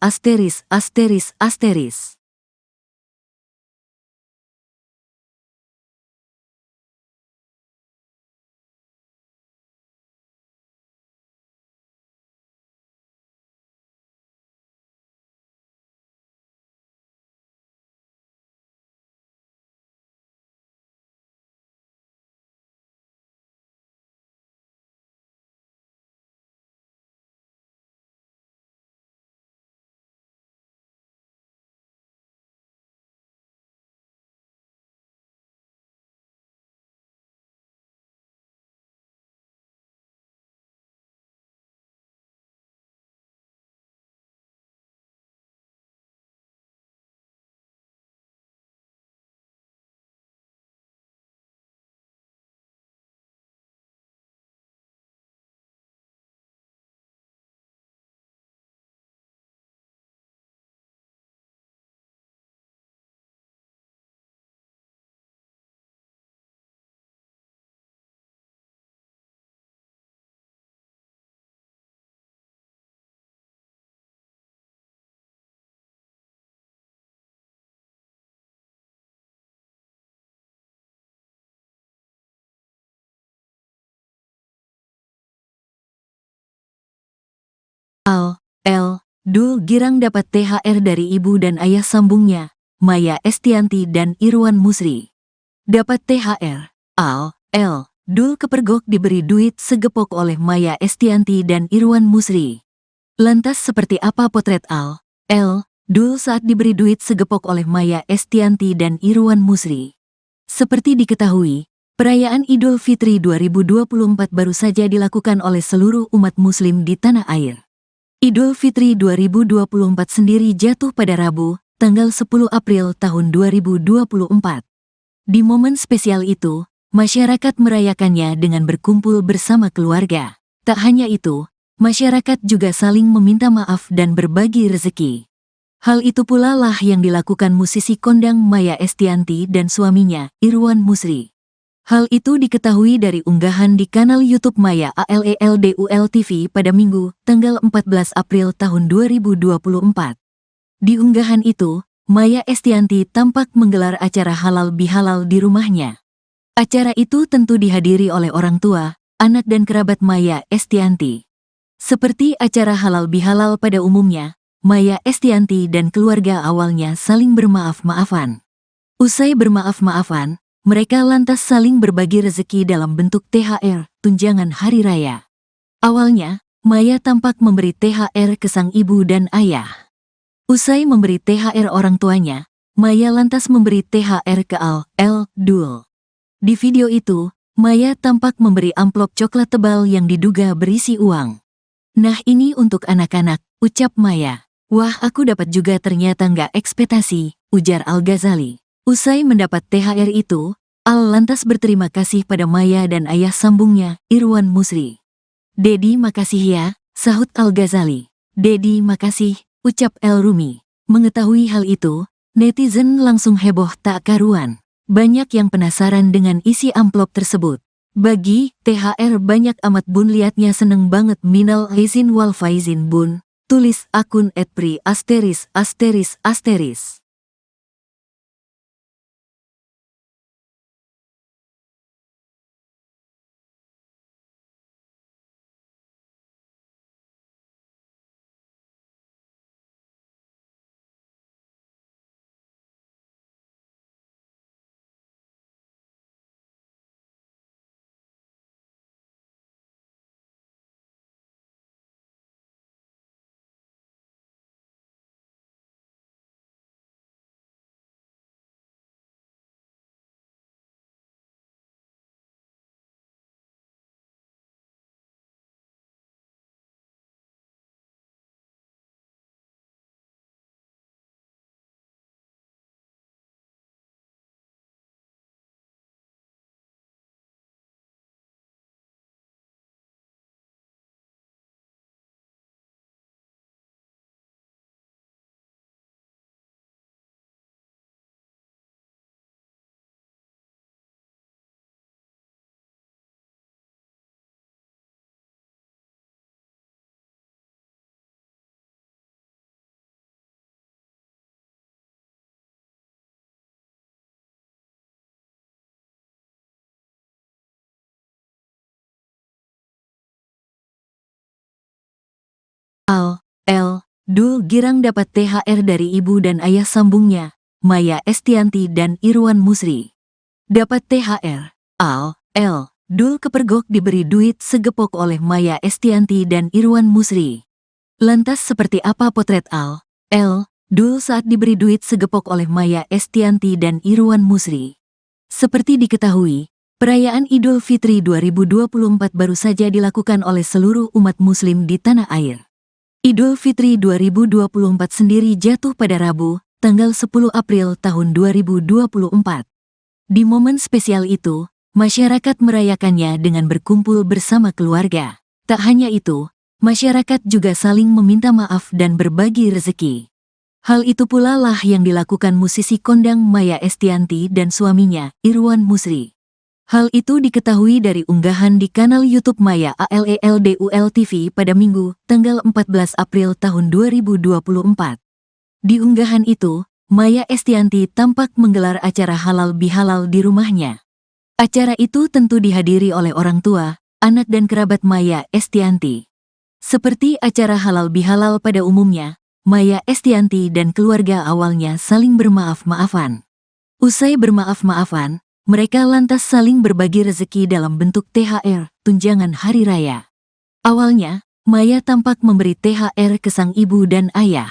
Dul girang dapat THR dari ibu dan ayah sambungnya, Maya Estianty dan Irwan Musri. Dapat THR, Al, L. Dul kepergok diberi duit segepok oleh Maya Estianty dan Irwan Musri. Lantas seperti apa potret Al, L. Dul saat diberi duit segepok oleh Maya Estianty dan Irwan Musri? Seperti diketahui, perayaan Idul Fitri 2024 baru saja dilakukan oleh seluruh umat muslim di tanah air. Idul Fitri 2024 sendiri jatuh pada Rabu, tanggal 10 April tahun 2024. Di momen spesial itu, masyarakat merayakannya dengan berkumpul bersama keluarga. Tak hanya itu, masyarakat juga saling meminta maaf dan berbagi rezeki. Hal itu pula lah yang dilakukan musisi kondang Maya Estianty dan suaminya, Irwan Musri. Hal itu diketahui dari unggahan di kanal YouTube Maya ALELDUL TV pada Minggu, tanggal 14 April tahun 2024. Di unggahan itu, Maya Estianty tampak menggelar acara halal bihalal di rumahnya. Acara itu tentu dihadiri oleh orang tua, anak dan kerabat Maya Estianty. Seperti acara halal bihalal pada umumnya, Maya Estianty dan keluarga awalnya saling bermaaf-maafan. Usai bermaaf-maafan, mereka lantas saling berbagi rezeki dalam bentuk THR, tunjangan hari raya. Awalnya, Maya tampak memberi THR ke sang ibu dan ayah. Usai memberi THR orang tuanya, Maya lantas memberi THR ke Al, L. Dul. Di video itu, Maya tampak memberi amplop coklat tebal yang diduga berisi uang. "Nah ini untuk anak-anak," ucap Maya. "Wah aku dapat juga ternyata nggak ekspektasi," ujar Al-Ghazali. Usai mendapat THR itu, Al lantas berterima kasih pada Maya dan ayah sambungnya, Irwan Musri. "Dedi makasih ya," sahut Al-Ghazali. "Dedi makasih," ucap El Rumi. Mengetahui hal itu, netizen langsung heboh tak karuan. Banyak yang penasaran dengan isi amplop tersebut. "Bagi THR banyak amat bun, liatnya seneng banget, minal aizin wal faizin bun," tulis akun @pri*. Al, L. Dul girang dapat THR dari ibu dan ayah sambungnya, Maya Estianty dan Irwan Musri. Dapat THR, Al, L. Dul kepergok diberi duit segepok oleh Maya Estianty dan Irwan Musri. Lantas seperti apa potret Al, L. Dul saat diberi duit segepok oleh Maya Estianty dan Irwan Musri? Seperti diketahui, perayaan Idul Fitri 2024 baru saja dilakukan oleh seluruh umat muslim di tanah air. Idul Fitri 2024 sendiri jatuh pada Rabu, tanggal 10 April tahun 2024. Di momen spesial itu, masyarakat merayakannya dengan berkumpul bersama keluarga. Tak hanya itu, masyarakat juga saling meminta maaf dan berbagi rezeki. Hal itu pula lah yang dilakukan musisi kondang Maya Estianty dan suaminya, Irwan Musri. Hal itu diketahui dari unggahan di kanal YouTube Maya ALELDUL TV pada Minggu, tanggal 14 April tahun 2024. Di unggahan itu, Maya Estianty tampak menggelar acara halal bihalal di rumahnya. Acara itu tentu dihadiri oleh orang tua, anak dan kerabat Maya Estianty. Seperti acara halal bihalal pada umumnya, Maya Estianty dan keluarga awalnya saling bermaaf-maafan. Usai bermaaf-maafan, mereka lantas saling berbagi rezeki dalam bentuk THR, tunjangan hari raya. Awalnya, Maya tampak memberi THR ke sang ibu dan ayah.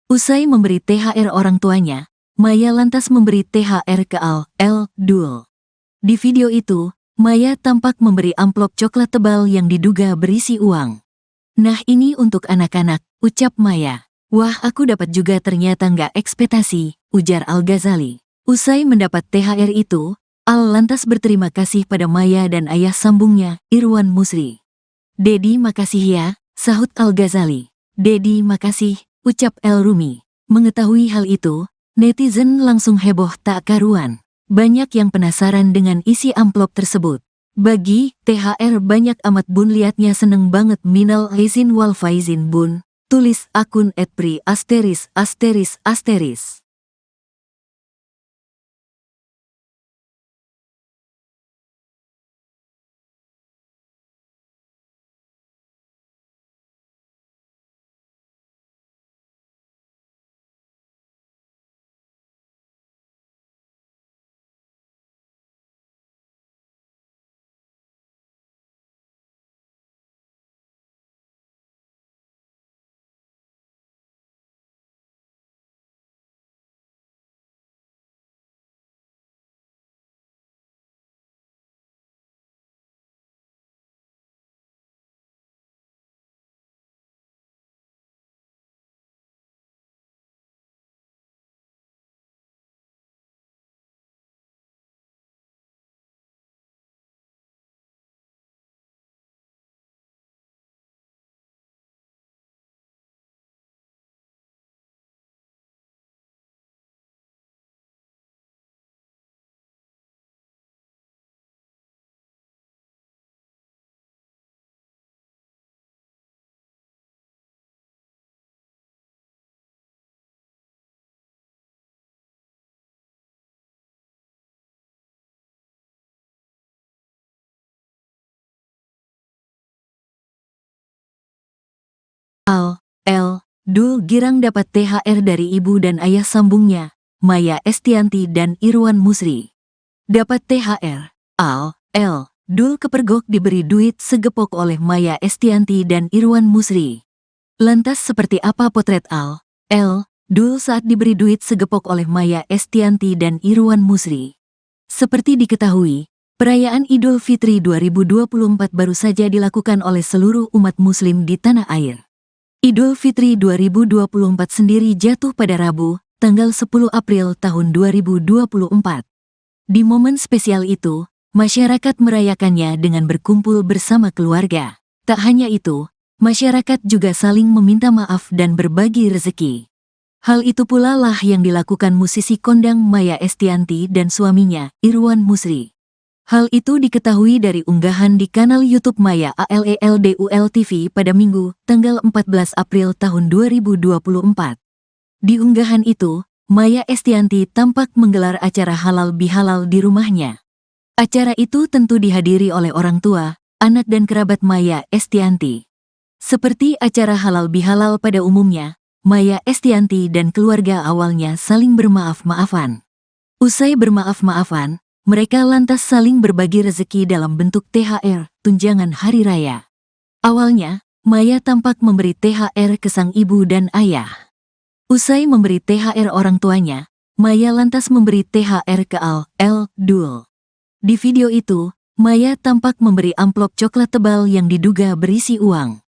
Usai memberi THR orang tuanya, Maya lantas memberi THR ke Dul. Di video itu, Maya tampak memberi amplop coklat tebal yang diduga berisi uang. "Nah, ini untuk anak-anak," ucap Maya. "Wah, aku dapat juga, ternyata nggak ekspektasi," ujar Al-Ghazali. Usai mendapat THR itu, Al lantas berterima kasih pada Maya dan ayah sambungnya, Irwan Musri. "Dedi, makasih ya," sahut Al-Ghazali. "Dedi, makasih," ucap El Rumi. Mengetahui hal itu, netizen langsung heboh tak karuan. Banyak yang penasaran dengan isi amplop tersebut. "Bagi THR banyak amat bun, liatnya seneng banget, minal aizin wal faizin bun," tulis akun @pri*. Dul girang dapat THR dari ibu dan ayah sambungnya, Maya Estianty dan Irwan Musri. Dapat THR, Dul kepergok diberi duit segepok oleh Maya Estianty dan Irwan Musri. Lantas seperti apa potret Dul saat diberi duit segepok oleh Maya Estianty dan Irwan Musri? Seperti diketahui, perayaan Idul Fitri 2024 baru saja dilakukan oleh seluruh umat muslim di tanah air. Idul Fitri 2024 sendiri jatuh pada Rabu, tanggal 10 April tahun 2024. Di momen spesial itu, masyarakat merayakannya dengan berkumpul bersama keluarga. Tak hanya itu, masyarakat juga saling meminta maaf dan berbagi rezeki. Hal itu pula lah yang dilakukan musisi kondang Maya Estianty dan suaminya, Irwan Musri. Hal itu diketahui dari unggahan di kanal YouTube Maya ALELDUL TV pada Minggu, tanggal 14 April tahun 2024. Di unggahan itu, Maya Estianty tampak menggelar acara halal bihalal di rumahnya. Acara itu tentu dihadiri oleh orang tua, anak dan kerabat Maya Estianty. Seperti acara halal bihalal pada umumnya, Maya Estianty dan keluarga awalnya saling bermaaf-maafan. Usai bermaaf-maafan, mereka lantas saling berbagi rezeki dalam bentuk THR, tunjangan hari raya. Awalnya, Maya tampak memberi THR ke sang ibu dan ayah. Usai memberi THR orang tuanya, Maya lantas memberi THR ke Dul. Di video itu, Maya tampak memberi amplop coklat tebal yang diduga berisi uang.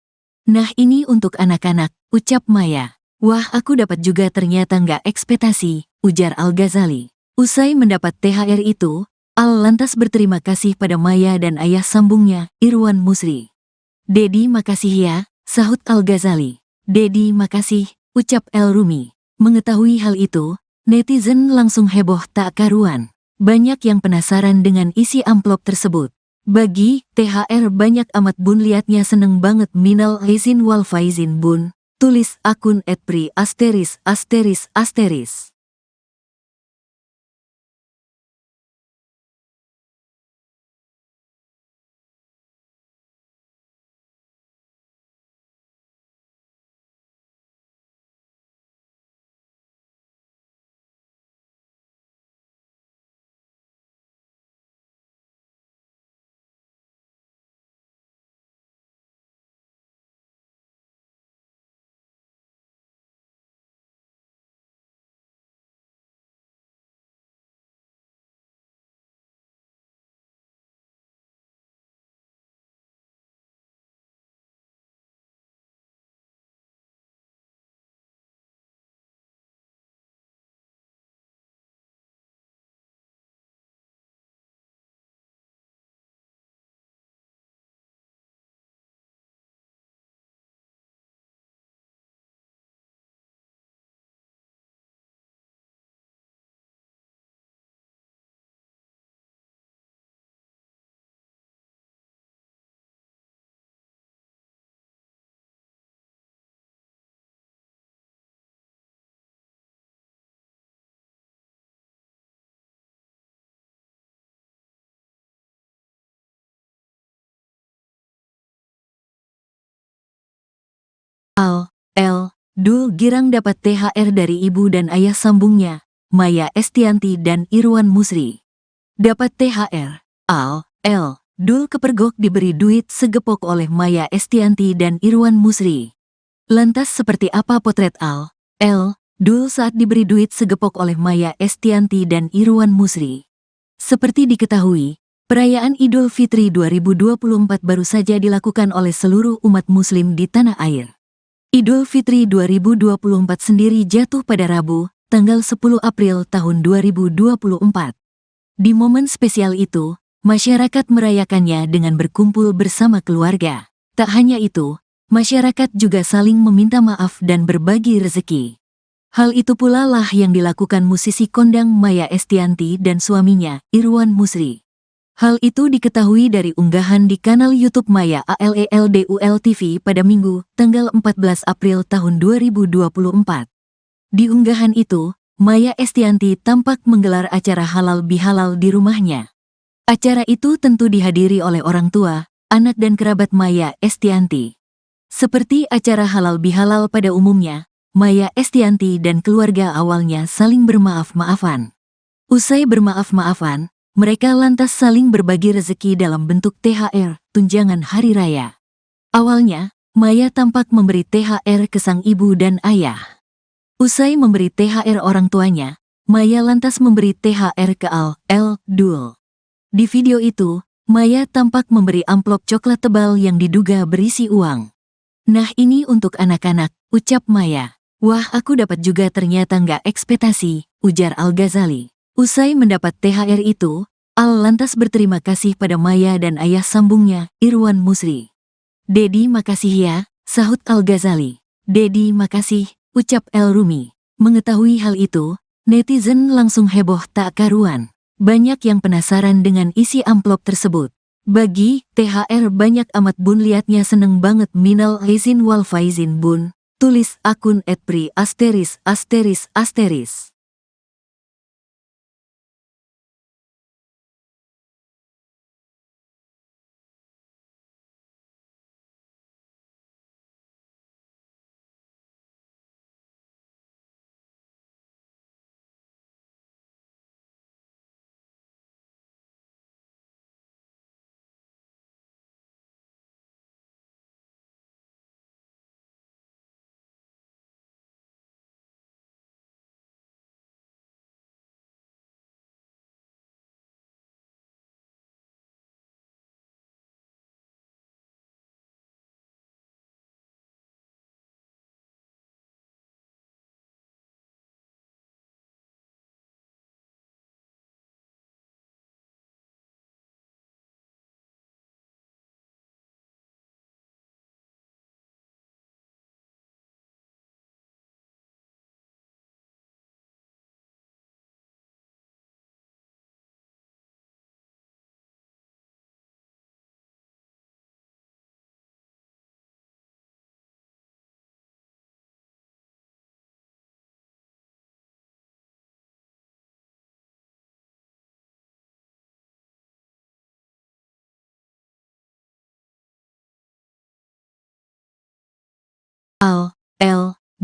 "Nah, ini untuk anak-anak," ucap Maya. "Wah, aku dapat juga, ternyata nggak ekspektasi," ujar Al-Ghazali. Usai mendapat THR itu, Al lantas berterima kasih pada Maya dan ayah sambungnya, Irwan Musri. "Dedi, makasih ya," sahut Al-Ghazali. "Dedi, makasih," ucap El Rumi. Mengetahui hal itu, netizen langsung heboh tak karuan. Banyak yang penasaran dengan isi amplop tersebut. "Bagi THR banyak amat bun, liatnya seneng banget, minal aizin wal faizin bun," tulis akun @pri*. Dul girang dapat THR dari ibu dan ayah sambungnya, Maya Estianty dan Irwan Musri. Dapat THR. Dul kepergok diberi duit segepok oleh Maya Estianty dan Irwan Musri. Lantas seperti apa potret Dul saat diberi duit segepok oleh Maya Estianty dan Irwan Musri? Seperti diketahui, perayaan Idul Fitri 2024 baru saja dilakukan oleh seluruh umat muslim di tanah air. Idul Fitri 2024 sendiri jatuh pada Rabu, tanggal 10 April tahun 2024. Di momen spesial itu, masyarakat merayakannya dengan berkumpul bersama keluarga. Tak hanya itu, masyarakat juga saling meminta maaf dan berbagi rezeki. Hal itu pula lah yang dilakukan musisi kondang Maya Estianty dan suaminya, Irwan Musri. Hal itu diketahui dari unggahan di kanal YouTube Maya ALELDUL TV pada Minggu, tanggal 14 April tahun 2024. Di unggahan itu, Maya Estianty tampak menggelar acara halal bihalal di rumahnya. Acara itu tentu dihadiri oleh orang tua, anak dan kerabat Maya Estianty. Seperti acara halal bihalal pada umumnya, Maya Estianty dan keluarga awalnya saling bermaaf-maafan. Usai bermaaf-maafan, mereka lantas saling berbagi rezeki dalam bentuk THR, tunjangan hari raya. Awalnya, Maya tampak memberi THR ke sang ibu dan ayah. Usai memberi THR orang tuanya, Maya lantas memberi THR ke Dul. Di video itu, Maya tampak memberi amplop coklat tebal yang diduga berisi uang. "Nah ini untuk anak-anak," ucap Maya. "Wah aku dapat juga ternyata nggak ekspektasi," ujar Al-Ghazali. Usai mendapat THR itu, lantas berterima kasih pada Maya dan ayah sambungnya, Irwan Musri. "Dedi makasih ya," sahut Al-Ghazali. "Dedi makasih," ucap El Rumi. Mengetahui hal itu, netizen langsung heboh tak karuan. Banyak yang penasaran dengan isi amplop tersebut. "Bagi THR banyak amat bun, liatnya seneng banget, minal aizin wal faizin bun," tulis akun @pri*.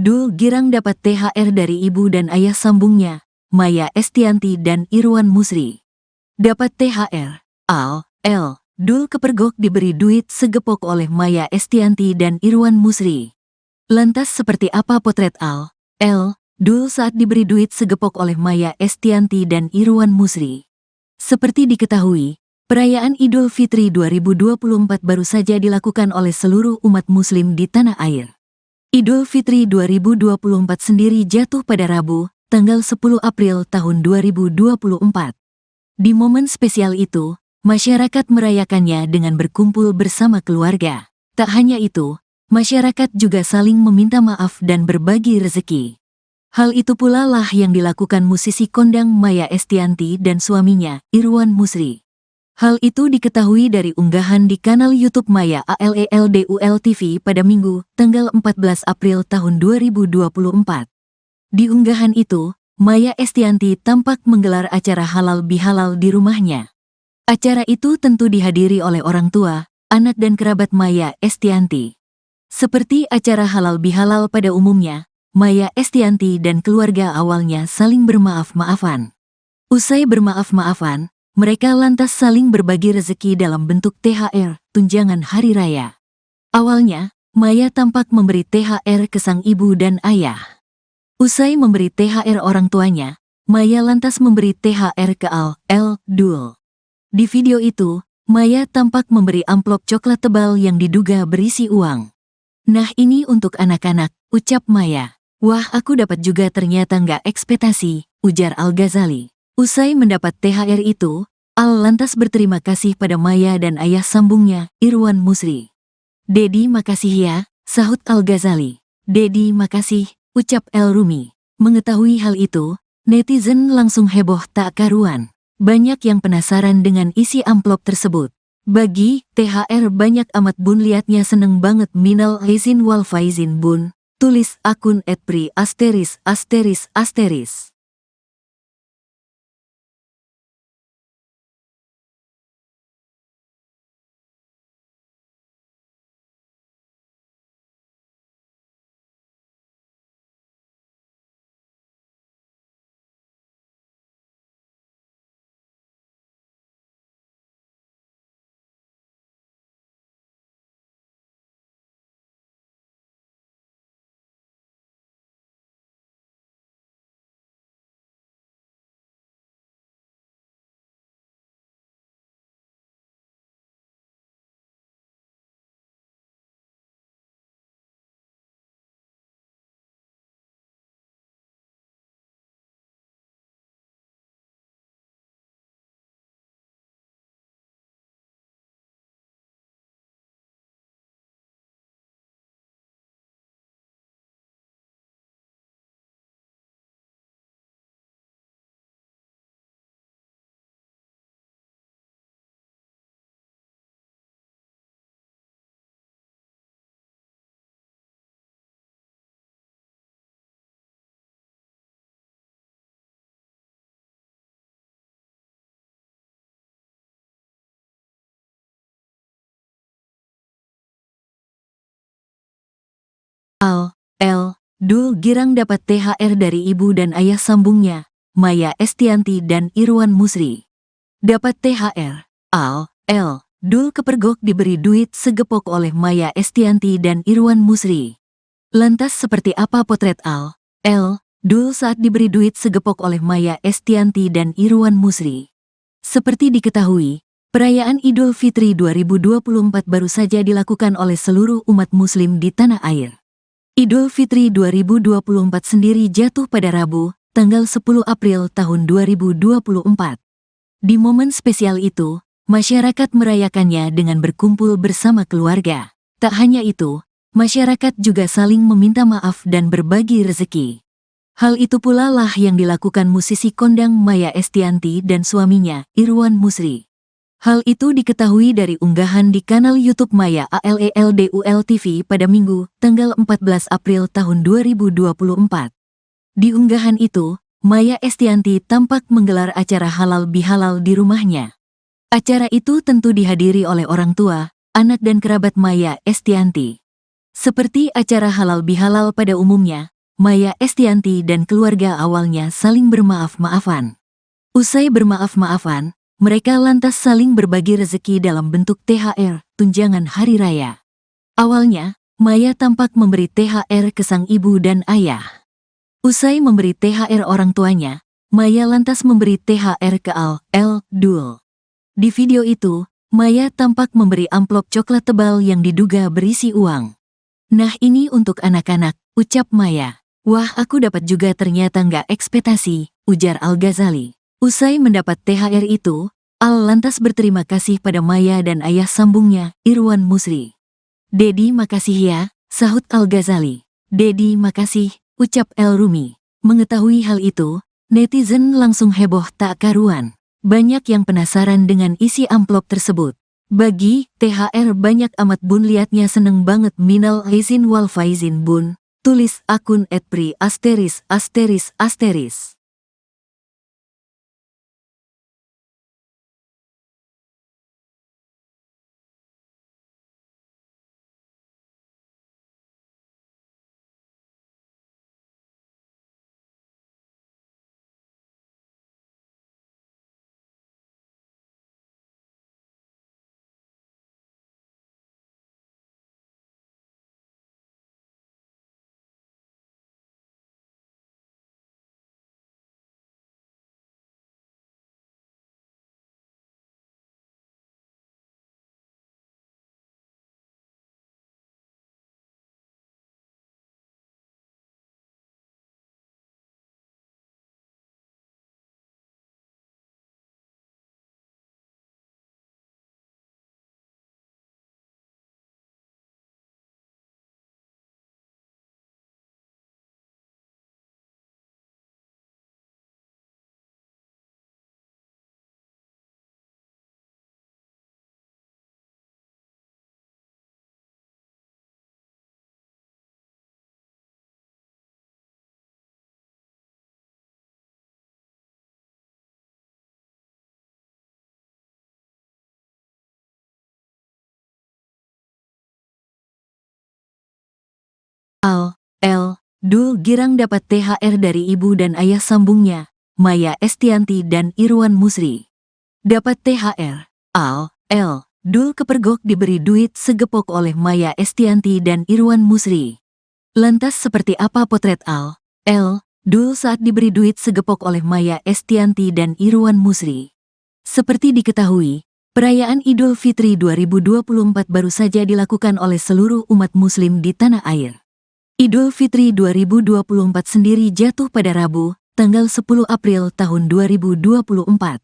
Dul girang dapat THR dari ibu dan ayah sambungnya, Maya Estianty dan Irwan Musri. Dapat THR. Dul kepergok diberi duit segepok oleh Maya Estianty dan Irwan Musri. Lantas seperti apa potret Dul saat diberi duit segepok oleh Maya Estianty dan Irwan Musri? Seperti diketahui, perayaan Idul Fitri 2024 baru saja dilakukan oleh seluruh umat muslim di tanah air. Idul Fitri 2024 sendiri jatuh pada Rabu, tanggal 10 April tahun 2024. Di momen spesial itu, masyarakat merayakannya dengan berkumpul bersama keluarga. Tak hanya itu, masyarakat juga saling meminta maaf dan berbagi rezeki. Hal itu pula lah yang dilakukan musisi kondang Maya Estianty dan suaminya, Irwan Musri. Hal itu diketahui dari unggahan di kanal YouTube Maya ALELDUL TV pada Minggu, tanggal 14 April tahun 2024. Di unggahan itu, Maya Estianty tampak menggelar acara halal bihalal di rumahnya. Acara itu tentu dihadiri oleh orang tua, anak dan kerabat Maya Estianty. Seperti acara halal bihalal pada umumnya, Maya Estianty dan keluarga awalnya saling bermaaf-maafan. Usai bermaaf-maafan, mereka lantas saling berbagi rezeki dalam bentuk THR, tunjangan hari raya. Awalnya, Maya tampak memberi THR ke sang ibu dan ayah. Usai memberi THR orang tuanya, Maya lantas memberi THR ke Dul. Di video itu, Maya tampak memberi amplop coklat tebal yang diduga berisi uang. "Nah ini untuk anak-anak," ucap Maya. "Wah aku dapat juga ternyata nggak ekspektasi," ujar Al-Ghazali. Usai mendapat THR itu, Al lantas berterima kasih pada Maya dan ayah sambungnya, Irwan Musri. "Dedi makasih ya," sahut Al-Ghazali. "Dedi makasih," ucap El Rumi. Mengetahui hal itu, netizen langsung heboh tak karuan. Banyak yang penasaran dengan isi amplop tersebut. "Bagi THR banyak amat bun, liatnya seneng banget, minal aizin wal faizin bun," tulis akun @pri*. Dul girang dapat THR dari ibu dan ayah sambungnya, Maya Estianty dan Irwan Musri. Dapat THR, Dul kepergok diberi duit segepok oleh Maya Estianty dan Irwan Musri. Lantas seperti apa potret Dul saat diberi duit segepok oleh Maya Estianty dan Irwan Musri? Seperti diketahui, perayaan Idul Fitri 2024 baru saja dilakukan oleh seluruh umat muslim di tanah air. Idul Fitri 2024 sendiri jatuh pada Rabu, tanggal 10 April tahun 2024. Di momen spesial itu, masyarakat merayakannya dengan berkumpul bersama keluarga. Tak hanya itu, masyarakat juga saling meminta maaf dan berbagi rezeki. Hal itu pula lah yang dilakukan musisi kondang Maya Estianty dan suaminya, Irwan Musri. Hal itu diketahui dari unggahan di kanal YouTube Maya ALELDUL TV pada Minggu, tanggal 14 April tahun 2024. Di unggahan itu, Maya Estianty tampak menggelar acara halal bihalal di rumahnya. Acara itu tentu dihadiri oleh orang tua, anak dan kerabat Maya Estianty. Seperti acara halal bihalal pada umumnya, Maya Estianty dan keluarga awalnya saling bermaaf-maafan. Usai bermaaf-maafan, mereka lantas saling berbagi rezeki dalam bentuk THR, tunjangan hari raya. Awalnya, Maya tampak memberi THR ke sang ibu dan ayah. Usai memberi THR orang tuanya, Maya lantas memberi THR ke Dul. Di video itu, Maya tampak memberi amplop coklat tebal yang diduga berisi uang. "Nah ini untuk anak-anak," ucap Maya. "Wah aku dapat juga ternyata nggak ekspektasi," ujar Al-Ghazali. Usai mendapat THR itu, Al lantas berterima kasih pada Maya dan ayah sambungnya, Irwan Musri. "Dedi makasih ya," sahut Al-Ghazali. "Dedi makasih," ucap El Rumi. Mengetahui hal itu, netizen langsung heboh tak karuan. Banyak yang penasaran dengan isi amplop tersebut. "Bagi THR banyak amat bun, liatnya seneng banget, minal aizin wal faizin bun," tulis akun @pri*. Dul girang dapat THR dari ibu dan ayah sambungnya, Maya Estianty dan Irwan Musri. Dapat THR. Dul kepergok diberi duit segepok oleh Maya Estianty dan Irwan Musri. Lantas seperti apa potret Dul saat diberi duit segepok oleh Maya Estianty dan Irwan Musri? Seperti diketahui, perayaan Idul Fitri 2024 baru saja dilakukan oleh seluruh umat muslim di tanah air. Idul Fitri 2024 sendiri jatuh pada Rabu, tanggal 10 April tahun 2024.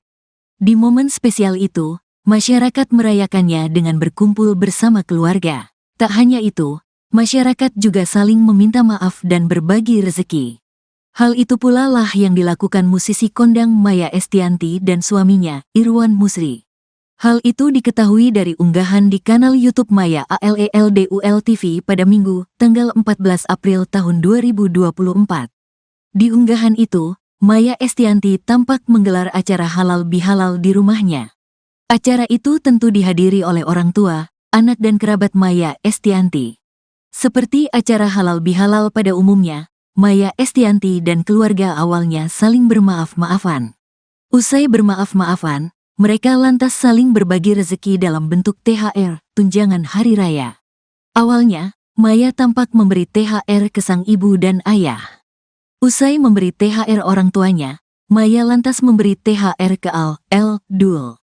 Di momen spesial itu, masyarakat merayakannya dengan berkumpul bersama keluarga. Tak hanya itu, masyarakat juga saling meminta maaf dan berbagi rezeki. Hal itu pula lah yang dilakukan musisi kondang Maya Estianty dan suaminya, Irwan Musri. Hal itu diketahui dari unggahan di kanal YouTube Maya ALELDUL TV pada Minggu, tanggal 14 April tahun 2024. Di unggahan itu, Maya Estianty tampak menggelar acara halal bihalal di rumahnya. Acara itu tentu dihadiri oleh orang tua, anak dan kerabat Maya Estianty. Seperti acara halal bihalal pada umumnya, Maya Estianty dan keluarga awalnya saling bermaaf-maafan. Usai bermaaf-maafan, mereka lantas saling berbagi rezeki dalam bentuk THR, tunjangan hari raya. Awalnya, Maya tampak memberi THR ke sang ibu dan ayah. Usai memberi THR orang tuanya, Maya lantas memberi THR ke Dul.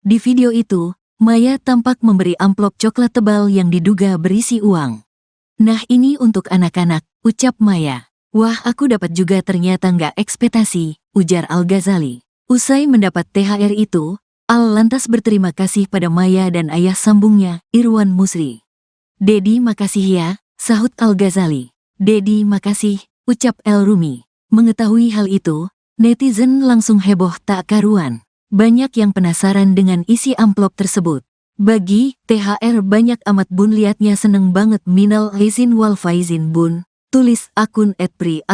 Di video itu, Maya tampak memberi amplop coklat tebal yang diduga berisi uang. "Nah ini untuk anak-anak," ucap Maya. "Wah aku dapat juga ternyata nggak ekspektasi," ujar Al-Ghazali. Usai mendapat THR itu, lantas berterima kasih pada Maya dan ayah sambungnya, Irwan Musri. "Dedi makasih ya," sahut Al-Ghazali. "Dedi makasih," ucap El Rumi. Mengetahui hal itu, netizen langsung heboh tak karuan. Banyak yang penasaran dengan isi amplop tersebut. "Bagi THR banyak amat bun, liatnya seneng banget, minal aizin wal faizin bun," tulis akun @pri*.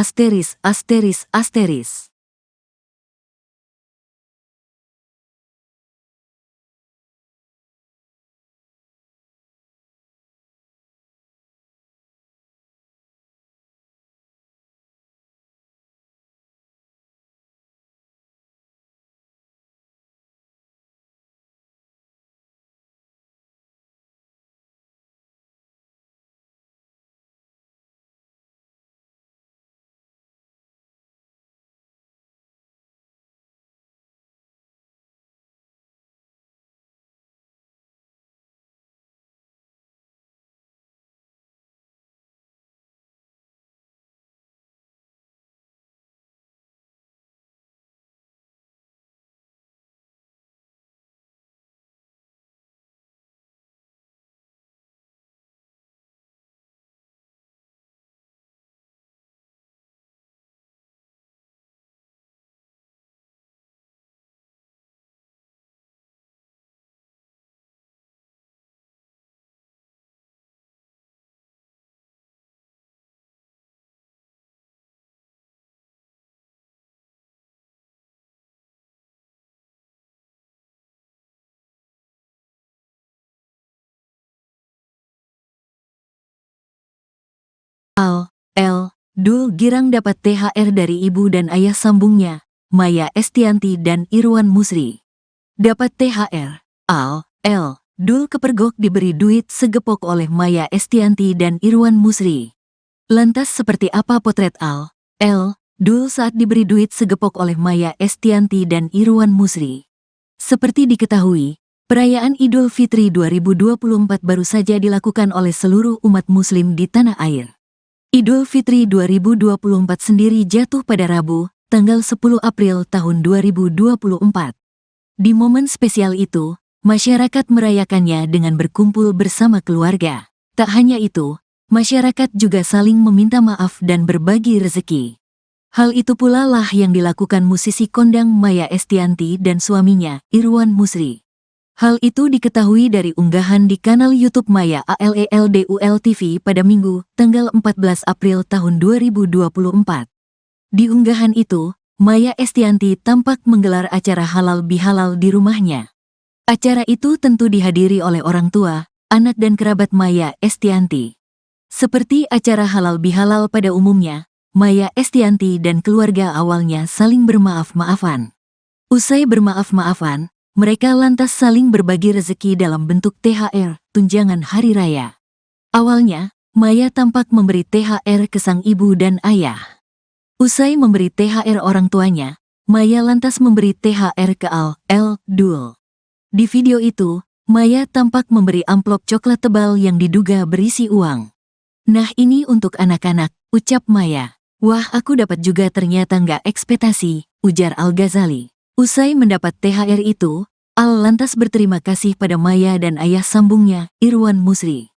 Dul girang dapat THR dari ibu dan ayah sambungnya, Maya Estianty dan Irwan Musri. Dapat THR. Dul kepergok diberi duit segepok oleh Maya Estianty dan Irwan Musri. Lantas seperti apa potret Dul saat diberi duit segepok oleh Maya Estianty dan Irwan Musri? Seperti diketahui, perayaan Idul Fitri 2024 baru saja dilakukan oleh seluruh umat muslim di tanah air. Idul Fitri 2024 sendiri jatuh pada Rabu, tanggal 10 April tahun 2024. Di momen spesial itu, masyarakat merayakannya dengan berkumpul bersama keluarga. Tak hanya itu, masyarakat juga saling meminta maaf dan berbagi rezeki. Hal itu pula lah yang dilakukan musisi kondang Maya Estianty dan suaminya, Irwan Musri. Hal itu diketahui dari unggahan di kanal YouTube Maya ALELDUL TV pada Minggu, tanggal 14 April tahun 2024. Di unggahan itu, Maya Estianty tampak menggelar acara halal bihalal di rumahnya. Acara itu tentu dihadiri oleh orang tua, anak dan kerabat Maya Estianty. Seperti acara halal bihalal pada umumnya, Maya Estianty dan keluarga awalnya saling bermaaf-maafan. Usai bermaaf-maafan, mereka lantas saling berbagi rezeki dalam bentuk THR, tunjangan hari raya. Awalnya, Maya tampak memberi THR ke sang ibu dan ayah. Usai memberi THR orang tuanya, Maya lantas memberi THR ke Dul. Di video itu, Maya tampak memberi amplop coklat tebal yang diduga berisi uang. "Nah ini untuk anak-anak," ucap Maya. "Wah aku dapat juga ternyata nggak ekspektasi," ujar Al-Ghazali. Usai mendapat THR itu, Al lantas berterima kasih pada Maya dan ayah sambungnya, Irwan Musri.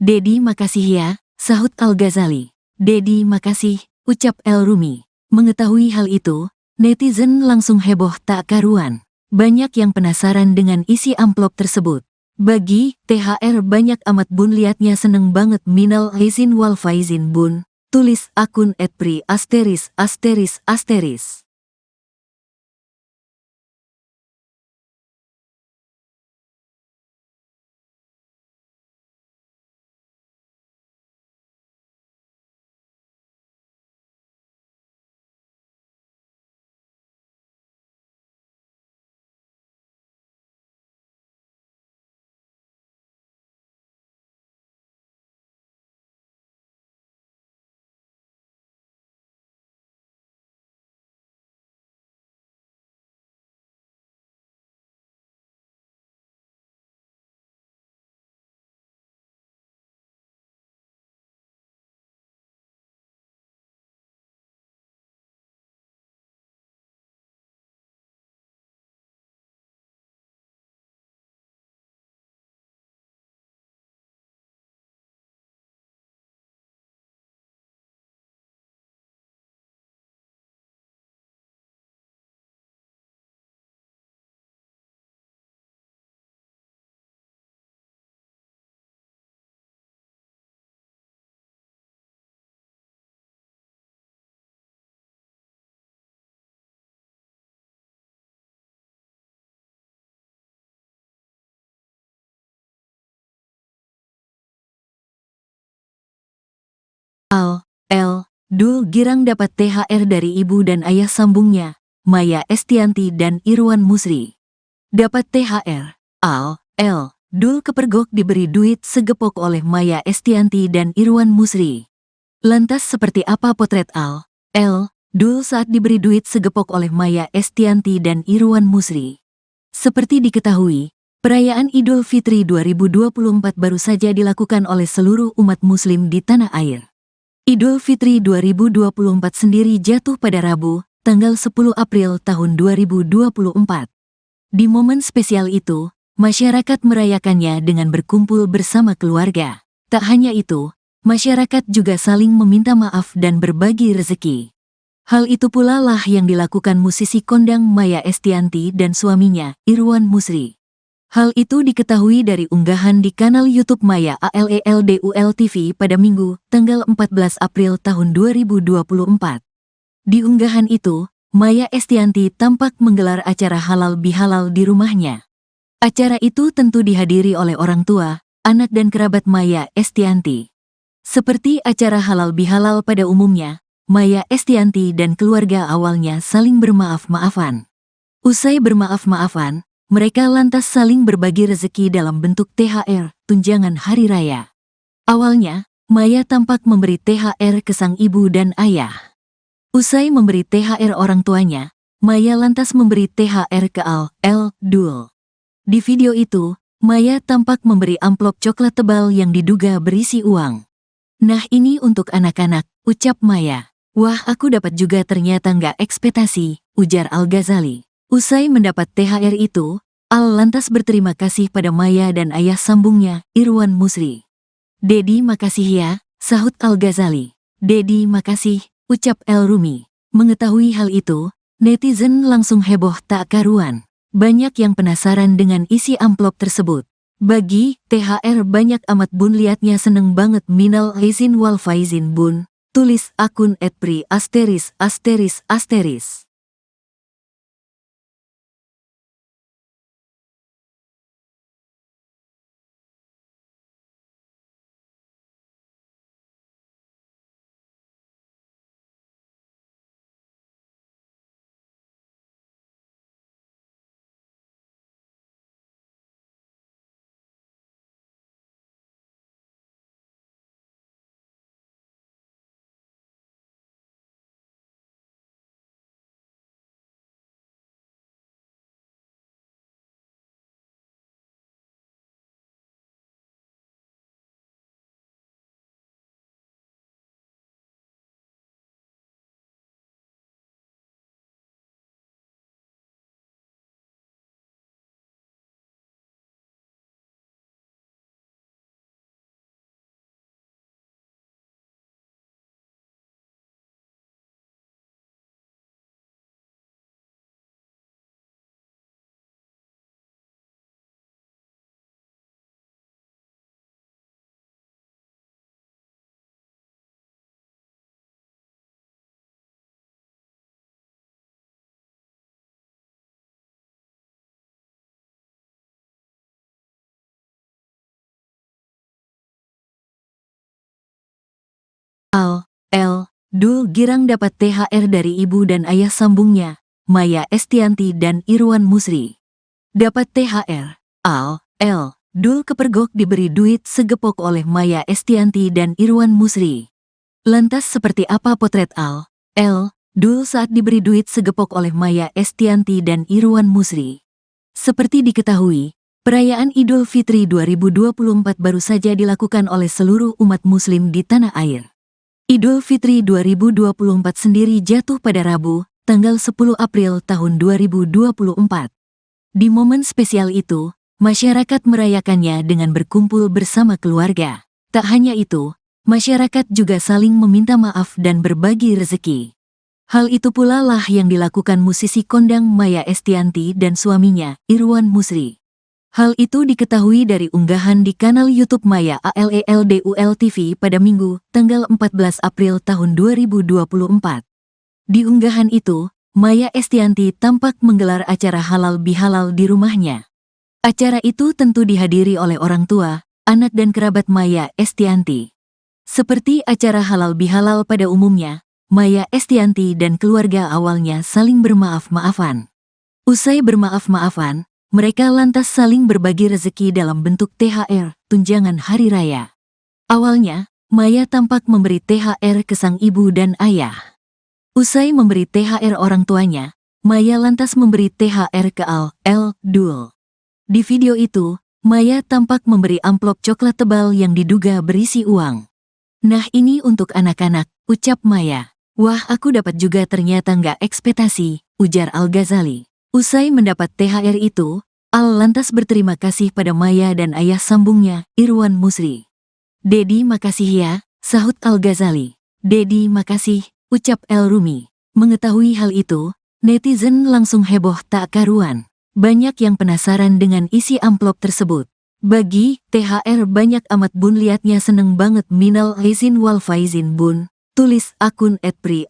"Dedi makasih ya," sahut Al-Ghazali. "Dedi makasih," ucap El Rumi. Mengetahui hal itu, netizen langsung heboh tak karuan. Banyak yang penasaran dengan isi amplop tersebut. "Bagi THR banyak amat bun, liatnya seneng banget, minal aizin wal faizin bun," tulis akun @pri*. Dul girang dapat THR dari ibu dan ayah sambungnya, Maya Estianty dan Irwan Musri. Dapat THR, Dul kepergok diberi duit segepok oleh Maya Estianty dan Irwan Musri. Lantas seperti apa potret Dul saat diberi duit segepok oleh Maya Estianty dan Irwan Musri? Seperti diketahui, perayaan Idul Fitri 2024 baru saja dilakukan oleh seluruh umat muslim di tanah air. Idul Fitri 2024 sendiri jatuh pada Rabu, tanggal 10 April tahun 2024. Di momen spesial itu, masyarakat merayakannya dengan berkumpul bersama keluarga. Tak hanya itu, masyarakat juga saling meminta maaf dan berbagi rezeki. Hal itu pula lah yang dilakukan musisi kondang Maya Estianty dan suaminya, Irwan Musri. Hal itu diketahui dari unggahan di kanal YouTube Maya ALELDUL TV pada Minggu, tanggal 14 April tahun 2024. Di unggahan itu, Maya Estianty tampak menggelar acara halal bihalal di rumahnya. Acara itu tentu dihadiri oleh orang tua, anak dan kerabat Maya Estianty. Seperti acara halal bihalal pada umumnya, Maya Estianty dan keluarga awalnya saling bermaaf-maafan. Usai bermaaf-maafan, mereka lantas saling berbagi rezeki dalam bentuk THR, tunjangan hari raya. Awalnya, Maya tampak memberi THR ke sang ibu dan ayah. Usai memberi THR orang tuanya, Maya lantas memberi THR ke Dul. Di video itu, Maya tampak memberi amplop coklat tebal yang diduga berisi uang. "Nah ini untuk anak-anak," ucap Maya. "Wah aku dapat juga ternyata nggak ekspektasi," ujar Al-Ghazali. Usai mendapat THR itu, Al lantas berterima kasih pada Maya dan ayah sambungnya, Irwan Musri. "Dedi makasih ya," sahut Al-Ghazali. "Dedi makasih," ucap El Rumi. Mengetahui hal itu, netizen langsung heboh tak karuan. Banyak yang penasaran dengan isi amplop tersebut. "Bagi THR banyak amat bun, liatnya seneng banget, minal aizin wal faizin bun," tulis akun @pri*. Dul girang dapat THR dari ibu dan ayah sambungnya, Maya Estianty dan Irwan Musri. Dapat THR. Dul kepergok diberi duit segepok oleh Maya Estianty dan Irwan Musri. Lantas seperti apa potret Dul saat diberi duit segepok oleh Maya Estianty dan Irwan Musri? Seperti diketahui, perayaan Idul Fitri 2024 baru saja dilakukan oleh seluruh umat muslim di tanah air. Idul Fitri 2024 sendiri jatuh pada Rabu, tanggal 10 April tahun 2024. Di momen spesial itu, masyarakat merayakannya dengan berkumpul bersama keluarga. Tak hanya itu, masyarakat juga saling meminta maaf dan berbagi rezeki. Hal itu pula lah yang dilakukan musisi kondang Maya Estianty dan suaminya, Irwan Musri. Hal itu diketahui dari unggahan di kanal YouTube Maya ALELDUL TV pada Minggu, tanggal 14 April tahun 2024. Di unggahan itu, Maya Estianty tampak menggelar acara halal bihalal di rumahnya. Acara itu tentu dihadiri oleh orang tua, anak dan kerabat Maya Estianty. Seperti acara halal bihalal pada umumnya, Maya Estianty dan keluarga awalnya saling bermaaf-maafan. Usai bermaaf-maafan, mereka lantas saling berbagi rezeki dalam bentuk THR, tunjangan hari raya. Awalnya, Maya tampak memberi THR ke sang ibu dan ayah. Usai memberi THR orang tuanya, Maya lantas memberi THR ke Dul. Di video itu, Maya tampak memberi amplop coklat tebal yang diduga berisi uang. "Nah ini untuk anak-anak," ucap Maya. "Wah aku dapat juga ternyata nggak ekspektasi," ujar Al-Ghazali. Usai mendapat THR itu, lantas berterima kasih pada Maya dan ayah sambungnya, Irwan Musri. "Dedi makasih ya," sahut Al-Ghazali. "Dedi makasih," ucap El Rumi. Mengetahui hal itu, netizen langsung heboh tak karuan. Banyak yang penasaran dengan isi amplop tersebut. "Bagi THR banyak amat bun, liatnya seneng banget, minal aizin wal faizin bun," tulis akun @pri*.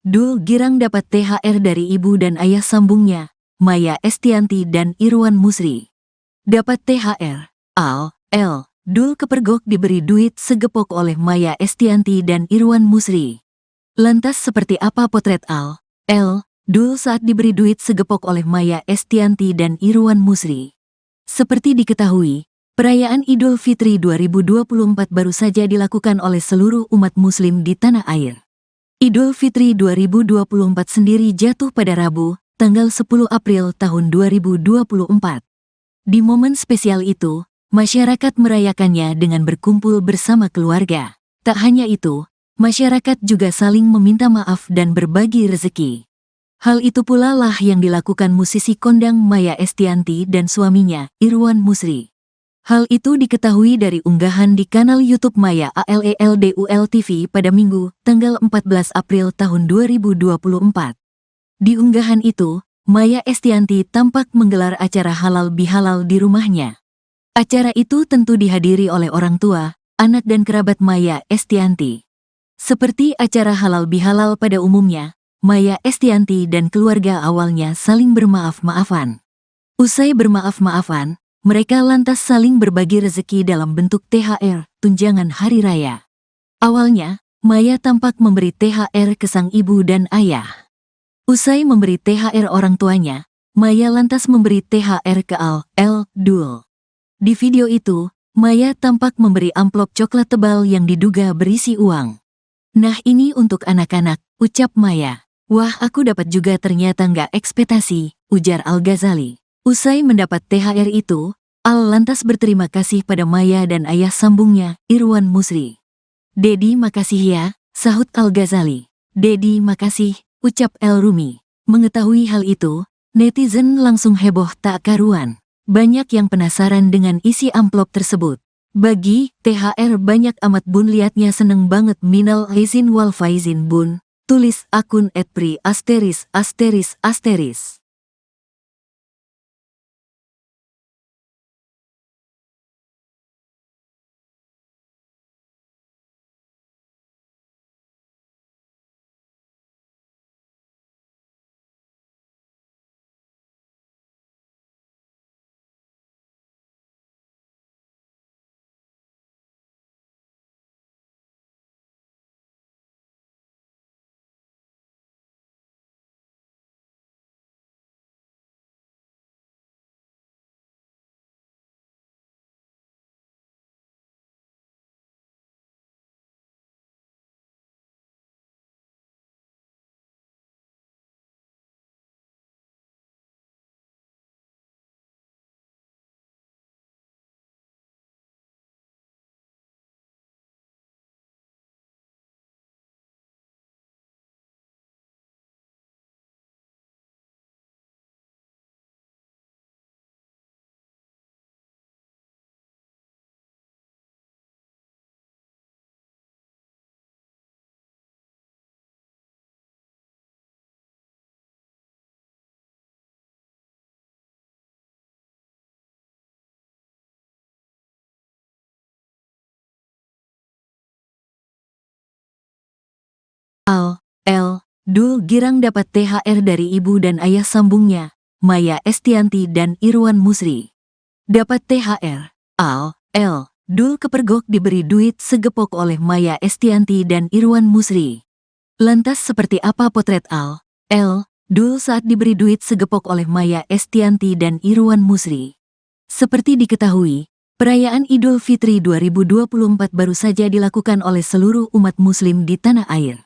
Dul girang dapat THR dari ibu dan ayah sambungnya, Maya Estianty dan Irwan Musri. Dapat THR. Dul kepergok diberi duit segepok oleh Maya Estianty dan Irwan Musri. Lantas seperti apa potret Dul saat diberi duit segepok oleh Maya Estianty dan Irwan Musri? Seperti diketahui, perayaan Idul Fitri 2024 baru saja dilakukan oleh seluruh umat muslim di tanah air. Idul Fitri 2024 sendiri jatuh pada Rabu, tanggal 10 April tahun 2024. Di momen spesial itu, masyarakat merayakannya dengan berkumpul bersama keluarga. Tak hanya itu, masyarakat juga saling meminta maaf dan berbagi rezeki. Hal itu pula lah yang dilakukan musisi kondang Maya Estianty dan suaminya, Irwan Musri. Hal itu diketahui dari unggahan di kanal YouTube Maya ALELDUL TV pada Minggu, tanggal 14 April tahun 2024. Di unggahan itu, Maya Estianty tampak menggelar acara halal bihalal di rumahnya. Acara itu tentu dihadiri oleh orang tua, anak dan kerabat Maya Estianty. Seperti acara halal bihalal pada umumnya, Maya Estianty dan keluarga awalnya saling bermaaf-maafan. Usai bermaaf-maafan, mereka lantas saling berbagi rezeki dalam bentuk THR, tunjangan hari raya. Awalnya, Maya tampak memberi THR ke sang ibu dan ayah. Usai memberi THR orang tuanya, Maya lantas memberi THR ke Dul. Di video itu, Maya tampak memberi amplop coklat tebal yang diduga berisi uang. "Nah, ini untuk anak-anak," ucap Maya. "Wah, aku dapat juga, ternyata nggak ekspektasi," ujar Al-Ghazali. Usai mendapat THR itu, Al lantas berterima kasih pada Maya dan ayah sambungnya, Irwan Musri. "Dedi, makasih ya," sahut Al-Ghazali. "Dedi, makasih," ucap El Rumi. Mengetahui hal itu, netizen langsung heboh tak karuan. Banyak yang penasaran dengan isi amplop tersebut. "Bagi THR banyak amat bun, liatnya seneng banget, minal aizin wal faizin bun," tulis akun @pri*. Dul girang dapat THR dari ibu dan ayah sambungnya, Maya Estianty dan Irwan Musri. Dapat THR, Dul kepergok diberi duit segepok oleh Maya Estianty dan Irwan Musri. Lantas seperti apa potret Dul saat diberi duit segepok oleh Maya Estianty dan Irwan Musri? Seperti diketahui, perayaan Idul Fitri 2024 baru saja dilakukan oleh seluruh umat muslim di tanah air.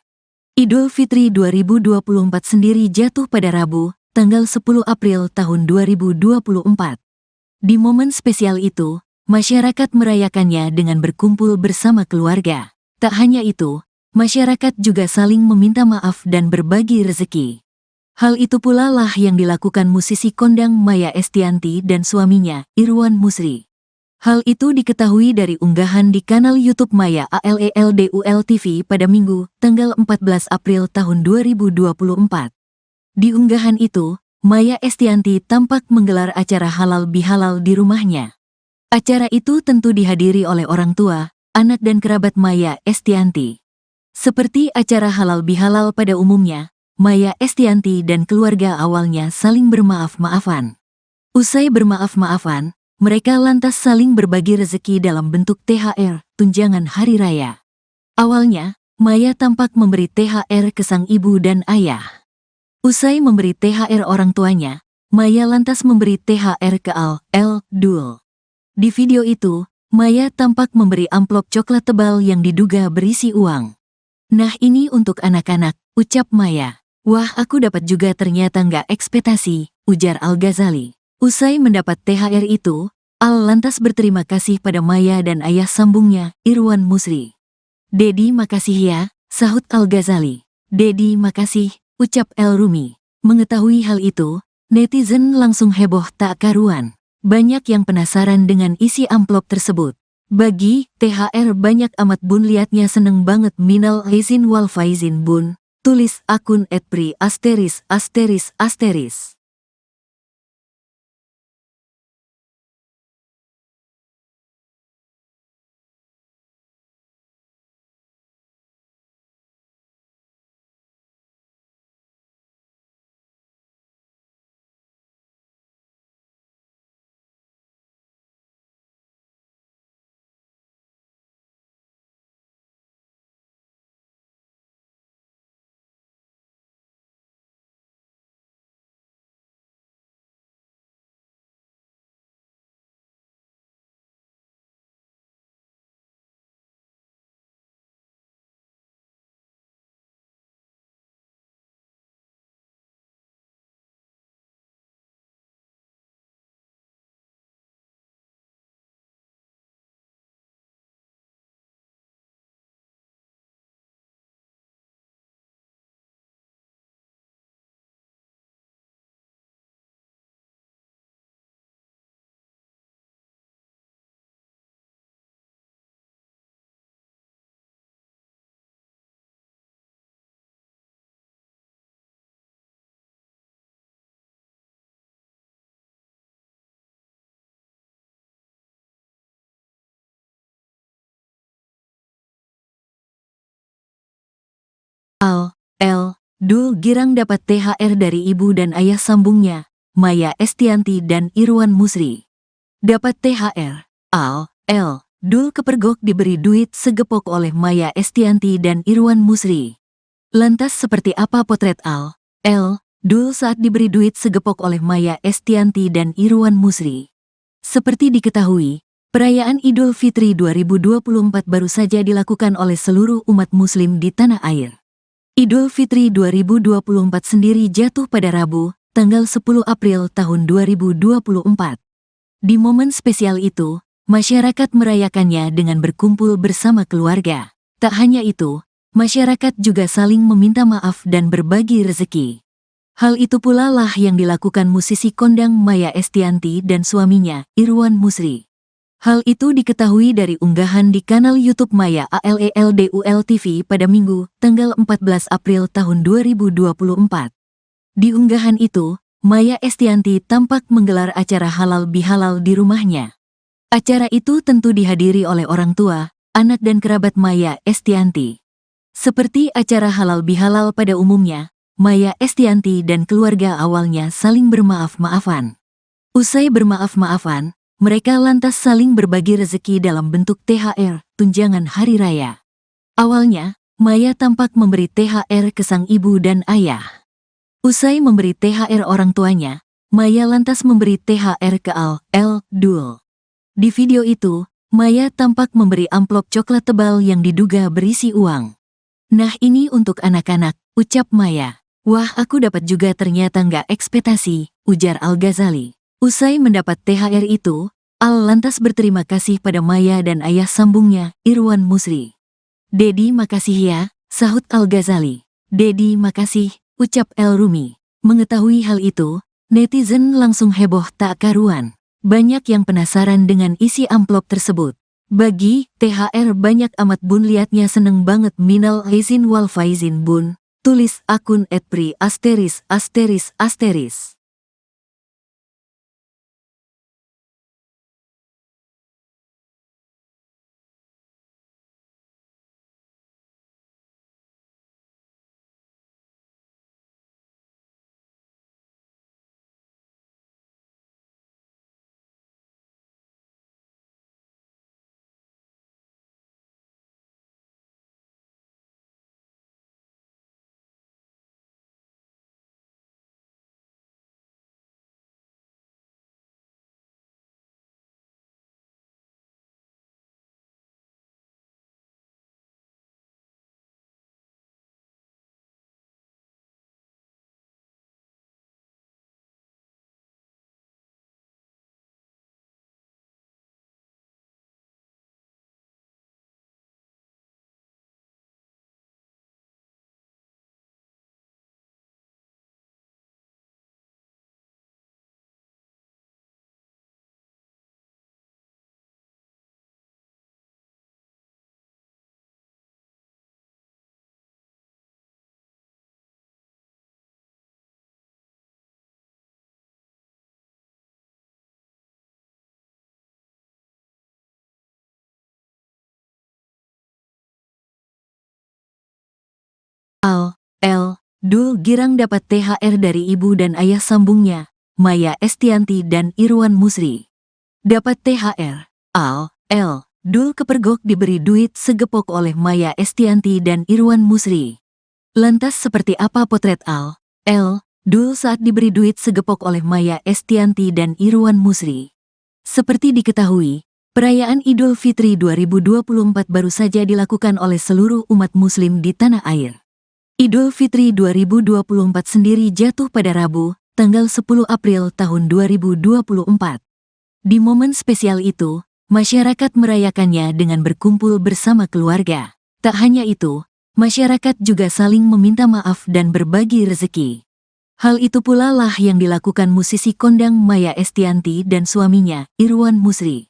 Idul Fitri 2024 sendiri jatuh pada Rabu, tanggal 10 April tahun 2024. Di momen spesial itu, masyarakat merayakannya dengan berkumpul bersama keluarga. Tak hanya itu, masyarakat juga saling meminta maaf dan berbagi rezeki. Hal itu pula lah yang dilakukan musisi kondang Maya Estianty dan suaminya, Irwan Musri. Hal itu diketahui dari unggahan di kanal YouTube Maya ALELDUL TV pada Minggu, tanggal 14 April tahun 2024. Di unggahan itu, Maya Estianty tampak menggelar acara halal bihalal di rumahnya. Acara itu tentu dihadiri oleh orang tua, anak dan kerabat Maya Estianty. Seperti acara halal bihalal pada umumnya, Maya Estianty dan keluarga awalnya saling bermaaf-maafan. Usai bermaaf-maafan, mereka lantas saling berbagi rezeki dalam bentuk THR, tunjangan hari raya. Awalnya, Maya tampak memberi THR ke sang ibu dan ayah. Usai memberi THR orang tuanya, Maya lantas memberi THR ke Dul. Di video itu, Maya tampak memberi amplop coklat tebal yang diduga berisi uang. "Nah, ini untuk anak-anak," ucap Maya. "Wah, aku dapat juga, ternyata nggak ekspektasi," ujar Al-Ghazali. Usai mendapat THR itu, Al lantas berterima kasih pada Maya dan ayah sambungnya, Irwan Musri. "Dedi, makasih ya," sahut Al-Ghazali. "Dedi, makasih," ucap El Rumi. Mengetahui hal itu, netizen langsung heboh tak karuan. Banyak yang penasaran dengan isi amplop tersebut. "Bagi THR banyak amat bun, liatnya seneng banget, minal aizin wal faizin bun," tulis akun @pri*. Dul girang dapat THR dari ibu dan ayah sambungnya, Maya Estianty dan Irwan Musri. Dapat THR. Dul kepergok diberi duit segepok oleh Maya Estianty dan Irwan Musri. Lantas seperti apa potret Dul saat diberi duit segepok oleh Maya Estianty dan Irwan Musri? Seperti diketahui, perayaan Idul Fitri 2024 baru saja dilakukan oleh seluruh umat muslim di tanah air. Idul Fitri 2024 sendiri jatuh pada Rabu, tanggal 10 April tahun 2024. Di momen spesial itu, masyarakat merayakannya dengan berkumpul bersama keluarga. Tak hanya itu, masyarakat juga saling meminta maaf dan berbagi rezeki. Hal itu pula lah yang dilakukan musisi kondang Maya Estianty dan suaminya, Irwan Musri. Hal itu diketahui dari unggahan di kanal YouTube Maya ALELDUL TV pada Minggu, tanggal 14 April tahun 2024. Di unggahan itu, Maya Estianty tampak menggelar acara halal bihalal di rumahnya. Acara itu tentu dihadiri oleh orang tua, anak dan kerabat Maya Estianty. Seperti acara halal bihalal pada umumnya, Maya Estianty dan keluarga awalnya saling bermaaf-maafan. Usai bermaaf-maafan, mereka lantas saling berbagi rezeki dalam bentuk THR, tunjangan hari raya. Awalnya, Maya tampak memberi THR ke sang ibu dan ayah. Usai memberi THR orang tuanya, Maya lantas memberi THR ke Dul. Di video itu, Maya tampak memberi amplop coklat tebal yang diduga berisi uang. "Nah ini untuk anak-anak," ucap Maya. "Wah aku dapat juga ternyata nggak ekspektasi," ujar Al-Ghazali. Usai mendapat THR itu, Al lantas berterima kasih pada Maya dan ayah sambungnya, Irwan Musri. "Dedi makasih ya," sahut Al-Ghazali. "Dedi makasih," ucap El Rumi. Mengetahui hal itu, netizen langsung heboh tak karuan. Banyak yang penasaran dengan isi amplop tersebut. "Bagi THR banyak amat bun, liatnya seneng banget, minal aizin wal faizin bun," tulis akun @pri*. Dul girang dapat THR dari ibu dan ayah sambungnya, Maya Estianty dan Irwan Musri. Dapat THR. Dul kepergok diberi duit segepok oleh Maya Estianty dan Irwan Musri. Lantas seperti apa potret Dul saat diberi duit segepok oleh Maya Estianty dan Irwan Musri? Seperti diketahui, perayaan Idul Fitri 2024 baru saja dilakukan oleh seluruh umat muslim di tanah air. Idul Fitri 2024 sendiri jatuh pada Rabu, tanggal 10 April tahun 2024. Di momen spesial itu, masyarakat merayakannya dengan berkumpul bersama keluarga. Tak hanya itu, masyarakat juga saling meminta maaf dan berbagi rezeki. Hal itu pula lah yang dilakukan musisi kondang Maya Estianty dan suaminya, Irwan Musri.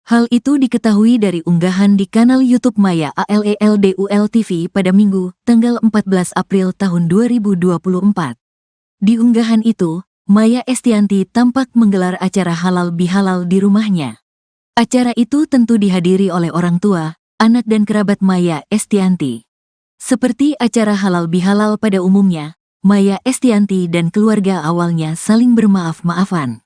Hal itu diketahui dari unggahan di kanal YouTube Maya ALELDUL TV pada Minggu, tanggal 14 April tahun 2024. Di unggahan itu, Maya Estianty tampak menggelar acara halal bihalal di rumahnya. Acara itu tentu dihadiri oleh orang tua, anak dan kerabat Maya Estianty. Seperti acara halal bihalal pada umumnya, Maya Estianty dan keluarga awalnya saling bermaaf-maafan.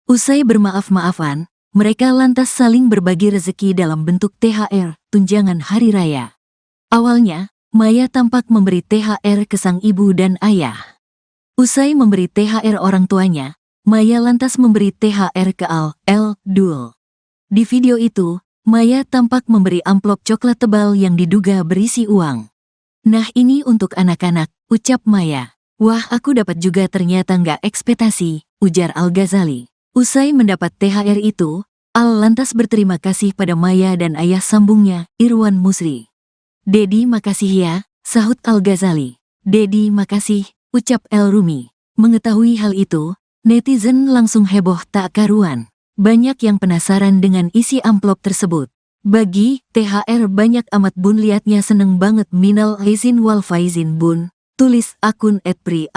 Usai bermaaf-maafan, mereka lantas saling berbagi rezeki dalam bentuk THR, tunjangan hari raya. Awalnya, Maya tampak memberi THR ke sang ibu dan ayah. Usai memberi THR orang tuanya, Maya lantas memberi THR ke Dul. Di video itu, Maya tampak memberi amplop coklat tebal yang diduga berisi uang. "Nah ini untuk anak-anak," ucap Maya. "Wah aku dapat juga ternyata nggak ekspektasi," ujar Al-Ghazali. Usai mendapat THR itu, Al lantas berterima kasih pada Maya dan ayah sambungnya, Irwan Musri. "Dedi makasih ya," sahut Al-Ghazali. "Dedi makasih," ucap El Rumi. Mengetahui hal itu, netizen langsung heboh tak karuan. Banyak yang penasaran dengan isi amplop tersebut. "Bagi THR banyak amat bun, liatnya seneng banget, minal aizin wal faizin bun," tulis akun @pri*.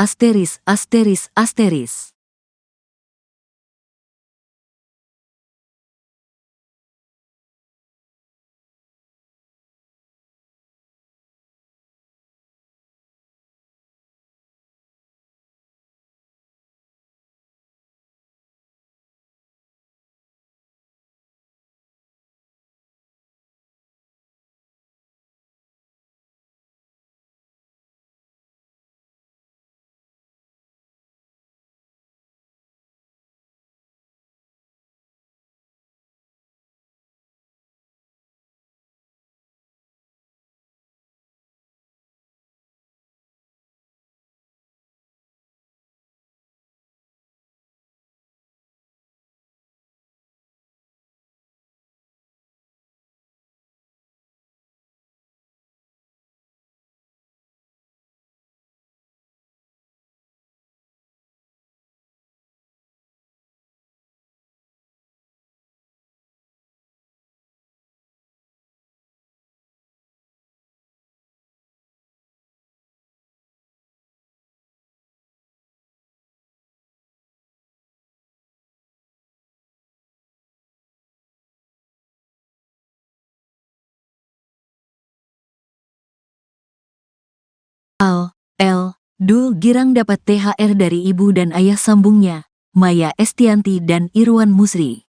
Dul girang dapat THR dari ibu dan ayah sambungnya, Maya Estianty dan Irwan Musri.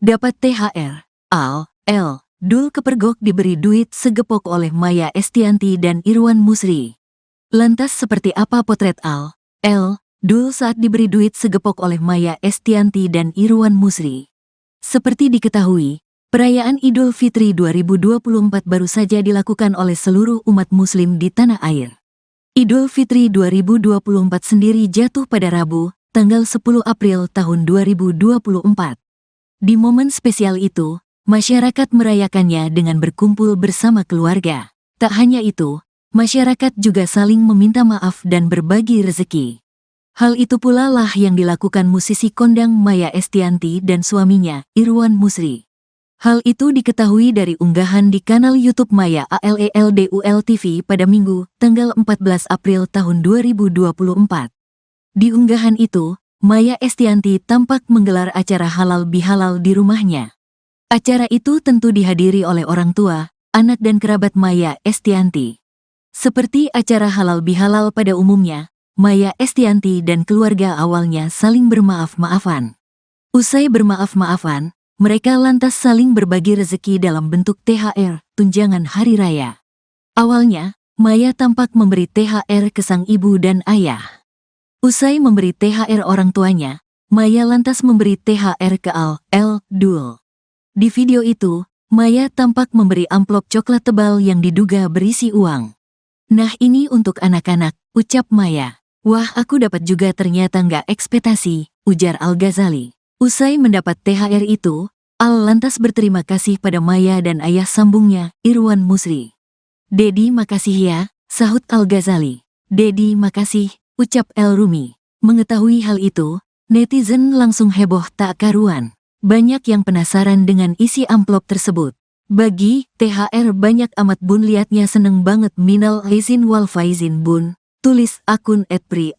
Dapat THR, Dul kepergok diberi duit segepok oleh Maya Estianty dan Irwan Musri. Lantas seperti apa potret Dul saat diberi duit segepok oleh Maya Estianty dan Irwan Musri? Seperti diketahui, perayaan Idul Fitri 2024 baru saja dilakukan oleh seluruh umat muslim di tanah air. Idul Fitri 2024 sendiri jatuh pada Rabu, tanggal 10 April tahun 2024. Di momen spesial itu, masyarakat merayakannya dengan berkumpul bersama keluarga. Tak hanya itu, masyarakat juga saling meminta maaf dan berbagi rezeki. Hal itu pula lah yang dilakukan musisi kondang Maya Estianty dan suaminya, Irwan Musri. Hal itu diketahui dari unggahan di kanal YouTube Maya ALELDUL TV pada Minggu, tanggal 14 April tahun 2024. Di unggahan itu, Maya Estianty tampak menggelar acara halal bihalal di rumahnya. Acara itu tentu dihadiri oleh orang tua, anak dan kerabat Maya Estianty. Seperti acara halal bihalal pada umumnya, Maya Estianty dan keluarga awalnya saling bermaaf-maafan. Usai bermaaf-maafan, mereka lantas saling berbagi rezeki dalam bentuk THR, tunjangan hari raya. Awalnya, Maya tampak memberi THR ke sang ibu dan ayah. Usai memberi THR orang tuanya, Maya lantas memberi THR ke Dul. Di video itu, Maya tampak memberi amplop coklat tebal yang diduga berisi uang. "Nah ini untuk anak-anak," ucap Maya. "Wah aku dapat juga ternyata nggak ekspektasi," ujar Al-Ghazali. Usai mendapat THR itu, Al lantas berterima kasih pada Maya dan ayah sambungnya, Irwan Musri. "Dedi makasih ya," sahut Al-Ghazali. "Dedi makasih," ucap El Rumi. Mengetahui hal itu, netizen langsung heboh tak karuan. Banyak yang penasaran dengan isi amplop tersebut. "Bagi THR banyak amat bun, liatnya seneng banget, minal aizin wal faizin bun," tulis akun @pri*.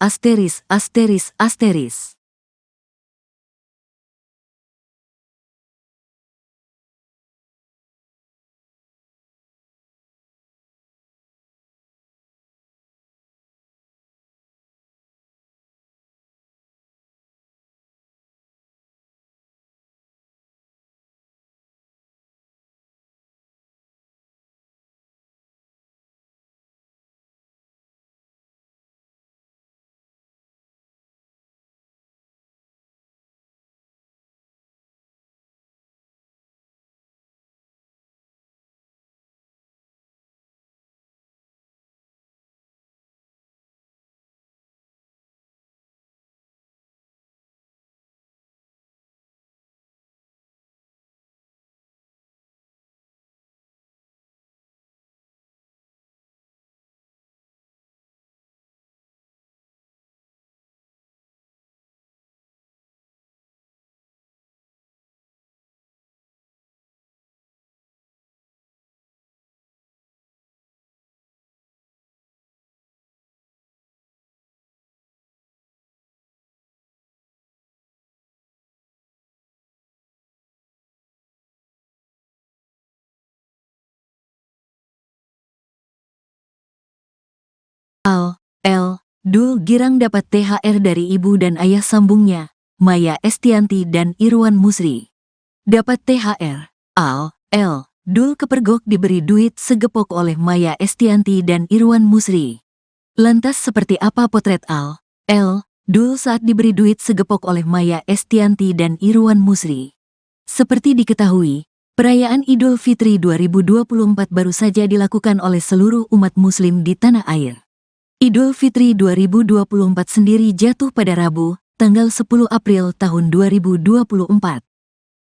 Dul girang dapat THR dari ibu dan ayah sambungnya, Maya Estianty dan Irwan Musri. Dapat THR, Al, L. Dul kepergok diberi duit segepok oleh Maya Estianty dan Irwan Musri. Lantas seperti apa potret Al, L. Dul saat diberi duit segepok oleh Maya Estianty dan Irwan Musri? Seperti diketahui, perayaan Idul Fitri 2024 baru saja dilakukan oleh seluruh umat muslim di tanah air. Idul Fitri 2024 sendiri jatuh pada Rabu, tanggal 10 April tahun 2024.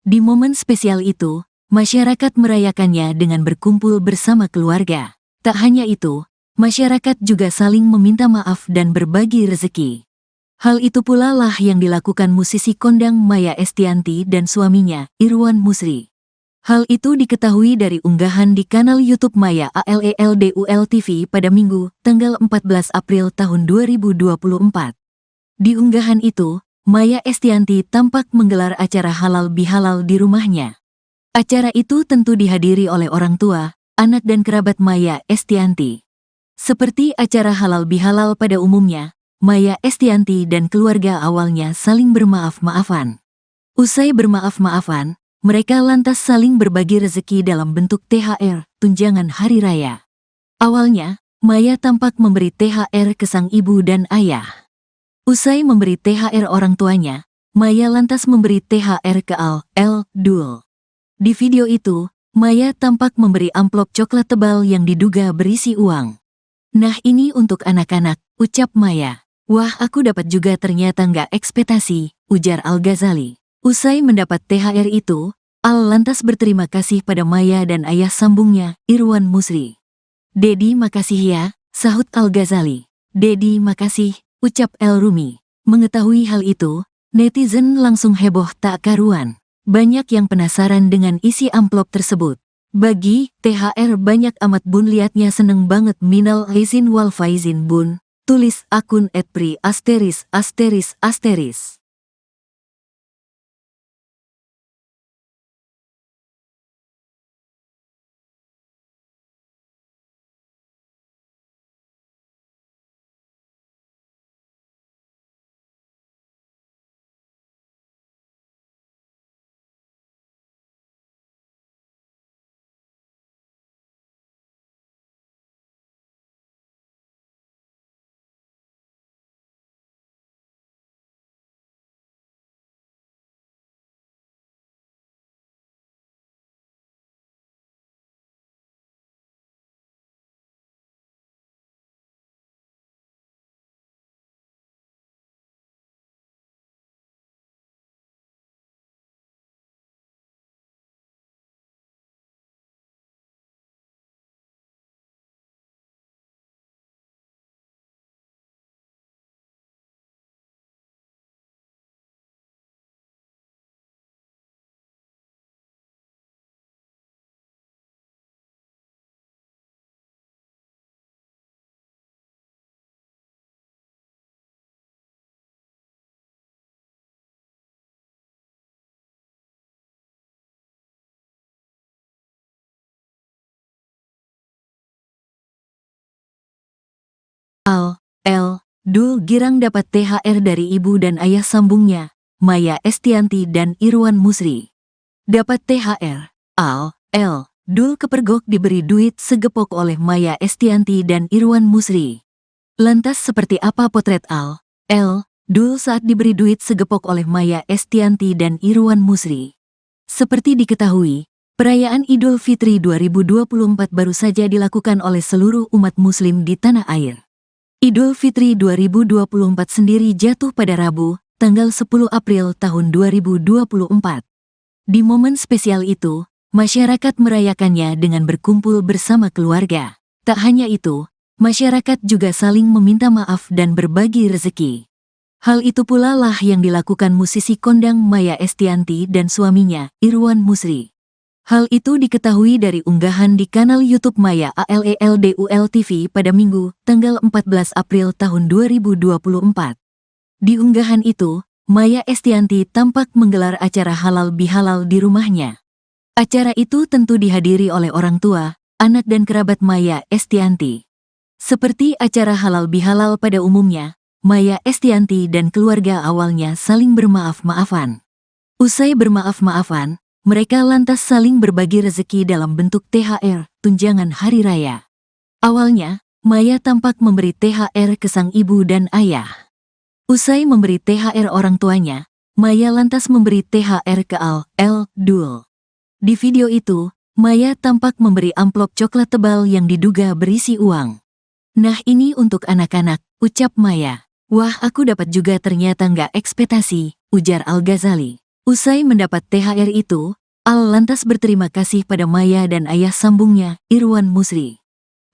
Di momen spesial itu, masyarakat merayakannya dengan berkumpul bersama keluarga. Tak hanya itu, masyarakat juga saling meminta maaf dan berbagi rezeki. Hal itu pula lah yang dilakukan musisi kondang Maya Estianty dan suaminya, Irwan Musri. Hal itu diketahui dari unggahan di kanal YouTube Maya ALELDUL TV pada Minggu, tanggal 14 April tahun 2024. Di unggahan itu, Maya Estianty tampak menggelar acara halal bihalal di rumahnya. Acara itu tentu dihadiri oleh orang tua, anak dan kerabat Maya Estianty. Seperti acara halal bihalal pada umumnya, Maya Estianty dan keluarga awalnya saling bermaaf-maafan. Usai bermaaf-maafan, mereka lantas saling berbagi rezeki dalam bentuk THR, tunjangan hari raya. Awalnya, Maya tampak memberi THR ke sang ibu dan ayah. Usai memberi THR orang tuanya, Maya lantas memberi THR ke Al, L. Dul. Di video itu, Maya tampak memberi amplop coklat tebal yang diduga berisi uang. "Nah ini untuk anak-anak," ucap Maya. "Wah aku dapat juga ternyata nggak ekspektasi," ujar Al-Ghazali. Usai mendapat THR itu, Al lantas berterima kasih pada Maya dan ayah sambungnya, Irwan Musri. "Dedi makasih ya," sahut Al-Ghazali. "Dedi makasih," ucap El Rumi. Mengetahui hal itu, netizen langsung heboh tak karuan. Banyak yang penasaran dengan isi amplop tersebut. "Bagi THR banyak amat bun liatnya seneng banget minal aizin wal faizin bun," tulis akun @pri*. Al, L. Dul girang dapat THR dari ibu dan ayah sambungnya, Maya Estianty dan Irwan Musri. Dapat THR, Al, L. Dul kepergok diberi duit segepok oleh Maya Estianty dan Irwan Musri. Lantas seperti apa potret Al, L. Dul saat diberi duit segepok oleh Maya Estianty dan Irwan Musri? Seperti diketahui, perayaan Idul Fitri 2024 baru saja dilakukan oleh seluruh umat muslim di tanah air. Idul Fitri 2024 sendiri jatuh pada Rabu, tanggal 10 April tahun 2024. Di momen spesial itu, masyarakat merayakannya dengan berkumpul bersama keluarga. Tak hanya itu, masyarakat juga saling meminta maaf dan berbagi rezeki. Hal itu pula lah yang dilakukan musisi kondang Maya Estianty dan suaminya, Irwan Musri. Hal itu diketahui dari unggahan di kanal YouTube Maya ALELDUL TV pada Minggu, tanggal 14 April tahun 2024. Di unggahan itu, Maya Estianty tampak menggelar acara halal bihalal di rumahnya. Acara itu tentu dihadiri oleh orang tua, anak dan kerabat Maya Estianty. Seperti acara halal bihalal pada umumnya, Maya Estianty dan keluarga awalnya saling bermaaf-maafan. Usai bermaaf-maafan, mereka lantas saling berbagi rezeki dalam bentuk THR, tunjangan hari raya. Awalnya, Maya tampak memberi THR ke sang ibu dan ayah. Usai memberi THR orang tuanya, Maya lantas memberi THR ke Dul. Di video itu, Maya tampak memberi amplop coklat tebal yang diduga berisi uang. "Nah ini untuk anak-anak," ucap Maya. "Wah aku dapat juga ternyata nggak ekspektasi," ujar Al-Ghazali. Usai mendapat THR itu, Al lantas berterima kasih pada Maya dan ayah sambungnya, Irwan Musri.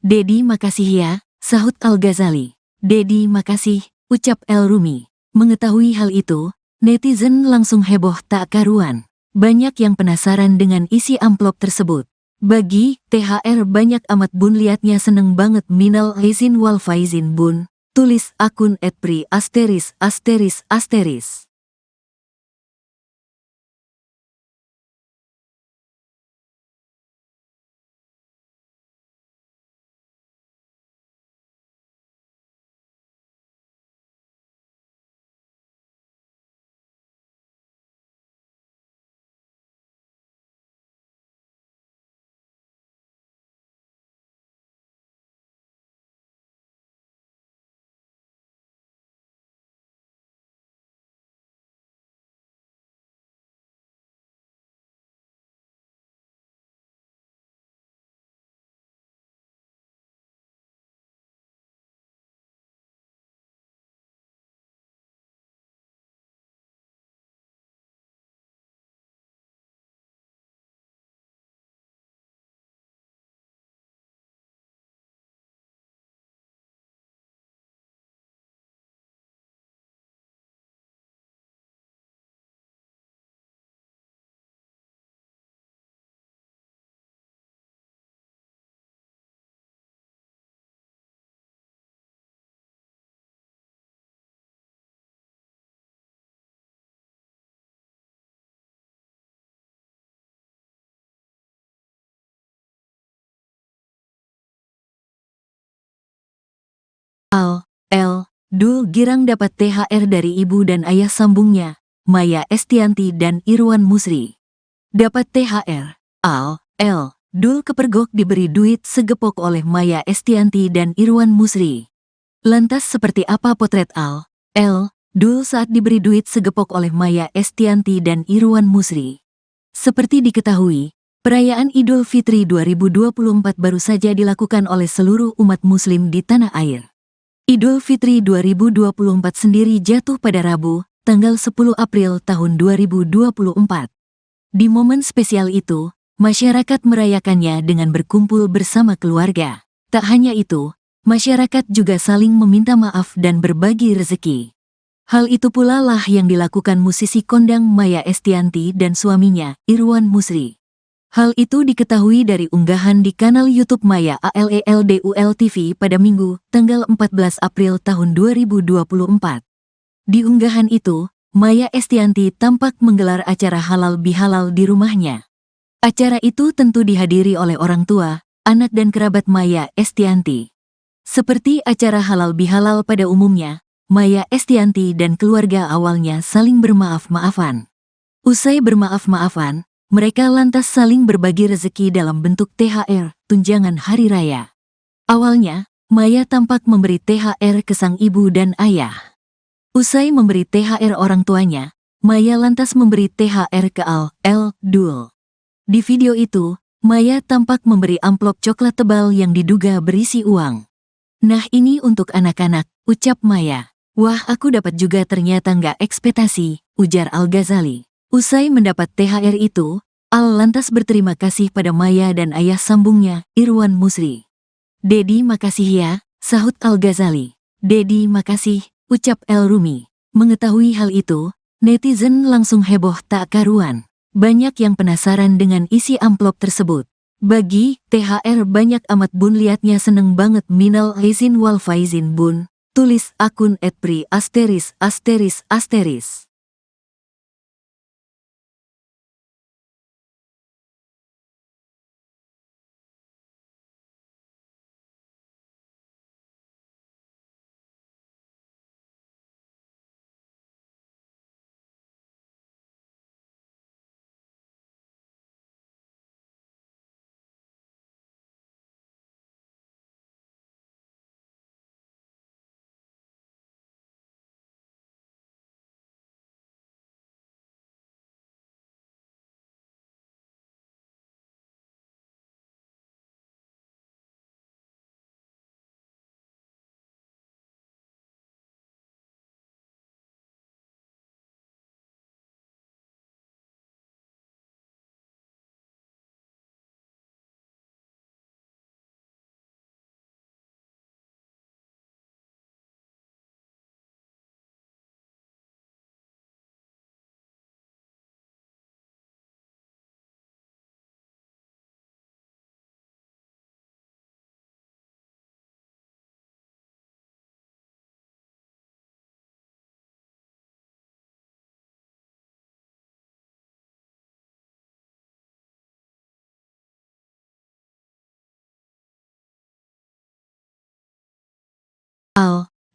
"Dedi makasih ya," sahut Al-Ghazali. "Dedi makasih," ucap El Rumi. Mengetahui hal itu, netizen langsung heboh tak karuan. Banyak yang penasaran dengan isi amplop tersebut. "Bagi THR banyak amat bun, liatnya seneng banget, minal aizin wal faizin bun," tulis akun @pri*. Dul girang dapat THR dari ibu dan ayah sambungnya, Maya Estianty dan Irwan Musri. Dapat THR, Dul kepergok diberi duit segepok oleh Maya Estianty dan Irwan Musri. Lantas seperti apa potret Dul saat diberi duit segepok oleh Maya Estianty dan Irwan Musri? Seperti diketahui, perayaan Idul Fitri 2024 baru saja dilakukan oleh seluruh umat muslim di tanah air. Idul Fitri 2024 sendiri jatuh pada Rabu, tanggal 10 April tahun 2024. Di momen spesial itu, masyarakat merayakannya dengan berkumpul bersama keluarga. Tak hanya itu, masyarakat juga saling meminta maaf dan berbagi rezeki. Hal itu pula lah yang dilakukan musisi kondang Maya Estianty dan suaminya, Irwan Musri. Hal itu diketahui dari unggahan di kanal YouTube Maya ALELDUL TV pada Minggu, tanggal 14 April tahun 2024. Di unggahan itu, Maya Estianty tampak menggelar acara halal bihalal di rumahnya. Acara itu tentu dihadiri oleh orang tua, anak dan kerabat Maya Estianty. Seperti acara halal bihalal pada umumnya, Maya Estianty dan keluarga awalnya saling bermaaf-maafan. Usai bermaaf-maafan, mereka lantas saling berbagi rezeki dalam bentuk THR, tunjangan hari raya. Awalnya, Maya tampak memberi THR ke sang ibu dan ayah. Usai memberi THR orang tuanya, Maya lantas memberi THR ke Dul. Di video itu, Maya tampak memberi amplop coklat tebal yang diduga berisi uang. "Nah ini untuk anak-anak," ucap Maya. "Wah aku dapat juga ternyata nggak ekspektasi," ujar Al-Ghazali. Usai mendapat THR itu, Al lantas berterima kasih pada Maya dan ayah sambungnya, Irwan Musri. "Dedi makasih ya," sahut Al-Ghazali. "Dedi makasih," ucap El Rumi. Mengetahui hal itu, netizen langsung heboh tak karuan. Banyak yang penasaran dengan isi amplop tersebut. "Bagi THR banyak amat bun, liatnya seneng banget, minal aizin wal faizin bun," tulis akun @pri*.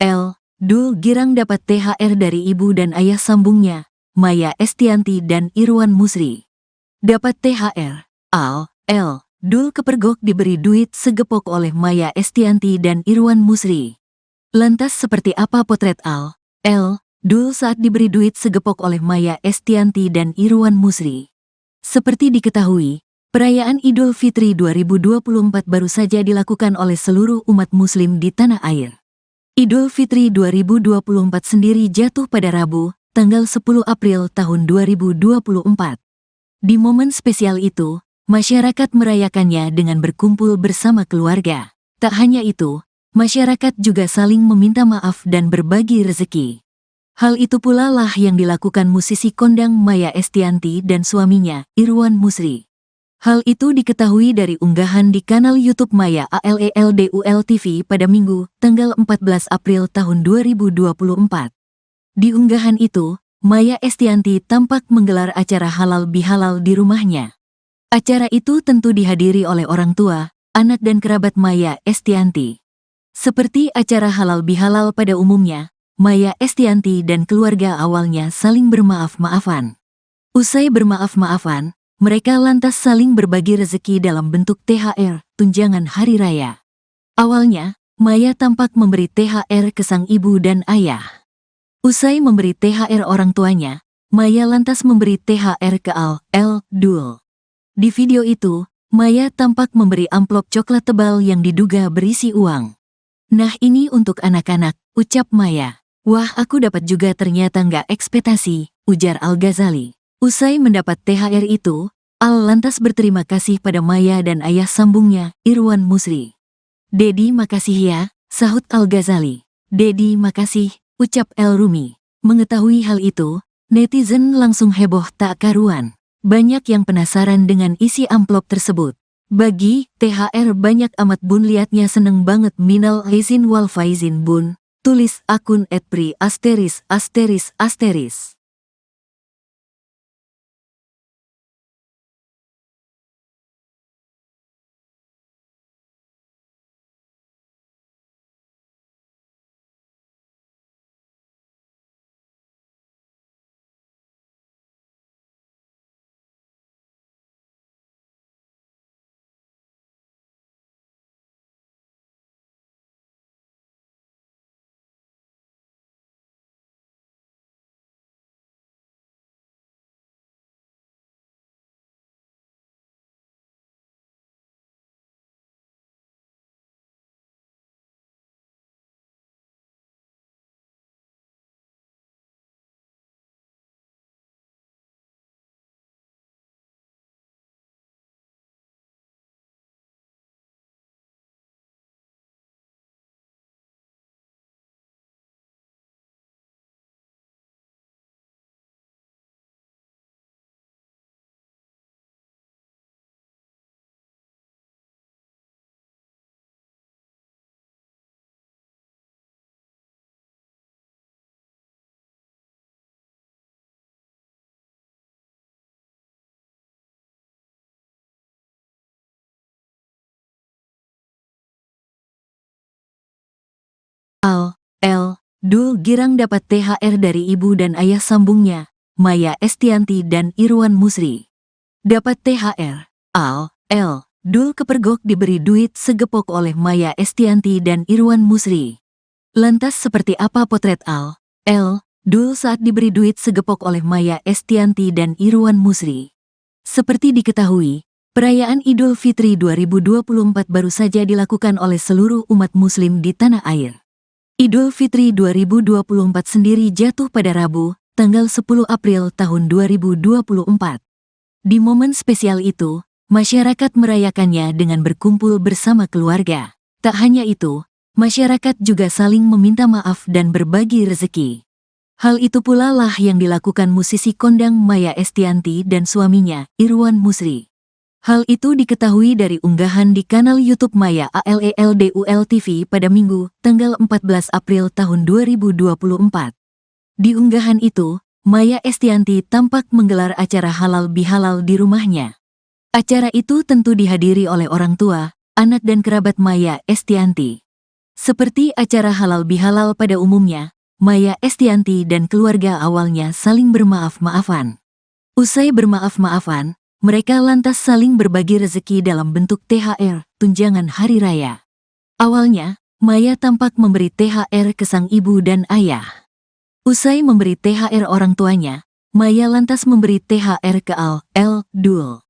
L. Dul girang dapat THR dari ibu dan ayah sambungnya, Maya Estianti dan Irwan Musri. Dapat THR. Al. L. Dul kepergok diberi duit segepok oleh Maya Estianti dan Irwan Musri. Lantas seperti apa potret Al. L. Dul saat diberi duit segepok oleh Maya Estianti dan Irwan Musri? Seperti diketahui, perayaan Idul Fitri 2024 baru saja dilakukan oleh seluruh umat muslim di tanah air. Idul Fitri 2024 sendiri jatuh pada Rabu, tanggal 10 April tahun 2024. Di momen spesial itu, masyarakat merayakannya dengan berkumpul bersama keluarga. Tak hanya itu, masyarakat juga saling meminta maaf dan berbagi rezeki. Hal itu pula lah yang dilakukan musisi kondang Maya Estianti dan suaminya, Irwan Musri. Hal itu diketahui dari unggahan di kanal YouTube Maya ALELDUL TV pada Minggu, tanggal 14 April tahun 2024. Di unggahan itu, Maya Estianti tampak menggelar acara halal bihalal di rumahnya. Acara itu tentu dihadiri oleh orang tua, anak dan kerabat Maya Estianti. Seperti acara halal bihalal pada umumnya, Maya Estianti dan keluarga awalnya saling bermaaf-maafan. Usai bermaaf-maafan, mereka lantas saling berbagi rezeki dalam bentuk THR, tunjangan hari raya. Awalnya, Maya tampak memberi THR ke sang ibu dan ayah. Usai memberi THR orang tuanya, Maya lantas memberi THR ke Al. L. Dul. Di video itu, Maya tampak memberi amplop coklat tebal yang diduga berisi uang. Nah ini untuk anak-anak, ucap Maya. Wah aku dapat juga ternyata nggak ekspektasi, ujar Al-Ghazali. Usai mendapat THR itu, Al lantas berterima kasih pada Maya dan ayah sambungnya, Irwan Musri. Dedi makasih ya, sahut Al-Ghazali. Dedi makasih, ucap El Rumi. Mengetahui hal itu, netizen langsung heboh tak karuan. Banyak yang penasaran dengan isi amplop tersebut. Bagi THR banyak amat bun liatnya seneng banget minal aizin wal faizin bun. Tulis akun @pri asteris. Al. L. Dul girang dapat THR dari ibu dan ayah sambungnya, Maya Estianti dan Irwan Musri. Dapat THR. Al. L. Dul kepergok diberi duit segepok oleh Maya Estianti dan Irwan Musri. Lantas seperti apa potret Al. L. Dul saat diberi duit segepok oleh Maya Estianti dan Irwan Musri? Seperti diketahui, perayaan Idul Fitri 2024 baru saja dilakukan oleh seluruh umat muslim di tanah air. Idul Fitri 2024 sendiri jatuh pada Rabu, tanggal 10 April tahun 2024. Di momen spesial itu, masyarakat merayakannya dengan berkumpul bersama keluarga. Tak hanya itu, masyarakat juga saling meminta maaf dan berbagi rezeki. Hal itu pula lah yang dilakukan musisi kondang Maya Estianti dan suaminya, Irwan Musri. Hal itu diketahui dari unggahan di kanal YouTube Maya ALELDUL TV pada Minggu, tanggal 14 April tahun 2024. Di unggahan itu, Maya Estianti tampak menggelar acara halal bihalal di rumahnya. Acara itu tentu dihadiri oleh orang tua, anak dan kerabat Maya Estianti. Seperti acara halal bihalal pada umumnya, Maya Estianty dan keluarga awalnya saling bermaaf-maafan. Usai bermaaf-maafan, mereka lantas saling berbagi rezeki dalam bentuk THR, tunjangan hari raya. Awalnya, Maya tampak memberi THR ke sang ibu dan ayah. Usai memberi THR orang tuanya, Maya lantas memberi THR ke Dul.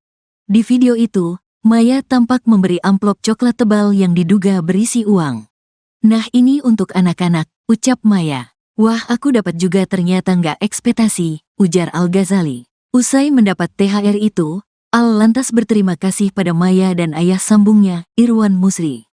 Di video itu, Maya tampak memberi amplop coklat tebal yang diduga berisi uang. "Nah, ini untuk anak-anak," ucap Maya. "Wah, aku dapat juga, ternyata nggak ekspektasi," ujar Al-Ghazali. Usai mendapat THR itu, Al lantas berterima kasih pada Maya dan ayah sambungnya, Irwan Musri.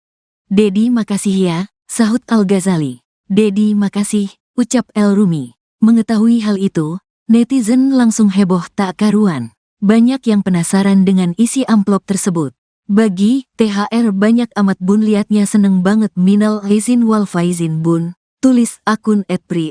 "Dedi, makasih ya," sahut Al-Ghazali. "Dedi, makasih," ucap El Rumi. Mengetahui hal itu, netizen langsung heboh tak karuan. Banyak yang penasaran dengan isi amplop tersebut. "Bagi THR banyak amat bun, liatnya seneng banget, minal aizin wal faizin bun," tulis akun @pri*.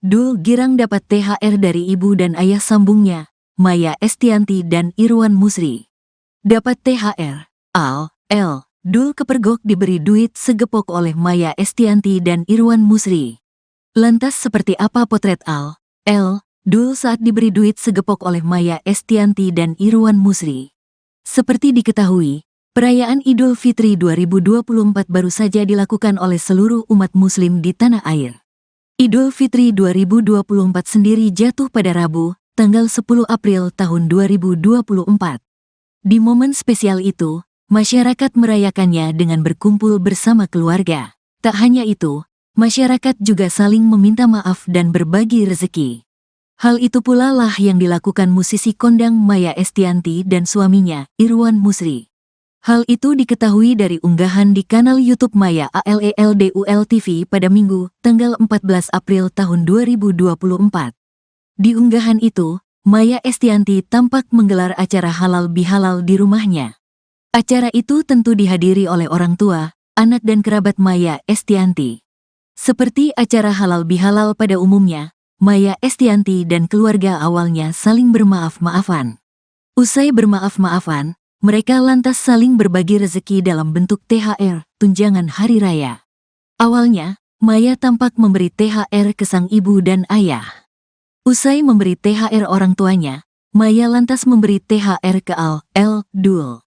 Dul girang dapat THR dari ibu dan ayah sambungnya, Maya Estianty dan Irwan Musri. Dapat THR, Dul kepergok diberi duit segepok oleh Maya Estianty dan Irwan Musri. Lantas seperti apa potret Dul saat diberi duit segepok oleh Maya Estianty dan Irwan Musri? Seperti diketahui, perayaan Idul Fitri 2024 baru saja dilakukan oleh seluruh umat muslim di tanah air. Idul Fitri 2024 sendiri jatuh pada Rabu, tanggal 10 April tahun 2024. Di momen spesial itu, masyarakat merayakannya dengan berkumpul bersama keluarga. Tak hanya itu, masyarakat juga saling meminta maaf dan berbagi rezeki. Hal itu pula lah yang dilakukan musisi kondang Maya Estianty dan suaminya, Irwan Musri. Hal itu diketahui dari unggahan di kanal YouTube Maya ALELDUL TV pada Minggu, tanggal 14 April tahun 2024. Di unggahan itu, Maya Estianty tampak menggelar acara halal bihalal di rumahnya. Acara itu tentu dihadiri oleh orang tua, anak dan kerabat Maya Estianty. Seperti acara halal bihalal pada umumnya, Maya Estianty dan keluarga awalnya saling bermaaf-maafan. Usai bermaaf-maafan, mereka lantas saling berbagi rezeki dalam bentuk THR, tunjangan hari raya. Awalnya, Maya tampak memberi THR ke sang ibu dan ayah. Usai memberi THR orang tuanya, Maya lantas memberi THR ke Dul.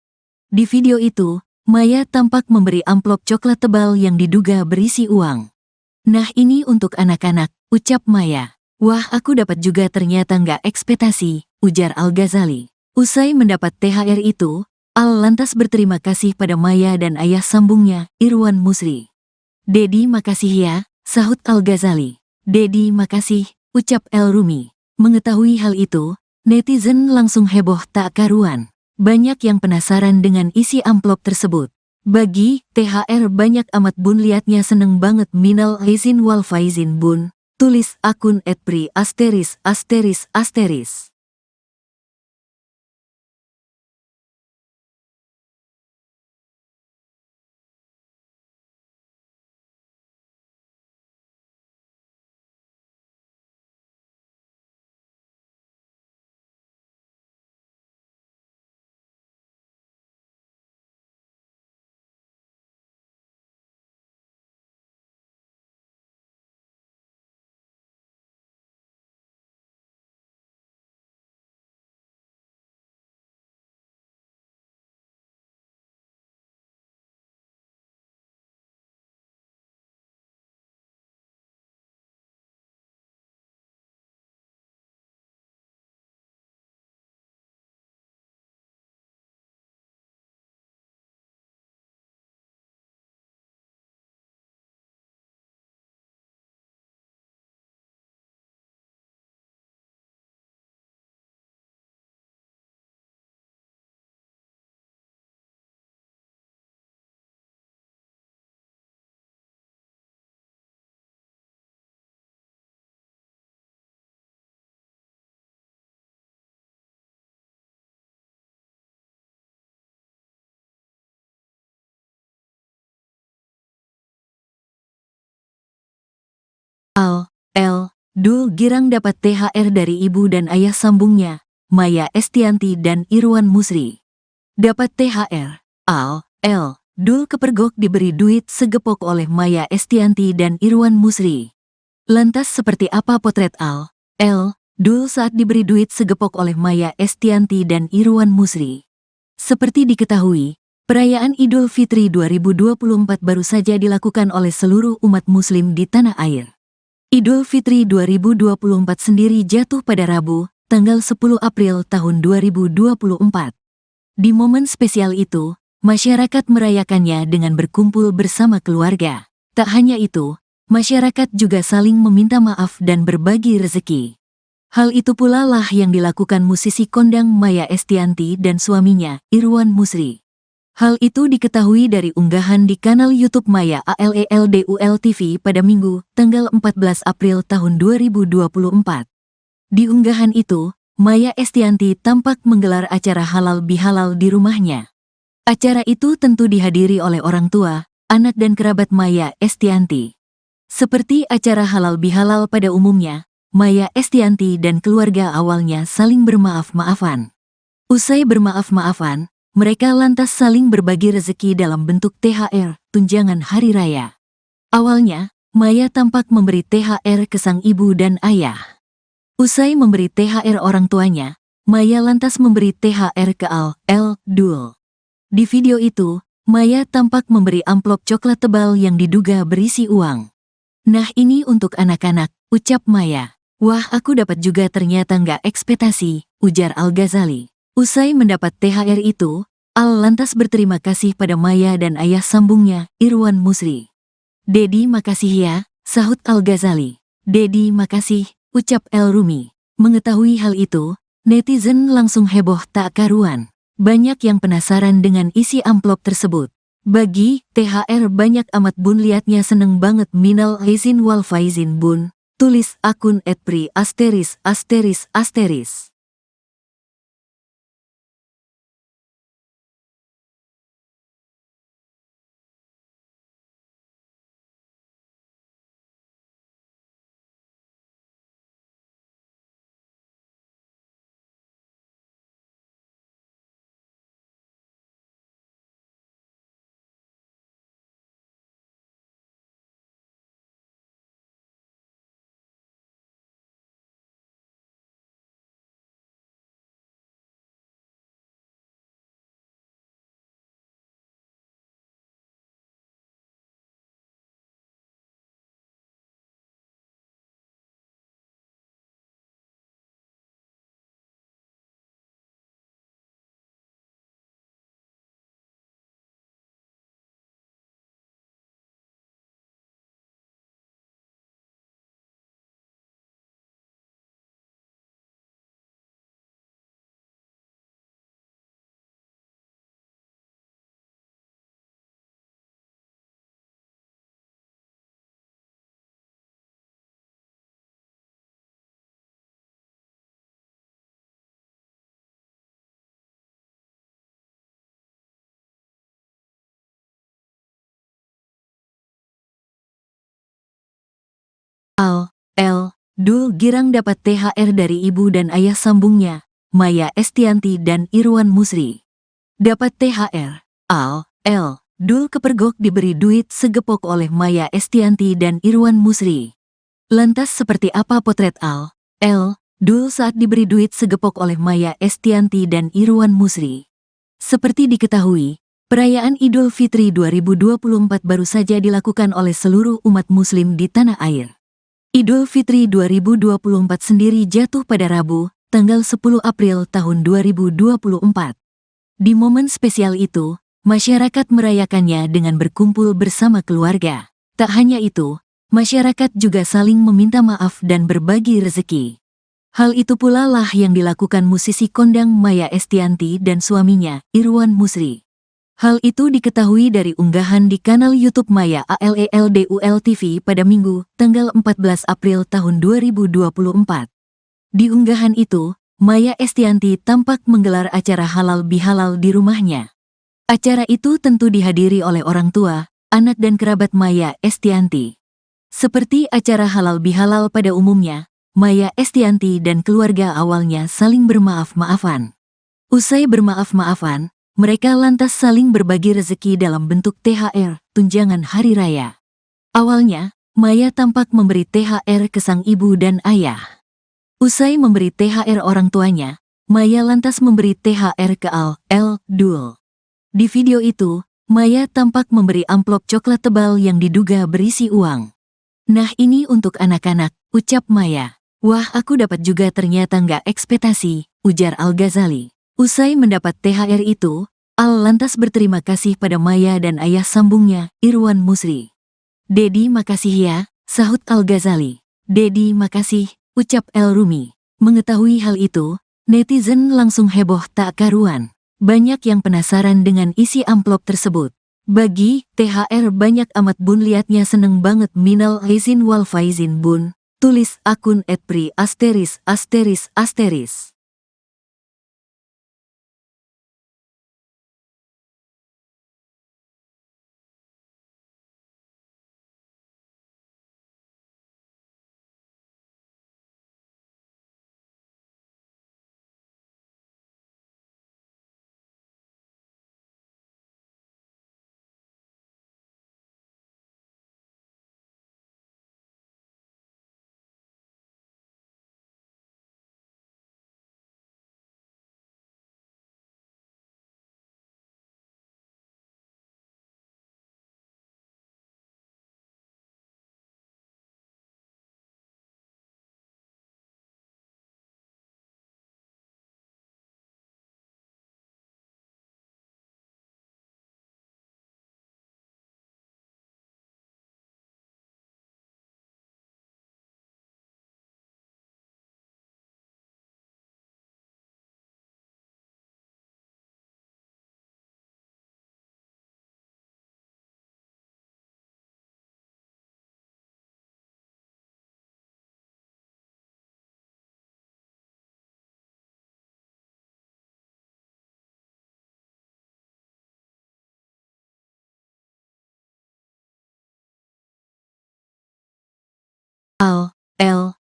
Di video itu, Maya tampak memberi amplop coklat tebal yang diduga berisi uang. "Nah, ini untuk anak-anak," ucap Maya. "Wah, aku dapat juga, ternyata nggak ekspektasi," ujar Al-Ghazali. Usai mendapat THR itu, Al lantas berterima kasih pada Maya dan ayah sambungnya, Irwan Musri. "Dedi, makasih ya," sahut Al-Ghazali. "Dedi, makasih," ucap El Rumi. Mengetahui hal itu, netizen langsung heboh tak karuan. Banyak yang penasaran dengan isi amplop tersebut. "Bagi THR banyak amat bun, liatnya seneng banget, minal aizin wal faizin bun," tulis akun @pri*. Al, L, Dul girang dapat THR dari ibu dan ayah sambungnya, Maya Estianty dan Irwan Musri. Dapat THR. Al, L, Dul kepergok diberi duit segepok oleh Maya Estianty dan Irwan Musri. Lantas seperti apa potret Al, L, Dul saat diberi duit segepok oleh Maya Estianty dan Irwan Musri? Seperti diketahui, perayaan Idul Fitri 2024 baru saja dilakukan oleh seluruh umat muslim di tanah air. Idul Fitri 2024 sendiri jatuh pada Rabu, tanggal 10 April tahun 2024. Di momen spesial itu, masyarakat merayakannya dengan berkumpul bersama keluarga. Tak hanya itu, masyarakat juga saling meminta maaf dan berbagi rezeki. Hal itu pula lah yang dilakukan musisi kondang Maya Estianty dan suaminya, Irwan Musri. Hal itu diketahui dari unggahan di kanal YouTube Maya ALELDUL TV pada Minggu, tanggal 14 April tahun 2024. Di unggahan itu, Maya Estianty tampak menggelar acara halal bihalal di rumahnya. Acara itu tentu dihadiri oleh orang tua, anak dan kerabat Maya Estianty. Seperti acara halal bihalal pada umumnya, Maya Estianty dan keluarga awalnya saling bermaaf-maafan. Usai bermaaf-maafan, mereka lantas saling berbagi rezeki dalam bentuk THR, tunjangan hari raya. Awalnya, Maya tampak memberi THR ke sang ibu dan ayah. Usai memberi THR orang tuanya, Maya lantas memberi THR ke Al, L, Dul. Di video itu, Maya tampak memberi amplop coklat tebal yang diduga berisi uang. "Nah ini untuk anak-anak," ucap Maya. "Wah aku dapat juga ternyata nggak ekspektasi," ujar Al-Ghazali. Usai mendapat THR itu, Al lantas berterima kasih pada Maya dan ayah sambungnya, Irwan Musri. "Dedi makasih ya," sahut Al-Ghazali. "Dedi makasih," ucap El Rumi. Mengetahui hal itu, netizen langsung heboh tak karuan. Banyak yang penasaran dengan isi amplop tersebut. "Bagi THR banyak amat bun, liatnya seneng banget, minal aizin wal faizin bun," tulis akun @pri*. Al, L, Dul girang dapat THR dari ibu dan ayah sambungnya, Maya Estianty dan Irwan Musri. Dapat THR. Al, L, Dul kepergok diberi duit segepok oleh Maya Estianty dan Irwan Musri. Lantas seperti apa potret Al, L, Dul saat diberi duit segepok oleh Maya Estianty dan Irwan Musri? Seperti diketahui, perayaan Idul Fitri 2024 baru saja dilakukan oleh seluruh umat muslim di tanah air. Idul Fitri 2024 sendiri jatuh pada Rabu, tanggal 10 April tahun 2024. Di momen spesial itu, masyarakat merayakannya dengan berkumpul bersama keluarga. Tak hanya itu, masyarakat juga saling meminta maaf dan berbagi rezeki. Hal itu pula lah yang dilakukan musisi kondang Maya Estianty dan suaminya, Irwan Musri. Hal itu diketahui dari unggahan di kanal YouTube Maya ALELDUL TV pada Minggu, tanggal 14 April tahun 2024. Di unggahan itu, Maya Estianty tampak menggelar acara halal bihalal di rumahnya. Acara itu tentu dihadiri oleh orang tua, anak dan kerabat Maya Estianty. Seperti acara halal bihalal pada umumnya, Maya Estianty dan keluarga awalnya saling bermaaf-maafan. Usai bermaaf-maafan, mereka lantas saling berbagi rezeki dalam bentuk THR, tunjangan hari raya. Awalnya, Maya tampak memberi THR ke sang ibu dan ayah. Usai memberi THR orang tuanya, Maya lantas memberi THR ke Dul. Di video itu, Maya tampak memberi amplop coklat tebal yang diduga berisi uang. "Nah, ini untuk anak-anak," ucap Maya. "Wah, aku dapat juga, ternyata nggak ekspektasi," ujar Al-Ghazali. Usai mendapat THR itu, Al lantas berterima kasih pada Maya dan ayah sambungnya, Irwan Musri. "Dedi, makasih ya," sahut Al-Ghazali. "Dedi, makasih," ucap El Rumi. Mengetahui hal itu, netizen langsung heboh tak karuan. Banyak yang penasaran dengan isi amplop tersebut. "Bagi THR banyak amat bun, liatnya seneng banget, minal aizin wal faizin bun," tulis akun @pri*.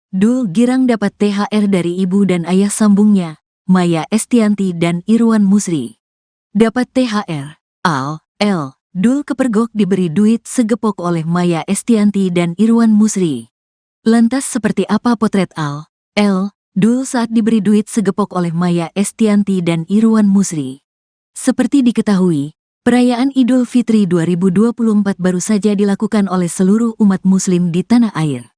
Dul girang dapat THR dari ibu dan ayah sambungnya, Maya Estianty dan Irwan Musri. Dapat THR, Dul kepergok diberi duit segepok oleh Maya Estianty dan Irwan Musri. Lantas seperti apa potret Dul saat diberi duit segepok oleh Maya Estianty dan Irwan Musri? Seperti diketahui, perayaan Idul Fitri 2024 baru saja dilakukan oleh seluruh umat muslim di tanah air.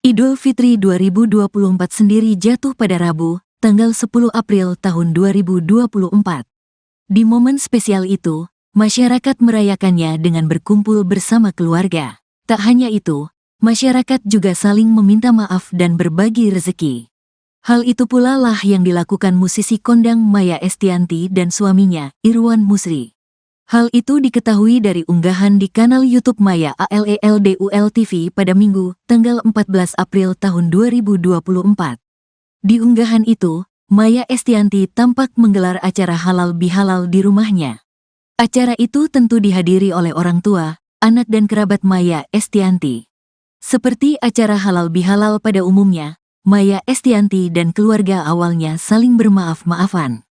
Idul Fitri 2024 sendiri jatuh pada Rabu, tanggal 10 April tahun 2024. Di momen spesial itu, masyarakat merayakannya dengan berkumpul bersama keluarga. Tak hanya itu, masyarakat juga saling meminta maaf dan berbagi rezeki. Hal itu pula lah yang dilakukan musisi kondang Maya Estianty dan suaminya, Irwan Musri. Hal itu diketahui dari unggahan di kanal YouTube Maya ALELDUL TV pada Minggu, tanggal 14 April tahun 2024. Di unggahan itu, Maya Estianty tampak menggelar acara halal bihalal di rumahnya. Acara itu tentu dihadiri oleh orang tua, anak dan kerabat Maya Estianty. Seperti acara halal bihalal pada umumnya, Maya Estianty dan keluarga awalnya saling bermaaf-maafan.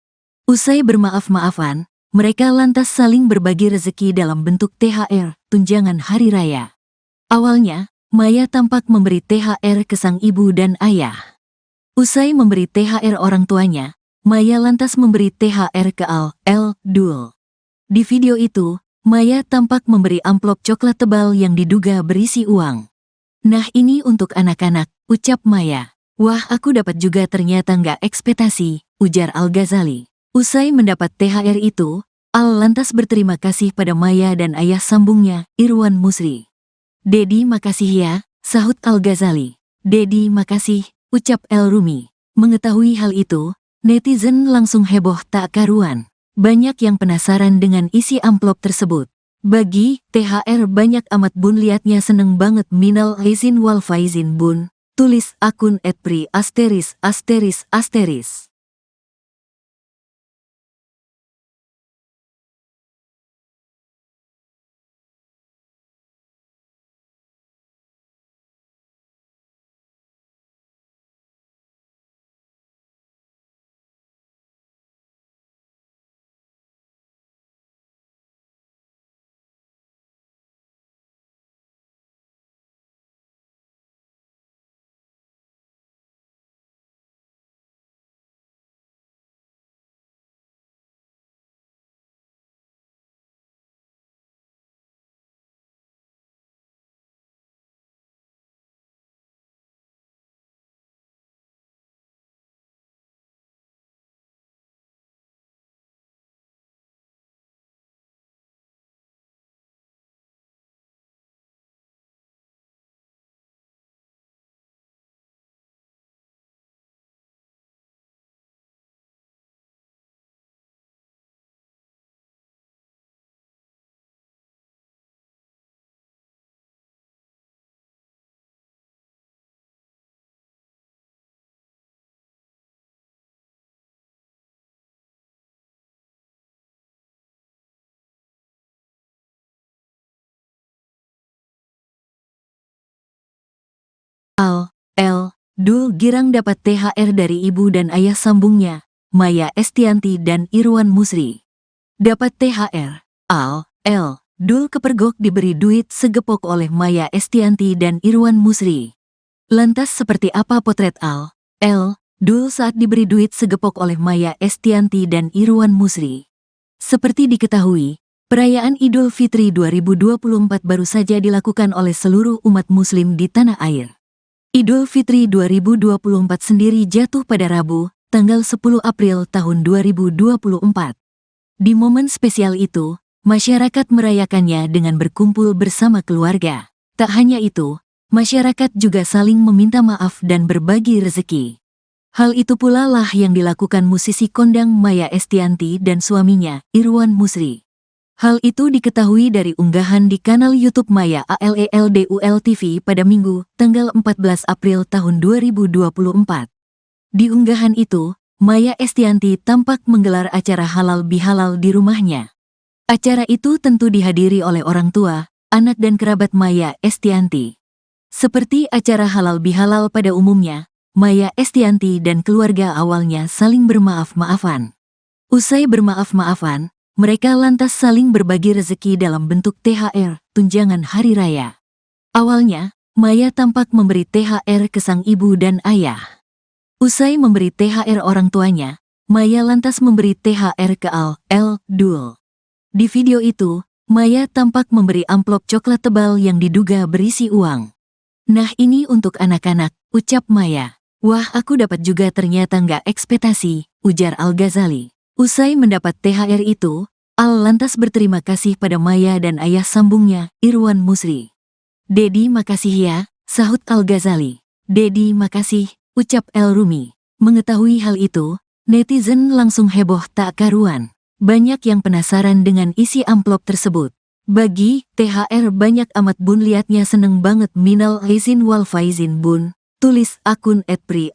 Usai bermaaf-maafan, mereka lantas saling berbagi rezeki dalam bentuk THR, tunjangan hari raya. Awalnya, Maya tampak memberi THR ke sang ibu dan ayah. Usai memberi THR orang tuanya, Maya lantas memberi THR ke Dul. Di video itu, Maya tampak memberi amplop coklat tebal yang diduga berisi uang. "Nah, ini untuk anak-anak," ucap Maya. "Wah, aku dapat juga, ternyata nggak ekspektasi," ujar Al-Ghazali. Usai mendapat THR itu, Al lantas berterima kasih pada Maya dan ayah sambungnya, Irwan Musri. "Dedi, makasih ya," sahut Al-Ghazali. "Dedi, makasih," ucap El Rumi. Mengetahui hal itu, netizen langsung heboh tak karuan. Banyak yang penasaran dengan isi amplop tersebut. "Bagi THR banyak amat bun, liatnya seneng banget, minal aizin wal faizin bun," tulis akun @pri*. Dul girang dapat THR dari ibu dan ayah sambungnya, Maya Estianty dan Irwan Musri. Dapat THR. L. Dul kepergok diberi duit segepok oleh Maya Estianty dan Irwan Musri. Lantas seperti apa potret L. Dul saat diberi duit segepok oleh Maya Estianty dan Irwan Musri? Seperti diketahui, perayaan Idul Fitri 2024 baru saja dilakukan oleh seluruh umat muslim di tanah air. Idul Fitri 2024 sendiri jatuh pada Rabu, tanggal 10 April tahun 2024. Di momen spesial itu, masyarakat merayakannya dengan berkumpul bersama keluarga. Tak hanya itu, masyarakat juga saling meminta maaf dan berbagi rezeki. Hal itu pula lah yang dilakukan musisi kondang Maya Estianty dan suaminya, Irwan Musri. Hal itu diketahui dari unggahan di kanal YouTube Maya ALELDUL TV pada Minggu, tanggal 14 April tahun 2024. Di unggahan itu, Maya Estianty tampak menggelar acara halal bihalal di rumahnya. Acara itu tentu dihadiri oleh orang tua, anak dan kerabat Maya Estianty. Seperti acara halal bihalal pada umumnya, Maya Estianty dan keluarga awalnya saling bermaaf-maafan. Usai bermaaf-maafan, mereka lantas saling berbagi rezeki dalam bentuk THR, tunjangan hari raya. Awalnya, Maya tampak memberi THR ke sang ibu dan ayah. Usai memberi THR orang tuanya, Maya lantas memberi THR ke Dul. Di video itu, Maya tampak memberi amplop coklat tebal yang diduga berisi uang. "Nah ini untuk anak-anak," ucap Maya. "Wah aku dapat juga ternyata nggak ekspektasi," ujar Al-Ghazali. Usai mendapat THR itu, Al lantas berterima kasih pada Maya dan ayah sambungnya, Irwan Musri. "Dedi makasih ya," sahut Al-Ghazali. "Dedi makasih," ucap El Rumi. Mengetahui hal itu, netizen langsung heboh tak karuan. Banyak yang penasaran dengan isi amplop tersebut. "Bagi THR banyak amat bun, liatnya seneng banget, minal aizin wal faizin bun," tulis akun @pri*.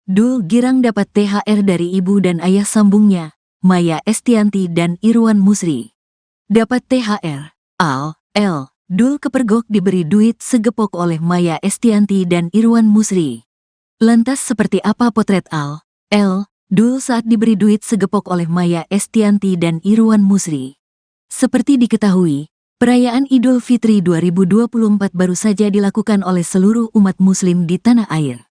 Dul girang dapat THR dari ibu dan ayah sambungnya, Maya Estianty dan Irwan Musri. Dapat THR. Dul kepergok diberi duit segepok oleh Maya Estianty dan Irwan Musri. Lantas seperti apa potret Dul saat diberi duit segepok oleh Maya Estianty dan Irwan Musri? Seperti diketahui, perayaan Idul Fitri 2024 baru saja dilakukan oleh seluruh umat muslim di tanah air.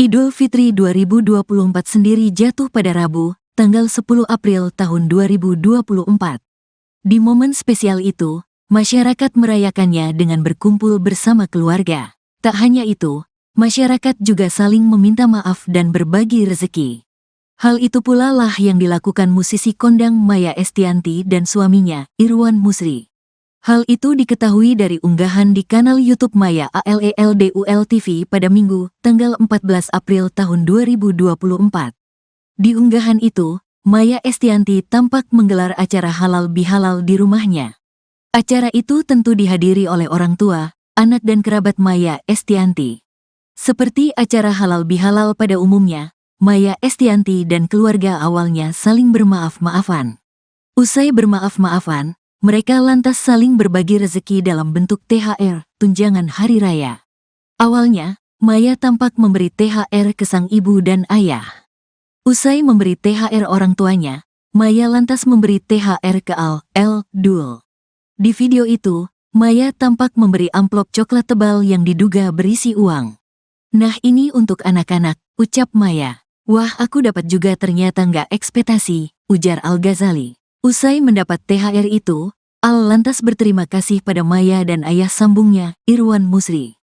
Idul Fitri 2024 sendiri jatuh pada Rabu, tanggal 10 April tahun 2024. Di momen spesial itu, masyarakat merayakannya dengan berkumpul bersama keluarga. Tak hanya itu, masyarakat juga saling meminta maaf dan berbagi rezeki. Hal itu pula lah yang dilakukan musisi kondang Maya Estianty dan suaminya, Irwan Musri. Hal itu diketahui dari unggahan di kanal YouTube Maya ALELDUL TV pada Minggu, tanggal 14 April tahun 2024. Di unggahan itu, Maya Estianty tampak menggelar acara halal bihalal di rumahnya. Acara itu tentu dihadiri oleh orang tua, anak dan kerabat Maya Estianty. Seperti acara halal bihalal pada umumnya, Maya Estianty dan keluarga awalnya saling bermaaf-maafan. Usai bermaaf-maafan, mereka lantas saling berbagi rezeki dalam bentuk THR, tunjangan hari raya. Awalnya, Maya tampak memberi THR ke sang ibu dan ayah. Usai memberi THR orang tuanya, Maya lantas memberi THR ke Dul. Di video itu, Maya tampak memberi amplop coklat tebal yang diduga berisi uang. "Nah, ini untuk anak-anak," ucap Maya. "Wah, aku dapat juga, ternyata nggak ekspektasi," ujar Al-Ghazali. Usai mendapat THR itu, Al lantas berterima kasih pada Maya dan ayah sambungnya, Irwan Musri.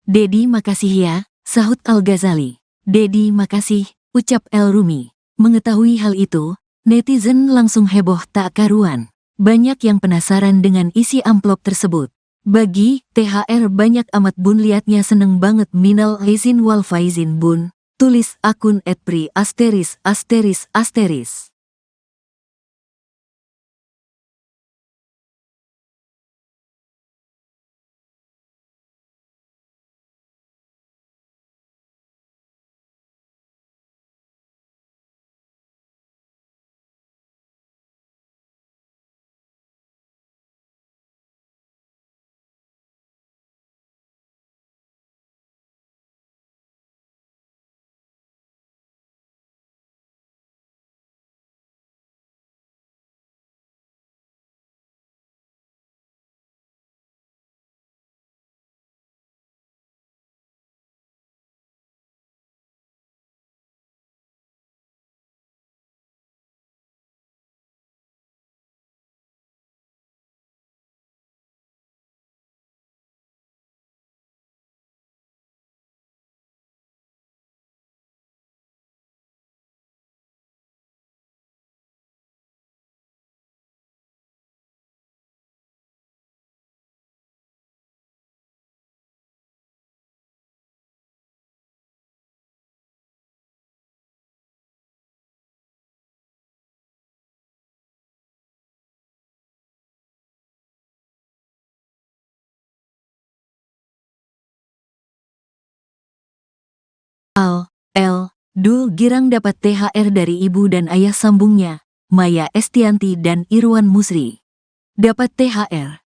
"Dedi, makasih ya," sahut Al-Ghazali. "Dedi, makasih," ucap El Rumi. Mengetahui hal itu, netizen langsung heboh tak karuan. Banyak yang penasaran dengan isi amplop tersebut. "Bagi THR banyak amat bun, liatnya seneng banget, minal aizin wal faizin bun," tulis akun @pri*. Dul girang dapat THR dari ibu dan ayah sambungnya, Maya Estianty dan Irwan Musri. Dapat THR,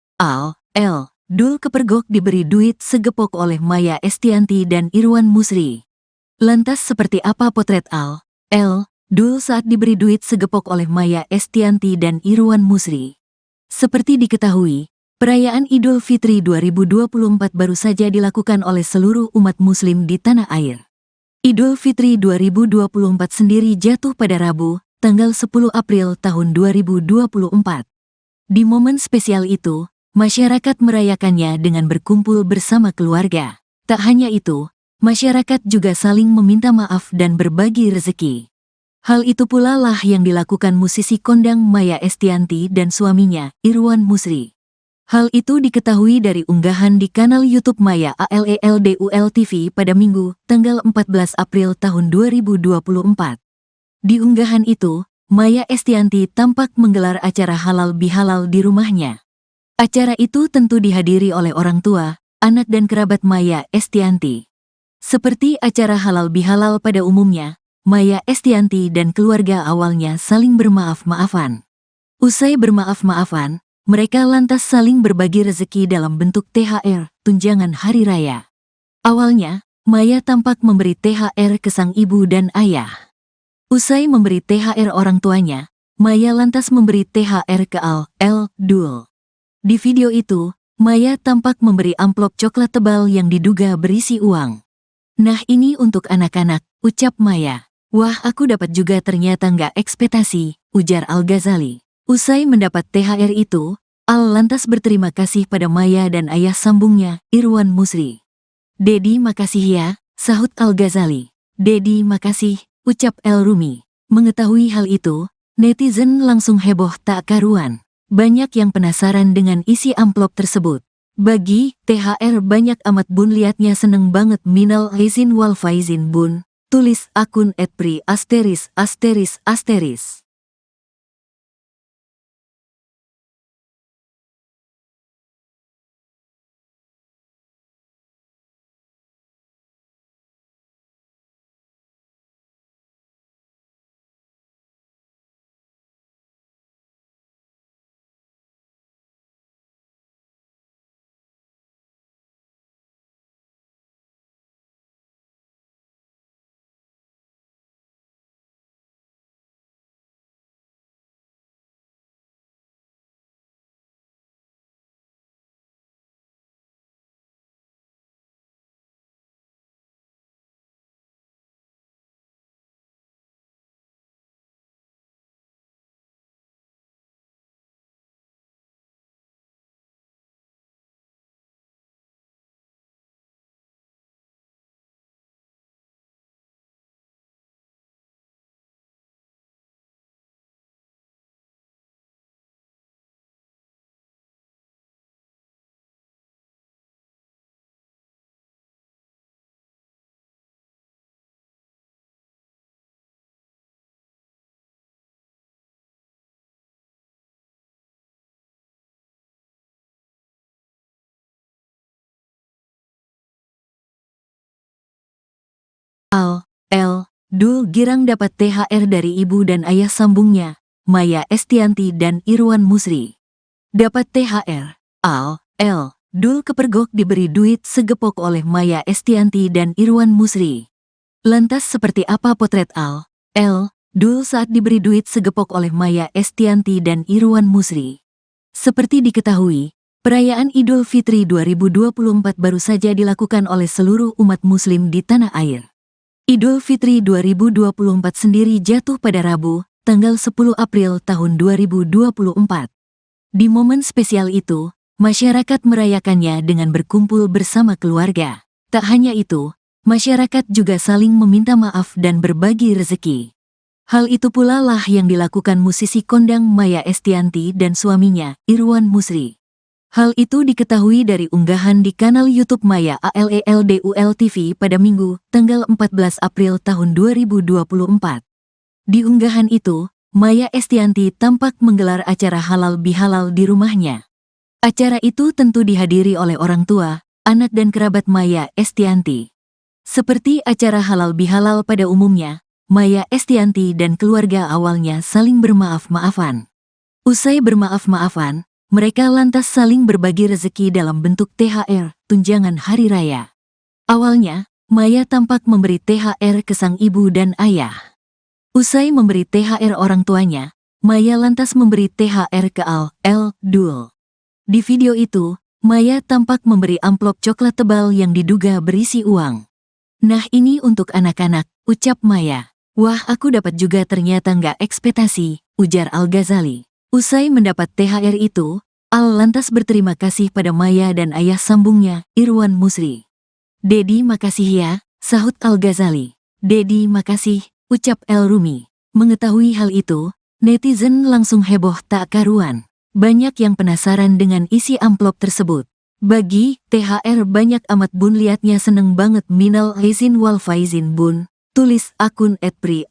Dul kepergok diberi duit segepok oleh Maya Estianty dan Irwan Musri. Lantas seperti apa potret Dul saat diberi duit segepok oleh Maya Estianty dan Irwan Musri? Seperti diketahui, perayaan Idul Fitri 2024 baru saja dilakukan oleh seluruh umat muslim di tanah air. Idul Fitri 2024 sendiri jatuh pada Rabu, tanggal 10 April tahun 2024. Di momen spesial itu, masyarakat merayakannya dengan berkumpul bersama keluarga. Tak hanya itu, masyarakat juga saling meminta maaf dan berbagi rezeki. Hal itu pula lah yang dilakukan musisi kondang Maya Estianty dan suaminya, Irwan Musri. Hal itu diketahui dari unggahan di kanal YouTube Maya ALELDUL TV pada Minggu, tanggal 14 April tahun 2024. Di unggahan itu, Maya Estianty tampak menggelar acara halal bihalal di rumahnya. Acara itu tentu dihadiri oleh orang tua, anak dan kerabat Maya Estianty. Seperti acara halal bihalal pada umumnya, Maya Estianty dan keluarga awalnya saling bermaaf-maafan. Usai bermaaf-maafan, mereka lantas saling berbagi rezeki dalam bentuk THR, tunjangan hari raya. Awalnya, Maya tampak memberi THR ke sang ibu dan ayah. Usai memberi THR orang tuanya, Maya lantas memberi THR ke Dul. Di video itu, Maya tampak memberi amplop coklat tebal yang diduga berisi uang. "Nah, ini untuk anak-anak," ucap Maya. "Wah, aku dapat juga, ternyata nggak ekspektasi," ujar Al-Ghazali. Usai mendapat THR itu, Al lantas berterima kasih pada Maya dan ayah sambungnya, Irwan Musri. "Dedi, makasih ya," sahut Al-Ghazali. "Dedi, makasih," ucap El Rumi. Mengetahui hal itu, netizen langsung heboh tak karuan. Banyak yang penasaran dengan isi amplop tersebut. "Bagi THR banyak amat bun, liatnya seneng banget, minal aizin wal faizin bun," tulis akun @pri*. Dul girang dapat THR dari ibu dan ayah sambungnya, Maya Estianty dan Irwan Musri. Dapat THR. Dul kepergok diberi duit segepok oleh Maya Estianty dan Irwan Musri. Lantas seperti apa potret Dul saat diberi duit segepok oleh Maya Estianty dan Irwan Musri? Seperti diketahui, perayaan Idul Fitri 2024 baru saja dilakukan oleh seluruh umat muslim di tanah air. Idul Fitri 2024 sendiri jatuh pada Rabu, tanggal 10 April tahun 2024. Di momen spesial itu, masyarakat merayakannya dengan berkumpul bersama keluarga. Tak hanya itu, masyarakat juga saling meminta maaf dan berbagi rezeki. Hal itu pula lah yang dilakukan musisi kondang Maya Estianty dan suaminya, Irwan Musri. Hal itu diketahui dari unggahan di kanal YouTube Maya ALELDUL TV pada Minggu, tanggal 14 April tahun 2024. Di unggahan itu, Maya Estianty tampak menggelar acara halal bihalal di rumahnya. Acara itu tentu dihadiri oleh orang tua, anak dan kerabat Maya Estianty. Seperti acara halal bihalal pada umumnya, Maya Estianty dan keluarga awalnya saling bermaaf-maafan. Usai bermaaf-maafan, mereka lantas saling berbagi rezeki dalam bentuk THR, tunjangan hari raya. Awalnya, Maya tampak memberi THR ke sang ibu dan ayah. Usai memberi THR orang tuanya, Maya lantas memberi THR ke Dul. Di video itu, Maya tampak memberi amplop coklat tebal yang diduga berisi uang. "Nah ini untuk anak-anak," ucap Maya. "Wah aku dapat juga ternyata nggak ekspektasi," ujar Al-Ghazali. Usai mendapat THR itu, Al lantas berterima kasih pada Maya dan ayah sambungnya, Irwan Musri. "Dedi makasih ya," sahut Al-Ghazali. "Dedi makasih," ucap El Rumi. Mengetahui hal itu, netizen langsung heboh tak karuan. Banyak yang penasaran dengan isi amplop tersebut. "Bagi THR banyak amat bun, liatnya seneng banget, minal aizin wal faizin bun," tulis akun @pri*.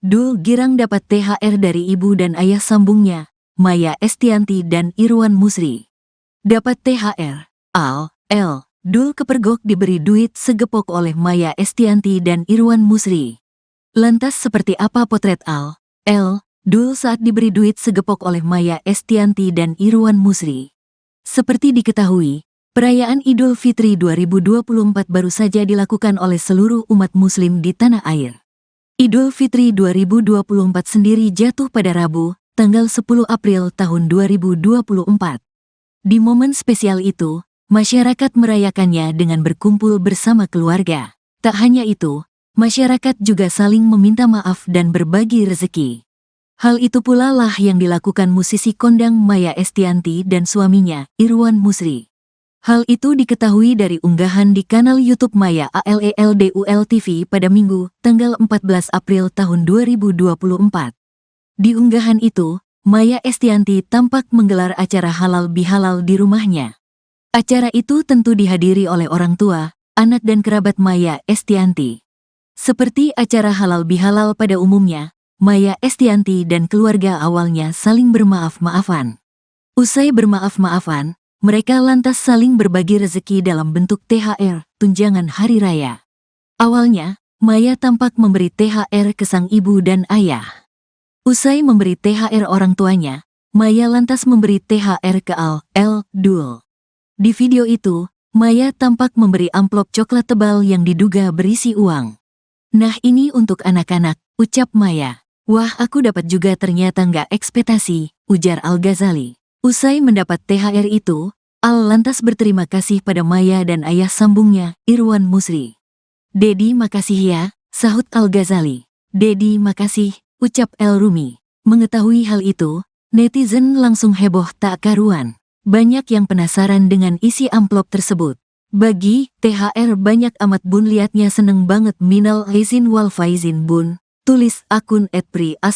Dul girang dapat THR dari ibu dan ayah sambungnya, Maya Estianty dan Irwan Musri. Dapat THR. Dul kepergok diberi duit segepok oleh Maya Estianty dan Irwan Musri. Lantas seperti apa potret Dul saat diberi duit segepok oleh Maya Estianty dan Irwan Musri? Seperti diketahui, perayaan Idul Fitri 2024 baru saja dilakukan oleh seluruh umat muslim di tanah air. Idul Fitri 2024 sendiri jatuh pada Rabu, tanggal 10 April tahun 2024. Di momen spesial itu, masyarakat merayakannya dengan berkumpul bersama keluarga. Tak hanya itu, masyarakat juga saling meminta maaf dan berbagi rezeki. Hal itu pula lah yang dilakukan musisi kondang Maya Estianty dan suaminya, Irwan Musri. Hal itu diketahui dari unggahan di kanal YouTube Maya ALELDUL TV pada Minggu, tanggal 14 April tahun 2024. Di unggahan itu, Maya Estianty tampak menggelar acara halal bihalal di rumahnya. Acara itu tentu dihadiri oleh orang tua, anak dan kerabat Maya Estianty. Seperti acara halal bihalal pada umumnya, Maya Estianty dan keluarga awalnya saling bermaaf-maafan. Usai bermaaf-maafan, mereka lantas saling berbagi rezeki dalam bentuk THR, tunjangan hari raya. Awalnya, Maya tampak memberi THR ke sang ibu dan ayah. Usai memberi THR orang tuanya, Maya lantas memberi THR ke Dul. Di video itu, Maya tampak memberi amplop coklat tebal yang diduga berisi uang. "Nah, ini untuk anak-anak," ucap Maya. "Wah, aku dapat juga, ternyata nggak ekspektasi," ujar Al-Ghazali. Usai mendapat THR itu, Al lantas berterima kasih pada Maya dan ayah sambungnya, Irwan Musri. "Dedi, makasih ya," sahut Al-Ghazali. "Dedi, makasih," ucap El Rumi. Mengetahui hal itu, netizen langsung heboh tak karuan. Banyak yang penasaran dengan isi amplop tersebut. "Bagi THR banyak amat bun, liatnya seneng banget, minal aizin wal faizin bun," tulis akun @pri_.